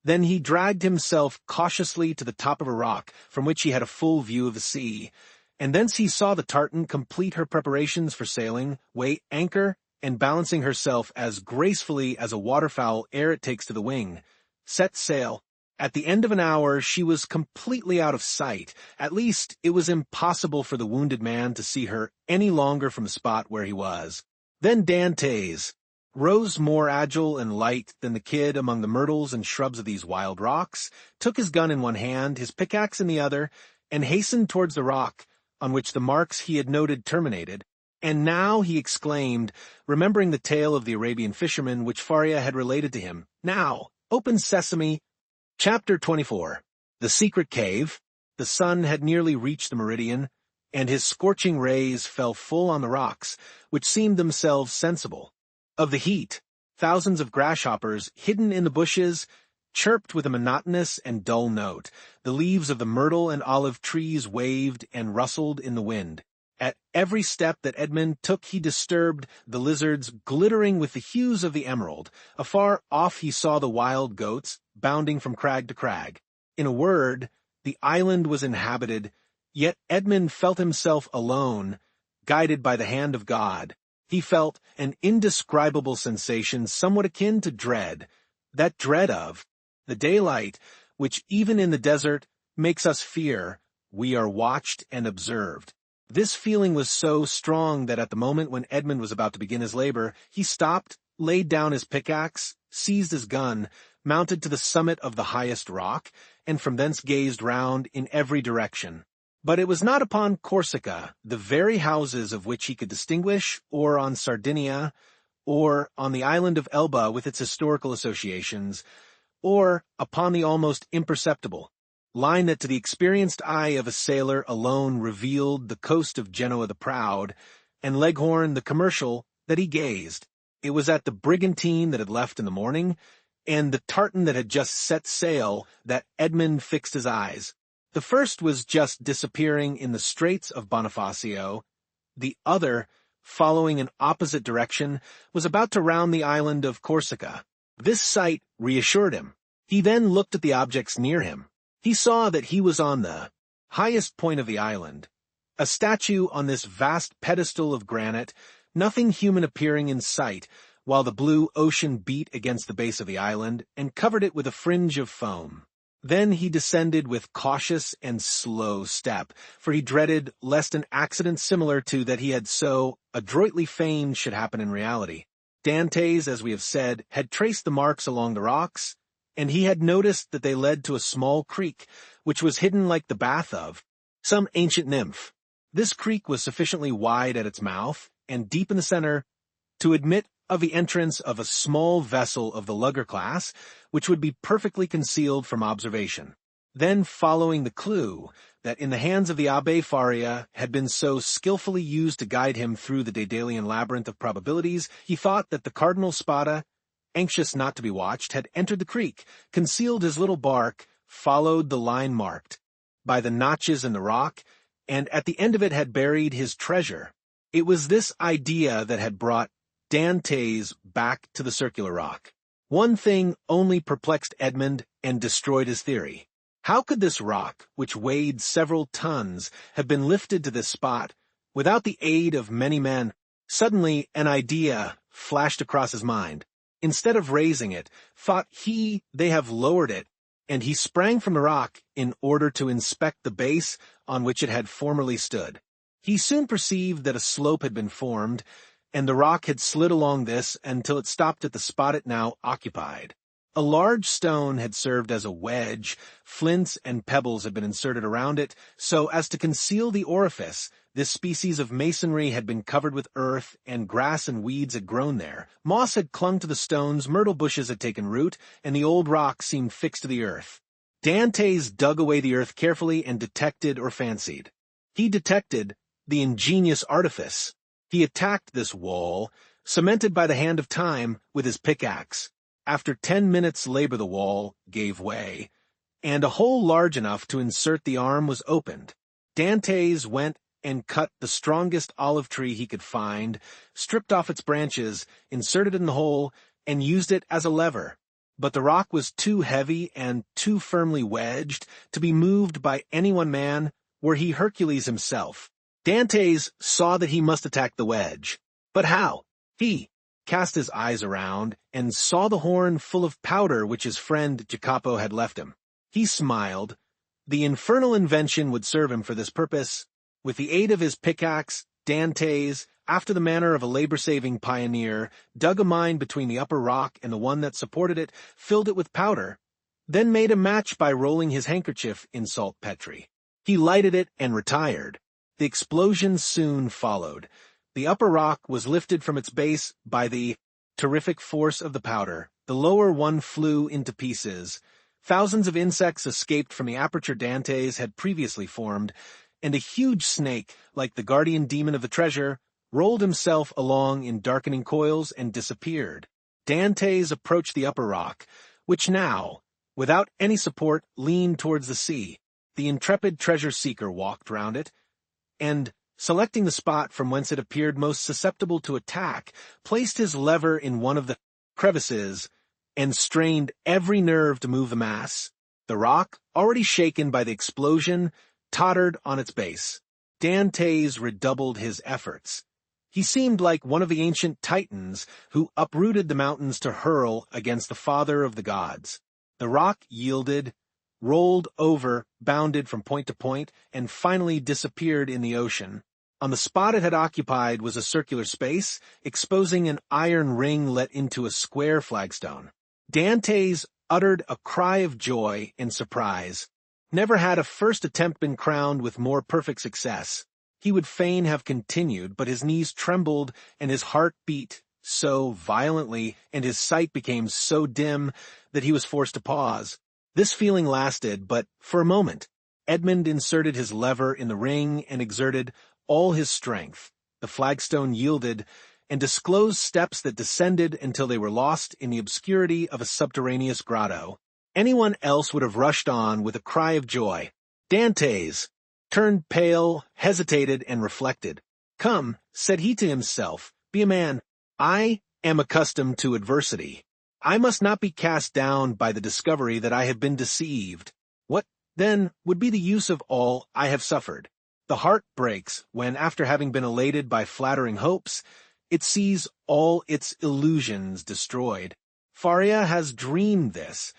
Then he dragged himself cautiously to the top of a rock, from which he had a full view of the sea, and thence he saw the tartan complete her preparations for sailing, weigh anchor, and balancing herself as gracefully as a waterfowl ere it takes to the wing, set sail. At the end of an hour she was completely out of sight. At least it was impossible for the wounded man to see her any longer from the spot where he was. Then Dantès rose more agile and light than the kid among the myrtles and shrubs of these wild rocks, took his gun in one hand, his pickaxe in the other, and hastened towards the rock on which the marks he had noted terminated. And now, he exclaimed, remembering the tale of the Arabian fisherman which Faria had related to him, now, open sesame. Chapter 24. The Secret Cave. The sun had nearly reached the meridian, and his scorching rays fell full on the rocks, which seemed themselves sensible of the heat. Thousands of grasshoppers, hidden in the bushes, chirped with a monotonous and dull note. The leaves of the myrtle and olive trees waved and rustled in the wind. At every step that Edmond took he disturbed the lizards glittering with the hues of the emerald. Afar off he saw the wild goats, bounding from crag to crag. In a word, the island was inhabited, yet Edmond felt himself alone, guided by the hand of God. He felt an indescribable sensation somewhat akin to dread, that dread of the daylight, which even in the desert makes us fear we are watched and observed. This feeling was so strong that at the moment when Edmond was about to begin his labor, he stopped, laid down his pickaxe, seized his gun, mounted to the summit of the highest rock, and from thence gazed round in every direction. But it was not upon Corsica, the very houses of which he could distinguish, or on Sardinia, or on the island of Elba with its historical associations, or upon the almost imperceptible line that to the experienced eye of a sailor alone revealed the coast of Genoa the proud, and Leghorn the commercial, that he gazed. It was at the brigantine that had left in the morning, and the tartan that had just set sail, that Edmond fixed his eyes. The first was just disappearing in the straits of Bonifacio, the other following an opposite direction, was about to round the island of Corsica. This sight reassured him. He then looked at the objects near him. He saw that he was on the highest point of the island, a statue on this vast pedestal of granite, nothing human appearing in sight, while the blue ocean beat against the base of the island and covered it with a fringe of foam. Then he descended with cautious and slow step, for he dreaded lest an accident similar to that he had so adroitly feigned should happen in reality. Dantès, as we have said, had traced the marks along the rocks, and he had noticed that they led to a small creek, which was hidden like the bath of some ancient nymph. This creek was sufficiently wide at its mouth, and deep in the center, to admit of the entrance of a small vessel of the lugger class, which would be perfectly concealed from observation. Then, following the clue that in the hands of the Abbé Faria had been so skillfully used to guide him through the Daedalian labyrinth of probabilities, he thought that the Cardinal Spada, anxious not to be watched, had entered the creek, concealed his little bark, followed the line marked by the notches in the rock, and at the end of it had buried his treasure. It was this idea that had brought Dantès back to the circular rock. One thing only perplexed Edmond and destroyed his theory. How could this rock, which weighed several tons, have been lifted to this spot without the aid of many men? Suddenly, an idea flashed across his mind. Instead of raising it, thought he, they have lowered it, and he sprang from the rock in order to inspect the base on which it had formerly stood. He soon perceived that a slope had been formed, and the rock had slid along this until it stopped at the spot it now occupied. A large stone had served as a wedge, flints and pebbles had been inserted around it, so as to conceal the orifice. This species of masonry had been covered with earth, and grass and weeds had grown there. Moss had clung to the stones, myrtle bushes had taken root, and the old rock seemed fixed to the earth. Dantès dug away the earth carefully and detected or fancied. He detected the ingenious artifice. He attacked this wall, cemented by the hand of time, with his pickaxe. After 10 minutes' labor the wall gave way, and a hole large enough to insert the arm was opened. Dantès went and cut the strongest olive tree he could find, stripped off its branches, inserted it in the hole, and used it as a lever. But the rock was too heavy and too firmly wedged to be moved by any one man, were he Hercules himself. Dantès saw that he must attack the wedge. But how? He cast his eyes around and saw the horn full of powder which his friend Jacopo had left him. He smiled. The infernal invention would serve him for this purpose. With the aid of his pickaxe, Dantès, after the manner of a labor-saving pioneer, dug a mine between the upper rock and the one that supported it, filled it with powder, then made a match by rolling his handkerchief in saltpetre. He lighted it and retired. The explosion soon followed. The upper rock was lifted from its base by the terrific force of the powder. The lower one flew into pieces. Thousands of insects escaped from the aperture Dantès had previously formed, and a huge snake, like the guardian demon of the treasure, rolled himself along in darkening coils and disappeared. Dantès approached the upper rock, which now, without any support, leaned towards the sea. The intrepid treasure-seeker walked round it, and, selecting the spot from whence it appeared most susceptible to attack, placed his lever in one of the crevices and strained every nerve to move the mass. The rock, already shaken by the explosion, tottered on its base. Dantès redoubled his efforts. He seemed like one of the ancient Titans who uprooted the mountains to hurl against the father of the gods. The rock yielded, rolled over, bounded from point to point, and finally disappeared in the ocean. On the spot it had occupied was a circular space, exposing an iron ring let into a square flagstone. Dantès uttered a cry of joy and surprise. Never had a first attempt been crowned with more perfect success. He would fain have continued, but his knees trembled and his heart beat so violently and his sight became so dim that he was forced to pause. This feeling lasted but for a moment. Edmond inserted his lever in the ring and exerted all his strength. The flagstone yielded and disclosed steps that descended until they were lost in the obscurity of a subterraneous grotto. Anyone else would have rushed on with a cry of joy. Dantès turned pale, hesitated, and reflected. Come, said he to himself, be a man. I am accustomed to adversity. I must not be cast down by the discovery that I have been deceived. What, then, would be the use of all I have suffered? The heart breaks when, after having been elated by flattering hopes, it sees all its illusions destroyed. Faria has dreamed this.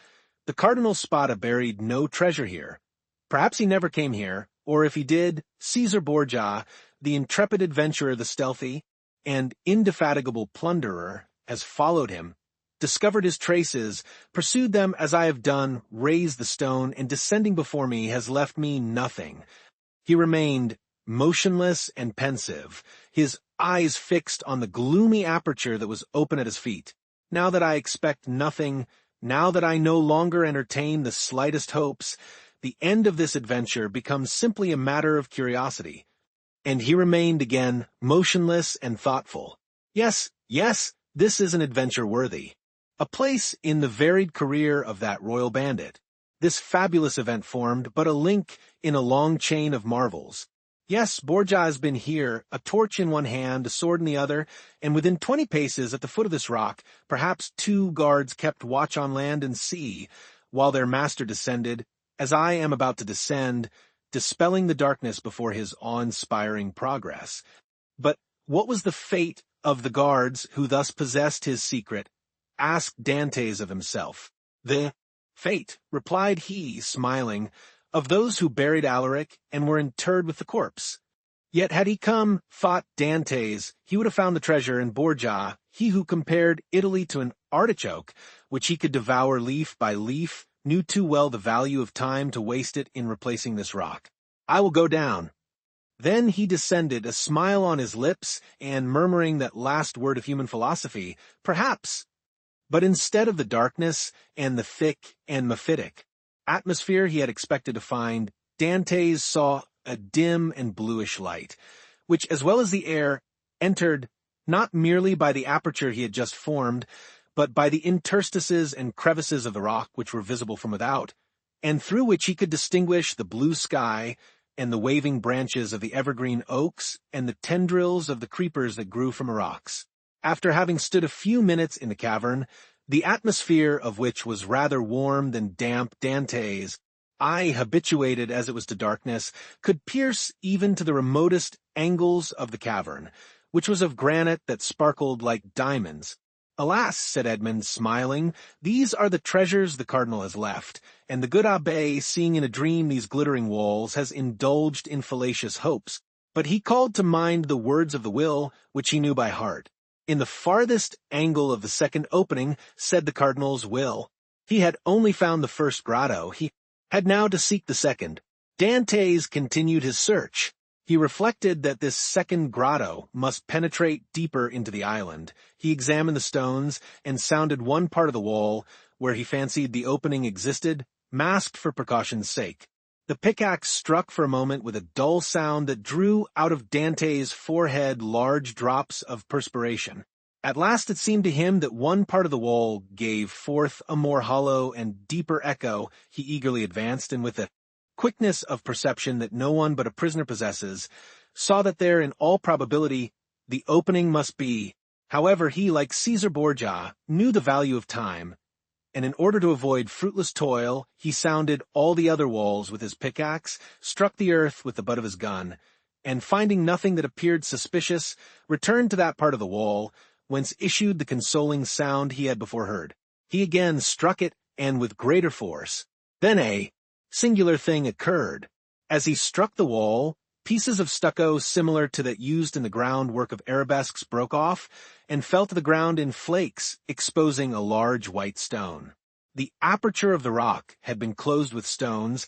The Cardinal Spada buried no treasure here. Perhaps he never came here, or if he did, Caesar Borgia, the intrepid adventurer, the stealthy and indefatigable plunderer, has followed him, discovered his traces, pursued them as I have done, raised the stone, and descending before me has left me nothing. He remained motionless and pensive, his eyes fixed on the gloomy aperture that was open at his feet. Now that I expect nothing, now that I no longer entertain the slightest hopes, the end of this adventure becomes simply a matter of curiosity. And he remained again, motionless and thoughtful. Yes, this is an adventure worthy. A place in the varied career of that royal bandit. This fabulous event formed but a link in a long chain of marvels. Yes, Borgia has been here, a torch in one hand, a sword in the other, and within 20 paces at the foot of this rock, perhaps 2 guards kept watch on land and sea, while their master descended, as I am about to descend, dispelling the darkness before his awe-inspiring progress. But what was the fate of the guards who thus possessed his secret? Asked Dantès of himself. The fate, replied he, smiling, of those who buried Alaric and were interred with the corpse. Yet had he come, thought Dantès, he would have found the treasure in Borgia, he who compared Italy to an artichoke, which he could devour leaf by leaf, knew too well the value of time to waste it in replacing this rock. I will go down. Then he descended, a smile on his lips, and murmuring that last word of human philosophy, perhaps. But instead of the darkness and the thick and mephitic atmosphere he had expected to find, Dantès saw a dim and bluish light, which, as well as the air, entered not merely by the aperture he had just formed, but by the interstices and crevices of the rock which were visible from without, and through which he could distinguish the blue sky and the waving branches of the evergreen oaks and the tendrils of the creepers that grew from the rocks. After having stood a few minutes in the cavern, the atmosphere of which was rather warm than damp, Dantès, eye habituated as it was to darkness, could pierce even to the remotest angles of the cavern, which was of granite that sparkled like diamonds. Alas, said Edmond, smiling, these are the treasures the cardinal has left, and the good abbé, seeing in a dream these glittering walls, has indulged in fallacious hopes. But he called to mind the words of the will, which he knew by heart. In the farthest angle of the second opening, said the cardinal's will. He had only found the first grotto. He had now to seek the second. Dantès continued his search. He reflected that this second grotto must penetrate deeper into the island. He examined the stones and sounded one part of the wall where he fancied the opening existed, masked for precaution's sake. The pickaxe struck for a moment with a dull sound that drew out of Dantès' forehead large drops of perspiration. At last it seemed to him that one part of the wall gave forth a more hollow and deeper echo. He eagerly advanced, and with a quickness of perception that no one but a prisoner possesses, saw that there, in all probability, the opening must be. However, he, like Caesar Borgia, knew the value of time, and in order to avoid fruitless toil, he sounded all the other walls with his pickaxe, struck the earth with the butt of his gun, and finding nothing that appeared suspicious, returned to that part of the wall whence issued the consoling sound he had before heard. He again struck it, and with greater force. Then a singular thing occurred. As he struck the wall, pieces of stucco similar to that used in the groundwork of arabesques broke off and fell to the ground in flakes, exposing a large white stone. The aperture of the rock had been closed with stones,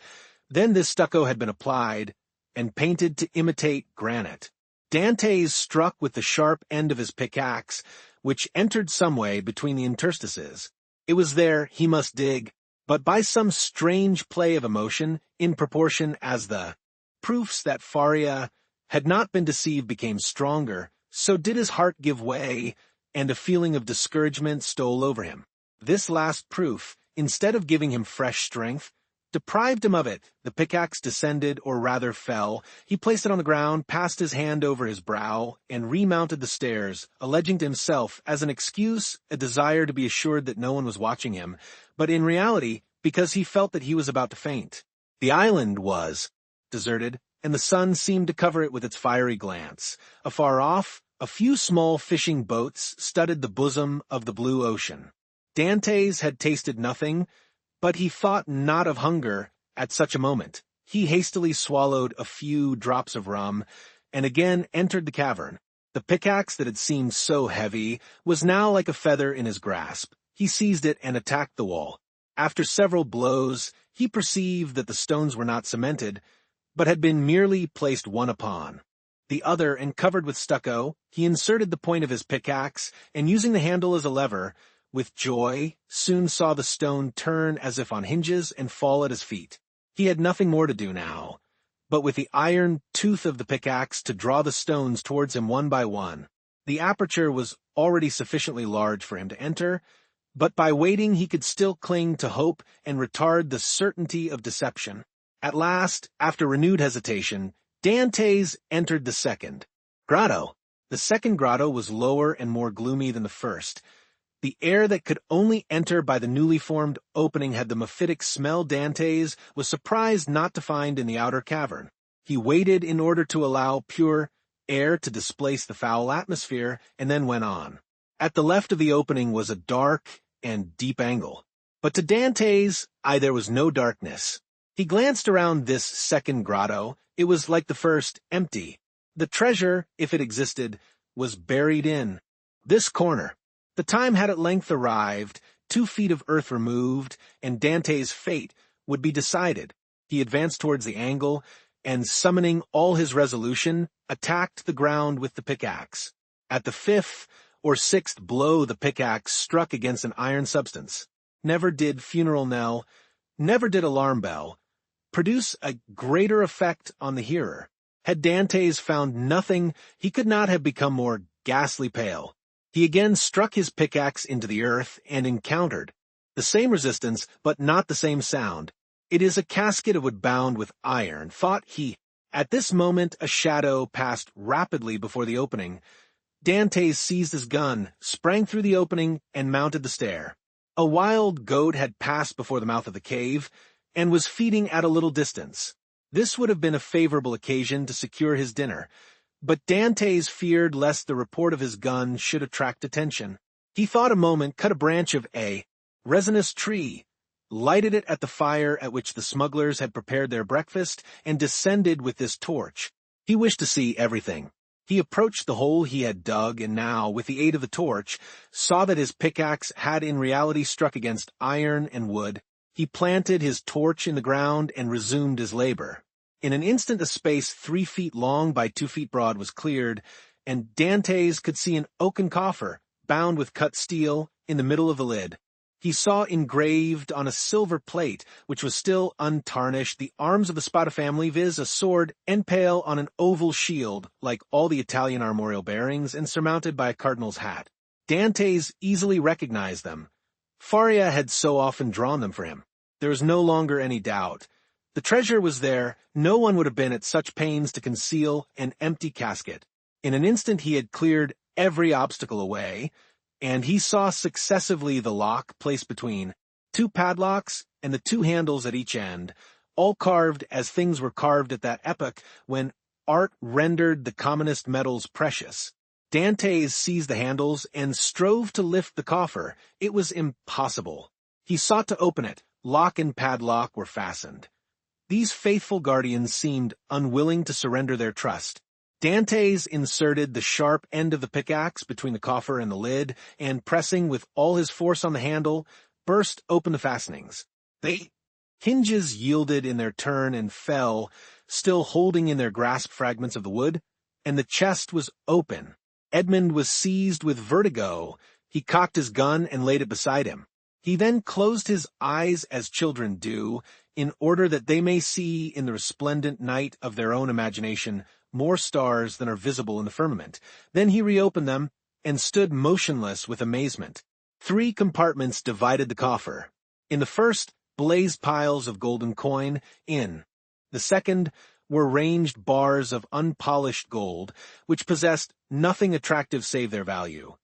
then this stucco had been applied and painted to imitate granite. Dantès struck with the sharp end of his pickaxe, which entered some way between the interstices. It was there he must dig, but by some strange play of emotion, in proportion as the proofs that Faria had not been deceived became stronger, so did his heart give way, and a feeling of discouragement stole over him. This last proof, instead of giving him fresh strength, deprived him of it. The pickaxe descended, or rather fell. He placed it on the ground, passed his hand over his brow, and remounted the stairs, alleging to himself, as an excuse, a desire to be assured that no one was watching him, but in reality, because he felt that he was about to faint. The island was deserted, and the sun seemed to cover it with its fiery glance. Afar off, a few small fishing boats studded the bosom of the blue ocean. Dantès had tasted nothing, but he thought not of hunger at such a moment. He hastily swallowed a few drops of rum, and again entered the cavern. The pickaxe that had seemed so heavy was now like a feather in his grasp. He seized it and attacked the wall. After several blows, he perceived that the stones were not cemented, but had been merely placed one upon the other and covered with stucco. He inserted the point of his pickaxe, and using the handle as a lever, with joy, soon saw the stone turn as if on hinges and fall at his feet. He had nothing more to do now, but with the iron tooth of the pickaxe to draw the stones towards him one by one. The aperture was already sufficiently large for him to enter, but by waiting he could still cling to hope and retard the certainty of deception. At last, after renewed hesitation, Dantès entered the second grotto. The second grotto was lower and more gloomy than the first. The air that could only enter by the newly formed opening had the mephitic smell Dantès was surprised not to find in the outer cavern. He waited in order to allow pure air to displace the foul atmosphere, and then went on. At the left of the opening was a dark and deep angle, but to Dantès' eye there was no darkness. He glanced around this second grotto. It was like the first, empty. The treasure, if it existed, was buried in this corner. The time had at length arrived, 2 feet of earth removed, and Dantès' fate would be decided. He advanced towards the angle, and summoning all his resolution, attacked the ground with the pickaxe. At the 5th or 6th blow the pickaxe struck against an iron substance. Never did funeral knell, never did alarm bell, produce a greater effect on the hearer. Had Dantès found nothing, he could not have become more ghastly pale. He again struck his pickaxe into the earth and encountered the same resistance, but not the same sound. It is a casket of wood bound with iron, thought he. At this moment a shadow passed rapidly before the opening. Dantès seized his gun, sprang through the opening, and mounted the stair. A wild goat had passed before the mouth of the cave, and was feeding at a little distance. This would have been a favorable occasion to secure his dinner, but Dantès feared lest the report of his gun should attract attention. He thought a moment, cut a branch of a resinous tree, lighted it at the fire at which the smugglers had prepared their breakfast, and descended with this torch. He wished to see everything. He approached the hole he had dug, and now, with the aid of the torch, saw that his pickaxe had in reality struck against iron and wood. He planted his torch in the ground and resumed his labor. In an instant a space 3 feet long by 2 feet broad was cleared, and Dantès could see an oaken coffer, bound with cut steel, in the middle of the lid. He saw engraved on a silver plate, which was still untarnished, the arms of the Spada family, viz. A sword empale on an oval shield, like all the Italian armorial bearings, and surmounted by a cardinal's hat. Dantès easily recognized them. Faria had so often drawn them for him. There was no longer any doubt. The treasure was there. No one would have been at such pains to conceal an empty casket. In an instant he had cleared every obstacle away, and he saw successively the lock placed between 2 padlocks and the 2 handles at each end, all carved as things were carved at that epoch when art rendered the commonest metals precious. Dantès seized the handles and strove to lift the coffer. It was impossible. He sought to open it. Lock and padlock were fastened. These faithful guardians seemed unwilling to surrender their trust. Dantès inserted the sharp end of the pickaxe between the coffer and the lid, and pressing with all his force on the handle, burst open the fastenings. The hinges yielded in their turn and fell, still holding in their grasp fragments of the wood, and the chest was open. Edmond was seized with vertigo. He cocked his gun and laid it beside him. He then closed his eyes as children do, in order that they may see in the resplendent night of their own imagination more stars than are visible in the firmament. Then he reopened them, and stood motionless with amazement. 3 compartments divided the coffer. In the first, blazed piles of golden coin. In the second were ranged bars of unpolished gold, which possessed nothing attractive save their value.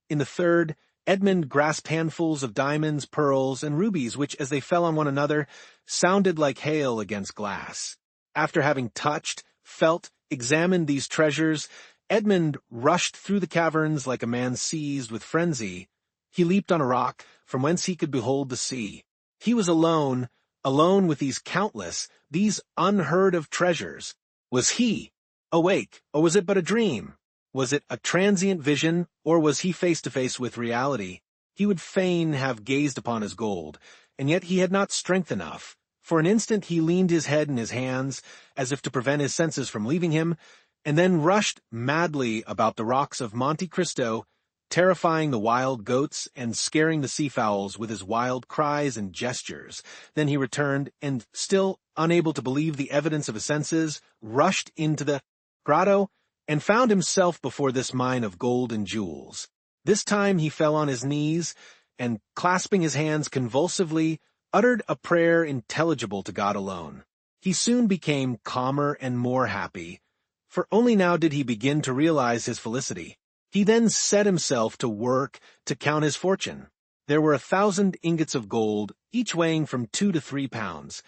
In the third, Edmond grasped handfuls of diamonds, pearls, and rubies which, as they fell on one another, sounded like hail against glass. After having touched, felt, examined these treasures, Edmond rushed through the caverns like a man seized with frenzy. He leaped on a rock, from whence he could behold the sea. He was alone with these countless, these unheard-of treasures. Was he awake, or was it but a dream? Was it a transient vision, or was he face to face with reality? He would fain have gazed upon his gold, and yet he had not strength enough. For an instant he leaned his head in his hands, as if to prevent his senses from leaving him, and then rushed madly about the rocks of Monte Cristo, terrifying the wild goats and scaring the seafowls with his wild cries and gestures. Then he returned, and, still unable to believe the evidence of his senses, rushed into the grotto, and found himself before this mine of gold and jewels. This time he fell on his knees, and, clasping his hands convulsively, uttered a prayer intelligible to God alone. He soon became calmer and more happy, for only now did he begin to realize his felicity. He then set himself to work to count his fortune. There were 1,000 ingots of gold, each weighing from 2 to 3 pounds.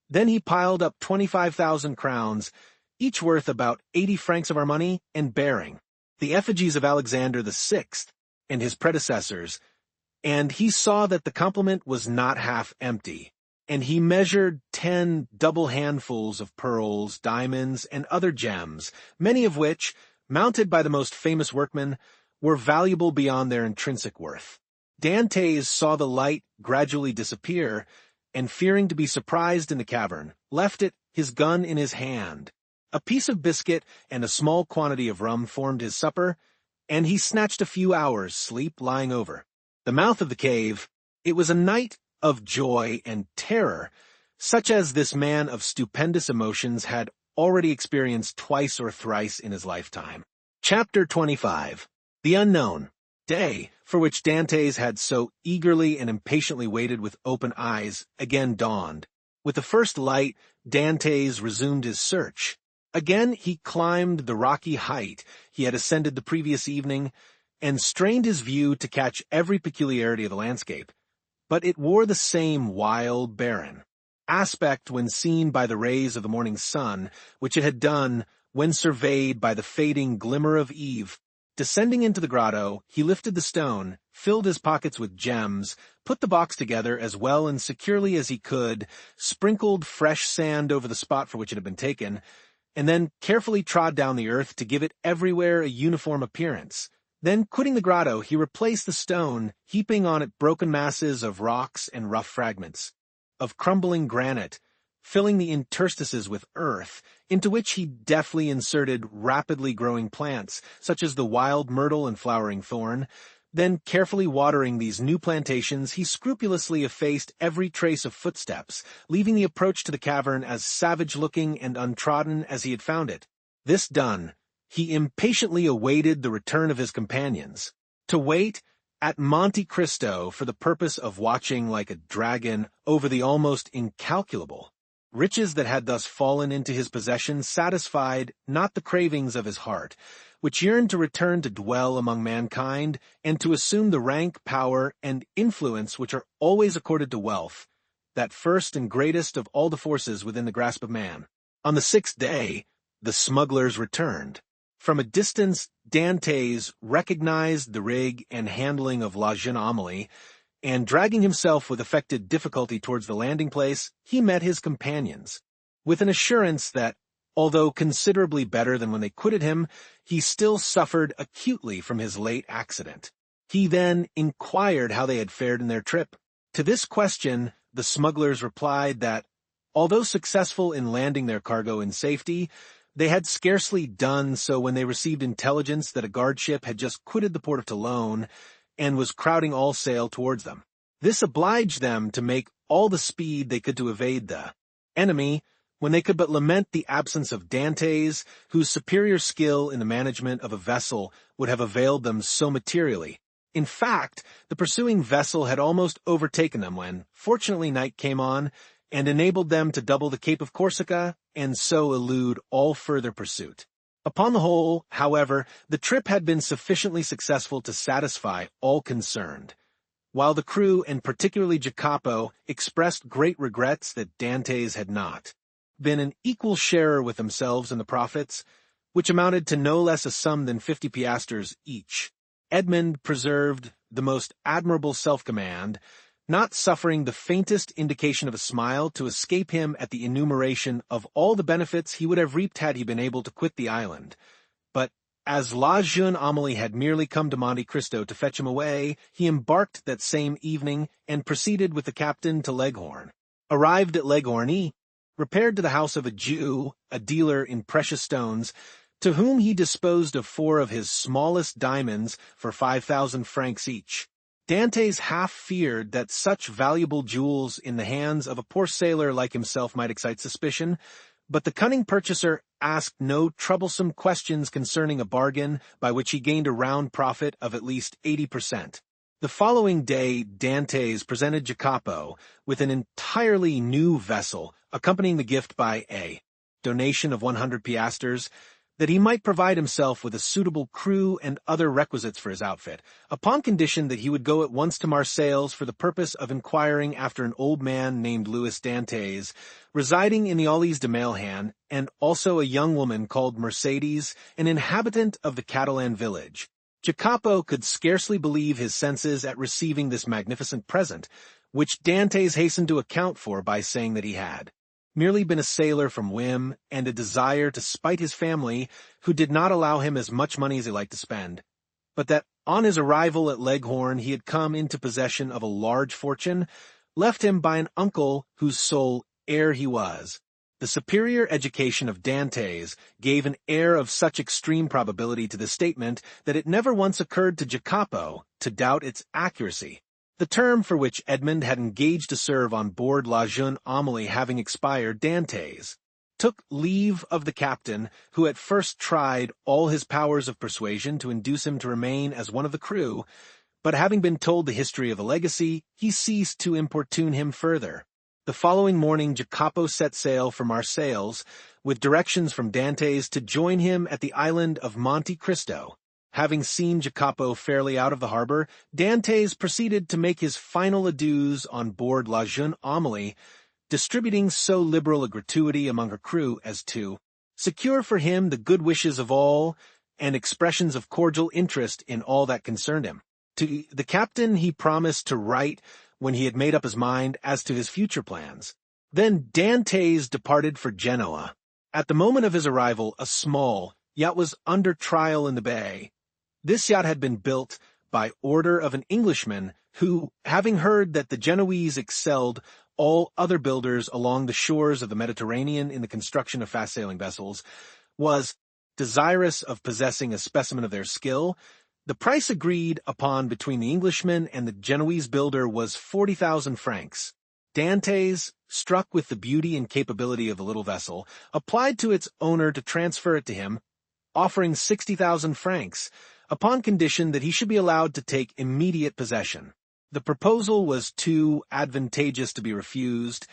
Then he piled up 25,000 crowns, each worth about 80 francs of our money, and bearing the effigies of Alexander VI and his predecessors, and he saw that the complement was not half empty, and he measured 10 double handfuls of pearls, diamonds, and other gems, many of which, mounted by the most famous workmen, were valuable beyond their intrinsic worth. Dantès saw the light gradually disappear, and fearing to be surprised in the cavern, left it, his gun in his hand. A piece of biscuit and a small quantity of rum formed his supper, and he snatched a few hours' sleep lying over the mouth of the cave. It was a night of joy and terror, such as this man of stupendous emotions had already experienced twice or thrice in his lifetime. Chapter 25. The Unknown. Day, for which Dantès had so eagerly and impatiently waited with open eyes, again dawned. With the first light, Dantès resumed his search. Again he climbed the rocky height he had ascended the previous evening, and strained his view to catch every peculiarity of the landscape. But it wore the same wild, barren aspect when seen by the rays of the morning sun, which it had done when surveyed by the fading glimmer of eve. Descending into the grotto, he lifted the stone, filled his pockets with gems, put the box together as well and securely as he could, sprinkled fresh sand over the spot for which it had been taken, and then carefully trod down the earth to give it everywhere a uniform appearance. Then, quitting the grotto, he replaced the stone, heaping on it broken masses of rocks and rough fragments of crumbling granite, filling the interstices with earth, into which he deftly inserted rapidly growing plants, such as the wild myrtle and flowering thorn. Then, carefully watering these new plantations, he scrupulously effaced every trace of footsteps, leaving the approach to the cavern as savage-looking and untrodden as he had found it. This done, he impatiently awaited the return of his companions. To wait at Monte Cristo for the purpose of watching like a dragon over the almost incalculable riches that had thus fallen into his possession satisfied not the cravings of his heart, which yearned to return to dwell among mankind and to assume the rank, power, and influence which are always accorded to wealth, that first and greatest of all the forces within the grasp of man. On the 6th day, the smugglers returned. From a distance, Dantès recognized the rig and handling of La Jeune Amélie, and dragging himself with affected difficulty towards the landing place, he met his companions, with an assurance that, although considerably better than when they quitted him, he still suffered acutely from his late accident. He then inquired how they had fared in their trip. To this question, the smugglers replied that, although successful in landing their cargo in safety, they had scarcely done so when they received intelligence that a guard ship had just quitted the port of Toulon and was crowding all sail towards them. This obliged them to make all the speed they could to evade the enemy, when they could but lament the absence of Dantès, whose superior skill in the management of a vessel would have availed them so materially. In fact, the pursuing vessel had almost overtaken them when, fortunately, night came on and enabled them to double the Cape of Corsica and so elude all further pursuit. Upon the whole, however, the trip had been sufficiently successful to satisfy all concerned. While the crew, and particularly Jacopo, expressed great regrets that Dantès had not been an equal sharer with themselves in the profits, which amounted to no less a sum than 50 piastres each, Edmond preserved the most admirable self-command, not suffering the faintest indication of a smile to escape him at the enumeration of all the benefits he would have reaped had he been able to quit the island. But as La Jeune Amélie had merely come to Monte Cristo to fetch him away, he embarked that same evening and proceeded with the captain to Leghorn. Arrived at Leghorn, he repaired to the house of a Jew, a dealer in precious stones, to whom he disposed of 4 of his smallest diamonds for 5,000 francs each. Dantès half feared that such valuable jewels in the hands of a poor sailor like himself might excite suspicion, but the cunning purchaser asked no troublesome questions concerning a bargain by which he gained a round profit of at least 80%. The following day, Dantès presented Jacopo with an entirely new vessel, accompanying the gift by a donation of 100 piastres, that he might provide himself with a suitable crew and other requisites for his outfit, upon condition that he would go at once to Marseilles for the purpose of inquiring after an old man named Louis Dantès, residing in the Allies de Mailhan, and also a young woman called Mercedes, an inhabitant of the Catalan village. Jacopo could scarcely believe his senses at receiving this magnificent present, which Dantès hastened to account for by saying that he had merely been a sailor from whim and a desire to spite his family, who did not allow him as much money as he liked to spend, but that on his arrival at Leghorn he had come into possession of a large fortune, left him by an uncle whose sole heir he was. The superior education of Dantès gave an air of such extreme probability to the statement that it never once occurred to Jacopo to doubt its accuracy. The term for which Edmond had engaged to serve on board La Jeune Amélie having expired, Dantès took leave of the captain, who at first tried all his powers of persuasion to induce him to remain as one of the crew, but having been told the history of the legacy, he ceased to importune him further. The following morning Jacopo set sail for Marseilles, with directions from Dantès to join him at the island of Monte Cristo. Having seen Jacopo fairly out of the harbor, Dantès proceeded to make his final adieus on board La Jeune Amélie, distributing so liberal a gratuity among her crew as to secure for him the good wishes of all and expressions of cordial interest in all that concerned him. To the captain he promised to write when he had made up his mind as to his future plans. Then Dantès departed for Genoa. At the moment of his arrival, a small yacht was under trial in the bay. This yacht had been built by order of an Englishman who, having heard that the Genoese excelled all other builders along the shores of the Mediterranean in the construction of fast-sailing vessels, was desirous of possessing a specimen of their skill. The price agreed upon between the Englishman and the Genoese builder was 40,000 francs. Dantès, struck with the beauty and capability of the little vessel, applied to its owner to transfer it to him, offering 60,000 francs, upon condition that he should be allowed to take immediate possession. The proposal was too advantageous to be refused,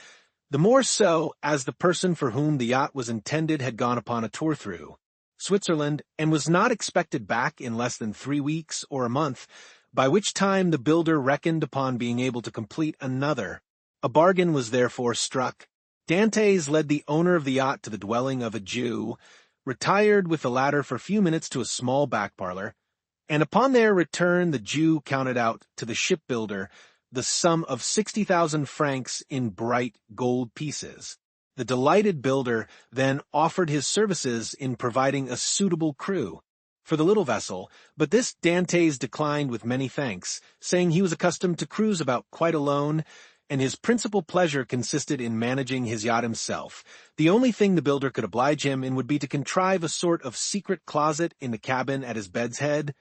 the more so as the person for whom the yacht was intended had gone upon a tour through Switzerland and was not expected back in less than 3 weeks or a month, by which time the builder reckoned upon being able to complete another. A bargain was therefore struck. Dantès led the owner of the yacht to the dwelling of a Jew, retired with the latter for a few minutes to a small back parlor, and upon their return the Jew counted out to the shipbuilder the sum of 60,000 francs in bright gold pieces. The delighted builder then offered his services in providing a suitable crew for the little vessel, but this Dantès declined with many thanks, saying he was accustomed to cruise about quite alone, and his principal pleasure consisted in managing his yacht himself. The only thing the builder could oblige him in would be to contrive a sort of secret closet in the cabin at his bed's head,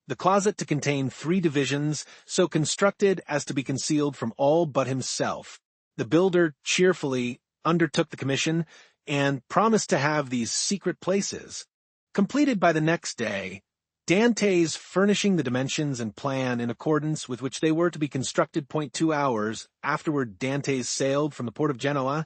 the closet to contain 3 divisions, so constructed as to be concealed from all but himself. The builder cheerfully undertook the commission, and promised to have these secret places completed by the next day. Dantès furnishing the dimensions and plan in accordance with which they were to be constructed. 2 hours afterward Dantès sailed from the port of Genoa,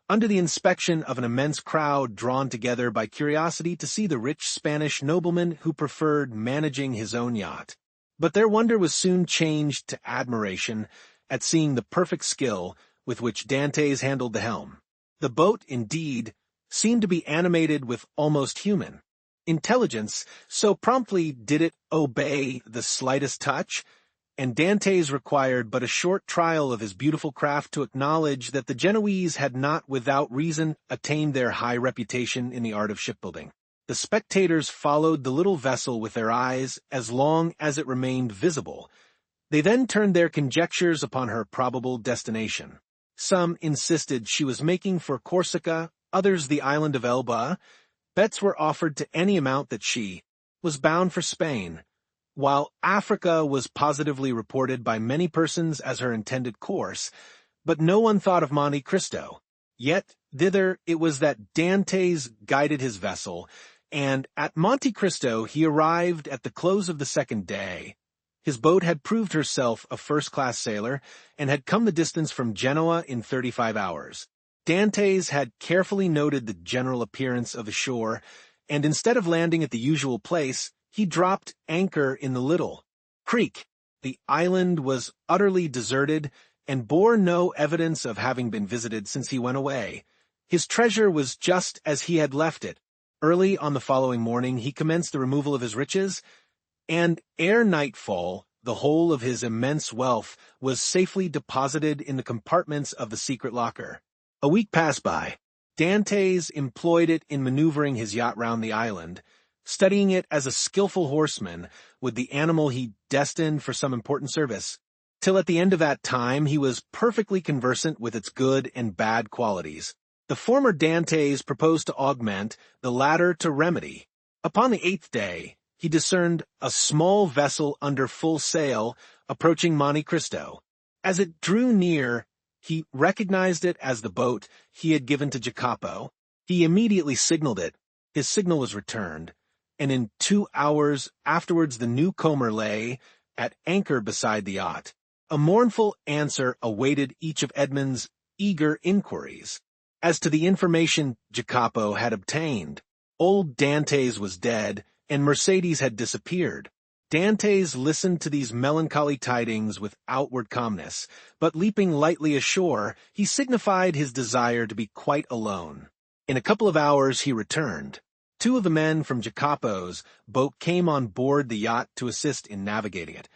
under the inspection of an immense crowd drawn together by curiosity to see the rich Spanish nobleman who preferred managing his own yacht. But their wonder was soon changed to admiration at seeing the perfect skill with which Dantès handled the helm. The boat, indeed, seemed to be animated with almost human intelligence, so promptly did it obey the slightest touch, and Dantès required but a short trial of his beautiful craft to acknowledge that the Genoese had not without reason attained their high reputation in the art of shipbuilding. The spectators followed the little vessel with their eyes as long as it remained visible. They then turned their conjectures upon her probable destination. Some insisted she was making for Corsica, others the island of Elba. Bets were offered to any amount that she was bound for Spain, while Africa was positively reported by many persons as her intended course, but no one thought of Monte Cristo. Yet thither it was that Dantès guided his vessel, and at Monte Cristo he arrived at the close of the second day. His boat had proved herself a first-class sailor, and had come the distance from Genoa in 35 hours. Dantès had carefully noted the general appearance of the shore, and instead of landing at the usual place, he dropped anchor in the little creek. The island was utterly deserted, and bore no evidence of having been visited since he went away. His treasure was just as he had left it. Early on the following morning he commenced the removal of his riches, and ere nightfall the whole of his immense wealth was safely deposited in the compartments of the secret locker. A week passed by. Dantès employed it in maneuvering his yacht round the island, studying it as a skillful horseman with the animal he destined for some important service, till at the end of that time he was perfectly conversant with its good and bad qualities. The former Dantès proposed to augment, the latter to remedy. Upon the 8th day, he discerned a small vessel under full sail approaching Monte Cristo. As it drew near, he recognized it as the boat he had given to Jacopo. He immediately signaled it. His signal was returned, and in 2 hours afterwards the newcomer lay at anchor beside the yacht. A mournful answer awaited each of Edmond's eager inquiries. As to the information Jacopo had obtained, old Dantès was dead, and Mercedes had disappeared. Dantès listened to these melancholy tidings with outward calmness, but leaping lightly ashore, he signified his desire to be quite alone. In a couple of hours he returned. 2 of the men from Jacopo's boat came on board the yacht to assist in navigating it,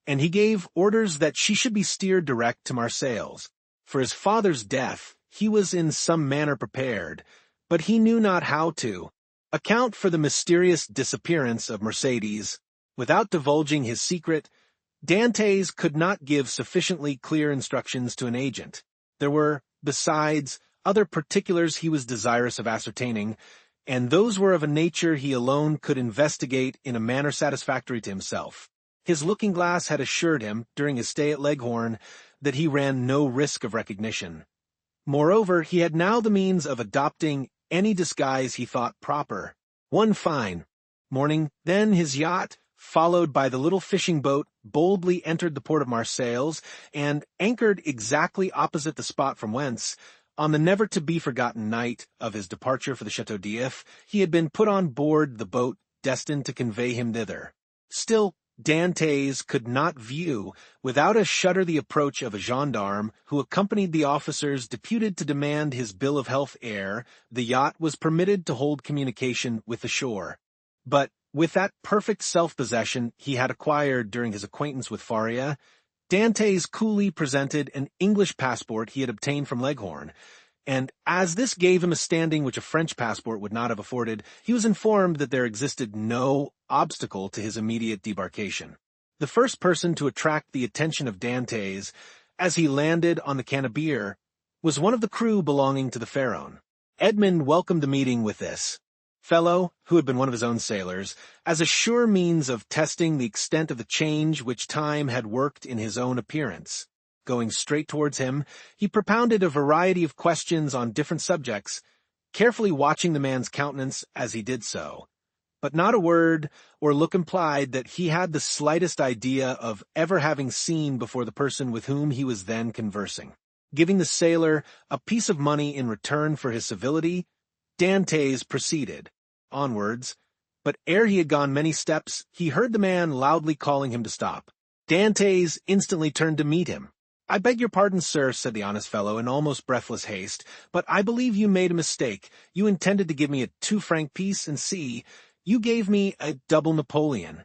and he gave orders that she should be steered direct to Marseilles. For his father's death he was in some manner prepared, but he knew not how to account for the mysterious disappearance of Mercedes. Without divulging his secret, Dantès could not give sufficiently clear instructions to an agent. There were, besides, other particulars he was desirous of ascertaining, and those were of a nature he alone could investigate in a manner satisfactory to himself. His looking-glass had assured him, during his stay at Leghorn, that he ran no risk of recognition. Moreover, he had now the means of adopting any disguise he thought proper. One fine morning, then, his yacht, followed by the little fishing boat, boldly entered the port of Marseilles, and anchored exactly opposite the spot from whence, on the never-to-be-forgotten night of his departure for the Château d'If, he had been put on board the boat destined to convey him thither. Still, Dantès could not view without a shudder the approach of a gendarme who accompanied the officers deputed to demand his bill of health ere the yacht was permitted to hold communication with the shore. But with that perfect self-possession he had acquired during his acquaintance with Faria, Dantès coolly presented an English passport he had obtained from Leghorn, and as this gave him a standing which a French passport would not have afforded, he was informed that there existed no obstacle to his immediate debarkation. The first person to attract the attention of Dantès, as he landed on the Cannebière, was one of the crew belonging to the Pharaon. Edmond welcomed the meeting with this fellow, who had been one of his own sailors, as a sure means of testing the extent of the change which time had worked in his own appearance. Going straight towards him, he propounded a variety of questions on different subjects, carefully watching the man's countenance as he did so. but not a word or look implied that he had the slightest idea of ever having seen before the person with whom he was then conversing. Giving the sailor a piece of money in return for his civility, Dantès proceeded onwards, but ere he had gone many steps, he heard the man loudly calling him to stop. Dantès instantly turned to meet him. "I beg your pardon, sir," said the honest fellow in almost breathless haste, "but I believe you made a mistake. You intended to give me a 2-franc piece, and see, you gave me a double Napoleon."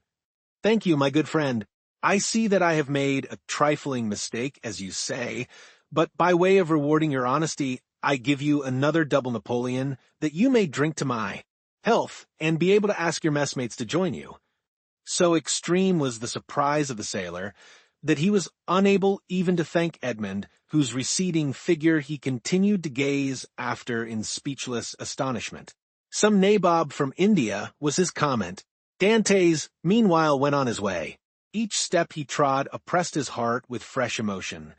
"Thank you, my good friend. I see that I have made a trifling mistake, as you say, but by way of rewarding your honesty, I give you another double Napoleon, that you may drink to my health, and be able to ask your messmates to join you." So extreme was the surprise of the sailor, that he was unable even to thank Edmond, whose receding figure he continued to gaze after in speechless astonishment. "Some nabob from India," was his comment. Dantès meanwhile went on his way. Each step he trod oppressed his heart with fresh emotion.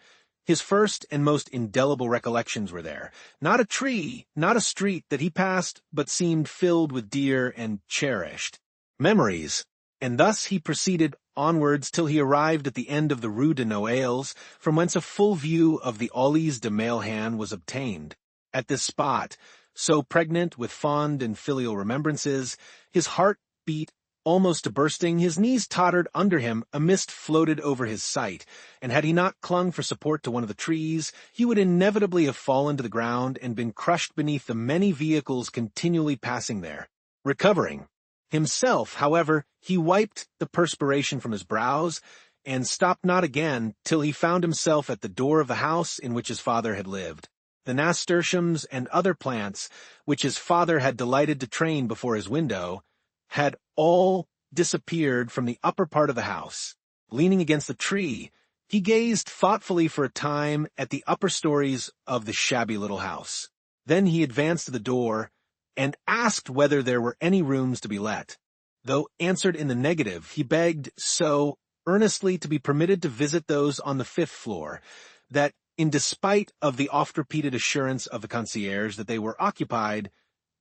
His first and most indelible recollections were there. Not a tree, not a street that he passed, but seemed filled with dear and cherished memories. And thus he proceeded onwards till he arrived at the end of the Rue de Noailles, from whence a full view of the Aulies de Mailhan was obtained. At this spot, so pregnant with fond and filial remembrances, his heart beat almost to bursting, his knees tottered under him, a mist floated over his sight, and had he not clung for support to one of the trees, he would inevitably have fallen to the ground and been crushed beneath the many vehicles continually passing there. Recovering himself, however, he wiped the perspiration from his brows, and stopped not again till he found himself at the door of the house in which his father had lived. The nasturtiums and other plants, which his father had delighted to train before his window, had all disappeared from the upper part of the house. Leaning against the tree, he gazed thoughtfully for a time at the upper stories of the shabby little house. Then he advanced to the door, and asked whether there were any rooms to be let. Though answered in the negative, he begged so earnestly to be permitted to visit those on the 5th floor, that, in despite of the oft-repeated assurance of the concierge that they were occupied,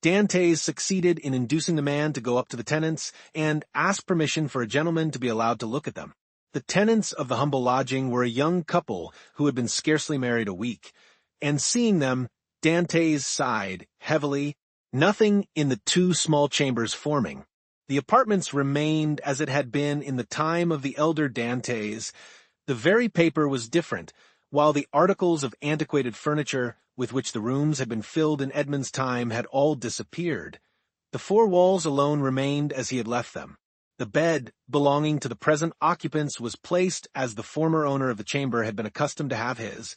Dantès succeeded in inducing the man to go up to the tenants and ask permission for a gentleman to be allowed to look at them. The tenants of the humble lodging were a young couple who had been scarcely married a week, and seeing them, Dantès sighed heavily, nothing in the 2 small chambers forming. The apartments remained as it had been in the time of the elder Dantès. The very paper was different, while the articles of antiquated furniture with which the rooms had been filled in Edmond's time had all disappeared. The 4 walls alone remained as he had left them. The bed belonging to the present occupants was placed as the former owner of the chamber had been accustomed to have his,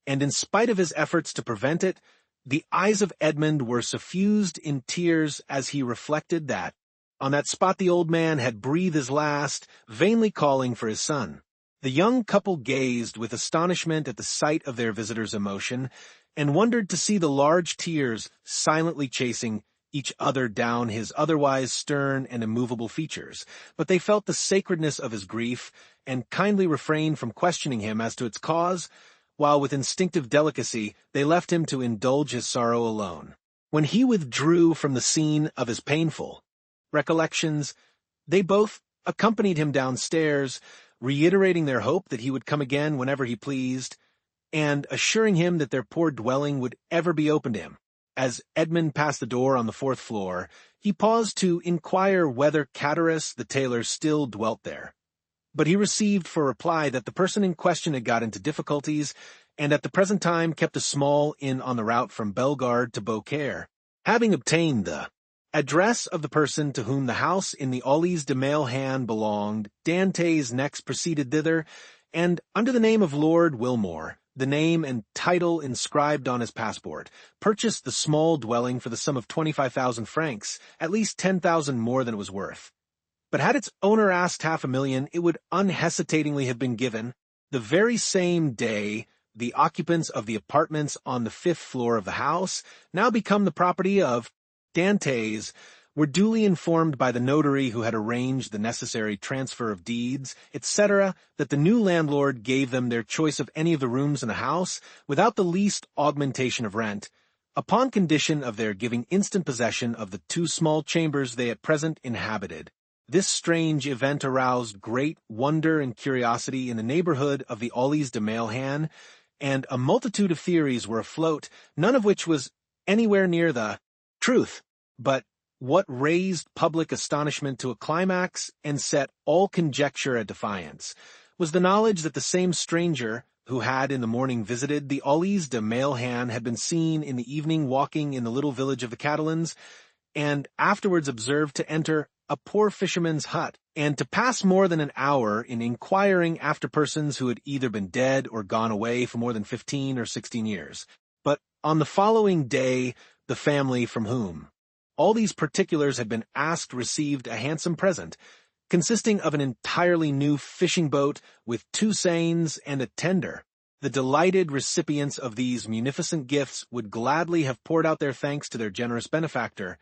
and in spite of his efforts to prevent it, the eyes of Edmond were suffused in tears as he reflected that, on that spot the old man had breathed his last, vainly calling for his son. The young couple gazed with astonishment at the sight of their visitor's emotion, and wondered to see the large tears silently chasing each other down his otherwise stern and immovable features, but they felt the sacredness of his grief, and kindly refrained from questioning him as to its cause, while with instinctive delicacy they left him to indulge his sorrow alone. When he withdrew from the scene of his painful recollections, they both accompanied him downstairs, reiterating their hope that he would come again whenever he pleased, and assuring him that their poor dwelling would ever be open to him. As Edmond passed the door on the 4th floor, he paused to inquire whether Catharus the tailor still dwelt there. But he received for reply that the person in question had got into difficulties, and at the present time kept a small inn on the route from Bellegarde to Beaucaire. Having obtained the address of the person to whom the house in the Aulies de Mailhan belonged, Dantès next proceeded thither, and under the name of Lord Wilmore, the name and title inscribed on his passport, purchased the small dwelling for the sum of 25,000 francs, at least 10,000 more than it was worth. But had its owner asked 500,000, it would unhesitatingly have been given. The very same day, the occupants of the apartments on the 5th floor of the house, now become the property of Dantès, were duly informed by the notary who had arranged the necessary transfer of deeds, etc., that the new landlord gave them their choice of any of the rooms in the house, without the least augmentation of rent, upon condition of their giving instant possession of the 2 small chambers they at present inhabited. This strange event aroused great wonder and curiosity in the neighborhood of the Aulies de Mailhan, and a multitude of theories were afloat, none of which was anywhere near the truth. But what raised public astonishment to a climax and set all conjecture at defiance was the knowledge that the same stranger who had in the morning visited the Aulies de Mailhan had been seen in the evening walking in the little village of the Catalans, and afterwards observed to enter a poor fisherman's hut, and to pass more than an hour in inquiring after persons who had either been dead or gone away for more than 15 or 16 years. But on the following day, the family from whom all these particulars had been asked received a handsome present, consisting of an entirely new fishing boat with 2 seines and a tender. The delighted recipients of these munificent gifts would gladly have poured out their thanks to their generous benefactor,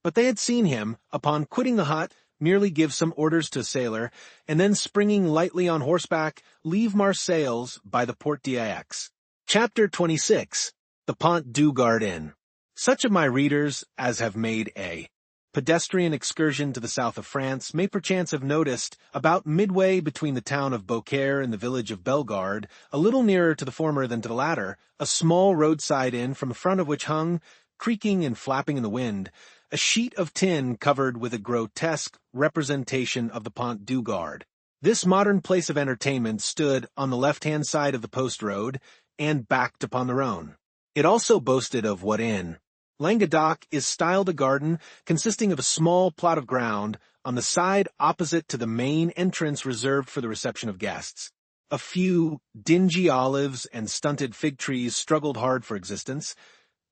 but they had seen him, upon quitting the hut, merely give some orders to a sailor, and then springing lightly on horseback, leave Marseilles by the Porte d'Aix. Chapter 26. The Pont du Gardin. Such of my readers as have made a pedestrian excursion to the south of France may perchance have noticed, about midway between the town of Beaucaire and the village of Bellegarde, a little nearer to the former than to the latter, a small roadside inn from the front of which hung, creaking and flapping in the wind, a sheet of tin covered with a grotesque representation of the Pont du Gard. This modern place of entertainment stood on the left-hand side of the post road and backed upon the Rhone. It also boasted of what in Languedoc is styled a garden consisting of a small plot of ground on the side opposite to the main entrance reserved for the reception of guests. A few dingy olives and stunted fig trees struggled hard for existence,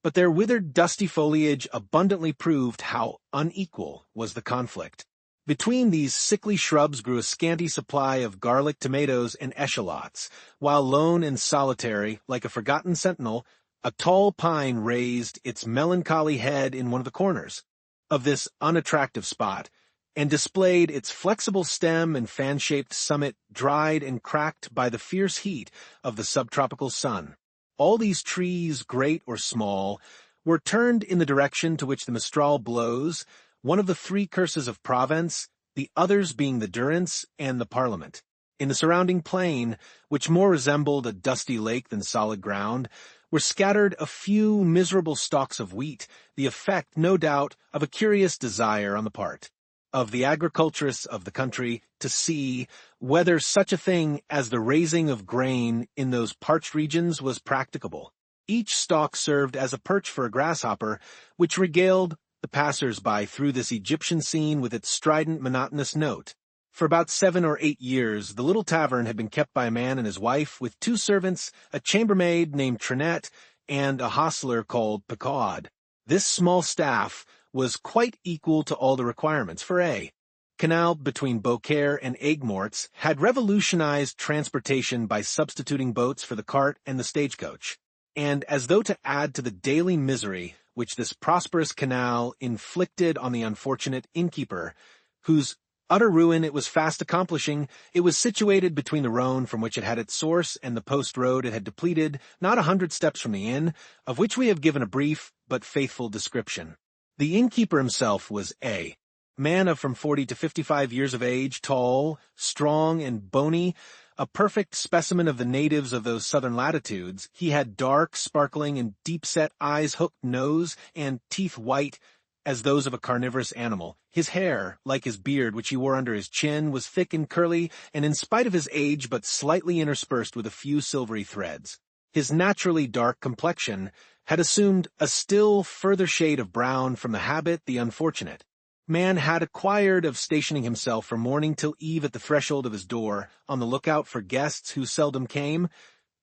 but their withered dusty foliage abundantly proved how unequal was the conflict. Between these sickly shrubs grew a scanty supply of garlic, tomatoes, and eschalots, while lone and solitary, like a forgotten sentinel, a tall pine raised its melancholy head in one of the corners of this unattractive spot, and displayed its flexible stem and fan-shaped summit dried and cracked by the fierce heat of the subtropical sun. All these trees, great or small, were turned in the direction to which the Mistral blows, one of the 3 curses of Provence, the others being the Durance and the Parliament. In the surrounding plain, which more resembled a dusty lake than solid ground, were scattered a few miserable stalks of wheat, the effect, no doubt, of a curious desire on the part of the agriculturists of the country to see whether such a thing as the raising of grain in those parched regions was practicable. Each stalk served as a perch for a grasshopper, which regaled the passers-by through this Egyptian scene with its strident, monotonous note. For about 7 or 8 years, the little tavern had been kept by a man and his wife, with 2 servants, a chambermaid named Trinette, and a hostler called Picard. This small staff was quite equal to all the requirements, for a canal between Beaucaire and Aigues-Mortes had revolutionized transportation by substituting boats for the cart and the stagecoach. And as though to add to the daily misery which this prosperous canal inflicted on the unfortunate innkeeper, whose utter ruin it was fast accomplishing, it was situated between the Rhone from which it had its source and the post road it had depleted, not 100 steps from the inn, of which we have given a brief but faithful description. The innkeeper himself was a man of from 40 to 55 years of age, tall, strong, and bony, a perfect specimen of the natives of those southern latitudes. He had dark, sparkling, and deep-set eyes, hooked nose, and teeth white as those of a carnivorous animal. His hair, like his beard which he wore under his chin, was thick and curly, and in spite of his age but slightly interspersed with a few silvery threads. His naturally dark complexion had assumed a still further shade of brown from the habit the unfortunate man had acquired of stationing himself from morning till eve at the threshold of his door, on the lookout for guests who seldom came.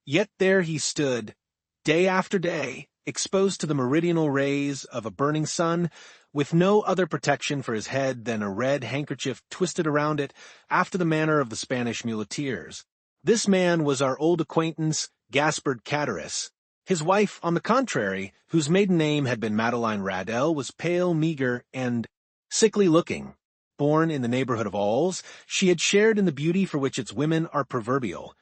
Yet there he stood, day after day, exposed to the meridional rays of a burning sun, with no other protection for his head than a red handkerchief twisted around it, after the manner of the Spanish muleteers. This man was our old acquaintance, Gaspard Cadaris. His wife, on the contrary, whose maiden name had been Madeleine Radel, was pale, meager, and sickly-looking. Born in the neighborhood of Alls, she had shared in the beauty for which its women are proverbial.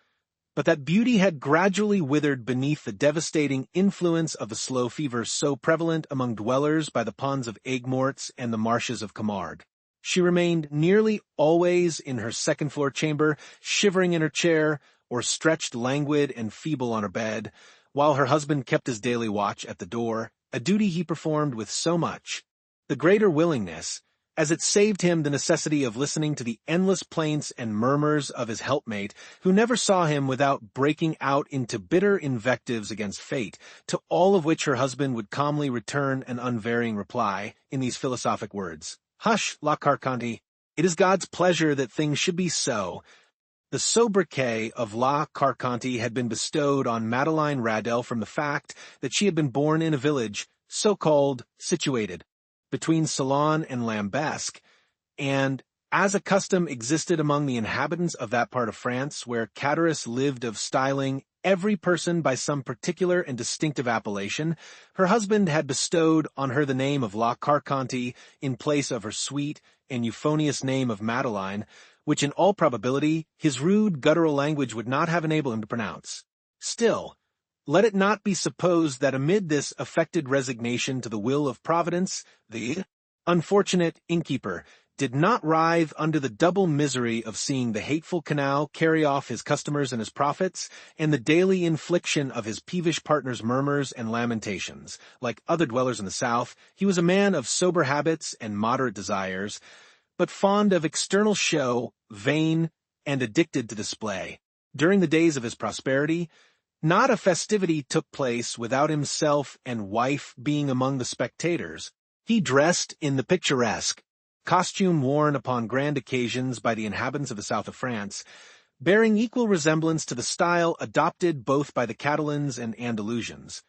but that beauty had gradually withered beneath the devastating influence of the slow fever so prevalent among dwellers by the ponds of Aigues-Mortes and the marshes of Camargue. She remained nearly always in her second-floor chamber, shivering in her chair, or stretched languid and feeble on her bed, while her husband kept his daily watch at the door, a duty he performed with so much, the greater willingness, as it saved him the necessity of listening to the endless plaints and murmurs of his helpmate, who never saw him without breaking out into bitter invectives against fate, to all of which her husband would calmly return an unvarying reply, in these philosophic words. Hush, La Carconte, it is God's pleasure that things should be so. The sobriquet of La Carconte had been bestowed on Madeleine Radel from the fact that she had been born in a village, so-called, situated between Salon and Lambesc, and, as a custom existed among the inhabitants of that part of France where Catullus lived of styling every person by some particular and distinctive appellation, her husband had bestowed on her the name of La Carconte in place of her sweet and euphonious name of Madeleine, which in all probability his rude guttural language would not have enabled him to pronounce. Still, let it not be supposed that amid this affected resignation to the will of Providence, the unfortunate innkeeper did not writhe under the double misery of seeing the hateful canal carry off his customers and his profits, and the daily infliction of his peevish partner's murmurs and lamentations. Like other dwellers in the South, he was a man of sober habits and moderate desires, but fond of external show, vain, and addicted to display. During the days of his prosperity, not a festivity took place without himself and wife being among the spectators. He dressed in the picturesque costume worn upon grand occasions by the inhabitants of the south of France, bearing equal resemblance to the style adopted both by the Catalans and Andalusians,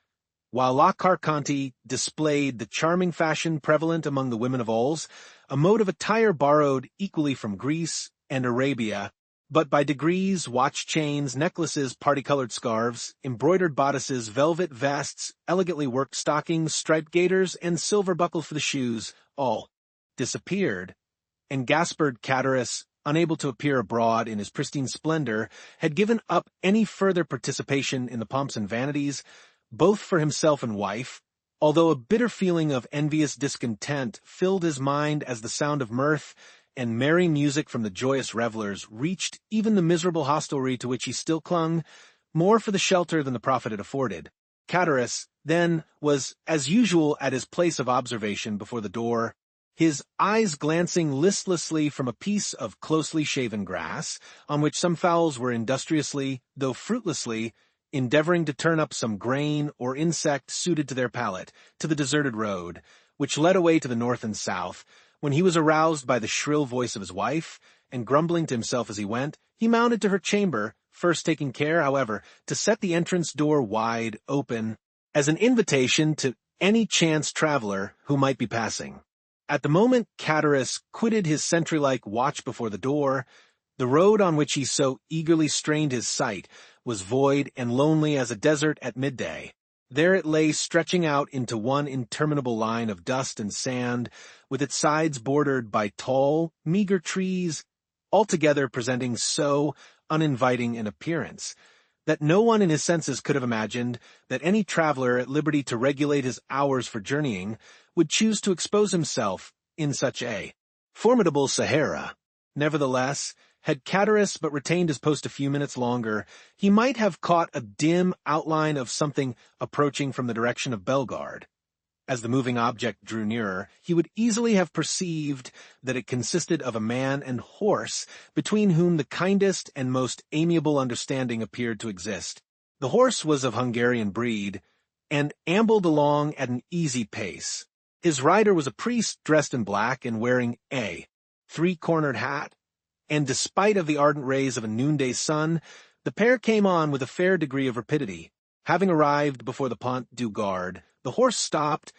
while La Carconte displayed the charming fashion prevalent among the women of Ols, a mode of attire borrowed equally from Greece and Arabia, but by degrees watch chains, necklaces, party-colored scarves, embroidered bodices, velvet vests, elegantly worked stockings, striped gaiters, and silver buckles for the shoes, all disappeared, and Gaspard Catullus, unable to appear abroad in his pristine splendor, had given up any further participation in the pomps and vanities, both for himself and wife, although a bitter feeling of envious discontent filled his mind as the sound of mirth and merry music from the joyous revelers reached even the miserable hostelry to which he still clung, more for the shelter than the profit it afforded. Catullus, then, was as usual at his place of observation before the door, his eyes glancing listlessly from a piece of closely shaven grass, on which some fowls were industriously, though fruitlessly, endeavoring to turn up some grain or insect suited to their palate, to the deserted road, which led away to the north and south, when he was aroused by the shrill voice of his wife, and grumbling to himself as he went, he mounted to her chamber, first taking care, however, to set the entrance door wide open, as an invitation to any chance traveler who might be passing. At the moment Catullus quitted his sentry-like watch before the door, the road on which he so eagerly strained his sight was void and lonely as a desert at midday. There it lay stretching out into one interminable line of dust and sand, with its sides bordered by tall, meager trees, altogether presenting so uninviting an appearance, that no one in his senses could have imagined that any traveler at liberty to regulate his hours for journeying would choose to expose himself in such a formidable Sahara. Nevertheless, had Catullus but retained his post a few minutes longer, he might have caught a dim outline of something approaching from the direction of Bellegarde. As the moving object drew nearer, he would easily have perceived that it consisted of a man and horse, between whom the kindest and most amiable understanding appeared to exist. The horse was of Hungarian breed, and ambled along at an easy pace. His rider was a priest dressed in black and wearing a three-cornered hat, and despite of the ardent rays of a noonday sun, the pair came on with a fair degree of rapidity. Having arrived before the Pont du Gard, the horse stopped,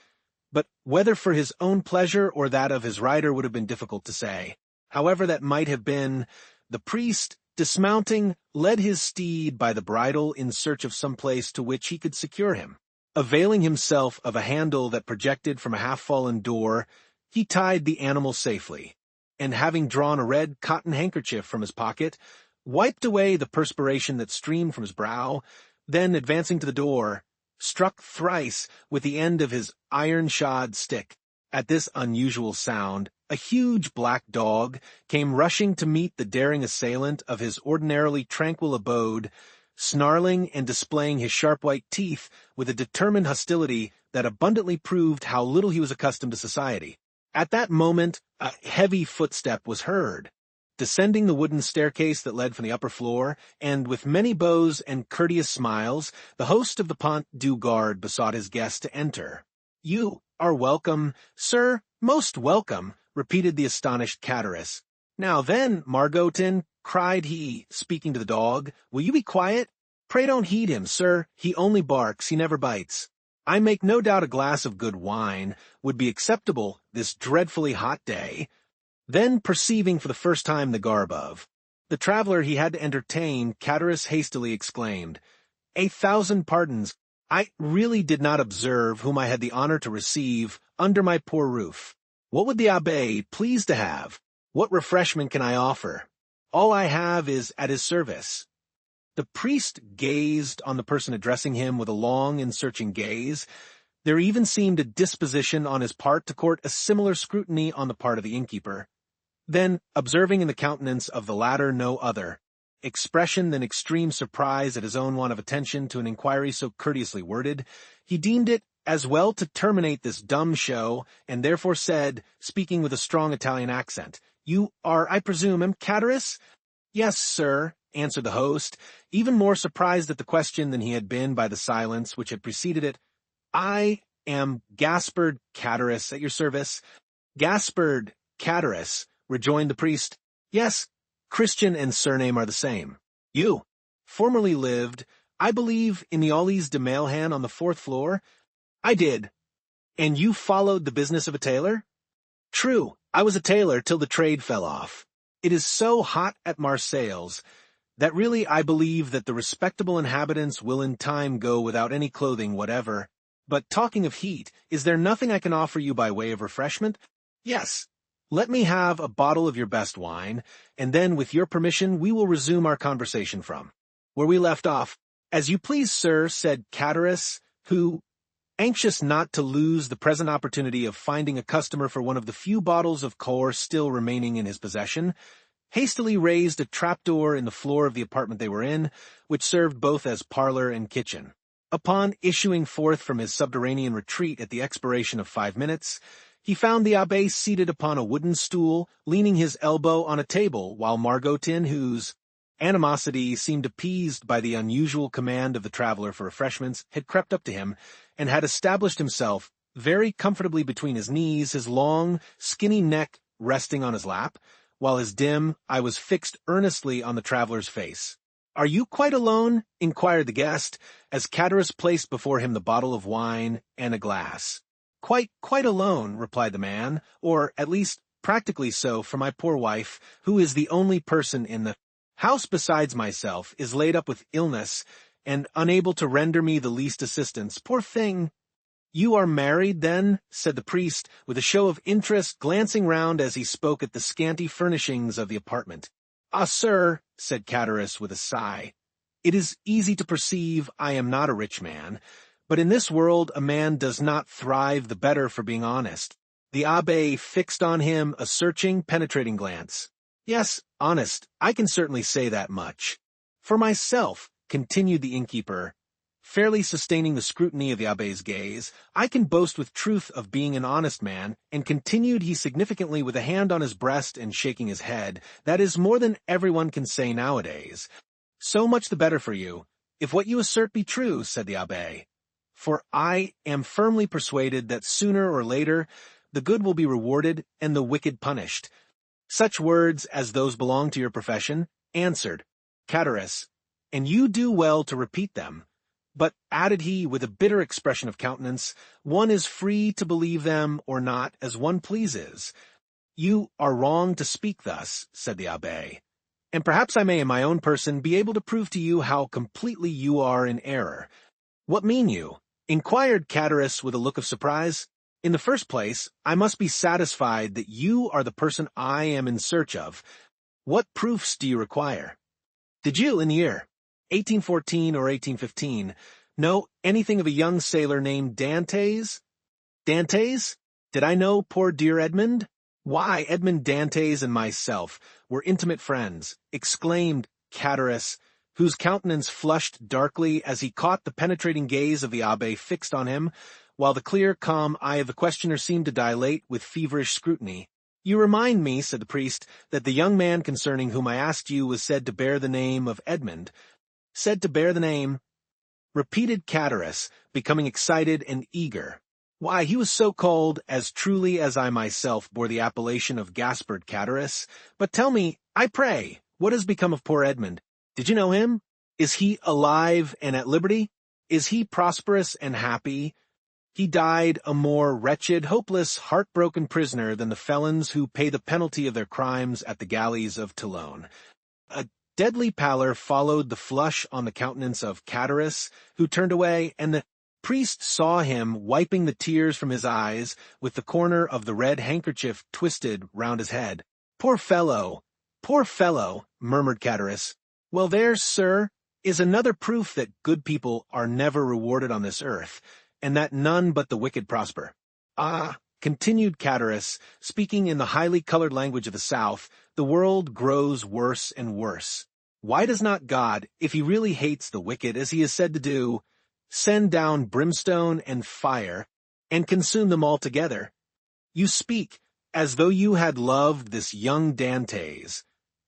but whether for his own pleasure or that of his rider would have been difficult to say. However that might have been, the priest, dismounting, led his steed by the bridle in search of some place to which he could secure him. Availing himself of a handle that projected from a half-fallen door, he tied the animal safely, and having drawn a red cotton handkerchief from his pocket, wiped away the perspiration that streamed from his brow, then, advancing to the door, struck thrice with the end of his iron-shod stick. At this unusual sound, a huge black dog came rushing to meet the daring assailant of his ordinarily tranquil abode, snarling and displaying his sharp white teeth with a determined hostility that abundantly proved how little he was accustomed to society. At that moment, a heavy footstep was heard, descending the wooden staircase that led from the upper floor, and with many bows and courteous smiles, the host of the Pont du Gard besought his guest to enter. "You are welcome, sir, most welcome," repeated the astonished Chatteris. "Now then, Margotin," cried he, speaking to the dog, "will you be quiet? Pray don't heed him, sir. He only barks, he never bites. I make no doubt a glass of good wine would be acceptable this dreadfully hot day." Then, perceiving for the first time the garb of the traveler he had to entertain, Chatteris hastily exclaimed, "1,000 pardons. I really did not observe whom I had the honor to receive under my poor roof. What would the abbé please to have? What refreshment can I offer? All I have is at his service." The priest gazed on the person addressing him with a long and searching gaze. There even seemed a disposition on his part to court a similar scrutiny on the part of the innkeeper. Then, observing in the countenance of the latter no other expression than extreme surprise at his own want of attention to an inquiry so courteously worded, he deemed it as well to terminate this dumb show, and therefore said, speaking with a strong Italian accent, "You are, I presume, Chatteris?" "Yes, sir," answered the host, even more surprised at the question than he had been by the silence which had preceded it. "I am Gaspard Chatteris, at your service." "Gaspard Chatteris," rejoined the priest. "Yes, Christian and surname are the same. You formerly lived, I believe, in the Ollies de Mailhan on the 4th floor?" "I did." "And you followed the business of a tailor?" "True, I was a tailor till the trade fell off. It is so hot at Marseilles that really I believe that the respectable inhabitants will in time go without any clothing whatever. But talking of heat, is there nothing I can offer you by way of refreshment?" "Yes. Let me have a bottle of your best wine, and then, with your permission, we will resume our conversation from where we left off." "As you please, sir," said Chatteris, who, anxious not to lose the present opportunity of finding a customer for one of the few bottles of Cor still remaining in his possession, hastily raised a trapdoor in the floor of the apartment they were in, which served both as parlor and kitchen. Upon issuing forth from his subterranean retreat at the expiration of 5 minutes, he found the abbé seated upon a wooden stool, leaning his elbow on a table, while Margotin, whose animosity seemed appeased by the unusual command of the traveler for refreshments, had crept up to him, and had established himself very comfortably between his knees, his long, skinny neck resting on his lap, while his dim eye was fixed earnestly on the traveler's face. "Are you quite alone?" inquired the guest, as Chatteris placed before him the bottle of wine and a glass. Quite alone," replied the man, "or, at least, practically so, for my poor wife, who is the only person in the house besides myself, is laid up with illness, and unable to render me the least assistance. Poor thing!" "You are married, then?" said the priest, with a show of interest, glancing round as he spoke at the scanty furnishings of the apartment. "Ah, sir," said Chatteris with a sigh, "it is easy to perceive I am not a rich man, but in this world a man does not thrive the better for being honest." The abbé fixed on him a searching, penetrating glance. "Yes, honest, I can certainly say that much. For myself," continued the innkeeper, fairly sustaining the scrutiny of the abbé's gaze, "I can boast with truth of being an honest man," and continued he significantly with a hand on his breast and shaking his head, "that is more than everyone can say nowadays." "So much the better for you, if what you assert be true," said the abbé. "For I am firmly persuaded that sooner or later the good will be rewarded and the wicked punished." "Such words as those belong to your profession," answered Chatteris, "and you do well to repeat them. But," added he, with a bitter expression of countenance, "one is free to believe them or not as one pleases." "You are wrong to speak thus," said the abbé, "and perhaps I may in my own person be able to prove to you how completely you are in error." "What mean you?" inquired Chatteris with a look of surprise. "In the first place, I must be satisfied that you are the person I am in search of. What proofs do you require?" Did you, in the year 1814 or 1815, know anything of a young sailor named Dantès? Dantès? Did I know poor dear Edmond? Why, Edmond Dantès and myself were intimate friends, exclaimed Chatteris, whose countenance flushed darkly as he caught the penetrating gaze of the abbé fixed on him, while the clear, calm eye of the questioner seemed to dilate with feverish scrutiny. You remind me, said the priest, that the young man concerning whom I asked you was said to bear the name of Edmond. Said to bear the name, repeated Chatteris, becoming excited and eager. Why, he was so called as truly as I myself bore the appellation of Gaspard Chatteris. But tell me, I pray, what has become of poor Edmond? Did you know him? Is he alive and at liberty? Is he prosperous and happy? He died a more wretched, hopeless, heartbroken prisoner than the felons who pay the penalty of their crimes at the galleys of Toulon. A deadly pallor followed the flush on the countenance of Chatteris, who turned away, and the priest saw him wiping the tears from his eyes with the corner of the red handkerchief twisted round his head. Poor fellow, murmured Chatteris. Well, there, sir, is another proof that good people are never rewarded on this earth, and that none but the wicked prosper. Ah, continued Chatteris, speaking in the highly colored language of the South, the world grows worse and worse. Why does not God, if he really hates the wicked as he is said to do, send down brimstone and fire, and consume them altogether? You speak as though you had loved this young Dantès,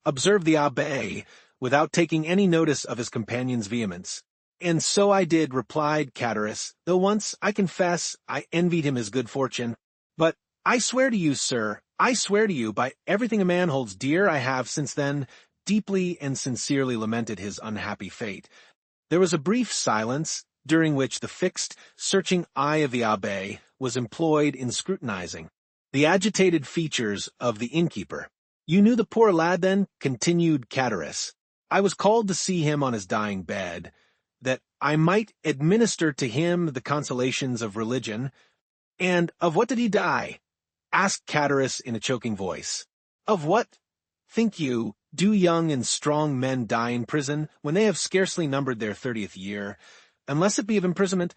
observed the abbé, without taking any notice of his companion's vehemence. And so I did, replied Chatteris, though once, I confess, I envied him his good fortune. But I swear to you, sir, I swear to you, by everything a man holds dear, I have since then deeply and sincerely lamented his unhappy fate. There was a brief silence, during which the fixed, searching eye of the abbé was employed in scrutinizing the agitated features of the innkeeper. You knew the poor lad, then? Continued Chatteris. I was called to see him on his dying bed, that I might administer to him the consolations of religion. And of what did he die? Asked Chatteris in a choking voice. Of what, think you, do young and strong men die in prison when they have scarcely numbered their 30th year, unless it be of imprisonment?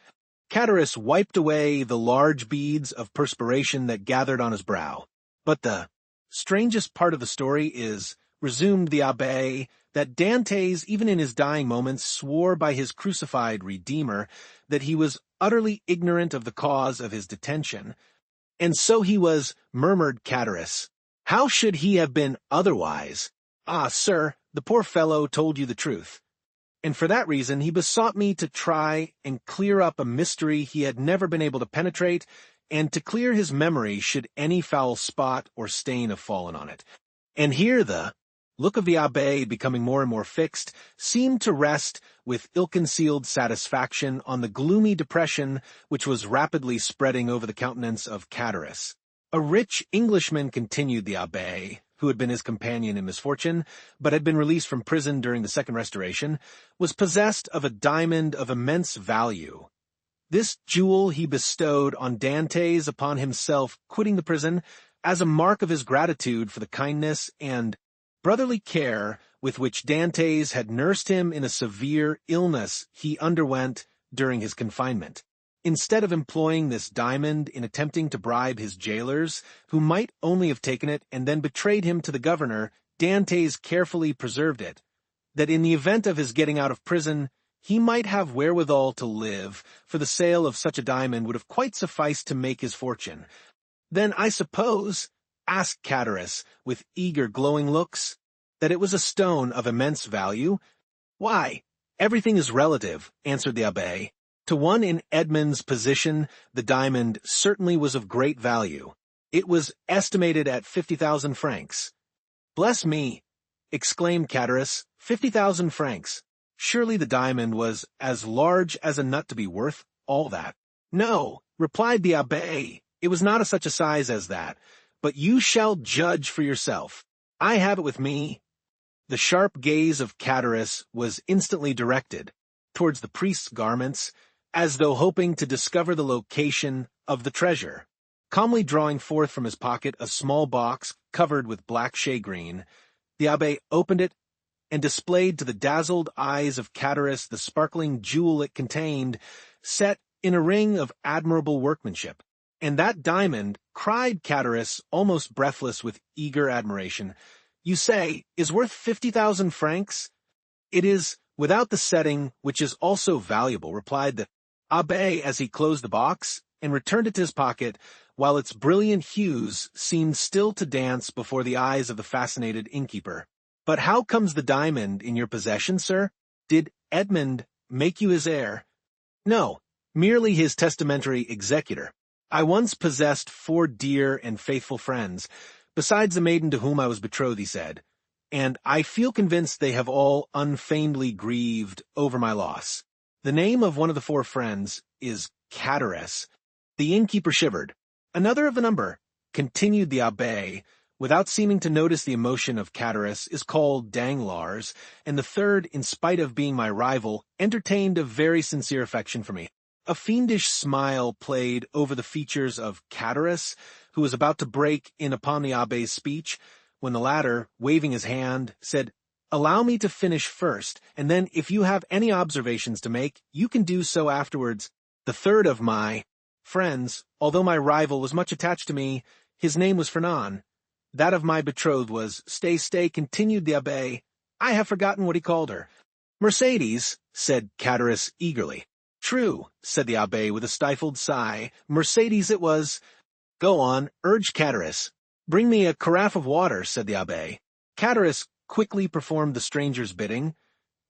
Chatteris wiped away the large beads of perspiration that gathered on his brow. But the strangest part of the story is, resumed the abbé, that Dantès, even in his dying moments, swore by his crucified Redeemer that he was utterly ignorant of the cause of his detention. And so he was, murmured Chatteris. How should he have been otherwise? Ah, sir, the poor fellow told you the truth. And for that reason he besought me to try and clear up a mystery he had never been able to penetrate, and to clear his memory should any foul spot or stain have fallen on it. And here the look of the abbé, becoming more and more fixed, seemed to rest with ill-concealed satisfaction on the gloomy depression which was rapidly spreading over the countenance of Chatteris. A rich Englishman, continued the abbé, who had been his companion in misfortune, but had been released from prison during the Second Restoration, was possessed of a diamond of immense value. This jewel he bestowed on Dantès upon himself quitting the prison, as a mark of his gratitude for the kindness and brotherly care with which Dantès had nursed him in a severe illness he underwent during his confinement. Instead of employing this diamond in attempting to bribe his jailers, who might only have taken it and then betrayed him to the governor, Dantès carefully preserved it, that in the event of his getting out of prison, he might have wherewithal to live, for the sale of such a diamond would have quite sufficed to make his fortune. Then I suppose, asked Chatteris, with eager glowing looks, that it was a stone of immense value? Why, everything is relative, answered the abbé. To one in Edmond's position, the diamond certainly was of great value. It was estimated at 50,000 francs. Bless me, exclaimed Chatteris, 50,000 francs. Surely the diamond was as large as a nut to be worth all that. No, replied the abbé, it was not of such a size as that, but you shall judge for yourself. I have it with me. The sharp gaze of Chatteris was instantly directed towards the priest's garments, as though hoping to discover the location of the treasure. Calmly drawing forth from his pocket a small box covered with black shagreen, the abbé opened it and displayed to the dazzled eyes of Catullus the sparkling jewel it contained, set in a ring of admirable workmanship. "And that diamond," cried Catullus, almost breathless with eager admiration, "you say, is worth 50,000 francs?" "It is, without the setting, which is also valuable," replied the abbé as he closed the box and returned it to his pocket, while its brilliant hues seemed still to dance before the eyes of the fascinated innkeeper. "But how comes the diamond in your possession, sir? Did Edmond make you his heir?" "No, merely his testamentary executor. I once possessed 4 dear and faithful friends, besides the maiden to whom I was betrothed," he said, "and I feel convinced they have all unfeignedly grieved over my loss." The name of one of the 4 friends is Catullus. The innkeeper shivered. "Another of the number," continued the abbé, without seeming to notice the emotion of Catullus, "is called Danglars, and the third, in spite of being my rival, entertained a very sincere affection for me." A fiendish smile played over the features of Catullus, who was about to break in upon the abbé's speech, when the latter, waving his hand, said, "Allow me to finish first, and then if you have any observations to make, you can do so afterwards. The third of my friends, although my rival was much attached to me, his name was Fernand. That of my betrothed was, stay, continued the abbé. I have forgotten what he called her." "Mercedes," said Catullus eagerly. "True," said the abbé with a stifled sigh. "Mercedes it was." "Go on," urged Catullus. "Bring me a carafe of water," said the abbé. Catullus quickly performed the stranger's bidding,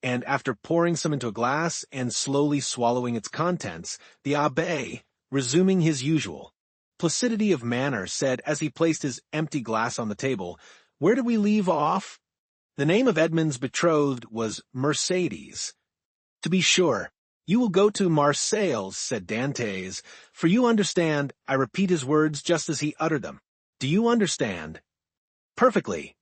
and after pouring some into a glass and slowly swallowing its contents, the abbé, resuming his usual placidity of manner, said as he placed his empty glass on the table, "Where did we leave off?" "The name of Edmond's betrothed was Mercedes." "To be sure. You will go to Marseilles," said Dantès, "for you understand, I repeat his words just as he uttered them. Do you understand?" "Perfectly."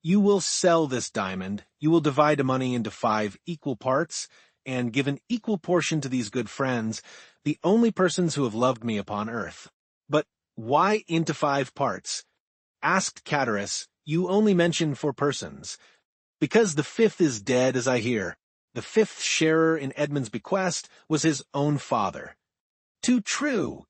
"You will sell this diamond, you will divide the money into 5 equal parts, and give an equal portion to these good friends, the only persons who have loved me upon earth." "But why into 5 parts?" asked Catullus. "You only mention 4 persons." "Because the 5th is dead, as I hear. The 5th sharer in Edmond's bequest was his own father." Too true,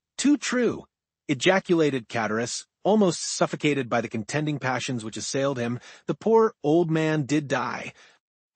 ejaculated Catullus, almost suffocated by the contending passions which assailed him. "The poor old man did die."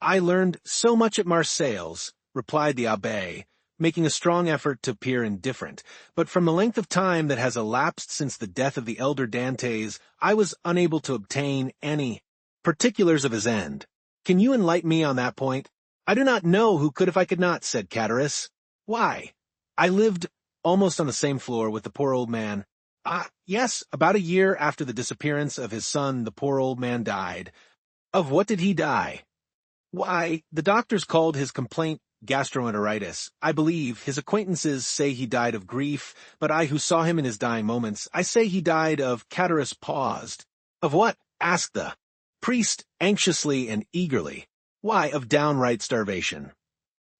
"I learned so much at Marseilles," replied the abbé, making a strong effort to appear indifferent, "but from the length of time that has elapsed since the death of the elder Dantès, I was unable to obtain any particulars of his end. Can you enlighten me on that point?" "I do not know who could if I could not," said Catullus. "Why?" "I lived almost on the same floor with the poor old man." "Ah, yes, about a year after the disappearance of his son the poor old man died." "Of what did he die?" "Why, the doctors called his complaint gastroenteritis. I believe his acquaintances say he died of grief, but I who saw him in his dying moments, I say he died of," Catullus paused. "Of what?" asked the priest anxiously and eagerly. "Why, of downright starvation."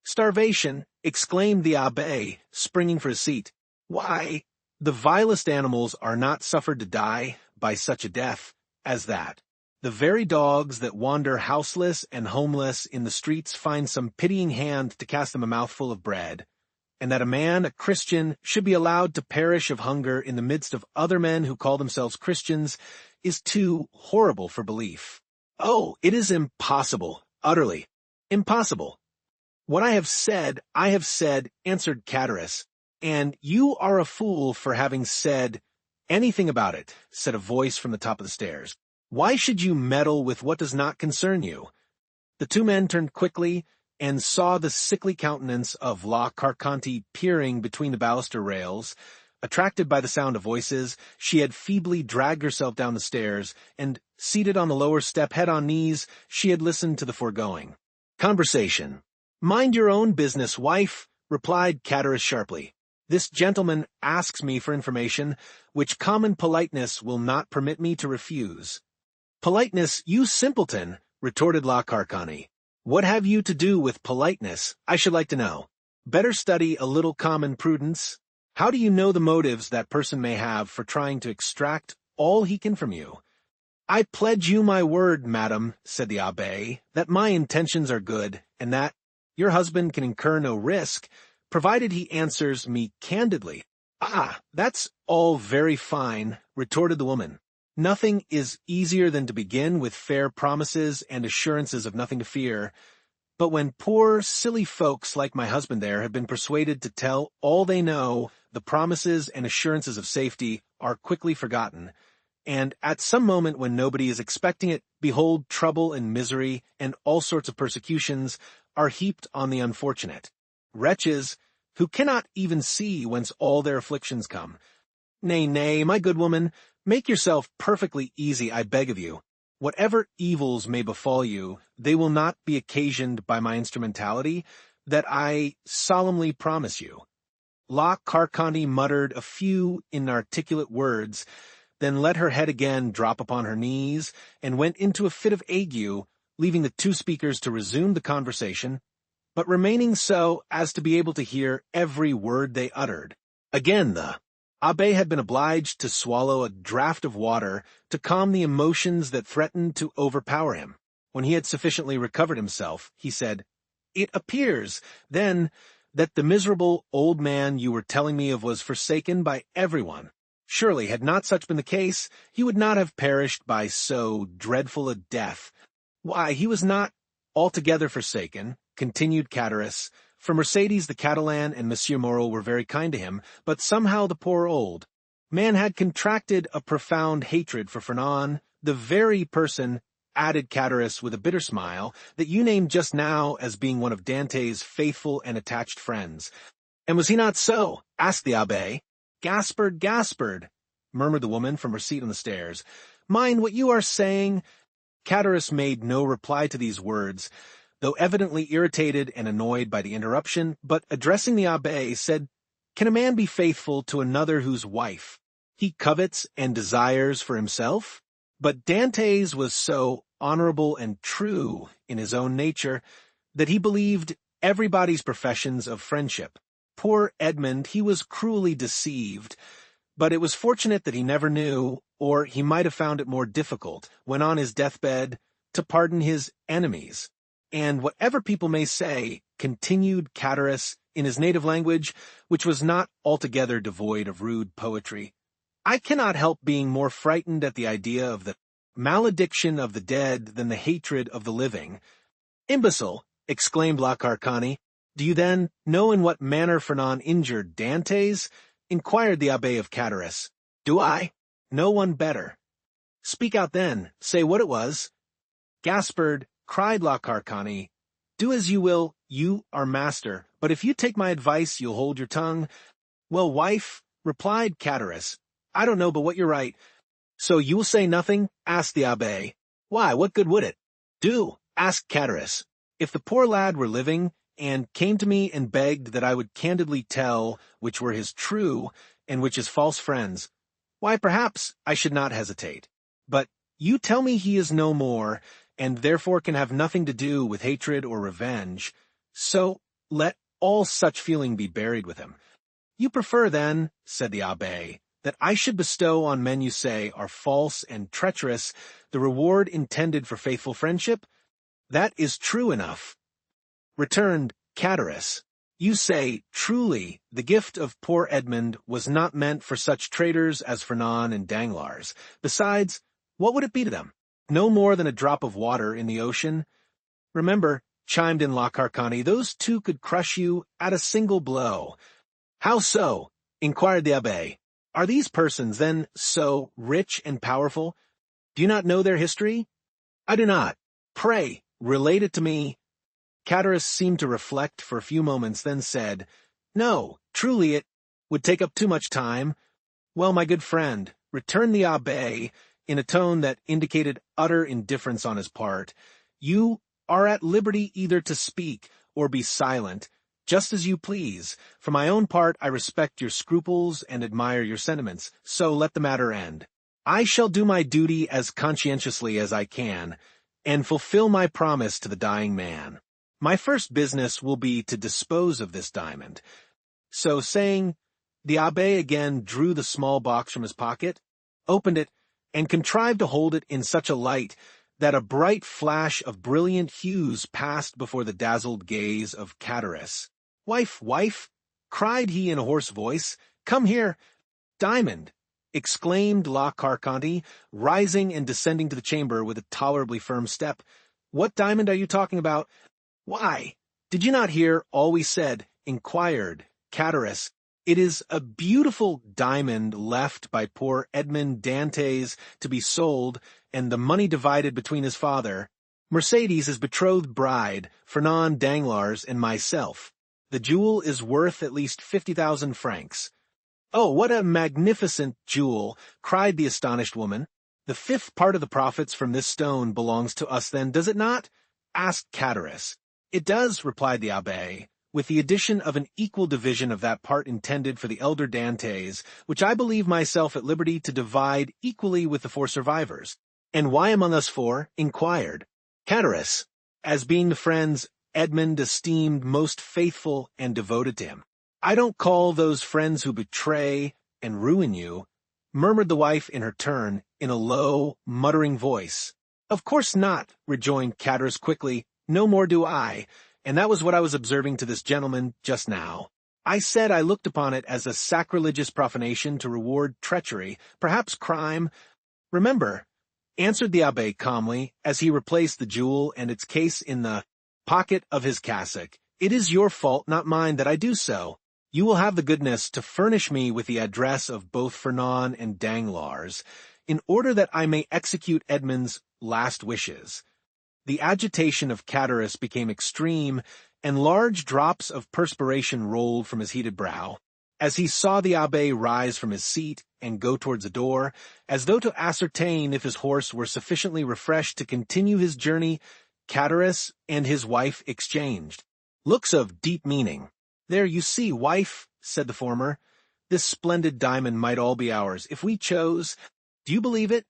"Starvation!" exclaimed the abbé, springing for his seat. "Why, the vilest animals are not suffered to die by such a death as that. The very dogs that wander houseless and homeless in the streets find some pitying hand to cast them a mouthful of bread. And that a man, a Christian, should be allowed to perish of hunger in the midst of other men who call themselves Christians is too horrible for belief. Oh, it is impossible, utterly impossible." "What I have said, answered Catullus. "And you are a fool for having said anything about it," said a voice from the top of the stairs. "Why should you meddle with what does not concern you?" The 2 men turned quickly and saw the sickly countenance of La Carconte peering between the baluster rails. Attracted by the sound of voices, she had feebly dragged herself down the stairs, and, seated on the lower step, head on knees, she had listened to the foregoing conversation. "Mind your own business, wife," replied Catullus sharply. "This gentleman asks me for information, which common politeness will not permit me to refuse." "Politeness, you simpleton," retorted La Carconte. "What have you to do with politeness, I should like to know? Better study a little common prudence. How do you know the motives that person may have for trying to extract all he can from you?" I pledge you my word, madam, said the abbé, that my intentions are good, and that your husband can incur no risk, provided he answers me candidly. Ah, that's all very fine, retorted the woman. Nothing is easier than to begin with fair promises and assurances of nothing to fear. But when poor, silly folks like my husband there have been persuaded to tell all they know, the promises and assurances of safety are quickly forgotten. And at some moment when nobody is expecting it, behold, trouble and misery and all sorts of persecutions are heaped on the unfortunate. Wretches, who cannot even see whence all their afflictions come. Nay, nay, my good woman, make yourself perfectly easy, I beg of you. Whatever evils may befall you, they will not be occasioned by my instrumentality, that I solemnly promise you. La Carconte muttered a few inarticulate words, then let her head again drop upon her knees, and went into a fit of ague, leaving the two speakers to resume the conversation, but remaining so as to be able to hear every word they uttered. Again the abbé had been obliged to swallow a draught of water to calm the emotions that threatened to overpower him. When he had sufficiently recovered himself, he said, "It appears, then, that the miserable old man you were telling me of was forsaken by everyone. Surely, had not such been the case, he would not have perished by so dreadful a death. Why, he was not altogether forsaken," continued Catullus, "for Mercédès the Catalan and Monsieur Moreau were very kind to him, but somehow the poor old man had contracted a profound hatred for Fernand, the very person," added Catullus with a bitter smile, "that you named just now as being one of Dantès' faithful and attached friends." "And was he not so?" asked the abbé. "Gaspard, Gaspard," murmured the woman from her seat on the stairs. "Mind what you are saying." Catullus made no reply to these words, though evidently irritated and annoyed by the interruption, but addressing the abbé, said, "Can a man be faithful to another whose wife he covets and desires for himself?" But Dantès was so honorable and true in his own nature that he believed everybody's professions of friendship. Poor Edmond, he was cruelly deceived, but it was fortunate that he never knew, or he might have found it more difficult, when on his deathbed, to pardon his enemies. "And whatever people may say," continued Catullus in his native language, which was not altogether devoid of rude poetry, "I cannot help being more frightened at the idea of the malediction of the dead than the hatred of the living." "Imbecile!" exclaimed La Carconte. "Do you then know in what manner Fernand injured Dantès?" inquired the abbé of Catullus. "Do I? No one better." "Speak out then. Say what it was." "Gaspard," cried La Carconte, "do as you will, you are master, but if you take my advice, you'll hold your tongue." "Well, wife," replied Catullus, "I don't know but what you're right." "So you will say nothing?" asked the abbé. "Why, what good would it?" "Do," asked Catullus. "If the poor lad were living, and came to me and begged that I would candidly tell which were his true and which his false friends, why, perhaps I should not hesitate. But you tell me he is no more, and therefore can have nothing to do with hatred or revenge, so let all such feeling be buried with him." "You prefer, then," said the abbé, "that I should bestow on men you say are false and treacherous the reward intended for faithful friendship?" "That is true enough," returned Catullus. "You say, truly, the gift of poor Edmond was not meant for such traitors as Fernand and Danglars. Besides, what would it be to them? No more than a drop of water in the ocean." "Remember," chimed in La Carconte, "those two could crush you at a single blow." "How so?" inquired the abbé. "Are these persons, then, so rich and powerful? Do you not know their history?" "I do not." "Pray, relate it to me." Catullus seemed to reflect for a few moments, then said, "No, truly it would take up too much time." "Well, my good friend," returned the abbé, in a tone that indicated utter indifference on his part, "you are at liberty either to speak or be silent, just as you please. For my own part, I respect your scruples and admire your sentiments, so let the matter end. I shall do my duty as conscientiously as I can, and fulfill my promise to the dying man. My first business will be to dispose of this diamond." So saying, the abbé again drew the small box from his pocket, opened it, and contrived to hold it in such a light that a bright flash of brilliant hues passed before the dazzled gaze of Cadaris. "Wife, wife!" cried he in a hoarse voice. "Come here!" "Diamond!" exclaimed La Carconte, rising and descending to the chamber with a tolerably firm step. "What diamond are you talking about?" "Why, did you not hear all we said?" inquired Cadaris. "It is a beautiful diamond left by poor Edmond Dantès to be sold, and the money divided between his father, Mercedes, his betrothed bride, Fernand Danglars, and myself. The jewel is worth at least 50,000 francs. "Oh, what a magnificent jewel!" cried the astonished woman. "The fifth part of the profits from this stone belongs to us then, does it not?" asked Cadaris. "It does," replied the abbé, "with the addition of an equal division of that part intended for the elder Dantès, which I believe myself at liberty to divide equally with the 4 survivors." "And why among us 4?" inquired Cadaris. "As being the friends Edmond esteemed most faithful and devoted to him." "I don't call those friends who betray and ruin you," murmured the wife in her turn, in a low, muttering voice. "Of course not," rejoined Cadaris quickly. "No more do I, and that was what I was observing to this gentleman just now. I said I looked upon it as a sacrilegious profanation to reward treachery, perhaps crime." "Remember," answered the abbé calmly, as he replaced the jewel and its case in the pocket of his cassock, "it is your fault, not mine, that I do so. You will have the goodness to furnish me with the address of both Fernand and Danglars, in order that I may execute Edmond's last wishes." The agitation of Cadaris became extreme, and large drops of perspiration rolled from his heated brow. As he saw the abbé rise from his seat and go towards the door, as though to ascertain if his horse were sufficiently refreshed to continue his journey, Cadaris and his wife exchanged looks of deep meaning. "There, you see, wife," said the former, "this splendid diamond might all be ours, if we chose. Do you believe it?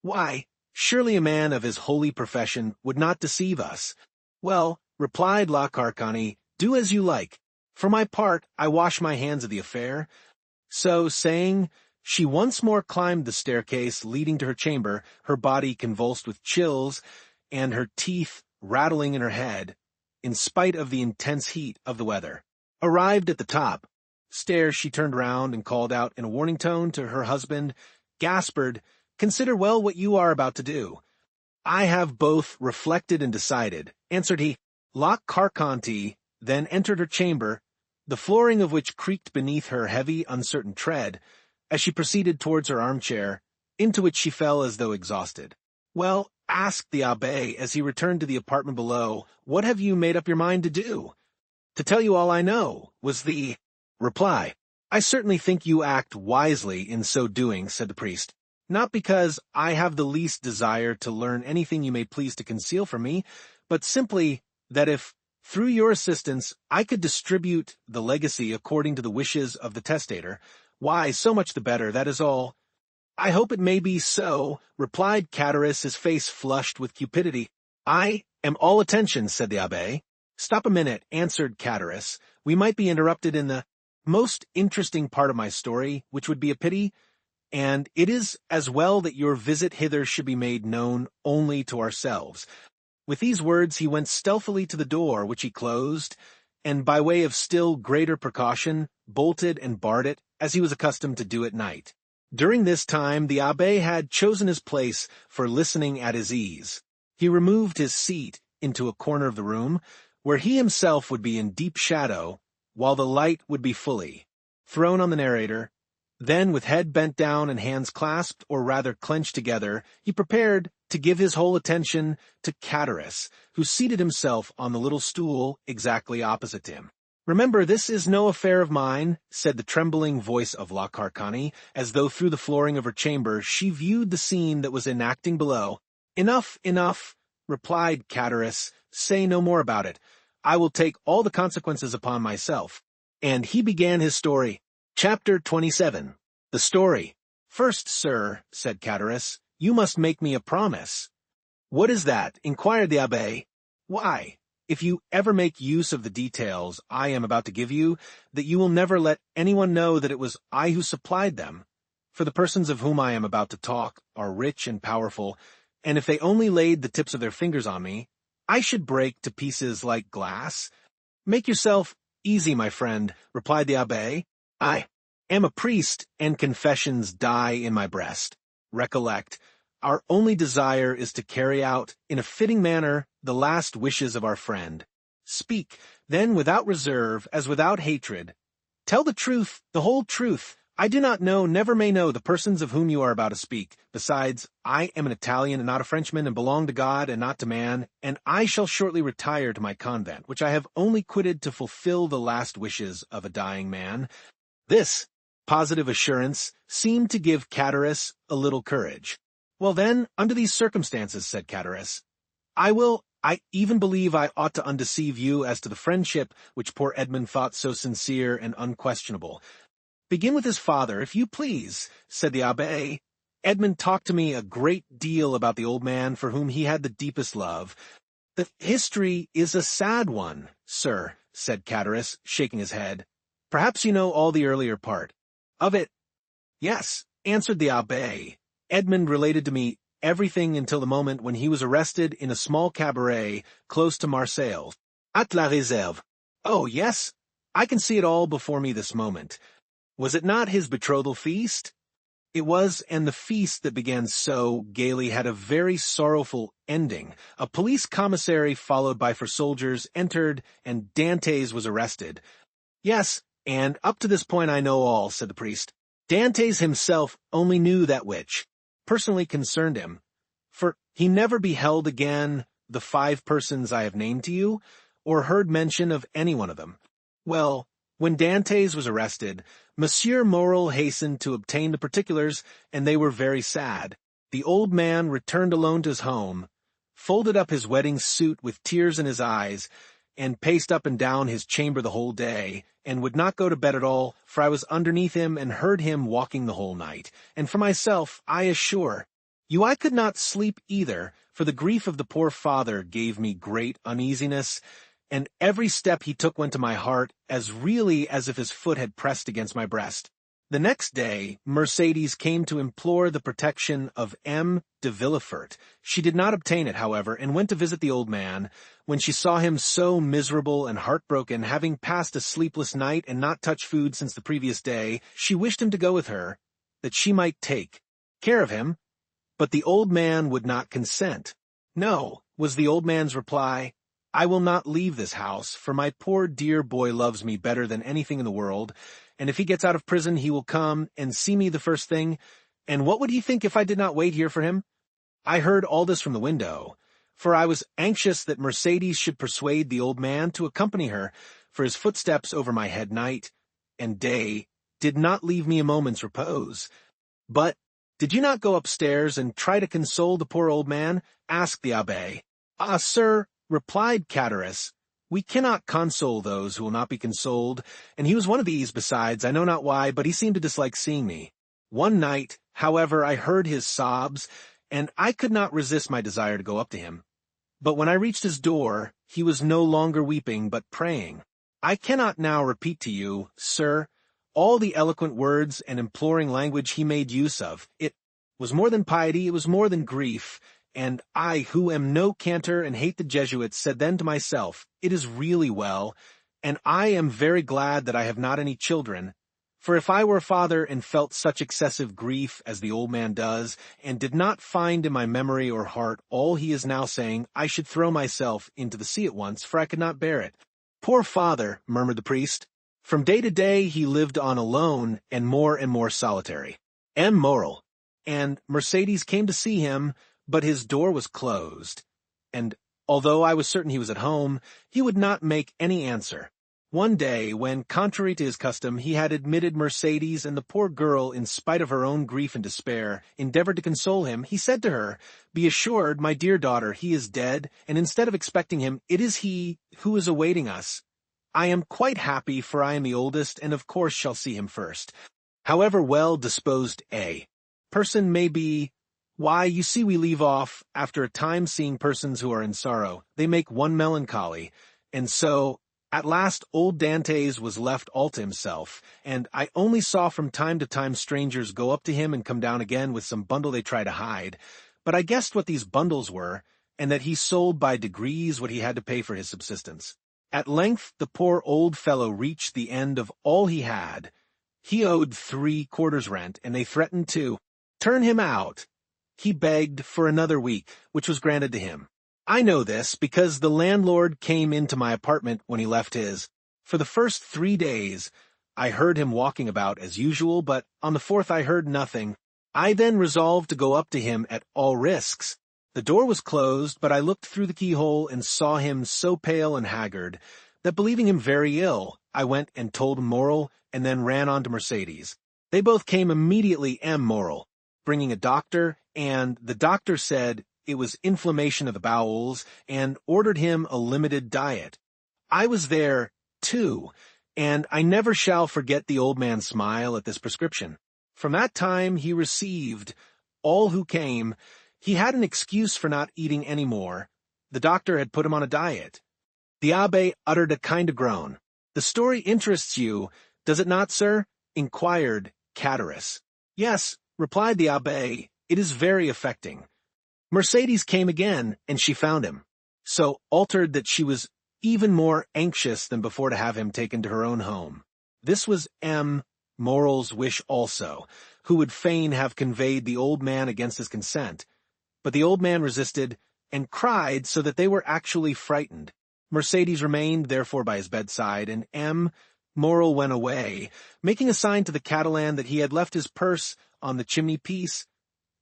Why, surely a man of his holy profession would not deceive us." "Well," replied La Carconte, "do as you like. For my part, I wash my hands of the affair." So saying, she once more climbed the staircase leading to her chamber, her body convulsed with chills, and her teeth rattling in her head, in spite of the intense heat of the weather. Arrived at the top stairs, she turned round and called out in a warning tone to her husband, "Gaspard, consider well what you are about to do." "I have both reflected and decided," answered he. La Carconte then entered her chamber, the flooring of which creaked beneath her heavy, uncertain tread, as she proceeded towards her armchair, into which she fell as though exhausted. "Well," asked the abbé as he returned to the apartment below, "what have you made up your mind to do?" "To tell you all I know," was the reply. "I certainly think you act wisely in so doing," said the priest. "Not because I have the least desire to learn anything you may please to conceal from me, but simply that if, through your assistance, I could distribute the legacy according to the wishes of the testator, why, so much the better, that is all." "I hope it may be so," replied Cadaris, his face flushed with cupidity. "I am all attention," said the abbé. "Stop a minute," answered Cadaris. "We might be interrupted in the most interesting part of my story, which would be a pity, and it is as well that your visit hither should be made known only to ourselves." With these words he went stealthily to the door, which he closed, and by way of still greater precaution, bolted and barred it, as he was accustomed to do at night. During this time the abbé had chosen his place for listening at his ease. He removed his seat into a corner of the room, where he himself would be in deep shadow, while the light would be fully thrown on the narrator. Then, with head bent down and hands clasped, or rather clenched together, he prepared to give his whole attention to Cadaris, who seated himself on the little stool exactly opposite to him. "Remember, this is no affair of mine," said the trembling voice of La Carconte, as though through the flooring of her chamber she viewed the scene that was enacting below. "Enough, enough," replied Cadaris. "Say no more about it. I will take all the consequences upon myself." And he began his story. Chapter 27. The Story. "First, sir," said Cadaris, "you must make me a promise." "What is that?" inquired the abbé. "Why, if you ever make use of the details I am about to give you, that you will never let anyone know that it was I who supplied them, for the persons of whom I am about to talk are rich and powerful, and if they only laid the tips of their fingers on me, I should break to pieces like glass. Make yourself easy, my friend, replied the abbé. I am a priest, and confessions die in my breast. Recollect, our only desire is to carry out, in a fitting manner, the last wishes of our friend. Speak, then, without reserve, as without hatred. Tell the truth, the whole truth. I do not know, never may know, the persons of whom you are about to speak. Besides, I am an Italian and not a Frenchman, and belong to God and not to man, and I shall shortly retire to my convent, which I have only quitted to fulfill the last wishes of a dying man. This positive assurance seemed to give Cataris a little courage. Well then, under these circumstances, said Cataris, I even believe I ought to undeceive you as to the friendship which poor Edmond thought so sincere and unquestionable. Begin with his father, if you please, said the abbé. Edmond talked to me a great deal about the old man for whom he had the deepest love. The history is a sad one, sir, said Cataris, shaking his head. Perhaps you know all the earlier part of it. Yes, answered the abbé. Edmond related to me everything until the moment when he was arrested in a small cabaret close to Marseilles, at La Réserve. Oh, yes, I can see it all before me this moment. Was it not his betrothal feast? It was, and the feast that began so gaily had a very sorrowful ending. A police commissary, followed by 4 soldiers, entered, and Dantès was arrested. Yes, and up to this point I know all, said the priest. Dantès himself only knew that which personally concerned him, for he never beheld again the 5 persons I have named to you, or heard mention of any one of them. Well, when Dantès was arrested, Monsieur Morel hastened to obtain the particulars, and they were very sad. The old man returned alone to his home, folded up his wedding suit with tears in his eyes, and paced up and down his chamber the whole day, and would not go to bed at all, for I was underneath him and heard him walking the whole night. And for myself, I assure you I could not sleep either, for the grief of the poor father gave me great uneasiness, and every step he took went to my heart as really as if his foot had pressed against my breast. The next day, Mercédès came to implore the protection of M. de Villefort. She did not obtain it, however, and went to visit the old man. When she saw him so miserable and heartbroken, having passed a sleepless night and not touched food since the previous day, she wished him to go with her, that she might take care of him. But the old man would not consent. No, was the old man's reply. I will not leave this house, for my poor dear boy loves me better than anything in the world, and if he gets out of prison he will come and see me the first thing, and what would he think if I did not wait here for him? I heard all this from the window, for I was anxious that Mercédès should persuade the old man to accompany her, for his footsteps over my head night and day did not leave me a moment's repose. But did you not go upstairs and try to console the poor old man? Asked the abbé. Ah, sir, replied Cataris, we cannot console those who will not be consoled, and he was one of these. Besides, I know not why, but he seemed to dislike seeing me. One night, however, I heard his sobs, and I could not resist my desire to go up to him. But when I reached his door, he was no longer weeping, but praying. I cannot now repeat to you, sir, all the eloquent words and imploring language he made use of. It was more than piety, it was more than grief, and I, who am no cantor and hate the Jesuits, said then to myself, it is really well, and I am very glad that I have not any children, for if I were a father and felt such excessive grief as the old man does, and did not find in my memory or heart all he is now saying, I should throw myself into the sea at once, for I could not bear it. Poor father, murmured the priest. From day to day he lived on alone and more solitary. M. Morel. And Mercédès came to see him, but his door was closed, and although I was certain he was at home, he would not make any answer. One day, when, contrary to his custom, he had admitted Mercédès, and the poor girl, in spite of her own grief and despair, endeavored to console him, he said to her, be assured, my dear daughter, he is dead, and instead of expecting him, it is he who is awaiting us. I am quite happy, for I am the oldest, and of course shall see him first. However well-disposed a person may be, why, you see we leave off, after a time seeing persons who are in sorrow. They make one melancholy, and so, At last old Dantès was left all to himself, and I only saw from time to time strangers go up to him and come down again with some bundle they try to hide, but I guessed what these bundles were, and that he sold by degrees what he had to pay for his subsistence. At length the poor old fellow reached the end of all he had. He owed 3 quarters' rent, and they threatened to turn him out. He begged for another week, which was granted to him. I know this because the landlord came into my apartment when he left his. For the first 3 days, I heard him walking about as usual, but on the 4th I heard nothing. I then resolved to go up to him at all risks. The door was closed, but I looked through the keyhole and saw him so pale and haggard that, believing him very ill, I went and told Morrel and then ran on to Mercedes. They both came immediately, Morrel, bringing a doctor, and the doctor said it was inflammation of the bowels and ordered him a limited diet. I was there, too, and I never shall forget the old man's smile at this prescription. From that time he received all who came. He had an excuse for not eating any more. The doctor had put him on a diet. The abbé uttered a kind of groan. "The story interests you, does it not, sir?" inquired Catullus. "Yes," replied the abbé, "it is very affecting." Mercedes came again, and she found him so altered that she was even more anxious than before to have him taken to her own home. This was Morrel's wish also, who would fain have conveyed the old man against his consent. But the old man resisted, and cried so that they were actually frightened. Mercedes remained therefore by his bedside, and Morrel went away, making a sign to the Catalan that he had left his purse on the chimney-piece.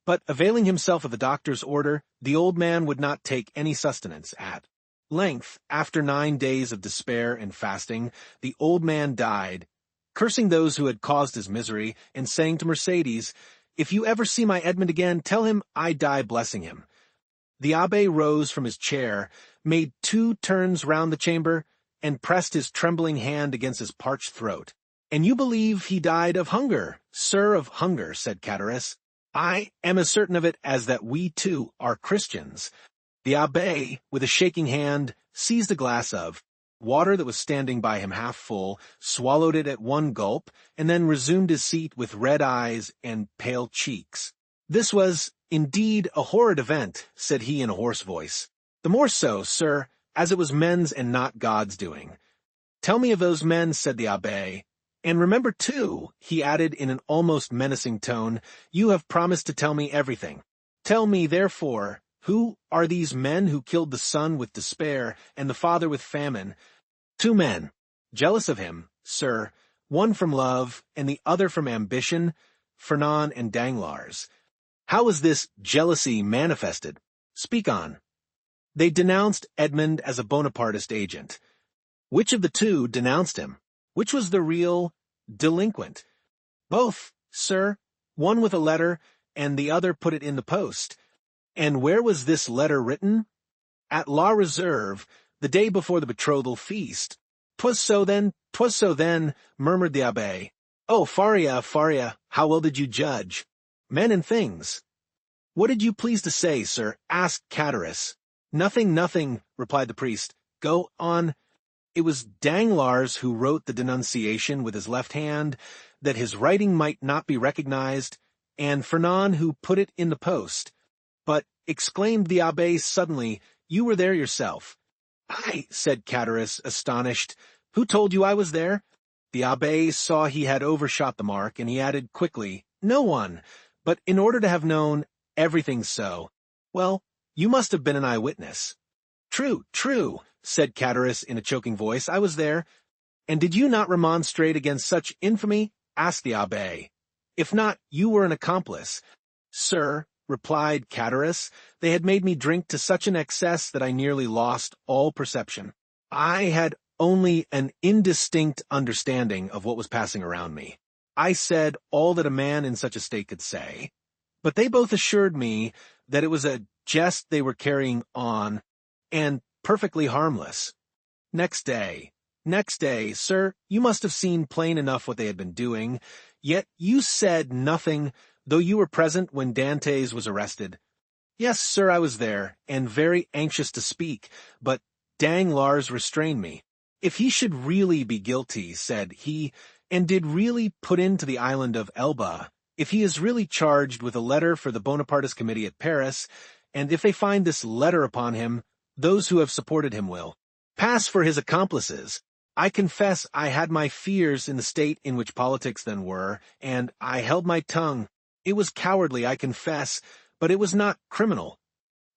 But availing himself of the doctor's order, the old man would not take any sustenance. At length, after 9 days of despair and fasting, the old man died, cursing those who had caused his misery, and saying to Mercedes, "If you ever see my Edmond again, tell him I die blessing him." The abbé rose from his chair, made 2 turns round the chamber, and pressed his trembling hand against his parched throat. "And you believe he died of hunger, sir, of hunger," said Catullus. "I am as certain of it as that we, too, are Christians." The abbé, with a shaking hand, seized a glass of water that was standing by him half full, swallowed it at one gulp, and then resumed his seat with red eyes and pale cheeks. "This was, indeed, a horrid event," said he in a hoarse voice. "The more so, sir, as it was men's and not God's doing." "Tell me of those men," said the abbé. "And remember, too," he added in an almost menacing tone, "you have promised to tell me everything. Tell me, therefore, who are these men who killed the son with despair and the father with famine?" "2 men, jealous of him, sir, one from love and the other from ambition, Fernand and Danglars." "How was this jealousy manifested? Speak on." "They denounced Edmond as a Bonapartist agent." "Which of the 2 denounced him? Which was the real delinquent?" "Both, sir, one with a letter, and the other put it in the post." "And where was this letter written?" "At La Reserve, the day before the betrothal feast." "'Twas so then, murmured the abbé. "Oh, Faria, how well did you judge? Men and things." "What did you please to say, sir?" asked Catullus. Nothing, replied the priest. "Go on." "It was Danglars who wrote the denunciation with his left hand, that his writing might not be recognized, and Fernand who put it in the post." "But," exclaimed the abbé suddenly, "you were there yourself." "I," said Catullus, astonished. "Who told you I was there?" The abbé saw he had overshot the mark, and he added quickly, "No one, but in order to have known everything so." "Well, you must have been an eyewitness." True, said Catullus in a choking voice. "I was there." "And did you not remonstrate against such infamy?" asked the abbé. "If not, you were an accomplice." "Sir," replied Catullus, "they had made me drink to such an excess that I nearly lost all perception. I had only an indistinct understanding of what was passing around me. I said all that a man in such a state could say, but they both assured me that it was a jest they were carrying on, and perfectly harmless. Next day, sir, you must have seen plain enough what they had been doing, yet you said nothing, though you were present when Dantès was arrested." "Yes, sir, I was there, and very anxious to speak, but Danglars restrained me." If he should really be guilty, said he, and did really put into the island of Elba, if he is really charged with a letter for the Bonapartist committee at Paris, and if they find this letter upon him, those who have supported him will pass for his accomplices. I confess I had my fears in the state in which politics then were, and I held my tongue. It was cowardly, I confess, but it was not criminal.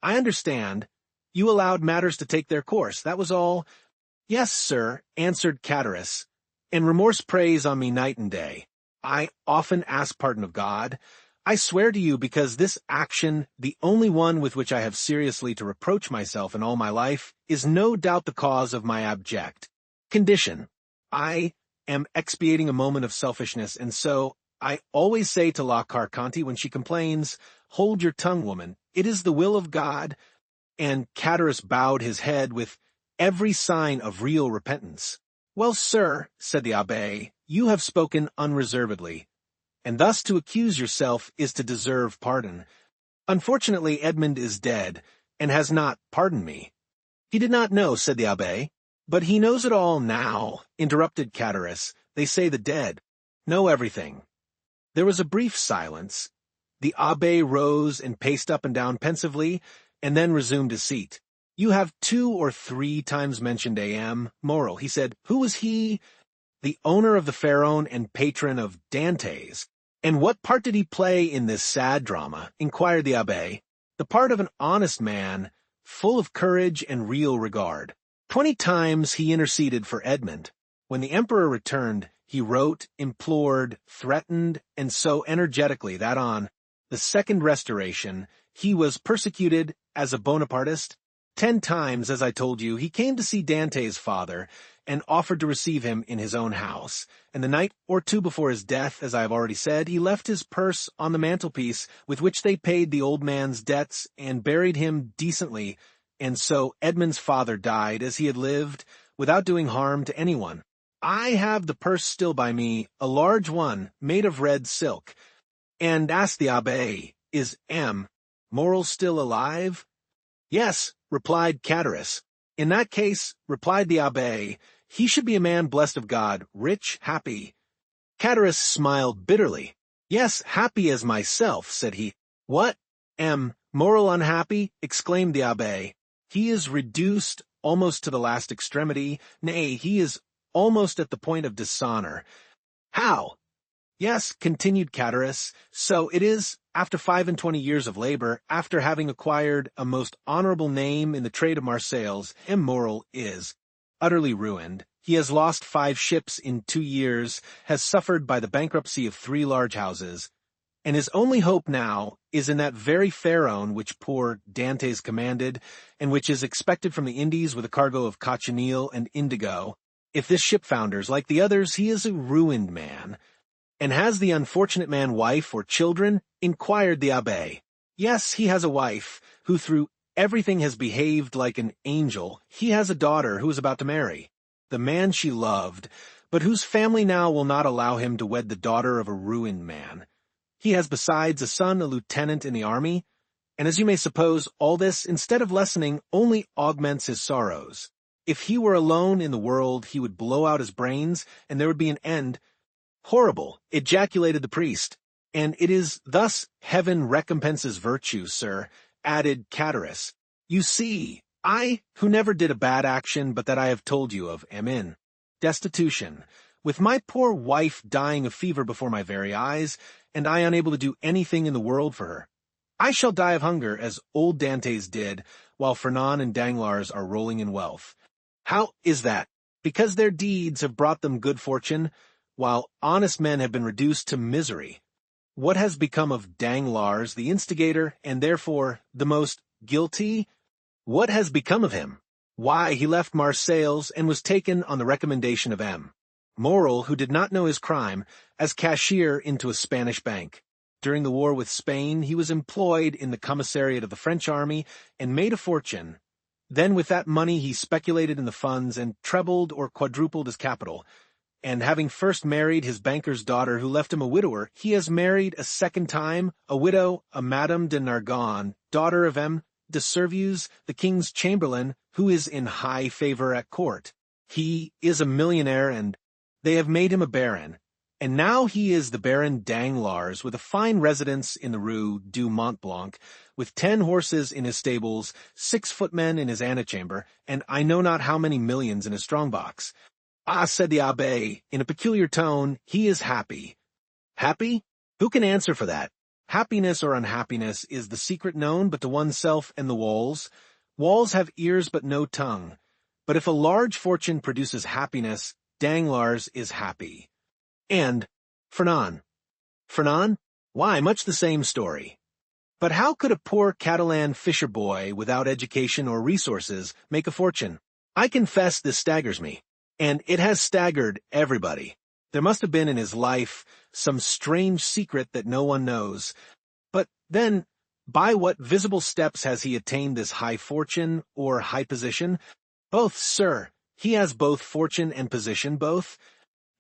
I understand. You allowed matters to take their course, that was all. Yes, sir, answered Chatteris, and remorse preys on me night and day. I often ask pardon of God. I swear to you, because this action, the only one with which I have seriously to reproach myself in all my life, is no doubt the cause of my abject condition. I am expiating a moment of selfishness, and so I always say to La Carconte when she complains, "Hold your tongue, woman, it is the will of God," and Chatteris bowed his head with every sign of real repentance. Well, sir, said the abbé, you have spoken unreservedly, and thus to accuse yourself is to deserve pardon. Unfortunately, Edmond is dead, and has not pardoned me. He did not know, said the abbé. But he knows it all now, interrupted Chatteris. They say the dead know everything. There was a brief silence. The abbé rose and paced up and down pensively, and then resumed his seat. You have 2 or 3 times mentioned A.M. Moral, he said. Who was he? The owner of the Pharaon and patron of Dantès. And what part did he play in this sad drama? Inquired the abbé. The part of an honest man, full of courage and real regard. 20 times he interceded for Edmond. When the emperor returned, he wrote, implored, threatened, and so energetically that on the Second Restoration he was persecuted as a Bonapartist. 10 times, as I told you, he came to see Dantès' father and offered to receive him in his own house, and the night or 2 before his death, as I have already said, he left his purse on the mantelpiece with which they paid the old man's debts and buried him decently, and so Edmond's father died as he had lived, without doing harm to anyone. I have the purse still by me, a large one, made of red silk, and asked the abbé, is M. Moral still alive? Yes, replied Chatteris. In that case, replied the abbé, he should be a man blessed of God, rich, happy. Chatteris smiled bitterly. Yes, happy as myself, said he. What? M. Moral unhappy? Exclaimed the abbé. He is reduced almost to the last extremity. Nay, he is almost at the point of dishonor. How? Yes, continued Chatteris, so it is, after 25 years of labor, after having acquired a most honorable name in the trade of Marseilles, immoral is utterly ruined. He has lost 5 ships in 2 years, has suffered by the bankruptcy of 3 large houses, and his only hope now is in that very Pharaon which poor Dantès commanded, and which is expected from the Indies with a cargo of cochineal and indigo. If this ship founders, like the others, he is a ruined man. And has the unfortunate man wife or children? Inquired the abbé. Yes, he has a wife, who through everything has behaved like an angel. He has a daughter who is about to marry the man she loved, but whose family now will not allow him to wed the daughter of a ruined man. He has besides a son, a lieutenant in the army, and as you may suppose, all this, instead of lessening, only augments his sorrows. If he were alone in the world, he would blow out his brains, and there would be an end. Horrible, ejaculated the priest. And it is thus heaven recompenses virtue, sir, added Chatteris. You see, I, who never did a bad action but that I have told you of, am in destitution, with my poor wife dying of fever before my very eyes, and I unable to do anything in the world for her. I shall die of hunger, as old Dantès did, while Fernand and Danglars are rolling in wealth. How is that? Because their deeds have brought them good fortune, while honest men have been reduced to misery. What has become of Danglars, the instigator, and therefore the most guilty? What has become of him? Why, he left Marseilles and was taken on the recommendation of M. Moral, who did not know his crime, as cashier into a Spanish bank. During the war with Spain, he was employed in the commissariat of the French army and made a fortune. Then with that money he speculated in the funds and trebled or quadrupled his capital. And having first married his banker's daughter who left him a widower, he has married a second time, a widow, a Madame de Nargonne, daughter of M. de Servius, the king's chamberlain, who is in high favor at court. He is a millionaire and they have made him a baron. And now he is the Baron Danglars with a fine residence in the Rue du Mont Blanc, with 10 horses in his stables, 6 footmen in his antechamber, and I know not how many millions in his strongbox. Ah, said the Abbé, in a peculiar tone, he is happy. Happy? Who can answer for that? Happiness or unhappiness is the secret known but to oneself and the walls. Walls have ears but no tongue. But if a large fortune produces happiness, Danglars is happy. And Fernand. Fernand? Why, much the same story. But how could a poor Catalan fisher boy without education or resources make a fortune? I confess this staggers me. And it has staggered everybody. There must have been in his life some strange secret that no one knows. But then, by what visible steps has he attained this high fortune or high position? Both, sir. He has both fortune and position, both.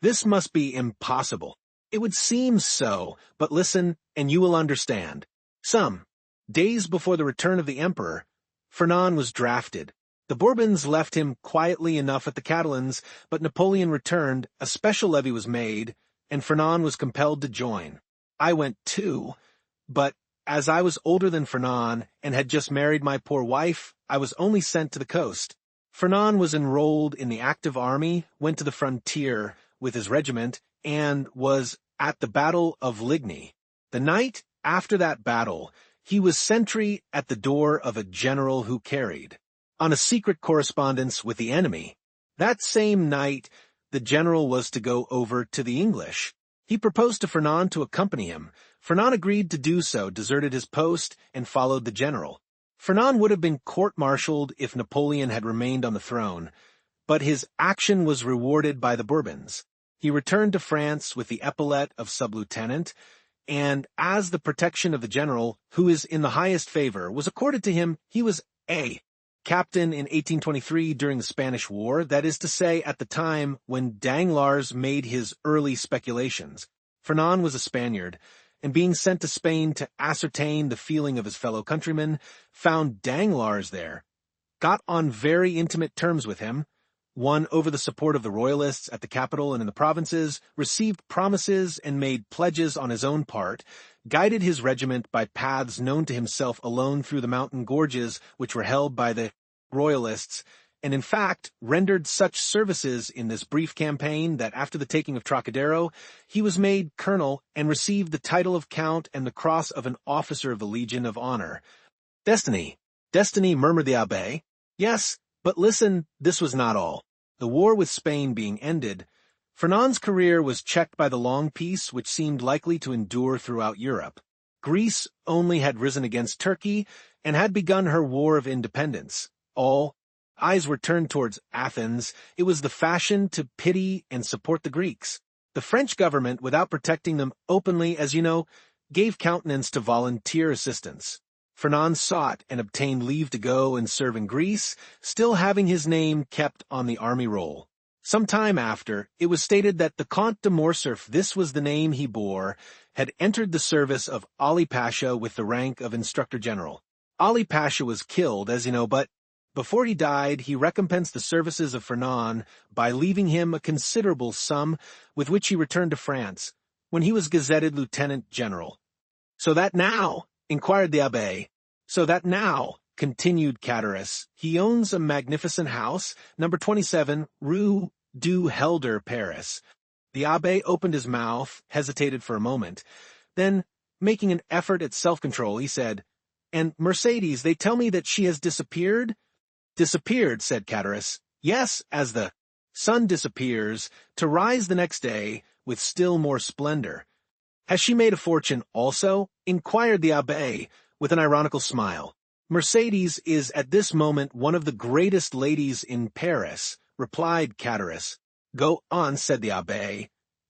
This must be impossible. It would seem so, but listen, and you will understand. Some days before the return of the emperor, Fernand was drafted. The Bourbons left him quietly enough at the Catalans, but Napoleon returned, a special levy was made, and Fernand was compelled to join. I went too, but as I was older than Fernand and had just married my poor wife, I was only sent to the coast. Fernand was enrolled in the active army, went to the frontier with his regiment, and was at the Battle of Ligny. The night after that battle, he was sentry at the door of a general who carried on a secret correspondence with the enemy. That same night, the general was to go over to the English. He proposed to Fernand to accompany him. Fernand agreed to do so, deserted his post, and followed the general. Fernand would have been court-martialed if Napoleon had remained on the throne, but his action was rewarded by the Bourbons. He returned to France with the epaulet of sub-lieutenant, and as the protection of the general, who is in the highest favor, was accorded to him, he was a captain in 1823 during the Spanish War, that is to say, at the time when Danglars made his early speculations. Fernand was a Spaniard, and being sent to Spain to ascertain the feeling of his fellow countrymen, found Danglars there, got on very intimate terms with him, won over the support of the royalists at the capital and in the provinces, received promises and made pledges on his own part, guided his regiment by paths known to himself alone through the mountain gorges which were held by the royalists, and in fact rendered such services in this brief campaign that after the taking of Trocadero, he was made colonel and received the title of count and the cross of an officer of the Legion of Honor. Destiny, destiny, murmured the Abbé. Yes, but listen, this was not all. The war with Spain being ended, Fernand's career was checked by the long peace which seemed likely to endure throughout Europe. Greece only had risen against Turkey and had begun her war of independence. All eyes were turned towards Athens. It was the fashion to pity and support the Greeks. The French government, without protecting them openly, as you know, gave countenance to volunteer assistance. Fernand sought and obtained leave to go and serve in Greece, still having his name kept on the army roll. Some time after, it was stated that the Comte de Morcerf, this was the name he bore, had entered the service of Ali Pasha with the rank of Instructor General. Ali Pasha was killed, as you know, but before he died, he recompensed the services of Fernand by leaving him a considerable sum with which he returned to France, when he was gazetted Lieutenant General. So that now, inquired the Abbé, so that now, continued Catullus, he owns a magnificent house, number 27, Rue du Helder, Paris. The Abbé opened his mouth, hesitated for a moment, then, making an effort at self-control, he said, "And Mercedes, they tell me that she has disappeared?" "Disappeared," said Catullus. "Yes, as the sun disappears, to rise the next day with still more splendor." "Has she made a fortune also?" inquired the Abbé, with an ironical smile. "Mercedes is at this moment one of the greatest ladies in Paris," replied Catullus. "Go on," said the Abbé.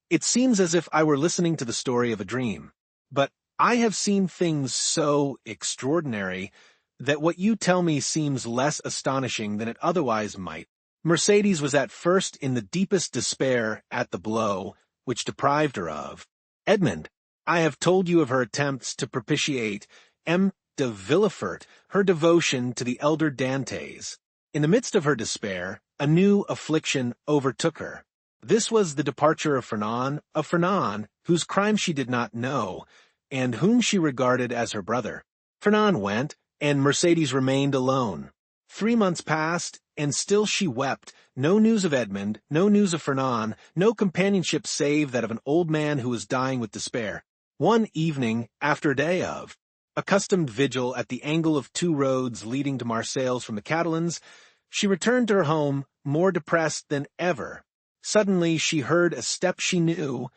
"It seems as if I were listening to the story of a dream. But I have seen things so extraordinary that what you tell me seems less astonishing than it otherwise might. Mercedes was at first in the deepest despair at the blow which deprived her of Edmond. I have told you of her attempts to propitiate M. de Villefort, her devotion to the elder Dantès. In the midst of her despair, A new affliction overtook her. This was the departure of Fernand, whose crime she did not know, and whom she regarded as her brother. Fernand went, and Mercedes remained alone. 3 months passed, and still she wept. No news of Edmond, no news of Fernand, no companionship save that of an old man who was dying with despair. One evening, after a day of accustomed vigil at the angle of 2 roads leading to Marseilles from the Catalans, she returned to her home more depressed than ever. Suddenly she heard a step she knew,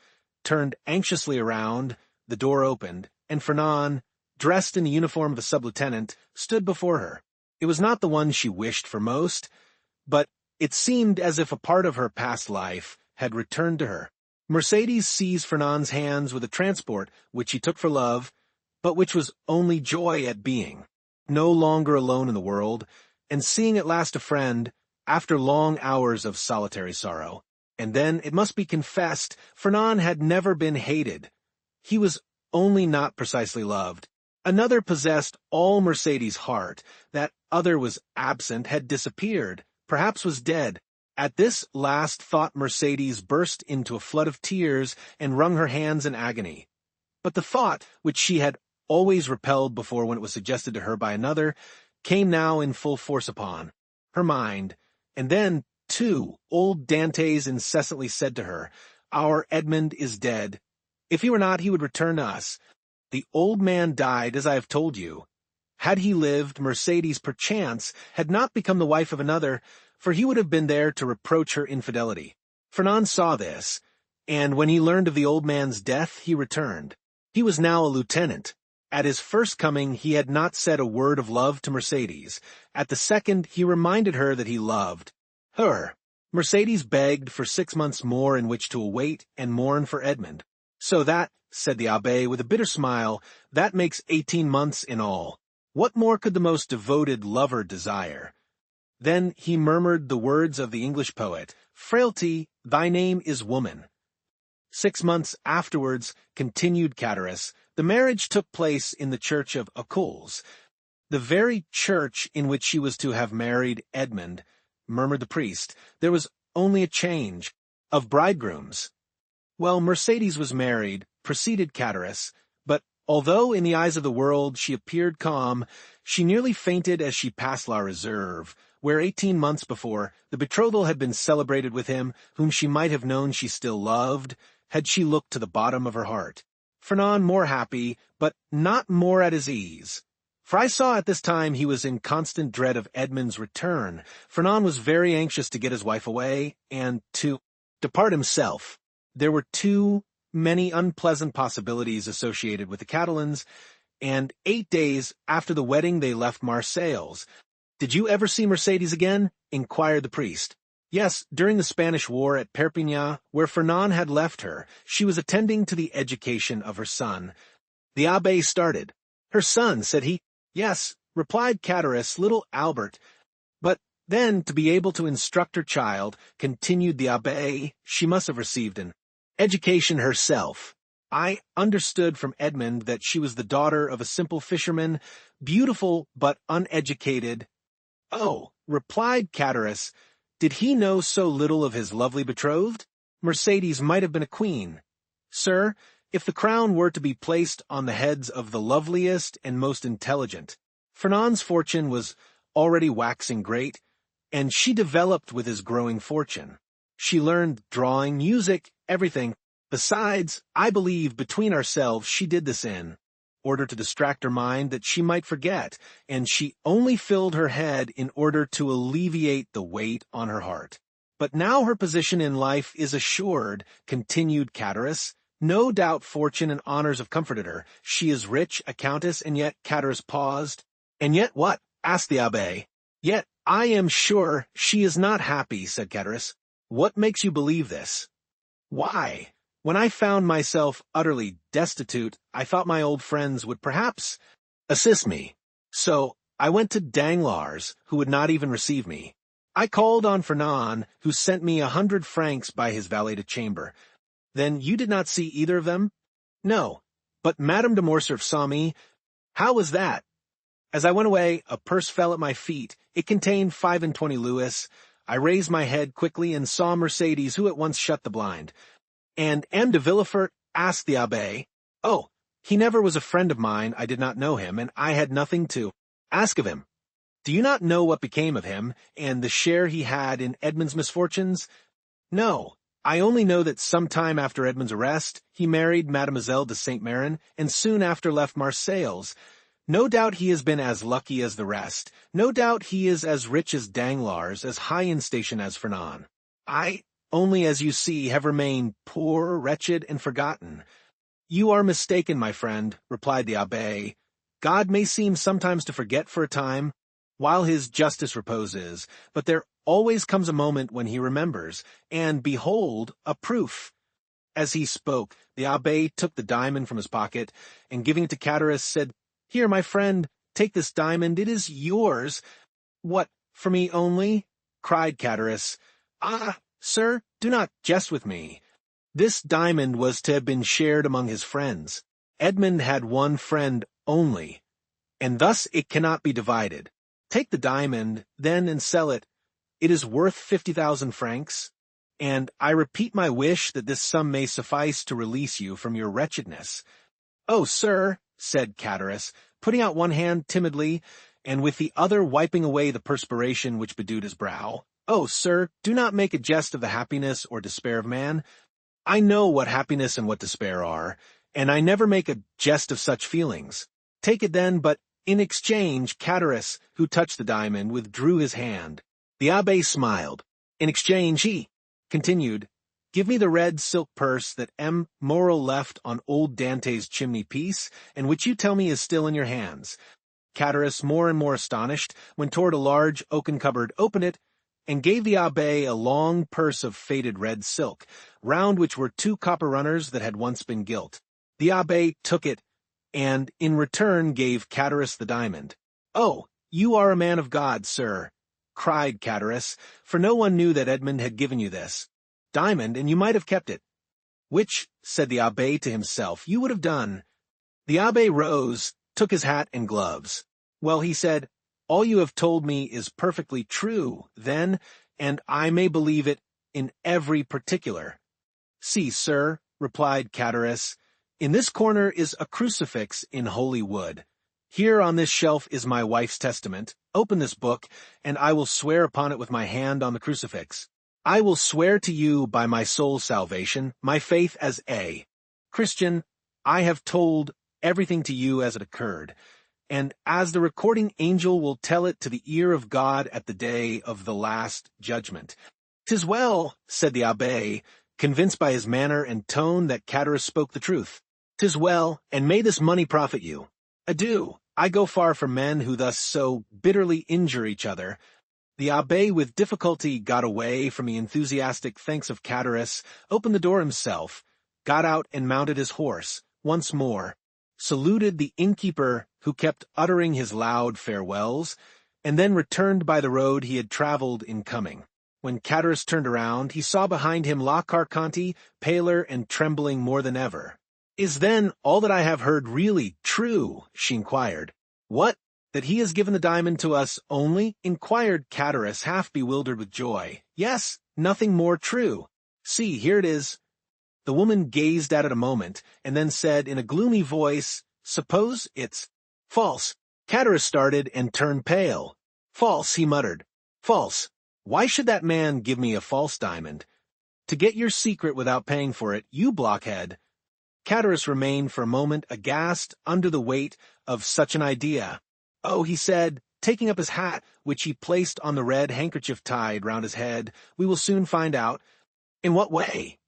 turned anxiously around, the door opened, and Fernand, dressed in the uniform of a sub-lieutenant, stood before her. It was not the one she wished for most, but it seemed as if a part of her past life had returned to her. Mercedes seized Fernand's hands with a transport which he took for love, but which was only joy at being, no longer alone in the world, and seeing at last a friend, after long hours of solitary sorrow. And then, it must be confessed, Fernand had never been hated. He was only not precisely loved. Another possessed all Mercedes' heart. That other was absent, had disappeared, perhaps was dead. At this last thought Mercedes burst into a flood of tears and wrung her hands in agony. But the thought, which she had always repelled before when it was suggested to her by another, came now in full force upon her mind. And then, too, old Dantès incessantly said to her, "Our Edmond is dead. If he were not, he would return to us. The old man died, as I have told you. Had he lived, Mercedes, perchance, had not become the wife of another, for he would have been there to reproach her infidelity." Fernand saw this, and when he learned of the old man's death, he returned. He was now a lieutenant. At his first coming, he had not said a word of love to Mercedes. At the second, he reminded her that he loved her. Mercedes begged for 6 months more in which to await and mourn for Edmond. "So that," said the abbé with a bitter smile, "that makes 18 months in all. What more could the most devoted lover desire?" Then he murmured the words of the English poet, "Frailty, thy name is woman." 6 months afterwards, continued Catullus, the marriage took place in the church of Écoles, the very church in which she was to have married Edmond. Murmured the priest, "There was only a change of bridegrooms." Well, Mercedes was married, proceeded Catullus, but although in the eyes of the world she appeared calm, she nearly fainted as she passed La Réserve, where 18 months before the betrothal had been celebrated with him whom she might have known she still loved, had she looked to the bottom of her heart. Fernand more happy, but not more at his ease. For I saw at this time he was in constant dread of Edmond's return. Fernand was very anxious to get his wife away, and to depart himself. There were too many unpleasant possibilities associated with the Catalans, and 8 days after the wedding they left Marseilles. "Did you ever see Mercedes again?" inquired the priest. "Yes, during the Spanish War at Perpignan, where Fernand had left her. She was attending to the education of her son." The abbé started. "Her son," said he. "Yes," replied Catullus, "little Albert. But then, to be able to instruct her child," continued the abbé, "she must have received an education herself. I understood from Edmond that she was the daughter of a simple fisherman, beautiful but uneducated." "Oh," replied Catullus, "did he know so little of his lovely betrothed? Mercedes might have been a queen. Sir, if the crown were to be placed on the heads of the loveliest and most intelligent, Fernand's fortune was already waxing great, and she developed with his growing fortune. She learned drawing, music, everything. Besides, I believe, between ourselves, she did this in order to distract her mind that she might forget, and she only filled her head in order to alleviate the weight on her heart. But now her position in life is assured," continued Catullus. "No doubt fortune and honors have comforted her. She is rich, a countess, and yet," Catullus paused. "And yet what?" asked the abbé. "Yet I am sure she is not happy," said Catullus. "What makes you believe this?" "Why, when I found myself utterly destitute, I thought my old friends would perhaps assist me. So I went to Danglars, who would not even receive me. I called on Fernand, who sent me 100 francs by his valet de chambre. Then you did not see either of them?" "No, but Madame de Morcerf saw me." "How was that?" "As I went away, a purse fell at my feet. It contained 25 louis. I raised my head quickly and saw Mercedes, who at once shut the blind. And M. de Villefort? Asked the abbé. Oh, he never was a friend of mine, I did not know him, and I had nothing to ask of him. Do you not know what became of him, and the share he had in Edmond's misfortunes? No, I only know that some time after Edmond's arrest, he married Mademoiselle de Saint-Méran, and soon after left Marseilles. No doubt he has been as lucky as the rest. No doubt he is as rich as Danglars, as high in station as Fernand. I, only as you see, have remained poor, wretched, and forgotten. You are mistaken, my friend, replied the abbé. God may seem sometimes to forget for a time, while his justice reposes, but there always comes a moment when he remembers, and behold, a proof. As he spoke, the abbé took the diamond from his pocket, and giving it to Catullus, said, Here, my friend, take this diamond, it is yours. What, for me only? Cried Catullus. Ah, sir, do not jest with me. This diamond was to have been shared among his friends. Edmond had one friend only, and thus it cannot be divided. Take the diamond, then, and sell it. It is worth 50,000 francs, and I repeat my wish that this sum may suffice to release you from your wretchedness. Oh, sir, said Catullus, putting out one hand timidly, and with the other wiping away the perspiration which bedewed his brow. Oh, sir, do not make a jest of the happiness or despair of man. I know what happiness and what despair are, and I never make a jest of such feelings. Take it then, but in exchange, Catullus, who touched the diamond, withdrew his hand. The abbé smiled. In exchange, he continued, Give me the red silk purse that M. Morel left on old Dantès' chimney-piece, and which you tell me is still in your hands. Catullus, more and more astonished, went toward a large oaken cupboard, opened it, and gave the abbé a long purse of faded red silk, round which were 2 copper runners that had once been gilt. The abbé took it, and in return gave Catullus the diamond. Oh, you are a man of God, sir, cried Catullus, for no one knew that Edmond had given you this diamond, and you might have kept it. Which, said the abbé to himself, you would have done. The abbé rose, took his hat and gloves. Well, he said, all you have told me is perfectly true, then, and I may believe it in every particular. See, sir, replied Catullus, in this corner is a crucifix in holy wood. Here on this shelf is my wife's testament. Open this book, and I will swear upon it with my hand on the crucifix. I will swear to you by my soul's salvation, my faith as a Christian, I have told everything to you as it occurred, and as the recording angel will tell it to the ear of God at the day of the last judgment. 'Tis well, said the abbé, convinced by his manner and tone that Catullus spoke the truth. 'Tis well, and may this money profit you. Adieu, I go far from men who thus so bitterly injure each other. The abbé with difficulty got away from the enthusiastic thanks of Catullus, opened the door himself, got out and mounted his horse, once more, saluted the innkeeper who kept uttering his loud farewells, and then returned by the road he had traveled in coming. When Catullus turned around, he saw behind him La Carconte, paler and trembling more than ever. Is then all that I have heard really true? She inquired. What? That he has given the diamond to us only? Inquired Catullus, half bewildered with joy. Yes, nothing more true. See, here it is. The woman gazed at it a moment, and then said in a gloomy voice, Suppose it's false. Catullus started and turned pale. False, he muttered. False. Why should that man give me a false diamond? To get your secret without paying for it, you blockhead. Catullus remained for a moment aghast under the weight of such an idea. Oh, he said, taking up his hat, which he placed on the red handkerchief tied round his head, we will soon find out. In what way?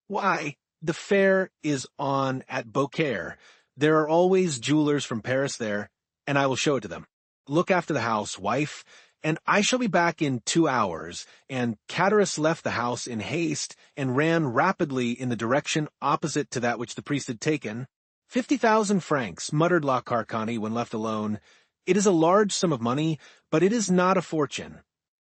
Why, the fair is on at Beaucaire. There are always jewelers from Paris there, and I will show it to them. Look after the house, wife, and I shall be back in 2 hours. And Catullus left the house in haste and ran rapidly in the direction opposite to that which the priest had taken. 50,000 francs, muttered La Carconte when left alone. It is a large sum of money, but it is not a fortune.